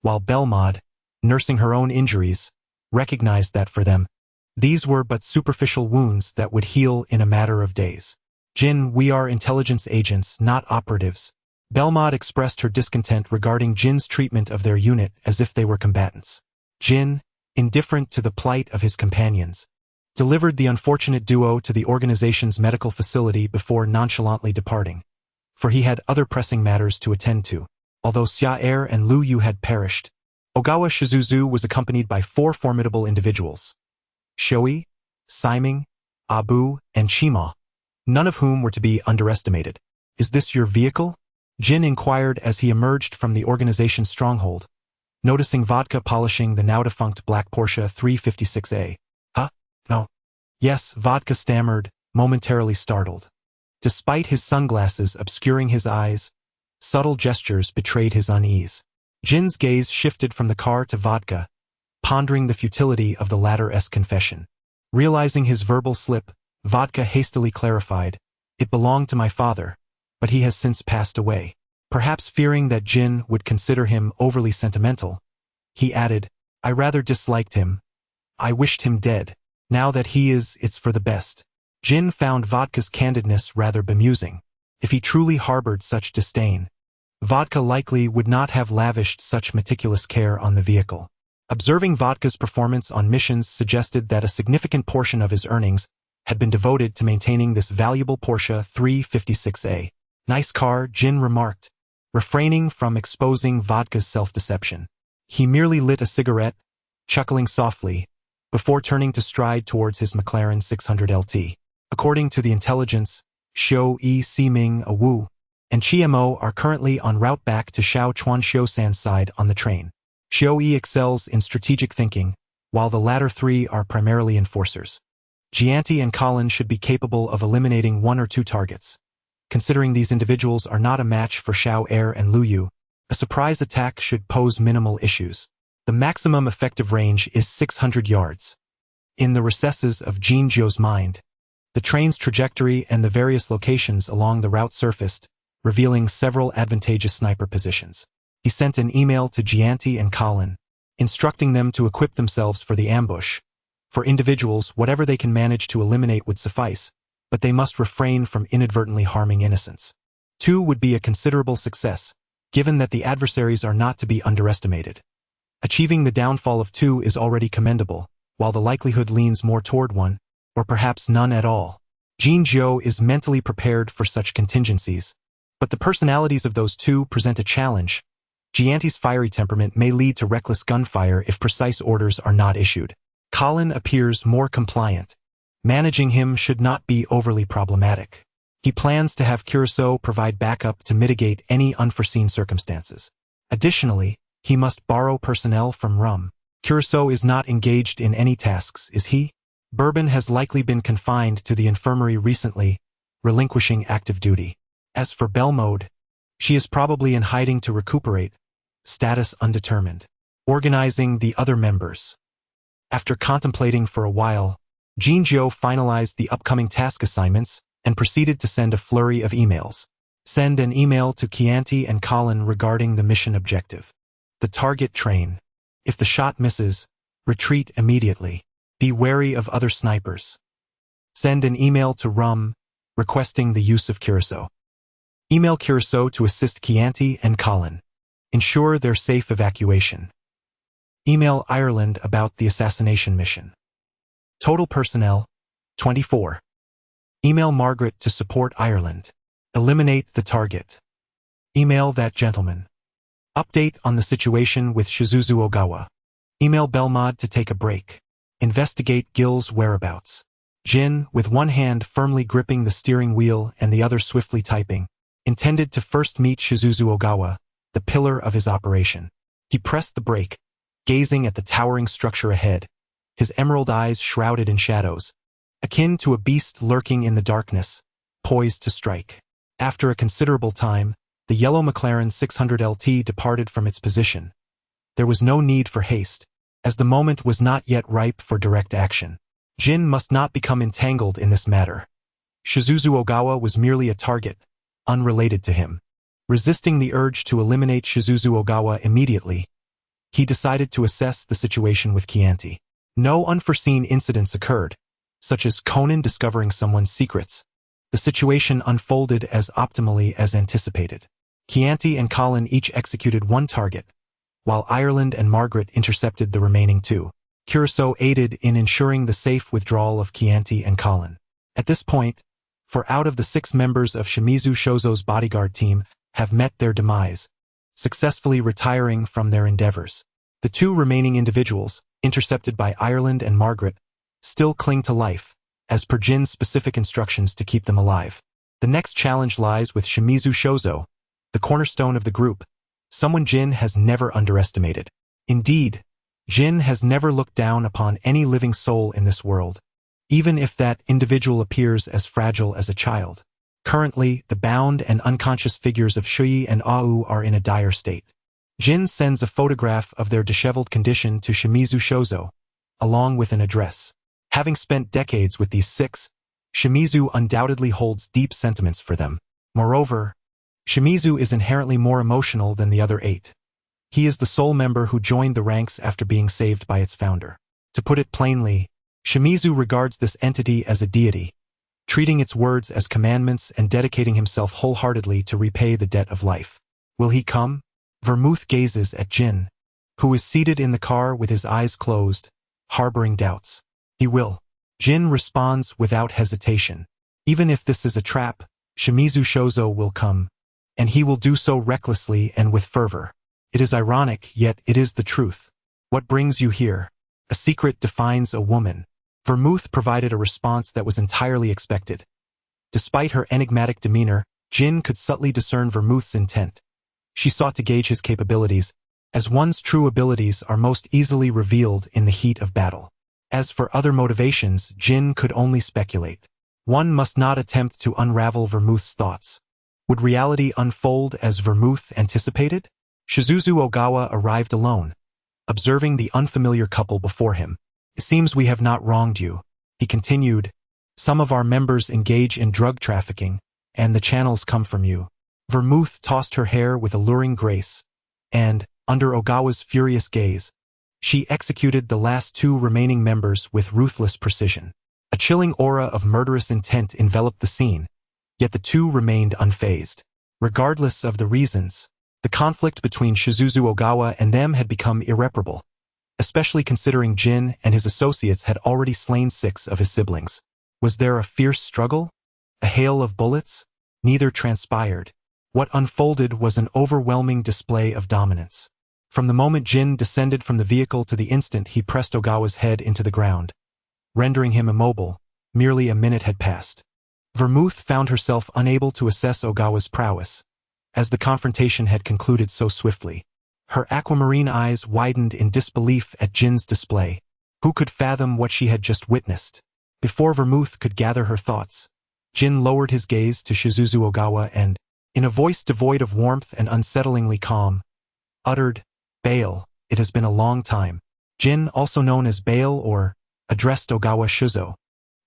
while Belmode, nursing her own injuries, recognized that for them, these were but superficial wounds that would heal in a matter of days. Jin, we are intelligence agents, not operatives. Belmode expressed her discontent regarding Jin's treatment of their unit as if they were combatants. Jin, indifferent to the plight of his companions, delivered the unfortunate duo to the organization's medical facility before nonchalantly departing, for he had other pressing matters to attend to. Although Xia Er and Lu Yu had perished, Ogawa Shizuzu was accompanied by 4 formidable individuals: Shoi, Siming, Abu, and Shima, none of whom were to be underestimated. Is this your vehicle? Jin inquired as he emerged from the organization's stronghold, noticing Vodka polishing the now-defunct black Porsche 356A. Huh? No. Yes, Vodka stammered, momentarily startled. Despite his sunglasses obscuring his eyes, subtle gestures betrayed his unease. Jin's gaze shifted from the car to Vodka, pondering the futility of the latter's confession. Realizing his verbal slip, Vodka hastily clarified, "It belonged to my father, but he has since passed away." Perhaps fearing that Jin would consider him overly sentimental, he added, "I rather disliked him. I wished him dead. Now that he is, it's for the best." Jin found Vodka's candidness rather bemusing. If he truly harbored such disdain, Vodka likely would not have lavished such meticulous care on the vehicle. Observing Vodka's performance on missions suggested that a significant portion of his earnings had been devoted to maintaining this valuable Porsche 356A. "Nice car," Jin remarked, refraining from exposing Vodka's self-deception. He merely lit a cigarette, chuckling softly, before turning to stride towards his McLaren 600 LT. According to the intelligence, Xiao Yi, Siming, Wu, and Chiemo are currently en route back to Xiao Chuan Shousan's side on the train. Xiao Yi excels in strategic thinking, while the latter 3 are primarily enforcers. Gianti and Colin should be capable of eliminating 1 or 2 targets. Considering these individuals are not a match for Xiao Er and Lu Yu, a surprise attack should pose minimal issues. The maximum effective range is 600 yards. In the recesses of Jin Zhou's mind, the train's trajectory and the various locations along the route surfaced, revealing several advantageous sniper positions. He sent an email to Gianti and Colin, instructing them to equip themselves for the ambush. For individuals, whatever they can manage to eliminate would suffice, but they must refrain from inadvertently harming innocents. 2 would be a considerable success, given that the adversaries are not to be underestimated. Achieving the downfall of 2 is already commendable, while the likelihood leans more toward 1, or perhaps none at all. Jin Zhou is mentally prepared for such contingencies, but the personalities of those 2 present a challenge. Gianti's fiery temperament may lead to reckless gunfire if precise orders are not issued. Colin appears more compliant. Managing him should not be overly problematic. He plans to have Curacao provide backup to mitigate any unforeseen circumstances. Additionally, he must borrow personnel from Rum. Curacao is not engaged in any tasks, is he? Bourbon has likely been confined to the infirmary recently, relinquishing active duty. As for Belmode, she is probably in hiding to recuperate, status undetermined. Organizing the other members. After contemplating for a while, Jin Zhou finalized the upcoming task assignments and proceeded to send a flurry of emails. Send an email to Chianti and Colin regarding the mission objective. The target train. If the shot misses, retreat immediately. Be wary of other snipers. Send an email to Rum, requesting the use of Curacao. Email Curacao to assist Chianti and Colin. Ensure their safe evacuation. Email Ireland about the assassination mission. Total personnel, 24. Email Margaret to support Ireland. Eliminate the target. Email that gentleman. Update on the situation with Shizuzu Ogawa. Email Belmod to take a break. Investigate Gil's whereabouts. Jin, with one hand firmly gripping the steering wheel and the other swiftly typing, intended to first meet Shizuzu Ogawa, the pillar of his operation. He pressed the brake, gazing at the towering structure ahead, his emerald eyes shrouded in shadows, akin to a beast lurking in the darkness, poised to strike. After a considerable time, the yellow McLaren 600 LT departed from its position. There was no need for haste, as the moment was not yet ripe for direct action. Jin must not become entangled in this matter. Shizuzu Ogawa was merely a target, unrelated to him. Resisting the urge to eliminate Shizuzu Ogawa immediately, he decided to assess the situation with Chianti. No unforeseen incidents occurred, such as Conan discovering someone's secrets. The situation unfolded as optimally as anticipated. Chianti and Colin each executed one target, while Ireland and Margaret intercepted the remaining two. Curacao aided in ensuring the safe withdrawal of Chianti and Colin. At this point, 4 out of the 6 members of Shimizu Shozo's bodyguard team have met their demise, successfully retiring from their endeavors. The 2 remaining individuals, intercepted by Ireland and Margaret, still cling to life, as per Jin's specific instructions to keep them alive. The next challenge lies with Shimizu Shozo, the cornerstone of the group, someone Jin has never underestimated. Indeed, Jin has never looked down upon any living soul in this world, even if that individual appears as fragile as a child. Currently, the bound and unconscious figures of Shui and Au are in a dire state. Jin sends a photograph of their disheveled condition to Shimizu Shozo, along with an address. Having spent decades with these 6, Shimizu undoubtedly holds deep sentiments for them. Moreover, Shimizu is inherently more emotional than the other 8. He is the sole member who joined the ranks after being saved by its founder. To put it plainly, Shimizu regards this entity as a deity, treating its words as commandments and dedicating himself wholeheartedly to repay the debt of life. Will he come? Vermouth gazes at Jin, who is seated in the car with his eyes closed, harboring doubts. He will. Jin responds without hesitation. Even if this is a trap, Shimizu Shozo will come, and he will do so recklessly and with fervor. It is ironic, yet it is the truth. What brings you here? A secret defines a woman. Vermouth provided a response that was entirely expected. Despite her enigmatic demeanor, Jin could subtly discern Vermouth's intent. She sought to gauge his capabilities, as one's true abilities are most easily revealed in the heat of battle. As for other motivations, Jin could only speculate. One must not attempt to unravel Vermouth's thoughts. Would reality unfold as Vermouth anticipated? Shizuzu Ogawa arrived alone, observing the unfamiliar couple before him. It seems we have not wronged you, he continued. Some of our members engage in drug trafficking, and the channels come from you. Vermouth tossed her hair with alluring grace, and, under Ogawa's furious gaze, she executed the last 2 remaining members with ruthless precision. A chilling aura of murderous intent enveloped the scene, yet the 2 remained unfazed. Regardless of the reasons, the conflict between Shizuzu Ogawa and them had become irreparable, especially considering Jin and his associates had already slain 6 of his siblings. Was there a fierce struggle? A hail of bullets? Neither transpired. What unfolded was an overwhelming display of dominance. From the moment Jin descended from the vehicle to the instant he pressed Ogawa's head into the ground, rendering him immobile, merely a minute had passed. Vermouth found herself unable to assess Ogawa's prowess, as the confrontation had concluded so swiftly. Her aquamarine eyes widened in disbelief at Jin's display. Who could fathom what she had just witnessed? Before Vermouth could gather her thoughts, Jin lowered his gaze to Shizuzu Ogawa and, in a voice devoid of warmth and unsettlingly calm, uttered, "Bale, it has been a long time." Jin, also known as Bale or, addressed Ogawa Shuzo,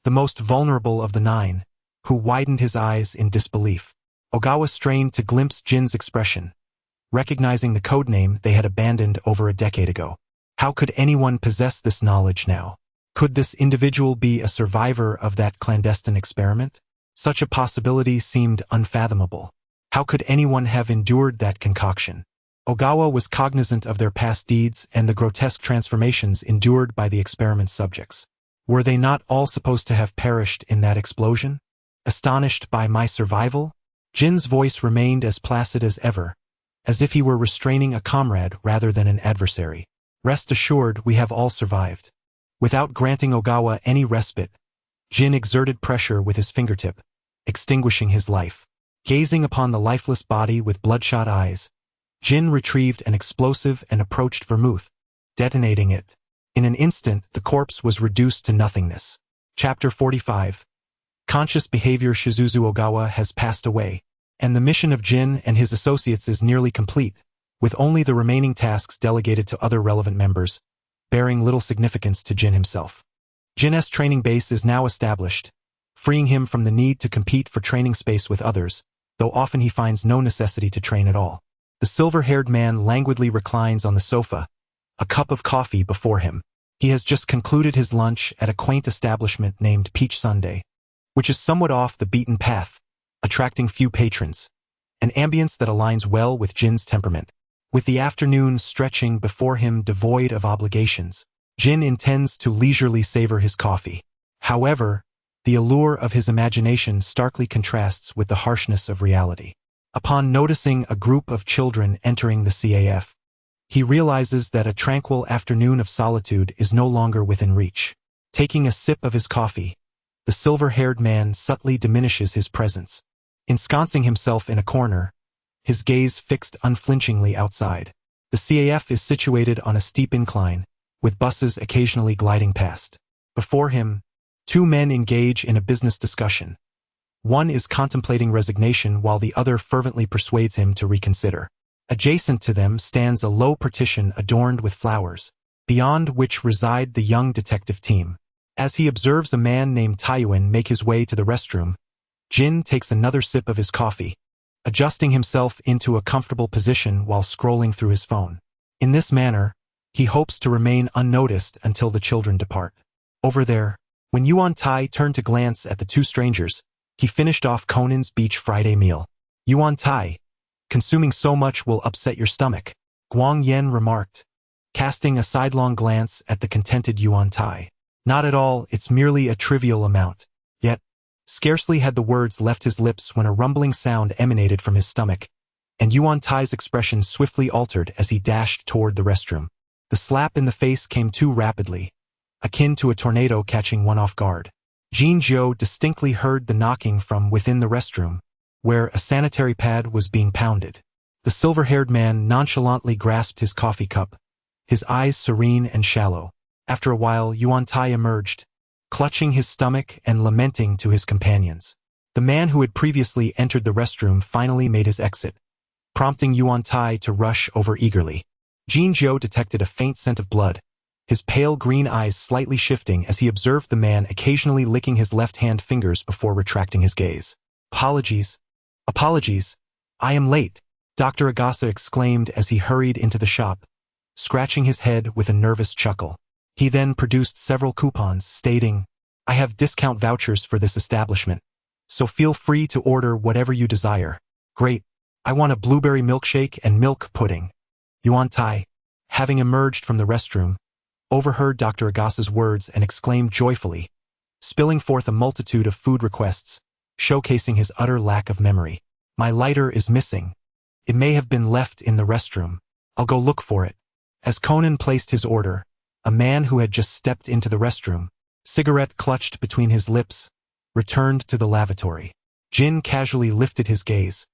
the most vulnerable of the 9, who widened his eyes in disbelief. Ogawa strained to glimpse Jin's expression, recognizing the codename they had abandoned over a decade ago. How could anyone possess this knowledge now? Could this individual be a survivor of that clandestine experiment? Such a possibility seemed unfathomable. How could anyone have endured that concoction? Ogawa was cognizant of their past deeds and the grotesque transformations endured by the experiment subjects. Were they not all supposed to have perished in that explosion? Astonished by my survival? Jin's voice remained as placid as ever, as if he were restraining a comrade rather than an adversary. Rest assured, we have all survived. Without granting Ogawa any respite, Jin exerted pressure with his fingertip, extinguishing his life. Gazing upon the lifeless body with bloodshot eyes, Jin retrieved an explosive and approached Vermouth, detonating it. In an instant, the corpse was reduced to nothingness. Chapter 45. Conscious behavior. Shizuzu Ogawa has passed away, and the mission of Jin and his associates is nearly complete, with only the remaining tasks delegated to other relevant members, bearing little significance to Jin himself. Jin's training base is now established, freeing him from the need to compete for training space with others, though often he finds no necessity to train at all. The silver-haired man languidly reclines on the sofa, a cup of coffee before him. He has just concluded his lunch at a quaint establishment named Peach Sundae, which is somewhat off the beaten path, attracting few patrons, an ambience that aligns well with Jin's temperament. With the afternoon stretching before him devoid of obligations, Jin intends to leisurely savor his coffee. However, the allure of his imagination starkly contrasts with the harshness of reality. Upon noticing a group of children entering the CAF, he realizes that a tranquil afternoon of solitude is no longer within reach. Taking a sip of his coffee, the silver-haired man subtly diminishes his presence. Ensconcing himself in a corner, his gaze fixed unflinchingly outside. The CAF is situated on a steep incline, with buses occasionally gliding past. Before him, two men engage in a business discussion. One is contemplating resignation while the other fervently persuades him to reconsider. Adjacent to them stands a low partition adorned with flowers, beyond which reside the young detective team. As he observes a man named Taiyuan make his way to the restroom, Jin takes another sip of his coffee, adjusting himself into a comfortable position while scrolling through his phone. In this manner, he hopes to remain unnoticed until the children depart. Over there, when Yuan Tai turned to glance at the two strangers, he finished off Conan's beach Friday meal. Yuan Tai, consuming so much will upset your stomach, Guang Yen remarked, casting a sidelong glance at the contented Yuan Tai. Not at all, it's merely a trivial amount. Yet, scarcely had the words left his lips when a rumbling sound emanated from his stomach, and Yuan Tai's expression swiftly altered as he dashed toward the restroom. The slap in the face came too rapidly, akin to a tornado catching one off guard. Jin Zhou distinctly heard the knocking from within the restroom, where a sanitary pad was being pounded. The silver-haired man nonchalantly grasped his coffee cup, his eyes serene and shallow. After a while, Yuan Tai emerged, clutching his stomach and lamenting to his companions. The man who had previously entered the restroom finally made his exit, prompting Yuan Tai to rush over eagerly. Jin Zhou detected a faint scent of blood, his pale green eyes slightly shifting as he observed the man occasionally licking his left-hand fingers before retracting his gaze. Apologies. Apologies. I am late, Dr. Agasa exclaimed as he hurried into the shop, scratching his head with a nervous chuckle. He then produced several coupons, stating, I have discount vouchers for this establishment, so feel free to order whatever you desire. Great. I want a blueberry milkshake and milk pudding. Yuan Tai, having emerged from the restroom, overheard Dr. Agasa's words and exclaimed joyfully, spilling forth a multitude of food requests, showcasing his utter lack of memory. My lighter is missing. It may have been left in the restroom. I'll go look for it. As Conan placed his order, a man who had just stepped into the restroom, cigarette clutched between his lips, returned to the lavatory. Jin casually lifted his gaze,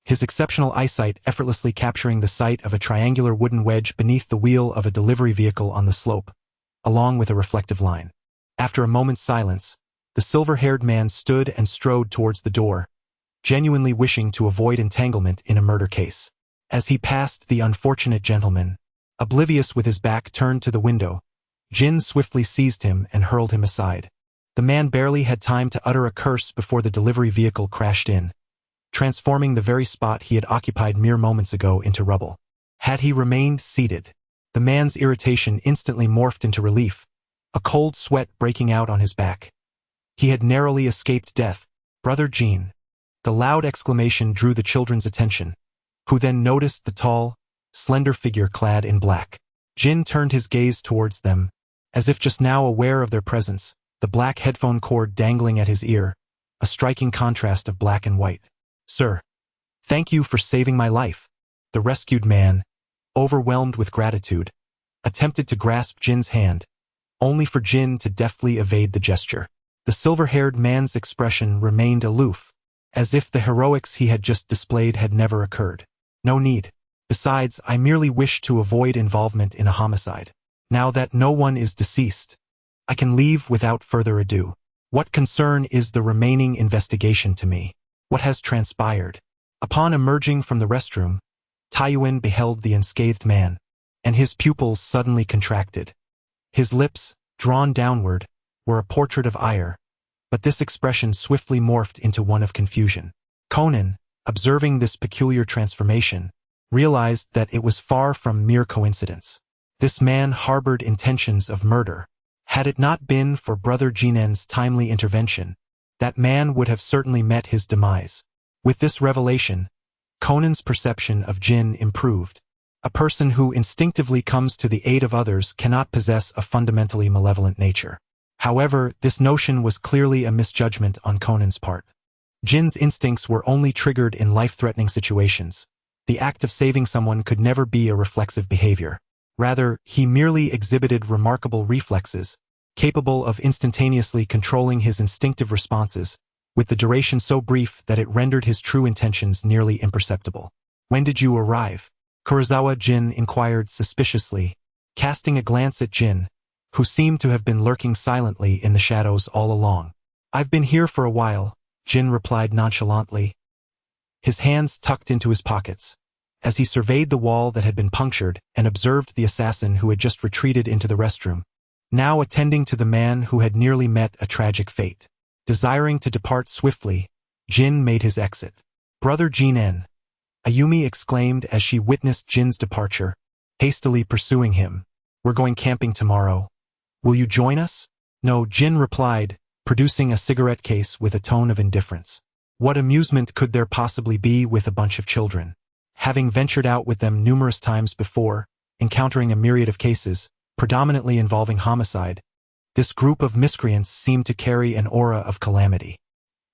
his exceptional eyesight effortlessly capturing the sight of a triangular wooden wedge beneath the wheel of a delivery vehicle on the slope, along with a reflective line. After a moment's silence, the silver-haired man stood and strode towards the door, genuinely wishing to avoid entanglement in a murder case. As he passed the unfortunate gentleman, oblivious with his back turned to the window, Jin swiftly seized him and hurled him aside. The man barely had time to utter a curse before the delivery vehicle crashed in, transforming the very spot he had occupied mere moments ago into rubble. Had he remained seated, the man's irritation instantly morphed into relief, a cold sweat breaking out on his back. He had narrowly escaped death. Brother Jean. The loud exclamation drew the children's attention, who then noticed the tall, slender figure clad in black. Jin turned his gaze towards them, as if just now aware of their presence, the black headphone cord dangling at his ear, a striking contrast of black and white. "Sir, thank you for saving my life." The rescued man, overwhelmed with gratitude, attempted to grasp Jin's hand, only for Jin to deftly evade the gesture. The silver-haired man's expression remained aloof, as if the heroics he had just displayed had never occurred. "No need. Besides, I merely wish to avoid involvement in a homicide. Now that no one is deceased, I can leave without further ado. What concern is the remaining investigation to me? What has transpired?" Upon emerging from the restroom, Taiyuan beheld the unscathed man, and his pupils suddenly contracted. His lips, drawn downward, were a portrait of ire, but this expression swiftly morphed into one of confusion. Conan, observing this peculiar transformation, realized that it was far from mere coincidence. This man harbored intentions of murder. Had it not been for Brother Jinen's timely intervention, that man would have certainly met his demise. With this revelation, Conan's perception of Jin improved. A person who instinctively comes to the aid of others cannot possess a fundamentally malevolent nature. However, this notion was clearly a misjudgment on Conan's part. Jin's instincts were only triggered in life-threatening situations. The act of saving someone could never be a reflexive behavior. Rather, he merely exhibited remarkable reflexes, capable of instantaneously controlling his instinctive responses, with the duration so brief that it rendered his true intentions nearly imperceptible. "When did you arrive?" Kurosawa Jin inquired suspiciously, casting a glance at Jin, who seemed to have been lurking silently in the shadows all along. "I've been here for a while," Jin replied nonchalantly, his hands tucked into his pockets, as he surveyed the wall that had been punctured and observed the assassin who had just retreated into the restroom, now attending to the man who had nearly met a tragic fate. Desiring to depart swiftly, Jin made his exit. "Brother Jinen," Ayumi exclaimed as she witnessed Jin's departure, hastily pursuing him. "We're going camping tomorrow. Will you join us?" "No," Jin replied, producing a cigarette case with a tone of indifference. What amusement could there possibly be with a bunch of children? Having ventured out with them numerous times before, encountering a myriad of cases, predominantly involving homicide, this group of miscreants seemed to carry an aura of calamity.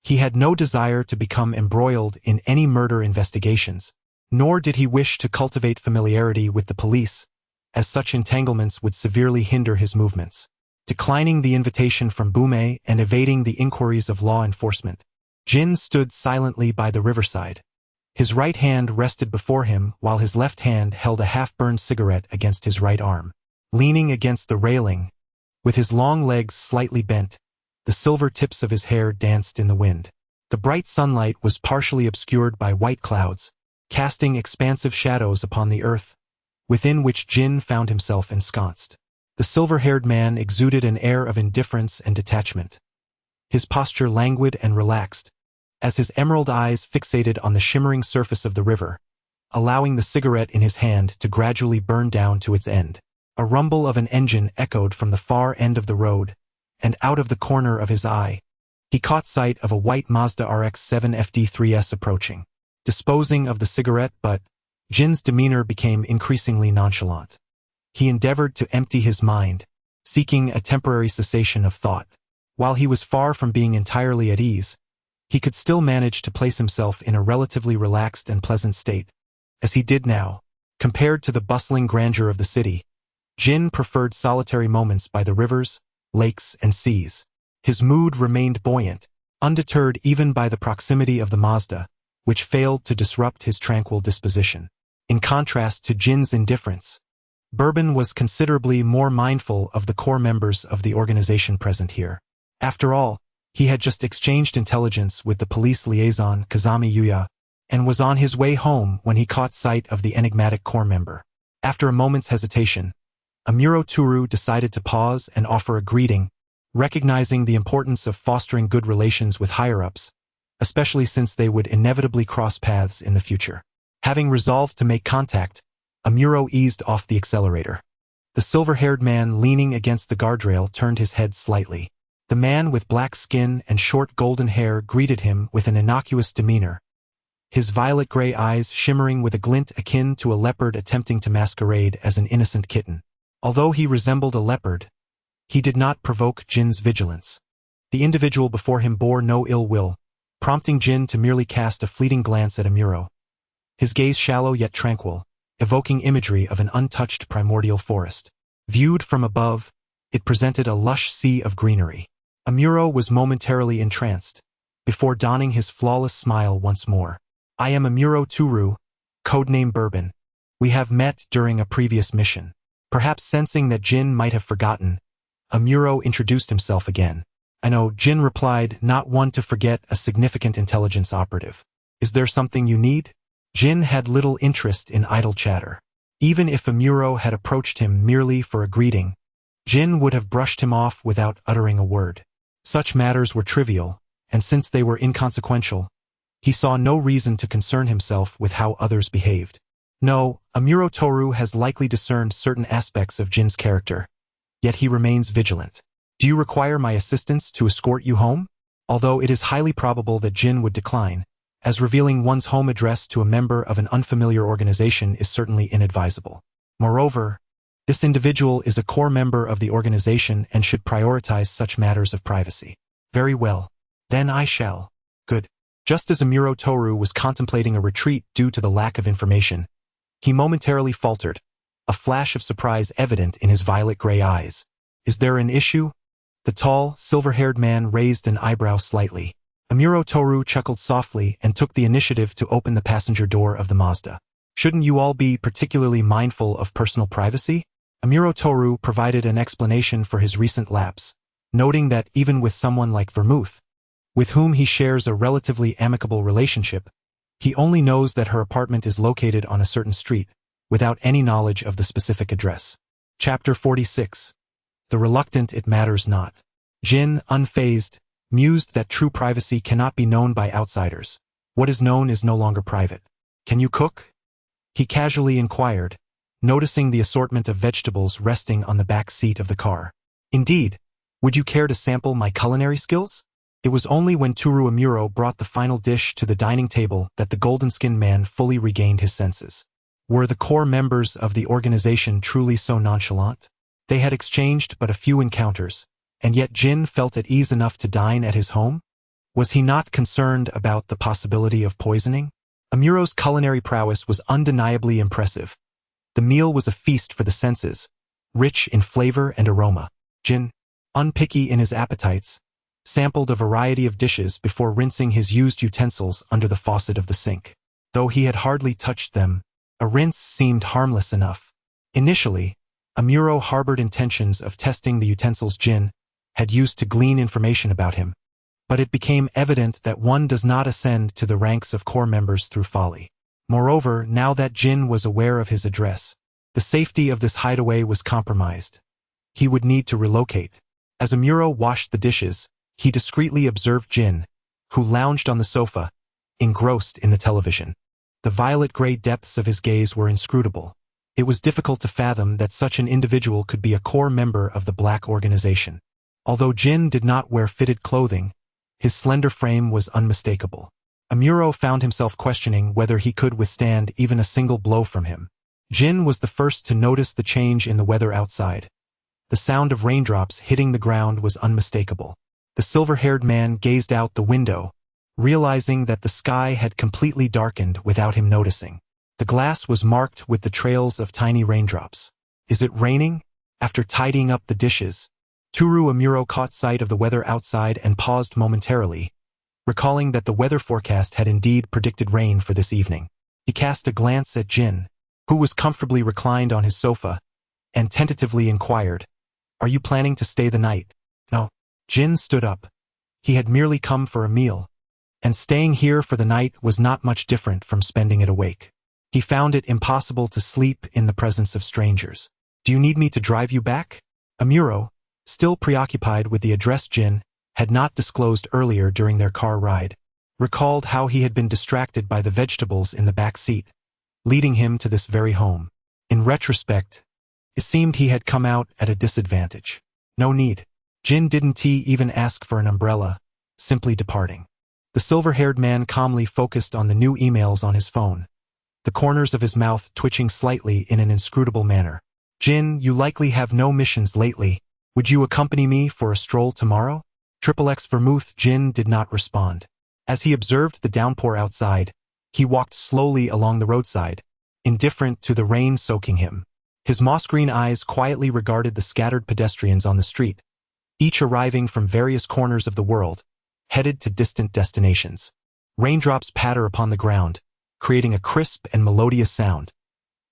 He had no desire to become embroiled in any murder investigations, nor did he wish to cultivate familiarity with the police, as such entanglements would severely hinder his movements. Declining the invitation from Bume and evading the inquiries of law enforcement, Jin stood silently by the riverside. His right hand rested before him while his left hand held a half-burned cigarette against his right arm. Leaning against the railing, with his long legs slightly bent, the silver tips of his hair danced in the wind. The bright sunlight was partially obscured by white clouds, casting expansive shadows upon the earth, within which Jin found himself ensconced. The silver-haired man exuded an air of indifference and detachment, his posture languid and relaxed, as his emerald eyes fixated on the shimmering surface of the river, allowing the cigarette in his hand to gradually burn down to its end. A rumble of an engine echoed from the far end of the road, and out of the corner of his eye, he caught sight of a white Mazda RX-7 FD3S approaching. Disposing of the cigarette butt, Jin's demeanor became increasingly nonchalant. He endeavored to empty his mind, seeking a temporary cessation of thought. While he was far from being entirely at ease, he could still manage to place himself in a relatively relaxed and pleasant state. As he did now, compared to the bustling grandeur of the city, Jin preferred solitary moments by the rivers, lakes, and seas. His mood remained buoyant, undeterred even by the proximity of the Mazda, which failed to disrupt his tranquil disposition. In contrast to Jin's indifference, Bourbon was considerably more mindful of the core members of the organization present here. After all, he had just exchanged intelligence with the police liaison Kazami Yuya, and was on his way home when he caught sight of the enigmatic core member. After a moment's hesitation, Amuro Turu decided to pause and offer a greeting, recognizing the importance of fostering good relations with higher-ups, especially since they would inevitably cross paths in the future. Having resolved to make contact, Amuro eased off the accelerator. The silver-haired man leaning against the guardrail turned his head slightly. The man with black skin and short golden hair greeted him with an innocuous demeanor, his violet-gray eyes shimmering with a glint akin to a leopard attempting to masquerade as an innocent kitten. Although he resembled a leopard, he did not provoke Jin's vigilance. The individual before him bore no ill will, prompting Jin to merely cast a fleeting glance at Amuro. His gaze shallow yet tranquil, evoking imagery of an untouched primordial forest. Viewed from above, it presented a lush sea of greenery. Amuro was momentarily entranced, before donning his flawless smile once more. I am Amuro Toru, codename Bourbon. We have met during a previous mission. Perhaps sensing that Jin might have forgotten, Amuro introduced himself again. I know, Jin replied, not one to forget a significant intelligence operative. Is there something you need? Jin had little interest in idle chatter. Even if Amuro had approached him merely for a greeting, Jin would have brushed him off without uttering a word. Such matters were trivial, and since they were inconsequential, he saw no reason to concern himself with how others behaved. No, Amuro Toru has likely discerned certain aspects of Jin's character, yet he remains vigilant. Do you require my assistance to escort you home? Although it is highly probable that Jin would decline, as revealing one's home address to a member of an unfamiliar organization is certainly inadvisable. Moreover, this individual is a core member of the organization and should prioritize such matters of privacy. Very well. Then I shall. Good. Just as Amuro Toru was contemplating a retreat due to the lack of information, he momentarily faltered, a flash of surprise evident in his violet-gray eyes. Is there an issue? The tall, silver-haired man raised an eyebrow slightly. Amuro Toru chuckled softly and took the initiative to open the passenger door of the Mazda. Shouldn't you all be particularly mindful of personal privacy? Amuro Toru provided an explanation for his recent lapse, noting that even with someone like Vermouth, with whom he shares a relatively amicable relationship, he only knows that her apartment is located on a certain street, without any knowledge of the specific address. Chapter 46. The Reluctant It Matters Not. Jin, unfazed, mused that true privacy cannot be known by outsiders. What is known is no longer private. Can you cook? He casually inquired, noticing the assortment of vegetables resting on the back seat of the car. Indeed, would you care to sample my culinary skills? It was only when Toru Amuro brought the final dish to the dining table that the golden-skinned man fully regained his senses. Were the core members of the organization truly so nonchalant? They had exchanged but a few encounters, and yet Jin felt at ease enough to dine at his home? Was he not concerned about the possibility of poisoning? Amuro's culinary prowess was undeniably impressive. The meal was a feast for the senses, rich in flavor and aroma. Jin, unpicky in his appetites, sampled a variety of dishes before rinsing his used utensils under the faucet of the sink. Though he had hardly touched them, a rinse seemed harmless enough. Initially, Amuro harbored intentions of testing the utensils Jin had used to glean information about him, but it became evident that one does not ascend to the ranks of core members through folly. Moreover, now that Jin was aware of his address, the safety of this hideaway was compromised. He would need to relocate. As Amuro washed the dishes, he discreetly observed Jin, who lounged on the sofa, engrossed in the television. The violet-gray depths of his gaze were inscrutable. It was difficult to fathom that such an individual could be a core member of the Black Organization. Although Jin did not wear fitted clothing, his slender frame was unmistakable. Amuro found himself questioning whether he could withstand even a single blow from him. Jin was the first to notice the change in the weather outside. The sound of raindrops hitting the ground was unmistakable. The silver-haired man gazed out the window, realizing that the sky had completely darkened without him noticing. The glass was marked with the trails of tiny raindrops. Is it raining? After tidying up the dishes, Toru Amuro caught sight of the weather outside and paused momentarily, recalling that the weather forecast had indeed predicted rain for this evening. He cast a glance at Jin, who was comfortably reclined on his sofa, and tentatively inquired, "Are you planning to stay the night?" "No." Jin stood up. He had merely come for a meal, and staying here for the night was not much different from spending it awake. He found it impossible to sleep in the presence of strangers. "Do you need me to drive you back?" Amuro, still preoccupied with the address Jin had not disclosed earlier during their car ride, recalled how he had been distracted by the vegetables in the back seat, leading him to this very home. In retrospect, it seemed he had come out at a disadvantage. No need. Jin didn't even ask for an umbrella, simply departing. The silver-haired man calmly focused on the new emails on his phone, the corners of his mouth twitching slightly in an inscrutable manner. Jin, you likely have no missions lately. Would you accompany me for a stroll tomorrow? XXX Vermouth. Jin did not respond. As he observed the downpour outside, he walked slowly along the roadside, indifferent to the rain soaking him. His moss-green eyes quietly regarded the scattered pedestrians on the street, each arriving from various corners of the world, headed to distant destinations. Raindrops patter upon the ground, creating a crisp and melodious sound.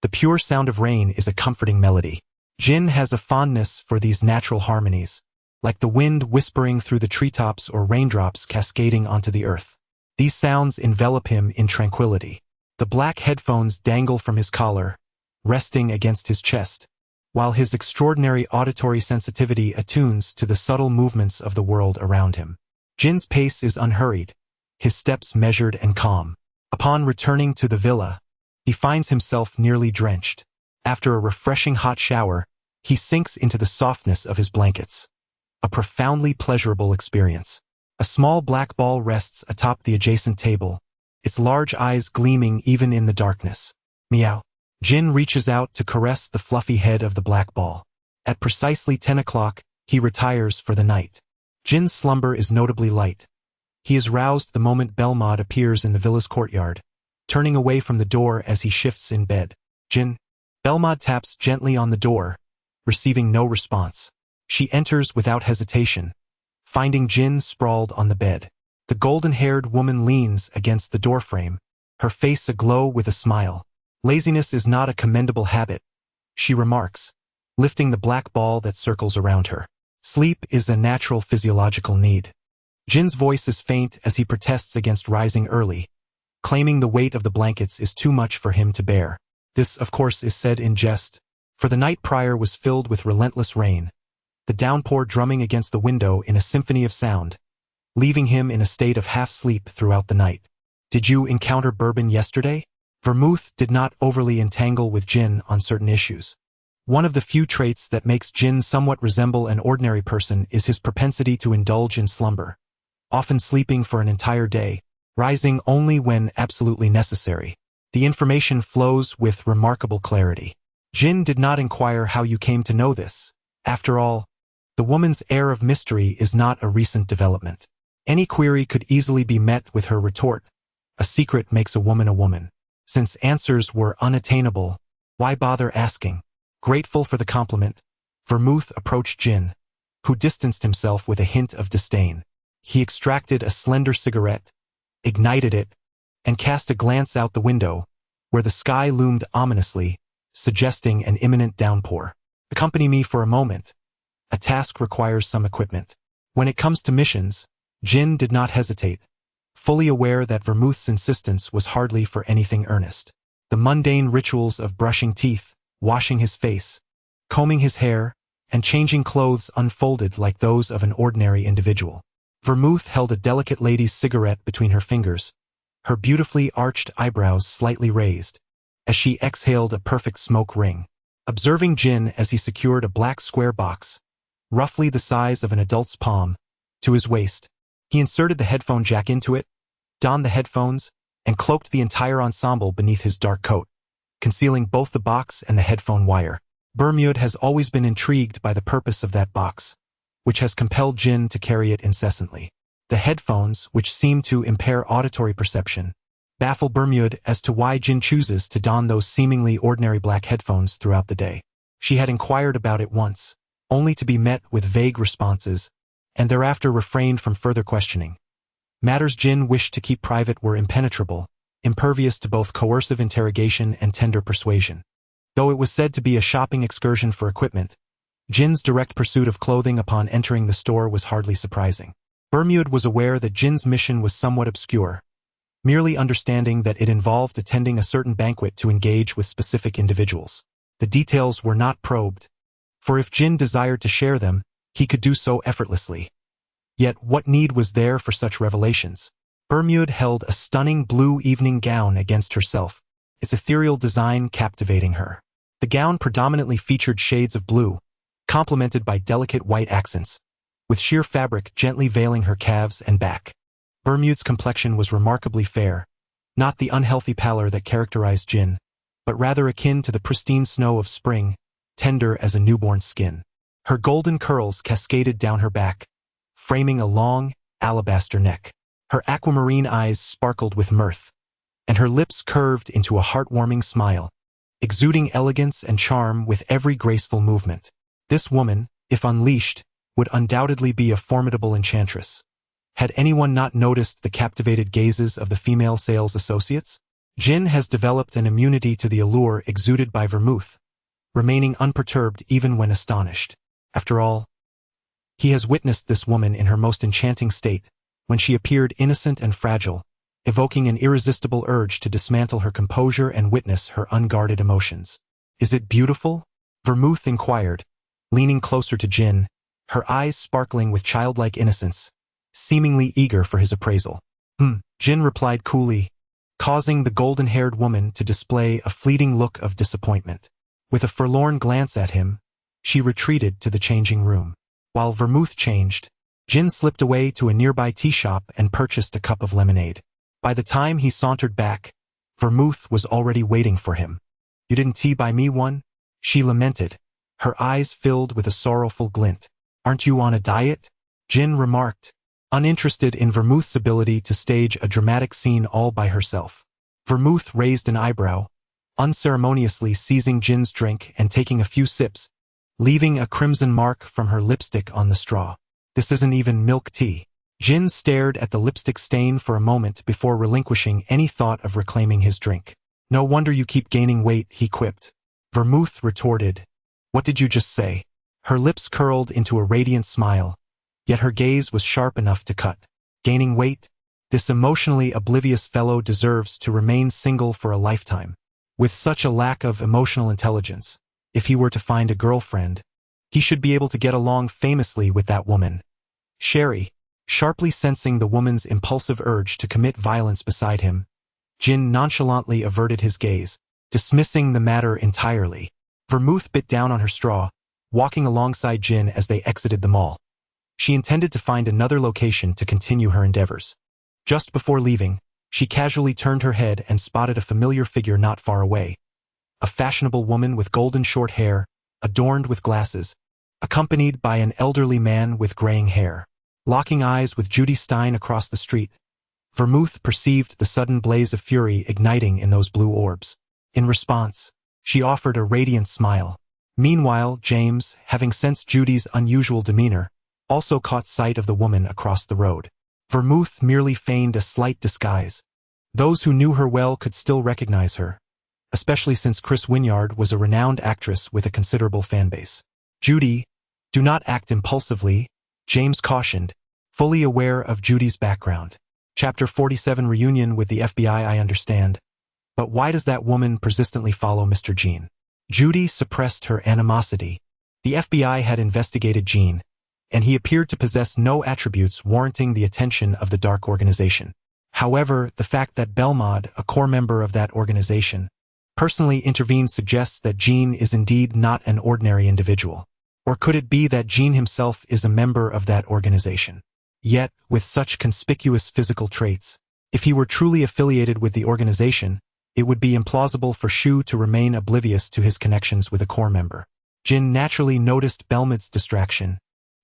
The pure sound of rain is a comforting melody. Jin has a fondness for these natural harmonies, like the wind whispering through the treetops or raindrops cascading onto the earth. These sounds envelop him in tranquility. The black headphones dangle from his collar, resting against his chest, while his extraordinary auditory sensitivity attunes to the subtle movements of the world around him. Jin's pace is unhurried, his steps measured and calm. Upon returning to the villa, he finds himself nearly drenched. After a refreshing hot shower, he sinks into the softness of his blankets. A profoundly pleasurable experience. A small black ball rests atop the adjacent table, its large eyes gleaming even in the darkness. Meow. Jin reaches out to caress the fluffy head of the black ball. At precisely 10 o'clock, he retires for the night. Jin's slumber is notably light. He is roused the moment Belmod appears in the villa's courtyard, turning away from the door as he shifts in bed. Jin. Belmod taps gently on the door, receiving no response. She enters without hesitation, finding Jin sprawled on the bed. The golden-haired woman leans against the doorframe, her face aglow with a smile. Laziness is not a commendable habit, she remarks, lifting the black ball that circles around her. Sleep is a natural physiological need. Jin's voice is faint as he protests against rising early, claiming the weight of the blankets is too much for him to bear. This, of course, is said in jest, for the night prior was filled with relentless rain, the downpour drumming against the window in a symphony of sound, leaving him in a state of half-sleep throughout the night. Did you encounter Bourbon yesterday? Vermouth did not overly entangle with Jin on certain issues. One of the few traits that makes Jin somewhat resemble an ordinary person is his propensity to indulge in slumber, often sleeping for an entire day, rising only when absolutely necessary. The information flows with remarkable clarity. Jin did not inquire how you came to know this. After all, the woman's air of mystery is not a recent development. Any query could easily be met with her retort, a secret makes a woman. Since answers were unattainable, why bother asking? Grateful for the compliment, Vermouth approached Jin, who distanced himself with a hint of disdain. He extracted a slender cigarette, ignited it, and cast a glance out the window, where the sky loomed ominously, suggesting an imminent downpour. Accompany me for a moment. A task requires some equipment. When it comes to missions, Jin did not hesitate, fully aware that Vermouth's insistence was hardly for anything earnest. The mundane rituals of brushing teeth, washing his face, combing his hair, and changing clothes unfolded like those of an ordinary individual. Vermouth held a delicate lady's cigarette between her fingers, her beautifully arched eyebrows slightly raised, as she exhaled a perfect smoke ring. Observing Jin as he secured a black square box, roughly the size of an adult's palm, to his waist, he inserted the headphone jack into it, donned the headphones, and cloaked the entire ensemble beneath his dark coat, concealing both the box and the headphone wire. Bermud has always been intrigued by the purpose of that box, which has compelled Jin to carry it incessantly. The headphones, which seem to impair auditory perception, baffle Bermud as to why Jin chooses to don those seemingly ordinary black headphones throughout the day. She had inquired about it once, only to be met with vague responses, and thereafter refrained from further questioning. Matters Jin wished to keep private were impenetrable, impervious to both coercive interrogation and tender persuasion. Though it was said to be a shopping excursion for equipment, Jin's direct pursuit of clothing upon entering the store was hardly surprising. Bermud was aware that Jin's mission was somewhat obscure, merely understanding that it involved attending a certain banquet to engage with specific individuals. The details were not probed, for if Jin desired to share them, he could do so effortlessly. Yet what need was there for such revelations? Bermud held a stunning blue evening gown against herself, its ethereal design captivating her. The gown predominantly featured shades of blue, complemented by delicate white accents, with sheer fabric gently veiling her calves and back. Bermude's complexion was remarkably fair, not the unhealthy pallor that characterized Jin, but rather akin to the pristine snow of spring, tender as a newborn's skin. Her golden curls cascaded down her back, framing a long, alabaster neck. Her aquamarine eyes sparkled with mirth, and her lips curved into a heartwarming smile, exuding elegance and charm with every graceful movement. This woman, if unleashed, would undoubtedly be a formidable enchantress. Had anyone not noticed the captivated gazes of the female sales associates? Jin has developed an immunity to the allure exuded by vermouth, remaining unperturbed even when astonished. After all, he has witnessed this woman in her most enchanting state, when she appeared innocent and fragile, evoking an irresistible urge to dismantle her composure and witness her unguarded emotions. "Is it beautiful?" Vermouth inquired, leaning closer to Jin, her eyes sparkling with childlike innocence, seemingly eager for his appraisal. Jin replied coolly, causing the golden-haired woman to display a fleeting look of disappointment. With a forlorn glance at him, she retreated to the changing room. While Vermouth changed, Jin slipped away to a nearby tea shop and purchased a cup of lemonade. By the time he sauntered back, Vermouth was already waiting for him. "You didn't tea buy me one?" she lamented, her eyes filled with a sorrowful glint. "Aren't you on a diet?" Jin remarked, uninterested in Vermouth's ability to stage a dramatic scene all by herself. Vermouth raised an eyebrow, unceremoniously seizing Jin's drink and taking a few sips, leaving a crimson mark from her lipstick on the straw. "This isn't even milk tea." Jin stared at the lipstick stain for a moment before relinquishing any thought of reclaiming his drink. "No wonder you keep gaining weight," he quipped. Vermouth retorted, "What did you just say?" Her lips curled into a radiant smile, yet her gaze was sharp enough to cut. "Gaining weight? This emotionally oblivious fellow deserves to remain single for a lifetime. With such a lack of emotional intelligence, if he were to find a girlfriend, he should be able to get along famously with that woman." Sherry, sharply sensing the woman's impulsive urge to commit violence beside him, Jin nonchalantly averted his gaze, dismissing the matter entirely. Vermouth bit down on her straw, walking alongside Jin as they exited the mall. She intended to find another location to continue her endeavors. Just before leaving, she casually turned her head and spotted a familiar figure not far away. A fashionable woman with golden short hair, adorned with glasses, accompanied by an elderly man with graying hair. Locking eyes with Judy Stein across the street, Vermouth perceived the sudden blaze of fury igniting in those blue orbs. In response, she offered a radiant smile. Meanwhile, James, having sensed Judy's unusual demeanor, also caught sight of the woman across the road. Vermouth merely feigned a slight disguise. Those who knew her well could still recognize her, especially since Chris Wynyard was a renowned actress with a considerable fanbase. "Judy, do not act impulsively," James cautioned, fully aware of Judy's background. Chapter 47 Reunion with the FBI. "I understand. But why does that woman persistently follow Mr. Jean?" Judy suppressed her animosity. The FBI had investigated Jean, and he appeared to possess no attributes warranting the attention of the dark organization. However, the fact that Belmod, a core member of that organization, personally intervened suggests that Jean is indeed not an ordinary individual. Or could it be that Jean himself is a member of that organization? Yet, with such conspicuous physical traits, if he were truly affiliated with the organization, it would be implausible for Shu to remain oblivious to his connections with a core member. Jin naturally noticed Belmod's distraction,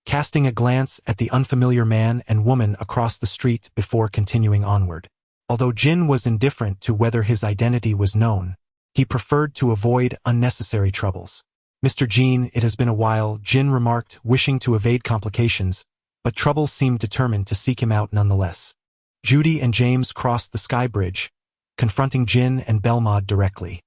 casting a glance at the unfamiliar man and woman across the street before continuing onward. Although Jin was indifferent to whether his identity was known, he preferred to avoid unnecessary troubles. "Mr. Jean, it has been a while," Jin remarked, wishing to evade complications, but trouble seemed determined to seek him out nonetheless. Judy and James crossed the sky bridge, confronting Jin and Belmod directly.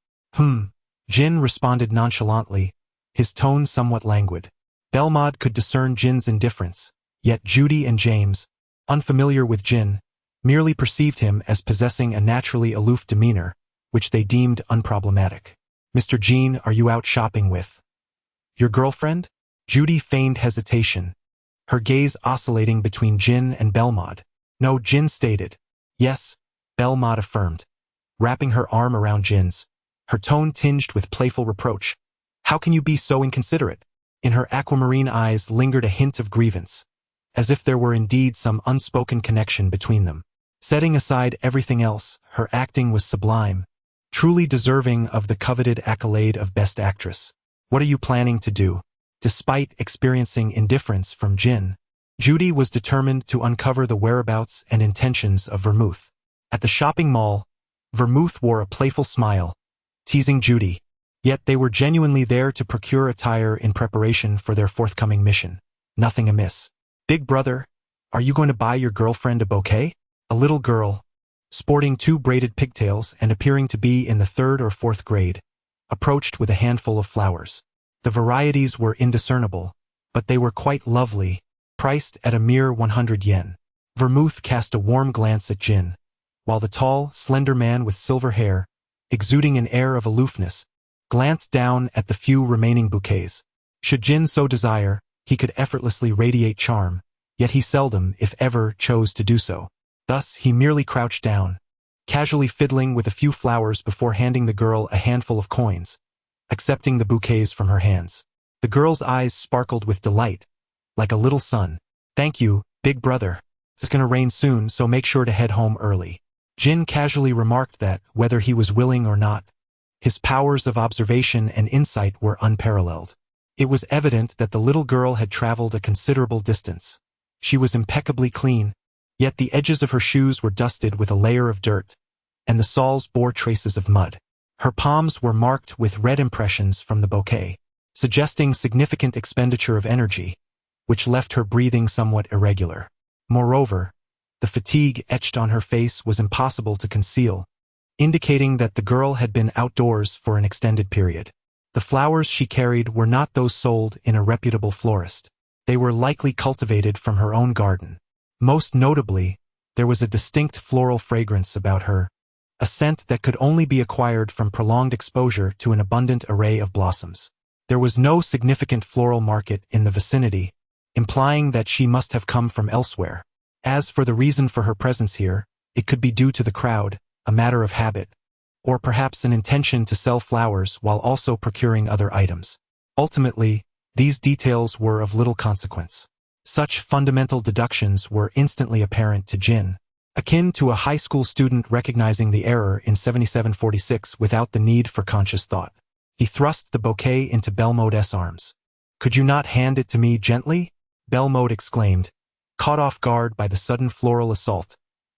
Jin responded nonchalantly, his tone somewhat languid. Belmod could discern Jin's indifference, yet Judy and James, unfamiliar with Jin, merely perceived him as possessing a naturally aloof demeanor, which they deemed unproblematic. "Mr. Jean, are you out shopping with your girlfriend?" Judy feigned hesitation, her gaze oscillating between Jin and Belmod. "No," Jin stated. "Yes," Belmod affirmed, wrapping her arm around Jin's, her tone tinged with playful reproach. "How can you be so inconsiderate?" In her aquamarine eyes lingered a hint of grievance, as if there were indeed some unspoken connection between them. Setting aside everything else, her acting was sublime, truly deserving of the coveted accolade of Best Actress. What are you planning to do? Despite experiencing indifference from Jin, Judy was determined to uncover the whereabouts and intentions of Vermouth. At the shopping mall, Vermouth wore a playful smile, teasing Judy. Yet they were genuinely there to procure attire in preparation for their forthcoming mission. Nothing amiss. Big brother, are you going to buy your girlfriend a bouquet? A little girl, sporting 2 braided pigtails and appearing to be in the 3rd or 4th grade, approached with a handful of flowers. The varieties were indiscernible, but they were quite lovely, priced at a mere 100 yen. Vermouth cast a warm glance at Jin, while the tall, slender man with silver hair, exuding an air of aloofness, glanced down at the few remaining bouquets. Should Jin so desire, he could effortlessly radiate charm, yet he seldom, if ever, chose to do so. Thus, he merely crouched down, casually fiddling with a few flowers before handing the girl a handful of coins, accepting the bouquets from her hands. The girl's eyes sparkled with delight, like a little sun. Thank you, big brother. It's gonna rain soon, so make sure to head home early. Jin casually remarked that, whether he was willing or not, his powers of observation and insight were unparalleled. It was evident that the little girl had traveled a considerable distance. She was impeccably clean, yet the edges of her shoes were dusted with a layer of dirt, and the soles bore traces of mud. Her palms were marked with red impressions from the bouquet, suggesting significant expenditure of energy, which left her breathing somewhat irregular. Moreover, the fatigue etched on her face was impossible to conceal, indicating that the girl had been outdoors for an extended period. The flowers she carried were not those sold in a reputable florist. They were likely cultivated from her own garden. Most notably, there was a distinct floral fragrance about her, a scent that could only be acquired from prolonged exposure to an abundant array of blossoms. There was no significant floral market in the vicinity, implying that she must have come from elsewhere. As for the reason for her presence here, it could be due to the crowd, a matter of habit, or perhaps an intention to sell flowers while also procuring other items. Ultimately, these details were of little consequence. Such fundamental deductions were instantly apparent to Jin, akin to a high school student recognizing the error in 7746 without the need for conscious thought. He thrust the bouquet into Belmode's arms. "Could you not hand it to me gently?" Belmode exclaimed, caught off guard by the sudden floral assault,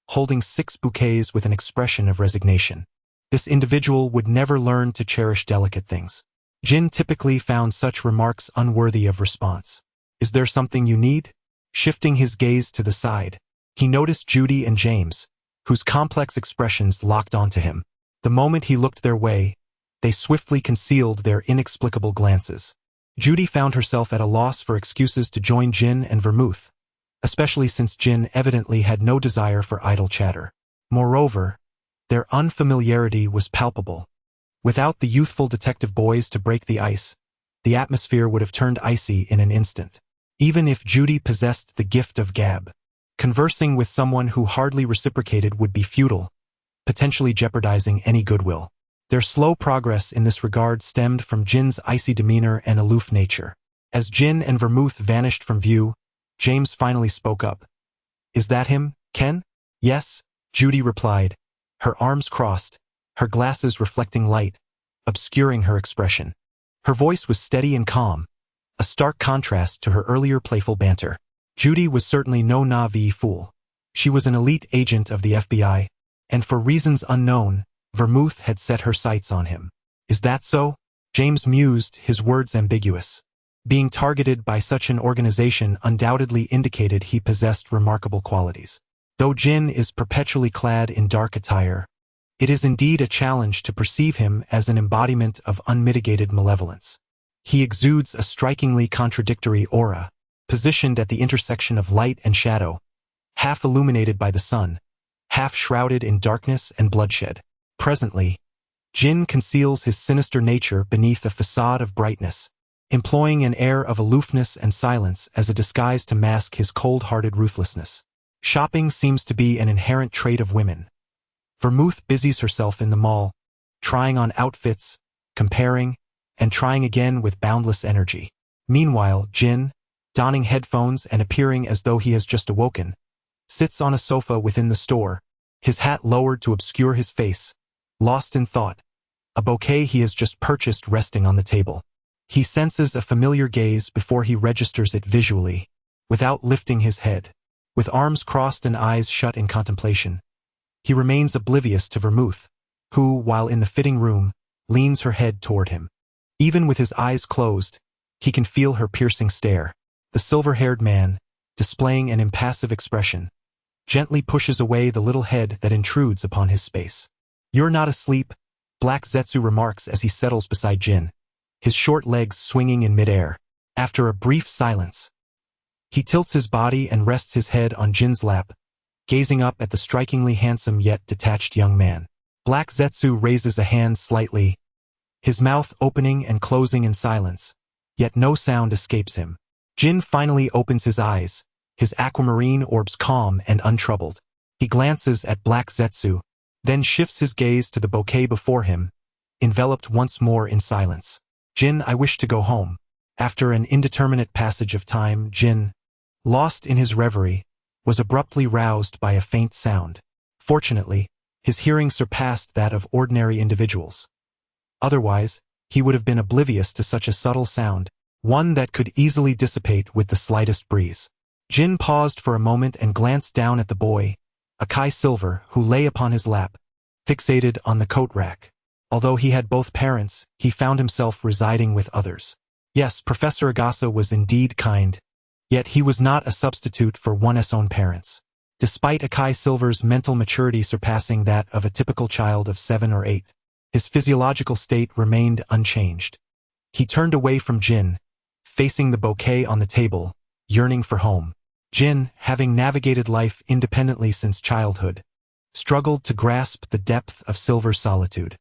holding 6 bouquets with an expression of resignation. This individual would never learn to cherish delicate things. Jin typically found such remarks unworthy of response. "Is there something you need?" Shifting his gaze to the side, he noticed Judy and James, whose complex expressions locked onto him. The moment he looked their way, they swiftly concealed their inexplicable glances. Judy found herself at a loss for excuses to join Jin and Vermouth, especially since Jin evidently had no desire for idle chatter. Moreover, their unfamiliarity was palpable. Without the youthful detective boys to break the ice, the atmosphere would have turned icy in an instant. Even if Judy possessed the gift of gab, conversing with someone who hardly reciprocated would be futile, potentially jeopardizing any goodwill. Their slow progress in this regard stemmed from Jin's icy demeanor and aloof nature. As Jin and Vermouth vanished from view, James finally spoke up. "Is that him, Ken?" "Yes," Judy replied, her arms crossed, her glasses reflecting light, obscuring her expression. Her voice was steady and calm, a stark contrast to her earlier playful banter. Judy was certainly no naive fool. She was an elite agent of the FBI, and for reasons unknown, Vermouth had set her sights on him. "Is that so?" James mused, his words ambiguous. Being targeted by such an organization undoubtedly indicated he possessed remarkable qualities. Though Jin is perpetually clad in dark attire, it is indeed a challenge to perceive him as an embodiment of unmitigated malevolence. He exudes a strikingly contradictory aura, positioned at the intersection of light and shadow, half illuminated by the sun, half shrouded in darkness and bloodshed. Presently, Jin conceals his sinister nature beneath a facade of brightness, employing an air of aloofness and silence as a disguise to mask his cold-hearted ruthlessness. Shopping seems to be an inherent trait of women. Vermouth busies herself in the mall, trying on outfits, comparing, and trying again with boundless energy. Meanwhile, Jin, donning headphones and appearing as though he has just awoken, sits on a sofa within the store, his hat lowered to obscure his face, lost in thought, a bouquet he has just purchased resting on the table. He senses a familiar gaze before he registers it visually, without lifting his head. With arms crossed and eyes shut in contemplation, he remains oblivious to Vermouth, who, while in the fitting room, leans her head toward him. Even with his eyes closed, he can feel her piercing stare. The silver-haired man, displaying an impassive expression, gently pushes away the little head that intrudes upon his space. "You're not asleep," Black Zetsu remarks as he settles beside Jin, his short legs swinging in midair. After a brief silence, he tilts his body and rests his head on Jin's lap, gazing up at the strikingly handsome yet detached young man. Black Zetsu raises a hand slightly, his mouth opening and closing in silence, yet no sound escapes him. Jin finally opens his eyes, his aquamarine orbs calm and untroubled. He glances at Black Zetsu, then shifts his gaze to the bouquet before him, enveloped once more in silence. "Jin, I wish to go home." After an indeterminate passage of time, Jin, lost in his reverie, was abruptly roused by a faint sound. Fortunately, his hearing surpassed that of ordinary individuals. Otherwise, he would have been oblivious to such a subtle sound, one that could easily dissipate with the slightest breeze. Jin paused for a moment and glanced down at the boy, Akai Silver, who lay upon his lap, fixated on the coat rack. Although he had both parents, he found himself residing with others. Yes, Professor Agasa was indeed kind, yet he was not a substitute for one's own parents. Despite Akai Silver's mental maturity surpassing that of a typical child of 7 or 8, his physiological state remained unchanged. He turned away from Jin, facing the bouquet on the table, yearning for home. Jin, having navigated life independently since childhood, struggled to grasp the depth of Silver's solitude.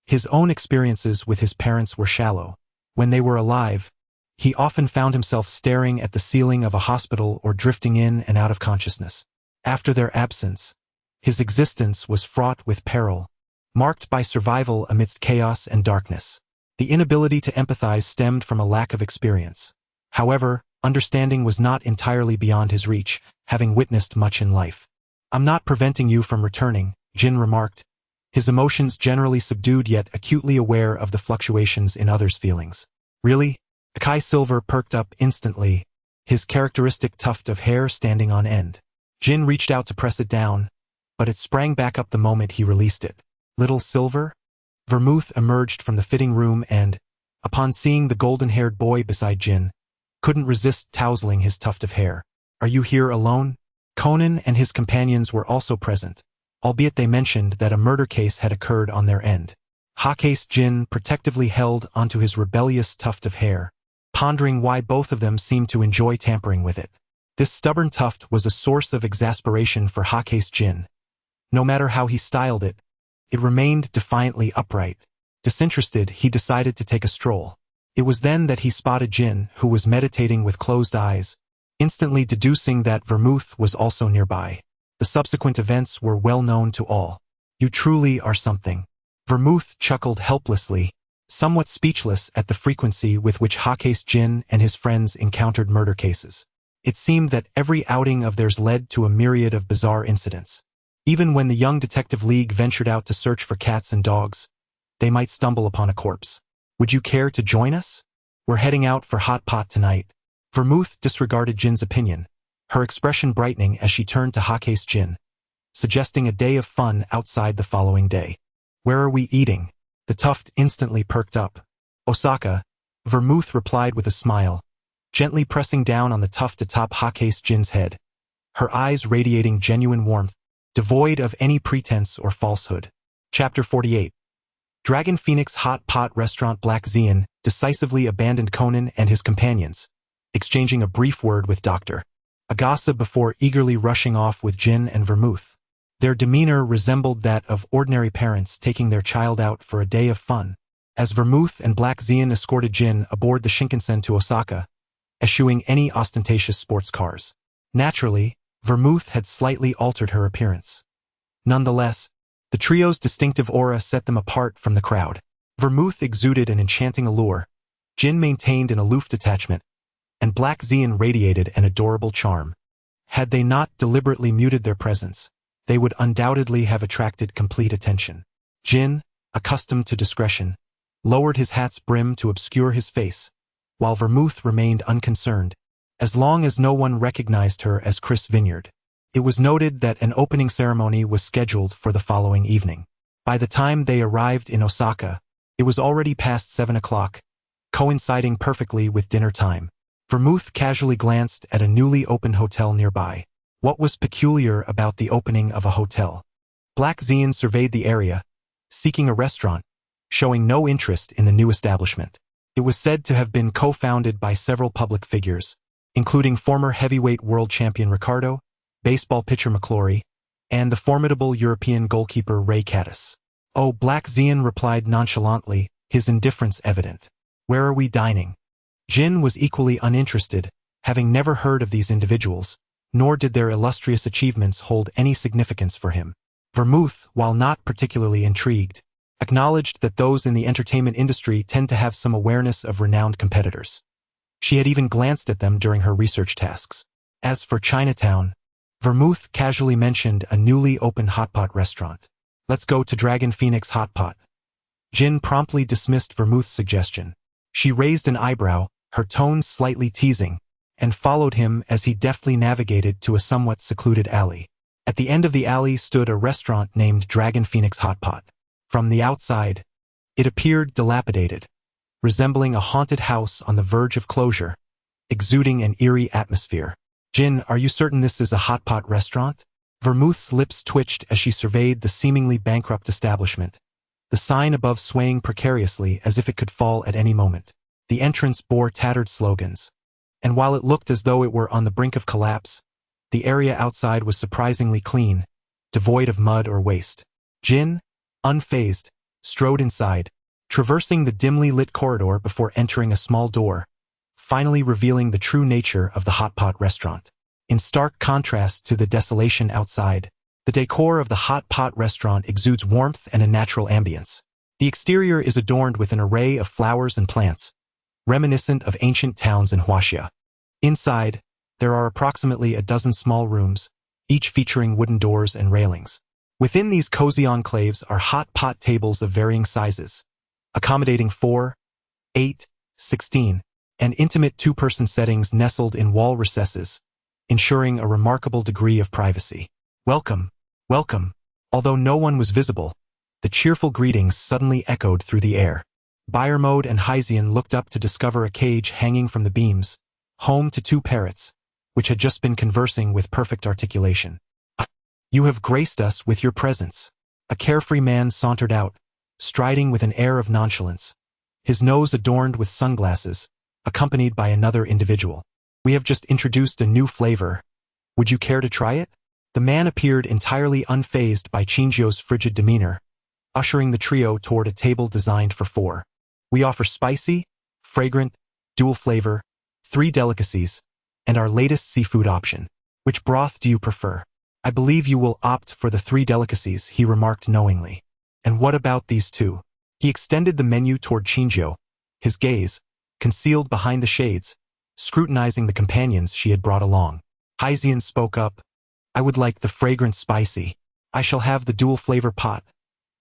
His own experiences with his parents were shallow. When they were alive, he often found himself staring at the ceiling of a hospital or drifting in and out of consciousness. After their absence, his existence was fraught with peril, marked by survival amidst chaos and darkness. The inability to empathize stemmed from a lack of experience. However, understanding was not entirely beyond his reach, having witnessed much in life. "I'm not preventing you from returning," Jin remarked, his emotions generally subdued yet acutely aware of the fluctuations in others' feelings. "Really?" Akai Silver perked up instantly, his characteristic tuft of hair standing on end. Jin reached out to press it down, but it sprang back up the moment he released it. "Little Silver?" Vermouth emerged from the fitting room and, upon seeing the golden-haired boy beside Jin, couldn't resist tousling his tuft of hair. "Are you here alone?" Conan and his companions were also present, albeit they mentioned that a murder case had occurred on their end. Haka's Jin protectively held onto his rebellious tuft of hair, pondering why both of them seemed to enjoy tampering with it. This stubborn tuft was a source of exasperation for Haka's Jin. No matter how he styled it, it remained defiantly upright. Disinterested, he decided to take a stroll. It was then that he spotted Jin, who was meditating with closed eyes, instantly deducing that Vermouth was also nearby. The subsequent events were well known to all. "You truly are something." Vermouth chuckled helplessly, somewhat speechless at the frequency with which Haka's Jin and his friends encountered murder cases. It seemed that every outing of theirs led to a myriad of bizarre incidents. Even when the young detective league ventured out to search for cats and dogs, they might stumble upon a corpse. "Would you care to join us? We're heading out for hot pot tonight." Vermouth disregarded Jin's opinion, her expression brightening as she turned to Haka's Jin, suggesting a day of fun outside the following day. "Where are we eating?" The tuft instantly perked up. "Osaka," Vermouth replied with a smile, gently pressing down on the tuft atop Haka's Jin's head, her eyes radiating genuine warmth, devoid of any pretense or falsehood. Chapter 48. Dragon Phoenix Hot Pot Restaurant. Black Xian decisively abandoned Conan and his companions, exchanging a brief word with Dr. Agasa before eagerly rushing off with Jin and Vermouth. Their demeanor resembled that of ordinary parents taking their child out for a day of fun, as Vermouth and Black Xian escorted Jin aboard the Shinkansen to Osaka, eschewing any ostentatious sports cars. Naturally, Vermouth had slightly altered her appearance. Nonetheless, the trio's distinctive aura set them apart from the crowd. Vermouth exuded an enchanting allure, Jin maintained an aloof detachment, and Black Xian radiated an adorable charm. Had they not deliberately muted their presence, they would undoubtedly have attracted complete attention. Jin, accustomed to discretion, lowered his hat's brim to obscure his face, while Vermouth remained unconcerned, as long as no one recognized her as Chris Vineyard. It was noted that an opening ceremony was scheduled for the following evening. By the time they arrived in Osaka, it was already past 7 o'clock, coinciding perfectly with dinner time. Vermouth casually glanced at a newly opened hotel nearby. What was peculiar about the opening of a hotel? Black Xian surveyed the area, seeking a restaurant, showing no interest in the new establishment. It was said to have been co-founded by several public figures, including former heavyweight world champion Ricardo, baseball pitcher McClory, and the formidable European goalkeeper Ray Caddis. Oh, Black Xian replied nonchalantly, his indifference evident. Where are we dining? Jin was equally uninterested, having never heard of these individuals, nor did their illustrious achievements hold any significance for him. Vermouth, while not particularly intrigued, acknowledged that those in the entertainment industry tend to have some awareness of renowned competitors. She had even glanced at them during her research tasks. As for Chinatown, Vermouth casually mentioned a newly opened hotpot restaurant. Let's go to Dragon Phoenix Hotpot. Jin promptly dismissed Vermouth's suggestion. She raised an eyebrow, her tones slightly teasing, and followed him as he deftly navigated to a somewhat secluded alley. At the end of the alley stood a restaurant named Dragon Phoenix Hotpot. From the outside, it appeared dilapidated, resembling a haunted house on the verge of closure, exuding an eerie atmosphere. Jin, are you certain this is a hotpot restaurant? Vermouth's lips twitched as she surveyed the seemingly bankrupt establishment, the sign above swaying precariously as if it could fall at any moment. The entrance bore tattered slogans, and while it looked as though it were on the brink of collapse, the area outside was surprisingly clean, devoid of mud or waste. Jin, unfazed, strode inside, traversing the dimly lit corridor before entering a small door, finally revealing the true nature of the hotpot restaurant. In stark contrast to the desolation outside, the decor of the hot pot restaurant exudes warmth and a natural ambience. The exterior is adorned with an array of flowers and plants, reminiscent of ancient towns in Huaxia. Inside, there are approximately a dozen small rooms, each featuring wooden doors and railings. Within these cozy enclaves are hot pot tables of varying sizes, accommodating 4, 8, 16, and intimate two-person settings nestled in wall recesses, ensuring a remarkable degree of privacy. Welcome, welcome. Although no one was visible, the cheerful greetings suddenly echoed through the air. Buyer Mode and Hyzian looked up to discover a cage hanging from the beams, home to 2 parrots, which had just been conversing with perfect articulation. You have graced us with your presence. A carefree man sauntered out, striding with an air of nonchalance, his nose adorned with sunglasses, accompanied by another individual. We have just introduced a new flavor. Would you care to try it? The man appeared entirely unfazed by Chinjio's frigid demeanor, ushering the trio toward a table designed for 4. We offer spicy, fragrant, dual flavor, 3 delicacies, and our latest seafood option. Which broth do you prefer? I believe you will opt for the 3 delicacies, he remarked knowingly. And what about these 2? He extended the menu toward Chinjio, his gaze, concealed behind the shades, scrutinizing the companions she had brought along. Hyzian spoke up. I would like the fragrant spicy. I shall have the dual flavor pot,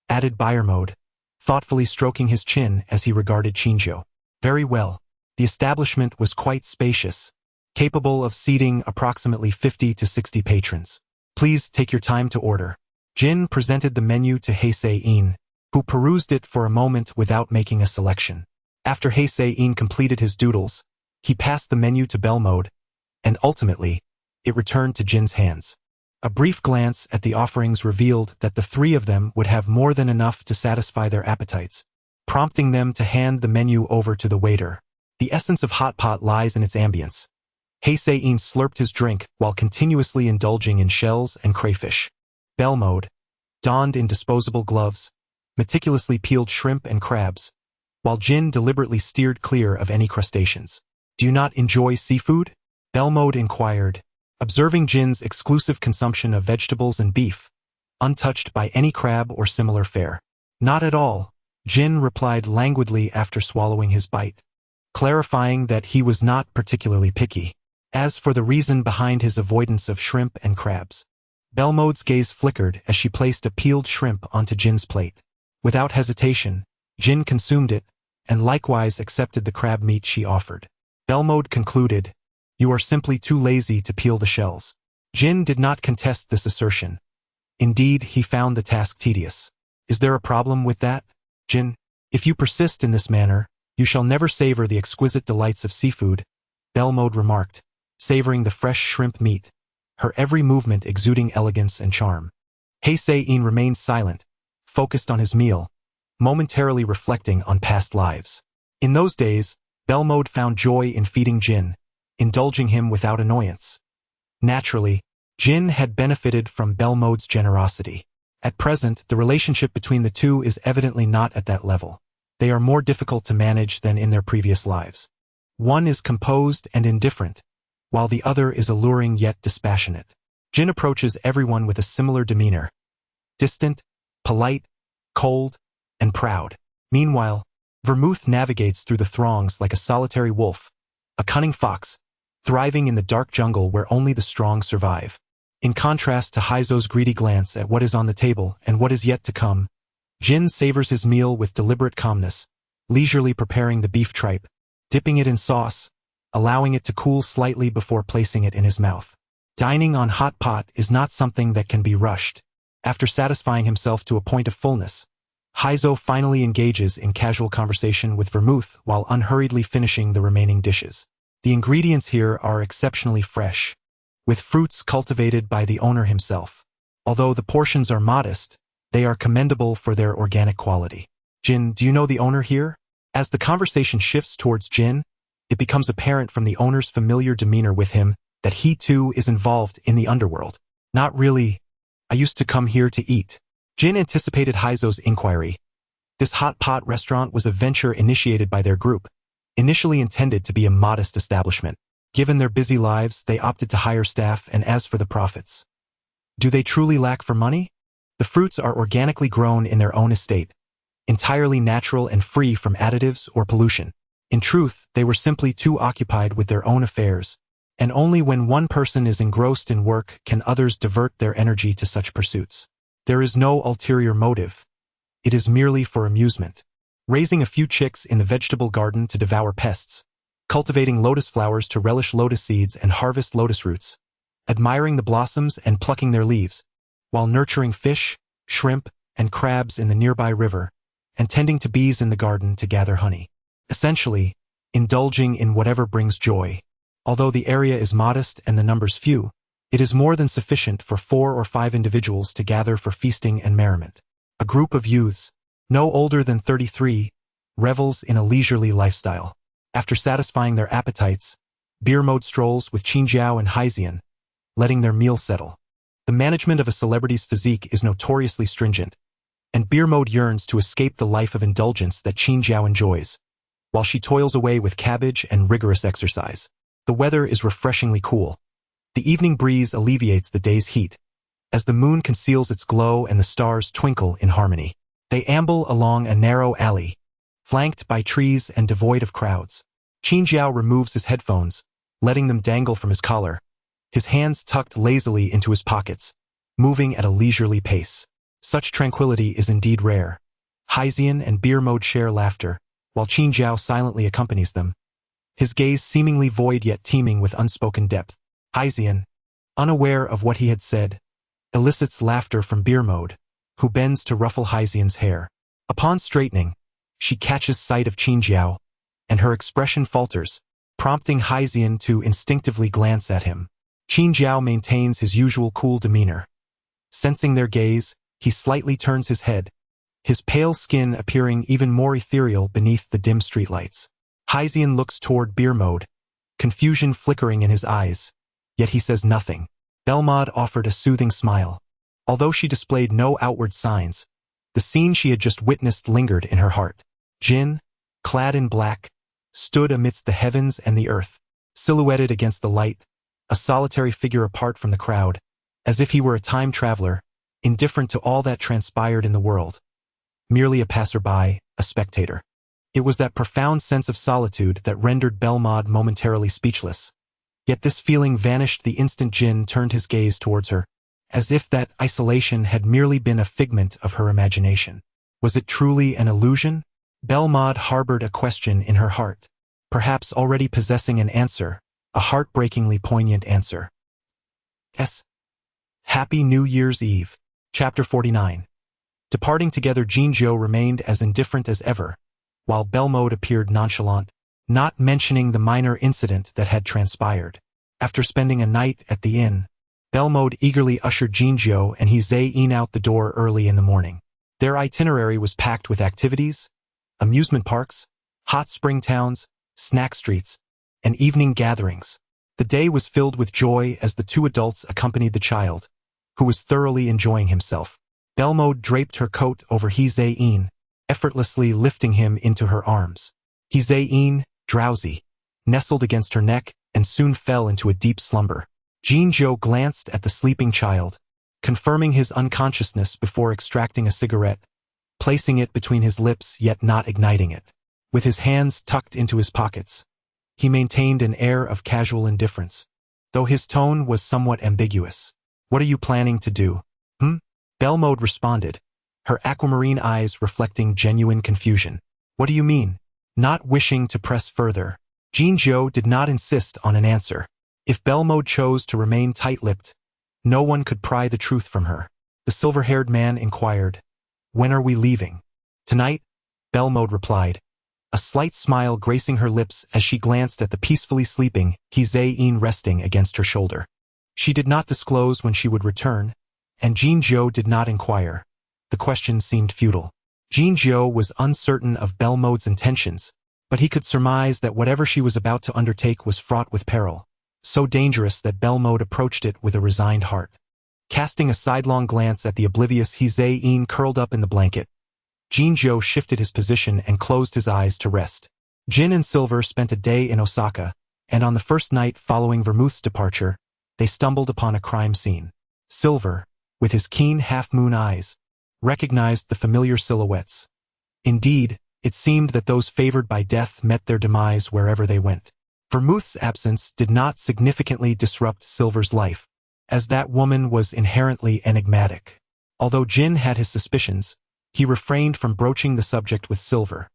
added Buyer Mode, thoughtfully stroking his chin as he regarded Chinjio. Very well. The establishment was quite spacious, capable of seating approximately 50 to 60 patrons. Please take your time to order. Jin presented the menu to Heisei-in, who perused it for a moment without making a selection. After Heisei-in completed his doodles, he passed the menu to Bell Mode, and ultimately, it returned to Jin's hands. A brief glance at the offerings revealed that the 3 of them would have more than enough to satisfy their appetites, prompting them to hand the menu over to the waiter. The essence of hot pot lies in its ambience. Heisei-in slurped his drink while continuously indulging in shells and crayfish. Bell Mode, donned in disposable gloves, meticulously peeled shrimp and crabs, while Jin deliberately steered clear of any crustaceans. Do you not enjoy seafood? Bell Mode inquired, observing Jin's exclusive consumption of vegetables and beef, untouched by any crab or similar fare. Not at all, Jin replied languidly after swallowing his bite. clarifying that he was not particularly picky. As for the reason behind his avoidance of shrimp and crabs, Belmode's gaze flickered as she placed a peeled shrimp onto Jin's plate. Without hesitation, Jin consumed it, and likewise accepted the crab meat she offered. Belmode concluded, "You are simply too lazy to peel the shells." Jin did not contest this assertion. Indeed, he found the task tedious. "Is there a problem with that, Jin? If you persist in this manner, you shall never savor the exquisite delights of seafood," Belmode remarked, savoring the fresh shrimp meat, her every movement exuding elegance and charm. Hei-in remained silent, focused on his meal, momentarily reflecting on past lives. In those days, Belmode found joy in feeding Jin, indulging him without annoyance. Naturally, Jin had benefited from Belmode's generosity. At present, the relationship between the two is evidently not at that level. They are more difficult to manage than in their previous lives. One is composed and indifferent, while the other is alluring yet dispassionate. Jin approaches everyone with a similar demeanor, distant, polite, cold, and proud. Meanwhile, Vermouth navigates through the throngs like a solitary wolf, a cunning fox, thriving in the dark jungle where only the strong survive. In contrast to Haizo's greedy glance at what is on the table and what is yet to come, Jin savors his meal with deliberate calmness, leisurely preparing the beef tripe, dipping it in sauce, allowing it to cool slightly before placing it in his mouth. Dining on hot pot is not something that can be rushed. After satisfying himself to a point of fullness, Haizo finally engages in casual conversation with Vermouth while unhurriedly finishing the remaining dishes. The ingredients here are exceptionally fresh, with fruits cultivated by the owner himself. Although the portions are modest, they are commendable for their organic quality. "Jin, do you know the owner here?" As the conversation shifts towards Jin, it becomes apparent from the owner's familiar demeanor with him that he too is involved in the underworld. "Not really. I used to come here to eat." Jin anticipated Haizo's inquiry. This hot pot restaurant was a venture initiated by their group, initially intended to be a modest establishment. Given their busy lives, they opted to hire staff, and as for the profits, do they truly lack for money? The fruits are organically grown in their own estate, entirely natural and free from additives or pollution. In truth, they were simply too occupied with their own affairs, and only when one person is engrossed in work can others divert their energy to such pursuits. There is no ulterior motive. It is merely for amusement. Raising a few chicks in the vegetable garden to devour pests, cultivating lotus flowers to relish lotus seeds and harvest lotus roots, admiring the blossoms and plucking their leaves, while nurturing fish, shrimp, and crabs in the nearby river, and tending to bees in the garden to gather honey. Essentially, indulging in whatever brings joy. Although the area is modest and the numbers few, it is more than sufficient for 4 or 5 individuals to gather for feasting and merriment. A group of youths, no older than 33, revels in a leisurely lifestyle. After satisfying their appetites, Beer Mode strolls with Qingjiao and Haizian, letting their meal settle. The management of a celebrity's physique is notoriously stringent, and Beer Mode yearns to escape the life of indulgence that Qingjiao enjoys, while she toils away with cabbage and rigorous exercise. The weather is refreshingly cool. The evening breeze alleviates the day's heat, as the moon conceals its glow and the stars twinkle in harmony. They amble along a narrow alley, flanked by trees and devoid of crowds. Qingjiao removes his headphones, letting them dangle from his collar, his hands tucked lazily into his pockets, moving at a leisurely pace. Such tranquility is indeed rare. Haizian and Beer Mode share laughter, while Qingjiao silently accompanies them, his gaze seemingly void yet teeming with unspoken depth. Haizian, unaware of what he had said, elicits laughter from Beer Mode, who bends to ruffle Haizian's hair. Upon straightening, she catches sight of Qingjiao, and her expression falters, prompting Haizian to instinctively glance at him. Qingjiao maintains his usual cool demeanor. Sensing their gaze, he slightly turns his head, his pale skin appearing even more ethereal beneath the dim streetlights. Haizian looks toward Beer Mode, confusion flickering in his eyes, yet he says nothing. Belmode offered a soothing smile. Although she displayed no outward signs, the scene she had just witnessed lingered in her heart. Jin, clad in black, stood amidst the heavens and the earth, silhouetted against the light, a solitary figure apart from the crowd, as if he were a time traveler, indifferent to all that transpired in the world. Merely a passerby, a spectator. It was that profound sense of solitude that rendered Belmod momentarily speechless. Yet this feeling vanished the instant Jin turned his gaze towards her, as if that isolation had merely been a figment of her imagination. Was it truly an illusion? Belmod harbored a question in her heart, perhaps already possessing an answer, a heartbreakingly poignant answer. Happy New Year's Eve. Chapter 49. Departing together, Jinzhou remained as indifferent as ever, while Belmode appeared nonchalant, not mentioning the minor incident that had transpired. After spending a night at the inn, Belmode eagerly ushered Jinzhou and He-Zain out the door early in the morning. Their itinerary was packed with activities, amusement parks, hot spring towns, snack streets, and evening gatherings. The day was filled with joy as the two adults accompanied the child, who was thoroughly enjoying himself. Belmode draped her coat over He-Zain, effortlessly lifting him into her arms. He-Zain, drowsy, nestled against her neck and soon fell into a deep slumber. Jinzhou glanced at the sleeping child, confirming his unconsciousness before extracting a cigarette, placing it between his lips yet not igniting it. With his hands tucked into his pockets, he maintained an air of casual indifference, though his tone was somewhat ambiguous. "What are you planning to do?" Belmode responded, her aquamarine eyes reflecting genuine confusion. "What do you mean?" Not wishing to press further, Jinzhou did not insist on an answer. If Belmode chose to remain tight-lipped, no one could pry the truth from her. The silver-haired man inquired, "When are we leaving?" "Tonight," Belmode replied, a slight smile gracing her lips as she glanced at the peacefully sleeping He-Zain resting against her shoulder. She did not disclose when she would return, and Jinzhou did not inquire. The question seemed futile. Jinzhou was uncertain of Belmode's intentions, but he could surmise that whatever she was about to undertake was fraught with peril, so dangerous that Belmode approached it with a resigned heart. Casting a sidelong glance at the oblivious He-Zain curled up in the blanket, Jinzhou shifted his position and closed his eyes to rest. Jin and Silver spent a day in Osaka, and on the first night following Vermouth's departure, they stumbled upon a crime scene. Silver, with his keen half-moon eyes, recognized the familiar silhouettes. Indeed, it seemed that those favored by death met their demise wherever they went. Vermouth's absence did not significantly disrupt Silver's life, as that woman was inherently enigmatic. Although Jin had his suspicions, he refrained from broaching the subject with Silver.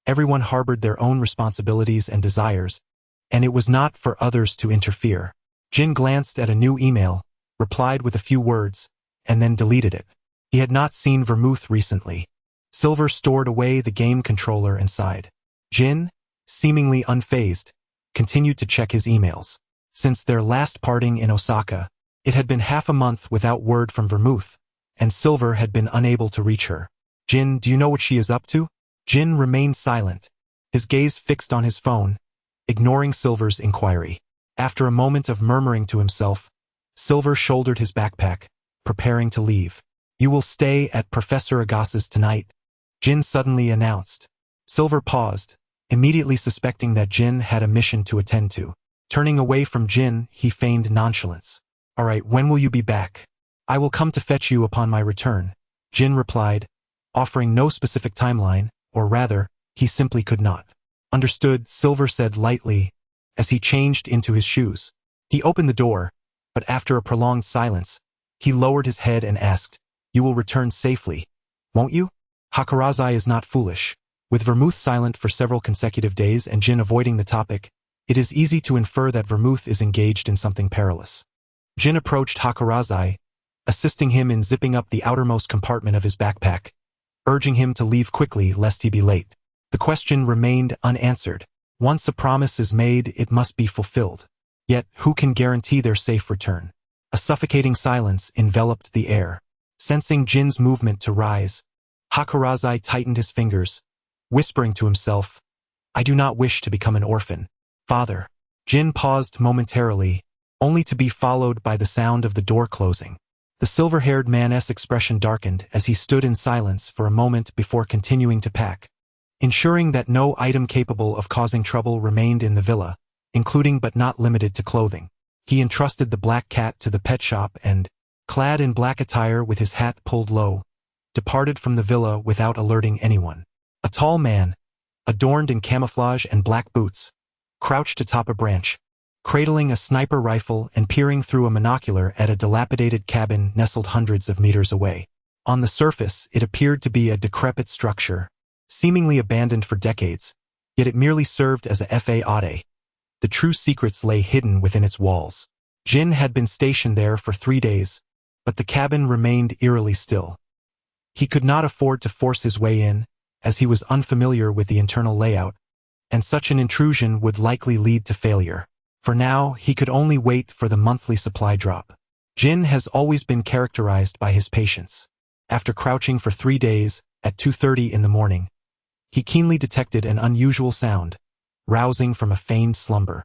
Everyone harbored their own responsibilities and desires, and it was not for others to interfere. Jin glanced at a new email, replied with a few words, and then deleted it. He had not seen Vermouth recently. Silver stored away the game controller inside. Jin, seemingly unfazed, continued to check his emails. Since their last parting in Osaka, it had been half a month without word from Vermouth, and Silver had been unable to reach her. "Jin, do you know what she is up to?" Jin remained silent, his gaze fixed on his phone, ignoring Silver's inquiry. After a moment of murmuring to himself, Silver shouldered his backpack, preparing to leave. "You will stay at Professor Agassi's tonight," Jin suddenly announced. Silver paused, immediately suspecting that Jin had a mission to attend to. Turning away from Jin, he feigned nonchalance. "All right, when will you be back?" "I will come to fetch you upon my return," Jin replied, offering no specific timeline, or rather, he simply could not. "Understood," Silver said lightly, as he changed into his shoes. He opened the door, but after a prolonged silence, he lowered his head and asked, "You will return safely, won't you?" Hakurazai is not foolish. With Vermouth silent for several consecutive days and Jin avoiding the topic, it is easy to infer that Vermouth is engaged in something perilous. Jin approached Hakurazai, assisting him in zipping up the outermost compartment of his backpack, urging him to leave quickly lest he be late. The question remained unanswered. Once a promise is made, it must be fulfilled. Yet, who can guarantee their safe return? A suffocating silence enveloped the air. Sensing Jin's movement to rise, Hakurazai tightened his fingers, whispering to himself, "I do not wish to become an orphan. Father." Jin paused momentarily, only to be followed by the sound of the door closing. The silver-haired man's expression darkened as he stood in silence for a moment before continuing to pack. Ensuring that no item capable of causing trouble remained in the villa, including but not limited to clothing. He entrusted the black cat to the pet shop and, clad in black attire with his hat pulled low, departed from the villa without alerting anyone. A tall man, adorned in camouflage and black boots, crouched atop a branch, cradling a sniper rifle and peering through a monocular at a dilapidated cabin nestled hundreds of meters away. On the surface, it appeared to be a decrepit structure, seemingly abandoned for decades, yet it merely served as a fa. The true secrets lay hidden within its walls. Jin had been stationed there for 3 days, but the cabin remained eerily still. He could not afford to force his way in, as he was unfamiliar with the internal layout, and such an intrusion would likely lead to failure. For now, he could only wait for the monthly supply drop. Jin has always been characterized by his patience. After crouching for 3 days, at 2:30 in the morning, he keenly detected an unusual sound, rousing from a feigned slumber.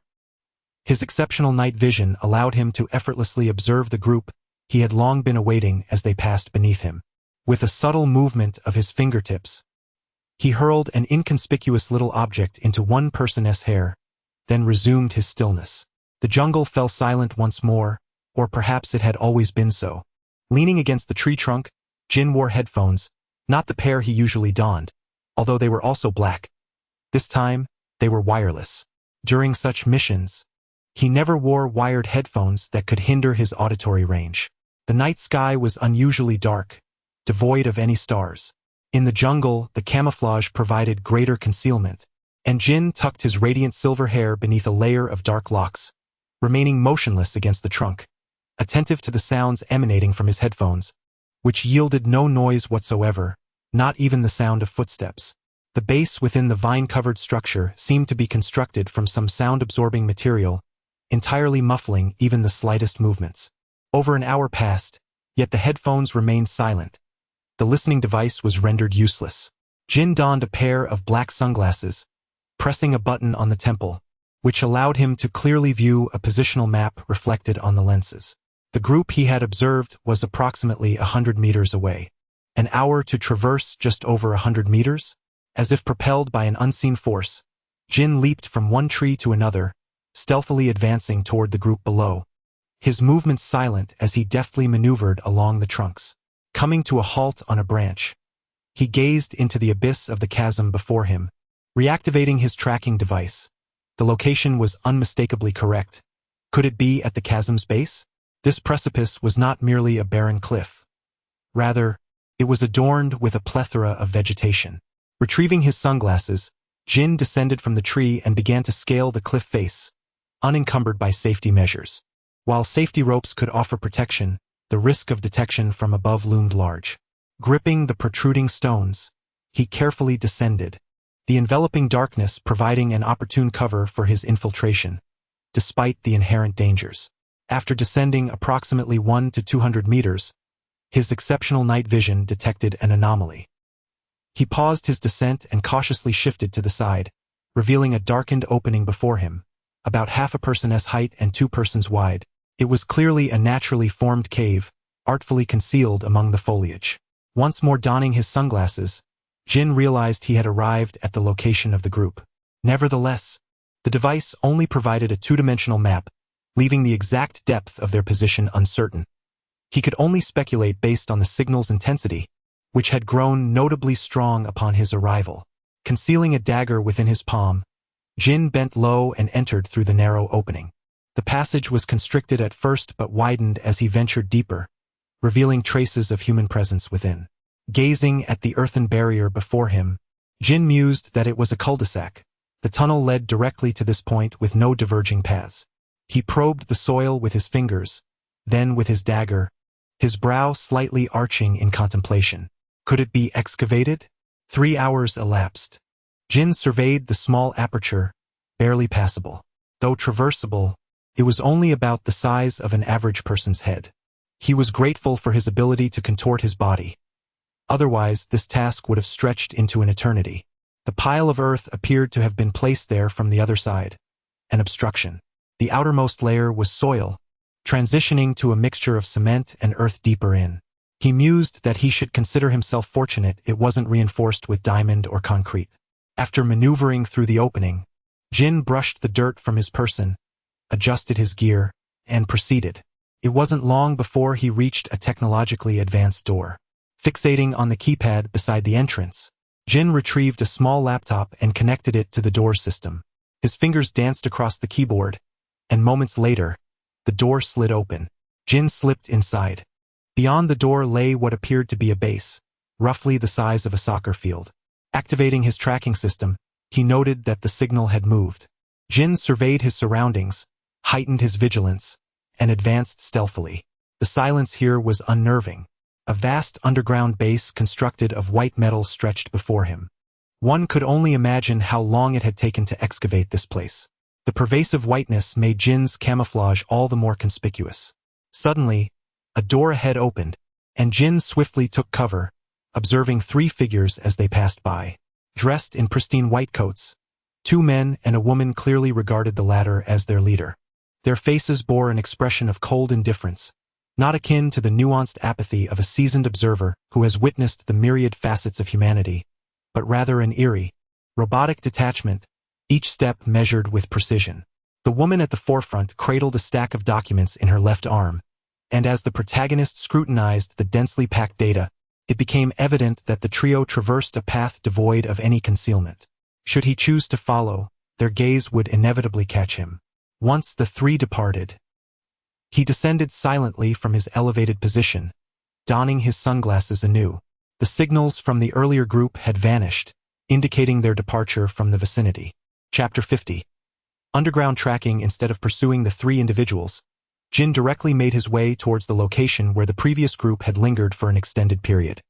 His exceptional night vision allowed him to effortlessly observe the group he had long been awaiting as they passed beneath him. With a subtle movement of his fingertips, he hurled an inconspicuous little object into one person's hair, then resumed his stillness. The jungle fell silent once more, or perhaps it had always been so. Leaning against the tree trunk, Jin wore headphones, not the pair he usually donned, although they were also black. This time, they were wireless. During such missions, he never wore wired headphones that could hinder his auditory range. The night sky was unusually dark, devoid of any stars. In the jungle, the camouflage provided greater concealment, and Jin tucked his radiant silver hair beneath a layer of dark locks, remaining motionless against the trunk, attentive to the sounds emanating from his headphones, which yielded no noise whatsoever, not even the sound of footsteps. The base within the vine-covered structure seemed to be constructed from some sound-absorbing material, entirely muffling even the slightest movements. Over an hour passed, yet the headphones remained silent. The listening device was rendered useless. Jin donned a pair of black sunglasses, pressing a button on the temple, which allowed him to clearly view a positional map reflected on the lenses. The group he had observed was approximately 100 meters away. An hour to traverse just over 100 meters? As if propelled by an unseen force, Jin leaped from one tree to another, stealthily advancing toward the group below, his movements silent as he deftly maneuvered along the trunks. Coming to a halt on a branch, he gazed into the abyss of the chasm before him, reactivating his tracking device. The location was unmistakably correct. Could it be at the chasm's base? This precipice was not merely a barren cliff. Rather, it was adorned with a plethora of vegetation. Retrieving his sunglasses, Jin descended from the tree and began to scale the cliff face, unencumbered by safety measures. While safety ropes could offer protection, the risk of detection from above loomed large. Gripping the protruding stones, he carefully descended, the enveloping darkness providing an opportune cover for his infiltration, despite the inherent dangers. After descending approximately 100 to 200 meters, his exceptional night vision detected an anomaly. He paused his descent and cautiously shifted to the side, revealing a darkened opening before him, about half a person's height and 2 persons wide. It was clearly a naturally formed cave, artfully concealed among the foliage. Once more donning his sunglasses, Jin realized he had arrived at the location of the group. Nevertheless, the device only provided a 2-dimensional map, leaving the exact depth of their position uncertain. He could only speculate based on the signal's intensity, which had grown notably strong upon his arrival. Concealing a dagger within his palm, Jin bent low and entered through the narrow opening. The passage was constricted at first but widened as he ventured deeper, revealing traces of human presence within. Gazing at the earthen barrier before him, Jin mused that it was a cul-de-sac. The tunnel led directly to this point with no diverging paths. He probed the soil with his fingers, then with his dagger, his brow slightly arching in contemplation. Could it be excavated? 3 hours elapsed. Jin surveyed the small aperture, barely passable. Though traversable, it was only about the size of an average person's head. He was grateful for his ability to contort his body. Otherwise, this task would have stretched into an eternity. The pile of earth appeared to have been placed there from the other side, an obstruction. The outermost layer was soil, transitioning to a mixture of cement and earth deeper in. He mused that he should consider himself fortunate it wasn't reinforced with diamond or concrete. After maneuvering through the opening, Jin brushed the dirt from his person, adjusted his gear, and proceeded. It wasn't long before he reached a technologically advanced door. Fixating on the keypad beside the entrance, Jin retrieved a small laptop and connected it to the door system. His fingers danced across the keyboard, and moments later, the door slid open. Jin slipped inside. Beyond the door lay what appeared to be a base, roughly the size of a soccer field. Activating his tracking system, he noted that the signal had moved. Jin surveyed his surroundings, heightened his vigilance, and advanced stealthily. The silence here was unnerving. A vast underground base constructed of white metal stretched before him. One could only imagine how long it had taken to excavate this place. The pervasive whiteness made Jin's camouflage all the more conspicuous. Suddenly, a door ahead opened, and Jin swiftly took cover, observing 3 figures as they passed by. Dressed in pristine white coats, 2 men and a woman clearly regarded the latter as their leader. Their faces bore an expression of cold indifference, not akin to the nuanced apathy of a seasoned observer who has witnessed the myriad facets of humanity, but rather an eerie, robotic detachment, each step measured with precision. The woman at the forefront cradled a stack of documents in her left arm, and as the protagonist scrutinized the densely packed data, it became evident that the trio traversed a path devoid of any concealment. Should he choose to follow, their gaze would inevitably catch him. Once the 3 departed, he descended silently from his elevated position, donning his sunglasses anew. The signals from the earlier group had vanished, indicating their departure from the vicinity. Chapter 50. Underground tracking. Instead of pursuing the 3 individuals, Jin directly made his way towards the location where the previous group had lingered for an extended period.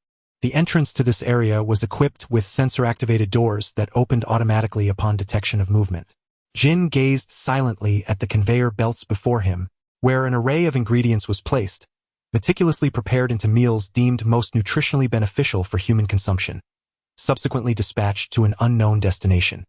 The entrance to this area was equipped with sensor-activated doors that opened automatically upon detection of movement. Jin gazed silently at the conveyor belts before him, where an array of ingredients was placed, meticulously prepared into meals deemed most nutritionally beneficial for human consumption, subsequently dispatched to an unknown destination.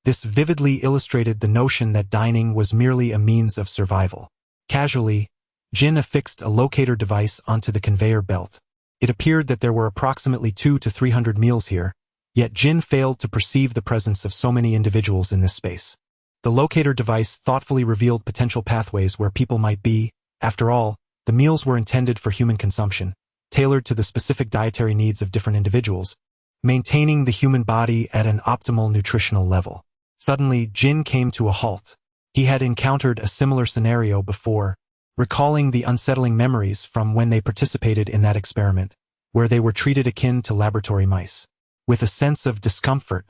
This vividly illustrated the notion that dining was merely a means of survival. Casually, Jin affixed a locator device onto the conveyor belt. It appeared that there were approximately 200 to 300 meals here, yet Jin failed to perceive the presence of so many individuals in this space. The locator device thoughtfully revealed potential pathways where people might be. After all, the meals were intended for human consumption, tailored to the specific dietary needs of different individuals, maintaining the human body at an optimal nutritional level. Suddenly, Jin came to a halt. He had encountered a similar scenario before, recalling the unsettling memories from when they participated in that experiment, where they were treated akin to laboratory mice. With a sense of discomfort,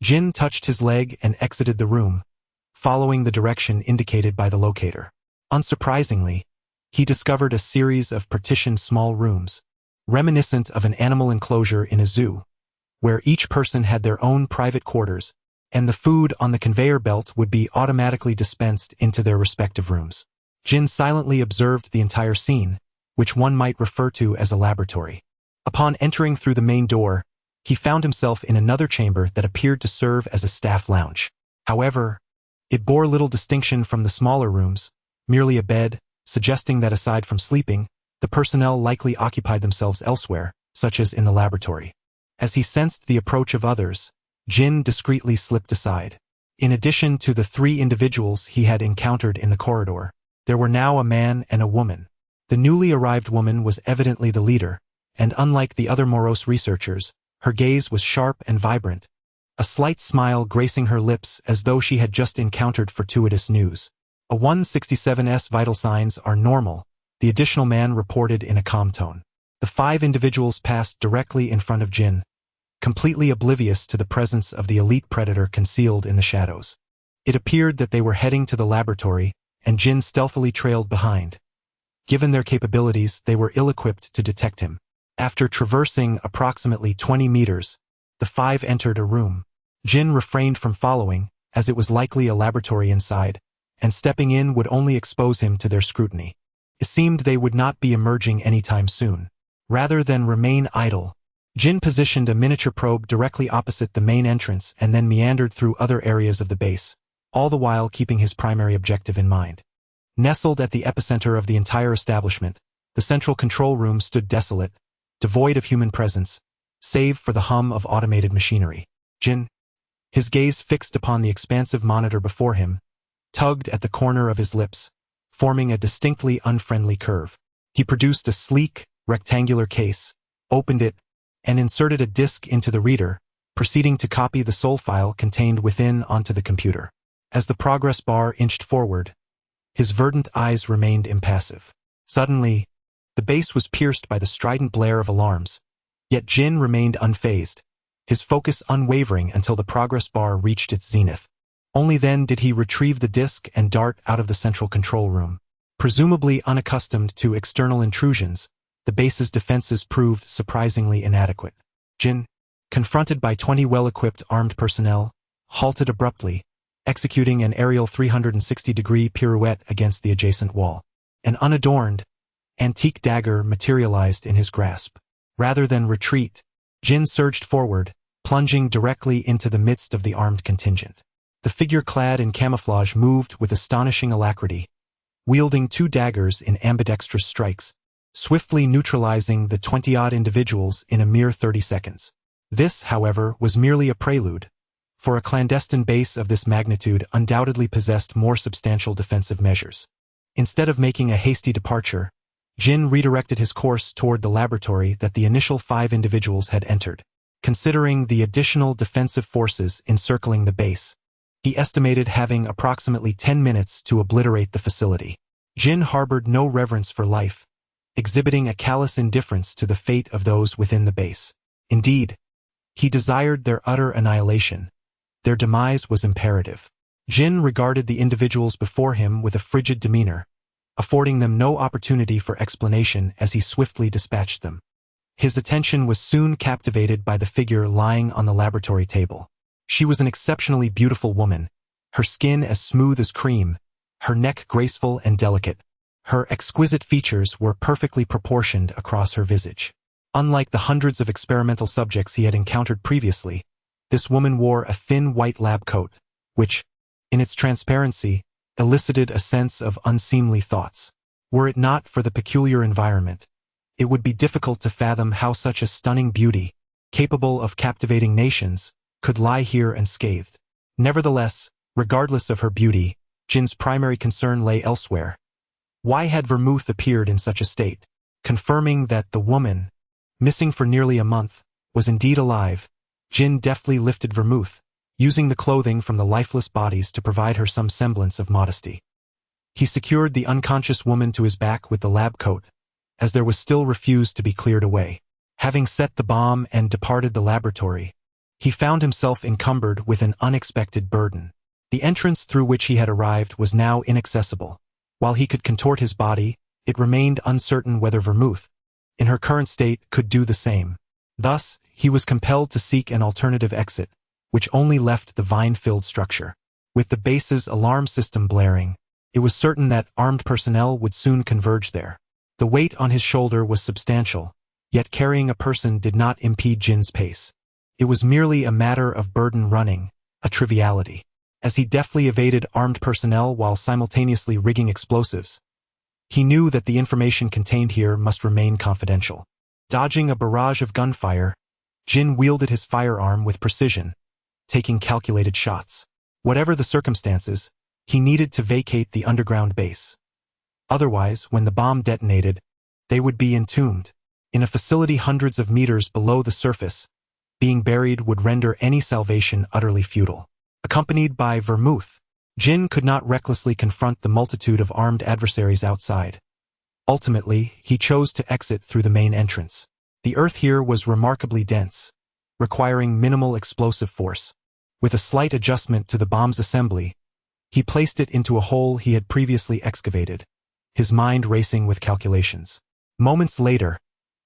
Jin touched his leg and exited the room, following the direction indicated by the locator. Unsurprisingly, he discovered a series of partitioned small rooms, reminiscent of an animal enclosure in a zoo, where each person had their own private quarters, and the food on the conveyor belt would be automatically dispensed into their respective rooms. Jin silently observed the entire scene, which one might refer to as a laboratory. Upon entering through the main door, he found himself in another chamber that appeared to serve as a staff lounge. However, it bore little distinction from the smaller rooms, merely a bed, suggesting that aside from sleeping, the personnel likely occupied themselves elsewhere, such as in the laboratory. As he sensed the approach of others, Jin discreetly slipped aside. In addition to the 3 individuals he had encountered in the corridor, there were now a man and a woman. The newly arrived woman was evidently the leader, and unlike the other morose researchers, her gaze was sharp and vibrant, a slight smile gracing her lips as though she had just encountered fortuitous news. A 167's vital signs are normal, the additional man reported in a calm tone. The 5 individuals passed directly in front of Jin, completely oblivious to the presence of the elite predator concealed in the shadows. It appeared that they were heading to the laboratory, and Jin stealthily trailed behind. Given their capabilities, they were ill-equipped to detect him. After traversing approximately 20 meters, the 5 entered a room. Jin refrained from following, as it was likely a laboratory inside, and stepping in would only expose him to their scrutiny. It seemed they would not be emerging anytime soon. Rather than remain idle, Jin positioned a miniature probe directly opposite the main entrance and then meandered through other areas of the base, all the while keeping his primary objective in mind. Nestled at the epicenter of the entire establishment, the central control room stood desolate, devoid of human presence, save for the hum of automated machinery. Jin, his gaze fixed upon the expansive monitor before him, tugged at the corner of his lips, forming a distinctly unfriendly curve. He produced a sleek, rectangular case, opened it, and inserted a disc into the reader, proceeding to copy the soul file contained within onto the computer. As the progress bar inched forward, his verdant eyes remained impassive. Suddenly, the base was pierced by the strident blare of alarms, yet Jin remained unfazed, his focus unwavering until the progress bar reached its zenith. Only then did he retrieve the disk and dart out of the central control room. Presumably unaccustomed to external intrusions, the base's defenses proved surprisingly inadequate. Jin, confronted by 20 well-equipped armed personnel, halted abruptly, executing an aerial 360-degree pirouette against the adjacent wall. An unadorned, antique dagger materialized in his grasp. Rather than retreat, Jin surged forward, plunging directly into the midst of the armed contingent. The figure clad in camouflage moved with astonishing alacrity, wielding 2 daggers in ambidextrous strikes, swiftly neutralizing the 20-odd individuals in a mere 30 seconds. This, however, was merely a prelude, for a clandestine base of this magnitude undoubtedly possessed more substantial defensive measures. Instead of making a hasty departure, Jin redirected his course toward the laboratory that the initial 5 individuals had entered. Considering the additional defensive forces encircling the base, he estimated having approximately 10 minutes to obliterate the facility. Jin harbored no reverence for life, exhibiting a callous indifference to the fate of those within the base. Indeed, he desired their utter annihilation. Their demise was imperative. Jin regarded the individuals before him with a frigid demeanor, affording them no opportunity for explanation as he swiftly dispatched them. His attention was soon captivated by the figure lying on the laboratory table. She was an exceptionally beautiful woman, her skin as smooth as cream, her neck graceful and delicate. Her exquisite features were perfectly proportioned across her visage. Unlike the hundreds of experimental subjects he had encountered previously, this woman wore a thin white lab coat, which, in its transparency, elicited a sense of unseemly thoughts. Were it not for the peculiar environment, it would be difficult to fathom how such a stunning beauty, capable of captivating nations, could lie here unscathed. Nevertheless, regardless of her beauty, Jin's primary concern lay elsewhere. Why had Vermouth appeared in such a state? Confirming that the woman, missing for nearly a month, was indeed alive, Jin deftly lifted Vermouth, using the clothing from the lifeless bodies to provide her some semblance of modesty. He secured the unconscious woman to his back with the lab coat, as there was still refused to be cleared away. Having set the bomb and departed the laboratory, he found himself encumbered with an unexpected burden. The entrance through which he had arrived was now inaccessible. While he could contort his body, it remained uncertain whether Vermouth, in her current state, could do the same. Thus, he was compelled to seek an alternative exit, which only left the vine-filled structure. With the base's alarm system blaring, it was certain that armed personnel would soon converge there. The weight on his shoulder was substantial, yet carrying a person did not impede Jin's pace. It was merely a matter of burden running, a triviality. As he deftly evaded armed personnel while simultaneously rigging explosives, he knew that the information contained here must remain confidential. Dodging a barrage of gunfire, Jin wielded his firearm with precision, taking calculated shots. Whatever the circumstances, he needed to vacate the underground base. Otherwise, when the bomb detonated, they would be entombed. In a facility hundreds of meters below the surface, being buried would render any salvation utterly futile. Accompanied by Vermouth, Jin could not recklessly confront the multitude of armed adversaries outside. Ultimately, he chose to exit through the main entrance. The earth here was remarkably dense, requiring minimal explosive force. With a slight adjustment to the bomb's assembly, he placed it into a hole he had previously excavated, his mind racing with calculations. Moments later,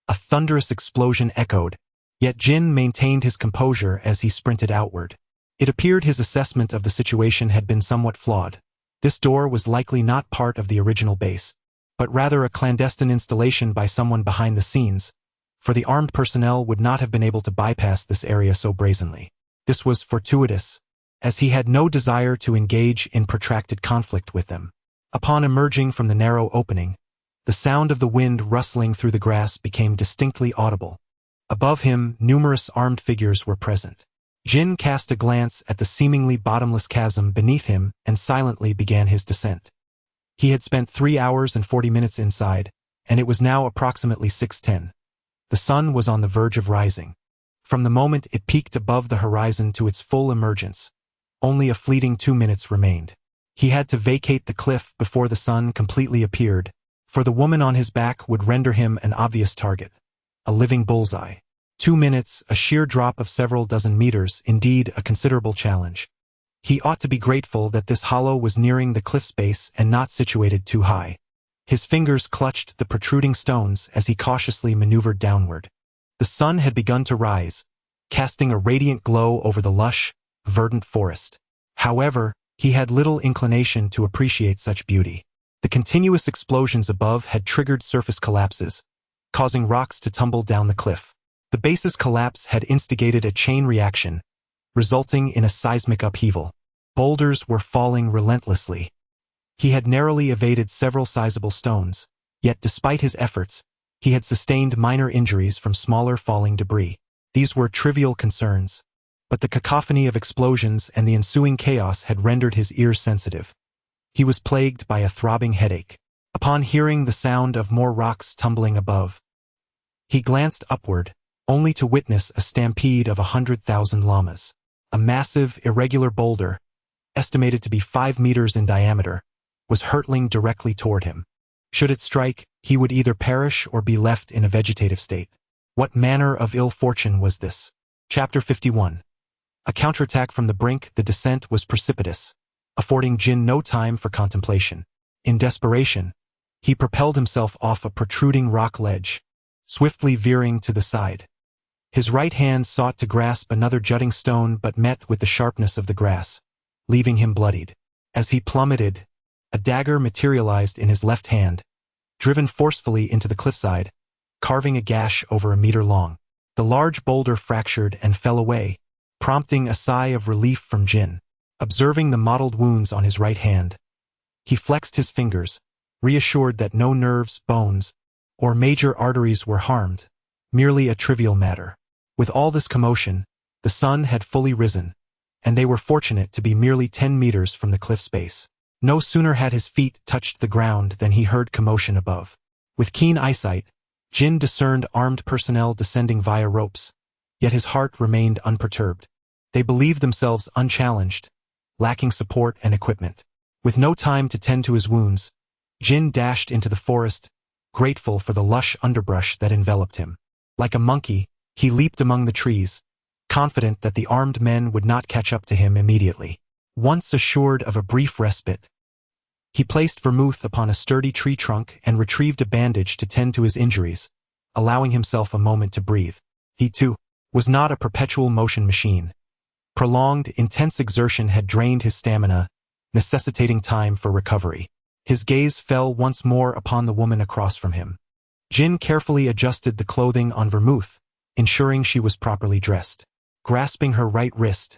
a thunderous explosion echoed, yet Jin maintained his composure as he sprinted outward. It appeared his assessment of the situation had been somewhat flawed. This door was likely not part of the original base, but rather a clandestine installation by someone behind the scenes, for the armed personnel would not have been able to bypass this area so brazenly. This was fortuitous, as he had no desire to engage in protracted conflict with them. Upon emerging from the narrow opening, the sound of the wind rustling through the grass became distinctly audible. Above him, numerous armed figures were present. Jin cast a glance at the seemingly bottomless chasm beneath him and silently began his descent. He had spent 3 hours and 40 minutes inside, and it was now approximately 6:10. The sun was on the verge of rising. From the moment it peaked above the horizon to its full emergence, only a fleeting 2 minutes remained. He had to vacate the cliff before the sun completely appeared, for the woman on his back would render him an obvious target, a living bullseye. 2 minutes, a sheer drop of several dozen meters, indeed a considerable challenge. He ought to be grateful that this hollow was nearing the cliff's base and not situated too high. His fingers clutched the protruding stones as he cautiously maneuvered downward. The sun had begun to rise, casting a radiant glow over the lush, verdant forest. However, he had little inclination to appreciate such beauty. The continuous explosions above had triggered surface collapses, causing rocks to tumble down the cliff. The base's collapse had instigated a chain reaction, resulting in a seismic upheaval. Boulders were falling relentlessly. He had narrowly evaded several sizable stones, yet despite his efforts, he had sustained minor injuries from smaller falling debris. These were trivial concerns, but the cacophony of explosions and the ensuing chaos had rendered his ears sensitive. He was plagued by a throbbing headache. Upon hearing the sound of more rocks tumbling above, he glanced upward, only to witness a stampede of 100,000 llamas. A massive, irregular boulder, estimated to be 5 meters in diameter, was hurtling directly toward him. Should it strike, he would either perish or be left in a vegetative state. What manner of ill fortune was this? Chapter 51. A counterattack from the brink. The descent was precipitous, affording Jin no time for contemplation. In desperation, he propelled himself off a protruding rock ledge, swiftly veering to the side. His right hand sought to grasp another jutting stone but met with the sharpness of the grass, leaving him bloodied. As he plummeted, a dagger materialized in his left hand, driven forcefully into the cliffside, carving a gash over a meter long. The large boulder fractured and fell away, prompting a sigh of relief from Jin. Observing the mottled wounds on his right hand, he flexed his fingers, reassured that no nerves, bones, or major arteries were harmed, merely a trivial matter. With all this commotion, the sun had fully risen, and they were fortunate to be merely 10 meters from the cliff's base. No sooner had his feet touched the ground than he heard commotion above. With keen eyesight, Jin discerned armed personnel descending via ropes, yet his heart remained unperturbed. They believed themselves unchallenged, lacking support and equipment. With no time to tend to his wounds, Jin dashed into the forest, grateful for the lush underbrush that enveloped him. Like a monkey, he leaped among the trees, confident that the armed men would not catch up to him immediately. Once assured of a brief respite, he placed Vermouth upon a sturdy tree trunk and retrieved a bandage to tend to his injuries, allowing himself a moment to breathe. He, too, was not a perpetual motion machine. Prolonged, intense exertion had drained his stamina, necessitating time for recovery. His gaze fell once more upon the woman across from him. Jin carefully adjusted the clothing on Vermouth, ensuring she was properly dressed. Grasping her right wrist,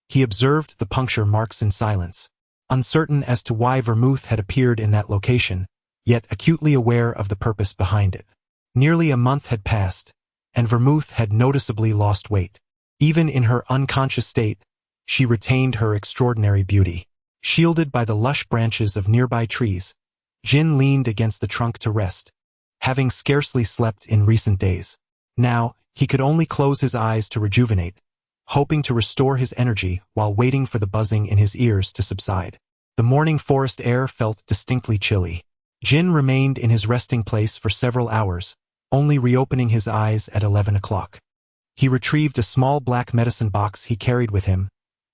he observed the puncture marks in silence, uncertain as to why Vermouth had appeared in that location, yet acutely aware of the purpose behind it. Nearly a month had passed, and Vermouth had noticeably lost weight. Even in her unconscious state, she retained her extraordinary beauty. Shielded by the lush branches of nearby trees, Jin leaned against the trunk to rest, having scarcely slept in recent days. Now, he could only close his eyes to rejuvenate, hoping to restore his energy while waiting for the buzzing in his ears to subside. The morning forest air felt distinctly chilly. Jin remained in his resting place for several hours, only reopening his eyes at 11 o'clock. He retrieved a small black medicine box he carried with him,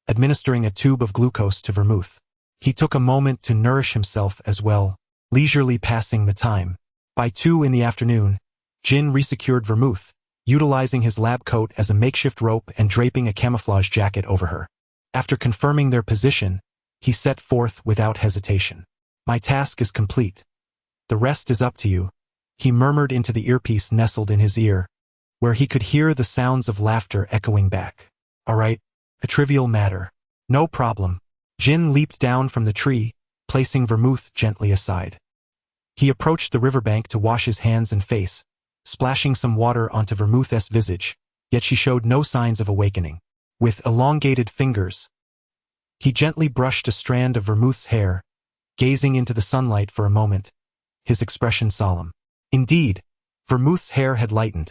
administering a tube of glucose to Vermouth. He took a moment to nourish himself as well, leisurely passing the time. By 2 in the afternoon, Jin resecured Vermouth, utilizing his lab coat as a makeshift rope and draping a camouflage jacket over her. After confirming their position, he set forth without hesitation. "My task is complete. The rest is up to you," he murmured into the earpiece nestled in his ear, where he could hear the sounds of laughter echoing back. "All right, a trivial matter. No problem." Jin leaped down from the tree, placing Vermouth gently aside. He approached the riverbank to wash his hands and face, splashing some water onto Vermouth's visage, yet she showed no signs of awakening. With elongated fingers, he gently brushed a strand of Vermouth's hair, gazing into the sunlight for a moment, his expression solemn. Indeed, Vermouth's hair had lightened,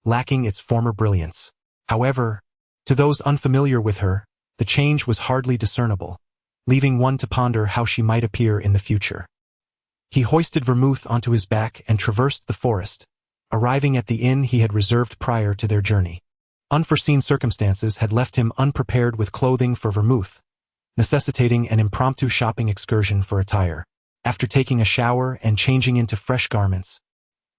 lacking its former brilliance. However, to those unfamiliar with her, the change was hardly discernible, leaving one to ponder how she might appear in the future. He hoisted Vermouth onto his back and traversed the forest, arriving at the inn he had reserved prior to their journey. Unforeseen circumstances had left him unprepared with clothing for Vermouth, necessitating an impromptu shopping excursion for attire. After taking a shower and changing into fresh garments,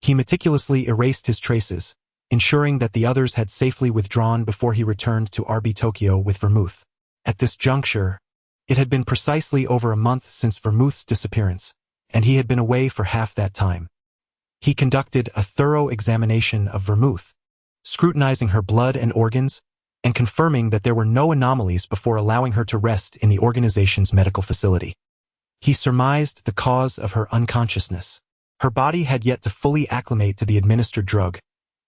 he meticulously erased his traces, ensuring that the others had safely withdrawn before he returned to RB Tokyo with Vermouth. At this juncture, it had been precisely over a month since Vermouth's disappearance, and he had been away for half that time. He conducted a thorough examination of Vermouth, scrutinizing her blood and organs, and confirming that there were no anomalies before allowing her to rest in the organization's medical facility. He surmised the cause of her unconsciousness. Her body had yet to fully acclimate to the administered drug,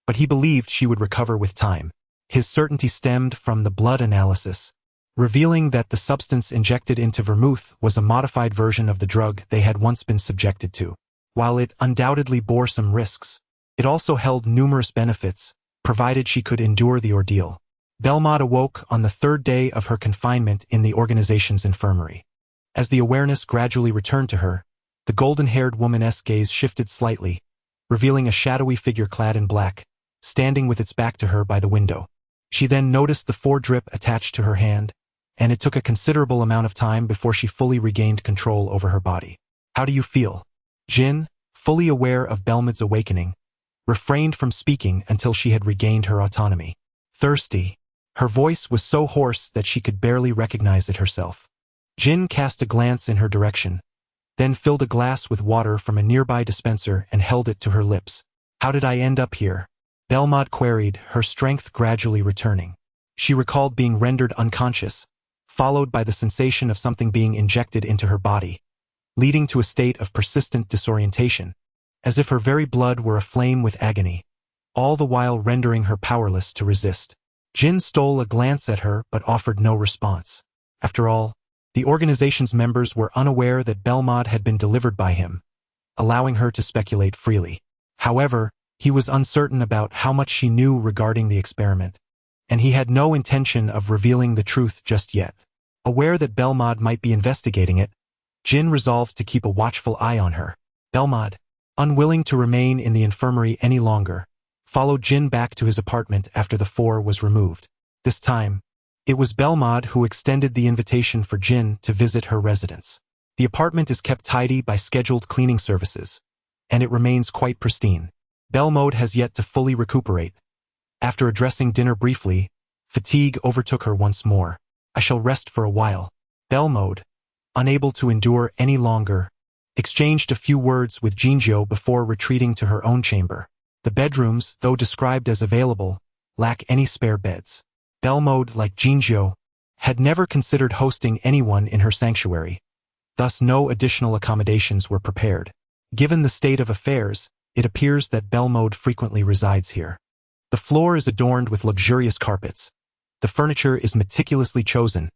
but he believed she would recover with time. His certainty stemmed from the blood analysis, revealing that the substance injected into Vermouth was a modified version of the drug they had once been subjected to. While it undoubtedly bore some risks, it also held numerous benefits, provided she could endure the ordeal. Belmont awoke on the third day of her confinement in the organization's infirmary. As the awareness gradually returned to her, the golden-haired woman's gaze shifted slightly, revealing a shadowy figure clad in black, standing with its back to her by the window. She then noticed the foredrip attached to her hand, and it took a considerable amount of time before she fully regained control over her body. "How do you feel?" Jin, fully aware of Belmod's awakening, refrained from speaking until she had regained her autonomy. "Thirsty." Her voice was so hoarse that she could barely recognize it herself. Jin cast a glance in her direction, then filled a glass with water from a nearby dispenser and held it to her lips. "How did I end up here?" Belmont queried, her strength gradually returning. She recalled being rendered unconscious, followed by the sensation of something being injected into her body, leading to a state of persistent disorientation, as if her very blood were aflame with agony, all the while rendering her powerless to resist. Jin stole a glance at her but offered no response. After all, the organization's members were unaware that Belmont had been delivered by him, allowing her to speculate freely. However, he was uncertain about how much she knew regarding the experiment, and he had no intention of revealing the truth just yet. Aware that Belmont might be investigating it, Jin resolved to keep a watchful eye on her. Belmont, unwilling to remain in the infirmary any longer, followed Jin back to his apartment after the four was removed. This time, it was Belmont who extended the invitation for Jin to visit her residence. The apartment is kept tidy by scheduled cleaning services, and it remains quite pristine. Belmont has yet to fully recuperate. After addressing dinner briefly, fatigue overtook her once more. "I shall rest for a while." Belmont, unable to endure any longer, exchanged a few words with Jinjo before retreating to her own chamber. The bedrooms, though described as available, lack any spare beds. Belmont, like Jinjo, had never considered hosting anyone in her sanctuary, thus no additional accommodations were prepared. Given the state of affairs, it appears that Belmont frequently resides here. The floor is adorned with luxurious carpets, the furniture is meticulously chosen,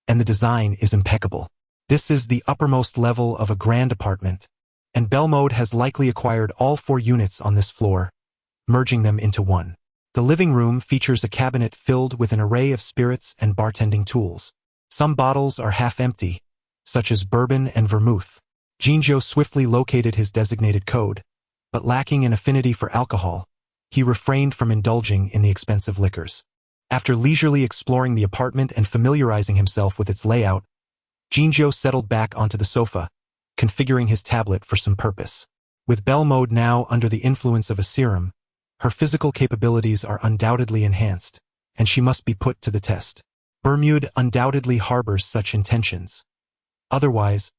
and the design is impeccable. This is the uppermost level of a grand apartment, and Belmont has likely acquired all 4 units on this floor, merging them into one. The living room features a cabinet filled with an array of spirits and bartending tools. Some bottles are half empty, such as bourbon and vermouth. Jinjo swiftly located his designated code, but lacking an affinity for alcohol, he refrained from indulging in the expensive liquors. After leisurely exploring the apartment and familiarizing himself with its layout, Jinjo settled back onto the sofa, configuring his tablet for some purpose. With Belmont now under the influence of a serum, her physical capabilities are undoubtedly enhanced, and she must be put to the test. Bermude undoubtedly harbors such intentions. Otherwise,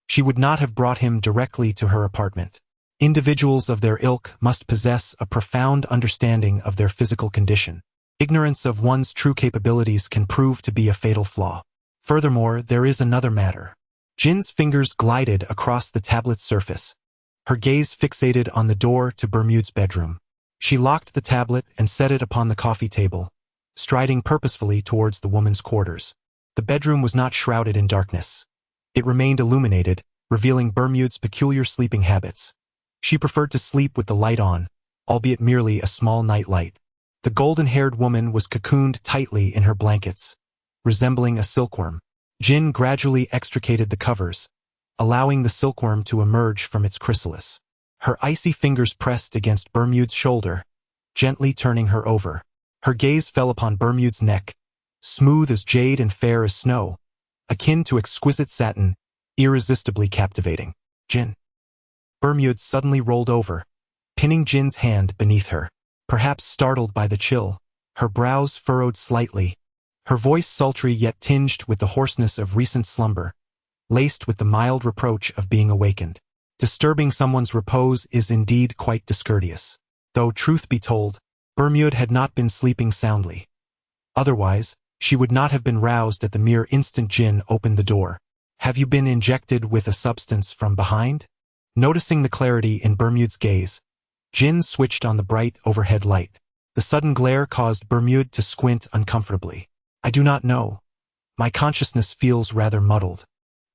she would not have brought him directly to her apartment. Individuals of their ilk must possess a profound understanding of their physical condition. Ignorance of one's true capabilities can prove to be a fatal flaw. Furthermore, there is another matter. Jin's fingers glided across the tablet's surface, her gaze fixated on the door to Bermude's bedroom. She locked the tablet and set it upon the coffee table, striding purposefully towards the woman's quarters. The bedroom was not shrouded in darkness. It remained illuminated, revealing Bermude's peculiar sleeping habits. She preferred to sleep with the light on, albeit merely a small night light. The golden-haired woman was cocooned tightly in her blankets, resembling a silkworm. Jin gradually extricated the covers, allowing the silkworm to emerge from its chrysalis. Her icy fingers pressed against Bermude's shoulder, gently turning her over. Her gaze fell upon Bermude's neck, smooth as jade and fair as snow, akin to exquisite satin, irresistibly captivating. Jin. Bermude suddenly rolled over, pinning Jin's hand beneath her. Perhaps startled by the chill, her brows furrowed slightly, her voice sultry yet tinged with the hoarseness of recent slumber, laced with the mild reproach of being awakened. Disturbing someone's repose is indeed quite discourteous. Though truth be told, Bermude had not been sleeping soundly. Otherwise, she would not have been roused at the mere instant Jin opened the door. Have you been injected with a substance from behind? Noticing the clarity in Bermude's gaze, Jin switched on the bright overhead light. The sudden glare caused Bermude to squint uncomfortably. I do not know. My consciousness feels rather muddled.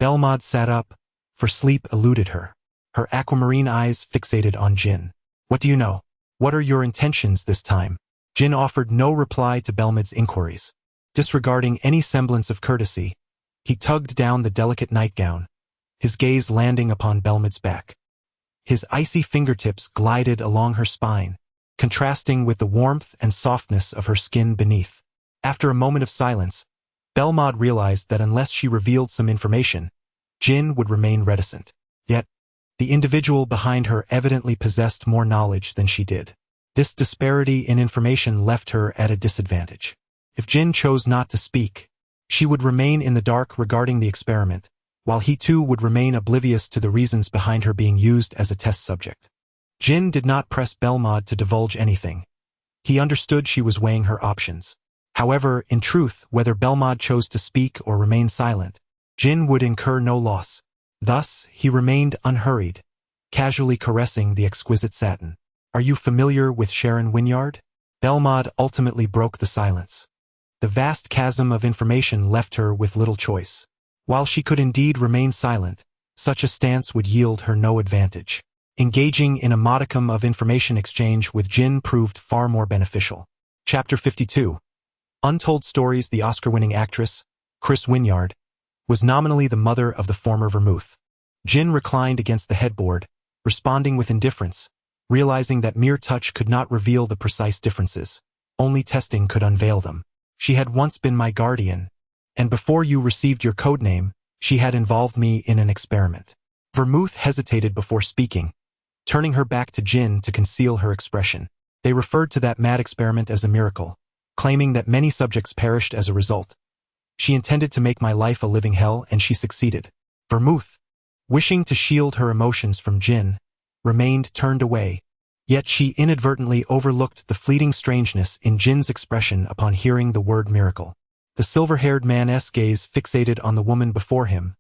Belmod sat up, for sleep eluded her. Her aquamarine eyes fixated on Jin. What do you know? What are your intentions this time? Jin offered no reply to Belmod's inquiries. Disregarding any semblance of courtesy, he tugged down the delicate nightgown, his gaze landing upon Belmod's back. His icy fingertips glided along her spine, contrasting with the warmth and softness of her skin beneath. After a moment of silence, Belmod realized that unless she revealed some information, Jin would remain reticent. Yet, the individual behind her evidently possessed more knowledge than she did. This disparity in information left her at a disadvantage. If Jin chose not to speak, she would remain in the dark regarding the experiment, while he too would remain oblivious to the reasons behind her being used as a test subject. Jin did not press Belmod to divulge anything. He understood she was weighing her options. However, in truth, whether Belmod chose to speak or remain silent, Jin would incur no loss. Thus, he remained unhurried, casually caressing the exquisite satin. Are you familiar with Sharon Wynyard? Belmod ultimately broke the silence. The vast chasm of information left her with little choice. While she could indeed remain silent, such a stance would yield her no advantage. Engaging in a modicum of information exchange with Jin proved far more beneficial. Chapter 52. Untold Stories. The Oscar-winning actress, Chris Wynyard, was nominally the mother of the former Vermouth. Jin reclined against the headboard, responding with indifference, realizing that mere touch could not reveal the precise differences. Only testing could unveil them. She had once been my guardian, and before you received your codename, she had involved me in an experiment. Vermouth hesitated before speaking, turning her back to Jin to conceal her expression. They referred to that mad experiment as a miracle, claiming that many subjects perished as a result. She intended to make my life a living hell, and she succeeded. Vermouth, wishing to shield her emotions from Jin, remained turned away, yet she inadvertently overlooked the fleeting strangeness in Jin's expression upon hearing the word miracle. The silver-haired man's gaze fixated on the woman before him,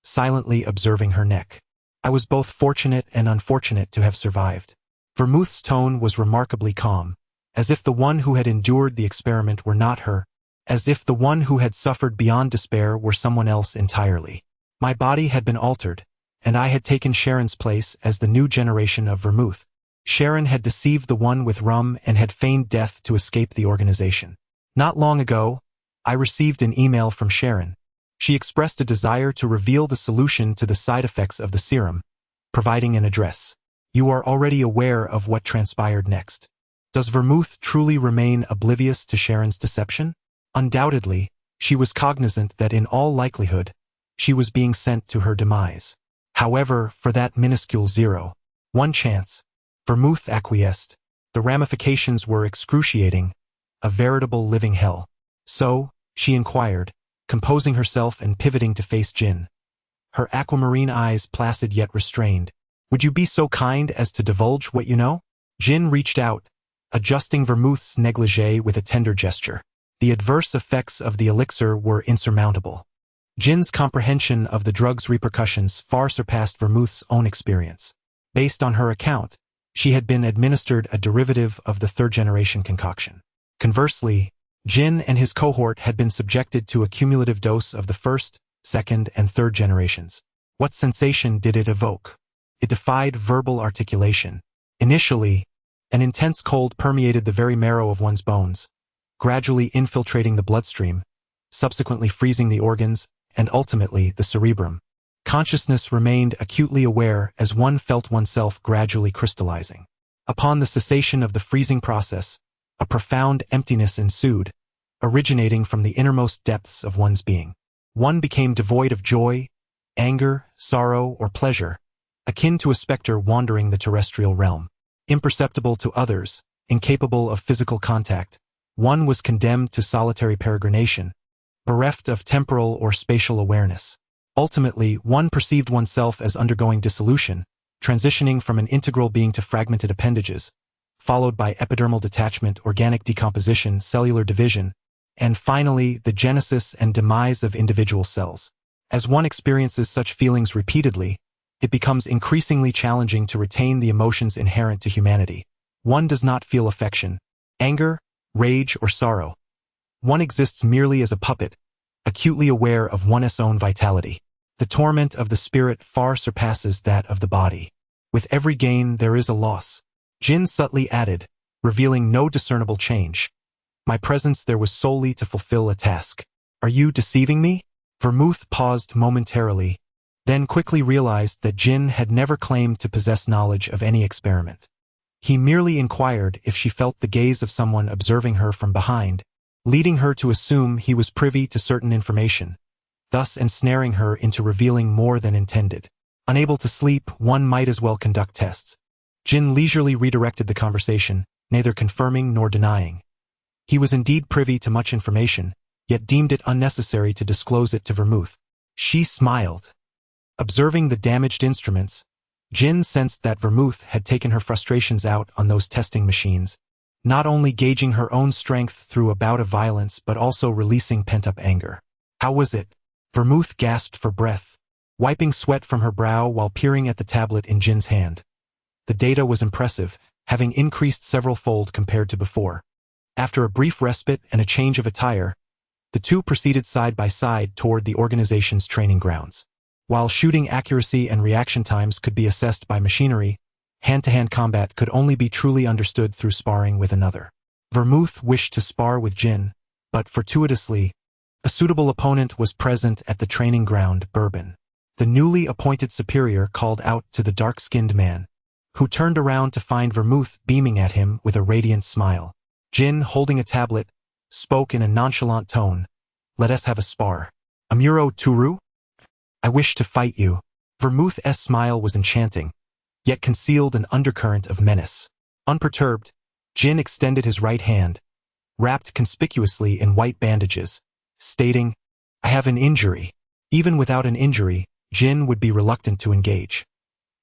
silently observing her neck. I was both fortunate and unfortunate to have survived. Vermouth's tone was remarkably calm, as if the one who had endured the experiment were not her, as if the one who had suffered beyond despair were someone else entirely. My body had been altered, and I had taken Sharon's place as the new generation of Vermouth. Sharon had deceived the one with rum and had feigned death to escape the organization. Not long ago, I received an email from Sharon. She expressed a desire to reveal the solution to the side effects of the serum, providing an address. You are already aware of what transpired next. Does Vermouth truly remain oblivious to Sharon's deception? Undoubtedly, she was cognizant that in all likelihood, she was being sent to her demise. However, for that minuscule 0.1 chance, Vermouth acquiesced. The ramifications were excruciating, a veritable living hell. So, she inquired, composing herself and pivoting to face Jin. Her aquamarine eyes placid yet restrained. Would you be so kind as to divulge what you know? Jin reached out, adjusting Vermouth's negligee with a tender gesture. The adverse effects of the elixir were insurmountable. Jin's comprehension of the drug's repercussions far surpassed Vermouth's own experience. Based on her account, she had been administered a derivative of the third-generation concoction. Conversely, Jin and his cohort had been subjected to a cumulative dose of the first, second, and third generations. What sensation did it evoke? It defied verbal articulation. Initially, An intense cold permeated the very marrow of one's bones, gradually infiltrating the bloodstream, subsequently freezing the organs, and ultimately the cerebrum. Consciousness remained acutely aware as one felt oneself gradually crystallizing. Upon the cessation of the freezing process, a profound emptiness ensued, originating from the innermost depths of one's being. One became devoid of joy, anger, sorrow, or pleasure, akin to a specter wandering the terrestrial realm. Imperceptible to others, incapable of physical contact, one was condemned to solitary peregrination, bereft of temporal or spatial awareness. Ultimately, one perceived oneself as undergoing dissolution, transitioning from an integral being to fragmented appendages, followed by epidermal detachment, organic decomposition, cellular division, and finally the genesis and demise of individual cells. As one experiences such feelings repeatedly, it becomes increasingly challenging to retain the emotions inherent to humanity. One does not feel affection, anger, rage, or sorrow. One exists merely as a puppet, acutely aware of one's own vitality. The torment of the spirit far surpasses that of the body. With every gain there is a loss. Jin subtly added, revealing no discernible change. My presence there was solely to fulfill a task. Are you deceiving me? Vermouth paused momentarily, then quickly realized that Jin had never claimed to possess knowledge of any experiment. He merely inquired if she felt the gaze of someone observing her from behind, leading her to assume he was privy to certain information, thus ensnaring her into revealing more than intended. Unable to sleep, one might as well conduct tests. Jin leisurely redirected the conversation, neither confirming nor denying. He was indeed privy to much information, yet deemed it unnecessary to disclose it to Vermouth. She smiled. Observing the damaged instruments, Jin sensed that Vermouth had taken her frustrations out on those testing machines, not only gauging her own strength through a bout of violence but also releasing pent-up anger. How was it? Vermouth gasped for breath, wiping sweat from her brow while peering at the tablet in Jin's hand. The data was impressive, having increased several-fold compared to before. After a brief respite and a change of attire, the two proceeded side by side toward the organization's training grounds. While shooting accuracy and reaction times could be assessed by machinery, hand-to-hand combat could only be truly understood through sparring with another. Vermouth wished to spar with Jin, but fortuitously, a suitable opponent was present at the training ground, Bourbon. The newly appointed superior called out to the dark-skinned man, who turned around to find Vermouth beaming at him with a radiant smile. Jin, holding a tablet, spoke in a nonchalant tone. Let us have a spar. Amuro Turu? I wish to fight you. Vermouth's smile was enchanting, yet concealed an undercurrent of menace. Unperturbed, Jin extended his right hand, wrapped conspicuously in white bandages, stating, I have an injury. Even without an injury, Jin would be reluctant to engage.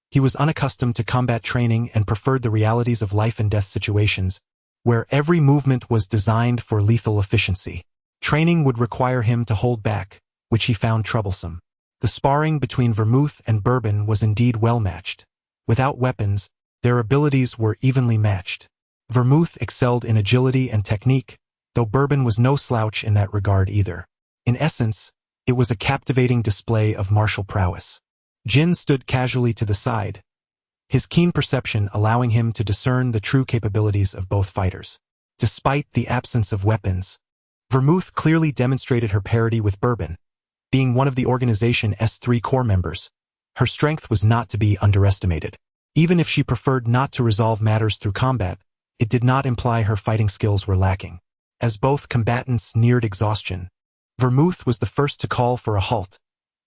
He was unaccustomed to combat training and preferred the realities of life and death situations, where every movement was designed for lethal efficiency. Training would require him to hold back, which he found troublesome. The sparring between Vermouth and Bourbon was indeed well matched. Without weapons, their abilities were evenly matched. Vermouth excelled in agility and technique, though Bourbon was no slouch in that regard either. In essence, it was a captivating display of martial prowess. Jin stood casually to the side, his keen perception allowing him to discern the true capabilities of both fighters. Despite the absence of weapons, Vermouth clearly demonstrated her parity with Bourbon. Being one of the organization's 3 core members, her strength was not to be underestimated. Even if she preferred not to resolve matters through combat, it did not imply her fighting skills were lacking. As both combatants neared exhaustion, Vermouth was the first to call for a halt,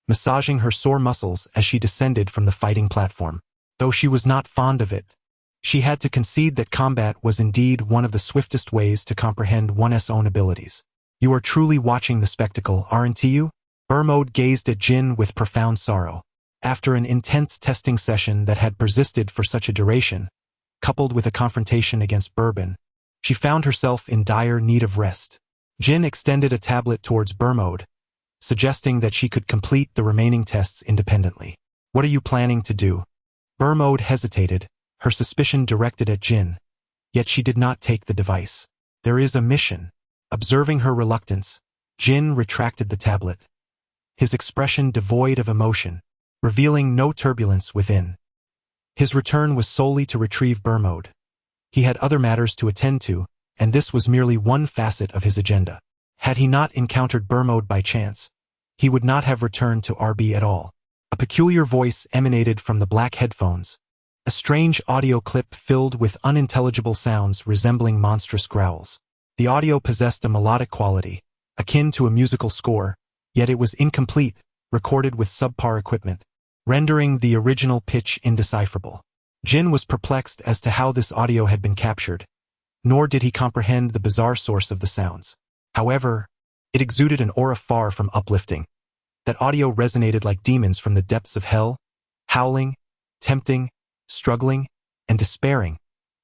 massaging her sore muscles as she descended from the fighting platform. Though she was not fond of it, she had to concede that combat was indeed one of the swiftest ways to comprehend one's own abilities. You are truly watching the spectacle, aren't you? Bermode gazed at Jin with profound sorrow. After an intense testing session that had persisted for such a duration, coupled with a confrontation against Bourbon, she found herself in dire need of rest. Jin extended a tablet towards Bermode, suggesting that she could complete the remaining tests independently. What are you planning to do? Bermode hesitated, her suspicion directed at Jin, yet she did not take the device. There is a mission. Observing her reluctance, Jin retracted the tablet, his expression devoid of emotion, revealing no turbulence within. His return was solely to retrieve Bermode. He had other matters to attend to, and this was merely one facet of his agenda. Had he not encountered Burmode by chance, he would not have returned to RB at all. A peculiar voice emanated from the black headphones, a strange audio clip filled with unintelligible sounds resembling monstrous growls. The audio possessed a melodic quality, akin to a musical score, yet it was incomplete, recorded with subpar equipment, rendering the original pitch indecipherable. Jin was perplexed as to how this audio had been captured, nor did he comprehend the bizarre source of the sounds. However, it exuded an aura far from uplifting. That audio resonated like demons from the depths of hell, howling, tempting, struggling, and despairing,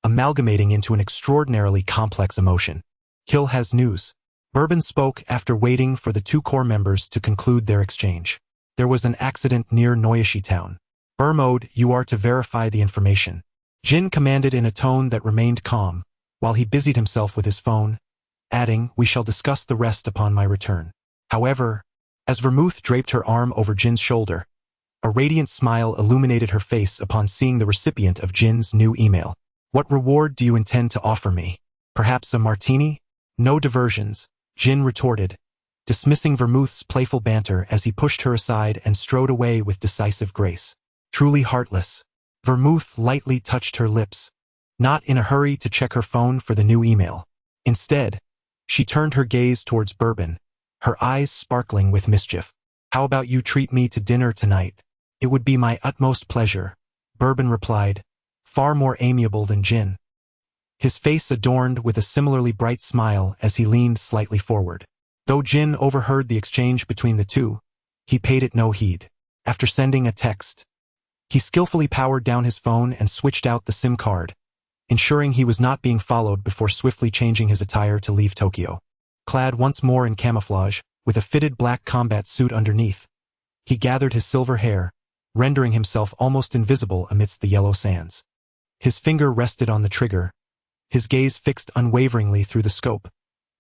amalgamating into an extraordinarily complex emotion. Kill has news. Bourbon spoke after waiting for the two core members to conclude their exchange. There was an accident near Noyashi Town. Burmode, you are to verify the information. Jin commanded in a tone that remained calm, while he busied himself with his phone, adding, we shall discuss the rest upon my return. However, as Vermouth draped her arm over Jin's shoulder, a radiant smile illuminated her face upon seeing the recipient of Jin's new email. What reward do you intend to offer me? Perhaps a martini? No diversions, Jin retorted, dismissing Vermouth's playful banter as he pushed her aside and strode away with decisive grace. Truly heartless. Vermouth lightly touched her lips, not in a hurry to check her phone for the new email. Instead, she turned her gaze towards Bourbon, her eyes sparkling with mischief. How about you treat me to dinner tonight? It would be my utmost pleasure, Bourbon replied, far more amiable than Jin. His face adorned with a similarly bright smile as he leaned slightly forward. Though Jin overheard the exchange between the two, he paid it no heed. After sending a text, he skillfully powered down his phone and switched out the SIM card, ensuring he was not being followed before swiftly changing his attire to leave Tokyo. Clad once more in camouflage, with a fitted black combat suit underneath, he gathered his silver hair, rendering himself almost invisible amidst the yellow sands. His finger rested on the trigger, his gaze fixed unwaveringly through the scope,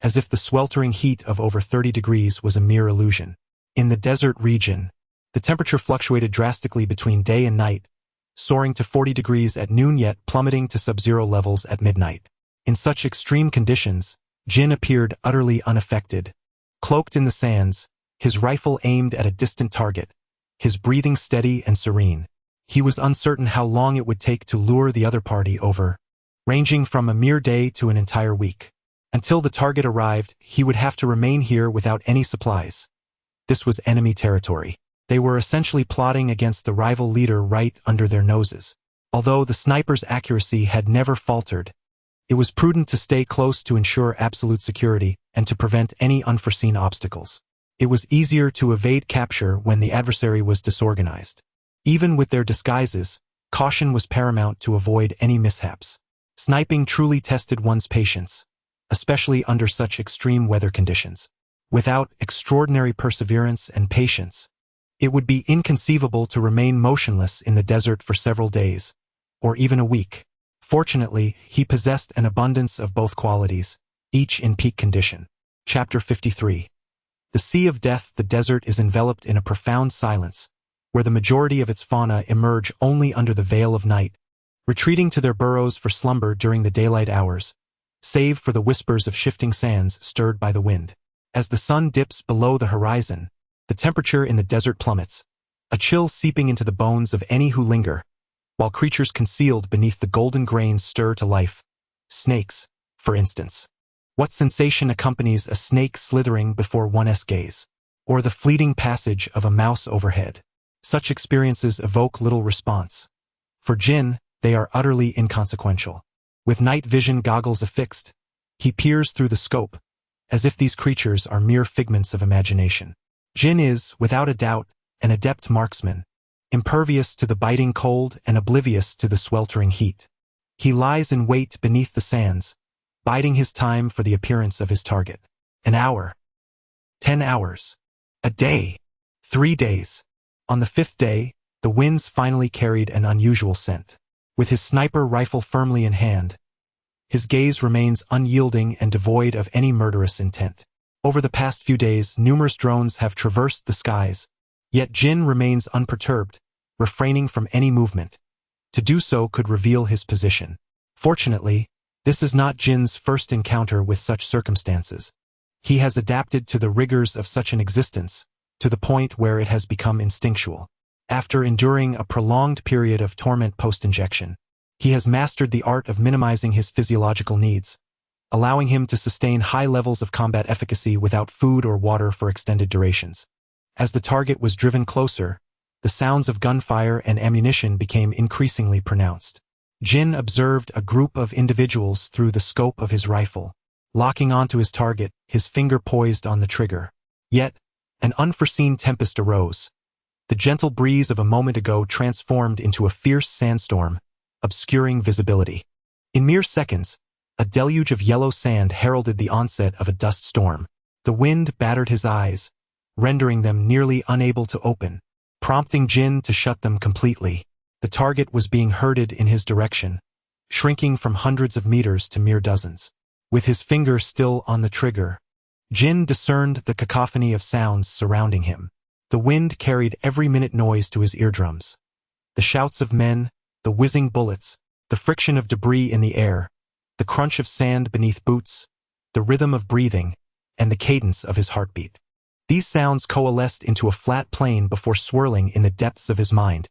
as if the sweltering heat of over 30 degrees was a mere illusion. In the desert region, the temperature fluctuated drastically between day and night, soaring to 40 degrees at noon yet plummeting to sub-zero levels at midnight. In such extreme conditions, Jin appeared utterly unaffected. Cloaked in the sands, his rifle aimed at a distant target, his breathing steady and serene. He was uncertain how long it would take to lure the other party over, ranging from a mere day to an entire week. Until the target arrived, he would have to remain here without any supplies. This was enemy territory. They were essentially plotting against the rival leader right under their noses. Although the sniper's accuracy had never faltered, it was prudent to stay close to ensure absolute security and to prevent any unforeseen obstacles. It was easier to evade capture when the adversary was disorganized. Even with their disguises, caution was paramount to avoid any mishaps. Sniping truly tested one's patience, especially under such extreme weather conditions. Without extraordinary perseverance and patience, it would be inconceivable to remain motionless in the desert for several days, or even a week. Fortunately, he possessed an abundance of both qualities, each in peak condition. Chapter 53. The Sea of Death. The desert is enveloped in a profound silence, where the majority of its fauna emerge only under the veil of night, retreating to their burrows for slumber during the daylight hours, save for the whispers of shifting sands stirred by the wind. As the sun dips below the horizon, the temperature in the desert plummets, a chill seeping into the bones of any who linger, while creatures concealed beneath the golden grains stir to life. Snakes, for instance. What sensation accompanies a snake slithering before one's gaze? Or the fleeting passage of a mouse overhead? Such experiences evoke little response. For Jin, they are utterly inconsequential. With night vision goggles affixed, he peers through the scope, as if these creatures are mere figments of imagination. Jin is, without a doubt, an adept marksman, impervious to the biting cold and oblivious to the sweltering heat. He lies in wait beneath the sands, biding his time for the appearance of his target. An hour. 10 hours. A day. 3 days. On the 5th day, the winds finally carried an unusual scent. With his sniper rifle firmly in hand, his gaze remains unyielding and devoid of any murderous intent. Over the past few days, numerous drones have traversed the skies, yet Jin remains unperturbed, refraining from any movement. To do so could reveal his position. Fortunately, This is not Jin's first encounter with such circumstances. He has adapted to the rigors of such an existence, to the point where it has become instinctual. After enduring a prolonged period of torment post-injection, he has mastered the art of minimizing his physiological needs, allowing him to sustain high levels of combat efficacy without food or water for extended durations. As the target was driven closer, the sounds of gunfire and ammunition became increasingly pronounced. Jin observed a group of individuals through the scope of his rifle, locking onto his target, his finger poised on the trigger. Yet, an unforeseen tempest arose. The gentle breeze of a moment ago transformed into a fierce sandstorm, obscuring visibility. In mere seconds, a deluge of yellow sand heralded the onset of a dust storm. The wind battered his eyes, rendering them nearly unable to open, prompting Jin to shut them completely. The target was being herded in his direction, shrinking from hundreds of meters to mere dozens. With his finger still on the trigger, Jin discerned the cacophony of sounds surrounding him. The wind carried every minute noise to his eardrums. The shouts of men, the whizzing bullets, the friction of debris in the air, the crunch of sand beneath boots, the rhythm of breathing, and the cadence of his heartbeat. These sounds coalesced into a flat plane before swirling in the depths of his mind,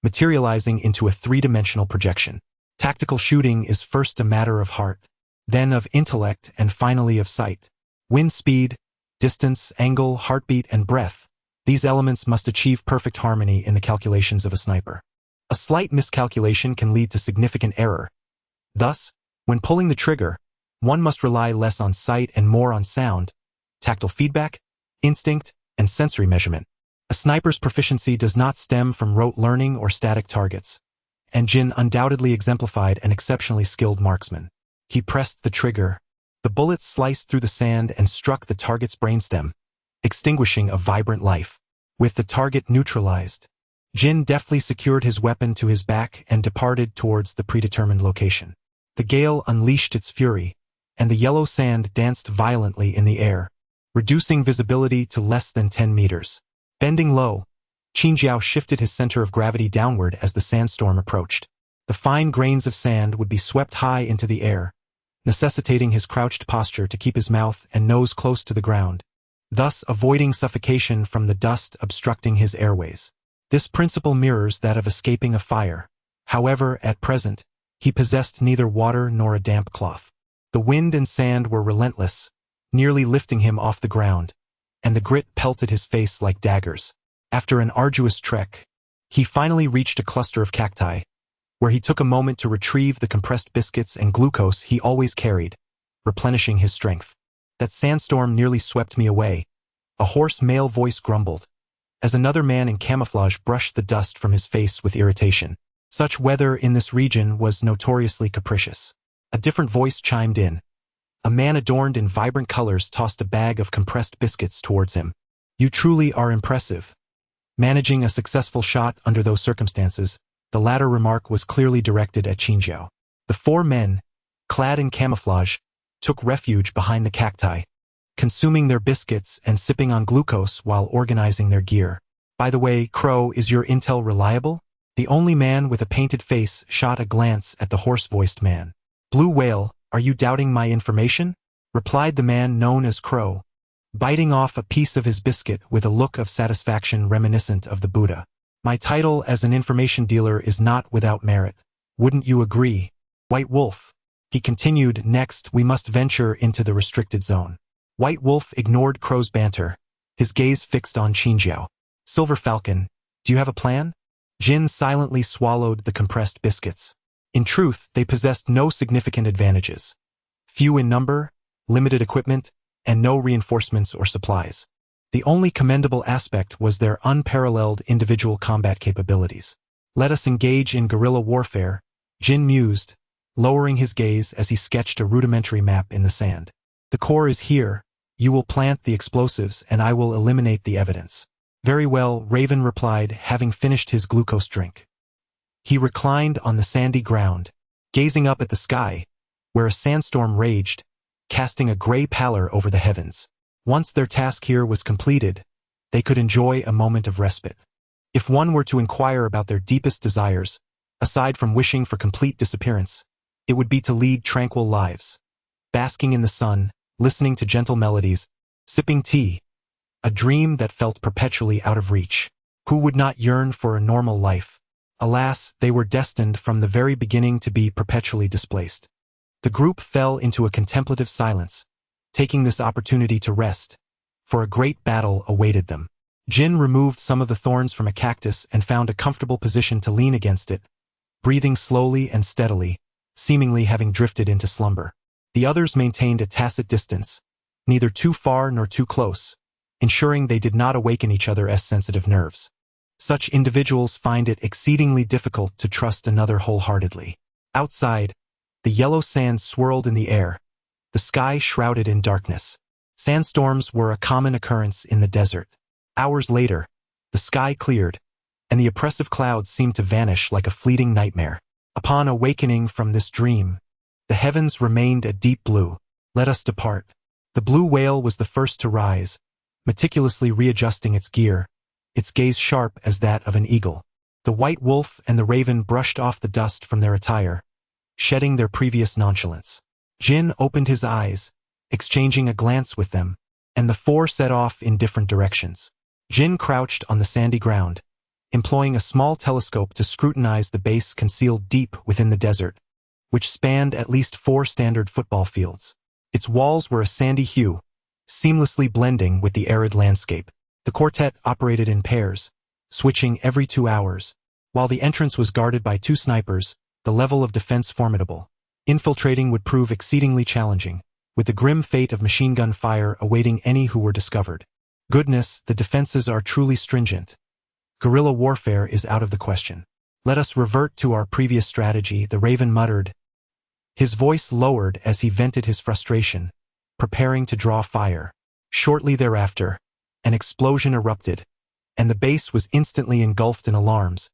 materializing into a three-dimensional projection. Tactical shooting is first a matter of heart, then of intellect, and finally of sight. Wind speed, distance, angle, heartbeat, and breath. These elements must achieve perfect harmony in the calculations of a sniper. A slight miscalculation can lead to significant error. Thus, when pulling the trigger, one must rely less on sight and more on sound, tactile feedback, instinct, and sensory measurement. A sniper's proficiency does not stem from rote learning or static targets, and Jin undoubtedly exemplified an exceptionally skilled marksman. He pressed the trigger. The bullet sliced through the sand and struck the target's brainstem, extinguishing a vibrant life. With the target neutralized, Jin deftly secured his weapon to his back and departed towards the predetermined location. The gale unleashed its fury, and the yellow sand danced violently in the air, reducing visibility to less than 10 meters. Bending low, Qingjiao shifted his center of gravity downward as the sandstorm approached. The fine grains of sand would be swept high into the air, necessitating his crouched posture to keep his mouth and nose close to the ground, thus avoiding suffocation from the dust obstructing his airways. This principle mirrors that of escaping a fire. However, at present, he possessed neither water nor a damp cloth. The wind and sand were relentless, nearly lifting him off the ground, and the grit pelted his face like daggers. After an arduous trek, he finally reached a cluster of cacti, where he took a moment to retrieve the compressed biscuits and glucose he always carried, replenishing his strength. That sandstorm nearly swept me away, a hoarse male voice grumbled, as another man in camouflage brushed the dust from his face with irritation. Such weather in this region was notoriously capricious. A different voice chimed in. A man adorned in vibrant colors tossed a bag of compressed biscuits towards him. You truly are impressive. Managing a successful shot under those circumstances, the latter remark was clearly directed at Qingjiao. The four men, clad in camouflage, took refuge behind the cacti, consuming their biscuits and sipping on glucose while organizing their gear. By the way, Crow, is your intel reliable? The only man with a painted face shot a glance at the hoarse-voiced man. Blue Whale, are you doubting my information? Replied the man known as Crow, biting off a piece of his biscuit with a look of satisfaction reminiscent of the Buddha. My title as an information dealer is not without merit. Wouldn't you agree? White Wolf. He continued, next we must venture into the restricted zone. White Wolf ignored Crow's banter, his gaze fixed on Qingjiao. Silver Falcon, do you have a plan? Jin silently swallowed the compressed biscuits. In truth, they possessed no significant advantages. Few in number, limited equipment, and no reinforcements or supplies. The only commendable aspect was their unparalleled individual combat capabilities. Let us engage in guerrilla warfare, Jin mused, lowering his gaze as he sketched a rudimentary map in the sand. The core is here, you will plant the explosives and I will eliminate the evidence. Very well, Raven replied, having finished his glucose drink. He reclined on the sandy ground, gazing up at the sky, where a sandstorm raged, casting a gray pallor over the heavens. Once their task here was completed, they could enjoy a moment of respite. If one were to inquire about their deepest desires, aside from wishing for complete disappearance, it would be to lead tranquil lives, basking in the sun, listening to gentle melodies, sipping tea, a dream that felt perpetually out of reach. Who would not yearn for a normal life? Alas, they were destined from the very beginning to be perpetually displaced. The group fell into a contemplative silence, taking this opportunity to rest, for a great battle awaited them. Jin removed some of the thorns from a cactus and found a comfortable position to lean against it, breathing slowly and steadily, seemingly having drifted into slumber. The others maintained a tacit distance, neither too far nor too close, ensuring they did not awaken each other's sensitive nerves. Such individuals find it exceedingly difficult to trust another wholeheartedly. Outside, the yellow sand swirled in the air, the sky shrouded in darkness. Sandstorms were a common occurrence in the desert. Hours later, the sky cleared, and the oppressive clouds seemed to vanish like a fleeting nightmare. Upon awakening from this dream, the heavens remained a deep blue. Let us depart. The blue whale was the first to rise, meticulously readjusting its gear, its gaze sharp as that of an eagle. The white wolf and the raven brushed off the dust from their attire, shedding their previous nonchalance. Jin opened his eyes, exchanging a glance with them, and the four set off in different directions. Jin crouched on the sandy ground, employing a small telescope to scrutinize the base concealed deep within the desert, which spanned at least 4 standard football fields. Its walls were a sandy hue, seamlessly blending with the arid landscape. The quartet operated in pairs, switching every 2 hours. While the entrance was guarded by 2 snipers, the level of defense formidable. Infiltrating would prove exceedingly challenging, with the grim fate of machine gun fire awaiting any who were discovered. Goodness, the defenses are truly stringent. Guerrilla warfare is out of the question. Let us revert to our previous strategy, the raven muttered. His voice lowered as he vented his frustration, preparing to draw fire. Shortly thereafter, an explosion erupted, and the base was instantly engulfed in alarms,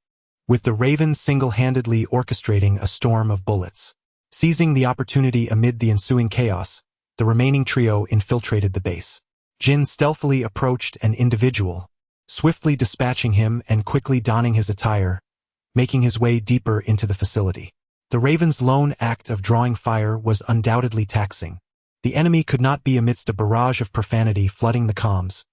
with the raven single-handedly orchestrating a storm of bullets. Seizing the opportunity amid the ensuing chaos, the remaining trio infiltrated the base. Jin stealthily approached an individual, swiftly dispatching him and quickly donning his attire, making his way deeper into the facility. The raven's lone act of drawing fire was undoubtedly taxing. The enemy could not be amidst a barrage of profanity flooding the comms.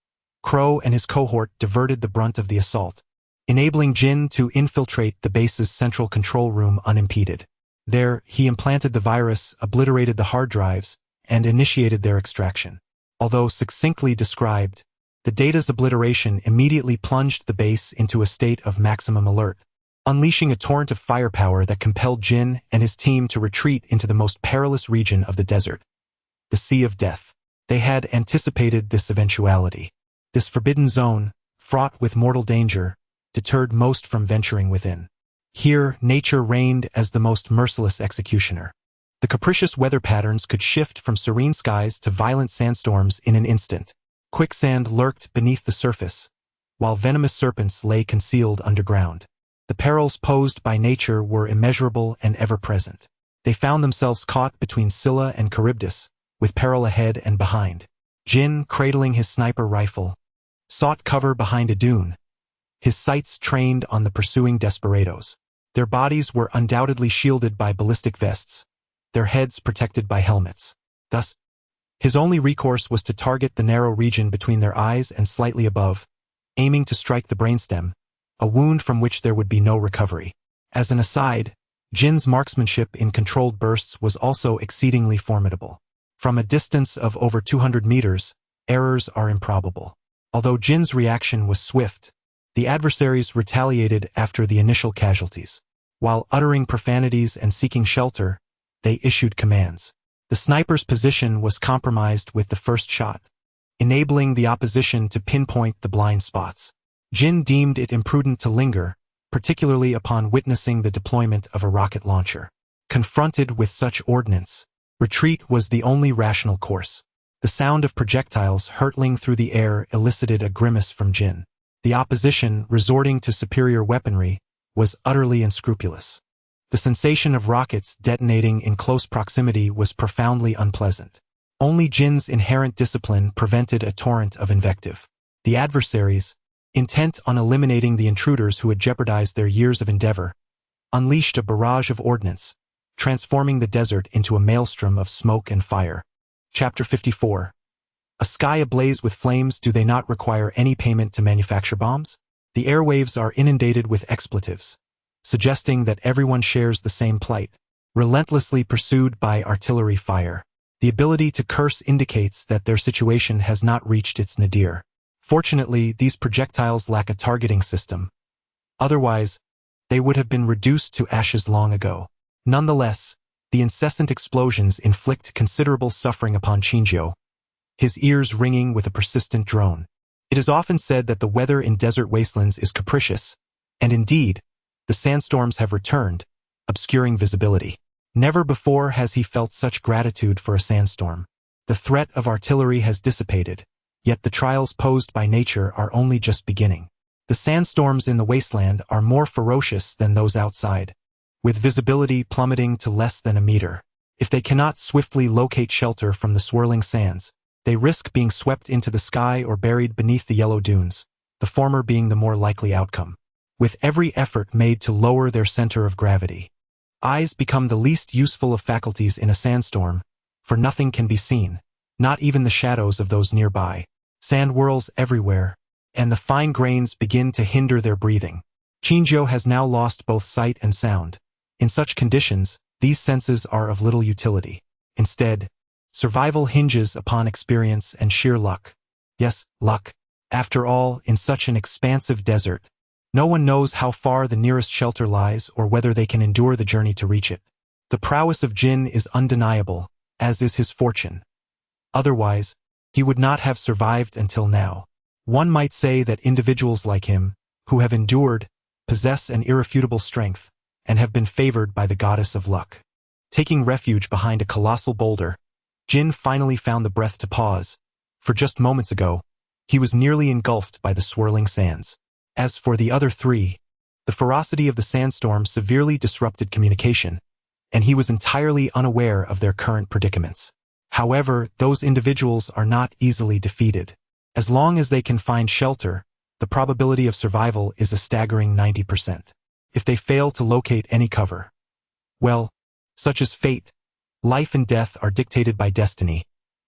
Crow and his cohort diverted the brunt of the assault, enabling Jin to infiltrate the base's central control room unimpeded. There, he implanted the virus, obliterated the hard drives, and initiated their extraction. Although succinctly described, the data's obliteration immediately plunged the base into a state of maximum alert, unleashing a torrent of firepower that compelled Jin and his team to retreat into the most perilous region of the desert, the Sea of Death. They had anticipated this eventuality. This forbidden zone, fraught with mortal danger, deterred most from venturing within. Here, nature reigned as the most merciless executioner. The capricious weather patterns could shift from serene skies to violent sandstorms in an instant. Quicksand lurked beneath the surface, while venomous serpents lay concealed underground. The perils posed by nature were immeasurable and ever-present. They found themselves caught between Scylla and Charybdis, with peril ahead and behind. Jin, cradling his sniper rifle, sought cover behind a dune, his sights trained on the pursuing desperados. Their bodies were undoubtedly shielded by ballistic vests, their heads protected by helmets. Thus, his only recourse was to target the narrow region between their eyes and slightly above, aiming to strike the brainstem, a wound from which there would be no recovery. As an aside, Jin's marksmanship in controlled bursts was also exceedingly formidable. From a distance of over 200 meters, errors are improbable. Although Jin's reaction was swift, the adversaries retaliated after the initial casualties. While uttering profanities and seeking shelter, they issued commands. The sniper's position was compromised with the first shot, enabling the opposition to pinpoint the blind spots. Jin deemed it imprudent to linger, particularly upon witnessing the deployment of a rocket launcher. Confronted with such ordnance, retreat was the only rational course. The sound of projectiles hurtling through the air elicited a grimace from Jin. The opposition, resorting to superior weaponry, was utterly unscrupulous. The sensation of rockets detonating in close proximity was profoundly unpleasant. Only Jin's inherent discipline prevented a torrent of invective. The adversaries, intent on eliminating the intruders who had jeopardized their years of endeavor, unleashed a barrage of ordnance, transforming the desert into a maelstrom of smoke and fire. Chapter 54. A sky ablaze with flames. Do they not require any payment to manufacture bombs? The airwaves are inundated with expletives, suggesting that everyone shares the same plight, relentlessly pursued by artillery fire. The ability to curse indicates that their situation has not reached its nadir. Fortunately, these projectiles lack a targeting system. Otherwise, they would have been reduced to ashes long ago. Nonetheless, the incessant explosions inflict considerable suffering upon Chinjo, his ears ringing with a persistent drone. It is often said that the weather in desert wastelands is capricious, and indeed, the sandstorms have returned, obscuring visibility. Never before has he felt such gratitude for a sandstorm. The threat of artillery has dissipated, yet the trials posed by nature are only just beginning. The sandstorms in the wasteland are more ferocious than those outside, with visibility plummeting to less than a meter. If they cannot swiftly locate shelter from the swirling sands, they risk being swept into the sky or buried beneath the yellow dunes, the former being the more likely outcome. With every effort made to lower their center of gravity, eyes become the least useful of faculties in a sandstorm, for nothing can be seen, not even the shadows of those nearby. Sand whirls everywhere, and the fine grains begin to hinder their breathing. Chinjo has now lost both sight and sound. In such conditions, these senses are of little utility. Instead, survival hinges upon experience and sheer luck. Yes, luck. After all, in such an expansive desert, no one knows how far the nearest shelter lies or whether they can endure the journey to reach it. The prowess of Jin is undeniable, as is his fortune. Otherwise, he would not have survived until now. One might say that individuals like him, who have endured, possess an irrefutable strength, and have been favored by the goddess of luck. Taking refuge behind a colossal boulder, Jin finally found the breath to pause, for just moments ago, he was nearly engulfed by the swirling sands. As for the other three, the ferocity of the sandstorm severely disrupted communication, and he was entirely unaware of their current predicaments. However, those individuals are not easily defeated. As long as they can find shelter, the probability of survival is a staggering 90%. If they fail to locate any cover, well, such is fate. Life and death are dictated by destiny,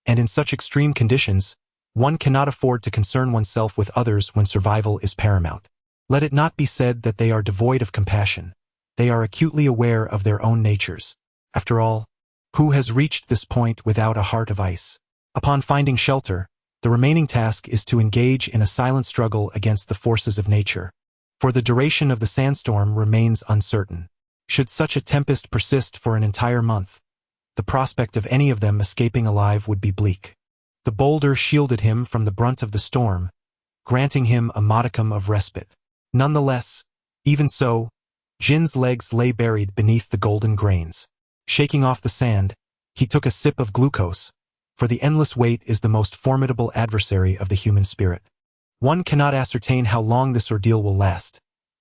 and in such extreme conditions, one cannot afford to concern oneself with others when survival is paramount. Let it not be said that they are devoid of compassion. They are acutely aware of their own natures. After all, who has reached this point without a heart of ice? Upon finding shelter, the remaining task is to engage in a silent struggle against the forces of nature. For the duration of the sandstorm remains uncertain. Should such a tempest persist for an entire month, the prospect of any of them escaping alive would be bleak. The boulder shielded him from the brunt of the storm, granting him a modicum of respite. Nonetheless, even so, Jin's legs lay buried beneath the golden grains. Shaking off the sand, he took a sip of glucose, for the endless weight is the most formidable adversary of the human spirit. One cannot ascertain how long this ordeal will last,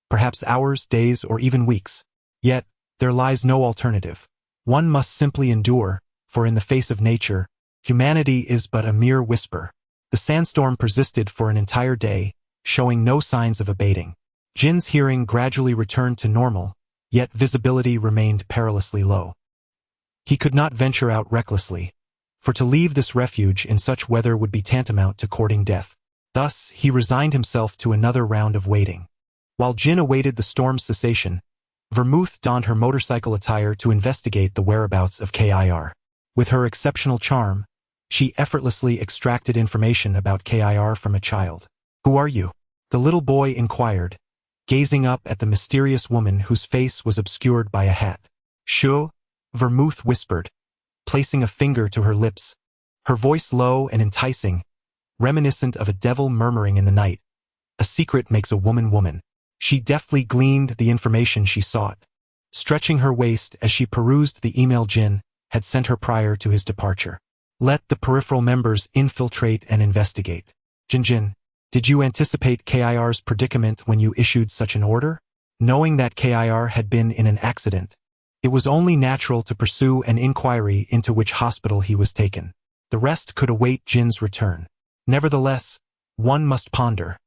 perhaps hours, days, or even weeks. Yet, there lies no alternative. One must simply endure, for in the face of nature, humanity is but a mere whisper. The sandstorm persisted for an entire day, showing no signs of abating. Jin's hearing gradually returned to normal, yet visibility remained perilously low. He could not venture out recklessly, for to leave this refuge in such weather would be tantamount to courting death. Thus, he resigned himself to another round of waiting. While Jin awaited the storm's cessation, Vermouth donned her motorcycle attire to investigate the whereabouts of KIR. With her exceptional charm, she effortlessly extracted information about KIR from a child. "Who are you?" the little boy inquired, gazing up at the mysterious woman whose face was obscured by a hat. "Shu," Vermouth whispered, placing a finger to her lips, her voice low and enticing, reminiscent of a devil murmuring in the night. "A secret makes a woman woman." She deftly gleaned the information she sought, stretching her waist as she perused the email Jin had sent her prior to his departure. "Let the peripheral members infiltrate and investigate." Jin, did you anticipate KIR's predicament when you issued such an order? Knowing that KIR had been in an accident, it was only natural to pursue an inquiry into which hospital he was taken. The rest could await Jin's return. Nevertheless, one must ponder.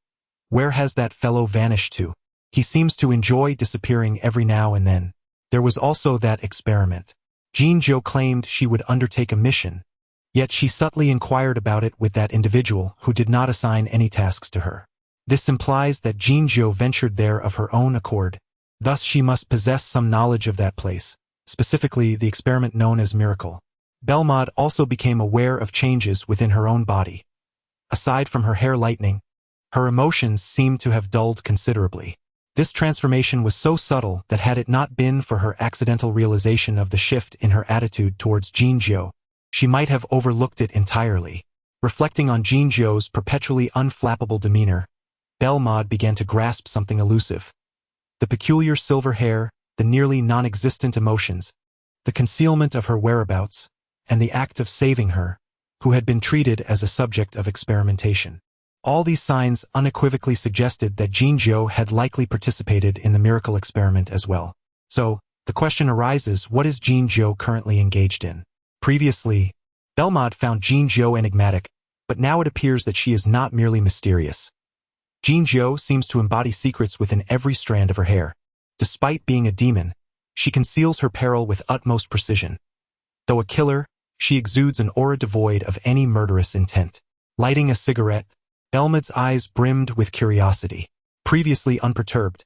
Where has that fellow vanished to? He seems to enjoy disappearing every now and then. There was also that experiment. Jinzhou claimed she would undertake a mission, yet she subtly inquired about it with that individual who did not assign any tasks to her. This implies that Jinzhou ventured there of her own accord. Thus she must possess some knowledge of that place, specifically the experiment known as Miracle. Belmod also became aware of changes within her own body. Aside from her hair lightening, her emotions seemed to have dulled considerably. This transformation was so subtle that had it not been for her accidental realization of the shift in her attitude towards Jinzhou, she might have overlooked it entirely. Reflecting on Jinzhou's perpetually unflappable demeanor, Belmod began to grasp something elusive. The peculiar silver hair, the nearly non-existent emotions, the concealment of her whereabouts, and the act of saving her, who had been treated as a subject of experimentation. All these signs unequivocally suggested that Jinzhou had likely participated in the miracle experiment as well. So, the question arises, what is Jinzhou currently engaged in? Previously, Belmod found Jinzhou enigmatic, but now it appears that she is not merely mysterious. Jinzhou seems to embody secrets within every strand of her hair. Despite being a demon, she conceals her peril with utmost precision. Though a killer, she exudes an aura devoid of any murderous intent. Lighting a cigarette, Belmod's eyes brimmed with curiosity. Previously unperturbed,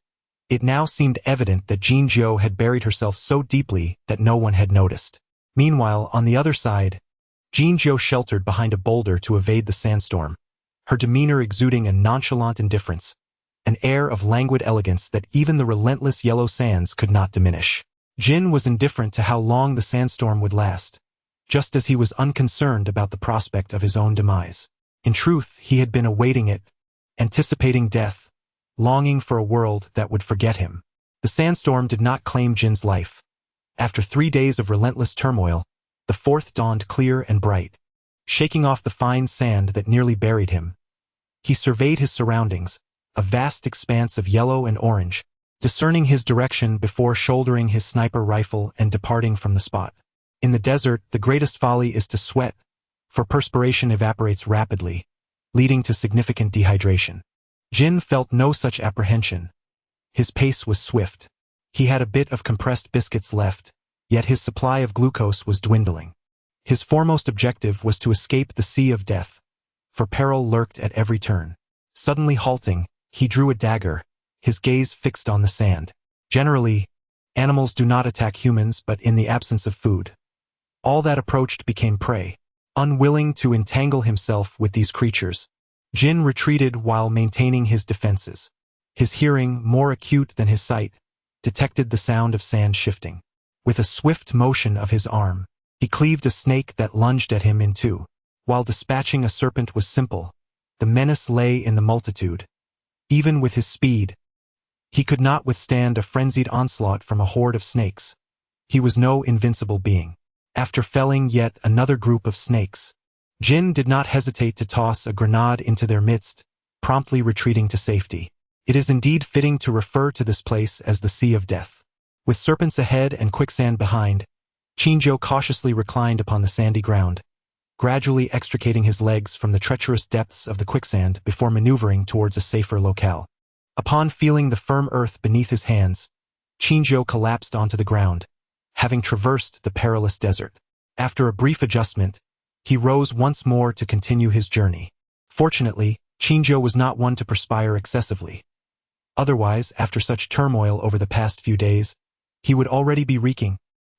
it now seemed evident that Jinzhou had buried herself so deeply that no one had noticed. Meanwhile, on the other side, Jinzhou sheltered behind a boulder to evade the sandstorm, her demeanor exuding a nonchalant indifference, an air of languid elegance that even the relentless yellow sands could not diminish. Jin was indifferent to how long the sandstorm would last, just as he was unconcerned about the prospect of his own demise. In truth, he had been awaiting it, anticipating death, longing for a world that would forget him. The sandstorm did not claim Jin's life. After 3 days of relentless turmoil, the fourth dawned clear and bright. Shaking off the fine sand that nearly buried him, he surveyed his surroundings, a vast expanse of yellow and orange, discerning his direction before shouldering his sniper rifle and departing from the spot. In the desert, the greatest folly is to sweat, for perspiration evaporates rapidly, leading to significant dehydration. Jin felt no such apprehension. His pace was swift. He had a bit of compressed biscuits left, yet his supply of glucose was dwindling. His foremost objective was to escape the sea of death, for peril lurked at every turn. Suddenly halting, he drew a dagger, his gaze fixed on the sand. Generally, animals do not attack humans, but in the absence of food, all that approached became prey. Unwilling to entangle himself with these creatures, Jin retreated while maintaining his defenses. His hearing, more acute than his sight, detected the sound of sand shifting. With a swift motion of his arm, he cleaved a snake that lunged at him in two. While dispatching a serpent was simple, the menace lay in the multitude. Even with his speed, he could not withstand a frenzied onslaught from a horde of snakes. He was no invincible being. After felling yet another group of snakes, Jin did not hesitate to toss a grenade into their midst, promptly retreating to safety. It is indeed fitting to refer to this place as the Sea of Death. With serpents ahead and quicksand behind, Jinzhou cautiously reclined upon the sandy ground, gradually extricating his legs from the treacherous depths of the quicksand before maneuvering towards a safer locale. Upon feeling the firm earth beneath his hands, Jinzhou collapsed onto the ground, having traversed the perilous desert. After a brief adjustment, he rose once more to continue his journey. Fortunately, Jinzhou was not one to perspire excessively. Otherwise, after such turmoil over the past few days, he would already be reeking,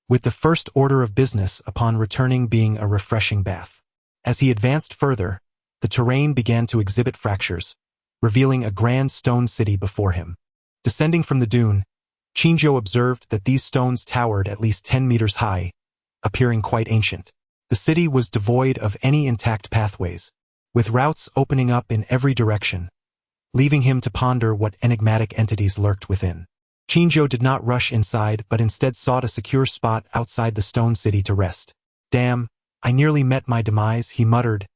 with the first order of business upon returning being a refreshing bath. As he advanced further, the terrain began to exhibit fractures, revealing a grand stone city before him. Descending from the dune, Jinzhou observed that these stones towered at least 10 meters high, appearing quite ancient. The city was devoid of any intact pathways, with routes opening up in every direction, leaving him to ponder what enigmatic entities lurked within. Jinzhou did not rush inside but instead sought a secure spot outside the stone city to rest. "Damn, I nearly met my demise," he muttered,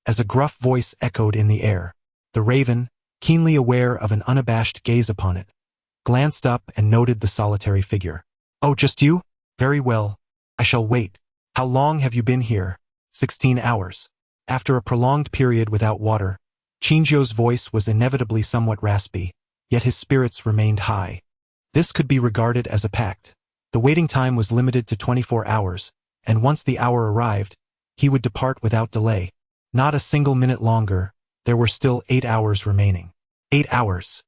as a gruff voice echoed in the air. The raven, keenly aware of an unabashed gaze upon it, glanced up and noted the solitary figure. "Oh, just you? Very well. I shall wait. How long have you been here?" 16 hours. After a prolonged period without water, Jinzhou's voice was inevitably somewhat raspy, yet his spirits remained high. This could be regarded as a pact. The waiting time was limited to 24 hours, and once the hour arrived, he would depart without delay. Not a single minute longer, there were still 8 hours remaining. 8 hours.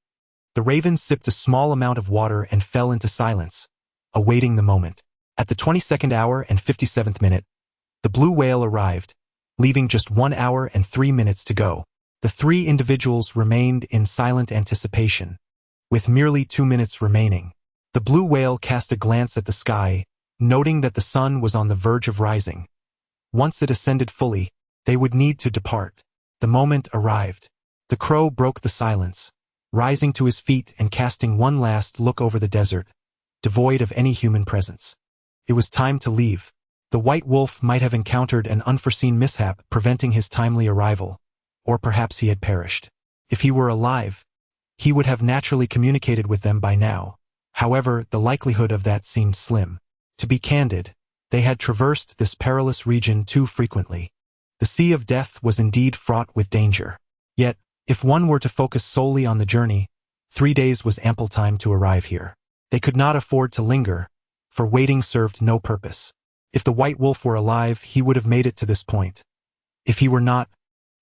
The raven sipped a small amount of water and fell into silence, awaiting the moment. At the 22nd hour and 57th minute, the blue whale arrived, leaving just 1 hour and 3 minutes to go. The three individuals remained in silent anticipation. With merely 2 minutes remaining, the blue whale cast a glance at the sky, noting that the sun was on the verge of rising. Once it ascended fully, they would need to depart. The moment arrived. The crow broke the silence, rising to his feet and casting one last look over the desert, devoid of any human presence. It was time to leave. The white wolf might have encountered an unforeseen mishap preventing his timely arrival, or perhaps he had perished. If he were alive, he would have naturally communicated with them by now. However, the likelihood of that seemed slim. To be candid, they had traversed this perilous region too frequently. The Sea of Death was indeed fraught with danger. Yet, if one were to focus solely on the journey, 3 days was ample time to arrive here. They could not afford to linger, for waiting served no purpose. If the white wolf were alive, he would have made it to this point. If he were not,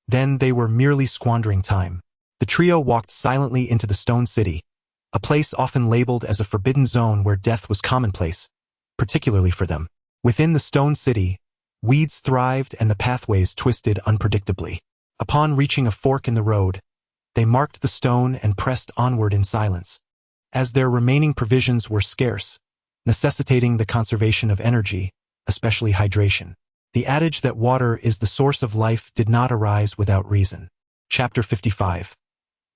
then they were merely squandering time. The trio walked silently into the Stone City, a place often labeled as a forbidden zone where death was commonplace, particularly for them. Within the Stone City, weeds thrived and the pathways twisted unpredictably. Upon reaching a fork in the road, they marked the stone and pressed onward in silence. As their remaining provisions were scarce, necessitating the conservation of energy, especially hydration, the adage that water is the source of life did not arise without reason. Chapter 55.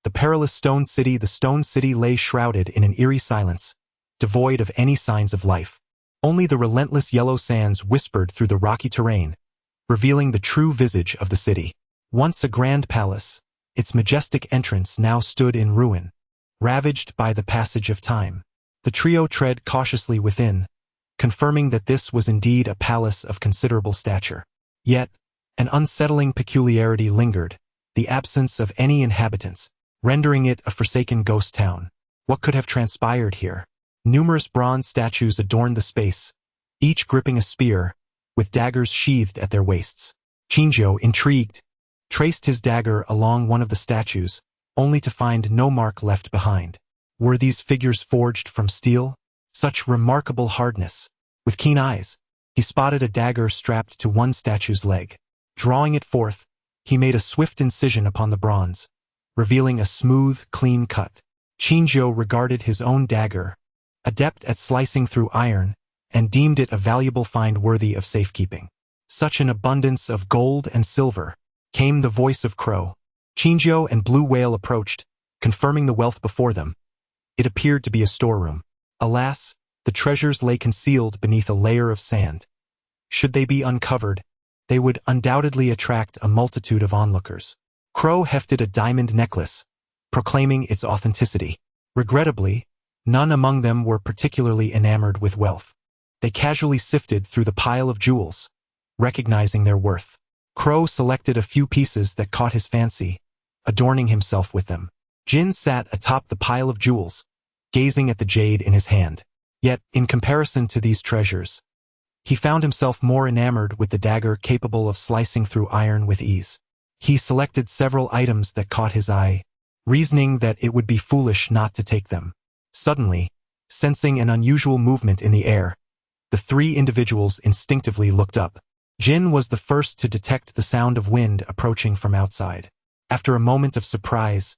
The perilous Stone City. The Stone City lay shrouded in an eerie silence, devoid of any signs of life. Only the relentless yellow sands whispered through the rocky terrain, revealing the true visage of the city. Once a grand palace, its majestic entrance now stood in ruin, ravaged by the passage of time. The trio tread cautiously within, confirming that this was indeed a palace of considerable stature. Yet, an unsettling peculiarity lingered, the absence of any inhabitants, rendering it a forsaken ghost town. What could have transpired here? Numerous bronze statues adorned the space, each gripping a spear, with daggers sheathed at their waists. Chinjo, intrigued, traced his dagger along one of the statues, only to find no mark left behind. Were these figures forged from steel? Such remarkable hardness. With keen eyes, he spotted a dagger strapped to one statue's leg. Drawing it forth, he made a swift incision upon the bronze, revealing a smooth, clean cut. Chinjo regarded his own dagger, adept at slicing through iron, and deemed it a valuable find worthy of safekeeping. Such an abundance of gold and silver. Came the voice of Crow. Chinjo and Blue Whale approached, confirming the wealth before them. It appeared to be a storeroom. Alas, the treasures lay concealed beneath a layer of sand. Should they be uncovered, they would undoubtedly attract a multitude of onlookers. Crow hefted a diamond necklace, proclaiming its authenticity. Regrettably, none among them were particularly enamored with wealth. They casually sifted through the pile of jewels, recognizing their worth. Crow selected a few pieces that caught his fancy, adorning himself with them. Jin sat atop the pile of jewels, gazing at the jade in his hand. Yet, in comparison to these treasures, he found himself more enamored with the dagger capable of slicing through iron with ease. He selected several items that caught his eye, reasoning that it would be foolish not to take them. Suddenly, sensing an unusual movement in the air, the three individuals instinctively looked up. Jin was the first to detect the sound of wind approaching from outside. After a moment of surprise,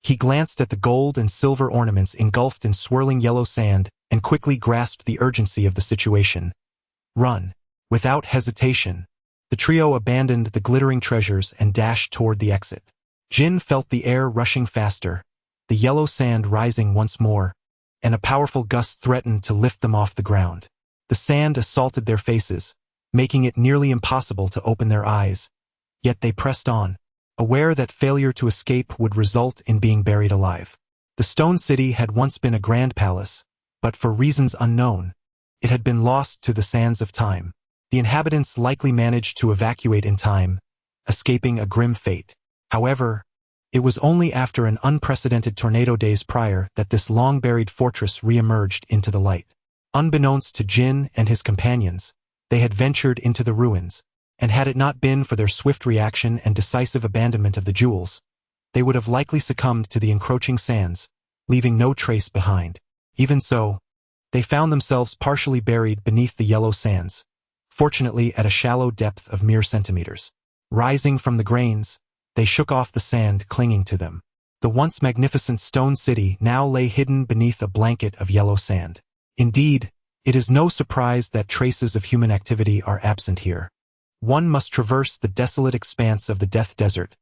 he glanced at the gold and silver ornaments engulfed in swirling yellow sand and quickly grasped the urgency of the situation. Run. Without hesitation, the trio abandoned the glittering treasures and dashed toward the exit. Jin felt the air rushing faster, the yellow sand rising once more, and a powerful gust threatened to lift them off the ground. The sand assaulted their faces, making it nearly impossible to open their eyes, yet they pressed on, aware that failure to escape would result in being buried alive. The Stone City had once been a grand palace, but for reasons unknown, it had been lost to the sands of time. The inhabitants likely managed to evacuate in time, escaping a grim fate. However, it was only after an unprecedented tornado days prior that this long-buried fortress re-emerged into the light. Unbeknownst to Jin and his companions, they had ventured into the ruins, and had it not been for their swift reaction and decisive abandonment of the jewels, they would have likely succumbed to the encroaching sands, leaving no trace behind. Even so, they found themselves partially buried beneath the yellow sands, fortunately at a shallow depth of mere centimeters. Rising from the grains, they shook off the sand clinging to them. The once magnificent stone city now lay hidden beneath a blanket of yellow sand. Indeed, it is no surprise that traces of human activity are absent here. One must traverse the desolate expanse of the Death Desert,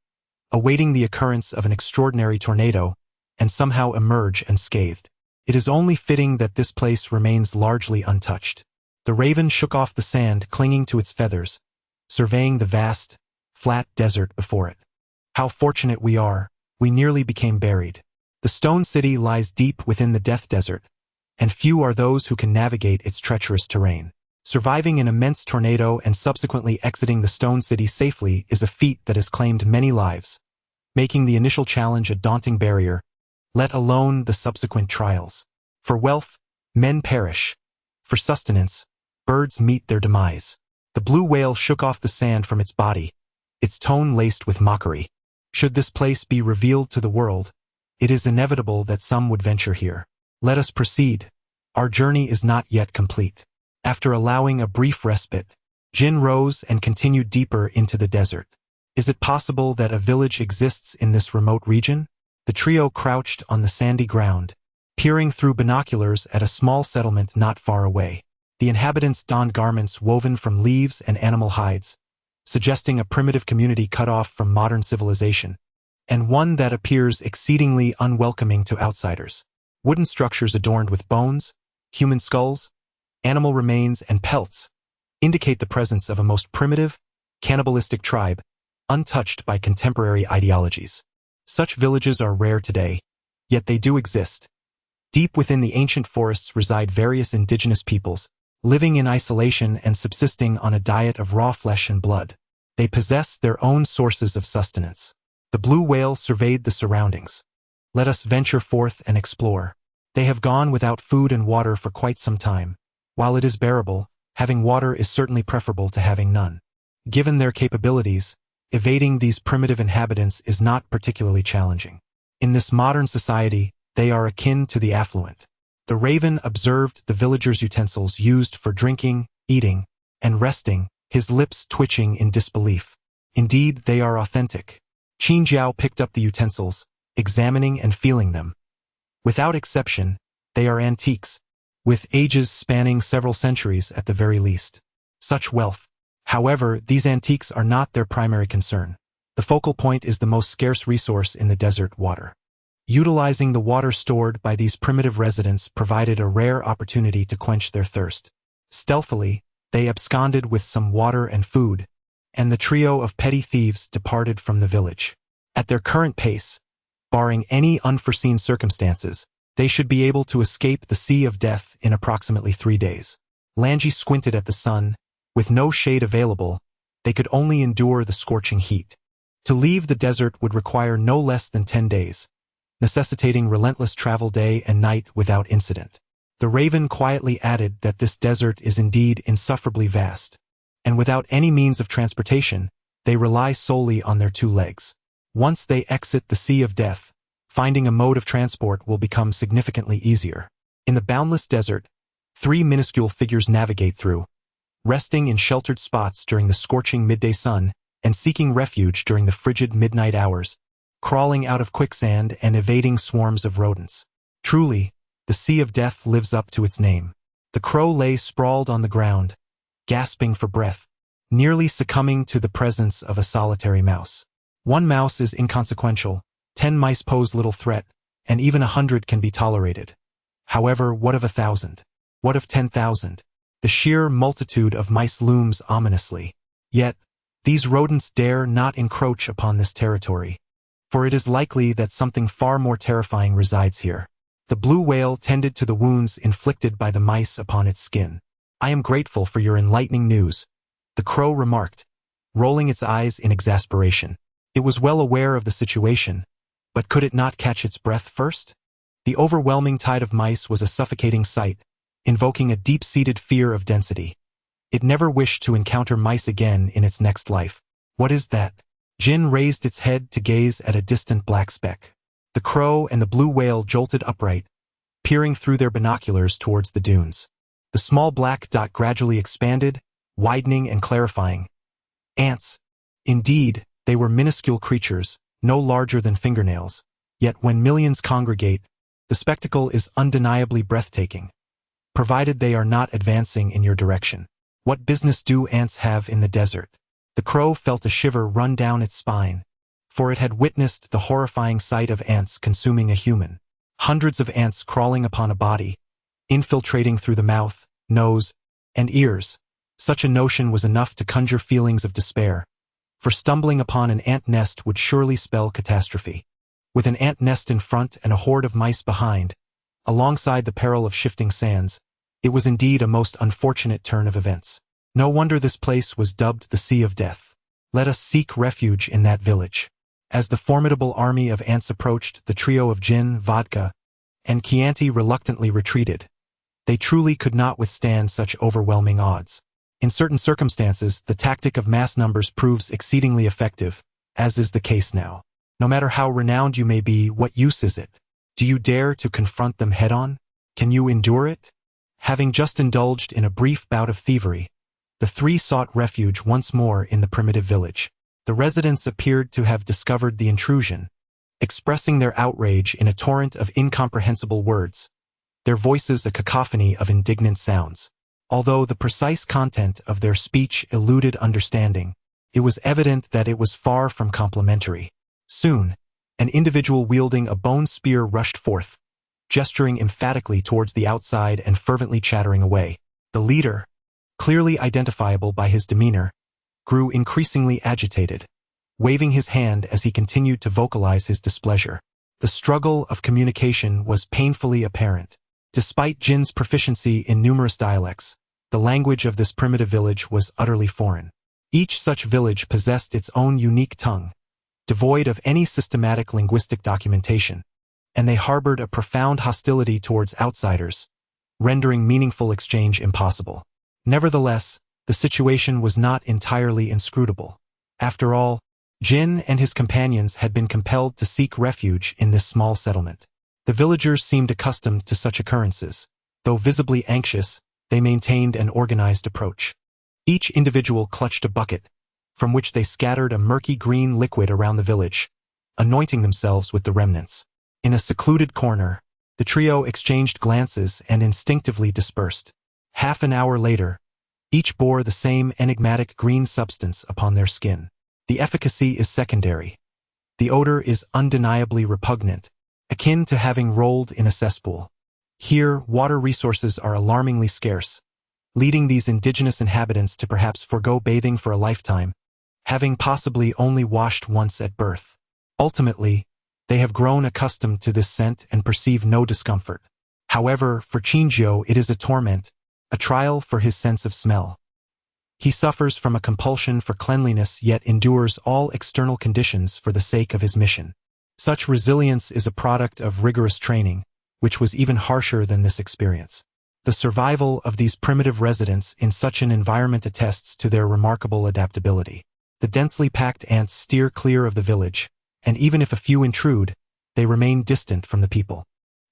awaiting the occurrence of an extraordinary tornado, and somehow emerge unscathed. It is only fitting that this place remains largely untouched. The raven shook off the sand clinging to its feathers, surveying the vast, flat desert before it. How fortunate we are, we nearly became buried. The stone city lies deep within the Death Desert, and few are those who can navigate its treacherous terrain. Surviving an immense tornado and subsequently exiting the stone city safely is a feat that has claimed many lives, making the initial challenge a daunting barrier, let alone the subsequent trials. For wealth, men perish. For sustenance, birds meet their demise. The blue whale shook off the sand from its body, its tone laced with mockery. Should this place be revealed to the world, it is inevitable that some would venture here. Let us proceed. Our journey is not yet complete. After allowing a brief respite, Jin rose and continued deeper into the desert. Is it possible that a village exists in this remote region? The trio crouched on the sandy ground, peering through binoculars at a small settlement not far away. The inhabitants donned garments woven from leaves and animal hides, suggesting a primitive community cut off from modern civilization, and one that appears exceedingly unwelcoming to outsiders. Wooden structures adorned with bones, human skulls, animal remains, and pelts indicate the presence of a most primitive, cannibalistic tribe, untouched by contemporary ideologies. Such villages are rare today, yet they do exist. Deep within the ancient forests reside various indigenous peoples, living in isolation and subsisting on a diet of raw flesh and blood. They possess their own sources of sustenance. The blue whale surveyed the surroundings. Let us venture forth and explore. They have gone without food and water for quite some time. While it is bearable, having water is certainly preferable to having none. Given their capabilities, evading these primitive inhabitants is not particularly challenging. In this modern society, they are akin to the affluent. The raven observed the villagers' utensils used for drinking, eating, and resting, his lips twitching in disbelief. Indeed, they are authentic. Qin Jiao picked up the utensils, examining and feeling them. Without exception, they are antiques, with ages spanning several centuries at the very least. Such wealth. However, these antiques are not their primary concern. The focal point is the most scarce resource in the desert: water. Utilizing the water stored by these primitive residents provided a rare opportunity to quench their thirst. Stealthily, they absconded with some water and food, and the trio of petty thieves departed from the village. At their current pace, barring any unforeseen circumstances, they should be able to escape the Sea of Death in approximately 3 days. Lanji squinted at the sun. With no shade available, they could only endure the scorching heat. To leave the desert would require no less than 10 days, necessitating relentless travel day and night without incident. The raven quietly added that this desert is indeed insufferably vast, and without any means of transportation, they rely solely on their 2 legs. Once they exit the Sea of Death, finding a mode of transport will become significantly easier. In the boundless desert, 3 minuscule figures navigate through, resting in sheltered spots during the scorching midday sun and seeking refuge during the frigid midnight hours, crawling out of quicksand and evading swarms of rodents. Truly, the Sea of Death lives up to its name. The crow lay sprawled on the ground, gasping for breath, nearly succumbing to the presence of a solitary mouse. 1 mouse is inconsequential, 10 mice pose little threat, and even 100 can be tolerated. However, what of 1,000? What of 10,000? The sheer multitude of mice looms ominously. Yet, these rodents dare not encroach upon this territory, for it is likely that something far more terrifying resides here. The blue whale tended to the wounds inflicted by the mice upon its skin. "I am grateful for your enlightening news," the crow remarked, rolling its eyes in exasperation. It was well aware of the situation, but could it not catch its breath first? The overwhelming tide of mice was a suffocating sight, invoking a deep-seated fear of density. It never wished to encounter mice again in its next life. What is that? Jin raised its head to gaze at a distant black speck. The crow and the blue whale jolted upright, peering through their binoculars towards the dunes. The small black dot gradually expanded, widening and clarifying. Ants. Indeed, they were minuscule creatures, no larger than fingernails. Yet when millions congregate, the spectacle is undeniably breathtaking, provided they are not advancing in your direction. What business do ants have in the desert? The crow felt a shiver run down its spine, for it had witnessed the horrifying sight of ants consuming a human. Hundreds of ants crawling upon a body, infiltrating through the mouth, nose, and ears. Such a notion was enough to conjure feelings of despair, for stumbling upon an ant nest would surely spell catastrophe. With an ant nest in front and a horde of mice behind, alongside the peril of shifting sands, it was indeed a most unfortunate turn of events. No wonder this place was dubbed the Sea of Death. Let us seek refuge in that village. As the formidable army of ants approached, the trio of Jin, Vodka, and Chianti reluctantly retreated. They truly could not withstand such overwhelming odds. In certain circumstances, the tactic of mass numbers proves exceedingly effective, as is the case now. No matter how renowned you may be, what use is it? Do you dare to confront them head-on? Can you endure it? Having just indulged in a brief bout of thievery, the three sought refuge once more in the primitive village. The residents appeared to have discovered the intrusion, expressing their outrage in a torrent of incomprehensible words, their voices a cacophony of indignant sounds. Although the precise content of their speech eluded understanding, it was evident that it was far from complimentary. Soon, an individual wielding a bone spear rushed forth, gesturing emphatically towards the outside and fervently chattering away. The leader, clearly identifiable by his demeanor, grew increasingly agitated, waving his hand as he continued to vocalize his displeasure. The struggle of communication was painfully apparent. Despite Jin's proficiency in numerous dialects, the language of this primitive village was utterly foreign. Each such village possessed its own unique tongue, devoid of any systematic linguistic documentation, and they harbored a profound hostility towards outsiders, rendering meaningful exchange impossible. Nevertheless, the situation was not entirely inscrutable. After all, Jin and his companions had been compelled to seek refuge in this small settlement. The villagers seemed accustomed to such occurrences. Though visibly anxious, they maintained an organized approach. Each individual clutched a bucket, from which they scattered a murky green liquid around the village, anointing themselves with the remnants. In a secluded corner, the trio exchanged glances and instinctively dispersed. Half an hour later, each bore the same enigmatic green substance upon their skin. The efficacy is secondary. The odor is undeniably repugnant, akin to having rolled in a cesspool. Here, water resources are alarmingly scarce, leading these indigenous inhabitants to perhaps forego bathing for a lifetime, having possibly only washed once at birth. Ultimately, they have grown accustomed to this scent and perceive no discomfort. However, for Chinjiu it is a torment, a trial for his sense of smell. He suffers from a compulsion for cleanliness yet endures all external conditions for the sake of his mission. Such resilience is a product of rigorous training, which was even harsher than this experience. The survival of these primitive residents in such an environment attests to their remarkable adaptability. The densely packed ants steer clear of the village, and even if a few intrude, they remain distant from the people.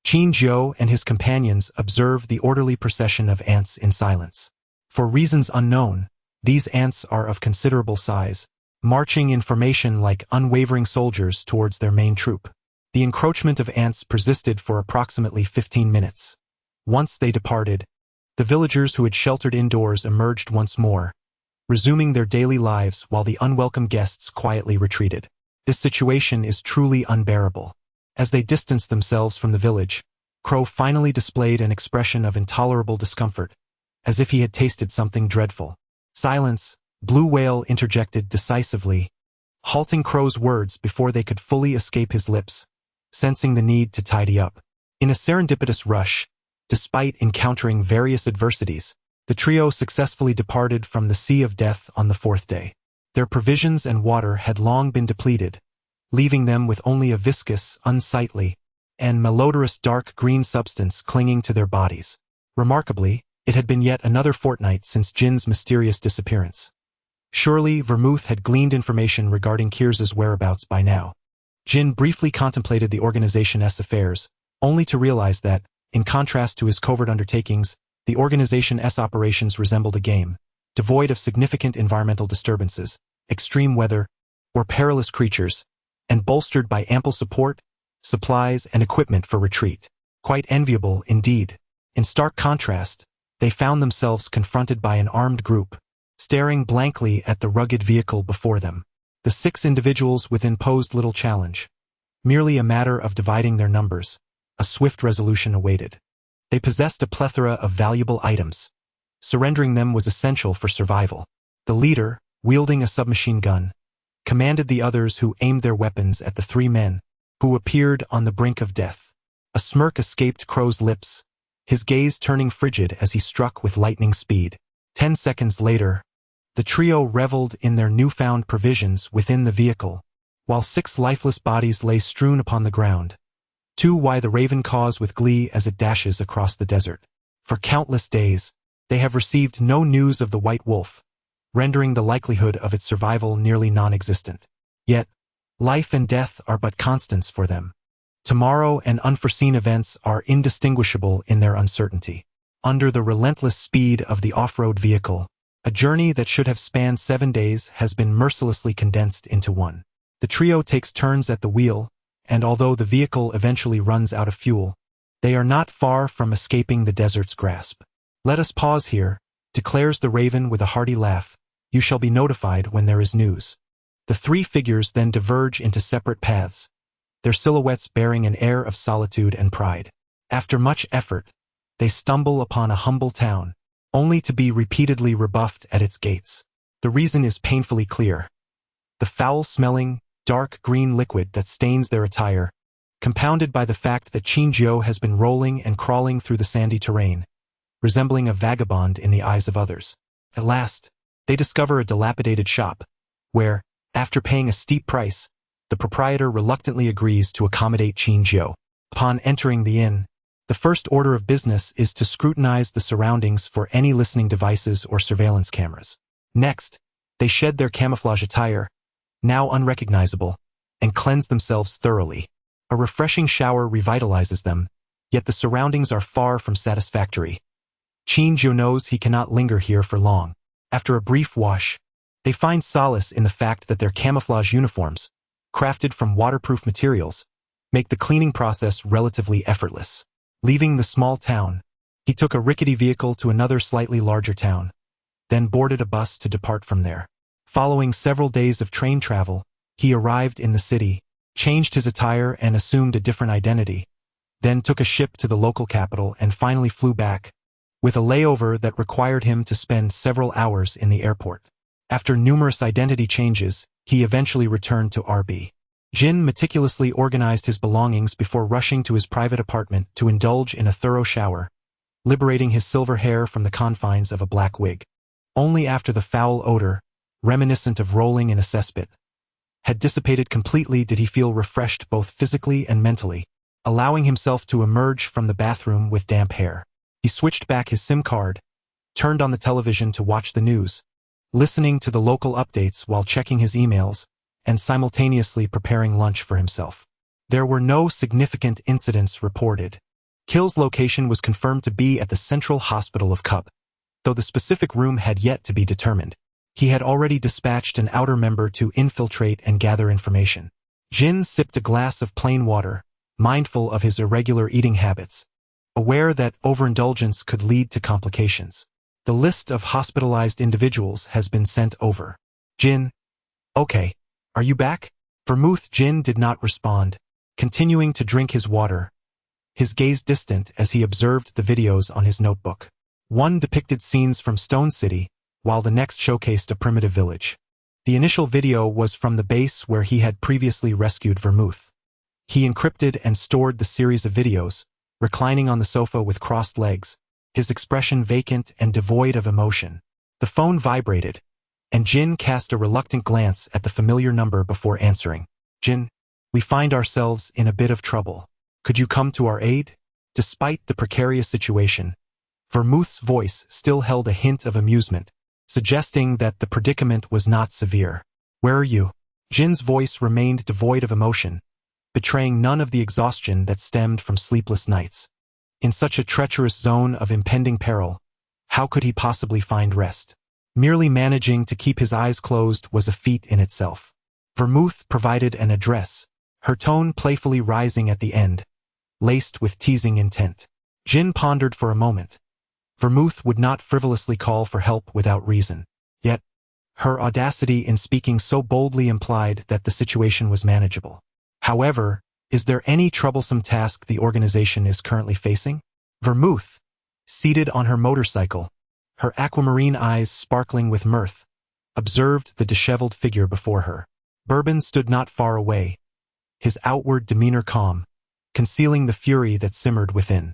Chinjiu and his companions observe the orderly procession of ants in silence. For reasons unknown, these ants are of considerable size, marching in formation like unwavering soldiers towards their main troop. The encroachment of ants persisted for approximately 15 minutes. Once they departed, the villagers who had sheltered indoors emerged once more, resuming their daily lives while the unwelcome guests quietly retreated. This situation is truly unbearable. As they distanced themselves from the village, Crow finally displayed an expression of intolerable discomfort, as if he had tasted something dreadful. Silence, Blue Whale interjected decisively, halting Crow's words before they could fully escape his lips, sensing the need to tidy up. In a serendipitous rush, despite encountering various adversities, the trio successfully departed from the Sea of Death on the fourth day. Their provisions and water had long been depleted, leaving them with only a viscous, unsightly, and malodorous dark green substance clinging to their bodies. Remarkably, it had been yet another fortnight since Jin's mysterious disappearance. Surely, Vermouth had gleaned information regarding Kears's whereabouts by now. Jin briefly contemplated the organization's affairs, only to realize that, in contrast to his covert undertakings, the organization's operations resembled a game, devoid of significant environmental disturbances, extreme weather, or perilous creatures, and bolstered by ample support, supplies, and equipment for retreat. Quite enviable, indeed. In stark contrast, they found themselves confronted by an armed group, staring blankly at the rugged vehicle before them. The 6 individuals within posed little challenge. Merely a matter of dividing their numbers. A swift resolution awaited. They possessed a plethora of valuable items. Surrendering them was essential for survival. The leader, wielding a submachine gun, commanded the others who aimed their weapons at the 3 men, who appeared on the brink of death. A smirk escaped Crow's lips, his gaze turning frigid as he struck with lightning speed. 10 seconds later, the trio reveled in their newfound provisions within the vehicle, while 6 lifeless bodies lay strewn upon the ground. 2 Why the raven caws with glee as it dashes across the desert. For countless days, they have received no news of the white wolf, rendering the likelihood of its survival nearly non-existent. Yet, life and death are but constants for them. Tomorrow and unforeseen events are indistinguishable in their uncertainty. Under the relentless speed of the off-road vehicle, a journey that should have spanned 7 days has been mercilessly condensed into 1. The trio takes turns at the wheel, and although the vehicle eventually runs out of fuel, they are not far from escaping the desert's grasp. Let us pause here, declares the raven with a hearty laugh. You shall be notified when there is news. The 3 figures then diverge into separate paths, their silhouettes bearing an air of solitude and pride. After much effort, they stumble upon a humble town, only to be repeatedly rebuffed at its gates. The reason is painfully clear. The foul-smelling, dark green liquid that stains their attire, compounded by the fact that Qinjiu has been rolling and crawling through the sandy terrain, resembling a vagabond in the eyes of others. At last, they discover a dilapidated shop, where, after paying a steep price, the proprietor reluctantly agrees to accommodate Qinjiu. Upon entering the inn, the first order of business is to scrutinize the surroundings for any listening devices or surveillance cameras. Next, they shed their camouflage attire, now unrecognizable, and cleanse themselves thoroughly. A refreshing shower revitalizes them, yet the surroundings are far from satisfactory. Qinjiu knows he cannot linger here for long. After a brief wash, they find solace in the fact that their camouflage uniforms, crafted from waterproof materials, make the cleaning process relatively effortless. Leaving the small town, he took a rickety vehicle to another slightly larger town, then boarded a bus to depart from there. Following several days of train travel, he arrived in the city, changed his attire and assumed a different identity, then took a ship to the local capital and finally flew back, with a layover that required him to spend several hours in the airport. After numerous identity changes, he eventually returned to RB. Jin meticulously organized his belongings before rushing to his private apartment to indulge in a thorough shower, liberating his silver hair from the confines of a black wig. Only after the foul odor, reminiscent of rolling in a cesspit, had dissipated completely did he feel refreshed both physically and mentally, allowing himself to emerge from the bathroom with damp hair. He switched back his SIM card, turned on the television to watch the news, listening to the local updates while checking his emails, and simultaneously preparing lunch for himself. There were no significant incidents reported. Kill's location was confirmed to be at the Central Hospital of Cup, though the specific room had yet to be determined. He had already dispatched an outer member to infiltrate and gather information. Jin sipped a glass of plain water, mindful of his irregular eating habits, aware that overindulgence could lead to complications. The list of hospitalized individuals has been sent over. Jin, okay, are you back? Vermouth Jin did not respond, continuing to drink his water, his gaze distant as he observed the videos on his notebook. One depicted scenes from Stone City, while the next showcased a primitive village. The initial video was from the base where he had previously rescued Vermouth. He encrypted and stored the series of videos, reclining on the sofa with crossed legs, his expression vacant and devoid of emotion. The phone vibrated, and Jin cast a reluctant glance at the familiar number before answering. Jin, we find ourselves in a bit of trouble. Could you come to our aid? Despite the precarious situation, Vermouth's voice still held a hint of amusement, suggesting that the predicament was not severe. Where are you? Jin's voice remained devoid of emotion, betraying none of the exhaustion that stemmed from sleepless nights. In such a treacherous zone of impending peril, how could he possibly find rest? Merely managing to keep his eyes closed was a feat in itself. Vermouth provided an address, her tone playfully rising at the end, laced with teasing intent. Jin pondered for a moment. Vermouth would not frivolously call for help without reason. Yet, her audacity in speaking so boldly implied that the situation was manageable. However, is there any troublesome task the organization is currently facing? Vermouth, seated on her motorcycle, her aquamarine eyes sparkling with mirth, observed the disheveled figure before her. Bourbon stood not far away, his outward demeanor calm, concealing the fury that simmered within.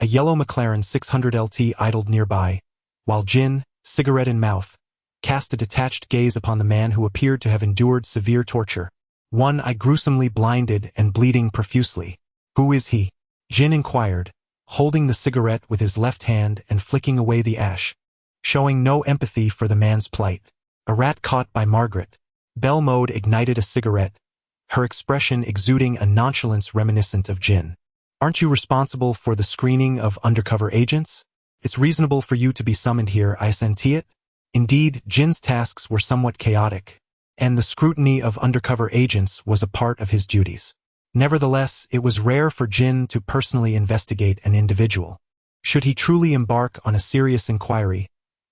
A yellow McLaren 600 LT idled nearby, while Jin, cigarette in mouth, cast a detached gaze upon the man who appeared to have endured severe torture. One eye gruesomely blinded and bleeding profusely. Who is he? Jin inquired, holding the cigarette with his left hand and flicking away the ash, showing no empathy for the man's plight. A rat caught by Margaret. Belmode ignited a cigarette, her expression exuding a nonchalance reminiscent of Jin. Aren't you responsible for the screening of undercover agents? It's reasonable for you to be summoned here, I senti it. Indeed, Jin's tasks were somewhat chaotic, and the scrutiny of undercover agents was a part of his duties. Nevertheless, it was rare for Jin to personally investigate an individual. Should he truly embark on a serious inquiry,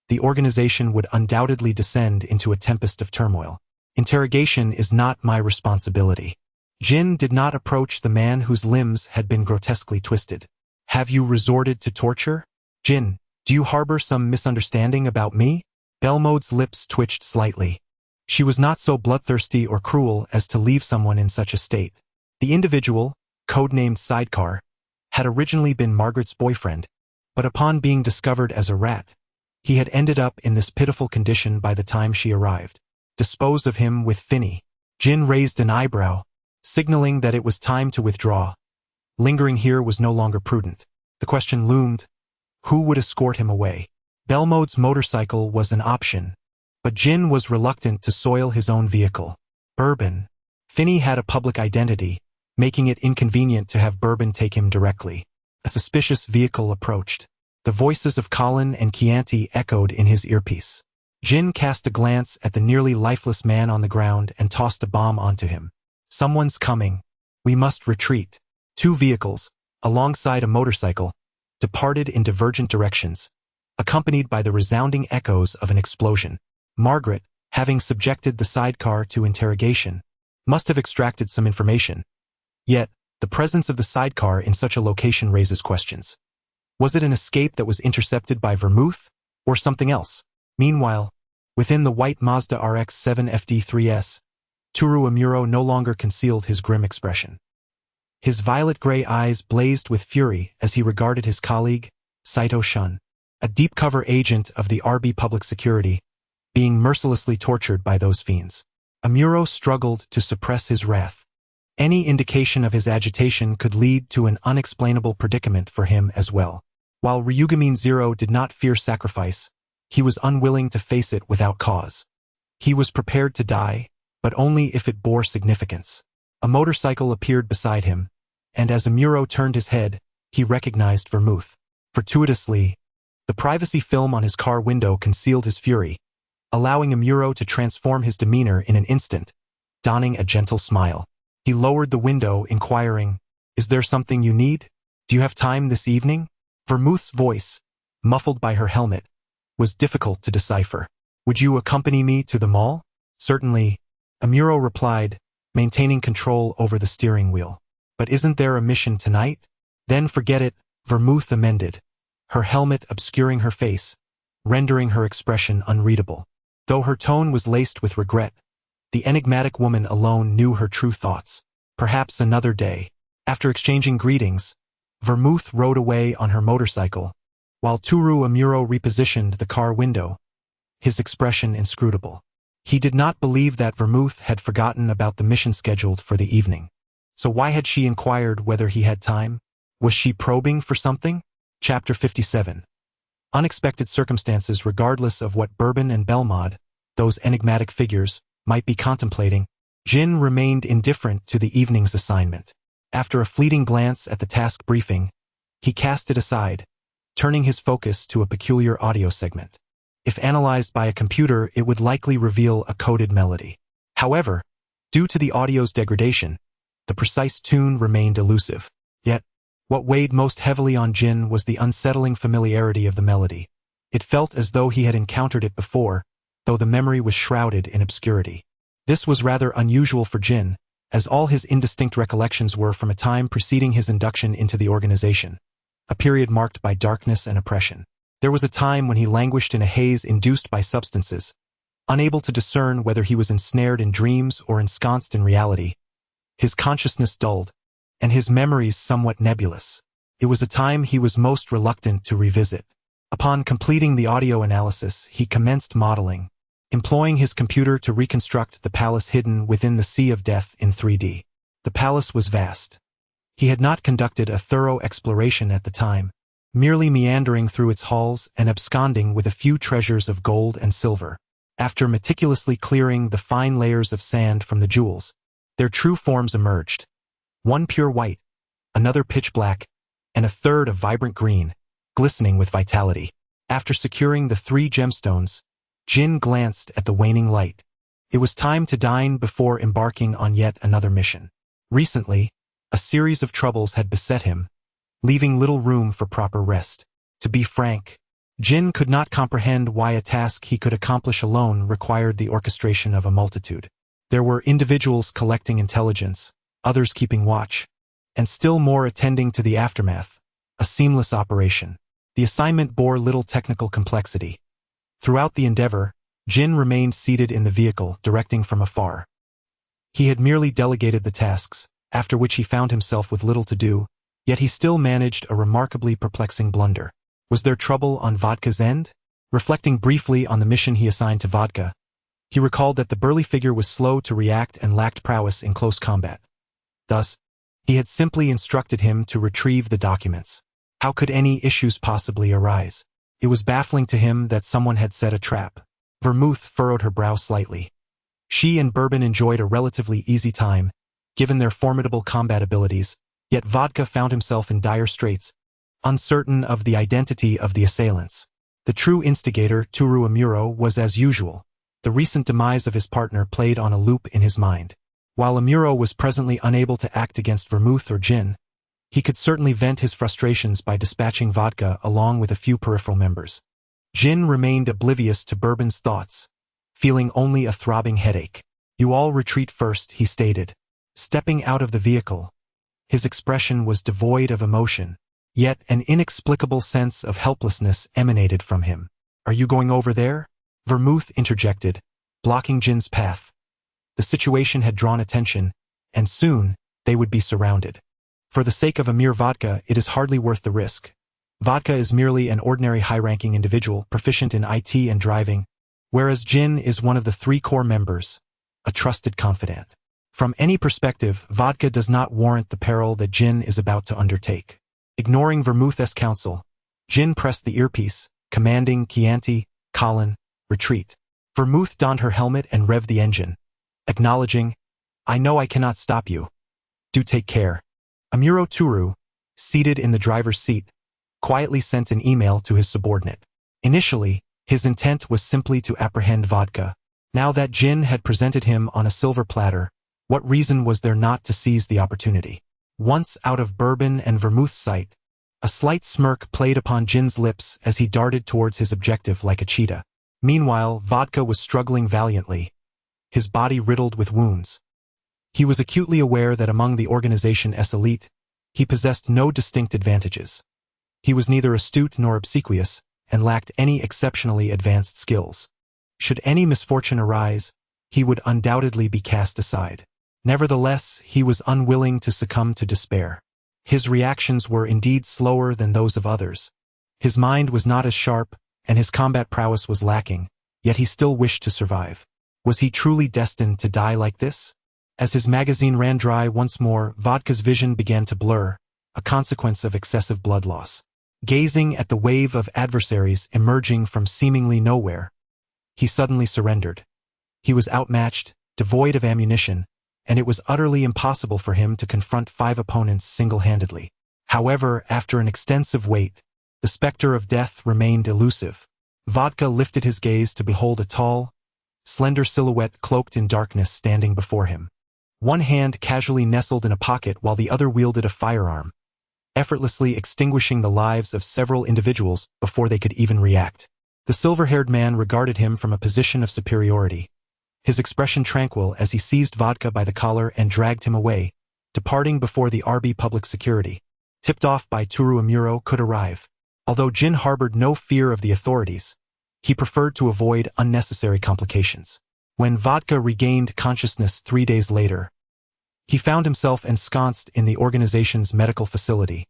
the organization would undoubtedly descend into a tempest of turmoil. Interrogation is not my responsibility. Jin did not approach the man whose limbs had been grotesquely twisted. Have you resorted to torture? Jin, do you harbor some misunderstanding about me? Belmode's lips twitched slightly. She was not so bloodthirsty or cruel as to leave someone in such a state. The individual, codenamed Sidecar, had originally been Margaret's boyfriend, but upon being discovered as a rat, he had ended up in this pitiful condition by the time she arrived. Dispose of him with Finny. Jin raised an eyebrow, signaling that it was time to withdraw. Lingering here was no longer prudent. The question loomed, who would escort him away? Belmode's motorcycle was an option, but Jin was reluctant to soil his own vehicle. Bourbon. Finny had a public identity, making it inconvenient to have Bourbon take him directly. A suspicious vehicle approached. The voices of Colin and Chianti echoed in his earpiece. Jin cast a glance at the nearly lifeless man on the ground and tossed a bomb onto him. Someone's coming. We must retreat. Two vehicles, alongside a motorcycle, departed in divergent directions, accompanied by the resounding echoes of an explosion. Margaret, having subjected the sidecar to interrogation, must have extracted some information. Yet, the presence of the sidecar in such a location raises questions. Was it an escape that was intercepted by Vermouth, or something else? Meanwhile, within the white Mazda RX-7 FD3S, Toru Amuro no longer concealed his grim expression. His violet-gray eyes blazed with fury as he regarded his colleague, Saito Shun, a deep-cover agent of the RB Public Security, being mercilessly tortured by those fiends. Amuro struggled to suppress his wrath. Any indication of his agitation could lead to an unexplainable predicament for him as well. While Ryugamine Zero did not fear sacrifice, he was unwilling to face it without cause. He was prepared to die, but only if it bore significance. A motorcycle appeared beside him, and as Amuro turned his head, he recognized Vermouth. Fortuitously, the privacy film on his car window concealed his fury, allowing Amuro to transform his demeanor in an instant, donning a gentle smile. He lowered the window, inquiring, "Is there something you need? Do you have time this evening?" Vermouth's voice, muffled by her helmet, was difficult to decipher. "Would you accompany me to the mall?" "Certainly," Amuro replied, maintaining control over the steering wheel. "But isn't there a mission tonight?" "Then forget it," Vermouth amended, her helmet obscuring her face, rendering her expression unreadable. Though her tone was laced with regret, the enigmatic woman alone knew her true thoughts. Perhaps another day. After exchanging greetings, Vermouth rode away on her motorcycle, while Toru Amuro repositioned the car window, his expression inscrutable. He did not believe that Vermouth had forgotten about the mission scheduled for the evening. So why had she inquired whether he had time? Was she probing for something? Chapter 57. unexpected circumstances regardless of what Bourbon and Belmod, those enigmatic figures, might be contemplating. Jin remained indifferent to the evening's assignment. After a fleeting glance at the task briefing, he cast it aside, turning his focus to a peculiar audio segment. If analyzed by a computer, it would likely reveal a coded melody. However, due to the audio's degradation, the precise tune remained elusive. Yet, what weighed most heavily on Jin was the unsettling familiarity of the melody. It felt as though he had encountered it before, though the memory was shrouded in obscurity. This was rather unusual for Jin, as all his indistinct recollections were from a time preceding his induction into the organization, a period marked by darkness and oppression. There was a time when he languished in a haze induced by substances, unable to discern whether he was ensnared in dreams or ensconced in reality. His consciousness dulled, and his memories somewhat nebulous. It was a time he was most reluctant to revisit. Upon completing the audio analysis, he commenced modeling, employing his computer to reconstruct the palace hidden within the Sea of Death in 3D. The palace was vast. He had not conducted a thorough exploration at the time, merely meandering through its halls and absconding with a few treasures of gold and silver. After meticulously clearing the fine layers of sand from the jewels, their true forms emerged. One pure white, another pitch black, and a third of vibrant green, glistening with vitality. After securing the 3 gemstones, Jin glanced at the waning light. It was time to dine before embarking on yet another mission. Recently, a series of troubles had beset him, leaving little room for proper rest. To be frank, Jin could not comprehend why a task he could accomplish alone required the orchestration of a multitude. There were individuals collecting intelligence, others keeping watch, and still more attending to the aftermath, a seamless operation. The assignment bore little technical complexity. Throughout the endeavor, Jin remained seated in the vehicle, directing from afar. He had merely delegated the tasks, after which he found himself with little to do, yet he still managed a remarkably perplexing blunder. Was there trouble on Vodka's end? Reflecting briefly on the mission he assigned to Vodka, he recalled that the burly figure was slow to react and lacked prowess in close combat. Thus, he had simply instructed him to retrieve the documents. How could any issues possibly arise? It was baffling to him that someone had set a trap. Vermouth furrowed her brow slightly. She and Bourbon enjoyed a relatively easy time, given their formidable combat abilities, yet Vodka found himself in dire straits, uncertain of the identity of the assailants. The true instigator, Toru Amuro, was as usual. The recent demise of his partner played on a loop in his mind. While Amuro was presently unable to act against Vermouth or Jin, he could certainly vent his frustrations by dispatching Vodka along with a few peripheral members. Jin remained oblivious to Bourbon's thoughts, feeling only a throbbing headache. "You all retreat first," he stated. Stepping out of the vehicle, his expression was devoid of emotion, yet an inexplicable sense of helplessness emanated from him. "Are you going over there?" Vermouth interjected, blocking Jin's path. The situation had drawn attention, and soon they would be surrounded. For the sake of a mere Vodka, it is hardly worth the risk. Vodka is merely an ordinary high-ranking individual, proficient in IT and driving, whereas Jin is one of the 3 core members, a trusted confidant. From any perspective, Vodka does not warrant the peril that Jin is about to undertake. Ignoring Vermouth's counsel, Jin pressed the earpiece, commanding Chianti, Colin, retreat. Vermouth donned her helmet and revved the engine, acknowledging, "I know I cannot stop you. Do take care." Amuro Toru, seated in the driver's seat, quietly sent an email to his subordinate. Initially, his intent was simply to apprehend Vodka. Now that Jin had presented him on a silver platter, what reason was there not to seize the opportunity? Once out of Bourbon and Vermouth's sight, a slight smirk played upon Jin's lips as he darted towards his objective like a cheetah. Meanwhile, Vodka was struggling valiantly, his body riddled with wounds. He was acutely aware that among the organization's elite, he possessed no distinct advantages. He was neither astute nor obsequious, and lacked any exceptionally advanced skills. Should any misfortune arise, he would undoubtedly be cast aside. Nevertheless, he was unwilling to succumb to despair. His reactions were indeed slower than those of others. His mind was not as sharp, and his combat prowess was lacking, yet he still wished to survive. Was he truly destined to die like this? As his magazine ran dry once more, Vodka's vision began to blur, a consequence of excessive blood loss. Gazing at the wave of adversaries emerging from seemingly nowhere, he suddenly surrendered. He was outmatched, devoid of ammunition, and it was utterly impossible for him to confront 5 opponents single-handedly. However, after an extensive wait, the specter of death remained elusive. Vodka lifted his gaze to behold a tall, slender silhouette cloaked in darkness standing before him. One hand casually nestled in a pocket while the other wielded a firearm, effortlessly extinguishing the lives of several individuals before they could even react. The silver-haired man regarded him from a position of superiority, his expression tranquil as he seized Vodka by the collar and dragged him away, departing before the RB public security, tipped off by Toru Amuro, could arrive. Although Jin harbored no fear of the authorities, he preferred to avoid unnecessary complications. When Vodka regained consciousness 3 days later, he found himself ensconced in the organization's medical facility,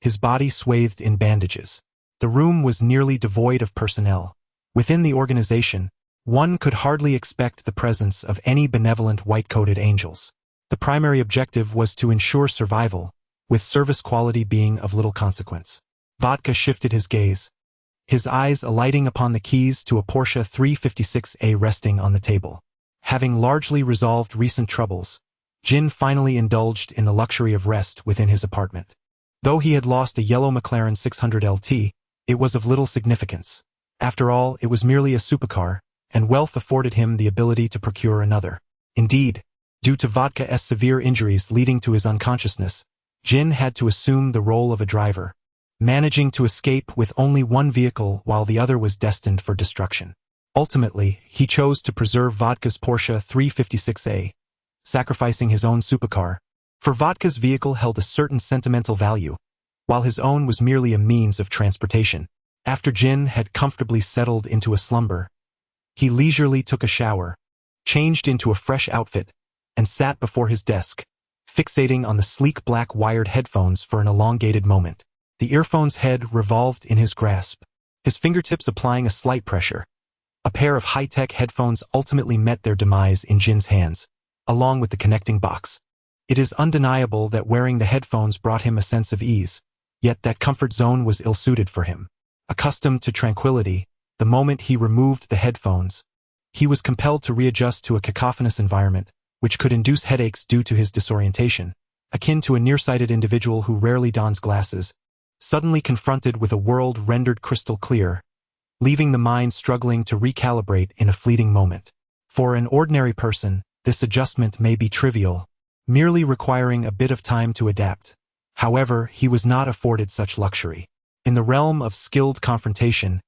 his body swathed in bandages. The room was nearly devoid of personnel. Within the organization, one could hardly expect the presence of any benevolent white-coated angels. The primary objective was to ensure survival, with service quality being of little consequence. Vodka shifted his gaze, his eyes alighting upon the keys to a Porsche 356A resting on the table. Having largely resolved recent troubles, Jin finally indulged in the luxury of rest within his apartment. Though he had lost a yellow McLaren 600 LT, it was of little significance. After all, it was merely a supercar, and wealth afforded him the ability to procure another. Indeed, due to Vodka's severe injuries leading to his unconsciousness, Jin had to assume the role of a driver, managing to escape with only one vehicle while the other was destined for destruction. Ultimately, he chose to preserve Vodka's Porsche 356A, sacrificing his own supercar, for Vodka's vehicle held a certain sentimental value, while his own was merely a means of transportation. After Jin had comfortably settled into a slumber, he leisurely took a shower, changed into a fresh outfit, and sat before his desk, fixating on the sleek black wired headphones for an elongated moment. The earphone's head revolved in his grasp, his fingertips applying a slight pressure. A pair of high-tech headphones ultimately met their demise in Jin's hands, along with the connecting box. It is undeniable that wearing the headphones brought him a sense of ease, yet that comfort zone was ill-suited for him. Accustomed to tranquility, the moment he removed the headphones, he was compelled to readjust to a cacophonous environment, which could induce headaches due to his disorientation, akin to a nearsighted individual who rarely dons glasses, suddenly confronted with a world rendered crystal clear, leaving the mind struggling to recalibrate in a fleeting moment. For an ordinary person, this adjustment may be trivial, merely requiring a bit of time to adapt. However, he was not afforded such luxury. In the realm of skilled confrontation,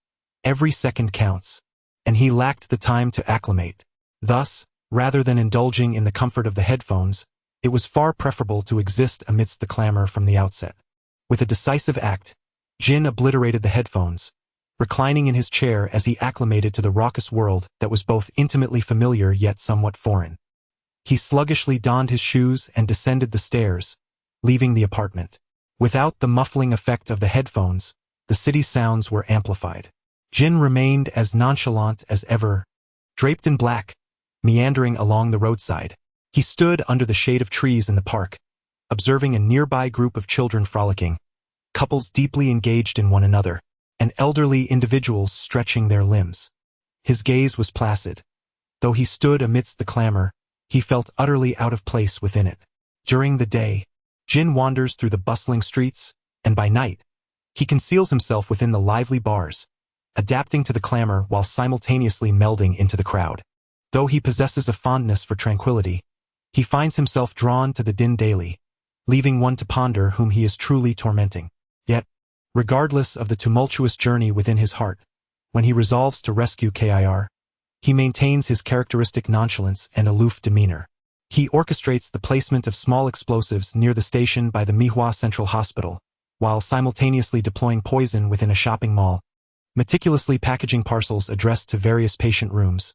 every second counts, and he lacked the time to acclimate. Thus, rather than indulging in the comfort of the headphones, it was far preferable to exist amidst the clamor from the outset. With a decisive act, Jin obliterated the headphones, reclining in his chair as he acclimated to the raucous world that was both intimately familiar yet somewhat foreign. He sluggishly donned his shoes and descended the stairs, leaving the apartment. Without the muffling effect of the headphones, the city's sounds were amplified. Jin remained as nonchalant as ever, draped in black, meandering along the roadside. He stood under the shade of trees in the park, observing a nearby group of children frolicking, couples deeply engaged in one another, and elderly individuals stretching their limbs. His gaze was placid. Though he stood amidst the clamor, he felt utterly out of place within it. During the day, Jin wanders through the bustling streets, and by night, he conceals himself within the lively bars, adapting to the clamor while simultaneously melding into the crowd. Though he possesses a fondness for tranquility, he finds himself drawn to the din daily, leaving one to ponder whom he is truly tormenting. Yet, regardless of the tumultuous journey within his heart, when he resolves to rescue Kir, he maintains his characteristic nonchalance and aloof demeanor. He orchestrates the placement of small explosives near the station by the Mihua Central Hospital, while simultaneously deploying poison within a shopping mall, meticulously packaging parcels addressed to various patient rooms,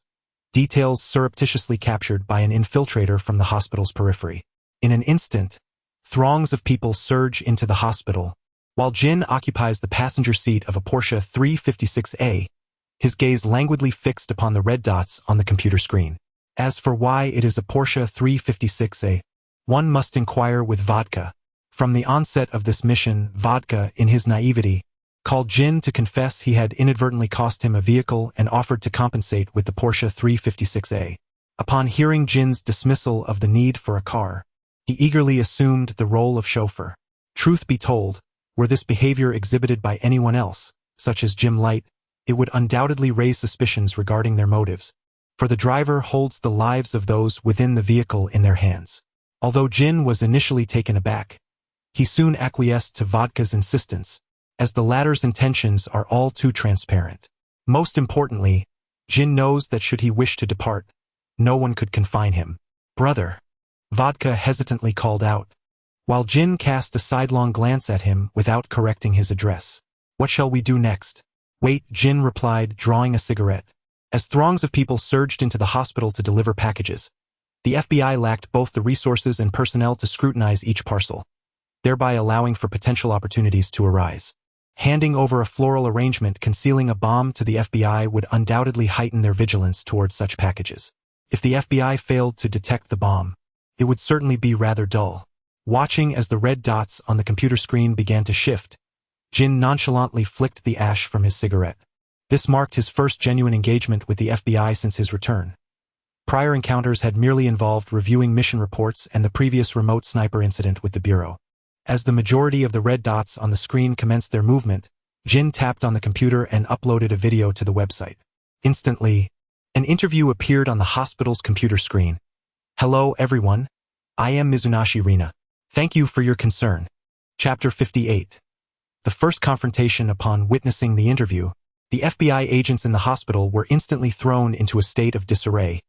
details surreptitiously captured by an infiltrator from the hospital's periphery. In an instant, throngs of people surge into the hospital, while Jin occupies the passenger seat of a Porsche 356A, his gaze languidly fixed upon the red dots on the computer screen. As for why it is a Porsche 356A, one must inquire with Vodka. From the onset of this mission, Vodka, in his naivety, called Jin to confess he had inadvertently cost him a vehicle and offered to compensate with the Porsche 356A. Upon hearing Jin's dismissal of the need for a car, he eagerly assumed the role of chauffeur. Truth be told, were this behavior exhibited by anyone else, such as Jim Light, it would undoubtedly raise suspicions regarding their motives, for the driver holds the lives of those within the vehicle in their hands. Although Jin was initially taken aback, he soon acquiesced to Vodka's insistence, as the latter's intentions are all too transparent. Most importantly, Jin knows that should he wish to depart, no one could confine him. "Brother," Vodka hesitantly called out, while Jin cast a sidelong glance at him without correcting his address. "What shall we do next?" "Wait," Jin replied, drawing a cigarette. As throngs of people surged into the hospital to deliver packages, the FBI lacked both the resources and personnel to scrutinize each parcel, thereby allowing for potential opportunities to arise. Handing over a floral arrangement concealing a bomb to the FBI would undoubtedly heighten their vigilance towards such packages. If the FBI failed to detect the bomb, it would certainly be rather dull. Watching as the red dots on the computer screen began to shift, Jin nonchalantly flicked the ash from his cigarette. This marked his first genuine engagement with the FBI since his return. Prior encounters had merely involved reviewing mission reports and the previous remote sniper incident with the Bureau. As the majority of the red dots on the screen commenced their movement, Jin tapped on the computer and uploaded a video to the website. Instantly, an interview appeared on the hospital's computer screen. "Hello everyone, I am Mizunashi Rina. Thank you for your concern." Chapter 58. The first confrontation. Upon witnessing the interview, the FBI agents in the hospital were instantly thrown into a state of disarray,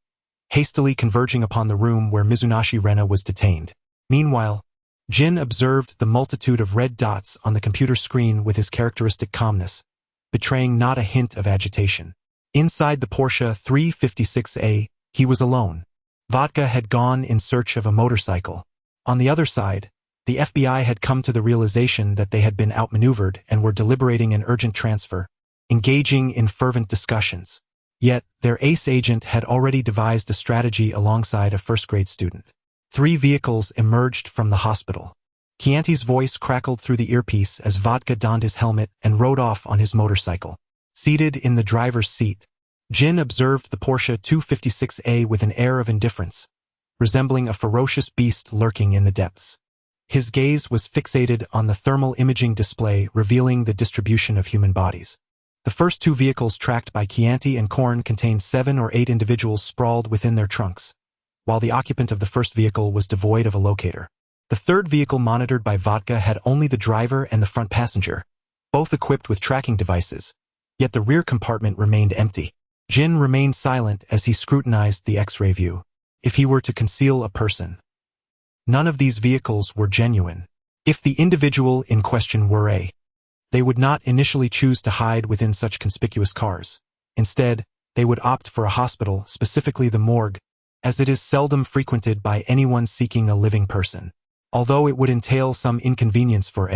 hastily converging upon the room where Mizunashi Rena was detained. Meanwhile, Jin observed the multitude of red dots on the computer screen with his characteristic calmness, betraying not a hint of agitation. Inside the Porsche 356A, he was alone. Vodka had gone in search of a motorcycle. On the other side, the FBI had come to the realization that they had been outmaneuvered and were deliberating an urgent transfer, engaging in fervent discussions. Yet, their ace agent had already devised a strategy alongside a first-grade student. 3 vehicles emerged from the hospital. Chianti's voice crackled through the earpiece as Vodka donned his helmet and rode off on his motorcycle. Seated in the driver's seat, Jin observed the Porsche 256A with an air of indifference, resembling a ferocious beast lurking in the depths. His gaze was fixated on the thermal imaging display revealing the distribution of human bodies. The first 2 vehicles tracked by Chianti and Conan contained 7 or 8 individuals sprawled within their trunks, while the occupant of the first vehicle was devoid of a locator. The third vehicle monitored by Vodka had only the driver and the front passenger, both equipped with tracking devices, yet the rear compartment remained empty. Jin remained silent as he scrutinized the X-ray view. If he were to conceal a person, none of these vehicles were genuine. If the individual in question were they would not initially choose to hide within such conspicuous cars. Instead, they would opt for a hospital, specifically the morgue, as it is seldom frequented by anyone seeking a living person. Although it would entail some inconvenience for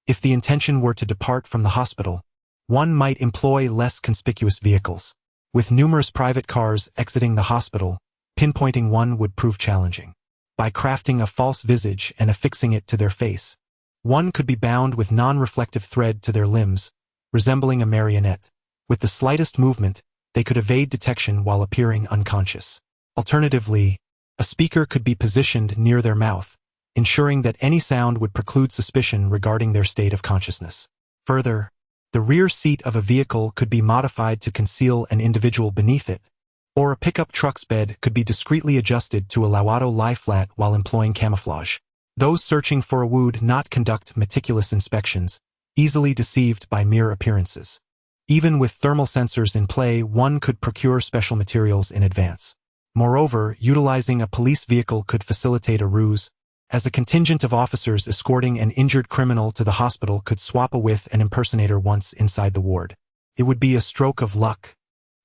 if the intention were to depart from the hospital, one might employ less conspicuous vehicles. With numerous private cars exiting the hospital, pinpointing one would prove challenging. By crafting a false visage and affixing it to their face, one could be bound with non-reflective thread to their limbs, resembling a marionette. With the slightest movement, they could evade detection while appearing unconscious. Alternatively, a speaker could be positioned near their mouth, ensuring that any sound would preclude suspicion regarding their state of consciousness. Further, the rear seat of a vehicle could be modified to conceal an individual beneath it, or a pickup truck's bed could be discreetly adjusted to allow auto lie flat while employing camouflage. Those searching for a would not conduct meticulous inspections, easily deceived by mere appearances. Even with thermal sensors in play, one could procure special materials in advance. Moreover, utilizing a police vehicle could facilitate a ruse, as a contingent of officers escorting an injured criminal to the hospital could swap with an impersonator once inside the ward. It would be a stroke of luck,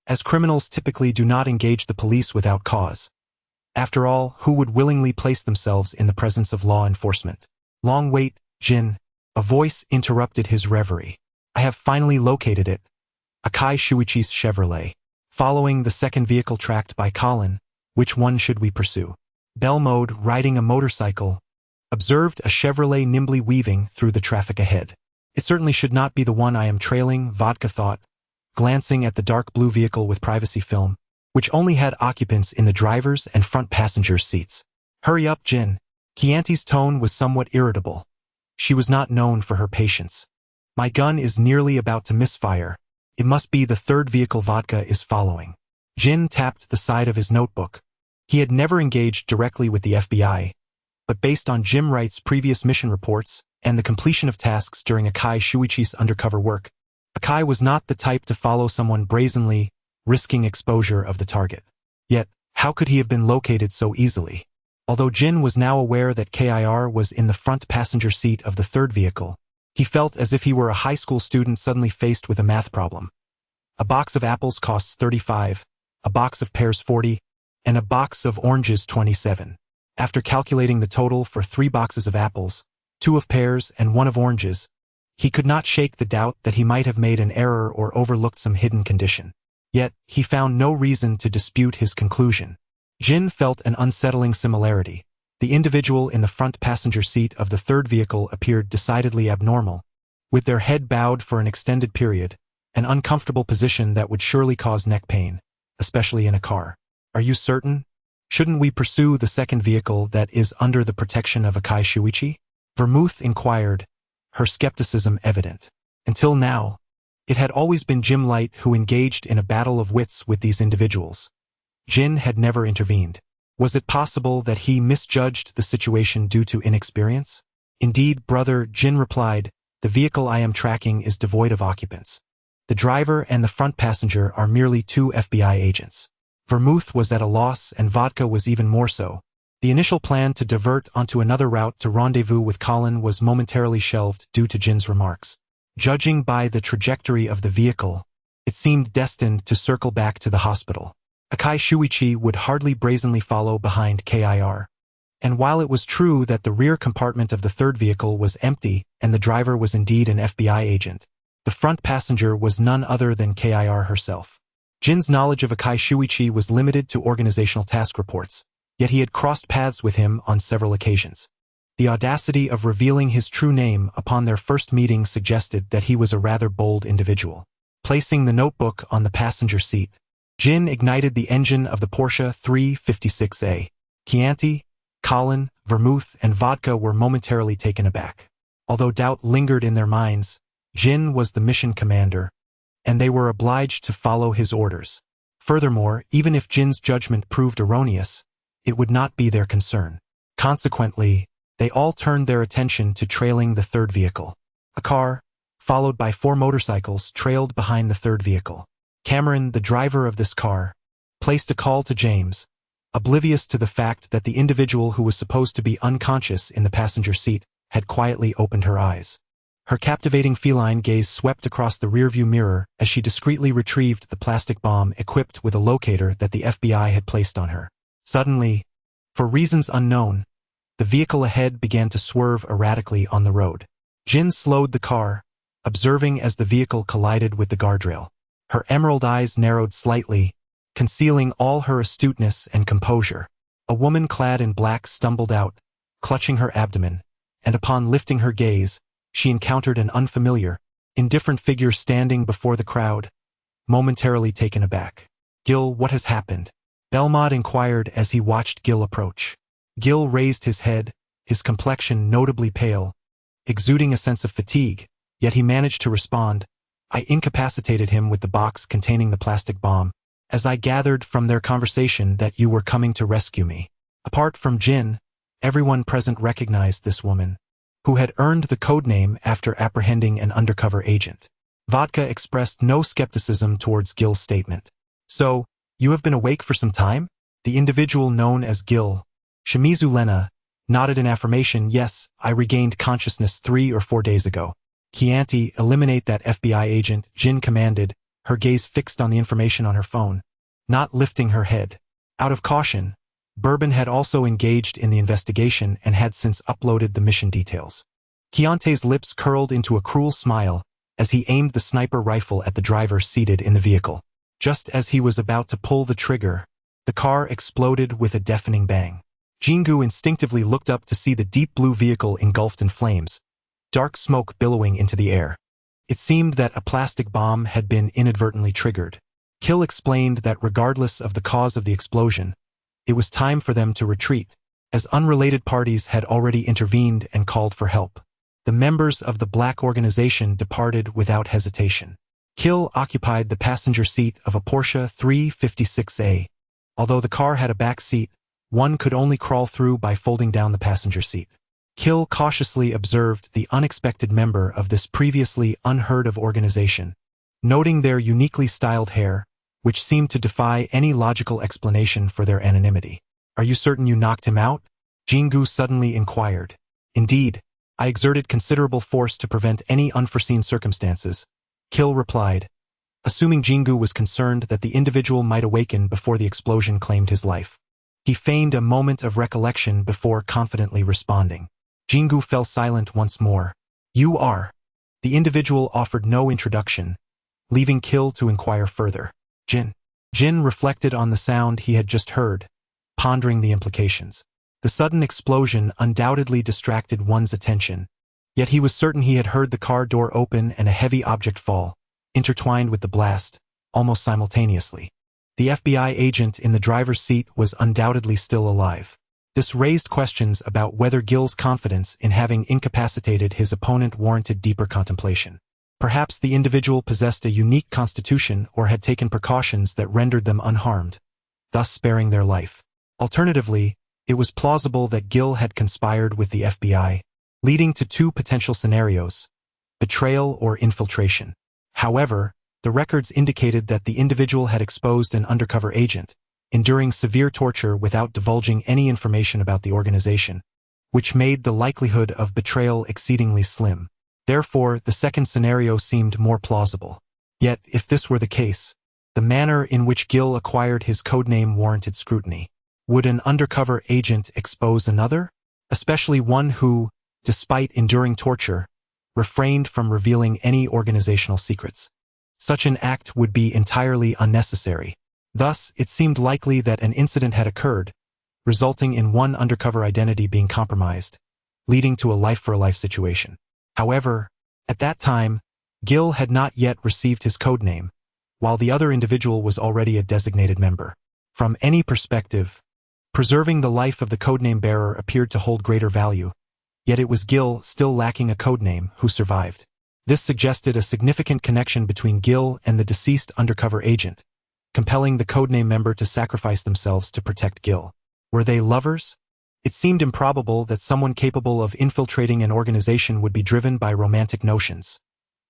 as criminals typically do not engage the police without cause. After all, who would willingly place themselves in the presence of law enforcement? Long wait, Jin. A voice interrupted his reverie. I have finally located it. Akai Shuichi's Chevrolet. Following the second vehicle tracked by Colin, which one should we pursue? Belmode, riding a motorcycle, observed a Chevrolet nimbly weaving through the traffic ahead. It certainly should not be the one I am trailing, Vodka thought, glancing at the dark blue vehicle with privacy film, which only had occupants in the driver's and front passenger's seats. Hurry up, Jin. Chianti's tone was somewhat irritable. She was not known for her patience. My gun is nearly about to misfire. It must be the third vehicle Vodka is following. Jin tapped the side of his notebook. He had never engaged directly with the FBI, but based on Jim Wright's previous mission reports and the completion of tasks during Akai Shuichi's undercover work, Akai was not the type to follow someone brazenly, risking exposure of the target. Yet, how could he have been located so easily? Although Jin was now aware that KIR was in the front passenger seat of the third vehicle, he felt as if he were a high school student suddenly faced with a math problem. A box of apples costs 35, a box of pears 40, and a box of oranges 27. After calculating the total for 3 boxes of apples, 2 of pears, and 1 of oranges, he could not shake the doubt that he might have made an error or overlooked some hidden condition. Yet, he found no reason to dispute his conclusion. Jin felt an unsettling similarity. The individual in the front passenger seat of the third vehicle appeared decidedly abnormal, with their head bowed for an extended period, an uncomfortable position that would surely cause neck pain, especially in a car. Are you certain? Shouldn't we pursue the second vehicle that is under the protection of Akai Shuichi? Vermouth inquired, her skepticism evident. Until now, it had always been Jim Light who engaged in a battle of wits with these individuals. Jin had never intervened. Was it possible that he misjudged the situation due to inexperience? Indeed, brother, Jin replied, the vehicle I am tracking is devoid of occupants. The driver and the front passenger are merely 2 FBI agents. Vermouth was at a loss and Vodka was even more so. The initial plan to divert onto another route to rendezvous with Colin was momentarily shelved due to Jin's remarks. Judging by the trajectory of the vehicle, it seemed destined to circle back to the hospital. Akai Shuichi would hardly brazenly follow behind KIR. And while it was true that the rear compartment of the third vehicle was empty and the driver was indeed an FBI agent, the front passenger was none other than KIR herself. Jin's knowledge of Akai Shuichi was limited to organizational task reports, yet he had crossed paths with him on several occasions. The audacity of revealing his true name upon their first meeting suggested that he was a rather bold individual. Placing the notebook on the passenger seat, Jin ignited the engine of the Porsche 356A. Chianti, Colin, Vermouth, and Vodka were momentarily taken aback. Although doubt lingered in their minds, Jin was the mission commander, and they were obliged to follow his orders. Furthermore, even if Jin's judgment proved erroneous, it would not be their concern. Consequently, they all turned their attention to trailing the third vehicle. A car, followed by 4 motorcycles, trailed behind the third vehicle. Cameron, the driver of this car, placed a call to James, oblivious to the fact that the individual who was supposed to be unconscious in the passenger seat had quietly opened her eyes. Her captivating feline gaze swept across the rearview mirror as she discreetly retrieved the plastic bomb equipped with a locator that the FBI had placed on her. Suddenly, for reasons unknown, the vehicle ahead began to swerve erratically on the road. Jin slowed the car, observing as the vehicle collided with the guardrail. Her emerald eyes narrowed slightly, concealing all her astuteness and composure. A woman clad in black stumbled out, clutching her abdomen, and upon lifting her gaze, she encountered an unfamiliar, indifferent figure standing before the crowd, momentarily taken aback. Gil, what has happened? Belmont inquired as he watched Gil approach. Gil raised his head, his complexion notably pale, exuding a sense of fatigue, yet he managed to respond, I incapacitated him with the box containing the plastic bomb, as I gathered from their conversation that you were coming to rescue me. Apart from Jin, everyone present recognized this woman, who had earned the codename after apprehending an undercover agent. Vodka expressed no skepticism towards Gil's statement. So, you have been awake for some time? The individual known as Gil, Shimizu Lena, nodded in affirmation. Yes, I regained consciousness 3 or 4 days ago. Chianti, eliminate that FBI agent, Jin commanded, her gaze fixed on the information on her phone, not lifting her head. Out of caution, Bourbon had also engaged in the investigation and had since uploaded the mission details. Chianti's lips curled into a cruel smile as he aimed the sniper rifle at the driver seated in the vehicle. Just as he was about to pull the trigger, the car exploded with a deafening bang. Jingu instinctively looked up to see the deep blue vehicle engulfed in flames, dark smoke billowing into the air. It seemed that a plastic bomb had been inadvertently triggered. Kill explained that regardless of the cause of the explosion, it was time for them to retreat, as unrelated parties had already intervened and called for help. The members of the Black organization departed without hesitation. Kill occupied the passenger seat of a Porsche 356A. Although the car had a back seat, one could only crawl through by folding down the passenger seat. Kill cautiously observed the unexpected member of this previously unheard-of organization, noting their uniquely styled hair, which seemed to defy any logical explanation for their anonymity. "Are you certain you knocked him out?" Jingu suddenly inquired. "Indeed, I exerted considerable force to prevent any unforeseen circumstances," Kill replied, assuming Jingu was concerned that the individual might awaken before the explosion claimed his life. He feigned a moment of recollection before confidently responding. Jingu fell silent once more. "You are." The individual offered no introduction, leaving Kill to inquire further. "Jin." Jin reflected on the sound he had just heard, pondering the implications. The sudden explosion undoubtedly distracted one's attention, yet he was certain he had heard the car door open and a heavy object fall, intertwined with the blast, almost simultaneously. The FBI agent in the driver's seat was undoubtedly still alive. This raised questions about whether Gill's confidence in having incapacitated his opponent warranted deeper contemplation. Perhaps the individual possessed a unique constitution or had taken precautions that rendered them unharmed, thus sparing their life. Alternatively, it was plausible that Gill had conspired with the FBI, leading to two potential scenarios: betrayal or infiltration. However, the records indicated that the individual had exposed an undercover agent, enduring severe torture without divulging any information about the organization, which made the likelihood of betrayal exceedingly slim. Therefore, the second scenario seemed more plausible. Yet, if this were the case, the manner in which Gill acquired his codename warranted scrutiny. Would an undercover agent expose another? Especially one who, despite enduring torture, refrained from revealing any organizational secrets. Such an act would be entirely unnecessary. Thus, it seemed likely that an incident had occurred, resulting in one undercover identity being compromised, leading to a life-for-a-life situation. However, at that time, Gill had not yet received his codename, while the other individual was already a designated member. From any perspective, preserving the life of the codename bearer appeared to hold greater value, yet it was Gill, still lacking a codename, who survived. This suggested a significant connection between Gill and the deceased undercover agent, compelling the codename member to sacrifice themselves to protect Gill. Were they lovers? It seemed improbable that someone capable of infiltrating an organization would be driven by romantic notions.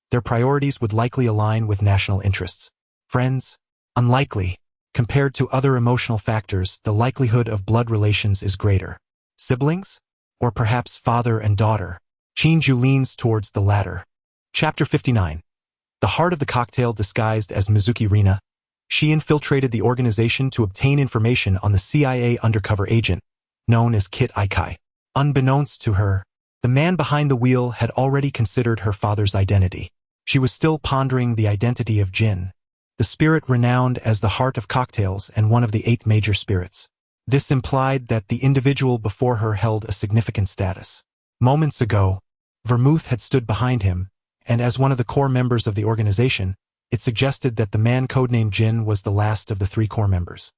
Their priorities would likely align with national interests. Friends? Unlikely. Compared to other emotional factors, the likelihood of blood relations is greater. Siblings? Or perhaps father and daughter? Chinju leans towards the latter. Chapter 59. The heart of the cocktail disguised as Mizuki Rina. She infiltrated the organization to obtain information on the CIA undercover agent, known as Kit Aikai. Unbeknownst to her, the man behind the wheel had already considered her father's identity. She was still pondering the identity of Jin, the spirit renowned as the heart of cocktails and one of the 8 major spirits. This implied that the individual before her held a significant status. Moments ago, Vermouth had stood behind him, and as one of the core members of the organization, it suggested that the man codenamed Jin was the last of the 3 core members.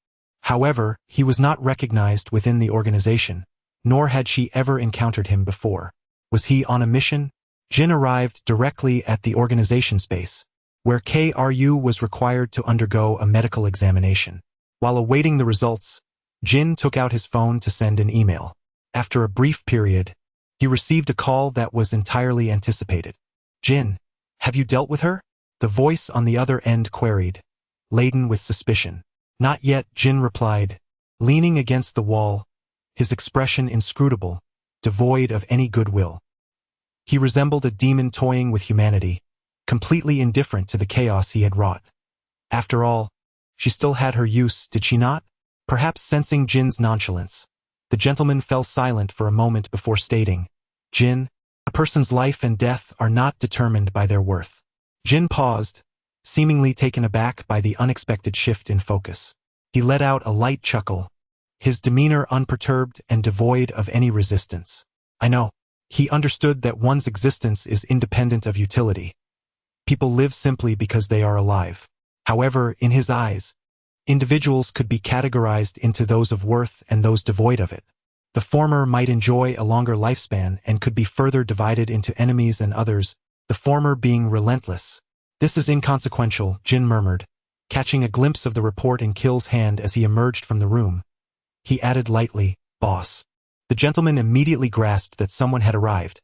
However, he was not recognized within the organization, nor had she ever encountered him before. Was he on a mission? Jin arrived directly at the organization's base, where KRU was required to undergo a medical examination. While awaiting the results, Jin took out his phone to send an email. After a brief period, he received a call that was entirely anticipated. "Jin, have you dealt with her?" The voice on the other end queried, laden with suspicion. "Not yet," Jin replied, leaning against the wall, his expression inscrutable, devoid of any goodwill. He resembled a demon toying with humanity, completely indifferent to the chaos he had wrought. After all, she still had her use, did she not? Perhaps sensing Jin's nonchalance, the gentleman fell silent for a moment before stating, "Jin, a person's life and death are not determined by their worth." Jin paused, seemingly taken aback by the unexpected shift in focus. He let out a light chuckle, his demeanor unperturbed and devoid of any resistance. "I know," He understood that one's existence is independent of utility. People live simply because they are alive. However, in his eyes, individuals could be categorized into those of worth and those devoid of it. The former might enjoy a longer lifespan and could be further divided into enemies and others, the former being relentless. This is inconsequential, Jin murmured, catching a glimpse of the report in Kill's hand as he emerged from the room. He added lightly, "Boss." The gentleman immediately grasped that someone had arrived,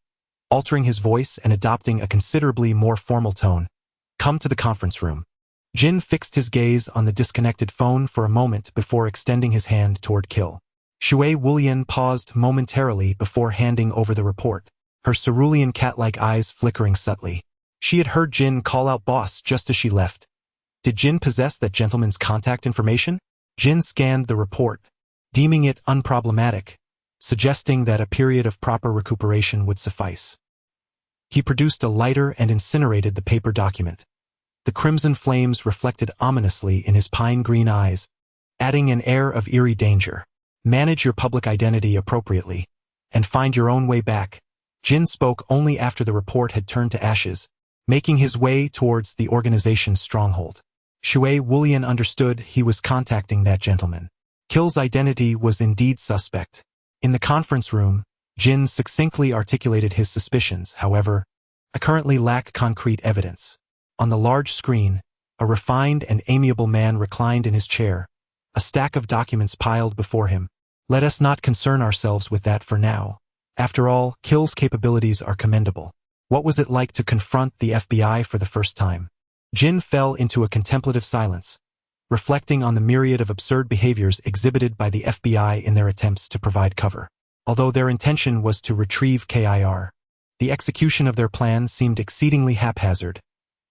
altering his voice and adopting a considerably more formal tone. "Come to the conference room." Jin fixed his gaze on the disconnected phone for a moment before extending his hand toward Kill. Shui Wulian paused momentarily before handing over the report, her cerulean cat-like eyes flickering subtly. She had heard Jin call out boss just as she left. Did Jin possess that gentleman's contact information? Jin scanned the report, deeming it unproblematic, suggesting that a period of proper recuperation would suffice. He produced a lighter and incinerated the paper document. The crimson flames reflected ominously in his pine-green eyes, adding an air of eerie danger. Manage your public identity appropriately, and find your own way back. Jin spoke only after the report had turned to ashes, making his way towards the organization's stronghold. Shui Wulian understood he was contacting that gentleman. Kill's identity was indeed suspect. In the conference room, Jin succinctly articulated his suspicions. However, I currently lack concrete evidence. On the large screen, a refined and amiable man reclined in his chair, a stack of documents piled before him. Let us not concern ourselves with that for now. After all, Kill's capabilities are commendable. What was it like to confront the FBI for the first time? Jin fell into a contemplative silence, reflecting on the myriad of absurd behaviors exhibited by the FBI in their attempts to provide cover. Although their intention was to retrieve KIR, the execution of their plan seemed exceedingly haphazard,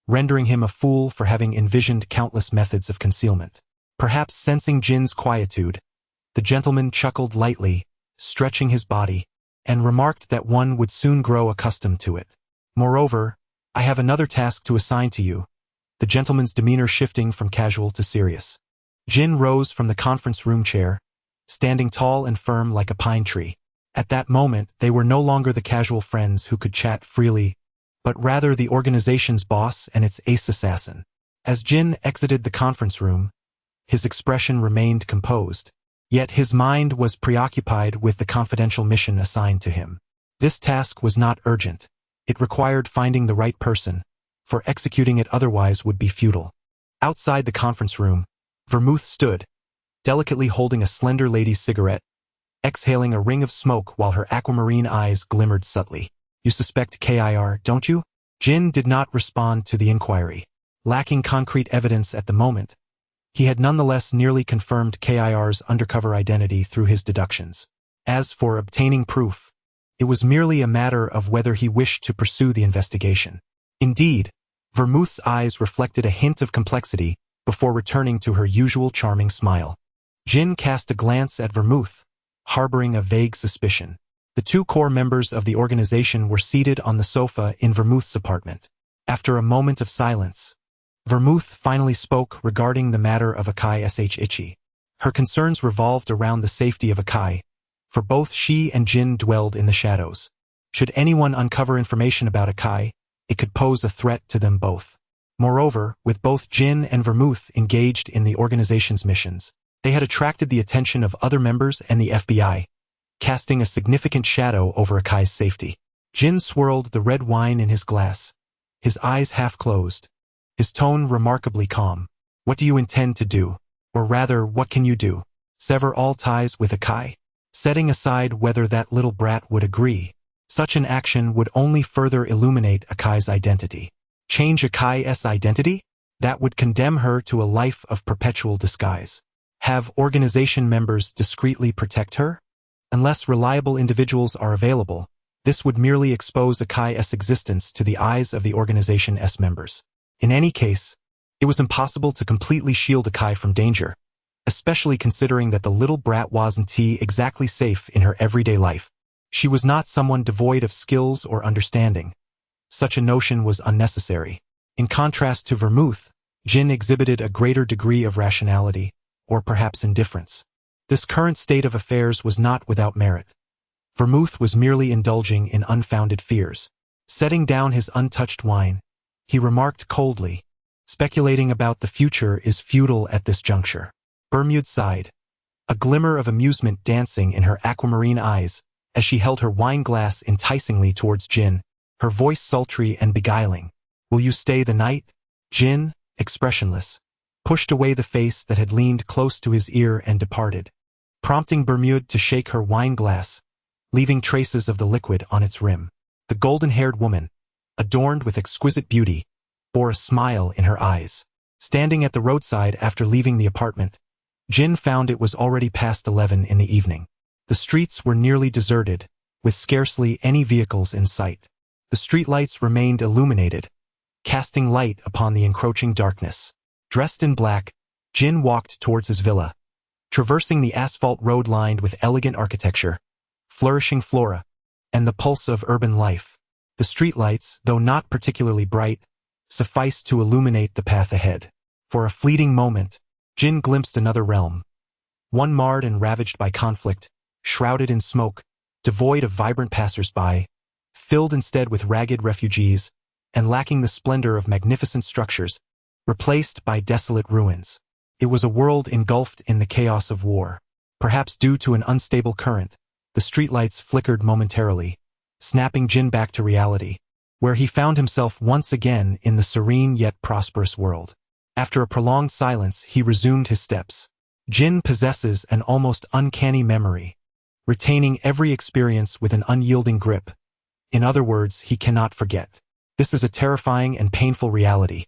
rendering him a fool for having envisioned countless methods of concealment. Perhaps sensing Jin's quietude, the gentleman chuckled lightly, stretching his body, and remarked that one would soon grow accustomed to it. Moreover, I have another task to assign to you, the gentleman's demeanor shifting from casual to serious. Jin rose from the conference room chair, standing tall and firm like a pine tree. At that moment, they were no longer the casual friends who could chat freely, but rather the organization's boss and its ace assassin. As Jin exited the conference room, his expression remained composed, yet his mind was preoccupied with the confidential mission assigned to him. This task was not urgent. It required finding the right person, for executing it otherwise would be futile. Outside the conference room, Vermouth stood, delicately holding a slender lady's cigarette, exhaling a ring of smoke while her aquamarine eyes glimmered subtly. You suspect KIR, don't you? Jin did not respond to the inquiry. Lacking concrete evidence at the moment, he had nonetheless nearly confirmed KIR's undercover identity through his deductions. As for obtaining proof, it was merely a matter of whether he wished to pursue the investigation. Indeed, Vermouth's eyes reflected a hint of complexity before returning to her usual charming smile. Jin cast a glance at Vermouth, harboring a vague suspicion. The two core members of the organization were seated on the sofa in Vermouth's apartment. After a moment of silence, Vermouth finally spoke regarding the matter of Akai Shichi. Her concerns revolved around the safety of Akai, for both she and Jin dwelled in the shadows. Should anyone uncover information about Akai, it could pose a threat to them both. Moreover, with both Jin and Vermouth engaged in the organization's missions, they had attracted the attention of other members and the FBI, casting a significant shadow over Akai's safety. Jin swirled the red wine in his glass, his eyes half closed, his tone remarkably calm. What do you intend to do? Or rather, what can you do? Sever all ties with Akai? Setting aside whether that little brat would agree, such an action would only further illuminate Akai's identity. Change Akai's identity? That would condemn her to a life of perpetual disguise. Have organization members discreetly protect her? Unless reliable individuals are available, this would merely expose Akai's existence to the eyes of the organization's members. In any case, it was impossible to completely shield Akai from danger, especially considering that the little brat wasn't exactly safe in her everyday life. She was not someone devoid of skills or understanding. Such a notion was unnecessary. In contrast to Vermouth, Jin exhibited a greater degree of rationality, or perhaps indifference. This current state of affairs was not without merit. Vermouth was merely indulging in unfounded fears. Setting down his untouched wine, he remarked coldly, "Speculating about the future is futile at this juncture." Bermude sighed, a glimmer of amusement dancing in her aquamarine eyes as she held her wine glass enticingly towards Jin, her voice sultry and beguiling. "Will you stay the night?" Jin, expressionless, pushed away the face that had leaned close to his ear and departed, prompting Bermude to shake her wine glass, leaving traces of the liquid on its rim. The golden-haired woman, adorned with exquisite beauty, bore a smile in her eyes. Standing at the roadside after leaving the apartment, Jin found it was already past 11 in the evening. The streets were nearly deserted, with scarcely any vehicles in sight. The streetlights remained illuminated, casting light upon the encroaching darkness. Dressed in black, Jin walked towards his villa, traversing the asphalt road lined with elegant architecture, flourishing flora, and the pulse of urban life. The streetlights, though not particularly bright, sufficed to illuminate the path ahead. For a fleeting moment, Jin glimpsed another realm, one marred and ravaged by conflict, shrouded in smoke, devoid of vibrant passers-by, filled instead with ragged refugees, and lacking the splendor of magnificent structures, replaced by desolate ruins. It was a world engulfed in the chaos of war. Perhaps due to an unstable current, the streetlights flickered momentarily, snapping Jin back to reality, where he found himself once again in the serene yet prosperous world. After a prolonged silence, he resumed his steps. Jin possesses an almost uncanny memory, retaining every experience with an unyielding grip. In other words, he cannot forget. This is a terrifying and painful reality,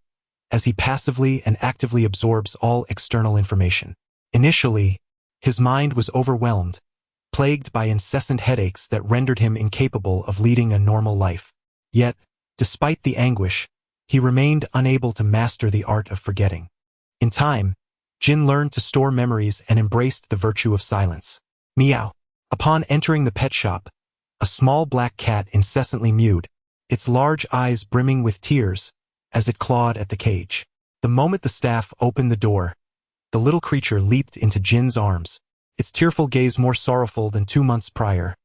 as he passively and actively absorbs all external information. Initially, his mind was overwhelmed, plagued by incessant headaches that rendered him incapable of leading a normal life. Yet, despite the anguish, he remained unable to master the art of forgetting. In time, Jin learned to store memories and embraced the virtue of silence. Meow. Upon entering the pet shop, a small black cat incessantly mewed, its large eyes brimming with tears as it clawed at the cage. The moment the staff opened the door, the little creature leaped into Jin's arms, its tearful gaze more sorrowful than 2 months prior,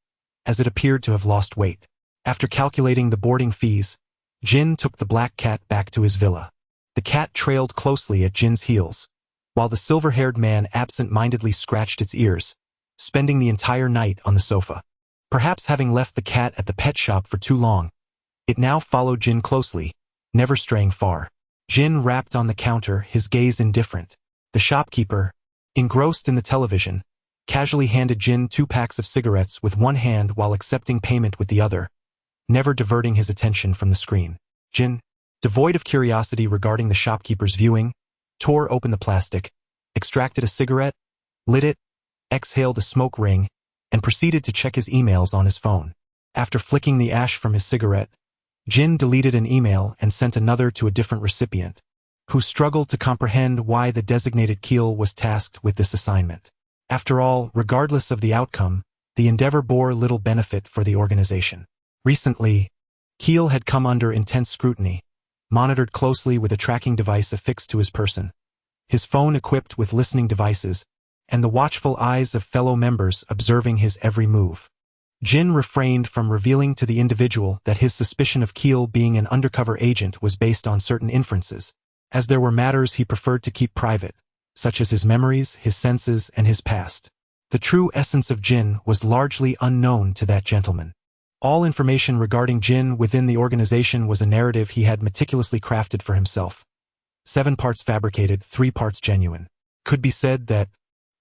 as it appeared to have lost weight. After calculating the boarding fees, Jin took the black cat back to his villa. The cat trailed closely at Jin's heels, while the silver-haired man absent-mindedly scratched its ears, spending the entire night on the sofa. Perhaps having left the cat at the pet shop for too long, it now followed Jin closely, never straying far. Jin rapped on the counter, his gaze indifferent. The shopkeeper, engrossed in the television, casually handed Jin 2 packs of cigarettes with one hand while accepting payment with the other, never diverting his attention from the screen. Jin, devoid of curiosity regarding the shopkeeper's viewing, tore open the plastic, extracted a cigarette, lit it, exhaled a smoke ring, and proceeded to check his emails on his phone. After flicking the ash from his cigarette, Jin deleted an email and sent another to a different recipient, who struggled to comprehend why the designated Keel was tasked with this assignment. After all, regardless of the outcome, the endeavor bore little benefit for the organization. Recently, Keel had come under intense scrutiny, monitored closely with a tracking device affixed to his person, his phone equipped with listening devices, and the watchful eyes of fellow members observing his every move. Jin refrained from revealing to the individual that his suspicion of Keel being an undercover agent was based on certain inferences, as there were matters he preferred to keep private, such as his memories, his senses, and his past. The true essence of Jin was largely unknown to that gentleman. All information regarding Jin within the organization was a narrative he had meticulously crafted for himself. 7 parts fabricated, 3 parts genuine. Could be said that,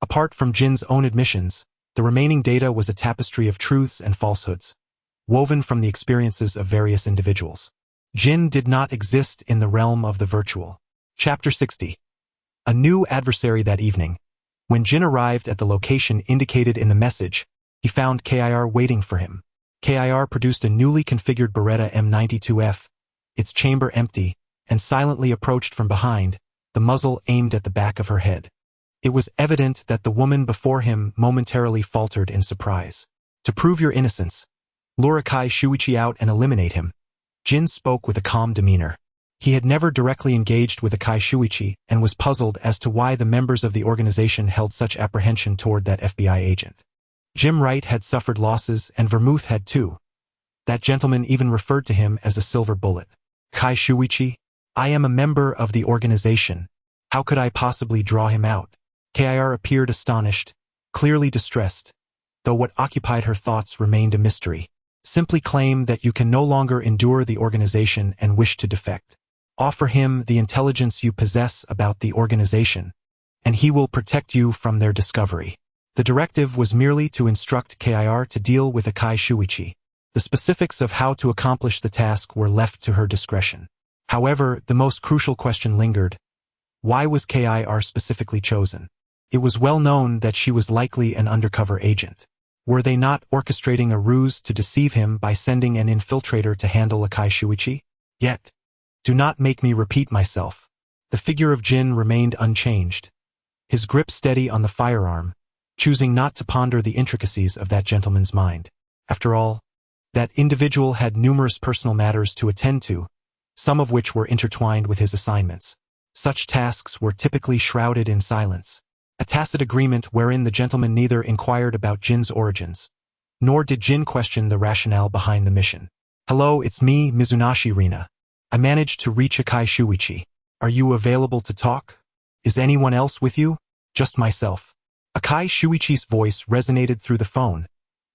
apart from Jin's own admissions, the remaining data was a tapestry of truths and falsehoods, woven from the experiences of various individuals. Jin did not exist in the realm of the virtual. Chapter 60. A new adversary that evening. When Jin arrived at the location indicated in the message, he found KIR waiting for him. KIR produced a newly configured Beretta M92F, its chamber empty, and silently approached from behind, the muzzle aimed at the back of her head. It was evident that the woman before him momentarily faltered in surprise. To prove your innocence, lure Kai Shuichi out and eliminate him. Jin spoke with a calm demeanor. He had never directly engaged with Kai Shuichi and was puzzled as to why the members of the organization held such apprehension toward that FBI agent. Jim Wright had suffered losses and Vermouth had too. That gentleman even referred to him as a silver bullet. Kai Shuichi? I am a member of the organization. How could I possibly draw him out? Kir appeared astonished, clearly distressed, though what occupied her thoughts remained a mystery. Simply claim that you can no longer endure the organization and wish to defect. Offer him the intelligence you possess about the organization, and he will protect you from their discovery. The directive was merely to instruct Kir to deal with Akai Shuichi. The specifics of how to accomplish the task were left to her discretion. However, the most crucial question lingered. Why was Kir specifically chosen? It was well known that she was likely an undercover agent. Were they not orchestrating a ruse to deceive him by sending an infiltrator to handle Akai Shuichi? Yet, do not make me repeat myself. The figure of Jin remained unchanged, his grip steady on the firearm, choosing not to ponder the intricacies of that gentleman's mind. After all, that individual had numerous personal matters to attend to, some of which were intertwined with his assignments. Such tasks were typically shrouded in silence, a tacit agreement wherein the gentleman neither inquired about Jin's origins, nor did Jin question the rationale behind the mission. Hello, it's me, Mizunashi Rina. I managed to reach Akai Shuichi. Are you available to talk? Is anyone else with you? Just myself. Akai Shuichi's voice resonated through the phone,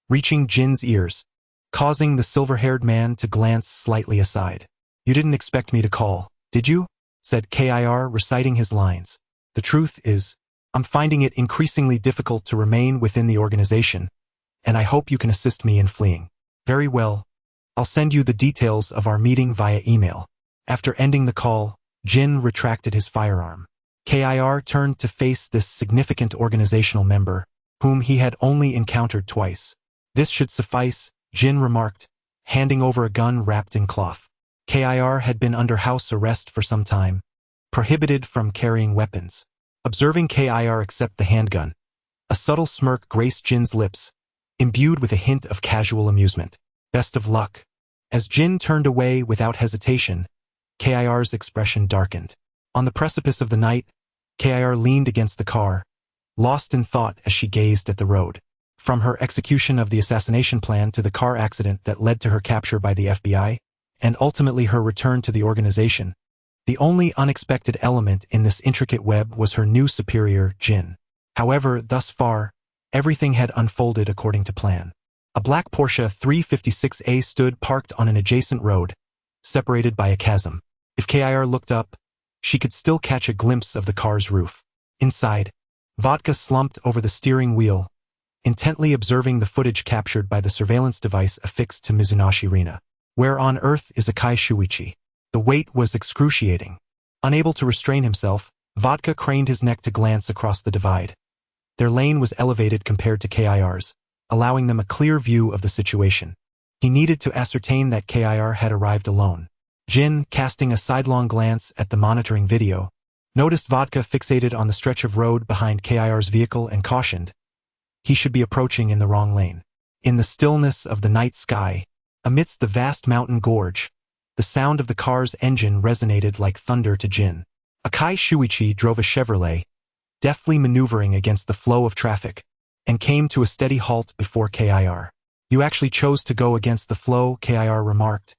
reaching Jin's ears, causing the silver-haired man to glance slightly aside. You didn't expect me to call, did you? Said Kir, reciting his lines. The truth is, I'm finding it increasingly difficult to remain within the organization, and I hope you can assist me in fleeing. Very well. I'll send you the details of our meeting via email. After ending the call, Jin retracted his firearm. Kir turned to face this significant organizational member, whom he had only encountered twice. This should suffice, Jin remarked, handing over a gun wrapped in cloth. Kir had been under house arrest for some time, prohibited from carrying weapons. Observing Kir accept the handgun, a subtle smirk graced Jin's lips, imbued with a hint of casual amusement. Best of luck. As Jin turned away without hesitation, Kir's expression darkened. On the precipice of the night, Kir leaned against the car, lost in thought as she gazed at the road. From her execution of the assassination plan to the car accident that led to her capture by the FBI, and ultimately her return to the organization, the only unexpected element in this intricate web was her new superior, Jin. However, thus far, everything had unfolded according to plan. A black Porsche 356A stood parked on an adjacent road, separated by a chasm. If Kir looked up, she could still catch a glimpse of the car's roof. Inside, Vodka slumped over the steering wheel, intently observing the footage captured by the surveillance device affixed to Mizunashi Rina. Where on earth is Akai Shuichi? The weight was excruciating. Unable to restrain himself, Vodka craned his neck to glance across the divide. Their lane was elevated compared to Kir's, allowing them a clear view of the situation. He needed to ascertain that Kir had arrived alone. Jin, casting a sidelong glance at the monitoring video, noticed Vodka fixated on the stretch of road behind Kir's vehicle and cautioned, he should be approaching in the wrong lane. In the stillness of the night sky, amidst the vast mountain gorge, the sound of the car's engine resonated like thunder to Jin. Akai Shuichi drove a Chevrolet, deftly maneuvering against the flow of traffic, and came to a steady halt before Kir. You actually chose to go against the flow, Kir remarked,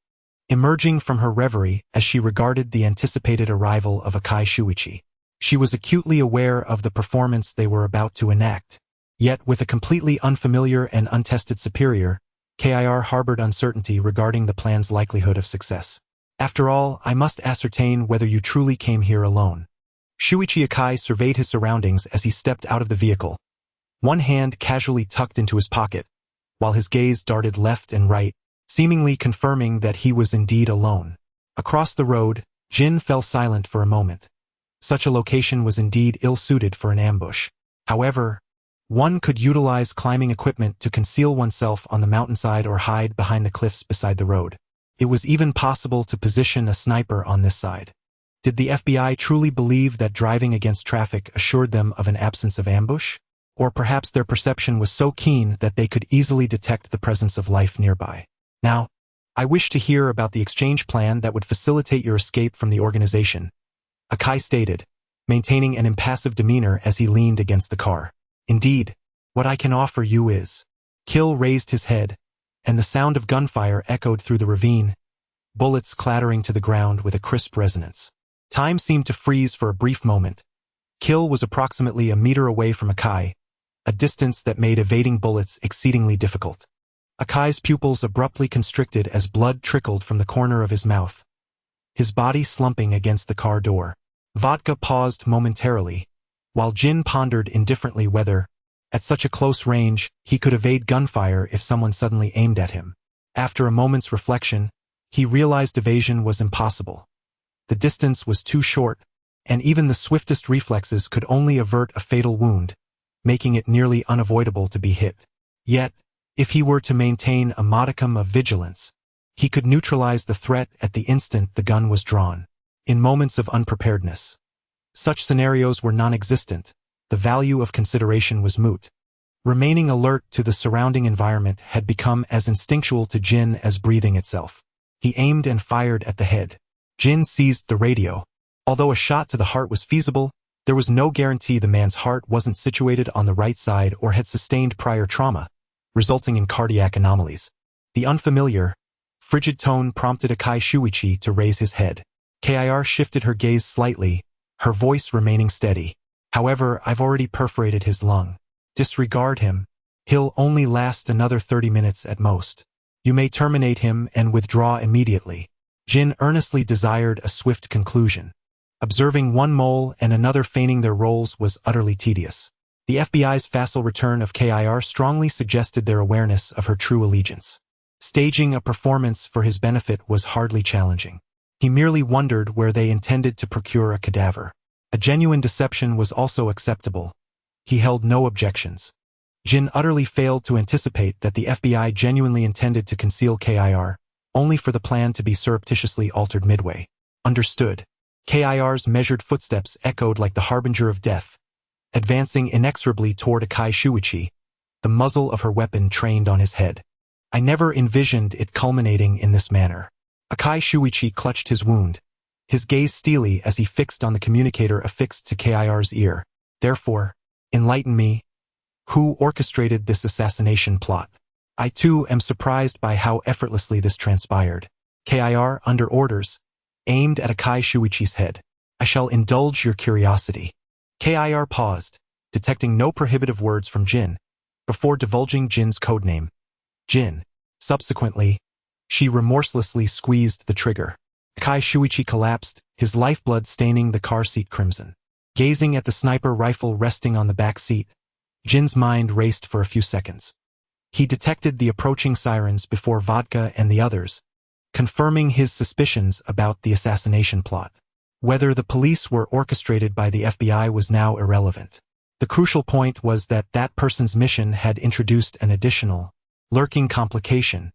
emerging from her reverie as she regarded the anticipated arrival of Akai Shuichi. She was acutely aware of the performance they were about to enact. Yet, with a completely unfamiliar and untested superior, Kir harbored uncertainty regarding the plan's likelihood of success. After all, I must ascertain whether you truly came here alone. Shuichi Akai surveyed his surroundings as he stepped out of the vehicle, one hand casually tucked into his pocket, while his gaze darted left and right, seemingly confirming that he was indeed alone. Across the road, Jin fell silent for a moment. Such a location was indeed ill-suited for an ambush. However, one could utilize climbing equipment to conceal oneself on the mountainside or hide behind the cliffs beside the road. It was even possible to position a sniper on this side. Did the FBI truly believe that driving against traffic assured them of an absence of ambush? Or perhaps their perception was so keen that they could easily detect the presence of life nearby. Now, I wish to hear about the exchange plan that would facilitate your escape from the organization, Akai stated, maintaining an impassive demeanor as he leaned against the car. Indeed, what I can offer you is Kill raised his head, and the sound of gunfire echoed through the ravine, bullets clattering to the ground with a crisp resonance. Time seemed to freeze for a brief moment. Kill was approximately a meter away from Akai, a distance that made evading bullets exceedingly difficult. Akai's pupils abruptly constricted as blood trickled from the corner of his mouth, his body slumping against the car door. Vodka paused momentarily, while Jin pondered indifferently whether, at such a close range, he could evade gunfire if someone suddenly aimed at him. After a moment's reflection, he realized evasion was impossible. The distance was too short, and even the swiftest reflexes could only avert a fatal wound, making it nearly unavoidable to be hit. Yet, if he were to maintain a modicum of vigilance, he could neutralize the threat at the instant the gun was drawn. In moments of unpreparedness, such scenarios were non-existent. The value of consideration was moot. Remaining alert to the surrounding environment had become as instinctual to Jin as breathing itself. He aimed and fired at the head. Jin seized the radio. Although a shot to the heart was feasible, there was no guarantee the man's heart wasn't situated on the right side or had sustained prior trauma, resulting in cardiac anomalies. The unfamiliar, frigid tone prompted Akai Shuichi to raise his head. Kir shifted her gaze slightly, her voice remaining steady. However, I've already perforated his lung. Disregard him. He'll only last another 30 minutes at most. You may terminate him and withdraw immediately. Jin earnestly desired a swift conclusion. Observing one mole and another feigning their roles was utterly tedious. The FBI's facile return of Kir strongly suggested their awareness of her true allegiance. Staging a performance for his benefit was hardly challenging. He merely wondered where they intended to procure a cadaver. A genuine deception was also acceptable. He held no objections. Jin utterly failed to anticipate that the FBI genuinely intended to conceal Kir, only for the plan to be surreptitiously altered midway. Understood. Kir's measured footsteps echoed like the harbinger of death, advancing inexorably toward Akai Shuichi, the muzzle of her weapon trained on his head. I never envisioned it culminating in this manner. Akai Shuichi clutched his wound, his gaze steely as he fixed on the communicator affixed to Kir's ear. Therefore, enlighten me. Who orchestrated this assassination plot? I too am surprised by how effortlessly this transpired. Kir, under orders, aimed at Akai Shuichi's head. I shall indulge your curiosity. Kir paused, detecting no prohibitive words from Jin, before divulging Jin's codename. Jin. Subsequently, she remorselessly squeezed the trigger. Akai Shuichi collapsed, his lifeblood staining the car seat crimson. Gazing at the sniper rifle resting on the back seat, Jin's mind raced for a few seconds. He detected the approaching sirens before Vodka and the others, confirming his suspicions about the assassination plot. Whether the police were orchestrated by the FBI was now irrelevant. The crucial point was that that person's mission had introduced an additional, lurking complication.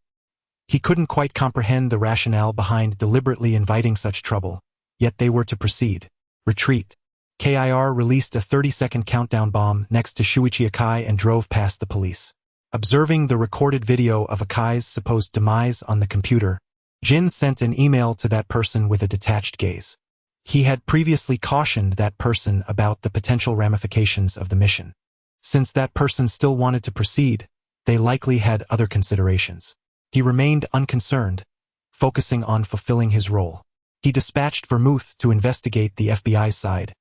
He couldn't quite comprehend the rationale behind deliberately inviting such trouble, yet they were to proceed. Retreat. Kir released a 30-second countdown bomb next to Shuichi Akai and drove past the police. Observing the recorded video of Akai's supposed demise on the computer, Jin sent an email to that person with a detached gaze. He had previously cautioned that person about the potential ramifications of the mission. Since that person still wanted to proceed, they likely had other considerations. He remained unconcerned, focusing on fulfilling his role. He dispatched Vermouth to investigate the FBI's side,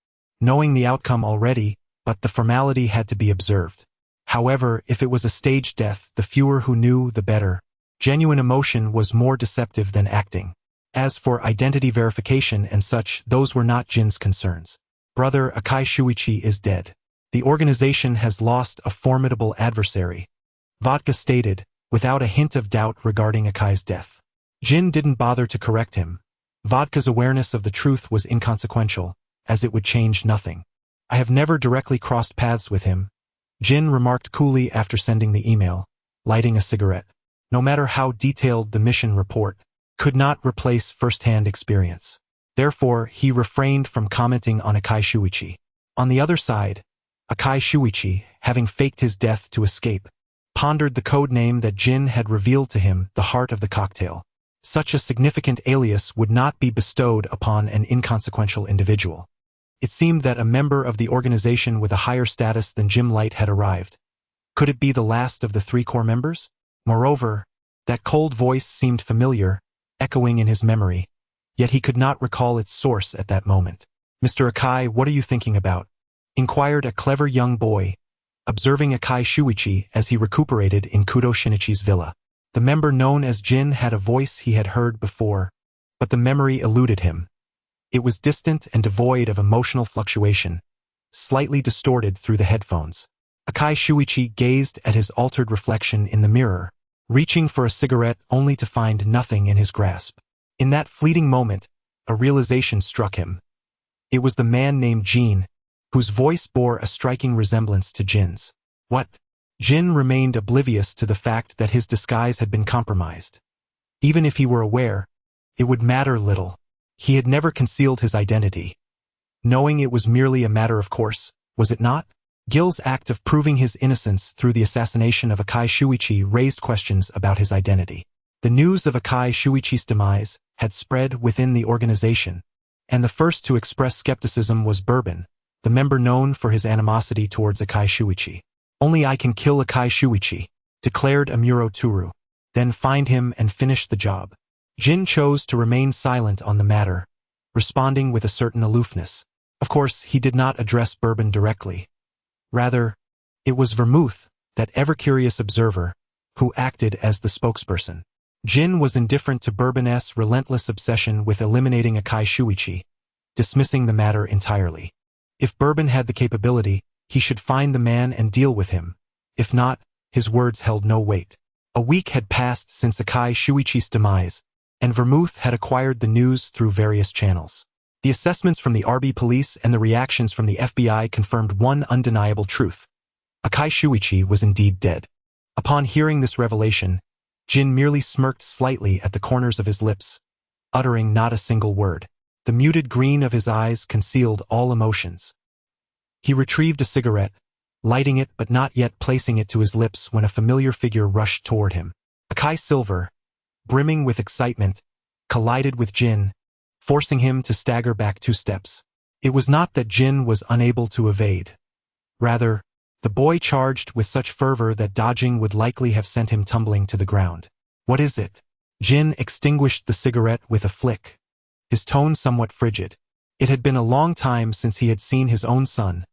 knowing the outcome already, but the formality had to be observed. However, if it was a staged death, the fewer who knew, the better. Genuine emotion was more deceptive than acting. As for identity verification and such, those were not Jin's concerns. Brother Akai Shuichi is dead. The organization has lost a formidable adversary, Vodka stated, without a hint of doubt regarding Akai's death. Jin didn't bother to correct him. Vodka's awareness of the truth was inconsequential, as it would change nothing. I have never directly crossed paths with him, Jin remarked coolly after sending the email, lighting a cigarette. No matter how detailed the mission report, could not replace first-hand experience. Therefore, he refrained from commenting on Akai Shuichi. On the other side, Akai Shuichi, having faked his death to escape, pondered the code name that Jin had revealed to him, the heart of the cocktail. Such a significant alias would not be bestowed upon an inconsequential individual. It seemed that a member of the organization with a higher status than Jim Light had arrived. Could it be the last of the 3 core members? Moreover, that cold voice seemed familiar, echoing in his memory, yet he could not recall its source at that moment. "Mr. Akai, what are you thinking about?" inquired a clever young boy, observing Akai Shuichi as he recuperated in Kudo Shinichi's villa. The member known as Jin had a voice he had heard before, but the memory eluded him. It was distant and devoid of emotional fluctuation, slightly distorted through the headphones. Akai Shuichi gazed at his altered reflection in the mirror, reaching for a cigarette only to find nothing in his grasp. In that fleeting moment, a realization struck him. It was the man named Jin, whose voice bore a striking resemblance to Jin's. What? Jin remained oblivious to the fact that his disguise had been compromised. Even if he were aware, it would matter little. He had never concealed his identity. Knowing it was merely a matter of course, was it not? Gil's act of proving his innocence through the assassination of Akai Shuichi raised questions about his identity. The news of Akai Shuichi's demise had spread within the organization, and the first to express skepticism was Bourbon, the member known for his animosity towards Akai Shuichi. "Only I can kill Akai Shuichi," declared Amuro Turu. "Then find him and finish the job." Jin chose to remain silent on the matter, responding with a certain aloofness. Of course, he did not address Bourbon directly. Rather, it was Vermouth, that ever-curious observer, who acted as the spokesperson. Jin was indifferent to Bourbon's relentless obsession with eliminating Akai Shuichi, dismissing the matter entirely. If Bourbon had the capability, he should find the man and deal with him. If not, his words held no weight. A week had passed since Akai Shuichi's demise, and Vermouth had acquired the news through various channels. The assessments from the RB police and the reactions from the FBI confirmed one undeniable truth. Akai Shuichi was indeed dead. Upon hearing this revelation, Jin merely smirked slightly at the corners of his lips, uttering not a single word. The muted green of his eyes concealed all emotions. He retrieved a cigarette, lighting it but not yet placing it to his lips when a familiar figure rushed toward him. Akai Silver, brimming with excitement, collided with Jin, forcing him to stagger back 2 steps. It was not that Jin was unable to evade. Rather, the boy charged with such fervor that dodging would likely have sent him tumbling to the ground. "What is it?" Jin extinguished the cigarette with a flick, his tone somewhat frigid. It had been a long time since he had seen his own son,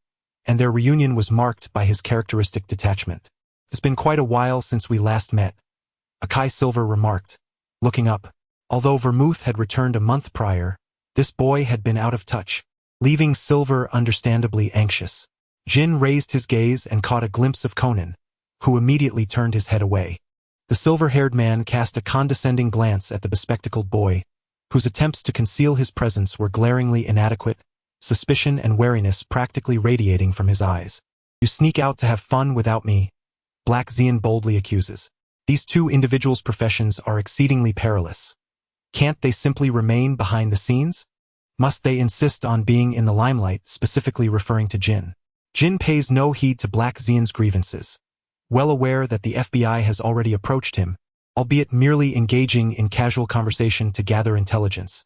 and their reunion was marked by his characteristic detachment. "It's been quite a while since we last met," Akai Silver remarked, looking up. Although Vermouth had returned a month prior, this boy had been out of touch, leaving Silver understandably anxious. Jin raised his gaze and caught a glimpse of Conan, who immediately turned his head away. The silver-haired man cast a condescending glance at the bespectacled boy, whose attempts to conceal his presence were glaringly inadequate, suspicion and wariness practically radiating from his eyes. "You sneak out to have fun without me," Black Xian boldly accuses. "These 2 individuals' professions are exceedingly perilous. Can't they simply remain behind the scenes? Must they insist on being in the limelight?" specifically referring to Jin. Jin pays no heed to Black Xian's grievances, well aware that the FBI has already approached him, albeit merely engaging in casual conversation to gather intelligence,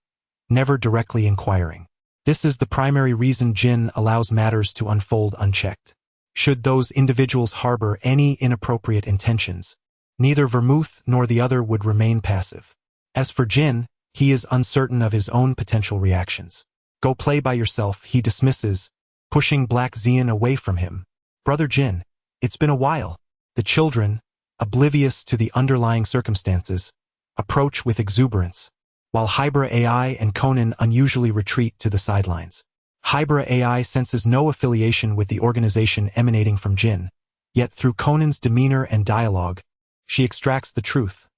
never directly inquiring. This is the primary reason Jin allows matters to unfold unchecked. Should those individuals harbor any inappropriate intentions, neither Vermouth nor the other would remain passive. As for Jin, he is uncertain of his own potential reactions. "Go play by yourself," he dismisses, pushing Black Xian away from him. "Brother Jin, it's been a while." The children, oblivious to the underlying circumstances, approach with exuberance, while Hybra AI and Conan unusually retreat to the sidelines. Hybra AI senses no affiliation with the organization emanating from Jin, yet through Conan's demeanor and dialogue, she extracts the truth.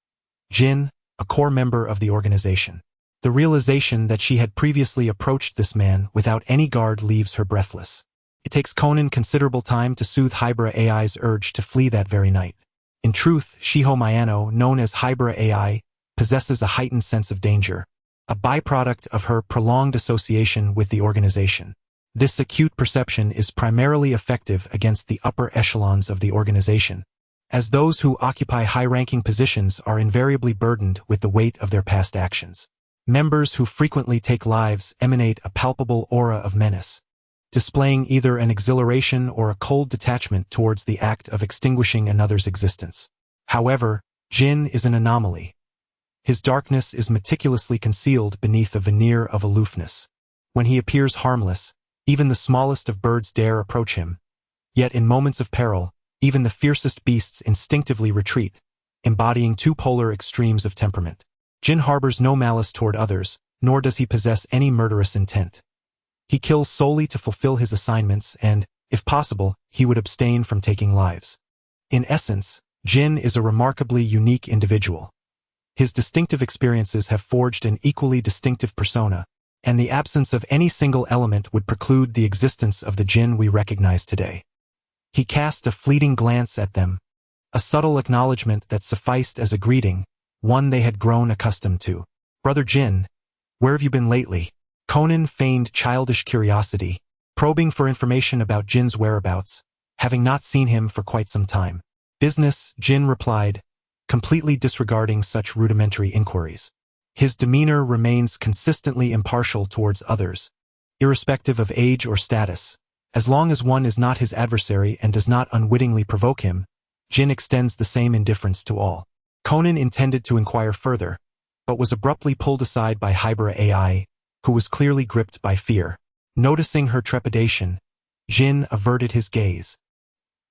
Jin, a core member of the organization. The realization that she had previously approached this man without any guard leaves her breathless. It takes Conan considerable time to soothe Hybra AI's urge to flee that very night. In truth, Shiho Miyano, known as Hybra AI, possesses a heightened sense of danger, a byproduct of her prolonged association with the organization. This acute perception is primarily effective against the upper echelons of the organization, as those who occupy high-ranking positions are invariably burdened with the weight of their past actions. Members who frequently take lives emanate a palpable aura of menace, displaying either an exhilaration or a cold detachment towards the act of extinguishing another's existence. However, Jin is an anomaly. His darkness is meticulously concealed beneath a veneer of aloofness. When he appears harmless, even the smallest of birds dare approach him. Yet in moments of peril, even the fiercest beasts instinctively retreat, embodying two polar extremes of temperament. Jin harbors no malice toward others, nor does he possess any murderous intent. He kills solely to fulfill his assignments and, if possible, he would abstain from taking lives. In essence, Jin is a remarkably unique individual. His distinctive experiences have forged an equally distinctive persona, and the absence of any single element would preclude the existence of the Jin we recognize today. He cast a fleeting glance at them, a subtle acknowledgement that sufficed as a greeting, one they had grown accustomed to. "Brother Jin, where have you been lately?" Conan feigned childish curiosity, probing for information about Jin's whereabouts, having not seen him for quite some time. "Business," Jin replied, completely disregarding such rudimentary inquiries. His demeanor remains consistently impartial towards others, irrespective of age or status. As long as one is not his adversary and does not unwittingly provoke him, Jin extends the same indifference to all. Conan intended to inquire further, but was abruptly pulled aside by Hybera AI, who was clearly gripped by fear. Noticing her trepidation, Jin averted his gaze.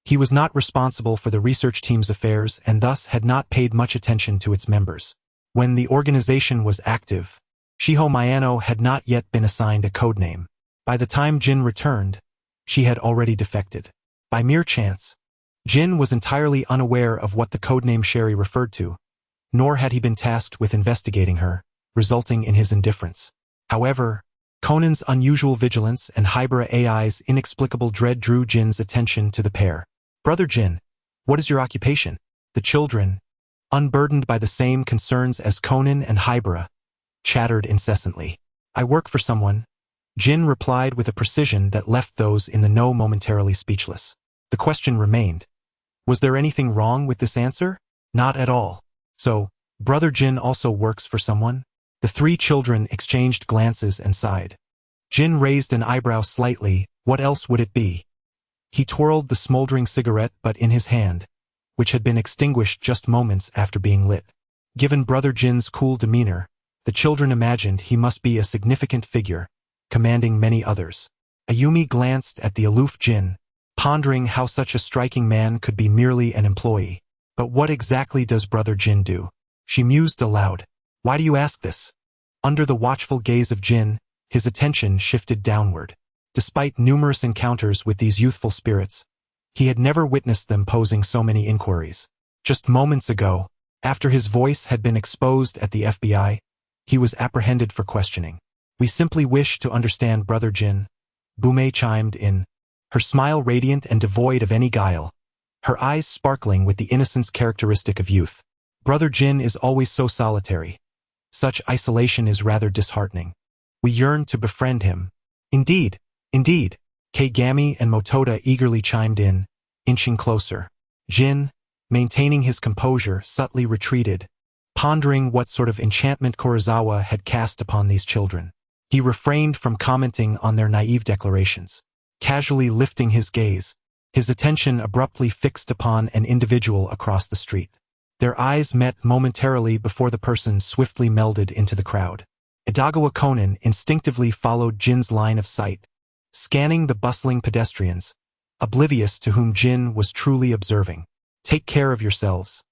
He was not responsible for the research team's affairs and thus had not paid much attention to its members. When the organization was active, Shiho Mayano had not yet been assigned a codename. By the time Jin returned, she had already defected. By mere chance, Jin was entirely unaware of what the codename Sherry referred to, nor had he been tasked with investigating her, resulting in his indifference. However, Conan's unusual vigilance and Hybera AI's inexplicable dread drew Jin's attention to the pair. "Brother Jin, what is your occupation?" The children, unburdened by the same concerns as Conan and Hybera, chattered incessantly. "I work for someone," Jin replied with a precision that left those in the know momentarily speechless. The question remained. Was there anything wrong with this answer? Not at all. So, Brother Jin also works for someone? The three children exchanged glances and sighed. Jin raised an eyebrow slightly. What else would it be? He twirled the smoldering cigarette butt in his hand, which had been extinguished just moments after being lit. Given Brother Jin's cool demeanor, the children imagined he must be a significant figure, commanding many others. Ayumi glanced at the aloof Jin, pondering how such a striking man could be merely an employee. But what exactly does Brother Jin do? She mused aloud. Why do you ask this? Under the watchful gaze of Jin, his attention shifted downward. Despite numerous encounters with these youthful spirits, he had never witnessed them posing so many inquiries. Just moments ago, after his voice had been exposed at the FBI, he was apprehended for questioning. We simply wish to understand Brother Jin, Bume chimed in, her smile radiant and devoid of any guile, her eyes sparkling with the innocence characteristic of youth. Brother Jin is always so solitary. Such isolation is rather disheartening. We yearn to befriend him. Indeed, indeed, Kagami and Motoda eagerly chimed in, inching closer. Jin, maintaining his composure, subtly retreated, pondering what sort of enchantment Kurosawa had cast upon these children. He refrained from commenting on their naive declarations. Casually lifting his gaze, his attention abruptly fixed upon an individual across the street. Their eyes met momentarily before the person swiftly melded into the crowd. Edagawa Conan instinctively followed Jin's line of sight, scanning the bustling pedestrians, oblivious to whom Jin was truly observing. Take care of yourselves.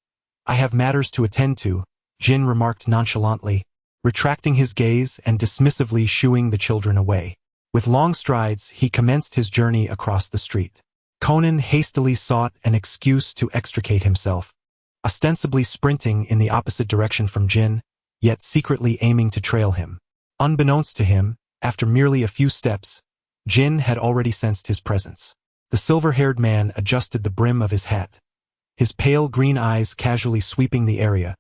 I have matters to attend to, Jin remarked nonchalantly, retracting his gaze and dismissively shooing the children away. With long strides, he commenced his journey across the street. Conan hastily sought an excuse to extricate himself, ostensibly sprinting in the opposite direction from Jin, yet secretly aiming to trail him. Unbeknownst to him, after merely a few steps, Jin had already sensed his presence. The silver-haired man adjusted the brim of his hat, his pale green eyes casually sweeping the area,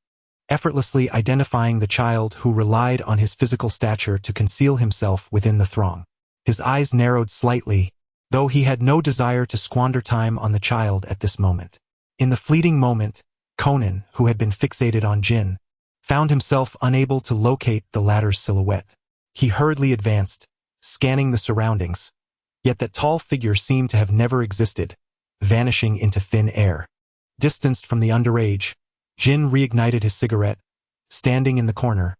effortlessly identifying the child who relied on his physical stature to conceal himself within the throng. His eyes narrowed slightly, though he had no desire to squander time on the child at this moment. In the fleeting moment, Conan, who had been fixated on Jin, found himself unable to locate the latter's silhouette. He hurriedly advanced, scanning the surroundings, Yet that tall figure seemed to have never existed, vanishing into thin air. Distanced from the underage, Jin reignited his cigarette, standing in the corner,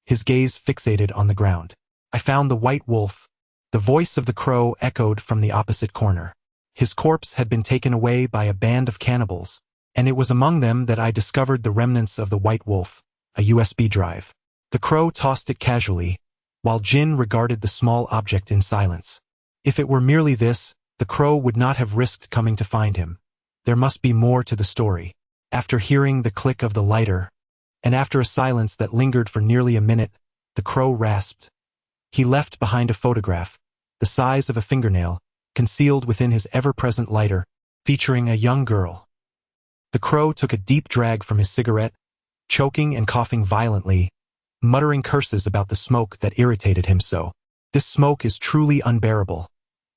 his gaze fixated on the ground. I found the white wolf. The voice of the crow echoed from the opposite corner. His corpse had been taken away by a band of cannibals, and it was among them that I discovered the remnants of the white wolf, a USB drive. The crow tossed it casually, while Jin regarded the small object in silence. If it were merely this, the crow would not have risked coming to find him. There must be more to the story. After hearing the click of the lighter, and after a silence that lingered for nearly a minute, the crow rasped. He left behind a photograph, the size of a fingernail, concealed within his ever-present lighter, featuring a young girl. The crow took a deep drag from his cigarette, choking and coughing violently, muttering curses about the smoke that irritated him so. This smoke is truly unbearable.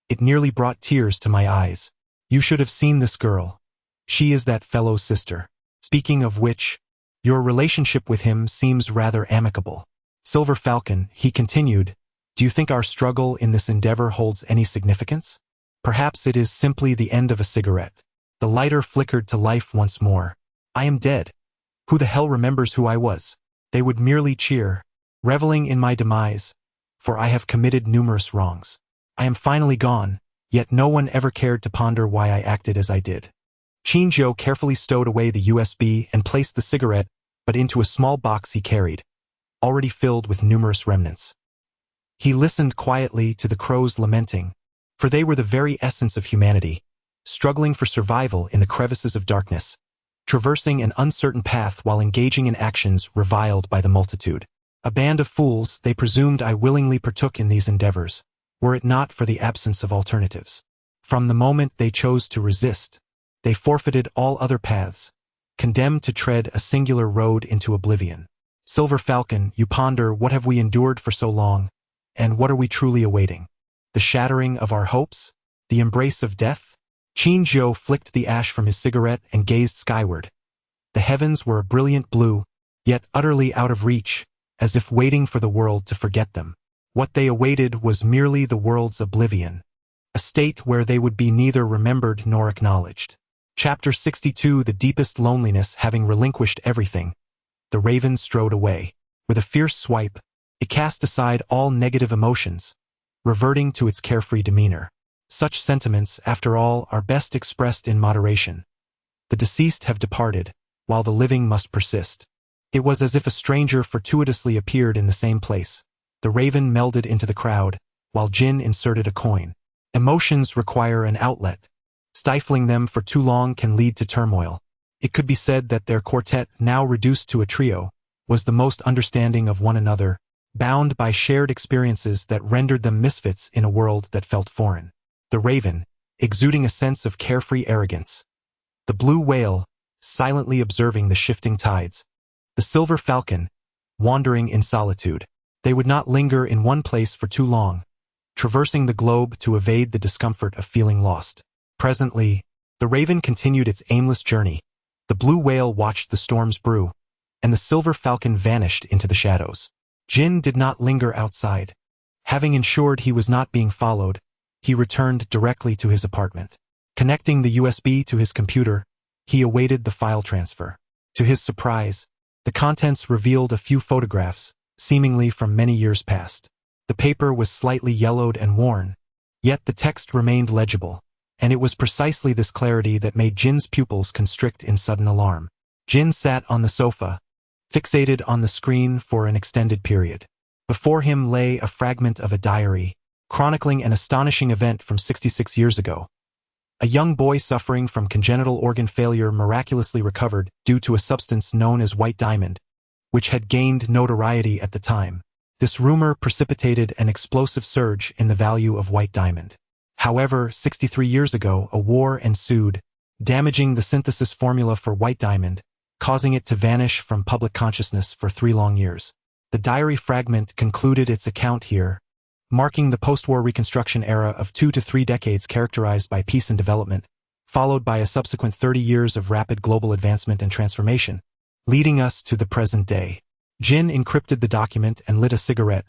It nearly brought tears to my eyes. You should have seen this girl. She is that fellow's sister. Speaking of which, your relationship with him seems rather amicable. Silver Falcon, he continued, do you think our struggle in this endeavor holds any significance? Perhaps it is simply the end of a cigarette. The lighter flickered to life once more. I am dead. Who the hell remembers who I was? They would merely cheer, reveling in my demise, for I have committed numerous wrongs. I am finally gone, yet no one ever cared to ponder why I acted as I did. Chinjo carefully stowed away the USB and placed the cigarette, but into a small box he carried, already filled with numerous remnants. He listened quietly to the crows lamenting, for they were the very essence of humanity, struggling for survival in the crevices of darkness, traversing an uncertain path while engaging in actions reviled by the multitude. A band of fools, they presumed I willingly partook in these endeavors, were it not for the absence of alternatives. From the moment they chose to resist, they forfeited all other paths, condemned to tread a singular road into oblivion. Silver Falcon, you ponder, what have we endured for so long, and what are we truly awaiting? The shattering of our hopes? The embrace of death? Chinjo flicked the ash from his cigarette and gazed skyward. The heavens were a brilliant blue, yet utterly out of reach, as if waiting for the world to forget them. What they awaited was merely the world's oblivion, a state where they would be neither remembered nor acknowledged. Chapter 62. The deepest loneliness. Having relinquished everything, the raven strode away. With a fierce swipe, it cast aside all negative emotions, reverting to its carefree demeanor. Such sentiments, after all, are best expressed in moderation. The deceased have departed, while the living must persist. It was as if a stranger fortuitously appeared in the same place. The raven melded into the crowd, while Jin inserted a coin. Emotions require an outlet. Stifling them for too long can lead to turmoil. It could be said that their quartet, now reduced to a trio, was the most understanding of one another, bound by shared experiences that rendered them misfits in a world that felt foreign. The raven, exuding a sense of carefree arrogance. The blue whale, silently observing the shifting tides. The silver falcon, wandering in solitude. They would not linger in one place for too long, traversing the globe to evade the discomfort of feeling lost. Presently, the raven continued its aimless journey. The blue whale watched the storms brew, and the silver falcon vanished into the shadows. Jin did not linger outside. Having ensured he was not being followed, he returned directly to his apartment. Connecting the USB to his computer, he awaited the file transfer. To his surprise, the contents revealed a few photographs, seemingly from many years past. The paper was slightly yellowed and worn, yet the text remained legible, and it was precisely this clarity that made Jin's pupils constrict in sudden alarm. Jin sat on the sofa, fixated on the screen for an extended period. Before him lay a fragment of a diary, chronicling an astonishing event from 66 years ago. A young boy suffering from congenital organ failure miraculously recovered due to a substance known as white diamond, which had gained notoriety at the time. This rumor precipitated an explosive surge in the value of white diamond. However, 63 years ago, a war ensued, damaging the synthesis formula for white diamond, causing it to vanish from public consciousness for 3 long years. The diary fragment concluded its account here, marking the post-war reconstruction era of 2 to 3 decades characterized by peace and development, followed by a subsequent 30 years of rapid global advancement and transformation, leading us to the present day. Jin encrypted the document and lit a cigarette,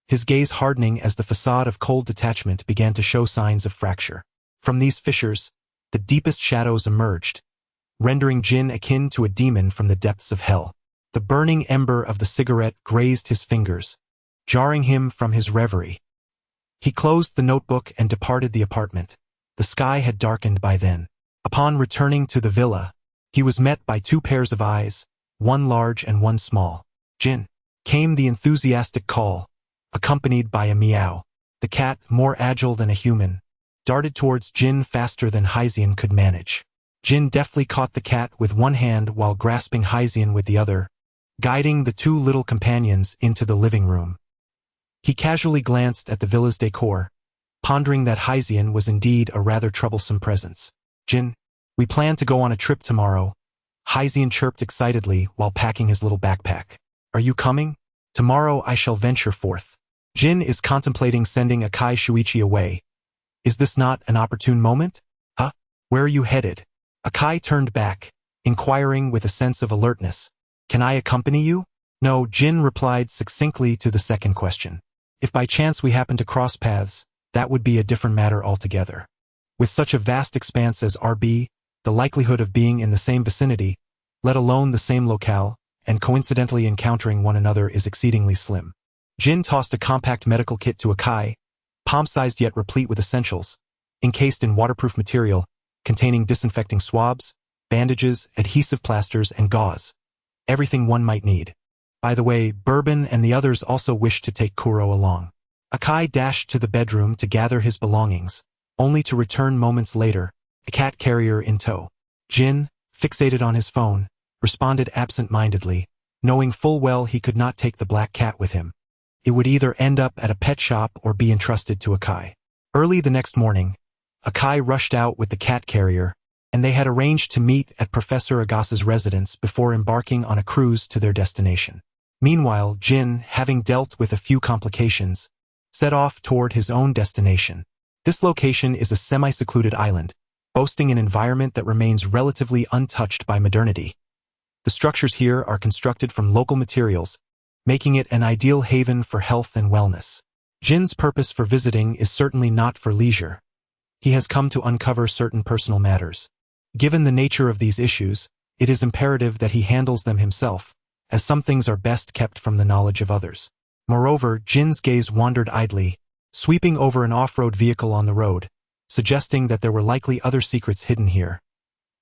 his gaze hardening as the facade of cold detachment began to show signs of fracture. From these fissures, the deepest shadows emerged, rendering Jin akin to a demon from the depths of hell. The burning ember of the cigarette grazed his fingers, jarring him from his reverie. He closed the notebook and departed the apartment. The sky had darkened by then. Upon returning to the villa, he was met by two pairs of eyes, one large and one small. Jin, came the enthusiastic call, accompanied by a meow. The cat, more agile than a human, darted towards Jin faster than Hyzian could manage. Jin deftly caught the cat with one hand while grasping Hyzian with the other, guiding the two little companions into the living room. He casually glanced at the villa's decor, pondering that Hyzian was indeed a rather troublesome presence. Jin, we plan to go on a trip tomorrow, Hyzian chirped excitedly while packing his little backpack. Are you coming? Tomorrow I shall venture forth. Jin is contemplating sending Akai Shuichi away. Is this not an opportune moment? Huh? Where are you headed? Akai turned back, inquiring with a sense of alertness. Can I accompany you? No, Jin replied succinctly to the second question. If by chance we happen to cross paths, that would be a different matter altogether. With such a vast expanse as RB, the likelihood of being in the same vicinity, let alone the same locale, and coincidentally encountering one another is exceedingly slim. Jin tossed a compact medical kit to Akai, palm-sized yet replete with essentials, encased in waterproof material, containing disinfecting swabs, bandages, adhesive plasters, and gauze. Everything one might need. By the way, Bourbon and the others also wished to take Kuro along. Akai dashed to the bedroom to gather his belongings, only to return moments later, a cat carrier in tow. Jin, fixated on his phone, responded absent-mindedly, knowing full well he could not take the black cat with him. It would either end up at a pet shop or be entrusted to Akai. Early the next morning, Akai rushed out with the cat carrier, and they had arranged to meet at Professor Agasa's residence before embarking on a cruise to their destination. Meanwhile, Jin, having dealt with a few complications, set off toward his own destination. This location is a semi-secluded island, boasting an environment that remains relatively untouched by modernity. The structures here are constructed from local materials, making it an ideal haven for health and wellness. Jin's purpose for visiting is certainly not for leisure. He has come to uncover certain personal matters. Given the nature of these issues, it is imperative that he handles them himself, as some things are best kept from the knowledge of others. Moreover, Jin's gaze wandered idly, sweeping over an off-road vehicle on the road, suggesting that there were likely other secrets hidden here.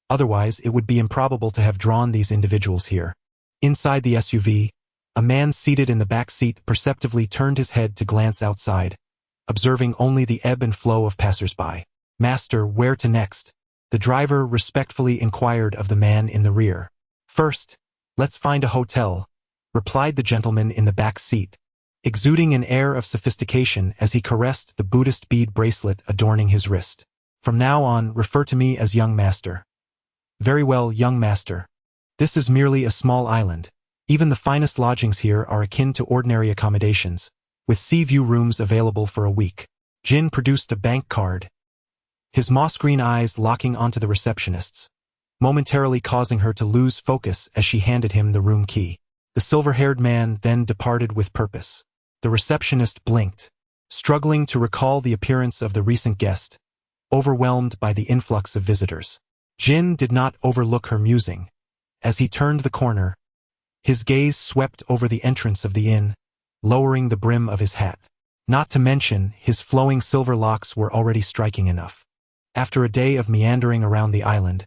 Otherwise, it would be improbable to have drawn these individuals here. Inside the SUV, a man seated in the back seat perceptively turned his head to glance outside, observing only the ebb and flow of passers-by. Master, where to next? The driver respectfully inquired of the man in the rear. First, let's find a hotel, replied the gentleman in the back seat, exuding an air of sophistication as he caressed the Buddhist bead bracelet adorning his wrist. From now on, refer to me as young master. Very well, young master. This is merely a small island. Even the finest lodgings here are akin to ordinary accommodations, with sea view rooms available for a week. Jin produced a bank card, his moss-green eyes locking onto the receptionist's, momentarily causing her to lose focus as she handed him the room key. The silver-haired man then departed with purpose. The receptionist blinked, struggling to recall the appearance of the recent guest, overwhelmed by the influx of visitors. Jin did not overlook her musing. As he turned the corner, his gaze swept over the entrance of the inn, lowering the brim of his hat. Not to mention, his flowing silver locks were already striking enough. After a day of meandering around the island,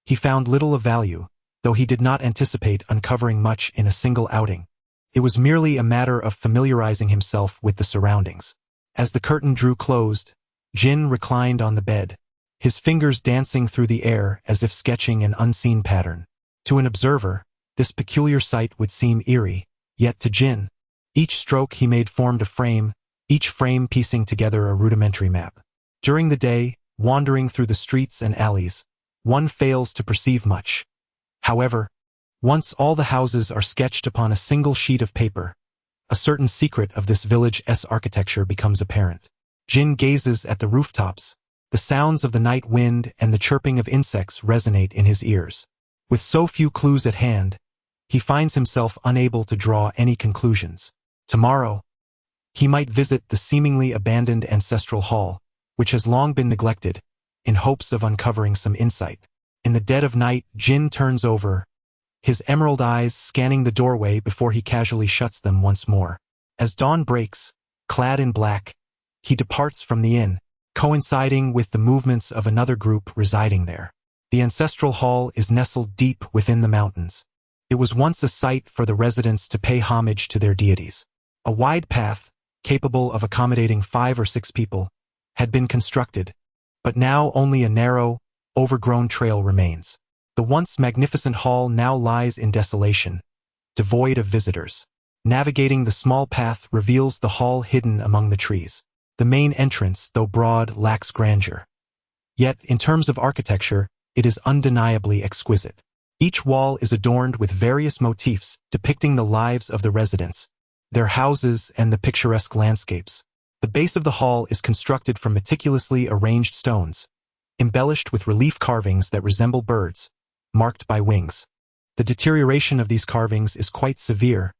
he found little of value, though he did not anticipate uncovering much in a single outing. It was merely a matter of familiarizing himself with the surroundings. As the curtain drew closed, Jin reclined on the bed, his fingers dancing through the air as if sketching an unseen pattern. To an observer, this peculiar sight would seem eerie, yet to Jin, each stroke he made formed a frame, each frame piecing together a rudimentary map. During the day, wandering through the streets and alleys, one fails to perceive much. However, once all the houses are sketched upon a single sheet of paper, a certain secret of this village's architecture becomes apparent. Jin gazes at the rooftops. The sounds of the night wind and the chirping of insects resonate in his ears. With so few clues at hand, he finds himself unable to draw any conclusions. Tomorrow, He might visit the seemingly abandoned ancestral hall, which has long been neglected, in hopes of uncovering some insight. In the dead of night, Jin turns over, his emerald eyes scanning the doorway before he casually shuts them once more. As dawn breaks, clad in black, he departs from the inn, coinciding with the movements of another group residing there. The ancestral hall is nestled deep within the mountains. It was once a site for the residents to pay homage to their deities. A wide path, capable of accommodating 5 or 6 people, had been constructed, but now only a narrow, overgrown trail remains. The once magnificent hall now lies in desolation, devoid of visitors. Navigating the small path reveals the hall hidden among the trees. The main entrance, though broad, lacks grandeur. Yet, in terms of architecture, it is undeniably exquisite. Each wall is adorned with various motifs depicting the lives of the residents, their houses, and the picturesque landscapes. The base of the hall is constructed from meticulously arranged stones, embellished with relief carvings that resemble birds, marked by wings. The deterioration of these carvings is quite severe,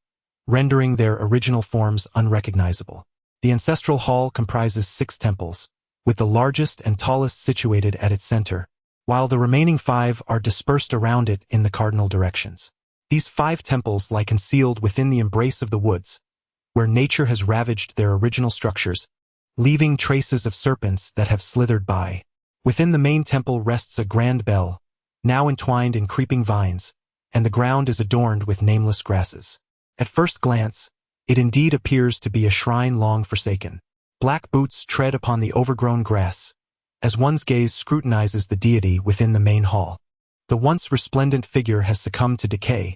rendering their original forms unrecognizable. The ancestral hall comprises 6 temples, with the largest and tallest situated at its center, while the remaining 5 are dispersed around it in the cardinal directions. These 5 temples lie concealed within the embrace of the woods, where nature has ravaged their original structures, leaving traces of serpents that have slithered by. Within the main temple rests a grand bell, now entwined in creeping vines, and the ground is adorned with nameless grasses. At first glance, it indeed appears to be a shrine long forsaken. Black boots tread upon the overgrown grass, as one's gaze scrutinizes the deity within the main hall. The once resplendent figure has succumbed to decay,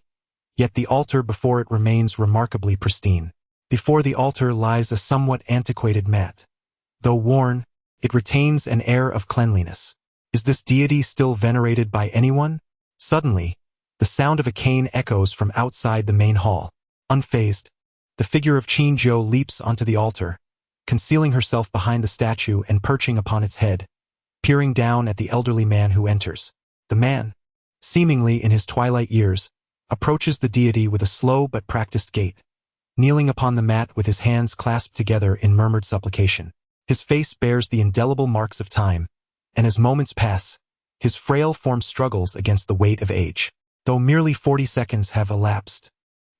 yet the altar before it remains remarkably pristine. Before the altar lies a somewhat antiquated mat. Though worn, it retains an air of cleanliness. Is this deity still venerated by anyone? Suddenly, the sound of a cane echoes from outside the main hall. Unfazed, the figure of Qin-jo leaps onto the altar, concealing herself behind the statue and perching upon its head, peering down at the elderly man who enters. The man, seemingly in his twilight years, approaches the deity with a slow but practiced gait, kneeling upon the mat with his hands clasped together in murmured supplication. His face bears the indelible marks of time, and as moments pass, his frail form struggles against the weight of age. Though merely 40 seconds have elapsed,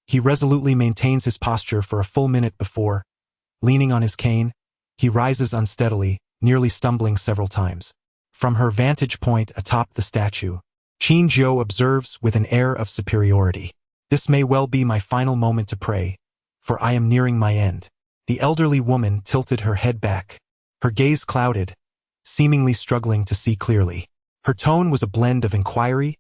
he resolutely maintains his posture for a full minute before, leaning on his cane, he rises unsteadily, nearly stumbling several times. From her vantage point atop the statue, Qin-jo observes with an air of superiority. This may well be my final moment to pray, for I am nearing my end. The elderly woman tilted her head back, her gaze clouded, seemingly struggling to see clearly. Her tone was a blend of inquiry,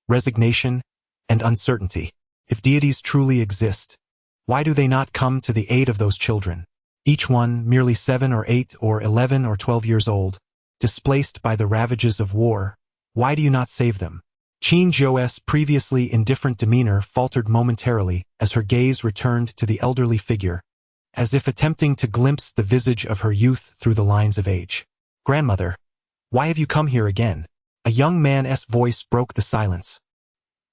resignation, and uncertainty. If deities truly exist, why do they not come to the aid of those children? Each one merely 7 or 8 or 11 or 12 years old, displaced by the ravages of war. Why do you not save them? Qin-jo's previously indifferent demeanor faltered momentarily as her gaze returned to the elderly figure, as if attempting to glimpse the visage of her youth through the lines of age. Grandmother, why have you come here again? A young man's voice broke the silence,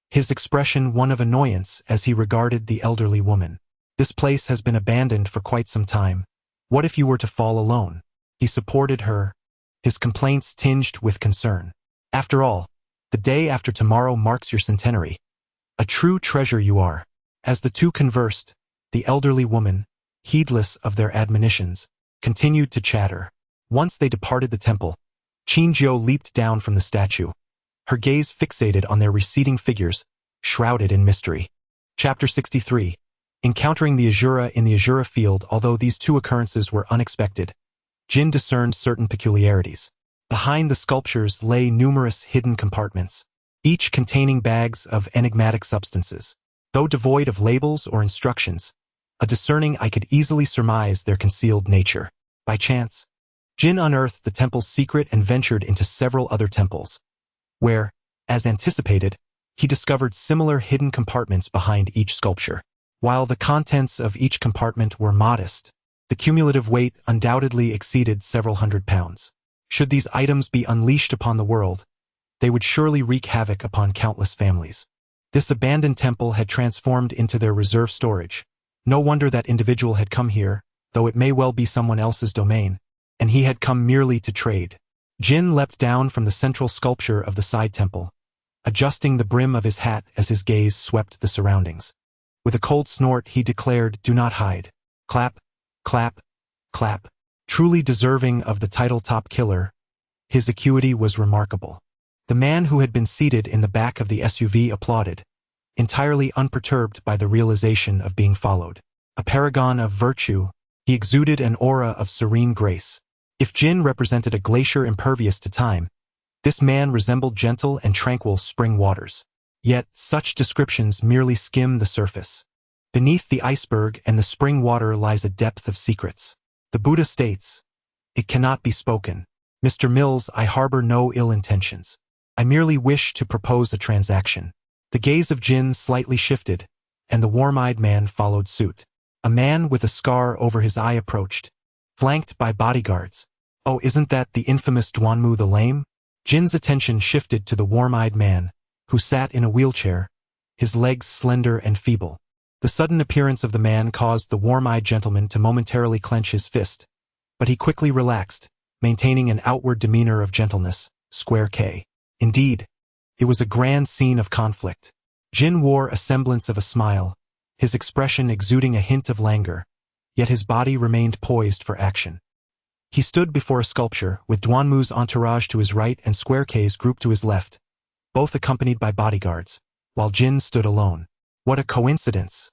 his expression one of annoyance as he regarded the elderly woman. This place has been abandoned for quite some time. What if you were to fall alone? He supported her, his complaints tinged with concern. After all, the day after tomorrow marks your centenary. A true treasure you are. As the two conversed, the elderly woman, heedless of their admonitions, continued to chatter. Once they departed the temple, Qin-jo leaped down from the statue, her gaze fixated on their receding figures, shrouded in mystery. Chapter 63. Encountering the Azura in the Azura field. Although these two occurrences were unexpected, Jin discerned certain peculiarities. Behind the sculptures lay numerous hidden compartments, each containing bags of enigmatic substances. Though devoid of labels or instructions, a discerning eye could easily surmise their concealed nature. By chance, Jin unearthed the temple's secret and ventured into several other temples, where, as anticipated, he discovered similar hidden compartments behind each sculpture. While the contents of each compartment were modest, the cumulative weight undoubtedly exceeded several hundred pounds. Should these items be unleashed upon the world, they would surely wreak havoc upon countless families. This abandoned temple had transformed into their reserve storage. No wonder that individual had come here, though it may well be someone else's domain, and he had come merely to trade. Jin leapt down from the central sculpture of the side temple, adjusting the brim of his hat as his gaze swept the surroundings. With a cold snort he declared, "Do not hide." Clap, clap, clap. Truly deserving of the title top killer, his acuity was remarkable. The man who had been seated in the back of the SUV applauded, entirely unperturbed by the realization of being followed. A paragon of virtue, he exuded an aura of serene grace. If Jin represented a glacier impervious to time, this man resembled gentle and tranquil spring waters. Yet, such descriptions merely skim the surface. Beneath the iceberg and the spring water lies a depth of secrets. The Buddha states, "It cannot be spoken. Mr. Mills, I harbor no ill intentions. I merely wish to propose a transaction." The gaze of Jin slightly shifted, and the warm-eyed man followed suit. A man with a scar over his eye approached, flanked by bodyguards. "Oh, isn't that the infamous Duanmu the Lame?" Jin's attention shifted to the warm-eyed man, who sat in a wheelchair, his legs slender and feeble. The sudden appearance of the man caused the warm-eyed gentleman to momentarily clench his fist, but he quickly relaxed, maintaining an outward demeanor of gentleness, square K. Indeed, it was a grand scene of conflict. Jin wore a semblance of a smile, his expression exuding a hint of languor, yet his body remained poised for action. He stood before a sculpture, with Duanmu's entourage to his right and Square K's group to his left, both accompanied by bodyguards, while Jin stood alone. What a coincidence!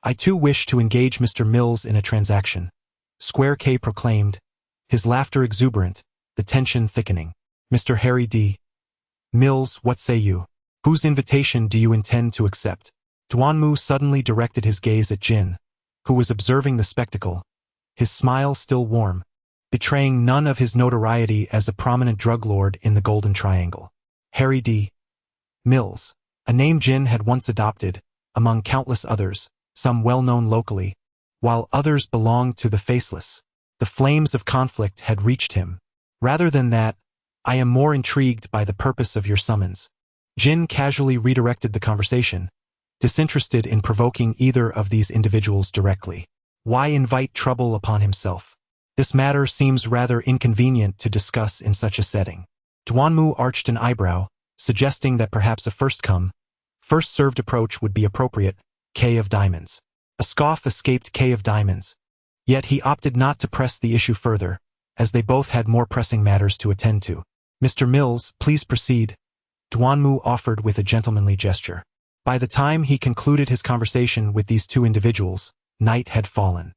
"I too wish to engage Mr. Mills in a transaction," Square K proclaimed, his laughter exuberant, the tension thickening. "Mr. Harry D. Mills, what say you? Whose invitation do you intend to accept?" Duanmu suddenly directed his gaze at Jin, who was observing the spectacle, his smile still warm, betraying none of his notoriety as a prominent drug lord in the Golden Triangle. Harry D. Mills, a name Jin had once adopted, among countless others, some well-known locally, while others belonged to the Faceless. The flames of conflict had reached him. "Rather than that, I am more intrigued by the purpose of your summons." Jin casually redirected the conversation, disinterested in provoking either of these individuals directly. Why invite trouble upon himself? This matter seems rather inconvenient to discuss in such a setting. Duanmu arched an eyebrow, suggesting that perhaps a first-come, first-served approach would be appropriate. K of Diamonds. A scoff escaped K of Diamonds. Yet he opted not to press the issue further, as they both had more pressing matters to attend to. "Mr. Mills, please proceed," Duanmu offered with a gentlemanly gesture. By the time he concluded his conversation with these two individuals, night had fallen.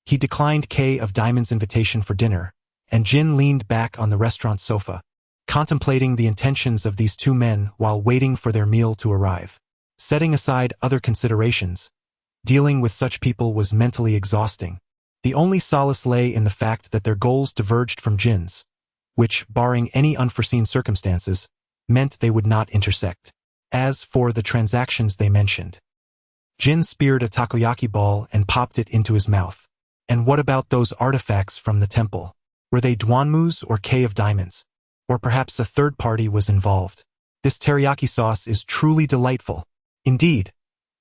He declined K of Diamond's invitation for dinner, and Jin leaned back on the restaurant sofa, contemplating the intentions of these two men while waiting for their meal to arrive. Setting aside other considerations, dealing with such people was mentally exhausting. The only solace lay in the fact that their goals diverged from Jin's, which, barring any unforeseen circumstances, meant they would not intersect. As for the transactions they mentioned, Jin speared a takoyaki ball and popped it into his mouth. And what about those artifacts from the temple? Were they Duanmu's or K of Diamonds? Or perhaps a third party was involved? This teriyaki sauce is truly delightful. Indeed,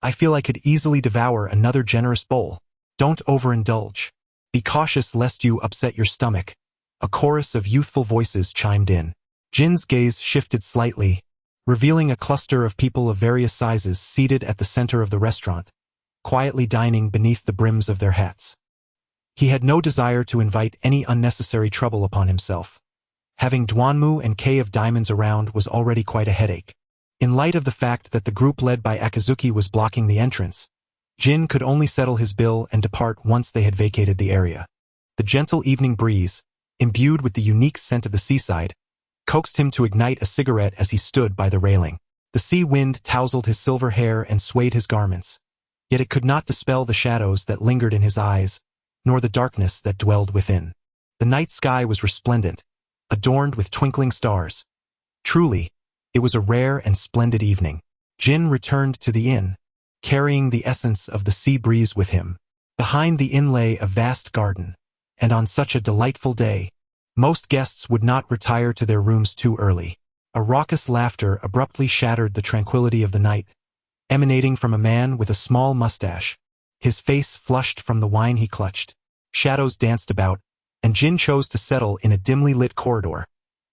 I feel I could easily devour another generous bowl. Don't overindulge. Be cautious lest you upset your stomach. A chorus of youthful voices chimed in. Jin's gaze shifted slightly, revealing a cluster of people of various sizes seated at the center of the restaurant, quietly dining beneath the brims of their hats. He had no desire to invite any unnecessary trouble upon himself. Having Duanmu and K of Diamonds around was already quite a headache. In light of the fact that the group led by Akazuki was blocking the entrance, Jin could only settle his bill and depart once they had vacated the area. The gentle evening breeze, imbued with the unique scent of the seaside, coaxed him to ignite a cigarette as he stood by the railing. The sea wind tousled his silver hair and swayed his garments, yet it could not dispel the shadows that lingered in his eyes, nor the darkness that dwelled within. The night sky was resplendent, adorned with twinkling stars. Truly, it was a rare and splendid evening. Jin returned to the inn, carrying the essence of the sea breeze with him. Behind the inn lay a vast garden, and on such a delightful day, most guests would not retire to their rooms too early. A raucous laughter abruptly shattered the tranquility of the night, emanating from a man with a small mustache, his face flushed from the wine he clutched. Shadows danced about, and Jin chose to settle in a dimly lit corridor,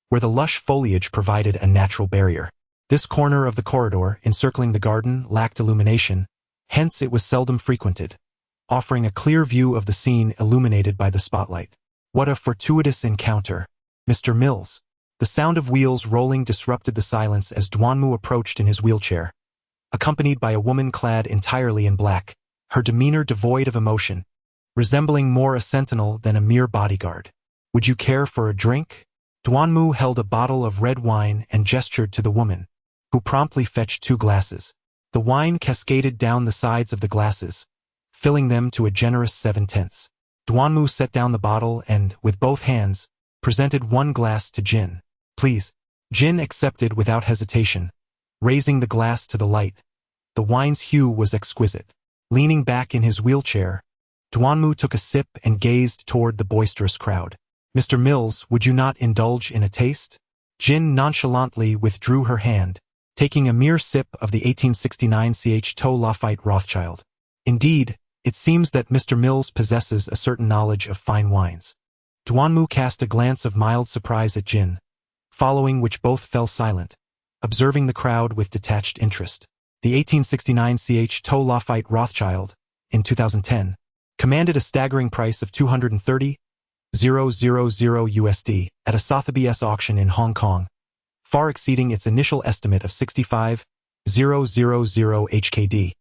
where the lush foliage provided a natural barrier. This corner of the corridor, encircling the garden, lacked illumination, hence it was seldom frequented, offering a clear view of the scene illuminated by the spotlight. What a fortuitous encounter. Mr. Mills. The sound of wheels rolling disrupted the silence as Duanmu approached in his wheelchair, accompanied by a woman clad entirely in black, her demeanor devoid of emotion, resembling more a sentinel than a mere bodyguard. Would you care for a drink? Duanmu held a bottle of red wine and gestured to the woman, who promptly fetched 2 glasses. The wine cascaded down the sides of the glasses, filling them to a generous 7/10. Duanmu set down the bottle and, with both hands, presented 1 glass to Jin. Please. Jin accepted without hesitation, raising the glass to the light. The wine's hue was exquisite. Leaning back in his wheelchair, Duanmu took a sip and gazed toward the boisterous crowd. Mr. Mills, would you not indulge in a taste? Jin nonchalantly withdrew her hand, taking a mere sip of the 1869 Chateau Lafite Rothschild. Indeed, it seems that Mr. Mills possesses a certain knowledge of fine wines. Duanmu cast a glance of mild surprise at Jin, following which both fell silent, observing the crowd with detached interest. The 1869 Chateau Lafite Rothschild, in 2010, commanded a staggering price of $230,000 USD at a Sotheby's auction in Hong Kong, far exceeding its initial estimate of $65,000 HKD,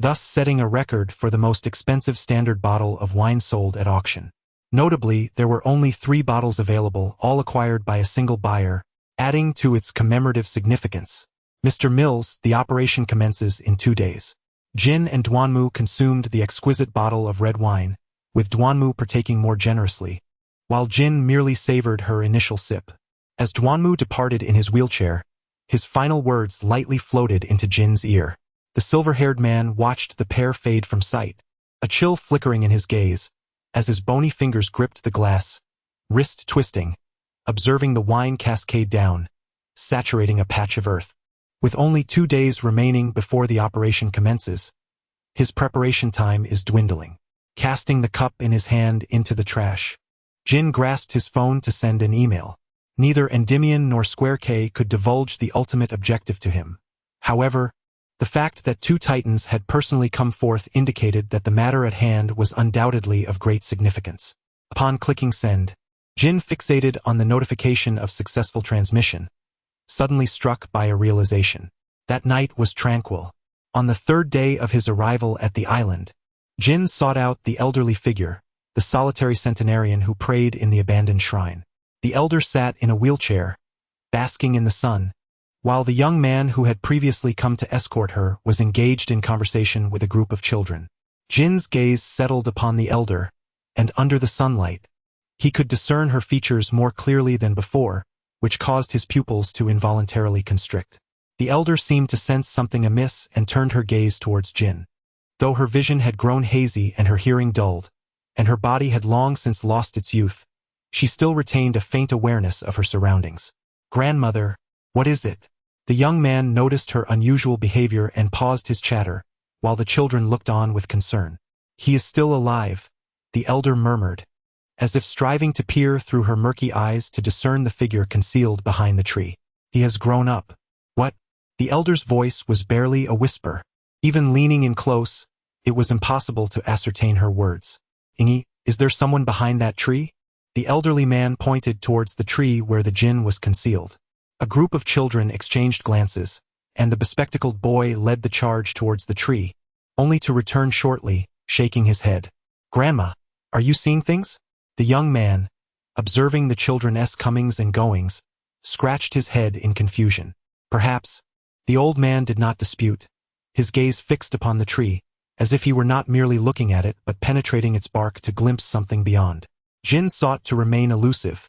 thus setting a record for the most expensive standard bottle of wine sold at auction. Notably, there were only 3 bottles available, all acquired by a single buyer, adding to its commemorative significance. Mr. Mills, the operation commences in 2 days. Jin and Duanmu consumed the exquisite bottle of red wine, with Duanmu partaking more generously, while Jin merely savored her initial sip. As Duanmu departed in his wheelchair, his final words lightly floated into Jin's ear. The silver-haired man watched the pair fade from sight, a chill flickering in his gaze, as his bony fingers gripped the glass, wrist twisting, observing the wine cascade down, saturating a patch of earth. With only 2 days remaining before the operation commences, his preparation time is dwindling. Casting the cup in his hand into the trash, Jin grasped his phone to send an email. Neither Endymion nor Square K could divulge the ultimate objective to him. However, the fact that 2 titans had personally come forth indicated that the matter at hand was undoubtedly of great significance. Upon clicking send, Jin fixated on the notification of successful transmission, suddenly struck by a realization. That night was tranquil. On the 3rd day of his arrival at the island, Jin sought out the elderly figure, the solitary centenarian who prayed in the abandoned shrine. The elder sat in a wheelchair, basking in the sun, while the young man who had previously come to escort her was engaged in conversation with a group of children. Jin's gaze settled upon the elder, and under the sunlight, he could discern her features more clearly than before, which caused his pupils to involuntarily constrict. The elder seemed to sense something amiss and turned her gaze towards Jin. Though her vision had grown hazy and her hearing dulled, and her body had long since lost its youth, she still retained a faint awareness of her surroundings. "Grandmother, what is it?" The young man noticed her unusual behavior and paused his chatter, while the children looked on with concern. "He is still alive," the elder murmured, as if striving to peer through her murky eyes to discern the figure concealed behind the tree. "He has grown up." "What?" The elder's voice was barely a whisper. Even leaning in close, it was impossible to ascertain her words. "Ingi, is there someone behind that tree?" The elderly man pointed towards the tree where the Jin was concealed. A group of children exchanged glances, and the bespectacled boy led the charge towards the tree, only to return shortly, shaking his head. "Grandma, are you seeing things?" The young man, observing the children's comings and goings, scratched his head in confusion. "Perhaps." The old man did not dispute, his gaze fixed upon the tree, as if he were not merely looking at it but penetrating its bark to glimpse something beyond. Jin sought to remain elusive.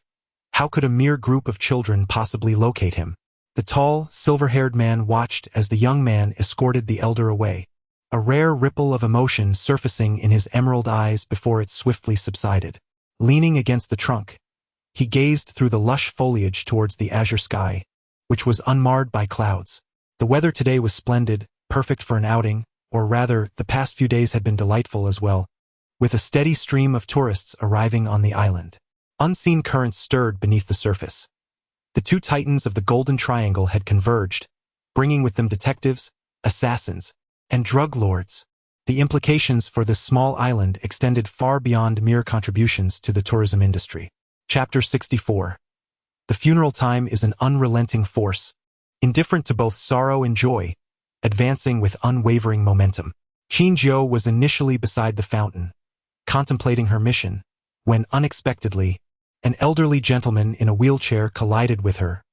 How could a mere group of children possibly locate him? The tall, silver-haired man watched as the young man escorted the elder away, a rare ripple of emotion surfacing in his emerald eyes before it swiftly subsided. Leaning against the trunk, he gazed through the lush foliage towards the azure sky, which was unmarred by clouds. The weather today was splendid, perfect for an outing, or rather, the past few days had been delightful as well. with a steady stream of tourists arriving on the island. Unseen currents stirred beneath the surface. The two titans of the Golden Triangle had converged, bringing with them detectives, assassins, and drug lords. The implications for this small island extended far beyond mere contributions to the tourism industry. Chapter 64. The funeral time is an unrelenting force, indifferent to both sorrow and joy, advancing with unwavering momentum. Qin was initially beside the fountain, contemplating her mission, when unexpectedly, an elderly gentleman in a wheelchair collided with her,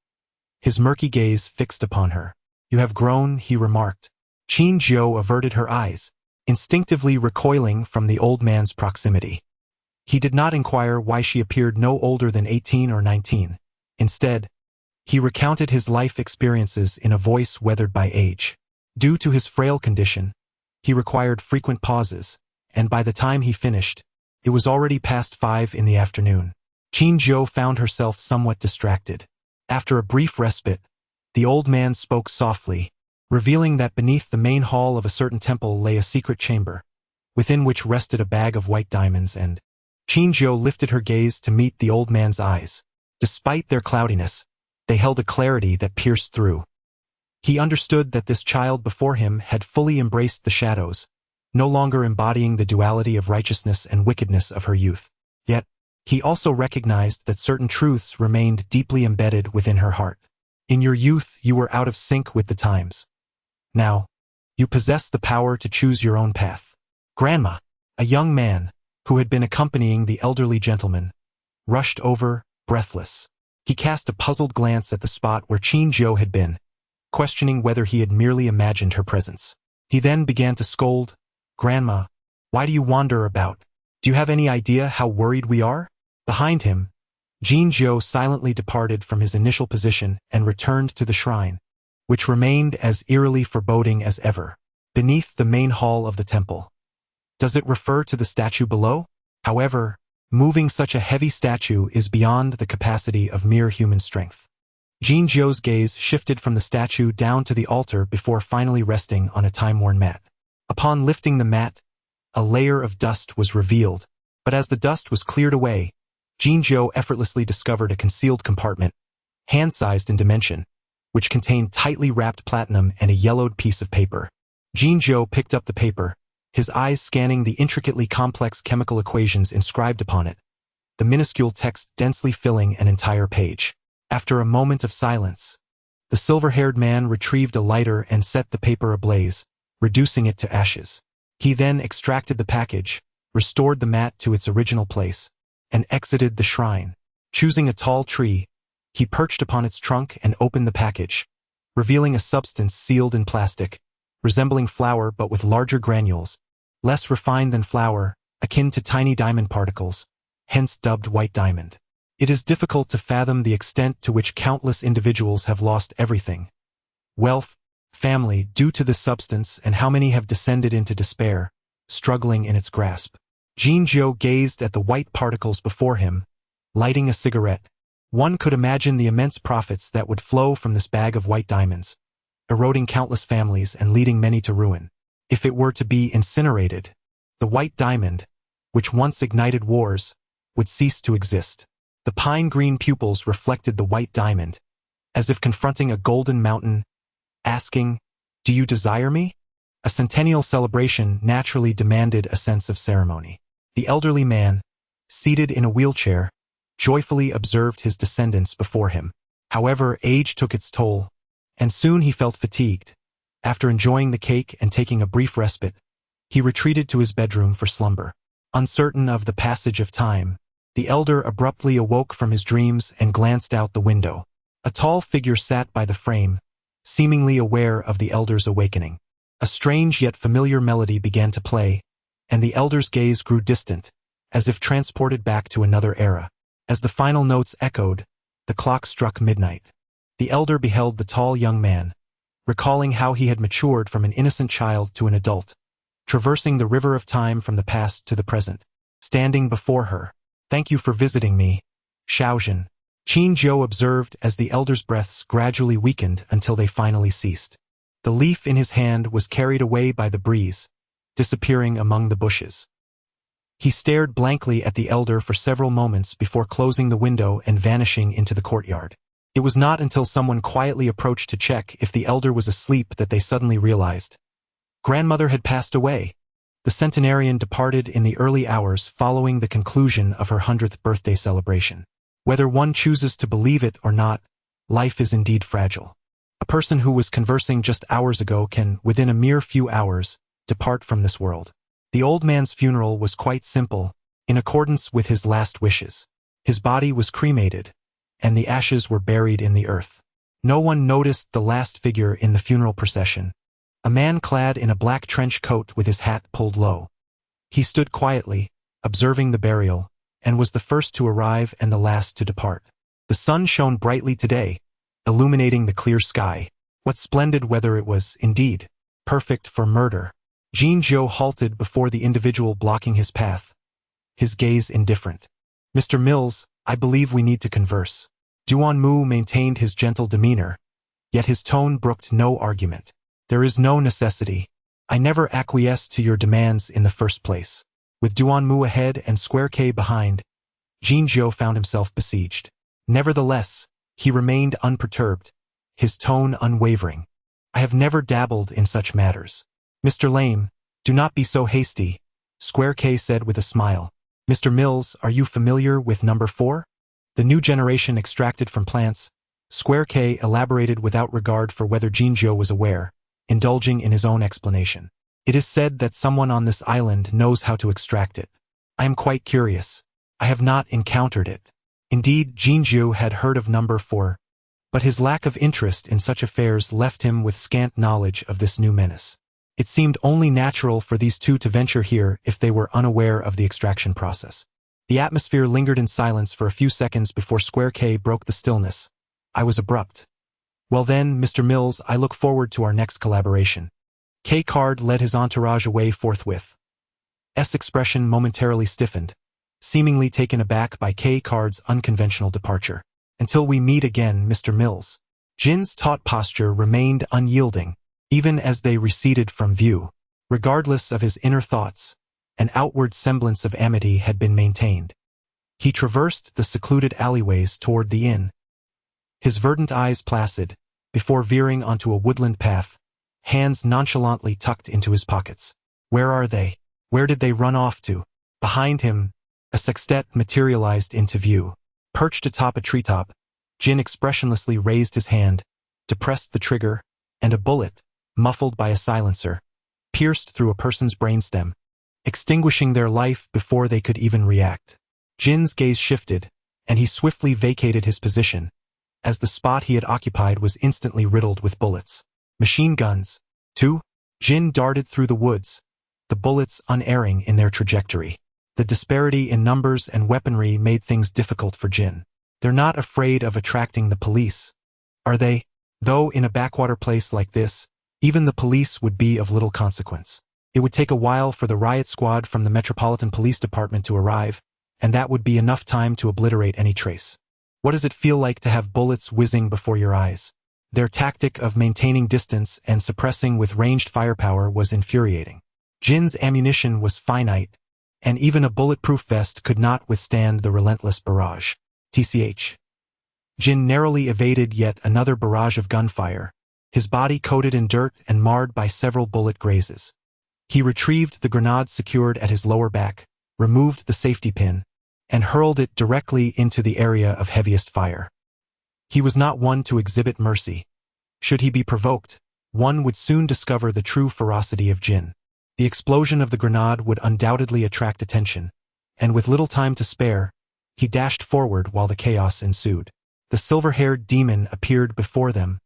his murky gaze fixed upon her. "You have grown," he remarked. Qin averted her eyes, instinctively recoiling from the old man's proximity. He did not inquire why she appeared no older than 18 or 19. Instead, he recounted his life experiences in a voice weathered by age. Due to his frail condition, he required frequent pauses, and by the time he finished, it was already past 5 in the afternoon. Qin found herself somewhat distracted. After a brief respite, the old man spoke softly, revealing that beneath the main hall of a certain temple lay a secret chamber, within which rested a bag of white diamonds, and Qin lifted her gaze to meet the old man's eyes. Despite their cloudiness, they held a clarity that pierced through. He understood that this child before him had fully embraced the shadows, no longer embodying the duality of righteousness and wickedness of her youth. Yet, he also recognized that certain truths remained deeply embedded within her heart. In your youth, you were out of sync with the times. Now, you possess the power to choose your own path. Grandma, a young man, who had been accompanying the elderly gentleman, rushed over, breathless. He cast a puzzled glance at the spot where Qin had been, questioning whether he had merely imagined her presence. He then began to scold, "Grandma, why do you wander about? Do you have any idea how worried we are?" Behind him, Qin silently departed from his initial position and returned to the shrine, which remained as eerily foreboding as ever, beneath the main hall of the temple. Does it refer to the statue below? However, moving such a heavy statue is beyond the capacity of mere human strength. Qin gaze shifted from the statue down to the altar before finally resting on a time-worn mat. Upon lifting the mat, a layer of dust was revealed, but as the dust was cleared away, Qin effortlessly discovered a concealed compartment, hand-sized in dimension, which contained tightly wrapped platinum and a yellowed piece of paper. Qin picked up the paper, his eyes scanning the intricately complex chemical equations inscribed upon it, the minuscule text densely filling an entire page. After a moment of silence, the silver-haired man retrieved a lighter and set the paper ablaze, reducing it to ashes. He then extracted the package, restored the mat to its original place, and exited the shrine. Choosing a tall tree, he perched upon its trunk and opened the package, revealing a substance sealed in plastic, resembling flour but with larger granules, less refined than flour, akin to tiny diamond particles, hence dubbed white diamond. It is difficult to fathom the extent to which countless individuals have lost everything, wealth, family, due to this substance, and how many have descended into despair, struggling in its grasp. Qin gazed at the white particles before him, lighting a cigarette. One could imagine the immense profits that would flow from this bag of white diamonds, eroding countless families and leading many to ruin. If it were to be incinerated, the white diamond, which once ignited wars, would cease to exist. The pine-green pupils reflected the white diamond, as if confronting a golden mountain, asking, "Do you desire me?" A centennial celebration naturally demanded a sense of ceremony. The elderly man, seated in a wheelchair, joyfully observed his descendants before him. However, age took its toll, and soon he felt fatigued. After enjoying the cake and taking a brief respite, he retreated to his bedroom for slumber. Uncertain of the passage of time, the elder abruptly awoke from his dreams and glanced out the window. A tall figure sat by the frame, seemingly aware of the elder's awakening. A strange yet familiar melody began to play, and the elder's gaze grew distant, as if transported back to another era. As the final notes echoed, the clock struck midnight. The elder beheld the tall young man, recalling how he had matured from an innocent child to an adult, traversing the river of time from the past to the present. Standing before her, "Thank you for visiting me, Xiaojin," Qin observed as the elder's breaths gradually weakened until they finally ceased. The leaf in his hand was carried away by the breeze, disappearing among the bushes. He stared blankly at the elder for several moments before closing the window and vanishing into the courtyard. It was not until someone quietly approached to check if the elder was asleep that they suddenly realized. Grandmother had passed away. The centenarian departed in the early hours following the conclusion of her 100th birthday celebration. Whether one chooses to believe it or not, life is indeed fragile. A person who was conversing just hours ago can, within a mere few hours, depart from this world. The old man's funeral was quite simple, in accordance with his last wishes. His body was cremated, and the ashes were buried in the earth. No one noticed the last figure in the funeral procession, a man clad in a black trench coat with his hat pulled low. He stood quietly, observing the burial, and was the first to arrive and the last to depart. The sun shone brightly today, illuminating the clear sky. What splendid weather it was, indeed. Perfect for murder. Jinzhou halted before the individual blocking his path, his gaze indifferent. Mr. Mills, I believe we need to converse. Duanmu maintained his gentle demeanor, yet his tone brooked no argument. There is no necessity. I never acquiesced to your demands in the first place. With Duanmu ahead and Square K behind, Jinzhou found himself besieged. Nevertheless, he remained unperturbed, his tone unwavering. I have never dabbled in such matters. Mr. Lame, do not be so hasty, Square K said with a smile. Mr. Mills, are you familiar with number 4? The new generation extracted from plants, Square K elaborated without regard for whether Jinzhou was aware, indulging in his own explanation. It is said that someone on this island knows how to extract it. I am quite curious. I have not encountered it. Indeed, Jinzhou had heard of number 4, but his lack of interest in such affairs left him with scant knowledge of this new menace. It seemed only natural for these two to venture here if they were unaware of the extraction process. The atmosphere lingered in silence for a few seconds before Square K broke the stillness. I was abrupt. Well then, Mr. Mills, I look forward to our next collaboration. K-Card led his entourage away forthwith. S expression momentarily stiffened, seemingly taken aback by K-Card's unconventional departure. Until we meet again, Mr. Mills. Jin's taut posture remained unyielding, even as they receded from view. Regardless of his inner thoughts, an outward semblance of amity had been maintained. He traversed the secluded alleyways toward the inn, his verdant eyes placid, before veering onto a woodland path, hands nonchalantly tucked into his pockets. Where are they? Where did they run off to? Behind him, a sextet materialized into view. Perched atop a treetop, Jin expressionlessly raised his hand, depressed the trigger, and a bullet, muffled by a silencer, pierced through a person's brainstem, extinguishing their life before they could even react. Jin's gaze shifted, and he swiftly vacated his position, as the spot he had occupied was instantly riddled with bullets. Machine guns. 2. Jin darted through the woods, the bullets unerring in their trajectory. The disparity in numbers and weaponry made things difficult for Jin. They're not afraid of attracting the police, are they? Though in a backwater place like this, even the police would be of little consequence. It would take a while for the riot squad from the Metropolitan Police Department to arrive, and that would be enough time to obliterate any trace. What does it feel like to have bullets whizzing before your eyes? Their tactic of maintaining distance and suppressing with ranged firepower was infuriating. Jin's ammunition was finite, and even a bulletproof vest could not withstand the relentless barrage. TCH. Jin narrowly evaded yet another barrage of gunfire, his body coated in dirt and marred by several bullet grazes. He retrieved the grenade secured at his lower back, removed the safety pin, and hurled it directly into the area of heaviest fire. He was not one to exhibit mercy. Should he be provoked, one would soon discover the true ferocity of Jin. The explosion of the grenade would undoubtedly attract attention, and with little time to spare, he dashed forward while the chaos ensued. The silver-haired demon appeared before them,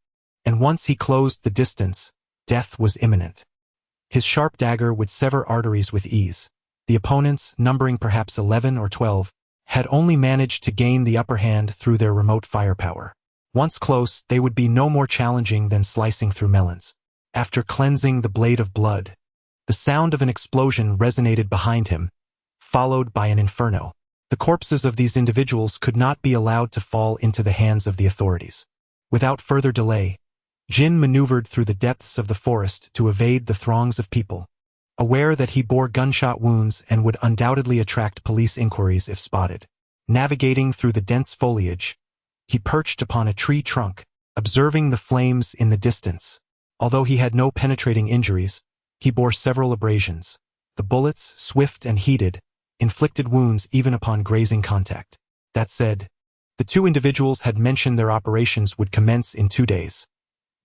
and once he closed the distance, death was imminent. His sharp dagger would sever arteries with ease. The opponents, numbering perhaps 11 or 12, had only managed to gain the upper hand through their remote firepower. Once close, they would be no more challenging than slicing through melons. After cleansing the blade of blood, the sound of an explosion resonated behind him, followed by an inferno. The corpses of these individuals could not be allowed to fall into the hands of the authorities. Without further delay, Jin maneuvered through the depths of the forest to evade the throngs of people. aware that he bore gunshot wounds and would undoubtedly attract police inquiries if spotted. Navigating through the dense foliage, he perched upon a tree trunk, observing the flames in the distance. Although he had no penetrating injuries, he bore several abrasions. The bullets, swift and heated, inflicted wounds even upon grazing contact. That said, the two individuals had mentioned their operations would commence in 2 days.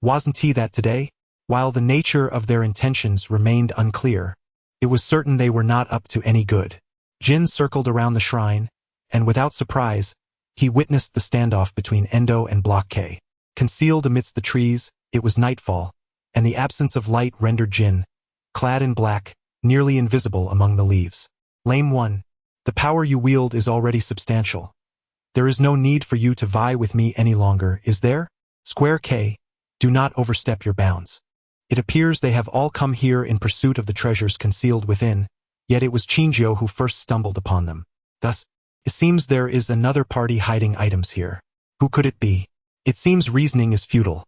Wasn't he that today? While the nature of their intentions remained unclear, it was certain they were not up to any good. Jin circled around the shrine, and without surprise, he witnessed the standoff between Endo and Block K. Concealed amidst the trees, it was nightfall, and the absence of light rendered Jin, clad in black, nearly invisible among the leaves. Lame one, the power you wield is already substantial. There is no need for you to vie with me any longer, is there? Square K, do not overstep your bounds. It appears they have all come here in pursuit of the treasures concealed within, yet it was Chinjo who first stumbled upon them. Thus, it seems there is another party hiding items here. Who could it be? It seems reasoning is futile.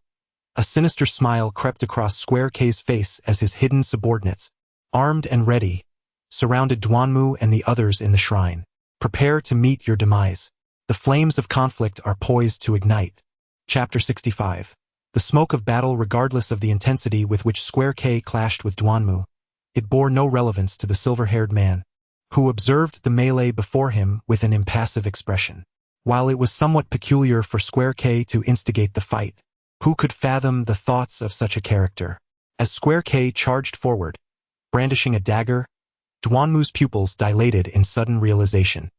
A sinister smile crept across Square K's face as his hidden subordinates, armed and ready, surrounded Duanmu and the others in the shrine. Prepare to meet your demise. The flames of conflict are poised to ignite. Chapter 65. The smoke of battle, regardless of the intensity with which Square K clashed with Duanmu, it bore no relevance to the silver-haired man, who observed the melee before him with an impassive expression. While it was somewhat peculiar for Square K to instigate the fight, who could fathom the thoughts of such a character? As Square K charged forward, brandishing a dagger, Duanmu's pupils dilated in sudden realization.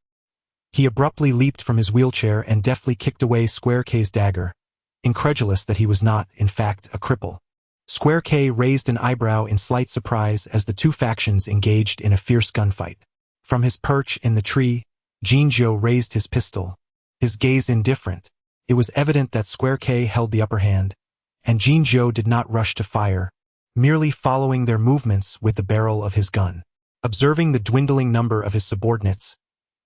He abruptly leaped from his wheelchair and deftly kicked away Square K's dagger, incredulous that he was not, in fact, a cripple. Square K raised an eyebrow in slight surprise as the two factions engaged in a fierce gunfight. From his perch in the tree, Jinjo raised his pistol, his gaze indifferent. It was evident that Square K held the upper hand, and Jinjo did not rush to fire, merely following their movements with the barrel of his gun. Observing the dwindling number of his subordinates,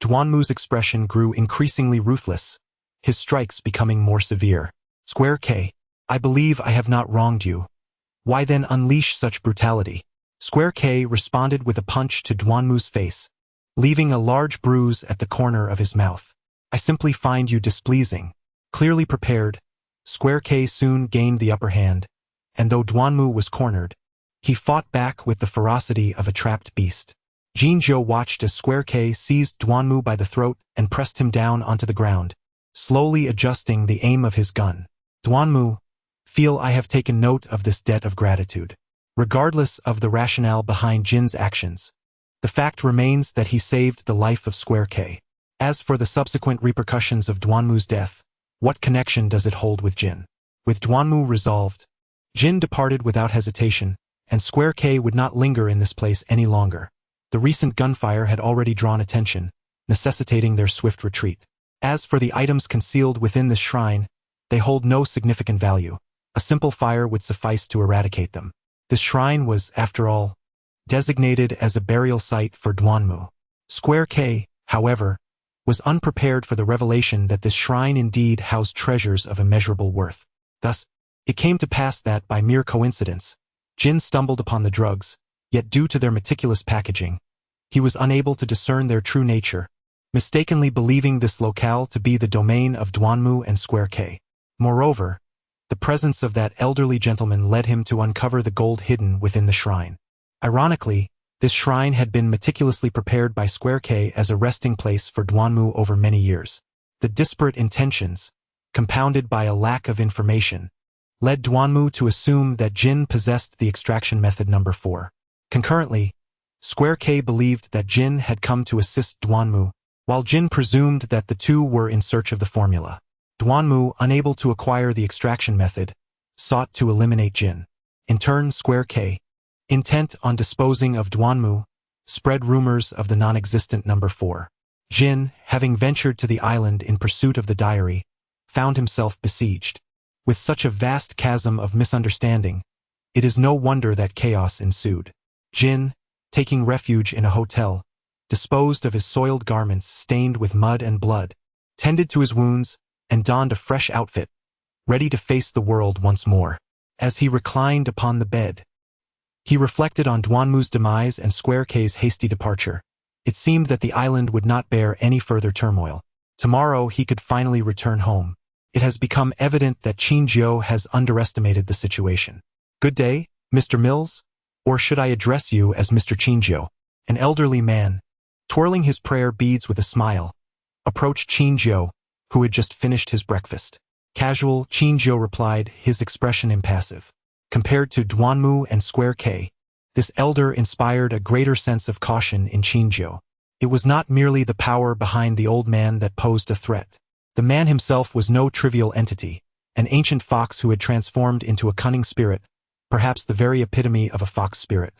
Duanmu's expression grew increasingly ruthless, his strikes becoming more severe. Square K, I believe I have not wronged you. Why then unleash such brutality? Square K responded with a punch to Duanmu's face, leaving a large bruise at the corner of his mouth. I simply find you displeasing. Clearly prepared, Square K soon gained the upper hand, and though Duanmu was cornered, he fought back with the ferocity of a trapped beast. Jinjo watched as Square K seized Duanmu by the throat and pressed him down onto the ground, slowly adjusting the aim of his gun. Duanmu, feel I have taken note of this debt of gratitude. Regardless of the rationale behind Jin's actions, the fact remains that he saved the life of Square K. As for the subsequent repercussions of Duanmu's death, what connection does it hold with Jin? With Duanmu resolved, Jin departed without hesitation, and Square K would not linger in this place any longer. The recent gunfire had already drawn attention, necessitating their swift retreat. As for the items concealed within this shrine, they hold no significant value. A simple fire would suffice to eradicate them. This shrine was, after all, designated as a burial site for Duanmu. Square K, however, was unprepared for the revelation that this shrine indeed housed treasures of immeasurable worth. Thus, it came to pass that, by mere coincidence, Jin stumbled upon the drugs, yet due to their meticulous packaging, he was unable to discern their true nature, mistakenly believing this locale to be the domain of Duanmu and Square K. Moreover, the presence of that elderly gentleman led him to uncover the gold hidden within the shrine. Ironically, this shrine had been meticulously prepared by Square K as a resting place for Duanmu over many years. The disparate intentions, compounded by a lack of information, led Duanmu to assume that Jin possessed the extraction method number 4. Concurrently, Square K believed that Jin had come to assist Duanmu, while Jin presumed that the two were in search of the formula. Duanmu, unable to acquire the extraction method, sought to eliminate Jin. In turn, Square K, intent on disposing of Duanmu, spread rumors of the non-existent number 4. Jin, having ventured to the island in pursuit of the diary, found himself besieged. With such a vast chasm of misunderstanding, it is no wonder that chaos ensued. Jin, taking refuge in a hotel, disposed of his soiled garments stained with mud and blood, tended to his wounds, and donned a fresh outfit, ready to face the world once more. As he reclined upon the bed, He reflected on Duanmu's demise and Square K's hasty departure. It seemed that the island would not bear any further turmoil. Tomorrow he could finally return home. It has become evident that Qinjiu has underestimated the situation. Good day, Mr. Mills? Or should I address you as Mr. Qinjiu? An elderly man, twirling his prayer beads with a smile, approached Qinjiu, who had just finished his breakfast. Casual, Qinjiu replied, his expression impassive. Compared to Duanmu and Square K, this elder inspired a greater sense of caution in Qinjiu. It was not merely the power behind the old man that posed a threat. The man himself was no trivial entity, an ancient fox who had transformed into a cunning spirit, perhaps the very epitome of a fox spirit.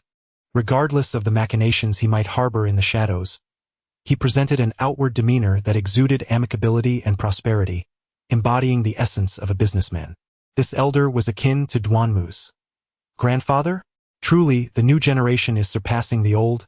Regardless of the machinations he might harbor in the shadows, he presented an outward demeanor that exuded amicability and prosperity, embodying the essence of a businessman. This elder was akin to Duanmu's grandfather? Truly, the new generation is surpassing the old,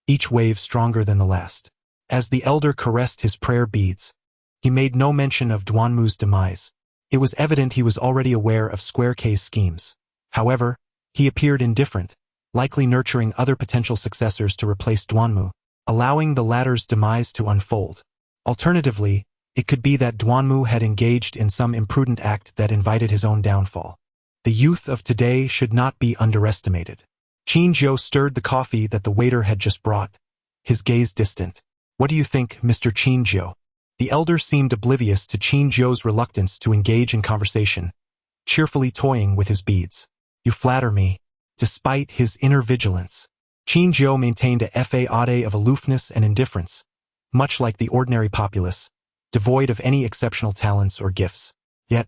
each wave stronger than the last. As the elder caressed his prayer beads, he made no mention of Duanmu's demise. It was evident he was already aware of Square K's schemes. However, he appeared indifferent, likely nurturing other potential successors to replace Duanmu, allowing the latter's demise to unfold. Alternatively, it could be that Duanmu had engaged in some imprudent act that invited his own downfall. The youth of today should not be underestimated. Qinjiu stirred the coffee that the waiter had just brought, his gaze distant. What do you think, Mr. Qinjiu? The elder seemed oblivious to Qinjiu's reluctance to engage in conversation, cheerfully toying with his beads. You flatter me. Despite his inner vigilance, Qinjiu maintained a facade of aloofness and indifference, much like the ordinary populace, devoid of any exceptional talents or gifts. Yet,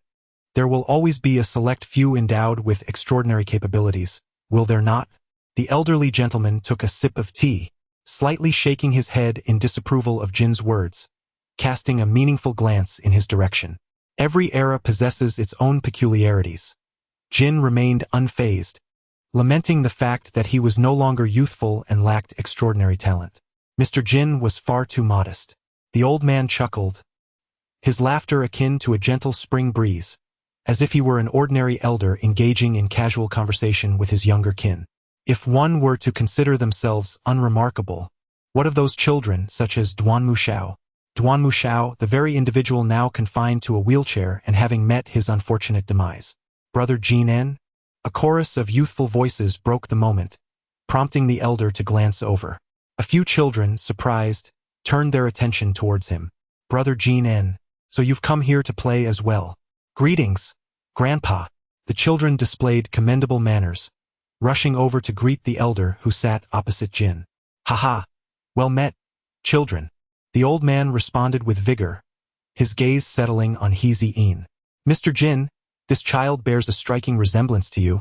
there will always be a select few endowed with extraordinary capabilities, will there not? The elderly gentleman took a sip of tea, slightly shaking his head in disapproval of Jin's words, casting a meaningful glance in his direction. Every era possesses its own peculiarities. Jin remained unfazed, lamenting the fact that he was no longer youthful and lacked extraordinary talent. Mr. Jin was far too modest. The old man chuckled, his laughter akin to a gentle spring breeze, as if he were an ordinary elder engaging in casual conversation with his younger kin. If one were to consider themselves unremarkable, what of those children such as Duanmu Xiao? Duanmu Xiao, the very individual now confined to a wheelchair and having met his unfortunate demise. Brother Jinan? A chorus of youthful voices broke the moment, prompting the elder to glance over. A few children, surprised, turned their attention towards him. Brother Jinan, so you've come here to play as well. Greetings, Grandpa. The children displayed commendable manners, rushing over to greet the elder who sat opposite Jin. Haha, well met, children. The old man responded with vigor, his gaze settling on He-Zi-In. Mr. Jin, this child bears a striking resemblance to you.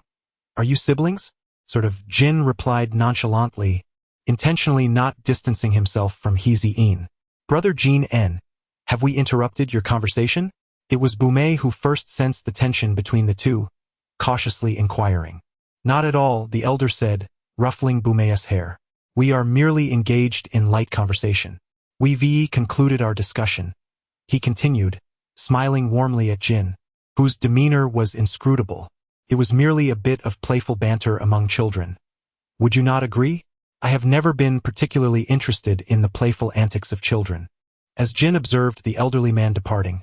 Are you siblings? Sort of, Jin replied nonchalantly, intentionally not distancing himself from He-Zi-In. Brother Jin-En, have we interrupted your conversation? It was Bumei who first sensed the tension between the two, cautiously inquiring. Not at all, the elder said, ruffling Bumei's hair. We are merely engaged in light conversation. We've concluded our discussion. He continued, smiling warmly at Jin, whose demeanor was inscrutable. It was merely a bit of playful banter among children. Would you not agree? I have never been particularly interested in the playful antics of children. As Jin observed the elderly man departing,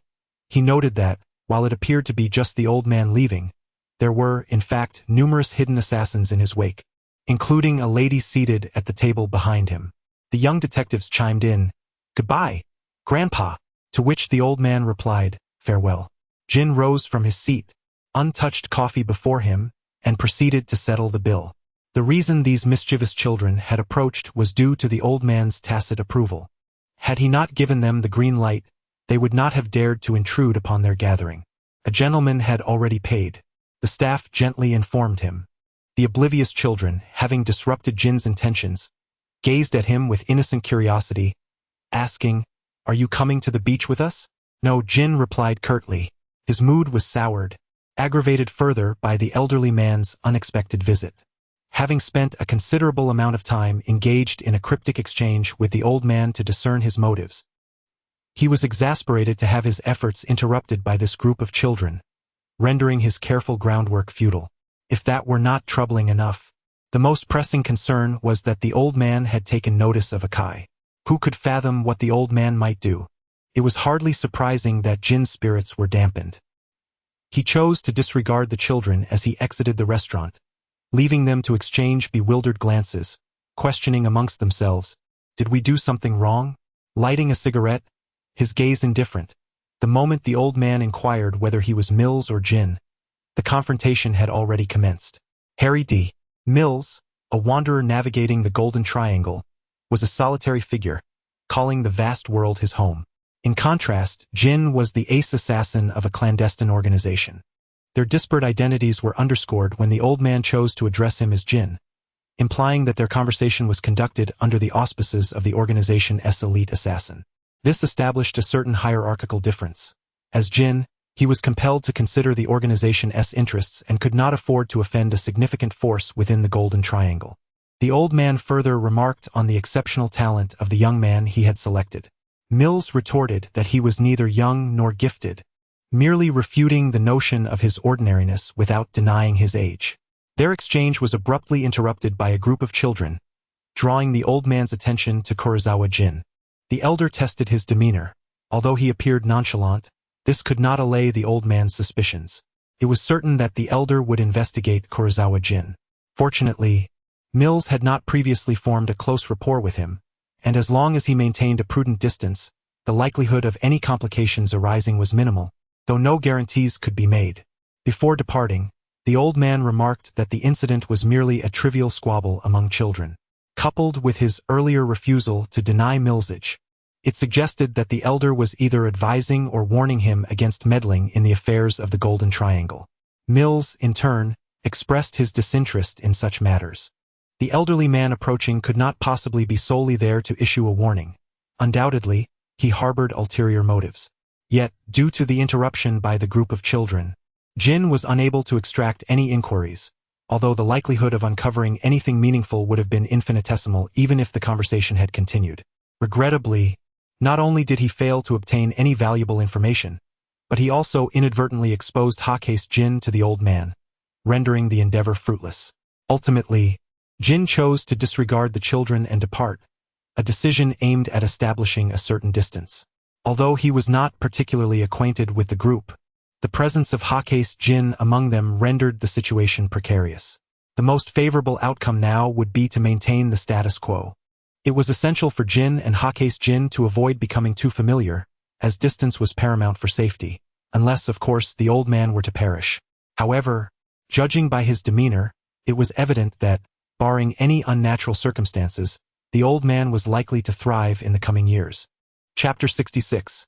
he noted that, while it appeared to be just the old man leaving, there were, in fact, numerous hidden assassins in his wake, including a lady seated at the table behind him. The young detectives chimed in, Goodbye, Grandpa, to which the old man replied, Farewell. Jin rose from his seat, untouched coffee before him, and proceeded to settle the bill. The reason these mischievous children had approached was due to the old man's tacit approval. Had he not given them the green light, they would not have dared to intrude upon their gathering. A gentleman had already paid. The staff gently informed him. The oblivious children, having disrupted Jin's intentions, gazed at him with innocent curiosity, asking, Are you coming to the beach with us? No, Jin replied curtly. His mood was soured, aggravated further by the elderly man's unexpected visit. Having spent a considerable amount of time engaged in a cryptic exchange with the old man to discern his motives, he was exasperated to have his efforts interrupted by this group of children, rendering his careful groundwork futile. If that were not troubling enough, The most pressing concern was that the old man had taken notice of Akai. Who could fathom what the old man might do? It was hardly surprising that Jin's spirits were dampened. He chose to disregard the children as he exited the restaurant, leaving them to exchange bewildered glances, questioning amongst themselves, "Did we do something wrong?" Lighting a cigarette, his gaze indifferent, the moment the old man inquired whether he was Mills or Jin, the confrontation had already commenced. Harry D. Mills, a wanderer navigating the Golden Triangle, was a solitary figure, calling the vast world his home. In contrast, Jin was the ace assassin of a clandestine organization. Their disparate identities were underscored when the old man chose to address him as Jin, implying that their conversation was conducted under the auspices of the organization's elite assassin. This established a certain hierarchical difference. As Jin, he was compelled to consider the organization's interests and could not afford to offend a significant force within the Golden Triangle. The old man further remarked on the exceptional talent of the young man he had selected. Mills retorted that he was neither young nor gifted, merely refuting the notion of his ordinariness without denying his age. Their exchange was abruptly interrupted by a group of children, drawing the old man's attention to Kurosawa Jin. The elder tested his demeanor. Although he appeared nonchalant, this could not allay the old man's suspicions. It was certain that the elder would investigate Kurosawa Jin. Fortunately, Mills had not previously formed a close rapport with him, and as long as he maintained a prudent distance, the likelihood of any complications arising was minimal, though no guarantees could be made. Before departing, the old man remarked that the incident was merely a trivial squabble among children. Coupled with his earlier refusal to deny Millsage, it suggested that the elder was either advising or warning him against meddling in the affairs of the Golden Triangle. Mills, in turn, expressed his disinterest in such matters. The elderly man approaching could not possibly be solely there to issue a warning. Undoubtedly, he harbored ulterior motives. Yet, due to the interruption by the group of children, Jin was unable to extract any inquiries, although the likelihood of uncovering anything meaningful would have been infinitesimal even if the conversation had continued. Regrettably, not only did he fail to obtain any valuable information, but he also inadvertently exposed Hake's Jin to the old man, rendering the endeavor fruitless. Ultimately, Jin chose to disregard the children and depart, a decision aimed at establishing a certain distance. Although he was not particularly acquainted with the group, the presence of Hake's Jin among them rendered the situation precarious. The most favorable outcome now would be to maintain the status quo. It was essential for Jin and Hake's Jin to avoid becoming too familiar, as distance was paramount for safety, unless, of course, the old man were to perish. However, judging by his demeanor, it was evident that, barring any unnatural circumstances, the old man was likely to thrive in the coming years. Chapter 66.